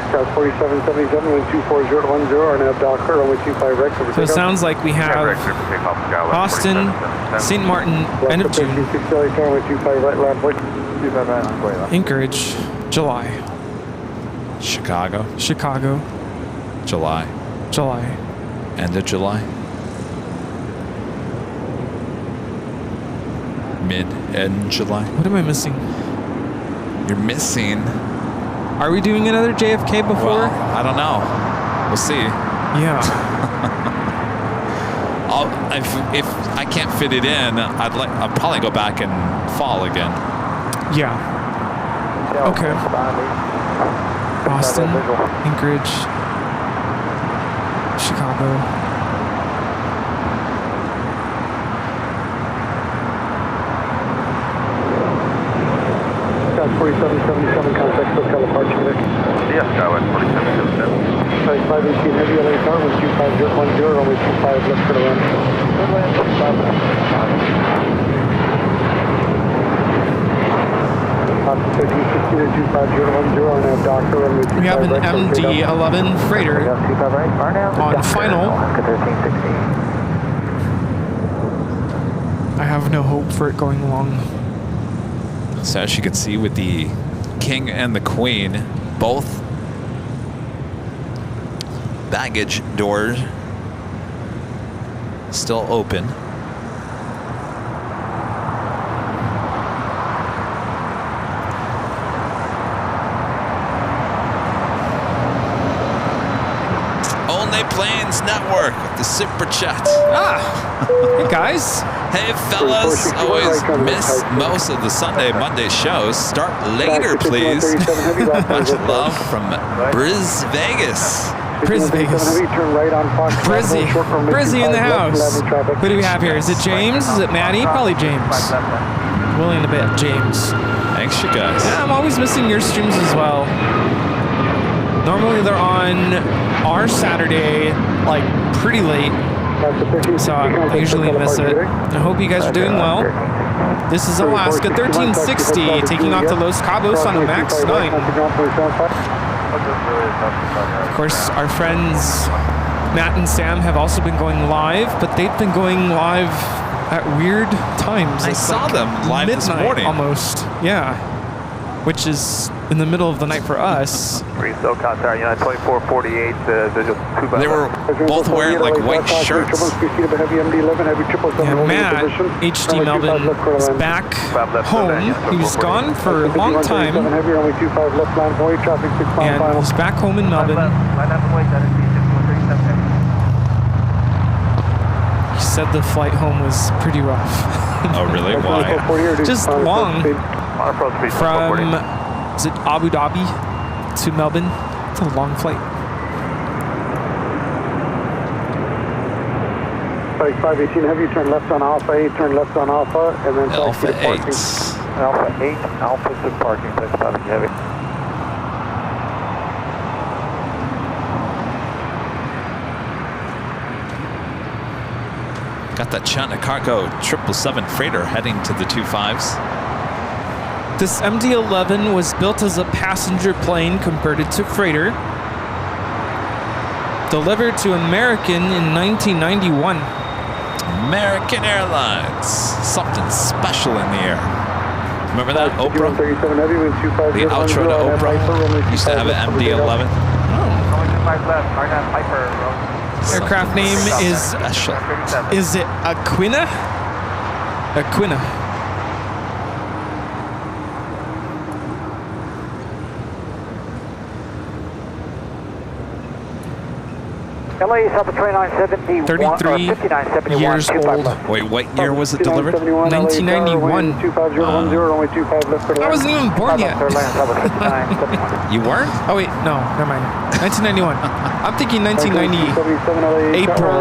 Cross 4777, wind 24010, our nav Docker, runway 25 right. So it sounds like we have Austin, St. Martin, end of June, Anchorage, July, Chicago, July, end of July, mid-end July. What am I missing? You're missing. Are we doing another JFK before? Well, I don't know. We'll see. Yeah. If I can't fit it in, I'll probably go back and fall again. Yeah. Okay. Austin, Anchorage, Chicago. 4777, contact SoCal departure, Nick. Yes, Skywest 4777. Flight 518 heavy, LA Tower, wind 25010, runway 25 left for the run. Austin 1316 and 25010, our nav Docker, runway 25 We have an right, MD-11 freighter on final. I have no hope for it going long. So as you can see with the King and the Queen, both baggage doors still open. Only Planes Network with the super chat. Hey guys. Hey fellas, always miss most of the Sunday, Monday shows. Start later, please. Much love from Briz Vegas. Briz Vegas. Brizzy in the house. Who do we have here? Is it James? Is it Maddie? Probably James. Willing to bet James. Thanks, you guys. Yeah, I'm always missing your streams as well. Normally they're on our Saturday, like pretty late. So I usually miss it. I hope you guys are doing well. This is Alaska 1360 taking off to Los Cabos on a MAX 9. Of course, our friends Matt and Sam have also been going live, but they've been going live at weird times. I saw them live this morning. Almost, yeah. Which is in the middle of the night for us. United 2448, they were both wearing like white shirts. Yeah, Matt, HD Melvin, is back home. He was gone for a long time. And he's back home in Melbourne. He said the flight home was pretty rough. Oh, really? Why? Just long. From, is it Abu Dhabi to Melbourne? It's a long flight. Like 518 heavy, turn left on Alpha 8, turn left on Alpha, and then Alpha 8. Alpha 8, Alpha to parking, place 5 heavy. Got that China Cargo 777 freighter heading to the 25s. This MD-11 was built as a passenger plane converted to freighter. Delivered to American in 1991. American Airlines. Something special in the air. Remember that, Oprah? The outro to Oprah used to have an MD-11. Aircraft name is it Aquina? Aquina. LA South 2971 33 years old. Wait, what year was it delivered? 1991. I wasn't even born yet. You weren't? Oh wait, no, never mind. 1991. I'm thinking 1990 April.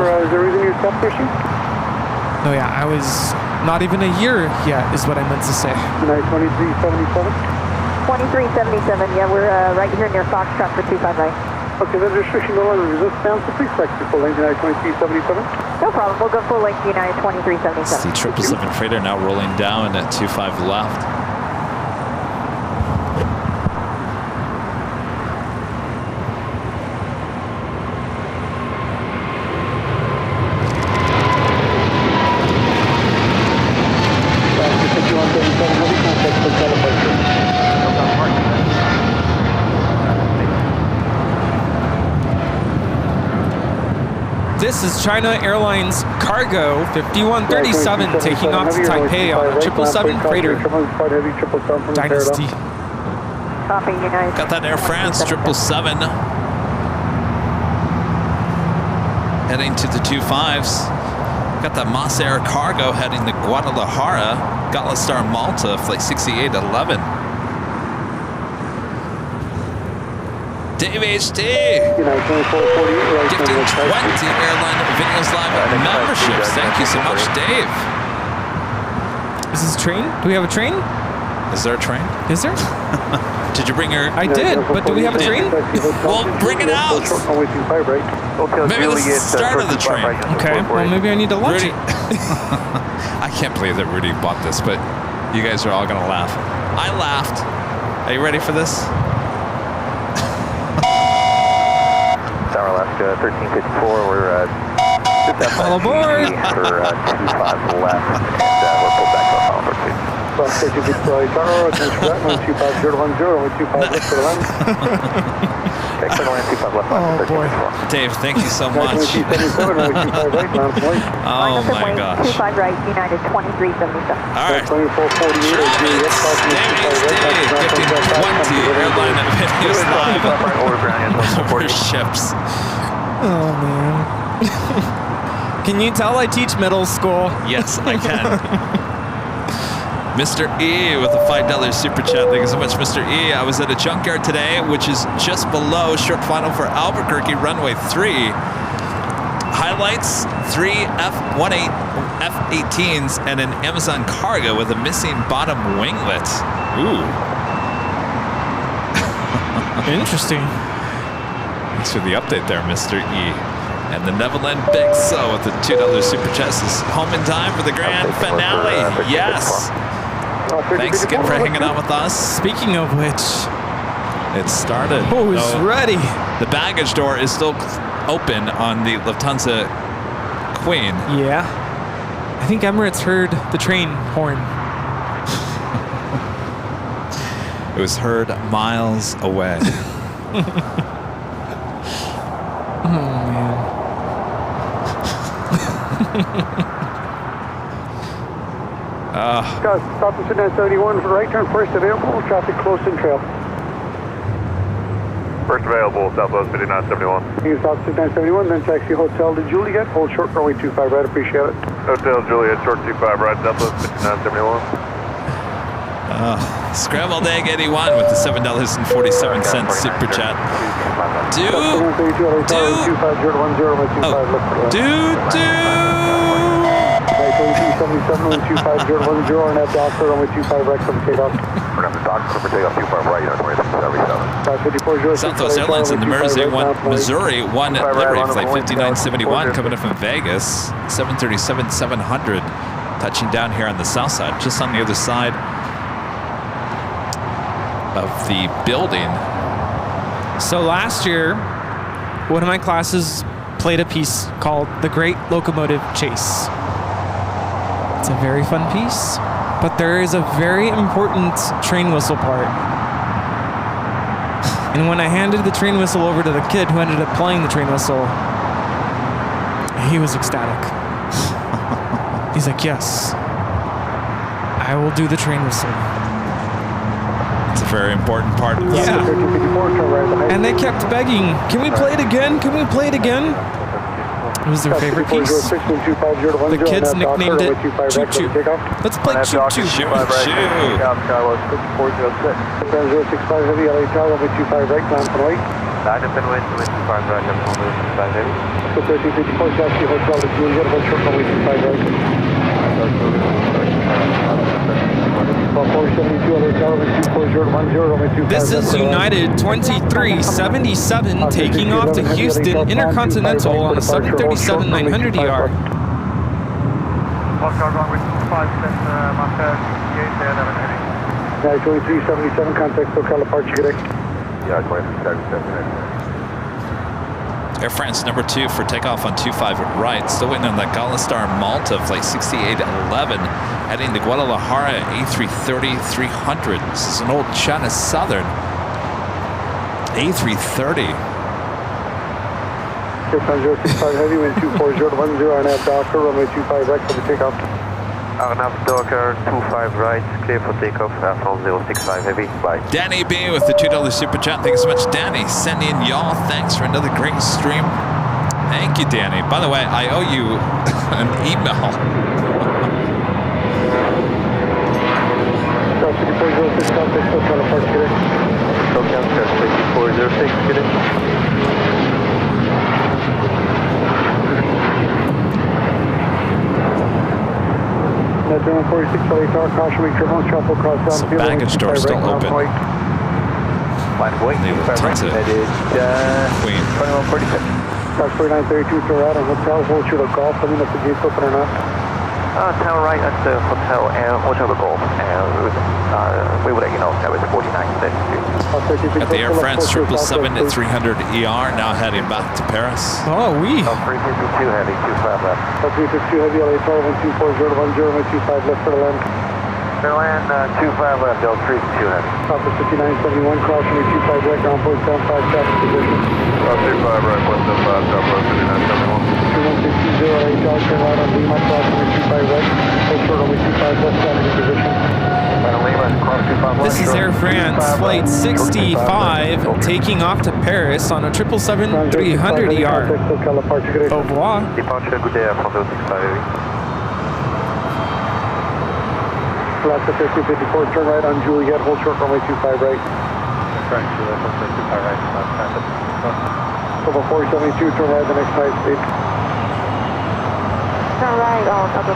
No, yeah, I was not even a year yet, is what I meant to say. 2377. 2377. Yeah, we're right here near Foxtrot for 25 right. Okay, the restriction no longer exists now, so please select your full length United 2377. No problem, we'll go full length United 2377. It's the 777 freighter now rolling down at 25 left. This is China Airlines Cargo 5137 taking off to Taipei on a 777 freighter. Dynasty. Copy, United. Got that Air France 777 heading to the 25s. Got that Mas Air Cargo heading to Guadalajara. Gotlastar Malta, flight 6811. Dave HT gifting 20 Airline Videos Live memberships. Thank you so much, Dave. Is this a train? Do we have a train? Is there a train? Is there? Did you bring your... I did, but do we have a train? Well, bring it out. Maybe this is the start of the train. Okay, well maybe I need to launch Rudy. it. I can't believe that Rudy bought this, but you guys are all going to laugh. I laughed. Are you ready for this? Tower Alaska 1354, we're all aboard! for 25 left, and we're pulled back to our final Cross 30 feet for LA Tower, attention for that, runway 25010, runway 25 left for the land. Okay, clear land 25 left. Oh boy. Dave, thank you so much. Runway 277, runway 25 right, land from white. Oh my gosh. 25 right, United 2377. All right. 2440, Travis, Danny, Steve, 1520, Airline Videos live over ships. Oh man. Can you tell I teach middle school? Yes, I can. Mr. E with a $5 super chat. Thank you so much, Mr. E. I was at a junkyard today, which is just below short final for Albuquerque, runway 3. Highlights, 3 F-18s and an Amazon cargo with a missing bottom winglet. Ooh. Interesting. Thanks for the update there, Mr. E. And the Neverland Big So with the $2 super chat is home in time for the grand finale. Yes. Thanks again for hanging out with us. Speaking of which, it started. Who's ready? The baggage door is still open on the Lufthansa Queen. Yeah. I think Emirates heard the train horn. It was heard miles away. Oh man. Guys, stop at 971 for right turn, first available, traffic close in trail. First available, Southwest 5971. You can stop at 971, then taxi Hotel de Juliet, hold short runway 25 right, appreciate it. Hotel Juliet, short 25 right, Southwest 5971. Scrambled Egg 81 with the $7.47 super chat. Dude. Southwest Airlines in the Missouri 1 Liberty flight 5971 coming up from Vegas, 737-700, touching down here on the south side, just on the other side of the building. So last year, one of my classes played a piece called The Great Locomotive Chase. It's a very fun piece, but there is a very important train whistle part. And when I handed the train whistle over to the kid who ended up playing the train whistle, he was ecstatic. He's like, yes, I will do the train whistle. It's a very important part of the Yeah. And they kept begging, can we play it again? Can we play it again? It was their favorite piece. The kids nicknamed it Choo Choo. Let's play Choo Choo. Choo Choo. This is United 2377 taking off to Houston Intercontinental on a 737-900ER. Oscar runway 25, set Master 68, 2377, contact SoCal departure, good day. Yeah, 2377. Air France number 2 for takeoff on 25 right. Still waiting on that Galastar Malta flight 6811 heading to Guadalajara A330-300. This is an old China Southern A330. Airplane 065 heavy, wind 24010, RNAV Docker, runway 25 right for the takeoff. RNAV Docker, 25 right, clear for takeoff, from 065 heavy, bye. Danny B with the $2 super chat. Thank you so much, Danny. Sending y'all thanks for another great stream. Thank you, Danny. By the way, I owe you an email. SoCal 5406, contact SoCal departure, good day. SoCal 5406, good day. Net 46 LA Tower, caution weak turbulence, travel across down So baggage door still open. Line boy, They will touch it. headed Queen. 2146. Fox 4932 to Rad on Hotel, hold short of golf, let me know if the gate's open or not. Tower right at the hotel and Hotel Golf, and we will let you know that was 4932. At the Air France 777-300ER, now heading back to Paris. Oh, we. 352 heavy, 25 left. 352 heavy, LA Tower, 12410, 125 left for the land. Clear land, 25 left, Delta 3 2 heavy. Copper 5971, cross runway 25 right, ground point 75, traffic position. 25 right, 175, top road 5971. 21620, LA, turn right on Lima, cross runway 25 right, hold short runway 25 left, traffic in position. This is Air France Flight 65 taking off to Paris on a 777-300ER. Au revoir. Departure, good day, Alpha 65 heavy. Alaska 5054, turn right on Juliet, hold short runway 25 right. Turn Juliet, hold short 25 right, transit. Over 472, turn right the next high speed. Turn right on other.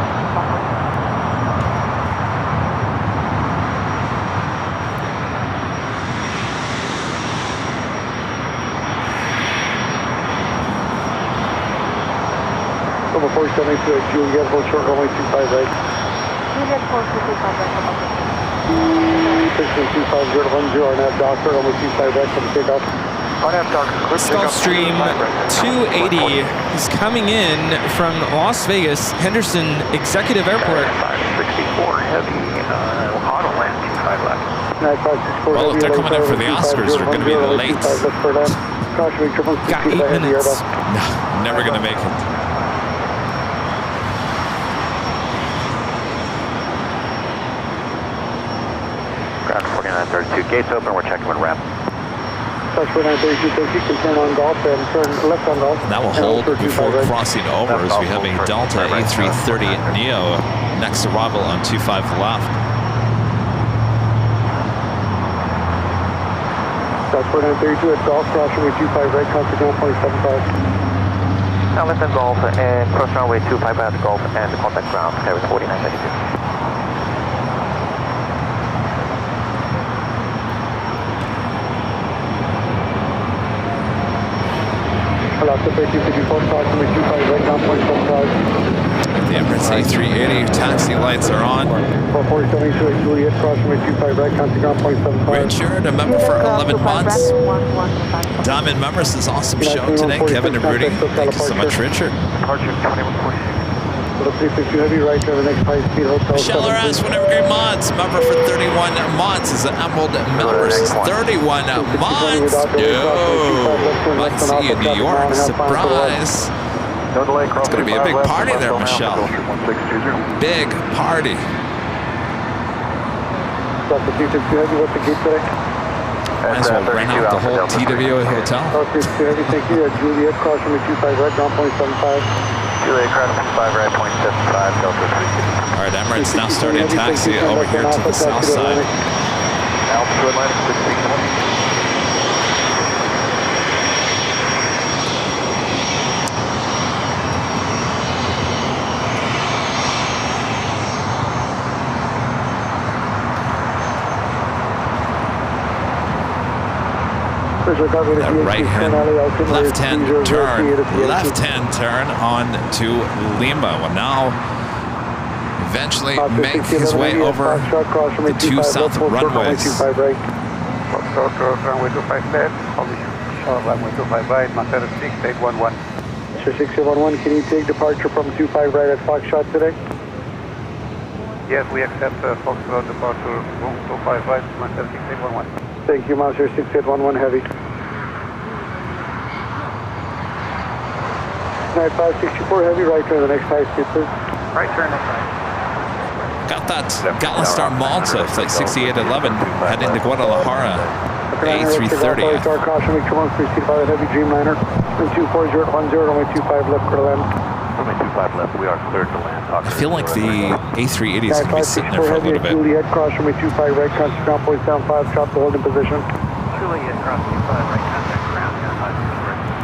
Over 472 at Juliet, hold short runway 25 right. Juliet 425 right. 1625 RNAV Docker, runway 25 right from takeoff. Gulfstream 280 is coming in from Las Vegas Henderson Executive Airport. 564 heavy, auto land 25 left. Well, if they're coming in for the Oscars, they're going to be late. Got 8 minutes. No, never going to make it. Ground 4932, gates open, we're checking with ramp. Touch 4932, you can turn on Golf and turn left on Golf. That will hold before crossing over as we have a Delta A330 Neo next arrival on 25 left. Touch 4932 at Golf, cross runway 25 right, contact ground point 75. Now left on Golf and cross runway 25 at Golf and contact ground, carry 4932. Alaska 1354, cross runway 25 right, ground point 75. The Emirates A380 taxi lights are on. 472 at Juliet, cross runway 25 right, contact ground point 75. Richard, a member for 11 months. Diamond members, this awesome show today. Kevin and Rudy, thank you so much, Richard. Departure 2146. 350 heavy right to the next high speed hotel. Michelle Arras, one evergreen months, member for 31 months, is an Emerald member. She's 31 months. No, might see you in New York. Surprise. It's going to be a big party there, Michelle. Big party. Might as well rent out the whole TWA hotel. Thank you. Juliet, cross runway 25 right, ground point 75. Juliet, cross 25 right, point 75, Delta 360. All right, Emirates now starting taxi over here to the south side. Altitude line 1620. That right-hand, left-hand turn on to Lima will now eventually make his way over the 2 south runways. Runway 25 left, runway 25 right, Montana 6811. Mr. 6811, can you take departure from 25 right at Foxtrot today? Yes, we accept Foxtrot departure room 25 right, Montana 6811. Thank you, Monster 6811 Heavy. 9564 Heavy, right turn the next high speed, please. Right turn next high. Got that Gatland Star Malta, flight 6811, heading to Guadalajara, A330. Caution, make sure proceed by the Heavy Dreamliner. 24010, runway 25 left, clear to land. Runway 25 left, we are cleared to land. I feel like the A380 is going to be sitting there for a little bit. Juliet, cross runway 25 right, contact ground point 75, drop the hold in position. Juliet, cross 25 right, contact ground,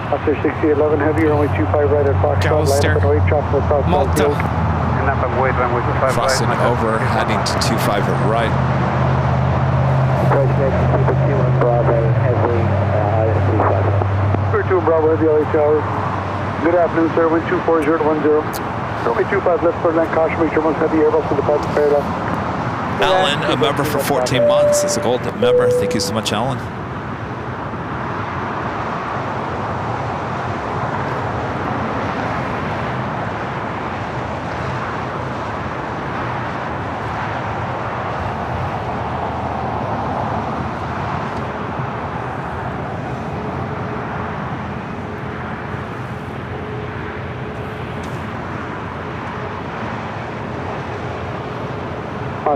Officer 6811 Heavy, runway 25 right at Foxtrot, line up and wait, drop to the south Malta. And up and wait, runway 25 Crossing right. over, heading to 25 right. Bravo, Heavy, 32 Bravo, Heavy, LA Tower. Good afternoon, sir, wind 24010. Runway 25 left, for land, caution, make sure once Heavy Airbus to the park, parallel. Alan, a member for 14 months, is a gold member. Thank you so much, Alan.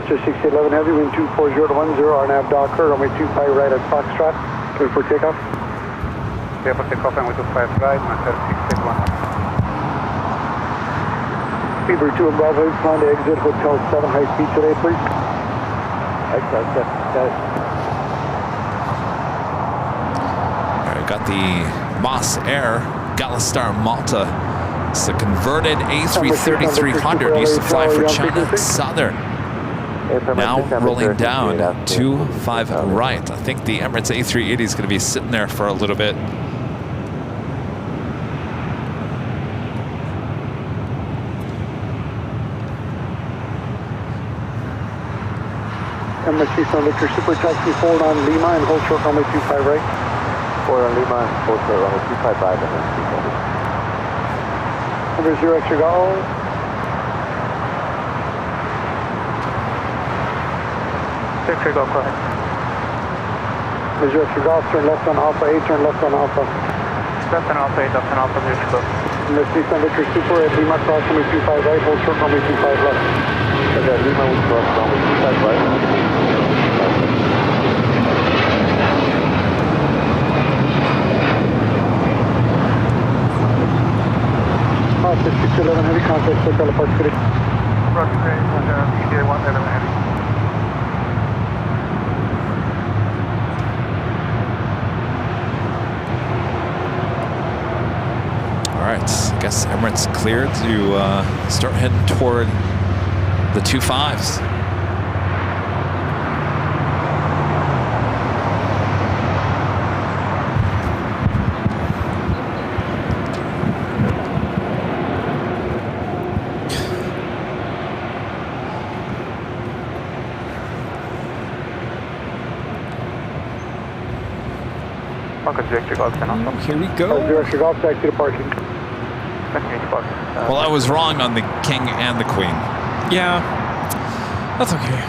Foster 611 Heavy, wind 240 to 10, RNAV Docker, runway 25 right at Foxtrot, clear for takeoff. Clear for takeoff, runway 25 right, master 681. Speedbird 2 and Bravo, plan to exit Hotel 7, high speed today, please. Exit, Alright, got the Moss Air Galistar Malta. It's a converted A330-300. Used to fly for China Southern. Now rolling down 25 right. I think the Emirates A380 is going to be sitting there for a little bit. Emirates 3 Victor Super Taxi forward on Lima and hold short runway 25 right. Forward on Lima, hold short runway 25 right, and then 200. Number 0 extra golf. Extra golf, go ahead. Number 0 extra golf, turn left on Alpha 8, turn left on Alpha. Left on Alpha 8, left on Alpha, extra golf. Number 3 Victor Super at Lima, cross runway 25 right, hold short runway 25 left. Okay, Lima will cross runway 25 right. Foster 611 Heavy, contact Hotel Park City. Roger, PTA 111 Heavy. All right, I guess Emirates cleared to start heading toward the 25s. Here we go. Extra golf, taxi to parking. Well, I was wrong on the king and the queen. Yeah, that's okay.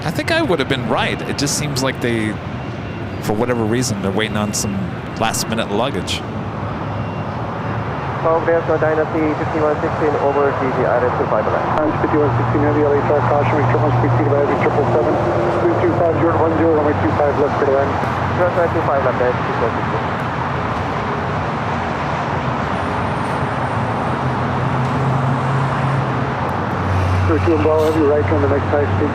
I think I would have been right. It just seems like they, for whatever reason, they're waiting on some last-minute luggage. Delta Dynasty 5116 over GG Iris 25 left. 5116 Heavy, LA Star, caution, we triple speed to Heavy 777. Wind 250 to 10, runway 25 left for the land. Delta 25 left, that's 2 and Bravo Heavy, right on the next high speed.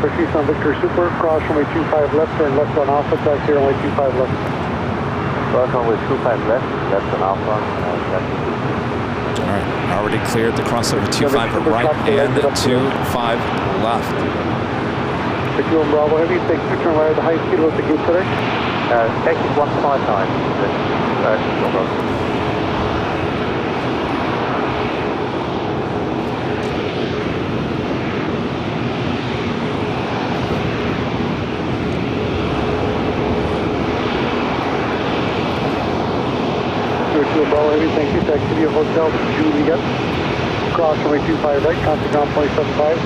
Proceed on Victor Super, cross runway 25 left, turn left on Alpha, taxi runway 25 left. Cross runway 25 left, left on Alpha, All right, already cleared the crossover 25 right and 25 left. Victor and Bravo Heavy, take you turn right at the high speed, what's the gate today? exit 159. No problem. Thank you, taxi to your hotel, Juliet. Cross runway 25 right, contact ground 275.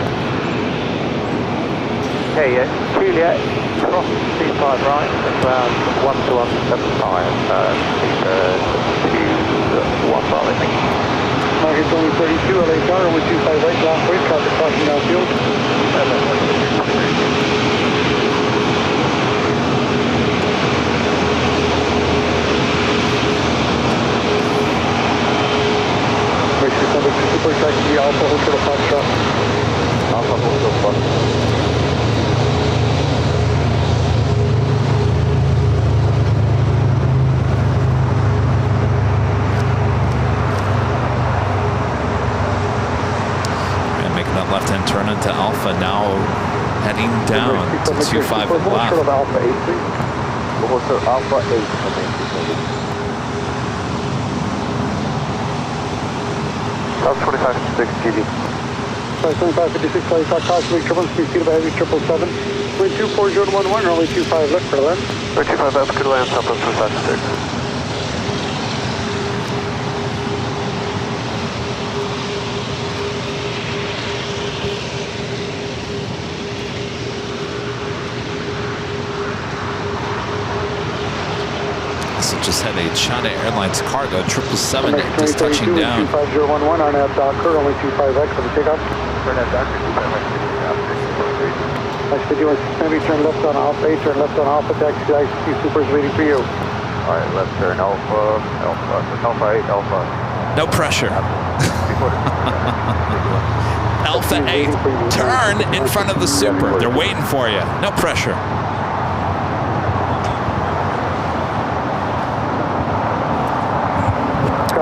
Okay, Juliet, cross 25 right, ground 12175, to 1 bar, I think. Market only 32, LA Tower, runway 25 right, ground point, contact crossing downfield. Super taxi Alpha Hotel Foxtrot. Alpha Hotel Foxtrot. And making that left-hand turn into Alpha, now heading down to 25 and left. Alpha 8, please. Hotel Alpha 8, South 2556 GB. 2556, flight talk, caution, turbulence, speed of heavy 777. Wind 24011, runway 25 left for land. 25 left, could land, South 2556. So also just had a China Airlines cargo 777 just touching down. 25011, RNAV Docker, only 25X for the takeoff. RNAV Docker, 25X. Maybe turn left on Alpha, turn left on Alpha, taxi ICC Super's waiting for you. All right, left turn Alpha, Alpha 8, Alpha. No pressure. Alpha 8, turn in front of the Super. They're waiting for you. No pressure.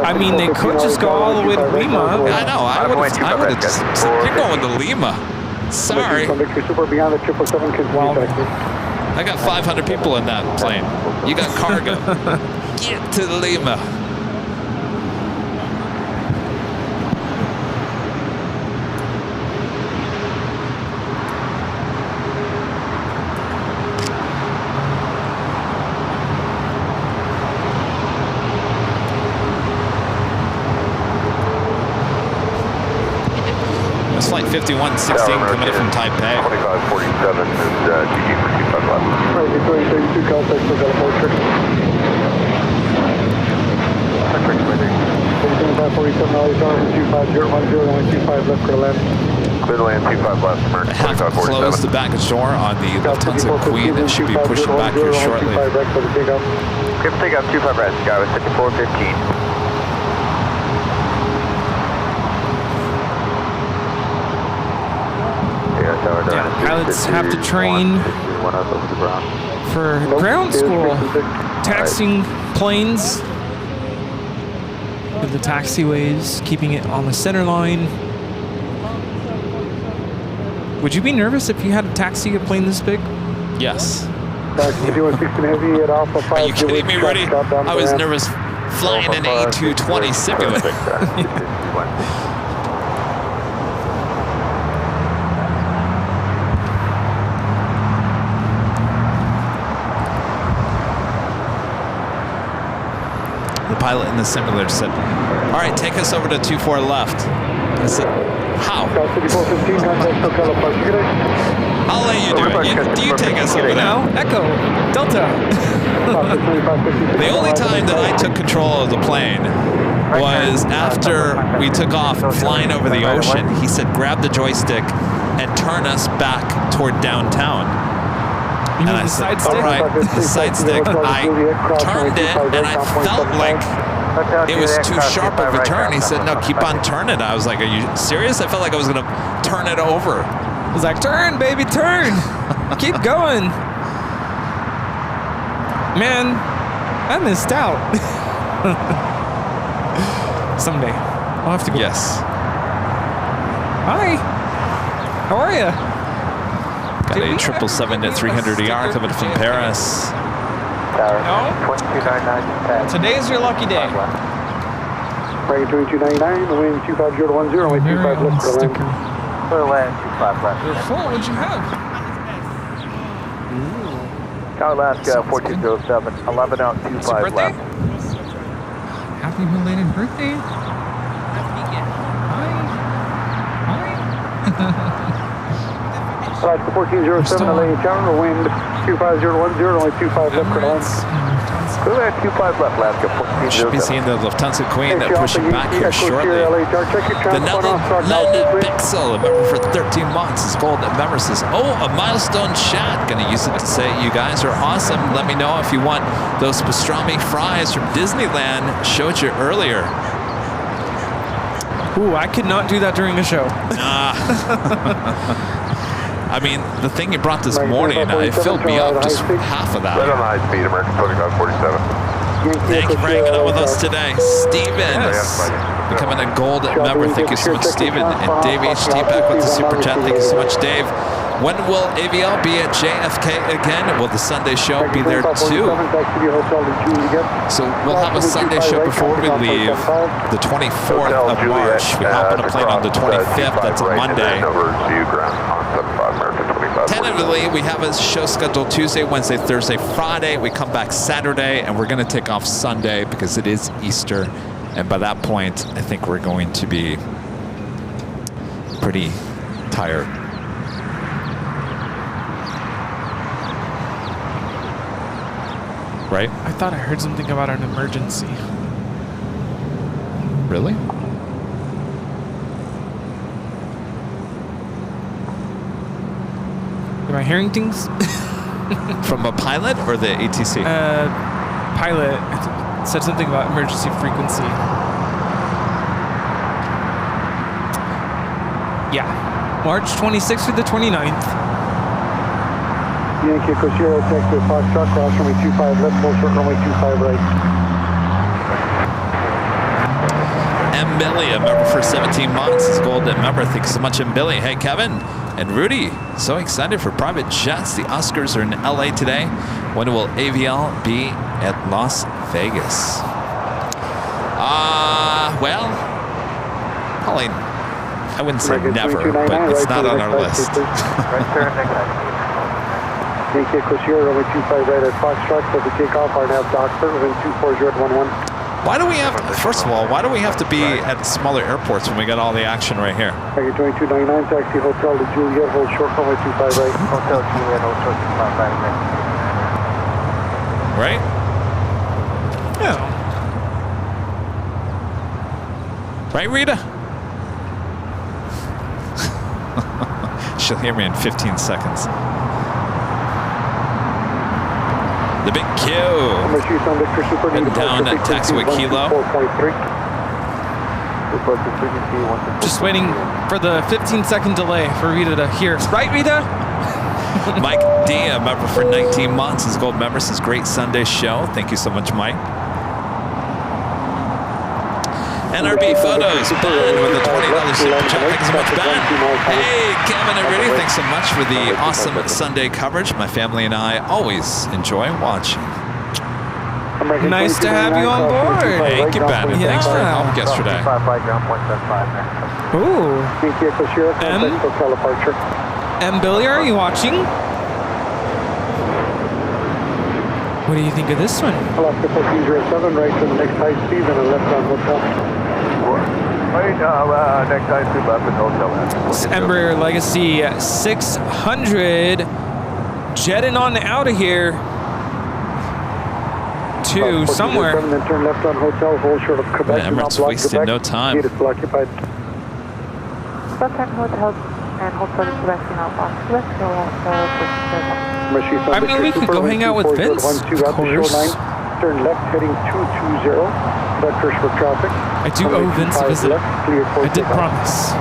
I mean, they could just go all the way to Lima. I know. I would have just said, you're going to Lima. Sorry. Super beyond the 777 well, I got 500 people in that plane. You got cargo. Get to Lima. Flight 5116 coming in from Taipei. 2547 is GG for 25 left. Right, 32 Caltex for California. 547, all these are 25010, only 25 left for the land. Clear to land, 25 left, American 2547. Close the baggage door on the Lufthansa Queen. It should be pushing back here shortly. Give takeoff 25 right, Sky with 5415. Yeah, pilots have to train for ground school, taxiing planes with the taxiways, keeping it on the center line. Would you be nervous if you had to taxi a plane this big? Yes. Are you kidding me, Rudy? I was nervous flying an A220 simulator. The pilot in the simulator said, all right, take us over to 24 left. I said, how? I'll let you do it. You take us over there. Echo, Delta. The only time that I took control of the plane was after we took off flying over the ocean. He said, grab the joystick and turn us back toward downtown. And I said, all right, the side stick. I turned it, and I felt like it was too sharp of a turn. He said, no, keep on turning. I was like, are you serious? I felt like I was going to turn it over. I was like, turn, baby, turn. Keep going. Man, I missed out. Someday, I'll have to go. Yes. Hi. How are you? Got a 777 at 300ER coming from Paris. No? Today's your lucky day. Break 2299, the wind 25010, only 25 left for land. Clear land, 25 left. You're full, what'd you have? Tower Alaska 4207, 11 out, 25 left. Happy belated birthday. Alaska 1407, LA Tower, wind 25010, only 25 left for land. Clear land, 25 left, Alaska 1407. Should be seeing the Lufthansa Queen pushing back here shortly. The Netherlands Pixel, a member for 13 months, is gold member says, oh, a milestone chat. Gonna use it to say you guys are awesome. Let me know if you want those pastrami fries from Disneyland. Showed you earlier. Ooh, I could not do that during the show. I mean, the thing you brought this morning, it filled me up, just half of that. Right on high speed, American 2547. Thank you for hanging out with us today. Steven, becoming a gold member. Thank you so much, Steven. And Dave HT back with the Super Chat. Thank you so much, Dave. When will AVL be at JFK again? Will the Sunday show be there too? So we'll have a Sunday show before we leave, the 24th of March. We hop on a plane on the 25th. That's a Monday. Tentatively, we have a show scheduled Tuesday, Wednesday, Thursday, Friday. We come back Saturday, and we're going to take off Sunday because it is Easter. And by that point, I think we're going to be pretty tired. Right? I thought I heard something about an emergency. Really? Am I hearing things? From a pilot or the ATC? Pilot said something about emergency frequency. Yeah. March 26th through the 29th. Yankee Cochero, taxi Foxtrot, cross runway 25 left, full short runway 25 right. Billy, a member for 17 months. Is gold member. Thanks so much, Billy. Hey, Kevin and Rudy, so excited for private jets. The Oscars are in LA today. When will AVL be at Las Vegas? Well, Pauline, I wouldn't say never, but it's not on our list. Right turn, next time. Yankee Cochero, runway 25 right at Foxtrot, for the takeoff, RNAV Dockford, within 24011. Why do we have, first of all, why do we have to be at smaller airports when we got all the action right here? Tiger 2299, taxi Hotel to Juliet, hold short runway 25 right. Hotel Juliet, hold short 25 right. Right? Yeah. Right, Rita? She'll hear me in 15 seconds. The big Q. And down at taxiway Kilo. Just waiting for the 15-second delay for Rita to hear. Right, Rita? Mike D, a member for 19 months. His gold member says, great Sunday show. Thank you so much, Mike. NRB Photos, Ben with a $20 super chat. Thanks so much, Ben. Hey, Kevin and Rudy, thanks so much for the awesome Sunday coverage. My family and I always enjoy watching. Nice to have you on board. Thank you, Ben. And thanks for your help yesterday. Ooh. M. Billy, are you watching? What do you think of this one? Alaska 1407, right to the next high speed and a left on hotel. Right, next high speed left and hotel. It's Embraer Legacy 600 jetting on out of here to somewhere. Then turn left on hotel, hold short of Quebec. Man, Emirates wasted no time. Gate is still occupied. Contact hotel and hotel in Quebec, not box. Quebec, so I mean, we could go hang out with Vince, of course. Turn left, heading 220. Vectors for traffic. I do owe Vince a visit. I did promise.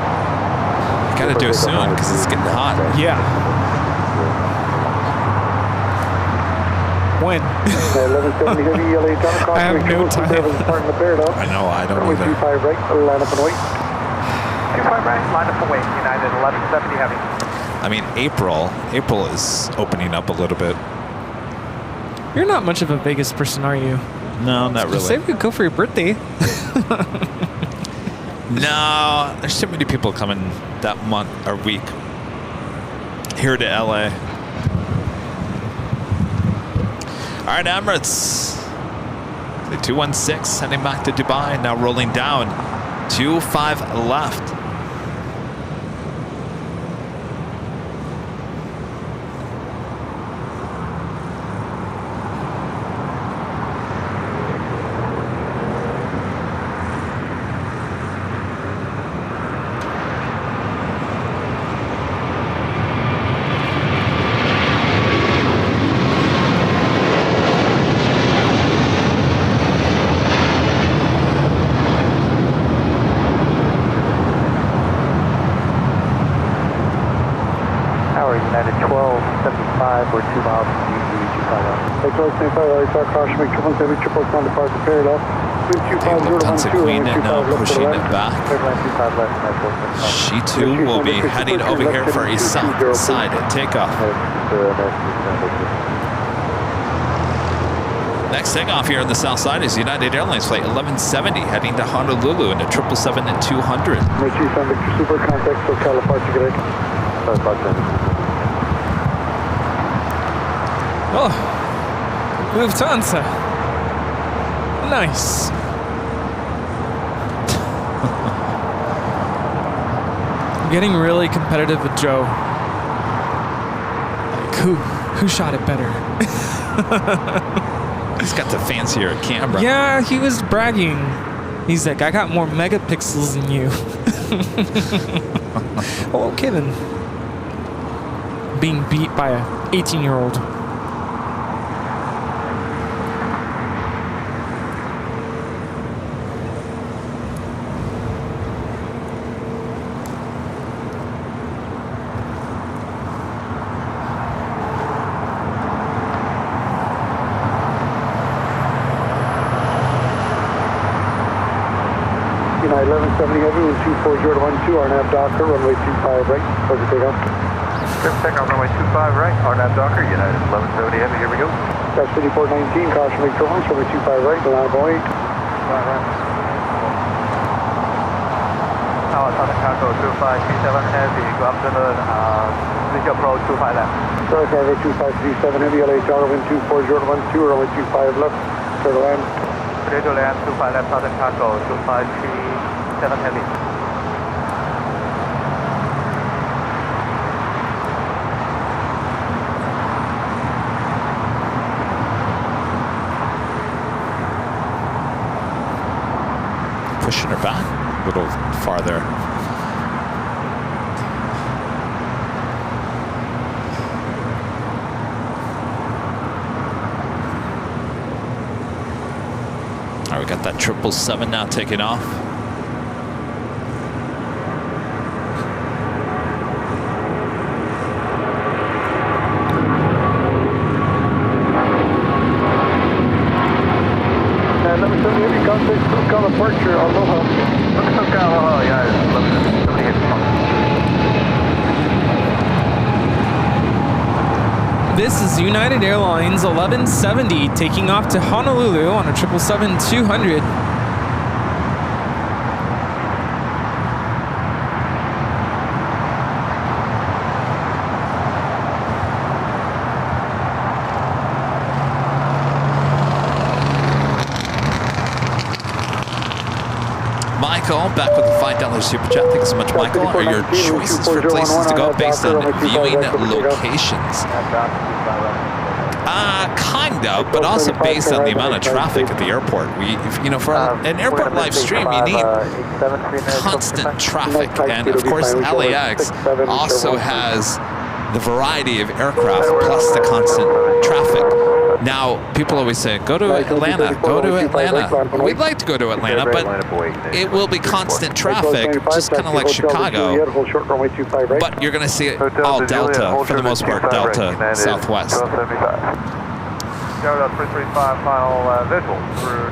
Gotta do it soon, because it's getting hot. Yeah. When? I have no time. I know, I don't either. 25 right, line up and wait. 25 right, line up and wait. United 1170 heavy. I mean, April is opening up a little bit. You're not much of a Vegas person, are you? No, not really. Say we could go for your birthday. No, there's too many people coming that month or week here to LA. All right, Emirates. The 216 heading back to Dubai, now rolling down. 25 left. United 1275, we're 2 miles from DC, Chicago. Hey, 1275, I saw caution, make 777, on the park, parallel. Lufthansa Queen now pushing it back. She too will be heading over here for a south side takeoff. Next takeoff here on the south side is United Airlines flight 1170 heading to Honolulu in a 777 and 200. Super contact for California. Oh, Lufthansa. Nice. I'm getting really competitive with Joe. Like, who shot it better? He's got the fancier camera. Yeah, he was bragging. He's like, I got more megapixels than you. Oh, okay then. Being beat by a 18-year-old. United 1170 heavy, wind 240 to 12, RNAV Docker, runway 25 right, pleasure takeoff. Good takeoff, runway 25 right, RNAV Docker, United 1170 heavy, here we go. That's 5419, caution make turbulence, runway 25 right, line of 08. Tower Southern Cargo 2537 heavy, go afternoon, visual approach 25 left. Southern Cargo 2537 heavy, LA Tower, wind 240 to 12, runway 25 left, clear to land. Clear to land, 25 left, Southern Cargo 2537 heavy. Pushing her back a little farther. All right, we got that 777 now taking off. Departure, Aloha. Aloha, yeah, 1170 heavy. This is United Airlines 1170 taking off to Honolulu on a 777-200. Michael, back with the $5 super chat. Thank you so much, Michael. Are your choices for places to go based on viewing locations? Kind of, but also based on the amount of traffic at the airport. For an airport live stream, you need constant traffic, and of course, LAX also has the variety of aircraft plus the constant traffic. Now, people always say, go to Atlanta, go to Atlanta. We'd like to go to Atlanta, but it will be constant traffic, just kind of like Chicago. But you're going to see it all Delta, for the most part, Delta, Southwest. Delta 335, final visual through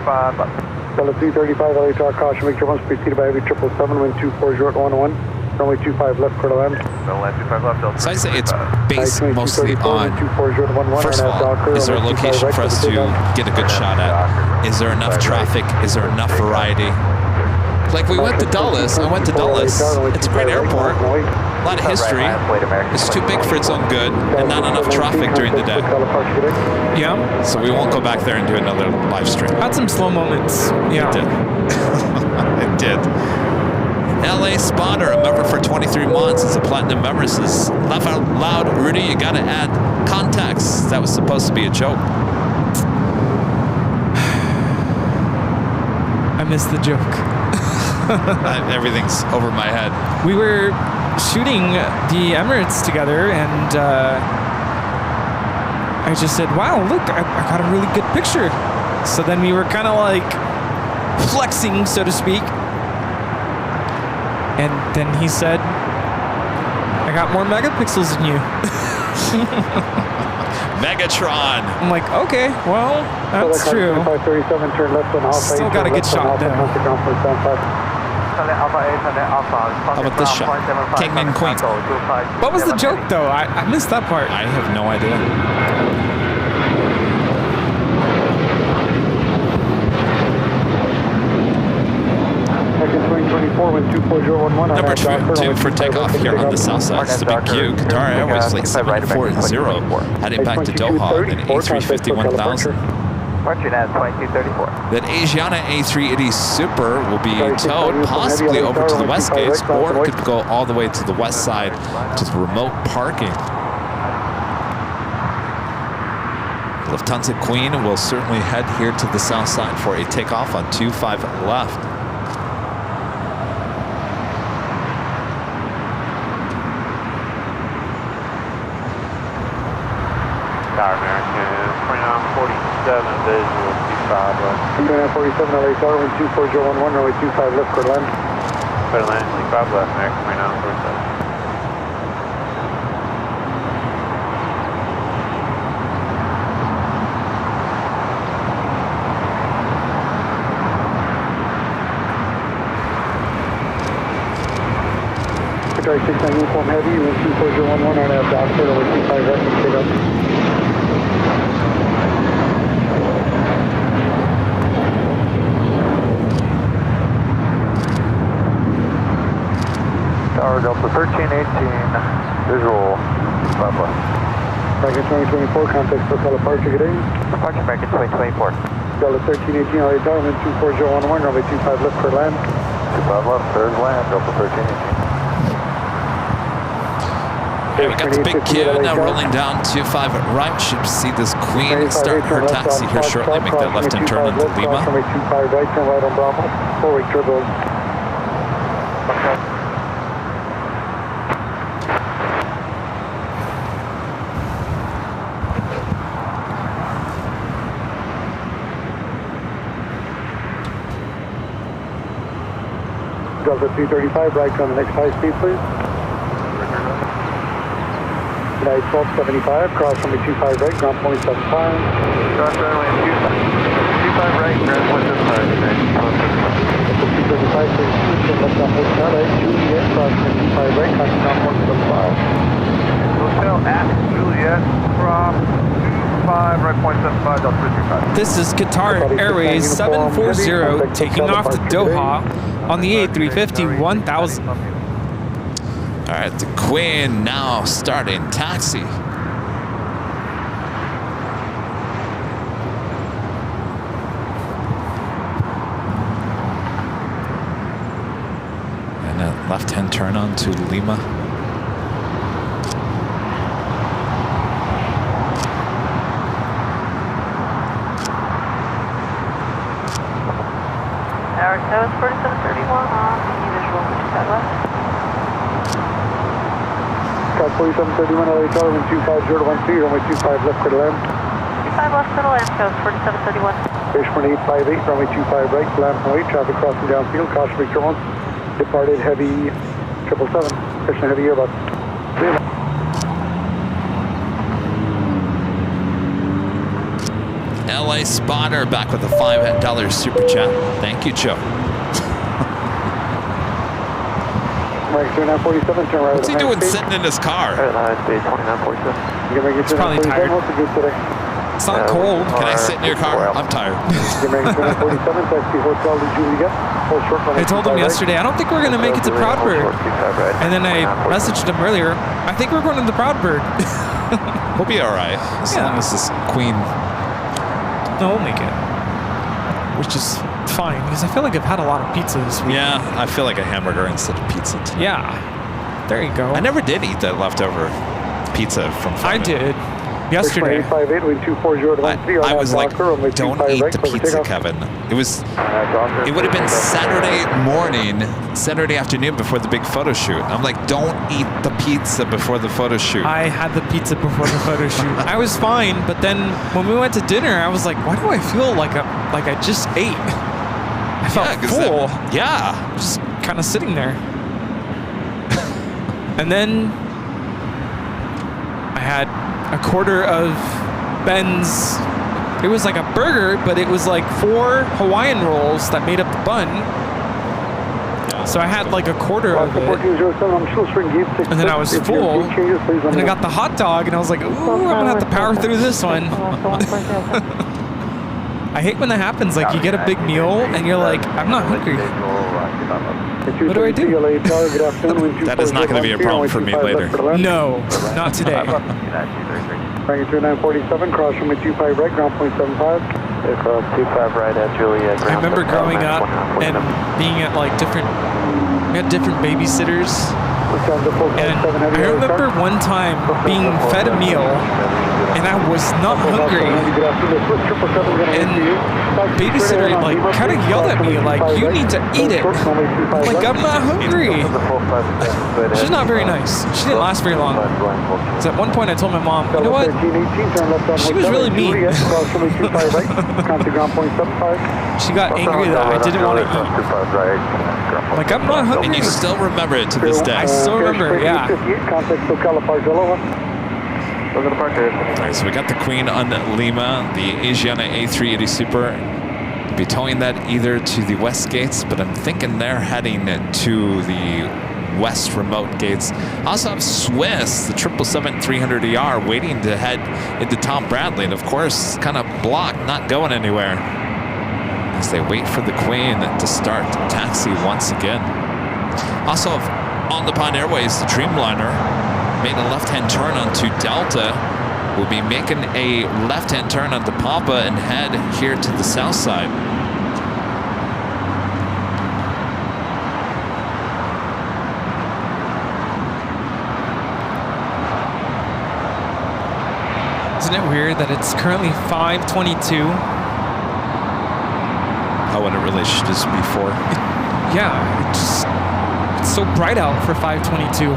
25 left. Delta 335, LA Tower, caution, make sure once preceded by heavy 777, wind 240 at 101. Runway 25 left, clear to land. So I say it's based mostly on, first of all, is there a location for us to get a good shot at? Is there enough traffic? Is there enough variety? Like we went to Dulles. I went to Dulles. It's a great airport. A lot of history. It's too big for its own good and not enough traffic during the day. Yeah. So we won't go back there and do another live stream. Had some slow moments. Yeah. It did. It did. LA Spotter, a member for 23 months. It's a platinum member. Says, laugh out loud, Rudy, you gotta add context. That was supposed to be a joke. I missed the joke. Everything's over my head. We were shooting the Emirates together, and I just said, wow, look, I got a really good picture. So then we were kind of like flexing, so to speak. And then he said, I got more megapixels than you. Megatron. I'm like, okay, well, that's true. Still got a good shot though. How about this shot? King and Queen. What was the joke though? I missed that part. I have no idea. Number 2 for takeoff here on the south side. It's the Big Q, Qatar Airways flight 740, heading back to Doha, an A350-1000. That Asiana A380 Super will be towed possibly over to the west gates, or it could go all the way to the west side to the remote parking. Lufthansa Queen will certainly head here to the south side for a takeoff on 25 left. Tower American 2947 visual 25 left. 2947 LA Tower, wind 24011, runway 25 left, clear to land. Clear to land, 25 left, American 2947. Sorry, 69 uniform heavy, wind 24011, on out dock, clear over 25 left, and take up. Tower Delta 1318, visual 5 left. American 2024, contact SoCal departure, good day. Departure American 2024. Delta 1318, LA Tower, wind 24011, runway 25 left, clear to land. 25 left, clear to land, Delta 1318. Okay, we got the big Q now rolling down 25 right. Should see this Queen start her taxi here shortly. Make that left-hand turn into Lima. 25 right, turn right on Bravo. 4-way turbo. Delta 235, right on the next high speed, please. United 1275, cross runway 25 right, ground point 75. Cross runway 25 right, ground point 75. Delta 235, please, turn left on Hotel A, Juliet, cross runway 25 right, ground point 75. Hotel at Juliet, cross 25 right, point 75, Delta 335. This is Qatar Airways 740 taking off to Doha on the A350 1000. All right, the Queen now starting taxi. And a left-hand turn on to Lima. Tower 7 4731 on the visual 25 left. Sky 4731, LA Tower, wind 25013, runway 25 left, clear to land. 25 left, clear to land, coast 4731. Base 1858, runway 25 right, land from weight, traffic crossing downfield, caution break turbulence. Departed heavy 777, Christian heavy Airbus. LA Spotter back with a $5 super chat. Thank you, Joe. American 2947, turn right. What's he doing sitting in his car? Speed 2947. It's probably tired. It's not cold. Can I sit in your car? I'm tired. I told him yesterday, I don't think we're going to make it to Proudbird. And then I messaged him earlier, I think we're going to the Proudbird. We'll be all right, as long as this Queen... No, we'll make it. Which is fine, because I feel like I've had a lot of pizza this week. Yeah, I feel like a hamburger instead of pizza tonight. Yeah, there you go. I never did eat that leftover pizza from Friday. I did. Yesterday. I was like, don't eat the pizza, Kevin. It would have been Saturday afternoon before the big photo shoot. I'm like, don't eat the pizza before the photo shoot. I had the pizza before the photo shoot. I was fine, but then when we went to dinner, I was like, why do I feel like I just ate? I felt full. Just kind of sitting there. And then I had a quarter of Ben's, it was like a burger, but it was like 4 Hawaiian rolls that made up the bun. So I had like a quarter of it. And then I was full. And I got the hot dog and I was like, ooh, I'm gonna have to power through this one. I hate when that happens, like you get a big meal and you're like, I'm not hungry. What do I do? That is not going to be a problem for me later. No, not today. Magnitude 947, cross runway 25 right, ground point 75. Cross 25 right at Juliet. I remember growing up and being at like different babysitters And I remember one time being fed a meal and I was not hungry. And babysitter like kind of yelled at me like, you need to eat it. I'm like, I'm not hungry. She's not very nice. She didn't last very long. Because at one point I told my mom, you know what? She was really mean. She got angry that I didn't want to eat. Like, I'm not hungry. And you still remember it to this day. I still remember it, yeah. Alright, so we got the Queen on Lima, the Asiana A380 Super. Be towing that either to the west gates, but I'm thinking they're heading to the west remote gates. Also have Swiss, the 777-300ER, waiting to head into Tom Bradley, and of course, kind of blocked, not going anywhere, as they wait for the Queen to start taxi once again. Also, on the Pine Airways, the Dreamliner made a left-hand turn onto Delta. We'll be making a left-hand turn onto Papa and head here to the south side. Isn't it weird that it's currently 5:22? Oh, and it really should just be 4. Yeah, it's so bright out for 5:22.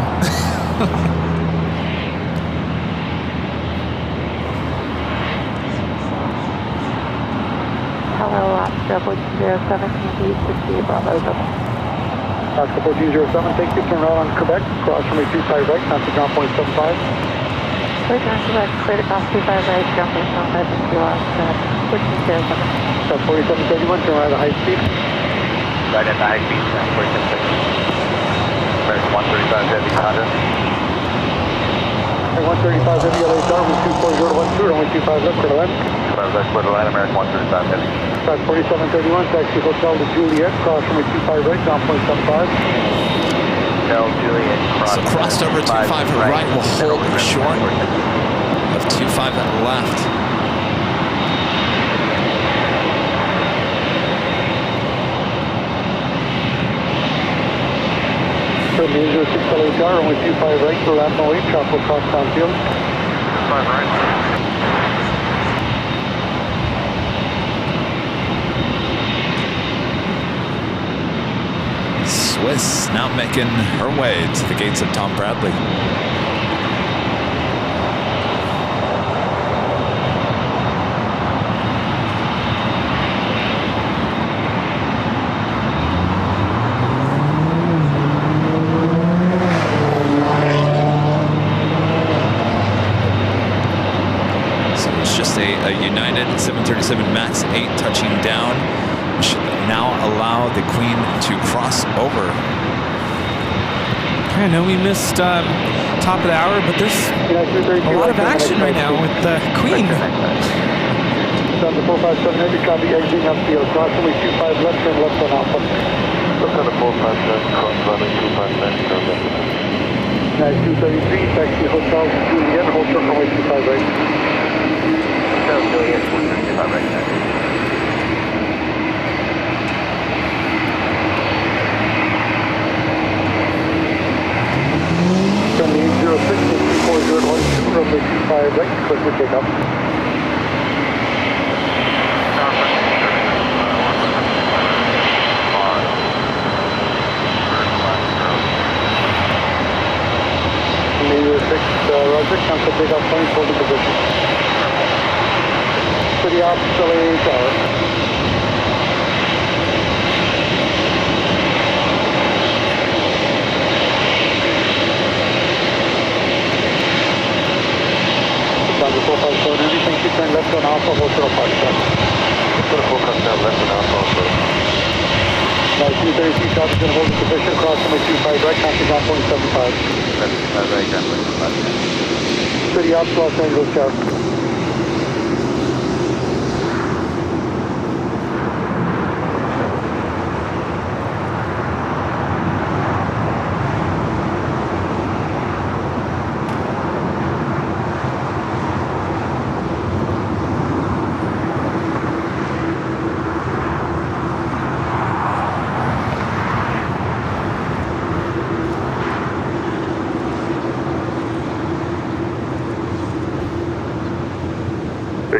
Hello, Double 07, please proceed, Bravo double. Double 07, thank you, turn right on Quebec, cross runway 25 right, down to ground point 75. Clear down Quebec, clear to cross 25 right, ground point 75, and to switch to 07. 4731, turn right at high speed. Right at the high speed, 4731. American 135 Heavy Honda. 135 Heavy LHR, 24012, runway 25 left, clear to land. 25 left, clear to land, American 135 Heavy. 4731, taxi Hotel to Juliet, cross runway 25 right, ground point 75. Hotel Juliet, cross. So crossed over 25 right, will hold short of 25 left. So 06 LHR, runway 25 right, to left runway, chopper cross downfield. 25 right. Swiss now making her way to the gates of Tom Bradley. So it's just a United 737 MAX 8 touching down. Should now allow the Queen to cross over. I know we missed top of the hour, but there's a lot of action right now with the Queen. Down to 457 Heavy, copy, exiting upfield, cross runway 25 left, turn left on Alpha. Look at the 457, cross runway 257, turn left. Nice 233, taxi Hotel Juliet, hold short runway 25 right. Hotel Juliet, 135 right now. Runway 806, 24012, runway 25 right, click for takeoff. Runway 06, Roger, cancel takeoff point, holding position. To the ops, LA tower. Down to 457 Heavy, thank you, turn left on Alpha, hold short park stop. Put a 457 left and Alpha also. Nice 233, traffic in holding position, cross runway 25 right, cancel ground point 75. 75 right, cancel 75. City ops, Los Angeles tower.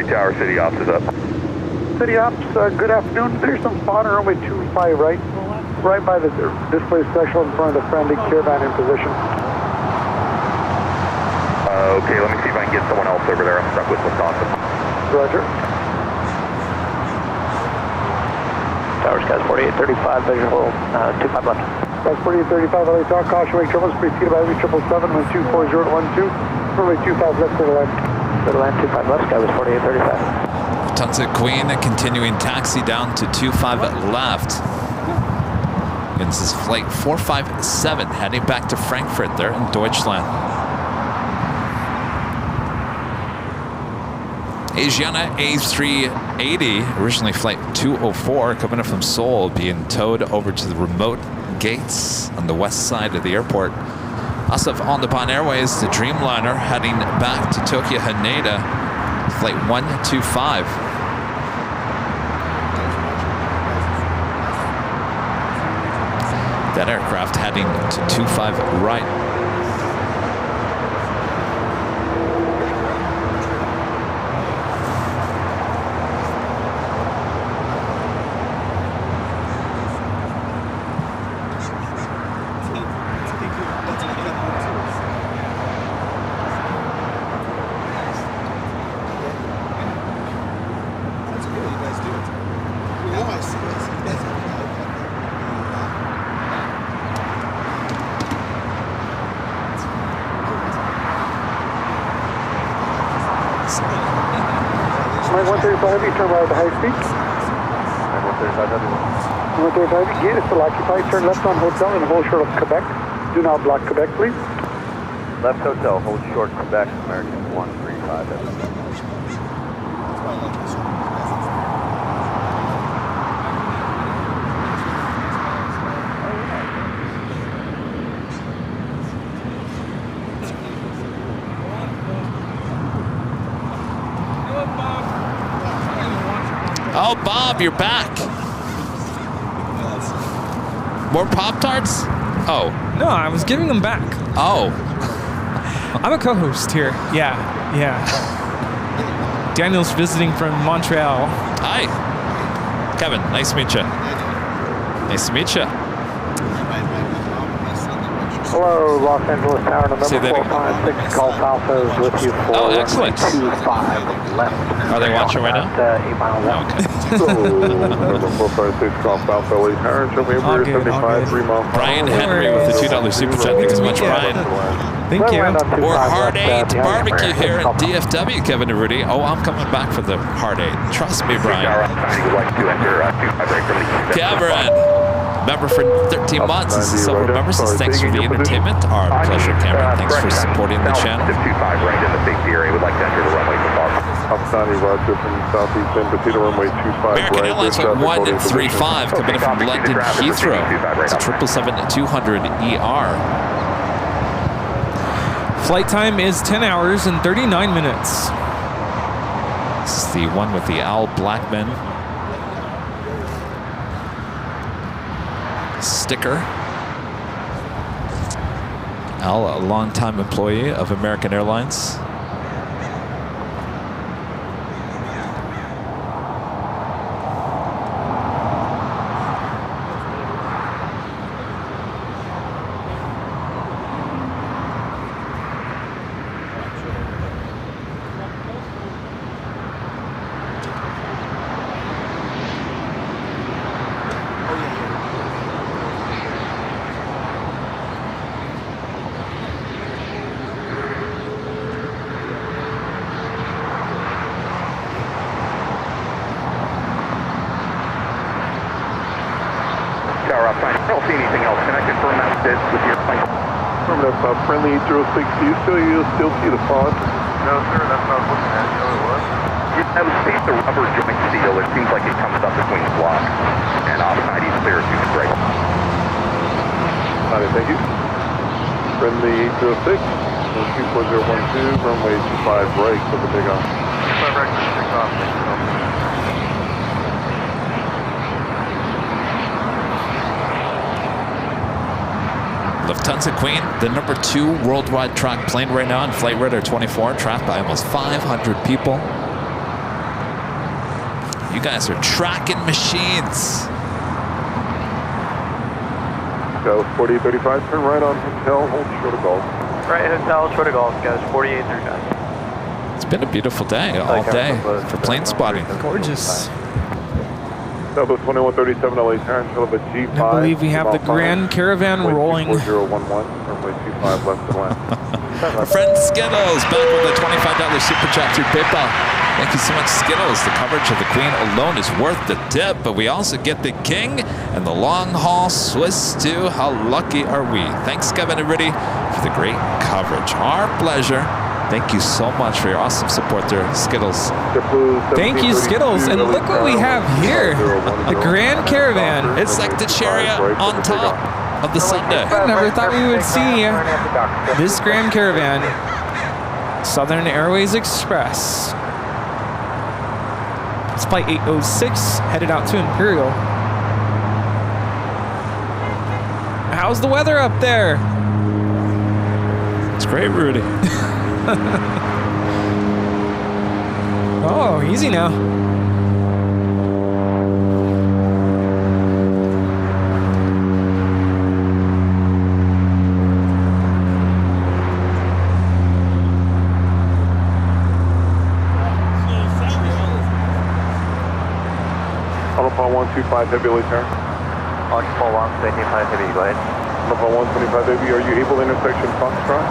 J Tower, City Ops is up. City Ops, good afternoon. There's some spawn on runway 25 right by the display special in front of the friendly caravan in position. Okay, let me see if I can get someone else over there. I'm stuck with Wisconsin. Roger. Towers, guys, 4835, visual, 25 left. That's 4835, LA Talk, caution, wake triples, preceded by every 777, 1240 runway 25 left to the land. Go to land, 25 left, sky was 4835. Lufthansa Queen continuing taxi down to 25 left. And this is flight 457 heading back to Frankfurt there in Deutschland. Asiana A380, originally flight 204, coming up from Seoul, being towed over to the remote gates on the west side of the airport. Also on the Bon Airways, the Dreamliner heading back to Tokyo Haneda, flight 125. That aircraft heading to 25 right. Mike 135, you turn right at high speed. 135, gate is still occupied. Turn left on hotel and hold short of Quebec. Do not block Quebec, please. Left hotel, hold short Quebec, American 135. Oh, Bob, you're back. More Pop-Tarts? Oh. No, I was giving them back. Oh. I'm a co-host here. Yeah. Daniel's visiting from Montreal. Hi. Kevin, nice to meet you. Nice to meet you. Hello, Los Angeles Tower, November 456, Gulf Alpha is with you for oh, excellent. 25 left. Are they watching right now? 8 miles out. Okay. November 456, Gulf Alpha, LA Tower, show me over 75, 3 miles. Brian Henry with the $2 super chat. Thanks so much, Brian. Thank you. Or Hard 8 barbecue here at DFW, Kevin and Rudy. Oh, I'm coming back for the Hard 8. Trust me, Brian. Cameron, member for 13 months. This is Silver Member says thanks for the entertainment. Our pleasure, Cameron. Thanks for supporting the channel. 25 right in the safety area. Would like to enter the runway for Bob. Upstani, Roger from Southeast End, proceed to runway 25 American Airlines with 135 coming in from London Heathrow. It's a 777-200 ER. Flight time is 10 hours and 39 minutes. This is the one with the Al Blackman sticker. Al, a longtime employee of American Airlines. I don't see anything else. Can I confirm that with your plane? Affirmative, friendly 806. Do you still see the fog? No, sir. That's not looking at it. I would see the rubber joint seal. It seems like it comes up between the blocks. And offside, he's clear as you can break. Alright, thank you. Friendly 806. 24012, runway 25 right for the big off. 25 right for the big off. Thank you. Lufthansa Queen, the number 2 worldwide track plane right now on Flight Radar 24, tracked by almost 500 people. You guys are tracking machines. Go 4835, turn right on hotel, hold short of golf. Right hotel, short of golf, guys, 4835. It's been a beautiful day, all day for plane spotting. Gorgeous. Delta 2137, LA turn, Philip at G5. I believe we have the Grand Caravan rolling. 4011, runway 25 left to land. Our friend Skittles back with a $25 super chat through PayPal. Thank you so much, Skittles. The coverage of the Queen alone is worth the tip, but we also get the King and the long haul Swiss too. How lucky are we? Thanks, Kevin and Rudy, for the great coverage. Our pleasure. Thank you so much for your awesome support there, Skittles. Thank you, Skittles. And look what we have here. The Grand Caravan. It's like the cherry on top of the sundae. I never thought we would see this Grand Caravan. Southern Airways Express. It's flight 806, headed out to Imperial. How's the weather up there? It's great, Rudy. Oh, easy now. Alpha 125 heavy, late turn. Alpha 125 heavy, go ahead. Alpha 125 heavy, are you able to intersection Foxtrot?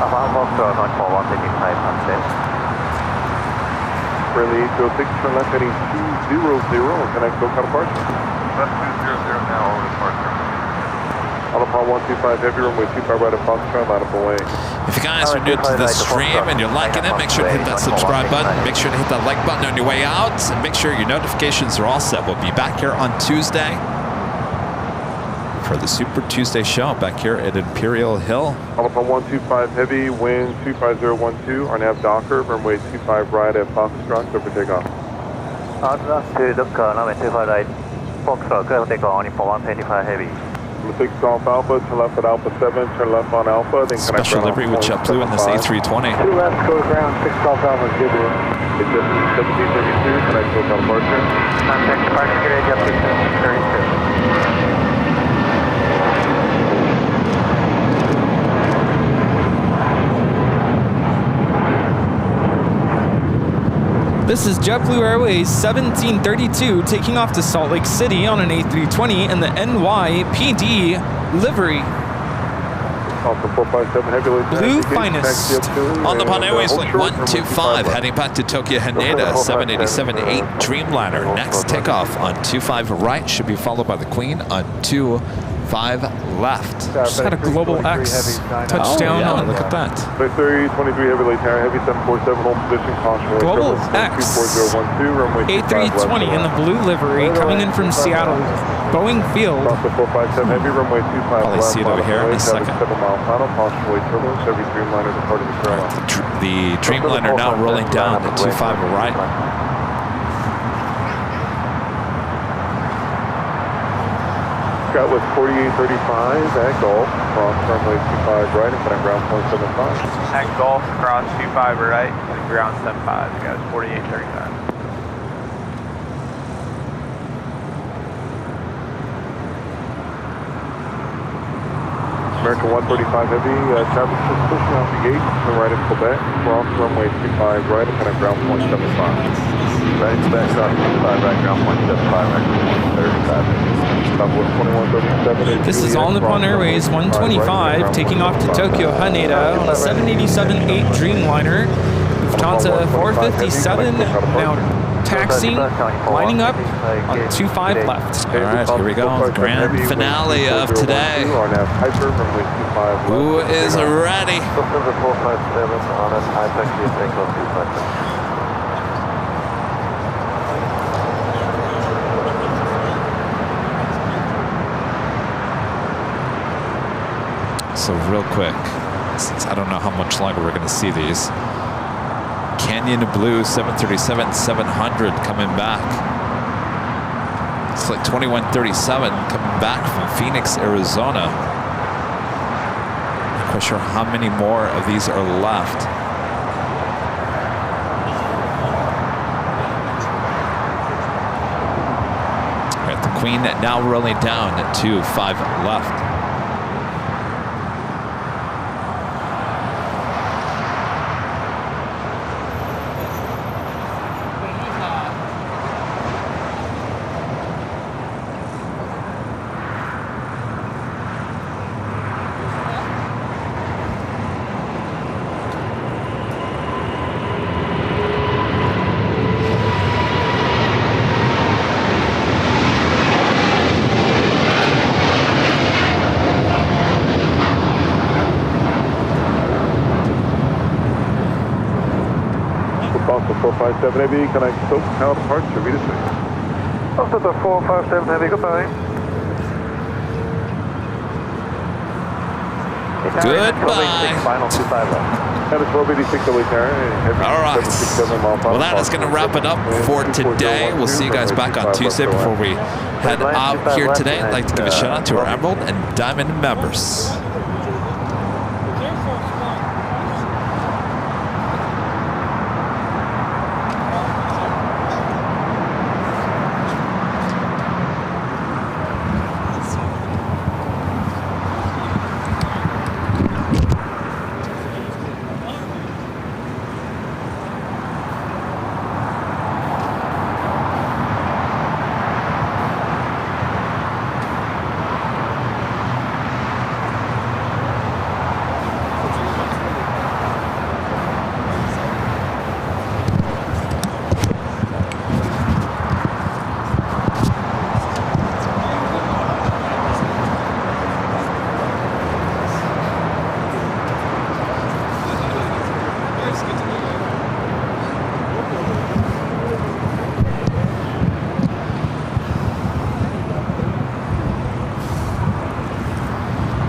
Foxtrot, Alpha 125, unsafe. Friendly 806, turn left heading 200 and connect SoCal departure. Left 200 now, over departure. Alpha 125 heavy, runway 25 right at Foxtrot, line up away. If you guys are new to the stream and you're liking it, make sure to hit that subscribe button. Make sure to hit that like button on your way out. And make sure your notifications are all set. We'll be back here on Tuesday for the Super Tuesday show back here at Imperial Hill. Alpha 125 heavy, wind 25012, our nav Docker, runway 25 right at Foxtrot, clear for takeoff. Alpha 2 Docker, runway 25 right, Foxtrot, clear for takeoff, Alpha 125 heavy. 6 Golf Alpha, turn left at Alpha 7, turn left on Alpha, then connect Special livery with JetBlue in this A320. 2 left, go to ground, 6 Golf Alpha, good to It's just 1732, connect SoCal departure. Contact departure, good day, JetBlue 32. This is JetBlue Airways 1732 taking off to Salt Lake City on an A320 in the NYPD livery. Alpha 457 heavy, late Blue finest. On the Pan Airways Link 125, heading back to Tokyo Haneda, 787-8 Dreamliner. Next takeoff on 25 right, should be followed by the Queen on 25 left. Just had a Global X touchdown on. Look at that. 23 heavy, late tower, heavy 747, hold position, caution. Global X. 24012, runway A320 in the blue livery coming in from Seattle. Boeing Field. Alpha 457 heavy, runway 25 Probably left. see it over here in a second. 7-mile final, caution away turbulence, every Dreamliner departing the Carolina. The Dreamliner now rolling down at 25 right. Scott with 4835 at Golf, cross runway 25 right and connect ground point 75. At Golf, cross 25 right, and ground 75, guys, 4835. American 135 heavy, traffic just pushing out the gate, turn right in Quebec, cross runway 25 right and connect ground point 75. Right, back on 25 right, ground point 75, right, 35. This is All Nippon Airways 125 taking off to Tokyo Haneda on a 787-8 Dreamliner. Lufthansa 457 now taxiing, lining up on 25 left. All right, here we go. Grand finale of today. Who is ready? So real quick, since I don't know how much longer we're going to see these, Canyon Blue 737-700 coming back. It's like 2137 coming back from Phoenix, Arizona. Not quite sure how many more of these are left. Queen now rolling down to 5 left. Boston 457 Heavy, can I still count parts for me to say? Boston 457 Heavy, goodbye. Goodbye. Final 25 left. That is 1286 LA Tower. All right. Well, that is going to wrap it up for today. We'll see you guys back on Tuesday before we head out here today. I'd like to give a shout out to our Emerald and Diamond members.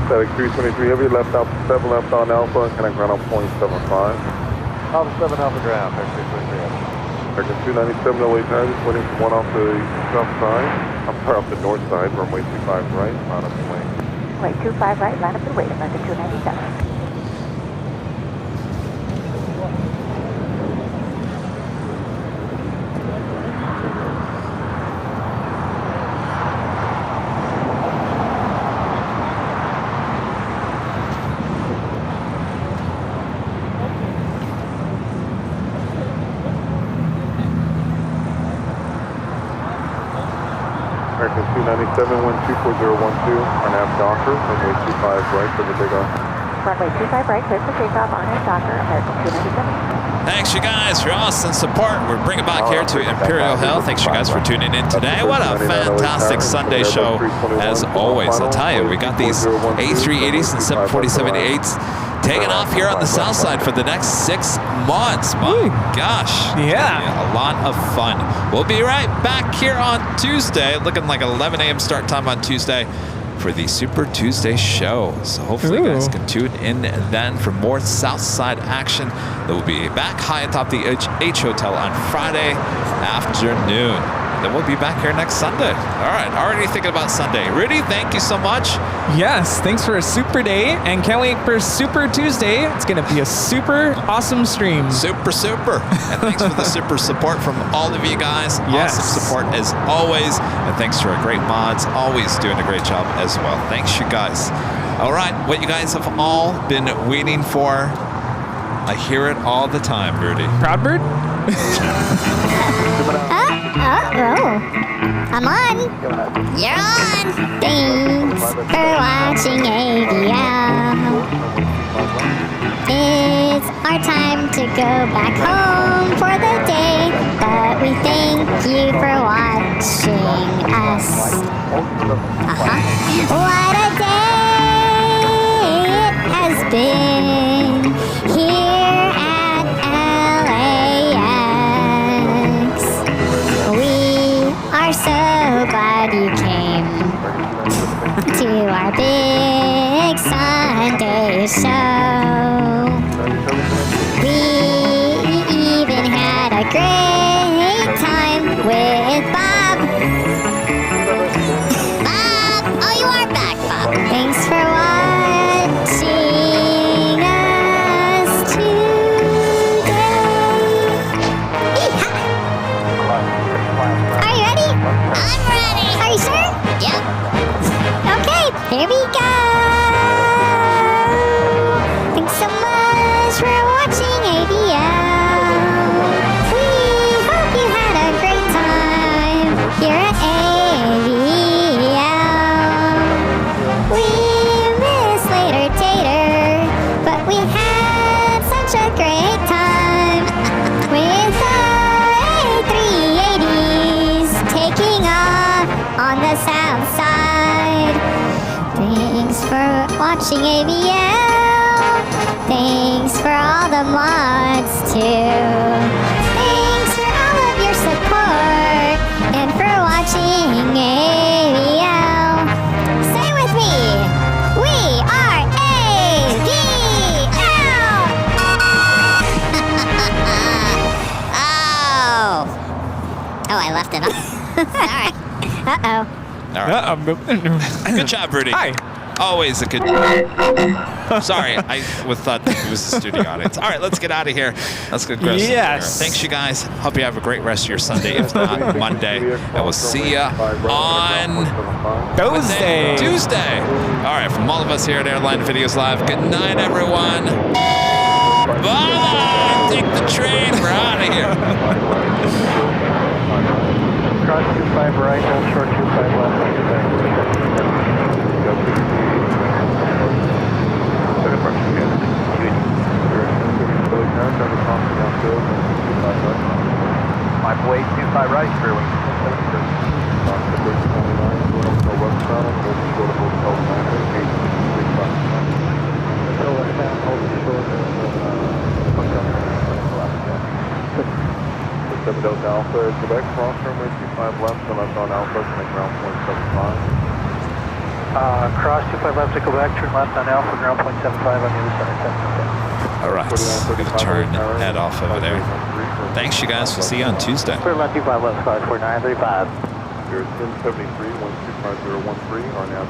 Static 323 Heavy, left out 7 left on Alpha, can I ground on 0.75? Alpha 7 Alpha ground, Static 323 Heavy. American 297 LA Tower, just waiting for one off the south side. I'm sorry, off the north side, runway 25 right, line up and wait. Wait, 25 right, line up and wait, American 297. American 297, 124.012, our nav Docker, runway 25 right for the takeoff. Runway 25 right, clear for takeoff on our Docker, American 297. Thanks, you guys, for your awesome support. We're bringing back here to Imperial Hill. Thanks, you guys, for tuning in today. What a fantastic Sunday show, as always. I'll tell you, we got these A380s and 747-8s taking off here on the south side for the next 6 months. My gosh. Yeah. A lot of fun. We'll be right back here on Tuesday, looking like 11 a.m. start time on Tuesday for the Super Tuesday show. So hopefully you guys can tune in then for more south side action. That will be back high atop the H Hotel on Friday afternoon. Then we'll be back here next Sunday. All right, already thinking about Sunday. Rudy, thank you so much. Yes, thanks for a super day, and can't wait for Super Tuesday. It's going to be a super awesome stream. Super. And thanks for the super support from all of you guys. Yes. Awesome support as always. And thanks to our great mods, always doing a great job as well. Thanks, you guys. All right, what you guys have all been waiting for, I hear it all the time, Rudy. Proud Bird? I'm on. You're on. Thanks for watching ADL. It's our time to go back home for the day, but we thank you for watching us. What a day it has been here at LAX. We are so glad you came to our big Sunday show. We even had a great time with Bob. Bob! Oh, you are back, Bob. Thanks for watching us today. Yeehaw! Are you ready? I'm ready. Are you sure? Here we go! Thanks so much for watching AVL. We hope you had a great time here at AVL. We miss later tater, but we had such a great time with our A380s taking off on the south side. Thanks for watching AVL. Thanks for all the mods too. Thanks for all of your support and for watching AVL. Say with me, we are AVL. Oh, I left it on. Sorry. Uh-oh. All right. Good job, Rudy. Hi. Always a good. Sorry, I thought it was the studio audience. All right, let's get out of here. Let's get aggressive. Yes. Thanks, you guys. Hope you have a great rest of your Sunday, if not Monday. And we'll see you on Tuesday. All right, from all of us here at Airline Videos Live, good night, everyone. Bye. Take the train. We're out of here. Cross 25 right, hold short 25 left. Microwave 25 right, clear wing. Delta Alpha, Quebec, cross runway 25 left, so left on Alpha, make ground point 75. Cross 25 left to Quebec, turn left on Alpha, ground point 75 on the other side. All right, going to turn head off over there. Thanks, you guys. We'll see you on Tuesday. Clear left 25 left, 54935. You're 1073, 125013, are now